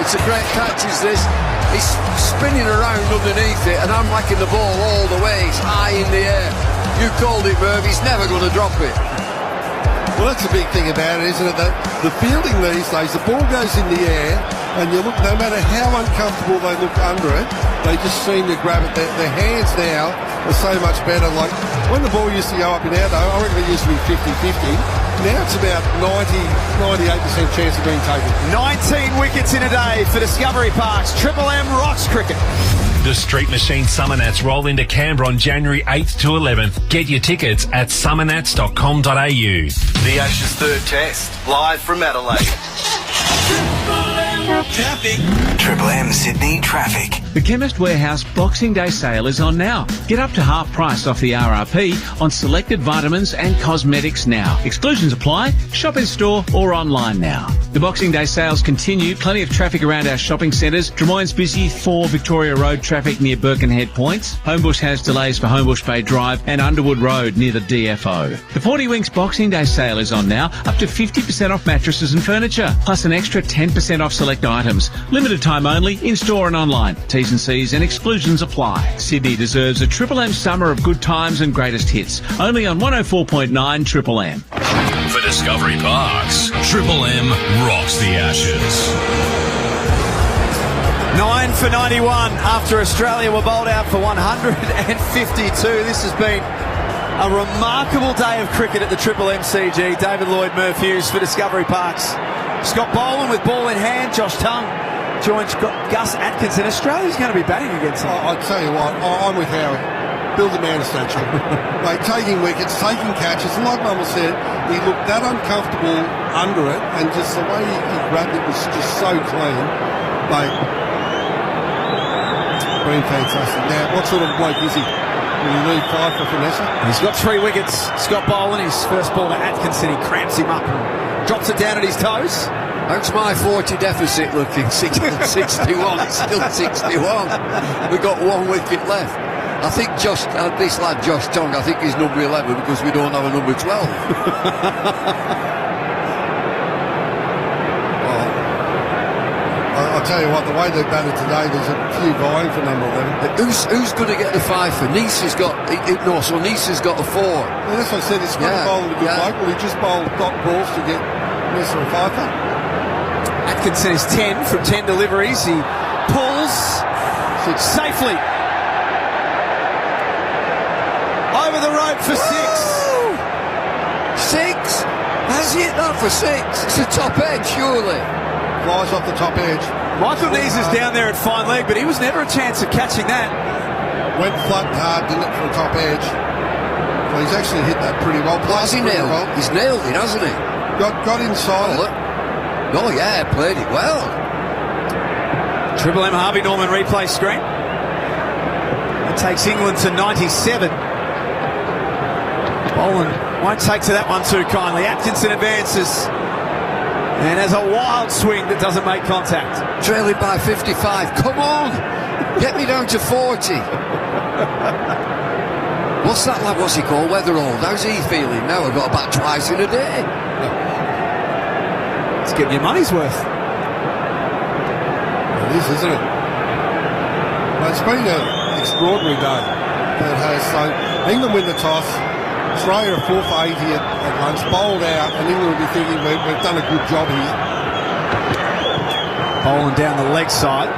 It's a great catch, is this? He's spinning around underneath it, and I'm whacking the ball all the way. It's high in the air. You called it, Merv. He's never going to drop it. Well, that's the big thing about it, isn't it? That the fielding these days, the ball goes in the air, and you look, no matter how uncomfortable they look under it, they just seem to grab it. Their hands now are so much better. Like when the ball used to go up in our day, I reckon it used to be 50-50. Now it's about 90-98% chance of being taken. 19 wickets in a day for Discovery Park's Triple M Rocks Cricket. The Street Machine Summer Nats roll into Canberra on January 8th to 11th. Get your tickets at summernats.com.au. The Ashes third test, live from Adelaide. Traffic. Triple M Sydney traffic. The Chemist Warehouse Boxing Day sale is on now. Get up to half price off the RRP on selected vitamins and cosmetics now. Exclusions apply. Shop in store or online now. The Boxing Day sales continue. Plenty of traffic around our shopping centres. Drummoyne's busy for Victoria Road traffic near Birkenhead Points. Homebush has delays for Homebush Bay Drive and Underwood Road near the DFO. The 40 Winks Boxing Day sale is on now. Up to 50% off mattresses and furniture. Plus an extra 10% off select items. Limited time only, in-store and online. T's and C's and exclusions apply. Sydney deserves a Triple M summer of good times and greatest hits. Only on 104.9 Triple M. For Discovery Parks, Triple M rocks the Ashes. 9 for 91 after Australia were bowled out for 152. This has been a remarkable day of cricket at the Triple MCG. David Lloyd Murphy-Hughes for Discovery Parks. Scott Boland with ball in hand. Josh Tongue joins Gus Atkinson. Australia's going to be batting against him. I'll tell you what, I'm with Harry. Build a man a statue. Mate, taking wickets, taking catches. Like Mama said, he looked that uncomfortable under it, and just the way he grabbed it was just so clean. Mate, been fantastic. Now, what sort of bloke is he? Will he leave 5 for Vanessa? He's got 3 wickets. Scott Boland, his first ball to Atkinson, he cramps him up and drops it down at his toes. How's my 40 deficit looking? 61. It's still 61. We've got 1 wicket left. I think this lad Josh Tongue, I think he's number 11 because we don't have a number 12. I'll tell you what, the way they've batted today, there's a few vying for number 11. Who's going to get the 5 for? Nice has got a 4. Well, that's what I said, he's got to bowl with a good bloke. Well, he just bowled dot balls to get Nessa a 5-for. Atkinson is 10 from 10 deliveries. He pulls safely over the rope for 6. 6? Has he hit that for 6? It's the top edge, surely. Flies off the top edge. Michael Nees is down there at fine leg, but he was never a chance of catching that. Went flat and hard, didn't it, for the top edge. Well, he's actually hit that pretty well. Has he nailed it? He's nailed it, hasn't he? Got inside it. Oh, yeah, played it well. Triple M Harvey Norman replay screen. It takes England to 97. Boland won't take to that one too kindly. Atkinson advances and has a wild swing that doesn't make contact. Trailing by 55. Come on! Get me down to 40. What's that lad? What's he called? Weatherall. How's he feeling now? I've got a bat twice in a day. It's getting your money's worth. It is, isn't it? Well, it's been an extraordinary day. It has. So England win the toss. Australia are 4 for 80 at lunch, bowled out, and England will be thinking we've done a good job here. Bowling down the leg side.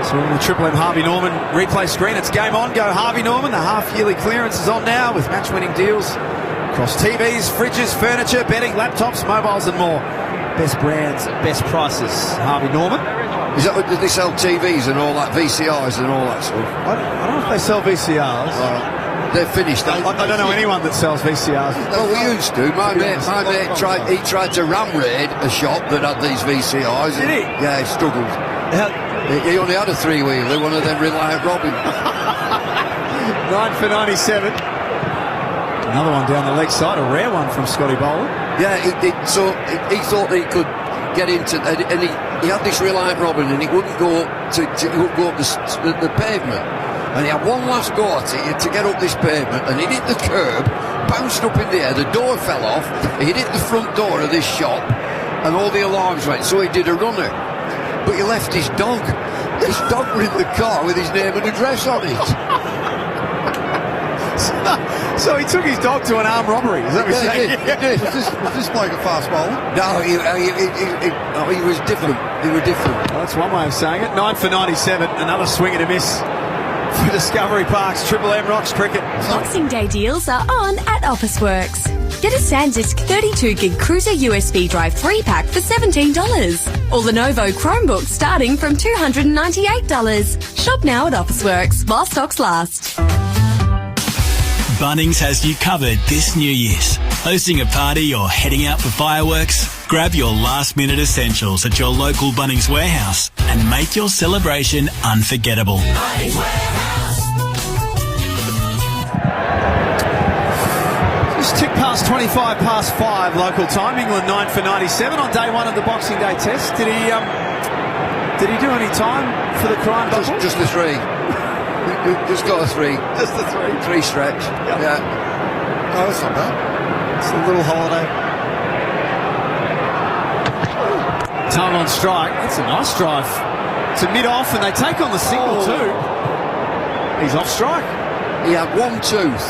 So on the Triple M Harvey Norman replay screen, it's game on. Go Harvey Norman. The half-yearly clearance is on now with match-winning deals across TVs, fridges, furniture, bedding, laptops, mobiles and more. Best brands, best prices. Harvey Norman. Is that what they sell TVs and all that, VCRs and all that stuff? I don't know if they sell VCRs. They're finished. I don't know anyone that sells VCRs. Well, we used to. My mate tried to ram-raid a shop that had these VCRs. Did he? Yeah, he struggled. He only had a 3-wheeler, one of them Reliant Robin. 9 for 97. Another one down the leg side, a rare one from Scotty Boland. Yeah, he thought he could get into, and he had this Reliant Robin, and he wouldn't go up the pavement. And he had one last go at it to get up this pavement, and he hit the curb, bounced up in the air, the door fell off, he hit the front door of this shop, and all the alarms went, so he did a runner. But he left his dog. His dog was in the car with his name and address on it. So he took his dog to an armed robbery, is that what you're saying? He did. Was this bloke a fast bowler? No, he was different. He was different. Well, that's one way of saying it. 9 for 97, another swing and a miss for Discovery Parks. Triple M rocks cricket. Boxing Day deals are on at Officeworks. Get a SanDisk 32GB Cruiser USB drive 3-pack for $17. Or Lenovo Chromebook starting from $298. Shop now at Officeworks while stocks last. Bunnings has you covered this New Year's. Hosting a party or heading out for fireworks? Grab your last-minute essentials at your local Bunnings warehouse and make your celebration unforgettable. Bunnings Warehouse. Just tick past 25 past 5 local time. England 9 for 97 on day one of the Boxing Day test. Did he do any time for the crime bubble? Just the 3. Just got a 3. Just the 3. 3 stretch. Yeah. Oh, that's not bad. It's a little holiday. Tongue on strike. That's a nice drive. To mid-off, and they take on the single too. He's off strike. He had one tooth,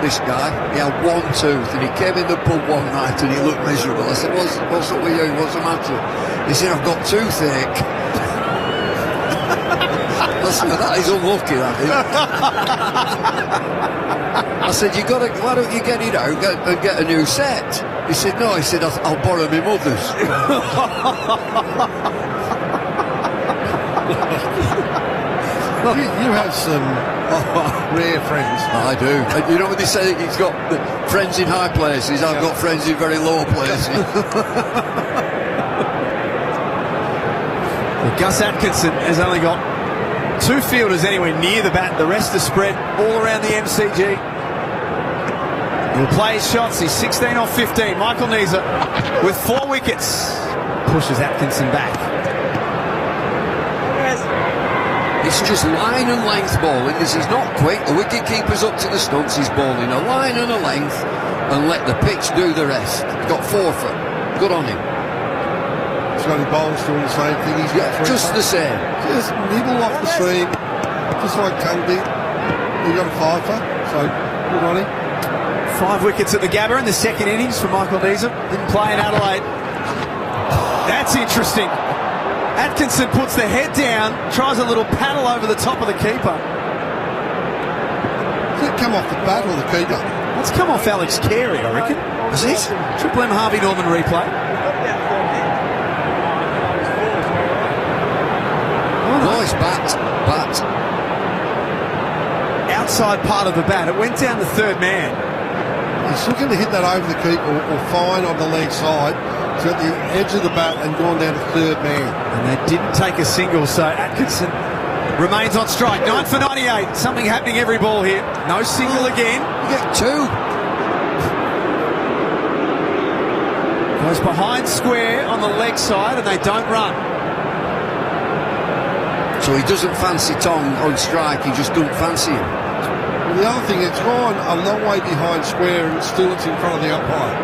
this guy. He had one tooth, and he came in the pub one night and he looked miserable. I said, what's up with you? What's the matter? He said, I've got toothache. Listen, that is unlucky, that is. I said, why don't you get it out and get a new set? He said, no. He said, I'll borrow my mother's. You have some rare friends. I do. And you know when they say he's got friends in high places, I've got friends in very low places. Well, Gus Atkinson has only got 2 fielders anywhere near the bat. The rest are spread all around the MCG. He'll play his shots. He's 16 off 15. Michael Neser with 4 wickets. Pushes Atkinson back. It's just line and length bowling. This is not quick. The wicket keeper's up to the stumps. He's bowling a line and a length and let the pitch do the rest. He's got 4 for. Good on him. Scotty Bowles doing the same thing. He's got 3 just the same. Just nibble off the seam, just like Cundy. He got a 5 for, so good on him. 5 wickets at the Gabba in the second innings for Michael Neser. Didn't play in Adelaide. That's interesting. Atkinson puts the head down, tries a little paddle over the top of the keeper. Did it come off the bat or the keeper? It's come off Alex Carey, I reckon. Is it? Triple M Harvey Norman replay. Nice bat. Outside part of the bat. It went down the third man. He's looking to hit that over the keeper or fine on the leg side. He's got the edge of the bat and gone down to third man. And they didn't take a single, so Atkinson remains on strike. 9 for 98. Something happening every ball here. No single again. You get 2. Goes behind square on the leg side and they don't run. So he doesn't fancy Tong on strike, he just doesn't fancy him. Well, the other thing, it's gone a long way behind square and still it's in front of the umpire.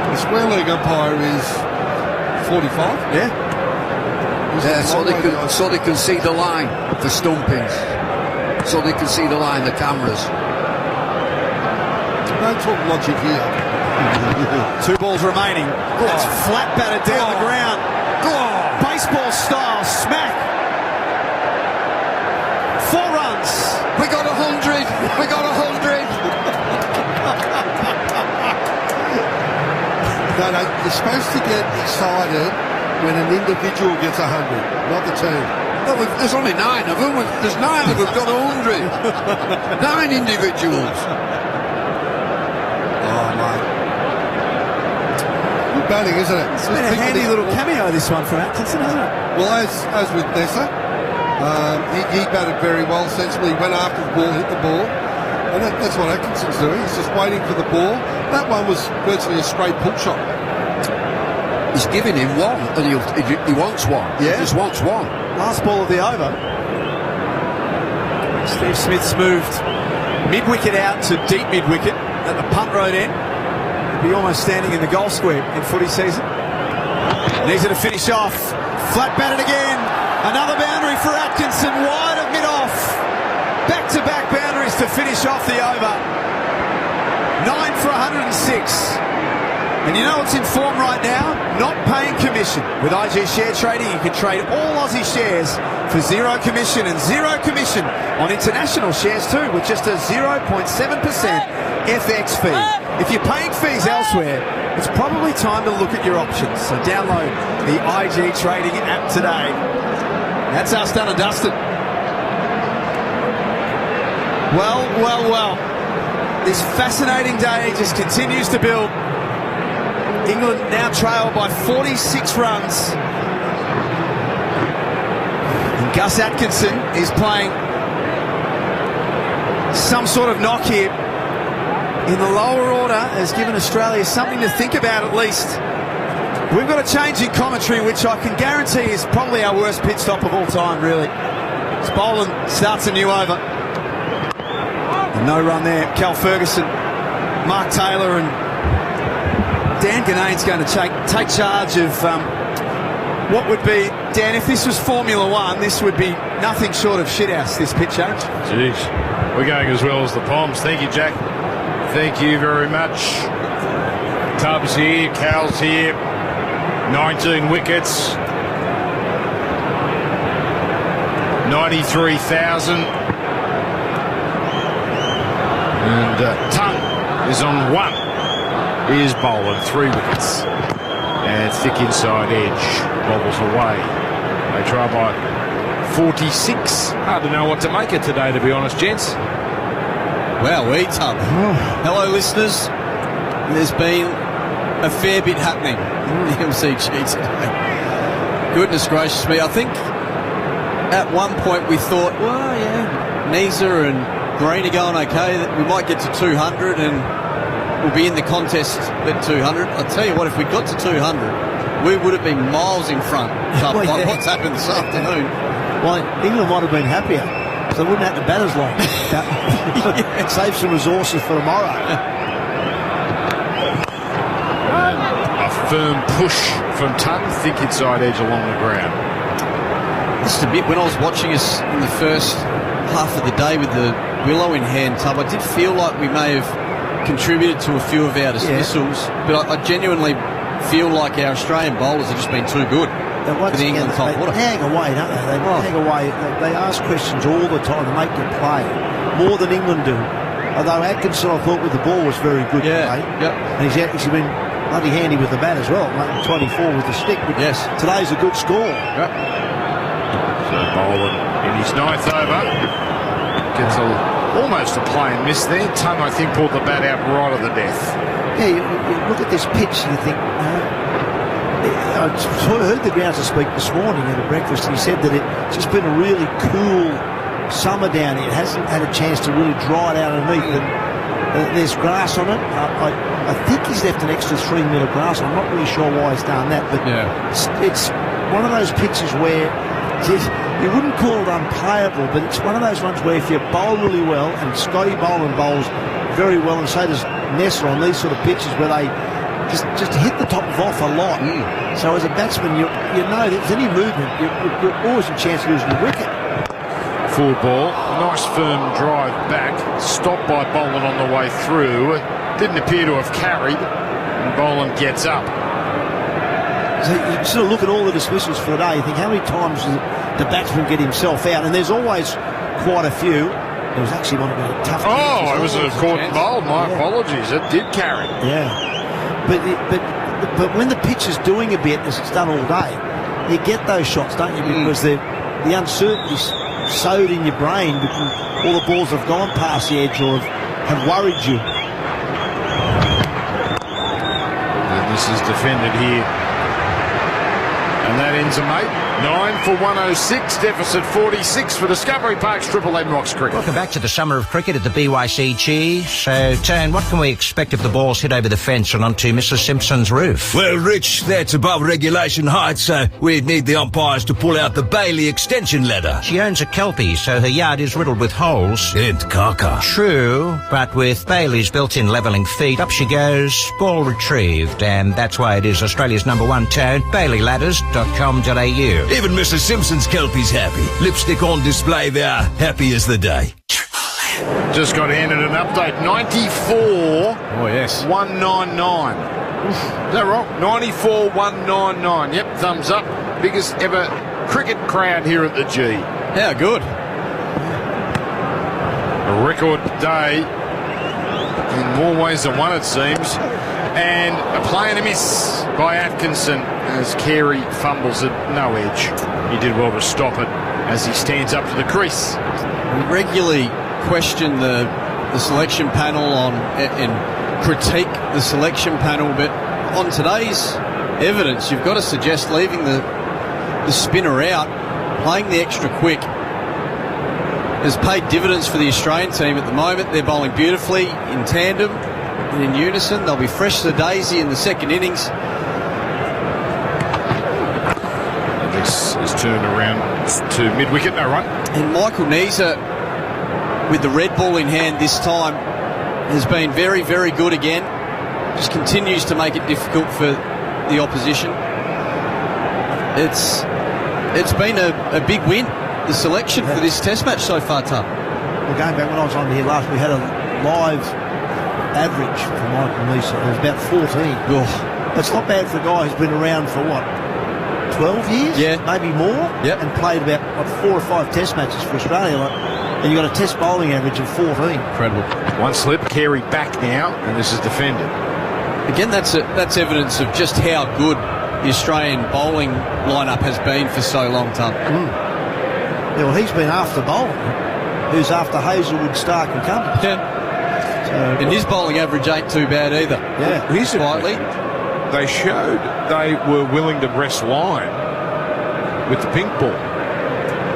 The square leg umpire is 45. Yeah. So they can see the line for stumpings. So they can see the line, the cameras. Don't talk logic here. 2 balls remaining. It's flat batted down the ground. Baseball style smack. 4 runs. We got 100. We got 100. No, you're supposed to get excited when an individual gets 100, not the team. No, there's only 9 of them. There's 9 of them got 100. 9 individuals. Oh, mate. Good batting, isn't it? It's been a handy little cameo, this one from Atkinson, hasn't it? Well, as with Nessa, he batted very well, essentially. He went after the ball, hit the ball. And that's what Atkinson's doing. He's just waiting for the ball. That one was virtually a straight pull shot. He's giving him 1, and he wants 1. Yeah. He just wants 1. Last ball of the over. Steve Smith's moved mid-wicket out to deep mid-wicket at the punt road end. He'll be almost standing in the goal square in footy season. Needs it to finish off. Flat batted again. Another boundary for Atkinson, wide of mid-off. Back-to-back boundaries to finish off the over. 9 for 106. And you know what's in form right now? Not paying commission. With IG Share Trading, you can trade all Aussie shares for 0 commission and 0 commission on international shares too, with just a 0.7% FX fee. If you're paying fees elsewhere, it's probably time to look at your options. So download the IG Trading app today. That's us done and dusted. Well. This fascinating day just continues to build. England now trail by 46 runs. And Gus Atkinson is playing some sort of knock here in the lower order, has given Australia something to think about at least. We've got a change in commentary, which I can guarantee is probably our worst pit stop of all time, really. As Boland starts a new over. And no run there. Cal Ferguson, Mark Taylor and Dan Gannane's going to take charge of what would be, Dan, if this was Formula One, this would be nothing short of shithouse, this pit change. Jeez, we're going as well as the Poms. Thank you, Jack. Thank you very much. Tubbs here, Cal's here. 19 wickets. 93,000. And Tongue is on 1. Here's Boland, 3 wickets. And thick inside edge. Bobbles away. They try by 46. Hard to know what to make of today, to be honest, gents. Wow, Tub. Hello, listeners. There's been a fair bit happening in the MCG today. Goodness gracious me. I think at one point we thought, well, yeah, Nisa and Green are going okay, that we might get to 200 and we'll be in the contest at 200. I'll tell you what, if we got to 200, we would have been miles in front. Well, yeah. What's happened this afternoon? Well, England might have been happier, so they wouldn't have to bat as long. Save some resources for tomorrow. A firm push from Tongue, thick inside edge along the ground. Just a bit, when I was watching us in the first half of the day with the willow in hand, Tub, I did feel like we may have contributed to a few of our dismissals, but I genuinely feel like our Australian bowlers have just been too good for the England top order. They hang away, don't they? They hang away. They ask questions all the time to make them play, more than England do. Although Atkinson, I thought, with the ball was very good today. And he's actually been bloody handy with the bat as well, making 24 with the stick. But today's a good score. So Boland in his 9th over gets almost a play and miss there. Tongue, I think, pulled the bat out right at the death. Yeah, you look at this pitch and you think, I heard the groundsman speak this morning at a breakfast, and he said that it's just been a really cool summer down here. It hasn't had a chance to really dry it out underneath, and there's grass on it. I think he's left an extra 3 metre grass. I'm not really sure why he's done that, but it's one of those pitches where you wouldn't call it unplayable, but it's one of those ones where if you bowl really well, and Scotty Boland bowls very well, and so does Nessa on these sort of pitches where they just hit the top of off a lot. So as a batsman, you know that if there's any movement, you're always a chance of losing the wicket. Full ball, nice firm drive back, stopped by Boland on the way through. Didn't appear to have carried, and Boland gets up. So you sort of look at all the dismissals for the day, you think how many times does the batsman get himself out, and there's always quite a few. There was actually one of the tough. It was a caught and bowled. My apologies. It did carry. Yeah, but when the pitch is doing a bit, as it's done all day, you get those shots, don't you? Because the uncertainty's sowed in your brain because all the balls have gone past the edge or have worried you. And this is defended here. And that ends a mate. 9 for 106, deficit 46 for Discovery Park's Triple M Rocks Cricket. Welcome back to the summer of cricket at the BYCG. So, Tone, what can we expect if the balls hit over the fence and onto Mrs. Simpson's roof? Well, Rich, that's above regulation height, so we'd need the umpires to pull out the Bailey extension ladder. She owns a Kelpie, so her yard is riddled with holes. And caca. True, but with Bailey's built-in levelling feet, up she goes, ball retrieved, and that's why it is Australia's #1 Tone, BaileyLadders.com.au. Even Mrs. Simpson's Kelpie's happy. Lipstick on display there, happy as the day. Just got handed an update. 94. 199. Is that wrong? 94,199. Yep, thumbs up. Biggest ever cricket crowd here at the G. How good. A record day in more ways than one, it seems. And a play and a miss by Atkinson as Carey fumbles at no edge. He did well to stop it as he stands up to the crease. We regularly question the selection panel and critique the selection panel, but on today's evidence, you've got to suggest leaving the spinner out, playing the extra quick has paid dividends for the Australian team at the moment. They're bowling beautifully in tandem and in unison. They'll be fresh as a daisy in the second innings. And this is turned around to mid-wicket, no run. And Michael Neser, with the red ball in hand this time, has been very, very good again. Just continues to make it difficult for the opposition. It's been a big win, the selection for this test match so far, Tom. Well, going back when I was on here last, we had a live average for Michael Neser. It was about 14. Oh. That's not bad for a guy who's been around for, 12 years? Yeah. Maybe more? Yep. And played about, 4 or 5 test matches for Australia. And you got a test bowling average of 14. Incredible. One slip, Carey back now, and this is defended. Again, that's evidence of just how good the Australian bowling lineup has been for so long, Tom. Yeah, well, he's been after bowling, who's after Hazelwood, Stark and Cummins. Yeah. So, and his bowling average ain't too bad either. Yeah. Here's slightly. They showed they were willing to rest line with the pink ball.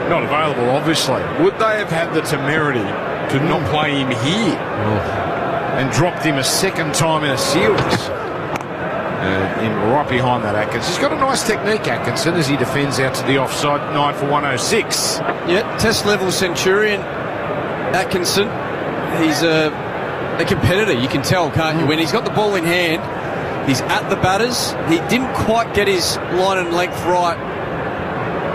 Not available, obviously. Would they have had the temerity to not play him here and dropped him a second time in a series? In right behind that Atkins. He's got a nice technique, Atkinson, as he defends out to the offside, 9 for 106. Yeah, test level centurion Atkinson. He's a competitor, you can tell, can't you? When he's got the ball in hand, he's at the batters. He didn't quite get his line and length right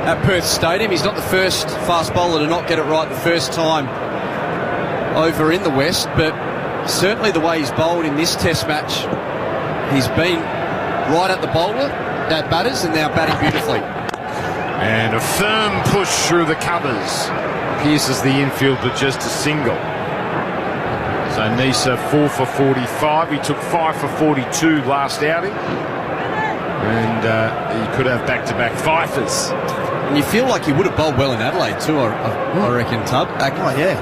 at Perth Stadium. He's not the first fast bowler to not get it right the first time over in the West, but certainly the way he's bowled in this test match, he's been right at the bowler, at batters, and now batting beautifully. And a firm push through the covers. Pierces the infield with just a single. So Neser 4 for 45. He took 5 for 42 last outing. And he could have back-to-back fifers. And you feel like he would have bowled well in Adelaide too, I reckon, Tub. Oh, yeah.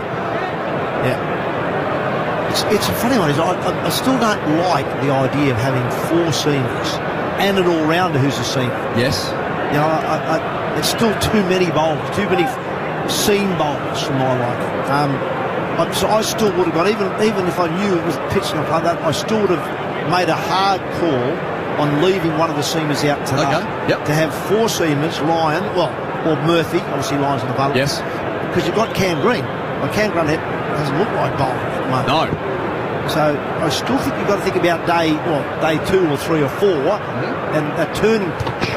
It's a funny one. I still don't like the idea of having 4 seamers and an all-rounder who's a seamer. Yes. You know, it's still too many bowlers, too many seam bowlers for my liking. So I still would have got, even if I knew it was pitching a play, I still would have made a hard call on leaving one of the seamers out today. Okay. Yep. To have 4 seamers, Lyon, or Murphy, obviously Lyon's on the bowler. Yes. Because you've got Cam Green. Well, Cam Green doesn't look like bowling at the moment. No. So I still think you've got to think about day 2 or 3 or 4, and a turning pitch.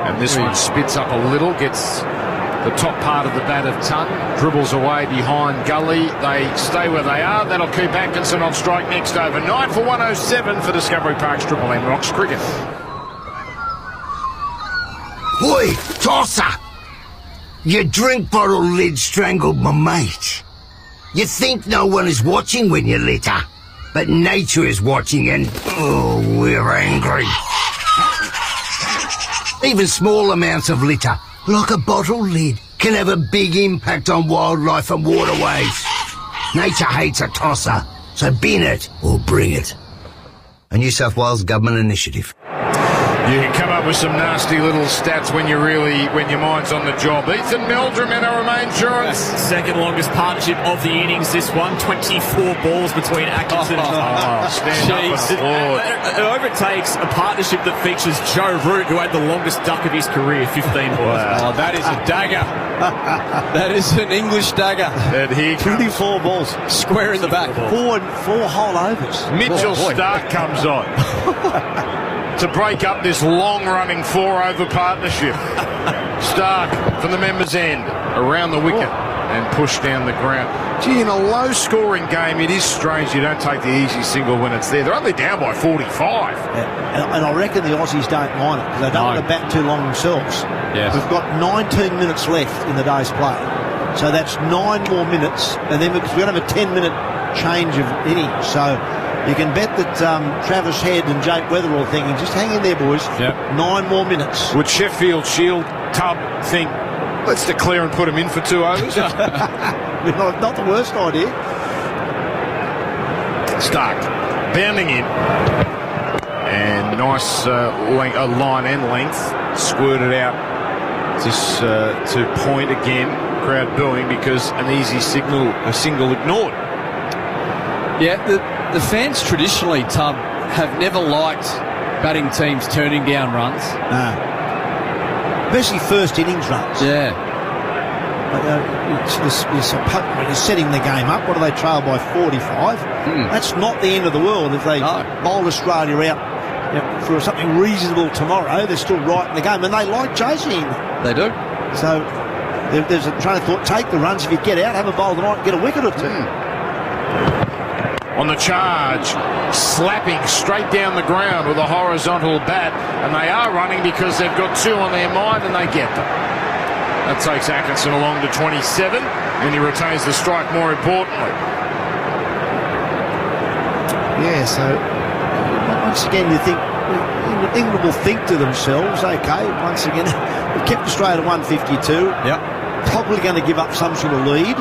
And this one spits up a little, gets the top part of the bat of Ton, dribbles away behind Gully. They stay where they are. That'll keep Atkinson on strike next over. 9 for 107 for Discovery Park's Triple M Rocks Cricket. Oi, tosser! Your drink bottle lid strangled my mate. You think no one is watching when you litter, but nature is watching and, we're angry. Even small amounts of litter, like a bottle lid, can have a big impact on wildlife and waterways. Nature hates a tosser, so bin it or bring it. A New South Wales Government initiative. You can come up with some nasty little stats when your mind's on the job. Ethan Meldrum, NRMA Insurance. Second longest partnership of the innings, this one. 24 balls between Atkinson and it overtakes a partnership that features Joe Root, who had the longest duck of his career, 15 balls. Wow. Oh, that is a dagger. That is an English dagger. And here 24 balls. Square in the back. 4 whole overs. Mitchell Stark comes on. To break up this long-running 4-over partnership. Stark from the members' end, around the wicket, and pushed down the ground. Gee, in a low-scoring game, it is strange you don't take the easy single when it's there. They're only down by 45. Yeah. And I reckon the Aussies don't mind it, because they don't want to bat too long themselves. Yes. We've got 19 minutes left in the day's play. So that's 9 more minutes, and then we're going to have a 10-minute change of innings. So you can bet that Travis Head and Jake Weatherall thinking, just hang in there, boys. Yep. 9 more minutes. Would Sheffield Shield Tub think, let's declare and put him in for 2 overs? Not the worst idea. Stark bounding in. And nice line and length. Squirted out to point again. Crowd booing because an easy single ignored. Yeah, the fans traditionally, Tub, have never liked batting teams turning down runs. No. Especially first innings runs. Yeah. You're setting the game up. What do they trail by 45? That's not the end of the world. If they bowl Australia out for something reasonable tomorrow, they're still right in the game. And they like chasing. They do. So there's a train of thought, take the runs. If you get out, have a bowl tonight and get a wicket or two. On the charge, slapping straight down the ground with a horizontal bat. And they are running because they've got 2 on their mind and they get them. That takes Atkinson along to 27, and he retains the strike more importantly. Yeah, so once again you think England will think to themselves, okay, once again, we've kept Australia to 152. Yep. Probably going to give up some sort of lead,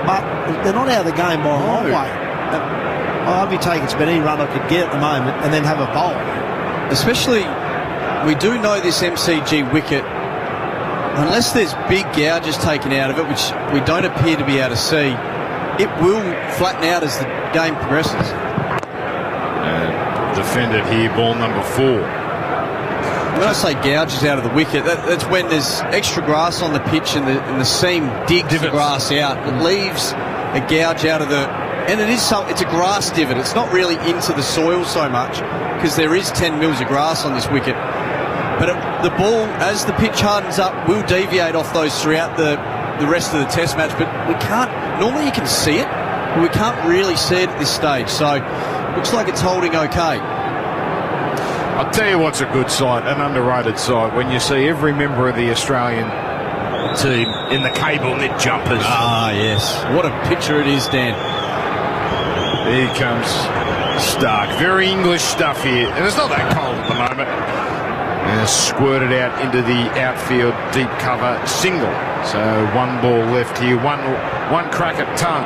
but they're not out of the game by a long way. I'd be taking some any run I could get at the moment and then have a bowl. Especially, we do know this MCG wicket, unless there's big gouges taken out of it, which we don't appear to be able to see, it will flatten out as the game progresses. Defended here, ball number 4. When I say gouges out of the wicket, that's when there's extra grass on the pitch and the seam digs the grass out. It leaves a gouge out of the... And it's a grass divot. It's not really into the soil so much because there is 10 mils of grass on this wicket. But the ball, as the pitch hardens up, will deviate off those throughout the rest of the test match. But we can't... Normally you can see it, but we can't really see it at this stage. So looks like it's holding okay. I'll tell you what's a good side, an underrated side, when you see every member of the Australian team in the cable knit jumpers. Ah, yes. What a picture it is, Dan. Here comes Stark. Very English stuff here. And it's not that cold at the moment. And squirted out into the outfield deep cover single. So 1 ball left here. One crack at ton.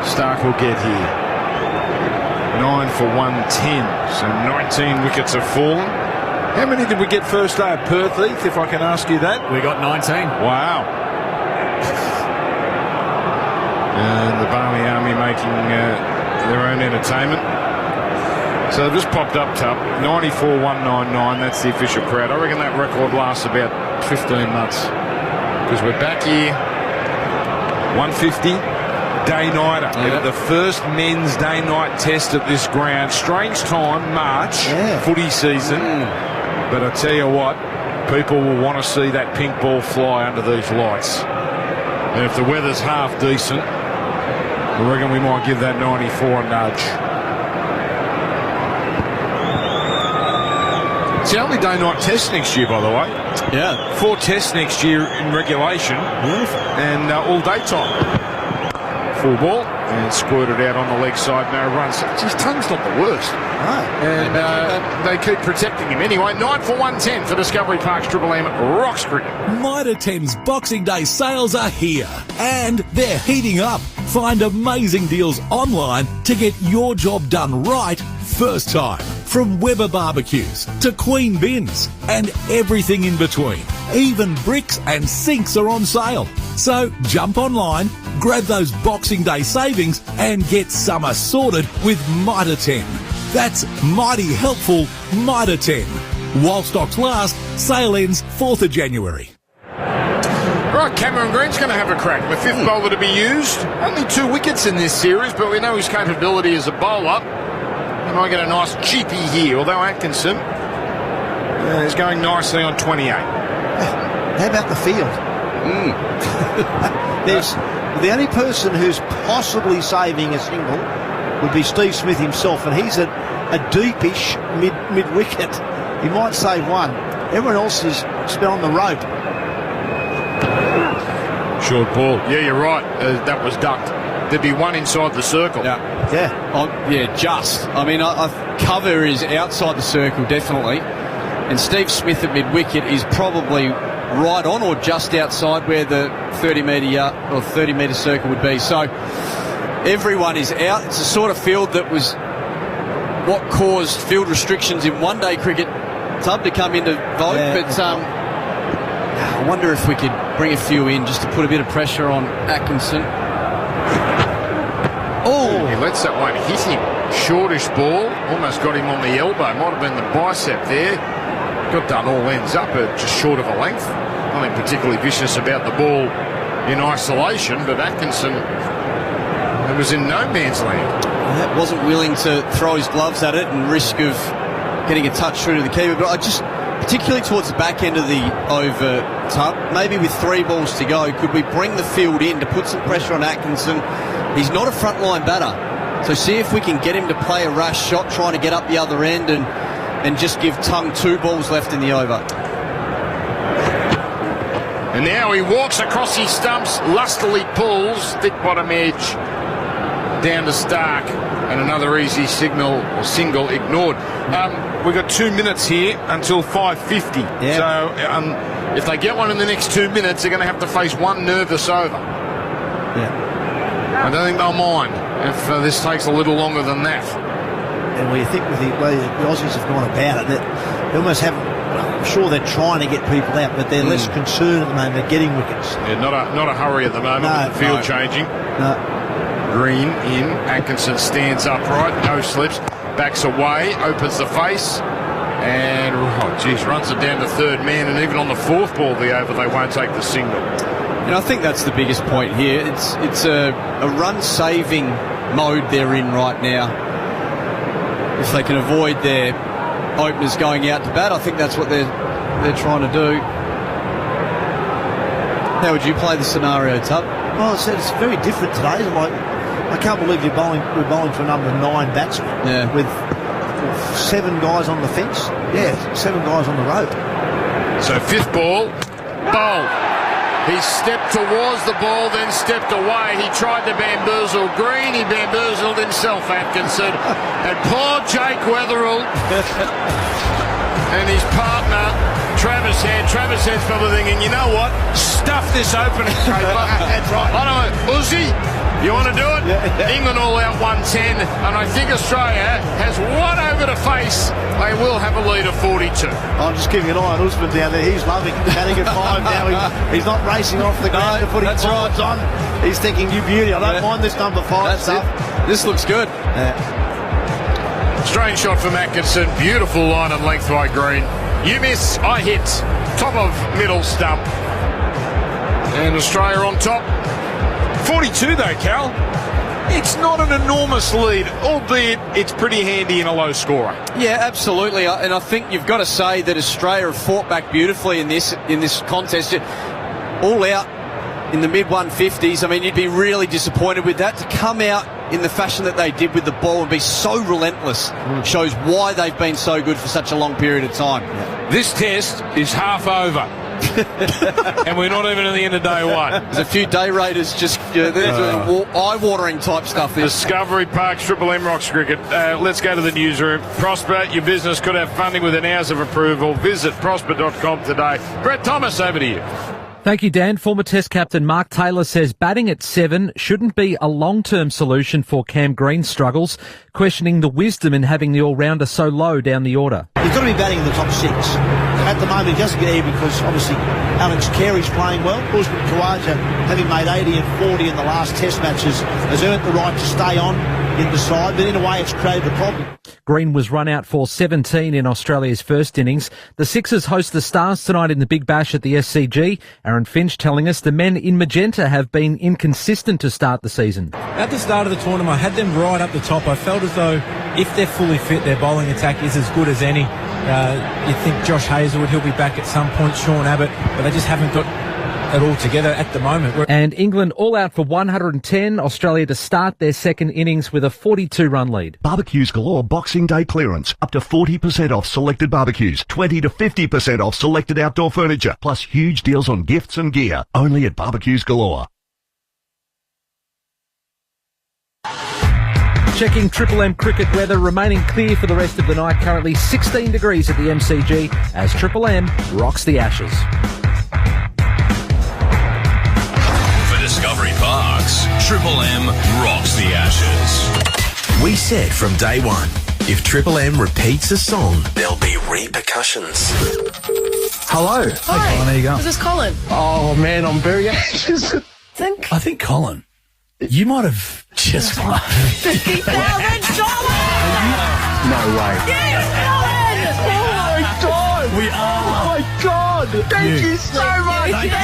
Stark will get here. 9 for 110. So 19 wickets have fallen. How many did we get first day at Perth, Heath, if I can ask you that? We got 19. Wow. And the Barmy Army making their own entertainment. So they've just popped up, Tup. 94,199, that's the official crowd. I reckon that record lasts about 15 months. Because we're back here. 150. Day-nighter. Yep. The first men's day-night test at this ground. Strange time, March, footy season. But I tell you what, people will want to see that pink ball fly under these lights. And if the weather's half decent, I reckon we might give that 94 a nudge. It's the only day-night test next year, by the way. Yeah. 4 tests next year in regulation. And all daytime. Full ball and squirted out on the leg side, no runs. His tongue's not the worst. And they keep protecting him. Anyway, 9 for 110 for Discovery Park's Triple M Rocks Cricket. Mitre 10's Boxing Day sales are here and they're heating up. Find amazing deals online to get your job done right first time. From Weber barbecues to Queen bins and everything in between. Even bricks and sinks are on sale. So jump online, grab those Boxing Day savings and get summer sorted with Mitre 10. That's mighty helpful Mitre 10. While stocks last, sale ends 4th of January. Right, Cameron Green's going to have a crack. The 5th bowler to be used. Only 2 wickets in this series, but we know his capability as a bowler. And I get a nice cheapie here, although Atkinson is going nicely on 28. How about the field? There's the only person who's possibly saving a single would be Steve Smith himself, and he's a deepish mid-wicket. He might save one. Everyone else is still on the rope. Short ball. Yeah, you're right. That was ducked. There'd be one inside the circle. Yeah, just. I mean, cover is outside the circle, definitely. And Steve Smith at mid-wicket is probably right on or just outside where the 30-metre circle would be. So everyone is out. It's a sort of field that was what caused field restrictions in one-day cricket, Tub, to come into vogue. Yeah, but I wonder if we could bring a few in just to put a bit of pressure on Atkinson. Oh, he lets that one hit him. Shortish ball, almost got him on the elbow. Might have been the bicep there. Got done all ends up, just short of a length. Nothing particularly vicious about the ball in isolation, but Atkinson, it was in no man's land. That wasn't willing to throw his gloves at it and risk of getting a touch through to the keeper. But I just, particularly towards the back end of the over, Tub, maybe with 3 balls to go, could we bring the field in to put some pressure on Atkinson? He's not a frontline batter, so see if we can get him to play a rash shot, trying to get up the other end and just give Tongue 2 balls left in the over. And now he walks across his stumps, lustily pulls, thick bottom edge, down to Stark, and another easy single ignored. We've got 2 minutes here until 5:50. Yeah. So if they get one in the next 2 minutes, they're going to have to face one nervous over. Yeah. I don't think they'll mind if this takes a little longer than that. And when you think with the way the Aussies have gone about it, that they almost haven't. I'm sure they're trying to get people out, but they're less concerned at the moment. They're getting wickets. Yeah, not a hurry at the moment with the field changing. No. Green in. Atkinson stands upright, no slips, backs away, opens the face, and runs it down to third man. And even on the 4th ball of the over, they won't take the single. And I think that's the biggest point here. It's a run-saving mode they're in right now. If they can avoid their openers going out to bat, I think that's what they're trying to do. How would you play the scenario, Tub? Well, it's very different today. I can't believe we're bowling to a number 9 batsmen with 7 guys on the fence. Yeah, 7 guys on the rope. So 5th ball, bowled. He stepped towards the ball, then stepped away. He tried to bamboozle Green. He bamboozled himself, Atkinson. And poor Jake Weatherall and his partner, Travis Head. Travis Head's probably thinking, you know what? Stuff this opening paper. That's right. I don't know. Uzi, you want to do it? Yeah. England all out 110. And I think Australia has one over to face. They will have a lead of 42. I'm just keeping an eye on Usman down there. He's loving batting at 5 now. He's not racing off the ground to put his sides on. He's thinking, you beauty. I don't mind this number 5 stuff. This looks good. Strange shot from Atkinson. Beautiful line and length by Green. You miss, I hit. Top of middle stump. And Australia on top. 42 though, Cal. It's not an enormous lead, albeit it's pretty handy in a low scorer. Yeah, absolutely. And I think you've got to say that Australia have fought back beautifully in this contest. All out in the mid-150s. I mean, you'd be really disappointed with that. To come out in the fashion that they did with the ball and be so relentless shows why they've been so good for such a long period of time. This test is half over. And we're not even at the end of day 1. There's a few day raiders just eye-watering type stuff. Discovery Park's Triple M Rocks Cricket. Let's go to the newsroom. Prosper, your business could have funding within hours of approval. Visit prosper.com today. Brett Thomas, over to you. Thank you, Dan. Former Test captain Mark Taylor says batting at 7 shouldn't be a long-term solution for Cam Green's struggles, questioning the wisdom in having the all-rounder so low down the order. He's got to be batting in the top 6. At the moment, he doesn't get here because, obviously, Alex Carey's playing well. Usman Khawaja, having made 80 and 40 in the last Test matches, has earned the right to stay on in the side, but in a way it's created a problem. Green was run out for 17 in Australia's first innings. The Sixers host the Stars tonight in the Big Bash at the SCG. Aaron Finch telling us the men in magenta have been inconsistent to start the season. At the start of the tournament, I had them right up the top. I felt as though if they're fully fit, their bowling attack is as good as any. You think Josh Hazlewood, he'll be back at some point, Sean Abbott, but they just haven't got it all together at the moment. And England all out for 110, Australia to start their second innings with a 42-run lead. Barbecues Galore Boxing Day clearance. Up to 40% off selected barbecues, 20 to 50% off selected outdoor furniture, plus huge deals on gifts and gear. Only at Barbecues Galore. Checking Triple M cricket weather, remaining clear for the rest of the night. Currently 16 degrees at the MCG as Triple M rocks the Ashes. Discovery Parks, Triple M rocks the Ashes. We said from day one, if Triple M repeats a song, there'll be repercussions. Hello. Hi. Hey, Colin, how you going? This is Colin. Oh, man, I'm very anxious. I think, Colin, you might have just won $50,000! No way. Yes, Colin! Oh, my God. We are. Oh, my God. Thank you so much. Thank you.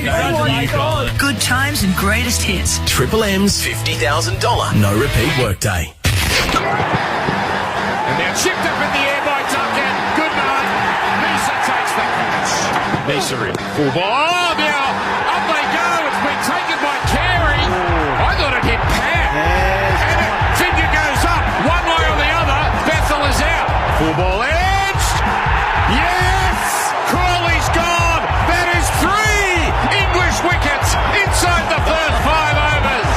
Oh, my God. Good times and greatest hits. Triple M's $50,000 no repeat workday. And now chipped up in the air by Duncan. Good night. Nisa takes the catch. Nisa in. Full ball. Oh, now up they go. It's been taken by Carey. I thought it hit Pat. And figure goes up. One way or the other. Bethel is out. Full ball edged. Yes! Crawley's gone. That is 3 English wickets inside the first 5 overs.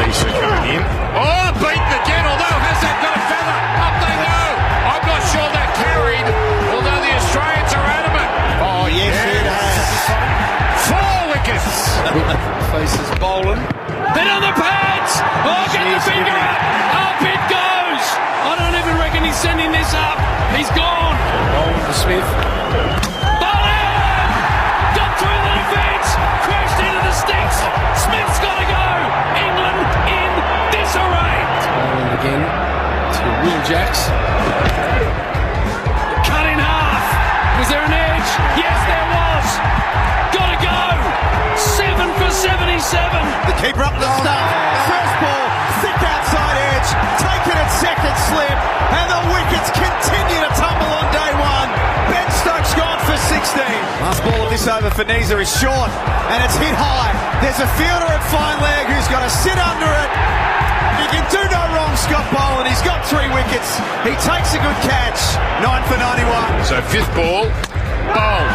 Nisa coming in. Oh, beaten again, although has that got a feather? Up they go. I'm not sure that carried, although the Australians are adamant. Oh, yes, it has. 4 wickets. Faces bowling. Bit on the pads. Oh, get the finger up. Up it goes. I don't even reckon he's sending this up. He's gone. Bowling for Smith. Bowling! Got through the defence. Crashed into the sticks. Smith's got to go. England in disarray. Bowling again to Will Jacks. Cut in half. Was there an edge? Yes, there was. Got to go. 7 for 77. The keeper up the stump. First ball, thick outside edge. Taken at second slip. And the wickets continue to tumble on day one. Ben Stokes gone for 16. Last ball of this over for Nisa is short. And it's hit high. There's a fielder at fine leg who's got to sit under it. He can do no wrong, Scott Boland. He's got 3 wickets. He takes a good catch. 9 for 91. So 5th ball, bowled.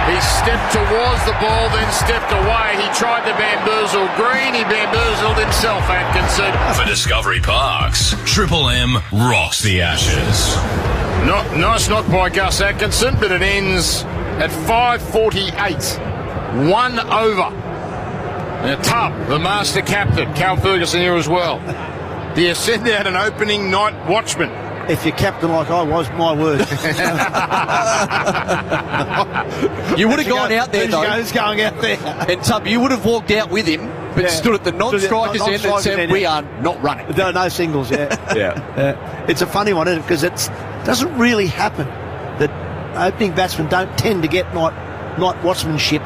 He stepped towards the ball, then stepped away. He tried to bamboozle Green. He bamboozled himself, Atkinson. For Discovery Parks, Triple M rocks the Ashes. Nice knock by Gus Atkinson, but it ends at 5:48. 1 over. Now Tubb, the master captain, Cal Ferguson here as well. Do you send out an opening night watchman? If you're captain like I was, my word. You would have gone out there, though. Who's going out there? And Tubb, you would have walked out with him, but stood at the non-strikers end and said, we are not running. There are no singles, yeah. It's a funny one, isn't it? Because it doesn't really happen that opening batsmen don't tend to get night watchmanship.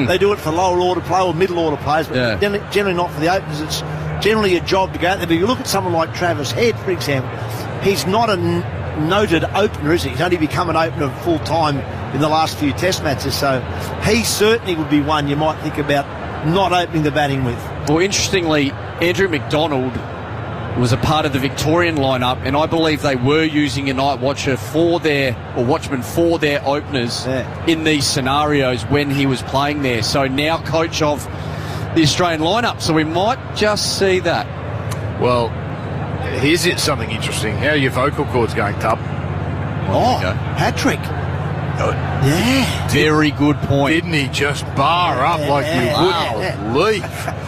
They do it for lower order play or middle order players, but generally not for the openers. It's generally a job to go out there. But you look at someone like Travis Head, for example, he's not a noted opener, is he? He's only become an opener full time in the last few test matches, so he certainly would be one you might think about not opening the batting with. Well, interestingly, Andrew McDonald was a part of the Victorian lineup, and I believe they were using a night watcher watchman for their openers in these scenarios when he was playing there. So now coach of the Australian lineup, so we might just see that. Well, here's something interesting. How are your vocal cords going, Tubb? Hat-trick. Yeah. Very good point. Didn't he just bar up like you wouldn't believe?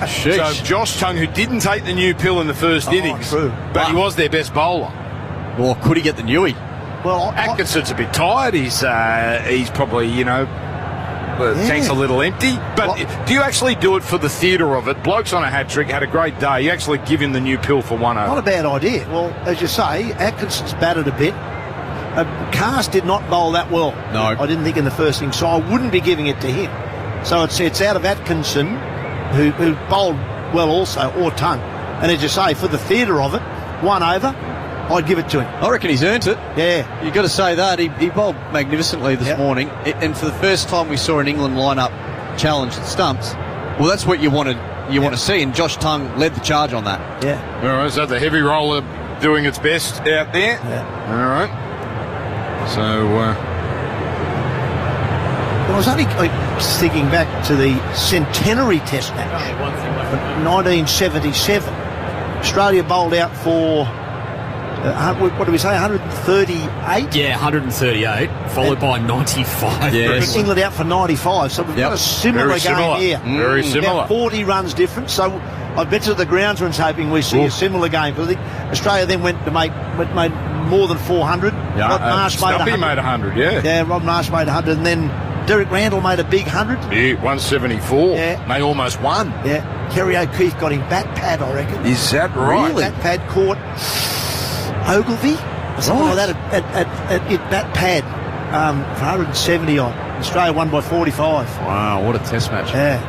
So Josh Tongue, who didn't take the new pill in the first innings, but he was their best bowler. Or could he get the newie? Well, Atkinson's a bit tired. He's probably, tank's a little empty. But do you actually do it for the theatre of it? Bloke's on a hat-trick, had a great day. You actually give him the new pill for 1 over. Not a bad idea. Well, as you say, Atkinson's batted a bit. Cast did not bowl that well. No. I didn't think in the first inning, so I wouldn't be giving it to him. So it's out of Atkinson, who bowled well also, or Tongue. And as you say, for the theatre of it, 1 over, I'd give it to him. I reckon he's earned it. Yeah. You've got to say that. He bowled magnificently this morning. And for the first time we saw an England lineup challenge the stumps. Well, that's what you want to see, and Josh Tongue led the charge on that. Yeah. All right, so the heavy roller doing its best out there. Yeah. All right. So, I was only thinking back to the centenary test match. 1977. Australia bowled out for What do we say, 138? Yeah, 138, followed by 95. Yes. England out for 95, so we've got a similar game here. Very similar. About 40 runs difference, so I bet you the groundsman's hoping we see a similar game. Because I think Australia then went to made more than 400. Yeah, Rod Marsh made 100. made 100, yeah. Yeah, Rod Marsh made 100, and then Derek Randall made a big 100. Yeah, 174. Yeah. They almost won. Yeah, Kerry O'Keefe got him bat pad, I reckon. Is that right? Bat pad caught Ogilvy, or something like that at bat pad for 170 on. Australia won by 45. Wow, what a test match. Yeah.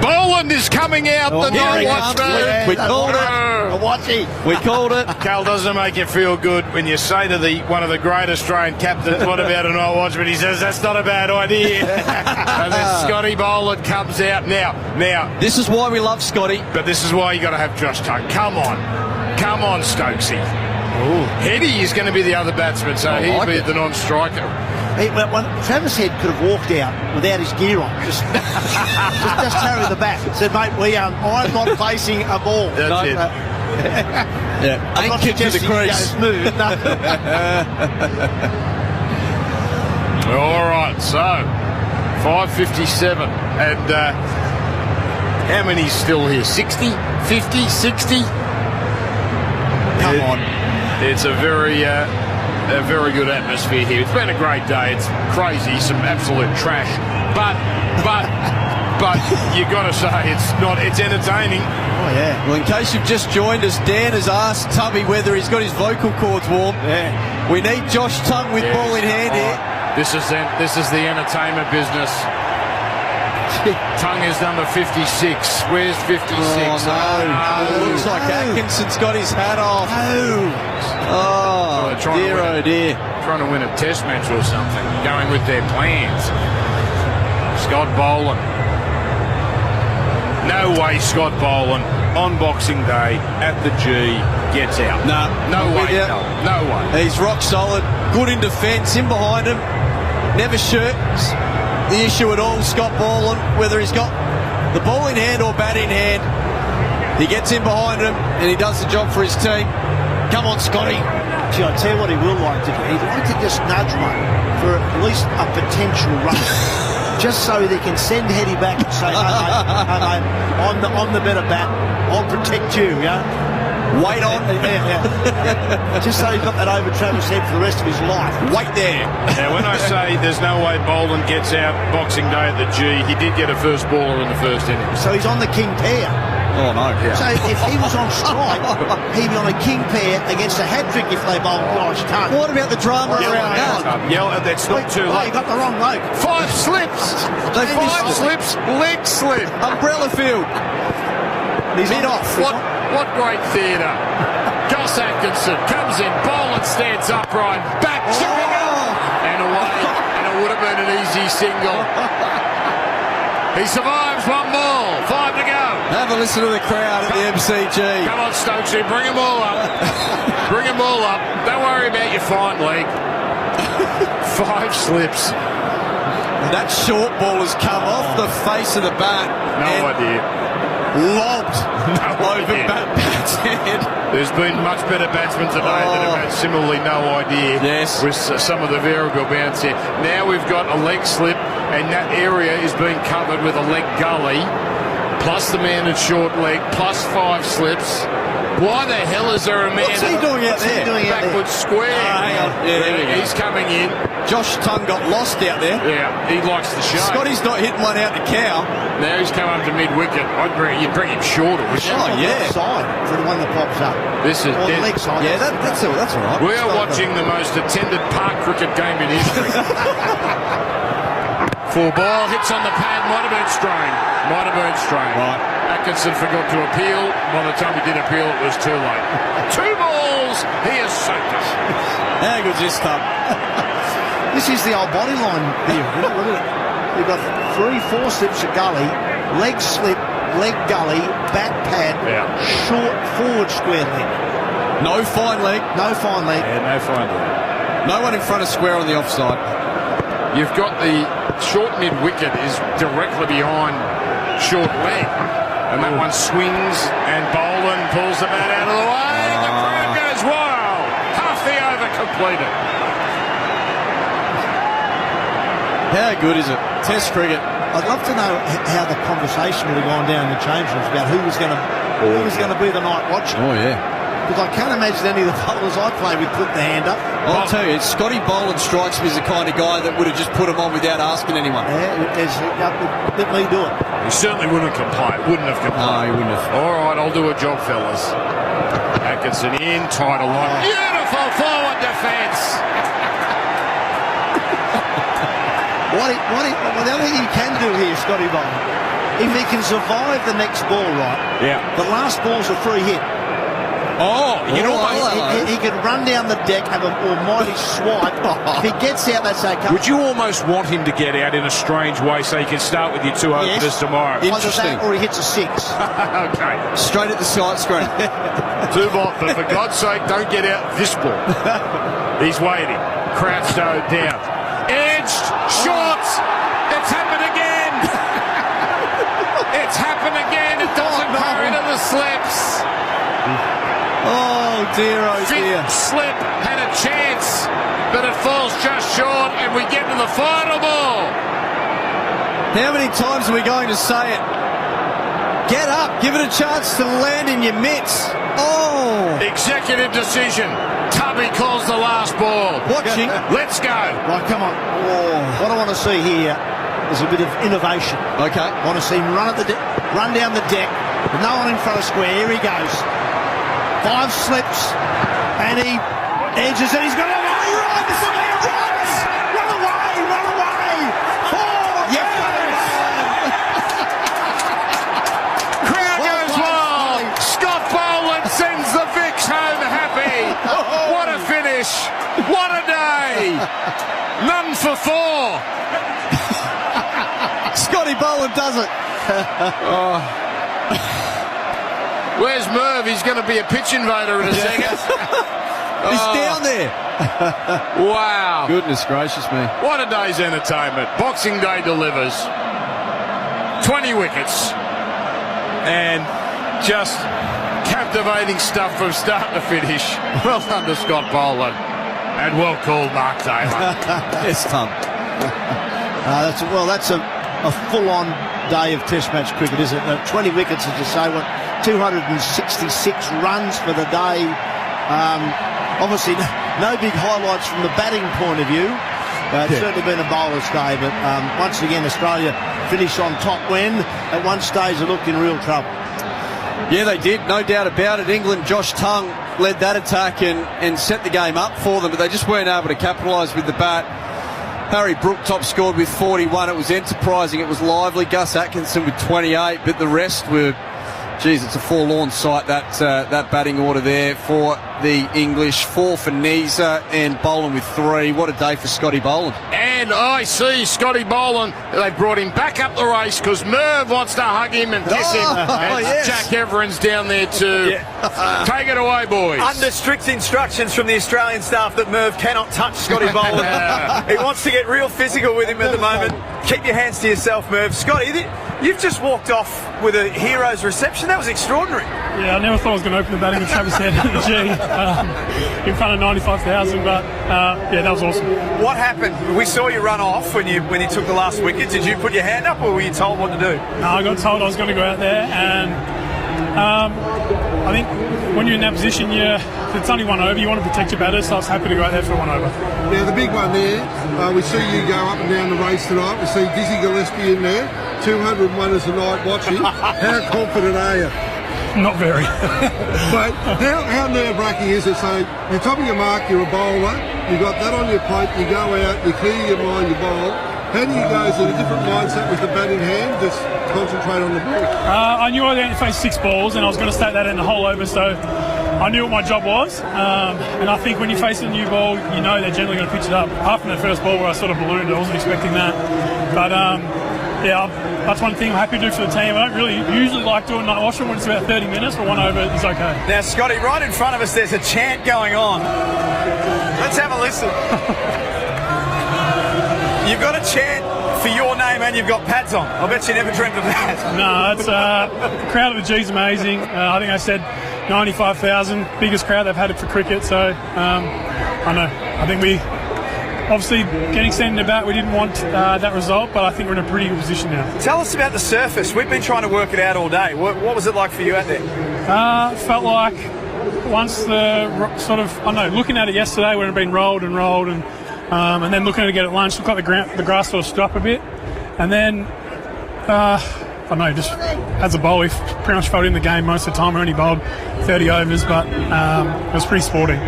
Boland is coming out. The Yeah, We called it. Watchy. We called it. Cal, doesn't it make you feel good when you say to one of the great Australian captains, what about a night watchman? He says, that's not a bad idea. And then Scotty Boland comes out now. This is why we love Scotty. But this is why you got to have Josh Tongue. Come on, Stokesy. Heady is going to be the other batsman, so he'll be the non-striker. Travis Head could have walked out without his gear on. Just carry the bat. Said, mate, I'm not facing a ball. That's it. Yeah, I'm not kick to the suggesting he crease. goes smooth. No. All right, so 5:57, and how many's still here? 60, 50, 60? Come on. It's a very good atmosphere here. It's been a great day. It's crazy, some absolute trash. But you got to say it's entertaining. Oh yeah. Well, in case you've just joined us, Dan has asked Tubby whether he's got his vocal cords warm. Yeah. We need Josh Tongue with ball in hand here. This is the entertainment business. Tongue is number 56. Where's 56? Oh, no. Looks like Atkinson's got his hat off. Oh, dear. Trying to win a test match or something. Going with their plans. Scott Boland. No way Scott Boland on Boxing Day at the G gets out. No way. No way. He's rock solid. Good in defence. In behind him. Never shirks the issue at all, Scott Boland, whether he's got the ball in hand or bat in hand. He gets in behind him and he does the job for his team. Come on, Scotty. Gee, I tell you what he will like to do. He'd like to just nudge one for at least a potential run. Just so they can send Heady back and say, mate, I'm the better bat. I'll protect you, Wait on. Just so he's got that over Travis Head for the rest of his life. Wait there. Now, when I say there's no way Boland gets out Boxing Day at the G, he did get a first baller in the first inning. So he's on the king pair. Oh, no. Yeah. So if he was on strike, he'd be on a king pair against a hat-trick if they bowled Josh Tongue. What about the drama around that? That's not too late. You got the wrong bloke. 5 slips. 5 slips. Leg slip. Umbrella field. He's off. What great theatre. Gus Atkinson comes in, Boland stands upright, back, and away, and it would have been an easy single. He survives 1 ball, 5 to go. Have a listen to the crowd at the MCG. Come on, Stokesy, bring them all up. Bring them all up. Don't worry about your fine leg. 5 slips. That short ball has come off the face of the bat. No idea. Lobbed over bat's head. There's been much better batsmen today that have had similarly no idea. Yes. With some of the variable bounce here. Now we've got a leg slip, and that area is being covered with a leg gully, plus the man at short leg, plus 5 slips. Why the hell is there a man? What's he doing out there? Backward square. Hang on. Yeah, he's coming in. Josh Tongue got lost out there. Yeah, he likes the show. Scotty's not hitting one out to cow. Now he's come up to mid-wicket. You'd bring him shorter, wouldn't you? Oh, yeah. Side for the one that pops up. This is the leg side. Yeah, that's all right. We are watching the most attended park cricket game in history. Full ball, hits on the pad, might have been strained. Right. Atkinson forgot to appeal. By the time he did appeal, it was too late. 2 balls, he has soaked us. How good's this stuff? This is the old body line here. Look at it. You've got 3-4 slips of gully, leg slip, leg gully, bat pad, short forward square leg. No fine leg. No fine leg. Yeah, no fine leg. No one in front of square on the offside. You've got the short mid-wicket is directly behind short leg. And that one swings, and Boland pulls the bat out of the way. The crowd goes wild. completed. How good is it? Test cricket. I'd love to know how the conversation would have gone down in the change rooms about who was going to be the night watch. Oh, yeah. Because I can't imagine any of the bowlers I play with put the hand up. I'll tell you, Scotty Boland strikes me as the kind of guy that would have just put him on without asking anyone. Yeah, let me do it. He certainly wouldn't complain. Wouldn't have complained. No, he wouldn't have. All right, I'll do a job, fellas. Atkinson in, tight a lot. Beautiful forward defence. The other thing he can do here, Scotty Boland, if he can survive the next ball, right? Yeah. The last ball's a free hit. Oh, you know what? He can run down the deck, have an almighty swipe. If he gets out, that's okay. Would you almost want him to get out in a strange way so you can start with your two openers tomorrow? Interesting. Either that or he hits a 6. Okay. Straight at the sight screen. But for God's sake, don't get out this ball. He's waiting. Crouchstone down. Edged. Short. It's happened again. It's happened again. It doesn't go into the slips. Oh dear, oh dear. Slip had a chance, but it falls just short, and we get to the final ball. How many times are we going to say it? Get up, give it a chance to land in your mitts. Oh! Executive decision. Tubby calls the last ball. Watching. Let's go. Right, come on. Oh, what I want to see here is a bit of innovation. Okay. I want to see him run down the deck with no one in front of square. Here he goes. 5 slips, and he edges it. He's got a runs! Run away! Oh, yes! Crowd goes wild. Scott Boland sends the Vicks home happy. What a finish. What a day. None for 4. Scotty Boland does it. Where's Merv? He's going to be a pitch invader in a second. He's down there. Wow. Goodness gracious me. What a day's entertainment. Boxing Day delivers. 20 wickets. And just captivating stuff from start to finish. Well done to Scott Boland. And well called, Mark Taylor. Yes, Tom. That's a full-on day of Test match cricket, isn't it? 20 wickets, as you say, 266 runs for the day. Obviously, no big highlights from the batting point of view. It's certainly been a bowler's day, but once again, Australia finished on top when, at one stage, they looked in real trouble. Yeah, they did, no doubt about it. England, Josh Tongue led that attack and set the game up for them, but they just weren't able to capitalise with the bat. Harry Brook top scored with 41. It was enterprising. It was lively. Gus Atkinson with 28, but the rest were... Geez, it's a forlorn sight, that batting order there for the English. 4 for Neeser and Boland with 3. What a day for Scotty Boland. And I see Scotty Boland. They brought him back up the race because Merv wants to hug him and kiss him. And yes. Jack Everett's down there too. Take it away, boys. Under strict instructions from the Australian staff that Merv cannot touch Scotty Boland. He wants to get real physical with him at the moment. Keep your hands to yourself, Merv. Scotty, you've just walked off with a hero's reception. That was extraordinary. Yeah, I never thought I was going to open the batting with Travis Head at the G in front of 95,000, but yeah, that was awesome. What happened? We saw you run off when you took the last wicket. Did you put your hand up, or were you told what to do? No, I got told I was going to go out there, and I think when you're in that position, it's only 1 over. You want to protect your batters, so I was happy to go out there for 1 over. Yeah, the big one there. We see you go up and down the race tonight. We see Dizzy Gillespie in there. 201 as a night watching. How confident are you? Not very. But how nerve-wracking is it? So you're top of your mark, you're a bowler, you've got that on your plate, you go out, you clear your mind, you bowl. How do you go in a different mindset with the bat in hand, just concentrate on the ball? I knew I was going to face 6 balls and I was going to state that in the whole over, so I knew what my job was. And I think when you face a new ball, you know they're generally going to pitch it up. Apart from the first ball where I sort of ballooned, I wasn't expecting that. But yeah, that's one thing I'm happy to do for the team. I don't really usually like doing night watching when it's about 30 minutes, but 1 over is okay. Now, Scotty, right in front of us, there's a chant going on. Let's have a listen. You've got a chant for your name and you've got pads on. I bet you never dreamt of that. No, it's the crowd of the G's amazing. I think I said 95,000, biggest crowd they've had it for cricket. So I I know. I think we obviously getting sent in the bat, we didn't want that result, but I think we're in a pretty good position now. Tell us about the surface. We've been trying to work it out all day. What was it like for you out there? Felt like once the sort of, I don't know, looking at it yesterday when it had been rolled and then looking at it again at lunch, looked like the grass sort of stopped a bit. And then, I don't know, just as a bowler, we pretty much felt in the game most of the time. We only bowled 30 overs, but it was pretty sporting.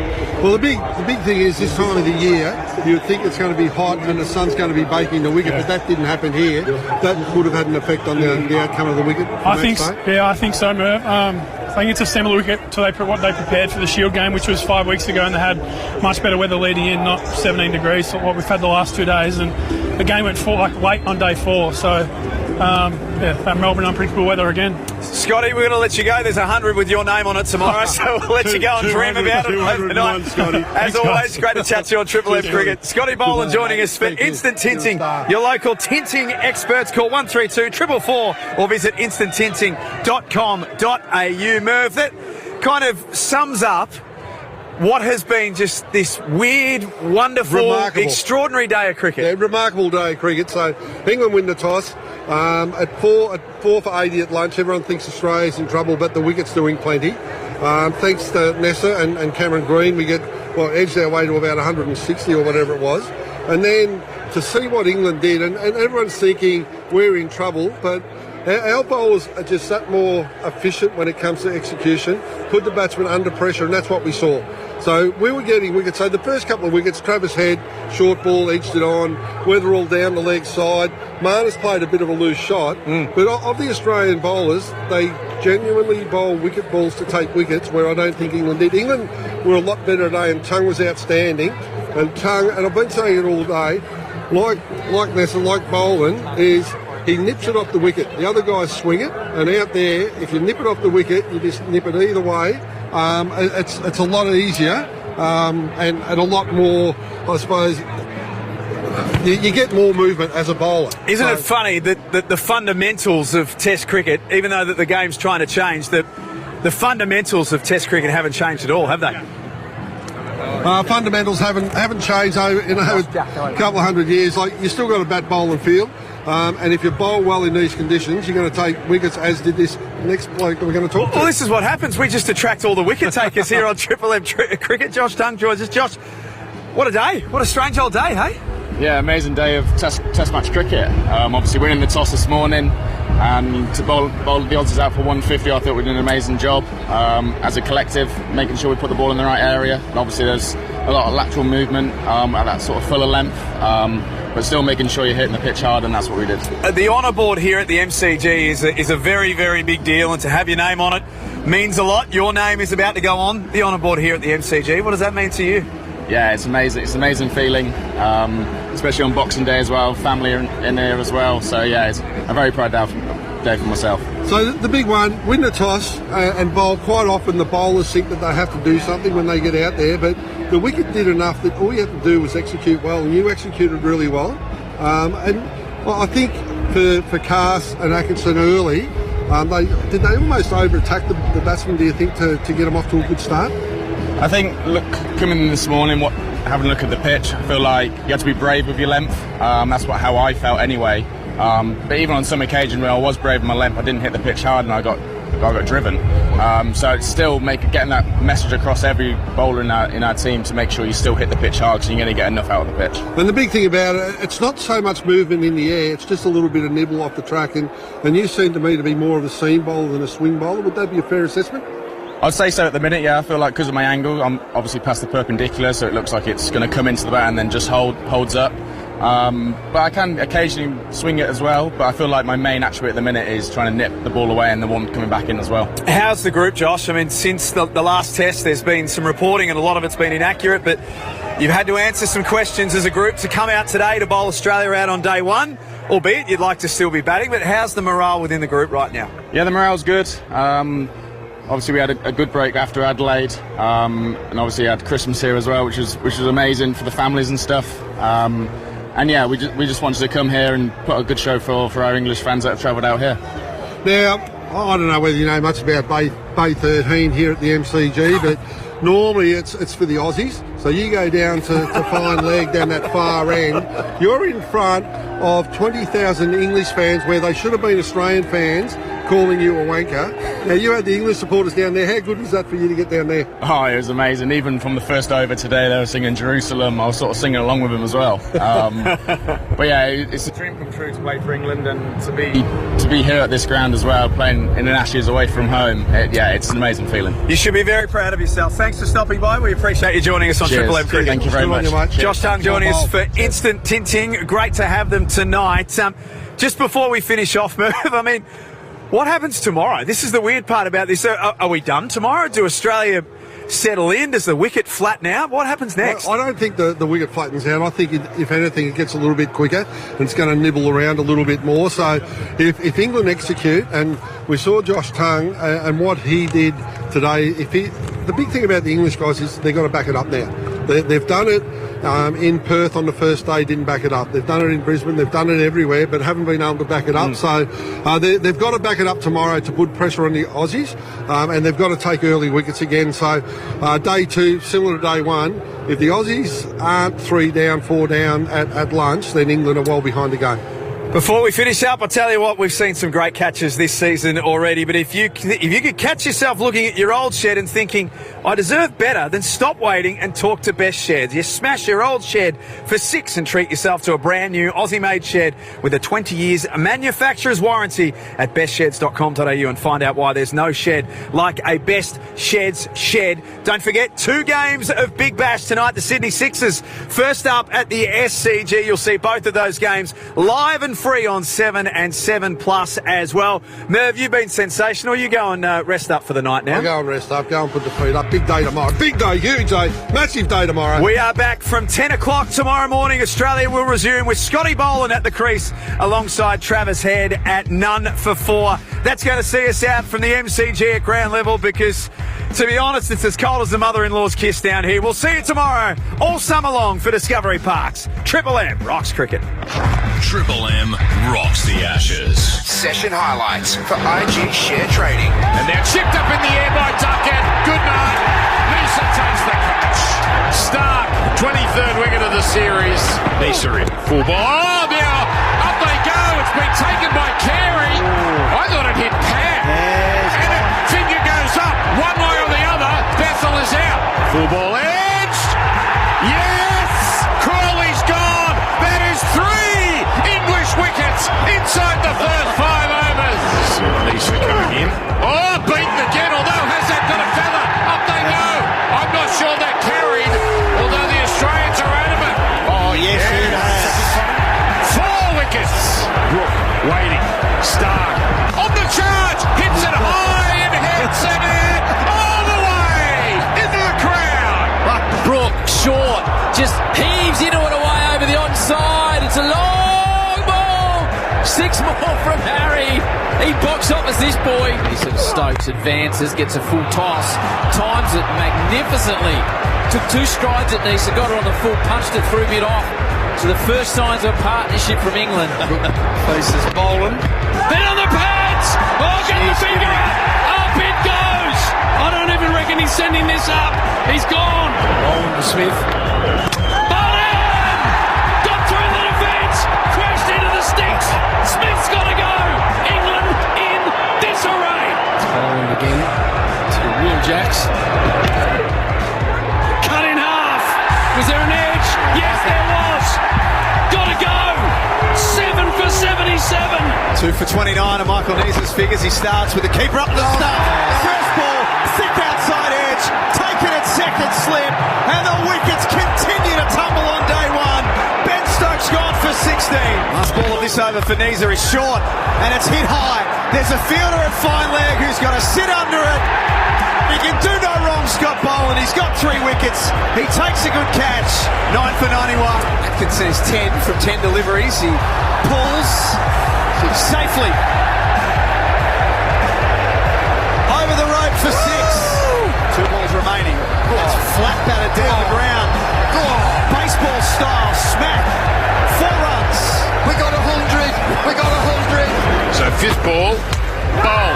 Well, the big thing is this time of the year, you would think it's going to be hot and the sun's going to be baking the wicket, but that didn't happen here. That would have had an effect on the outcome of the wicket. I think so, Merv. I think it's a similar wicket to what they prepared for the Shield game, which was 5 weeks ago, and they had much better weather leading in, not 17 degrees, what we've had the last 2 days, and the game went late on day 4, so that Melbourne unpredictable weather again. Scotty, we're going to let you go. There's 100 with your name on it tomorrow, so we'll let you go and dream about it overnight. As always, great to chat to you on Triple M Cricket. Scotty Boland joining us for Instant Tinting. Your local tinting experts. Call 132 444 or visit instanttinting.com.au. Merv, that kind of sums up what has been just this weird, wonderful, extraordinary day of cricket. Yeah, remarkable day of cricket. So England win the toss. At 4 for 80 at lunch, everyone thinks Australia's in trouble, but the wicket's doing plenty. Thanks to Nessa and Cameron Green, we get edged our way to about 160 or whatever it was. And then to see what England did, and everyone's thinking we're in trouble, but our bowlers are just that more efficient when it comes to execution, put the batsmen under pressure, and that's what we saw. So we were getting wickets. So the first couple of wickets, Travis Head, short ball, edged it on, Weatherall down the leg side. Marnus played a bit of a loose shot. But of the Australian bowlers, they genuinely bowl wicket balls to take wickets, where I don't think England did. England were a lot better today, and Tongue was outstanding. And Tongue, and I've been saying it all day, like Nessa, like Boland, is he nips it off the wicket. The other guys swing it, and out there, if you nip it off the wicket, you just nip it either way. It's a lot easier and a lot more, I suppose, you get more movement as a bowler. Isn't it funny that the fundamentals of Test cricket, even though that the game's trying to change, the fundamentals of Test cricket haven't changed at all, have they? Fundamentals haven't changed in a couple of hundred years. Like, you still got to bat, bowl and field. And if you bowl well in these conditions, you're going to take wickets, as did this next bloke that we're going to talk to. Well, this is what happens. We just attract all the wicket takers here on Triple M Cricket. Josh Tongue joins us. Josh, what a day. What a strange old day, hey? Yeah, amazing day of test match cricket. Obviously winning the toss this morning, and to bowl the odds out for 150, I thought we did an amazing job as a collective, making sure we put the ball in the right area. And obviously there's a lot of lateral movement at that sort of fuller length, but still making sure you're hitting the pitch hard, and that's what we did. The honour board here at the MCG is a very, very big deal, and to have your name on it means a lot. Your name is about to go on the honour board here at the MCG. What does that mean to you? Yeah, it's amazing. It's an amazing feeling, especially on Boxing Day as well. Family are in there as well. So yeah, it's a very proud day for myself. So the big one, win the toss and bowl. Quite often the bowlers think that they have to do something when they get out there, but the wicket did enough that all you had to do was execute well, and you executed really well. And I think for Cass and Atkinson early, did they almost over-attack the batsmen, do you think, to get them off to a good start? I think, coming in this morning, having a look at the pitch, I feel like you have to be brave with your length. That's how I felt anyway. But even on some occasion where I was brave with my length, I didn't hit the pitch hard and I got driven. So it's still getting that message across every bowler in our team to make sure you still hit the pitch hard, because you're going to get enough out of the pitch. And the big thing about it, it's not so much movement in the air, it's just a little bit of nibble off the track. And you seem to me to be more of a seam bowler than a swing bowler. Would that be a fair assessment? I'd say so at the minute, yeah. I feel like because of my angle, I'm obviously past the perpendicular, so it looks like it's going to come into the bat and then just holds up. But I can occasionally swing it as well, but I feel like my main attribute at the minute is trying to nip the ball away and the one coming back in as well. How's the group, Josh? I mean, since the last test, there's been some reporting and a lot of it's been inaccurate, but you've had to answer some questions as a group to come out today to bowl Australia out on day one, albeit you'd like to still be batting, but how's the morale within the group right now? Yeah, the morale's good. Obviously, we had a good break after Adelaide, and obviously had Christmas here as well, which was amazing for the families and stuff. And yeah, we just wanted to come here and put a good show for our English fans that have travelled out here. Now, I don't know whether you know much about Bay 13 here at the MCG, but Normally it's for the Aussies. So you go down to fine leg down that far end. You're in front of 20,000 English fans where they should have been Australian fans calling you a wanker. Now, you had the English supporters down there. How good was that for you to get down there? Oh, it was amazing. Even from the first over today, they were singing Jerusalem. I was sort of singing along with them as well. But yeah, it's a dream come true to play for England and to be here at this ground as well, playing in the Ashes away from home. It's an amazing feeling. You should be very proud of yourself. Thanks for stopping by. We appreciate you joining us on Cheers. Triple M Cricket. Thank you very much. Josh Tongue joining us for Instant Tinting. Great to have them tonight. Just before we finish off, Merv, I mean, what happens tomorrow? This is the weird part about this. Are we done tomorrow? Do Australia settle in? Does the wicket flatten out? What happens next? I don't think the wicket flattens out. I think, if anything, it gets a little bit quicker and it's going to nibble around a little bit more. So if England execute, and we saw Josh Tongue and what he did today, the big thing about the English guys is they've got to back it up now. They've done it in Perth on the first day, didn't back it up. They've done it in Brisbane, they've done it everywhere, but haven't been able to back it up. So they've got to back it up tomorrow to put pressure on the Aussies, and they've got to take early wickets again. So day two, similar to day one, if the Aussies aren't 3 down, 4 down at lunch, then England are well behind the game. Before we finish up, I'll tell you what, we've seen some great catches this season already, but if you could catch yourself looking at your old shed and thinking, I deserve better, then stop waiting and talk to Best Sheds. You smash your old shed for $6 and treat yourself to a brand new Aussie-made shed with a 20 years manufacturer's warranty at bestsheds.com.au and find out why there's no shed like a Best Sheds shed. Don't forget, 2 games of Big Bash tonight, the Sydney Sixers. First up at the SCG, you'll see both of those games live and free on 7 and 7 Plus as well. Merv, you've been sensational. You go and rest up for the night now. I'll go and rest up, go and put the feet up. Big day tomorrow. Big day, huge day, massive day tomorrow. We are back from 10 o'clock tomorrow morning. Australia will resume with Scotty Boland at the crease alongside Travis Head at none for 4. That's going to see us out from the MCG at ground level because, to be honest, it's as cold as the mother-in-law's kiss down here. We'll see you tomorrow all summer long for Discovery Parks. Triple M rocks cricket. Triple M rocks the Ashes. Session highlights for IG Share Trading. And they're chipped up in the air by Duckett. Good night. Nisa takes the catch. Stark, 23rd wicket of the series. Nisa in. Full ball. Oh, now up they go. It's been taken by Carey. I thought it hit Pat. And a finger goes up. One way or the other. Bethel is out. Full ball edged. Yes! Crawley's gone. That is 3 English wickets inside the first 5 overs. Nisa coming in. Oh, beaten again, although has that got a feather? Up they go. I'm not sure that carried, although the Australians are adamant. Oh, yes, it has. 4 wickets. Brook waiting. Stark on the charge. Hits it high and hits it all the way into the crowd. Brook, short, just heaves into it away over the onside. It's a long ball. 6 more from Harry. He box offers this boy. Stokes advances, gets a full toss, times it magnificently. Took 2 strides at Nisa, got it on the full, punched it through mid-off. So the first signs of a partnership from England. Faces Boland. Then on the pads! Oh, get the finger up! Up it goes! I don't even reckon he's sending this up. He's gone. Boland to Smith. Boland! Got through the defence! Crashed into the sticks! Smith's got to go! England in disarray! Boland again to Will Jacks. Cut in half! Was there an edge? Yes, there was! Got to go! 7 for 77! 2 for 29 and Michael Nisa's figures. He starts with the keeper up the stump. First ball, thick outside edge, taken at second slip, and the wickets continue to tumble on day 1. Ben Stokes gone for 16. Last ball of this over for Nisa is short, and it's hit high. There's a fielder at fine leg who's got to sit under it. He can do no wrong, Scott Boland. He's got 3 wickets. He takes a good catch. 9 for 91. Atkinson is 10 from 10 deliveries. He pulls safely over the rope for 6. 2 balls remaining. It's flat batted down the ground. Baseball style smack. 4 runs. We got 100. We got 100. So 5th ball, bowl.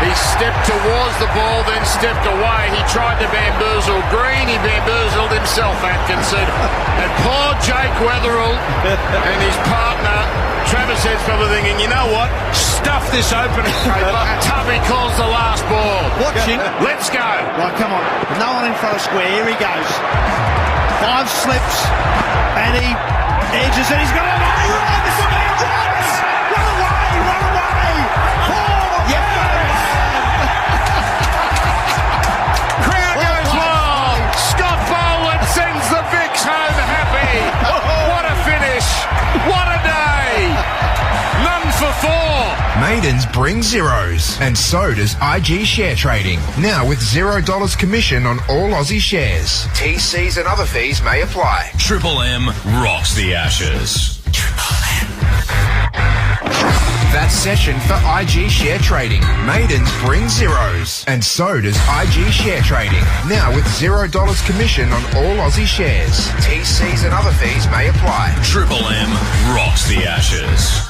He's stepped towards the ball, then stepped away. He tried to bamboozle Green. He bamboozled himself, Atkinson. And poor Jake Weatherall and his partner, Travis Head's probably thinking, you know what? Stuff this opening paper. Tubby calls the last ball. Watching. Let's go. Right, come on. No one in front of square. Here he goes. 5 slips. And he edges and he's got a long run. This will be a chance. Run away. Run away. Oh, yes. Crowd goes wild. Scott Boland sends the Vicks home happy. What a finish. What a day. None for 4. Maidens bring zeros, and so does IG Share Trading. Now with $0 commission on all Aussie shares. TCs and other fees may apply. Triple M rocks the Ashes. That session for IG Share Trading. Maidens bring zeros, and so does IG Share Trading. Now with $0 commission on all Aussie shares. TCs and other fees may apply. Triple M rocks the Ashes.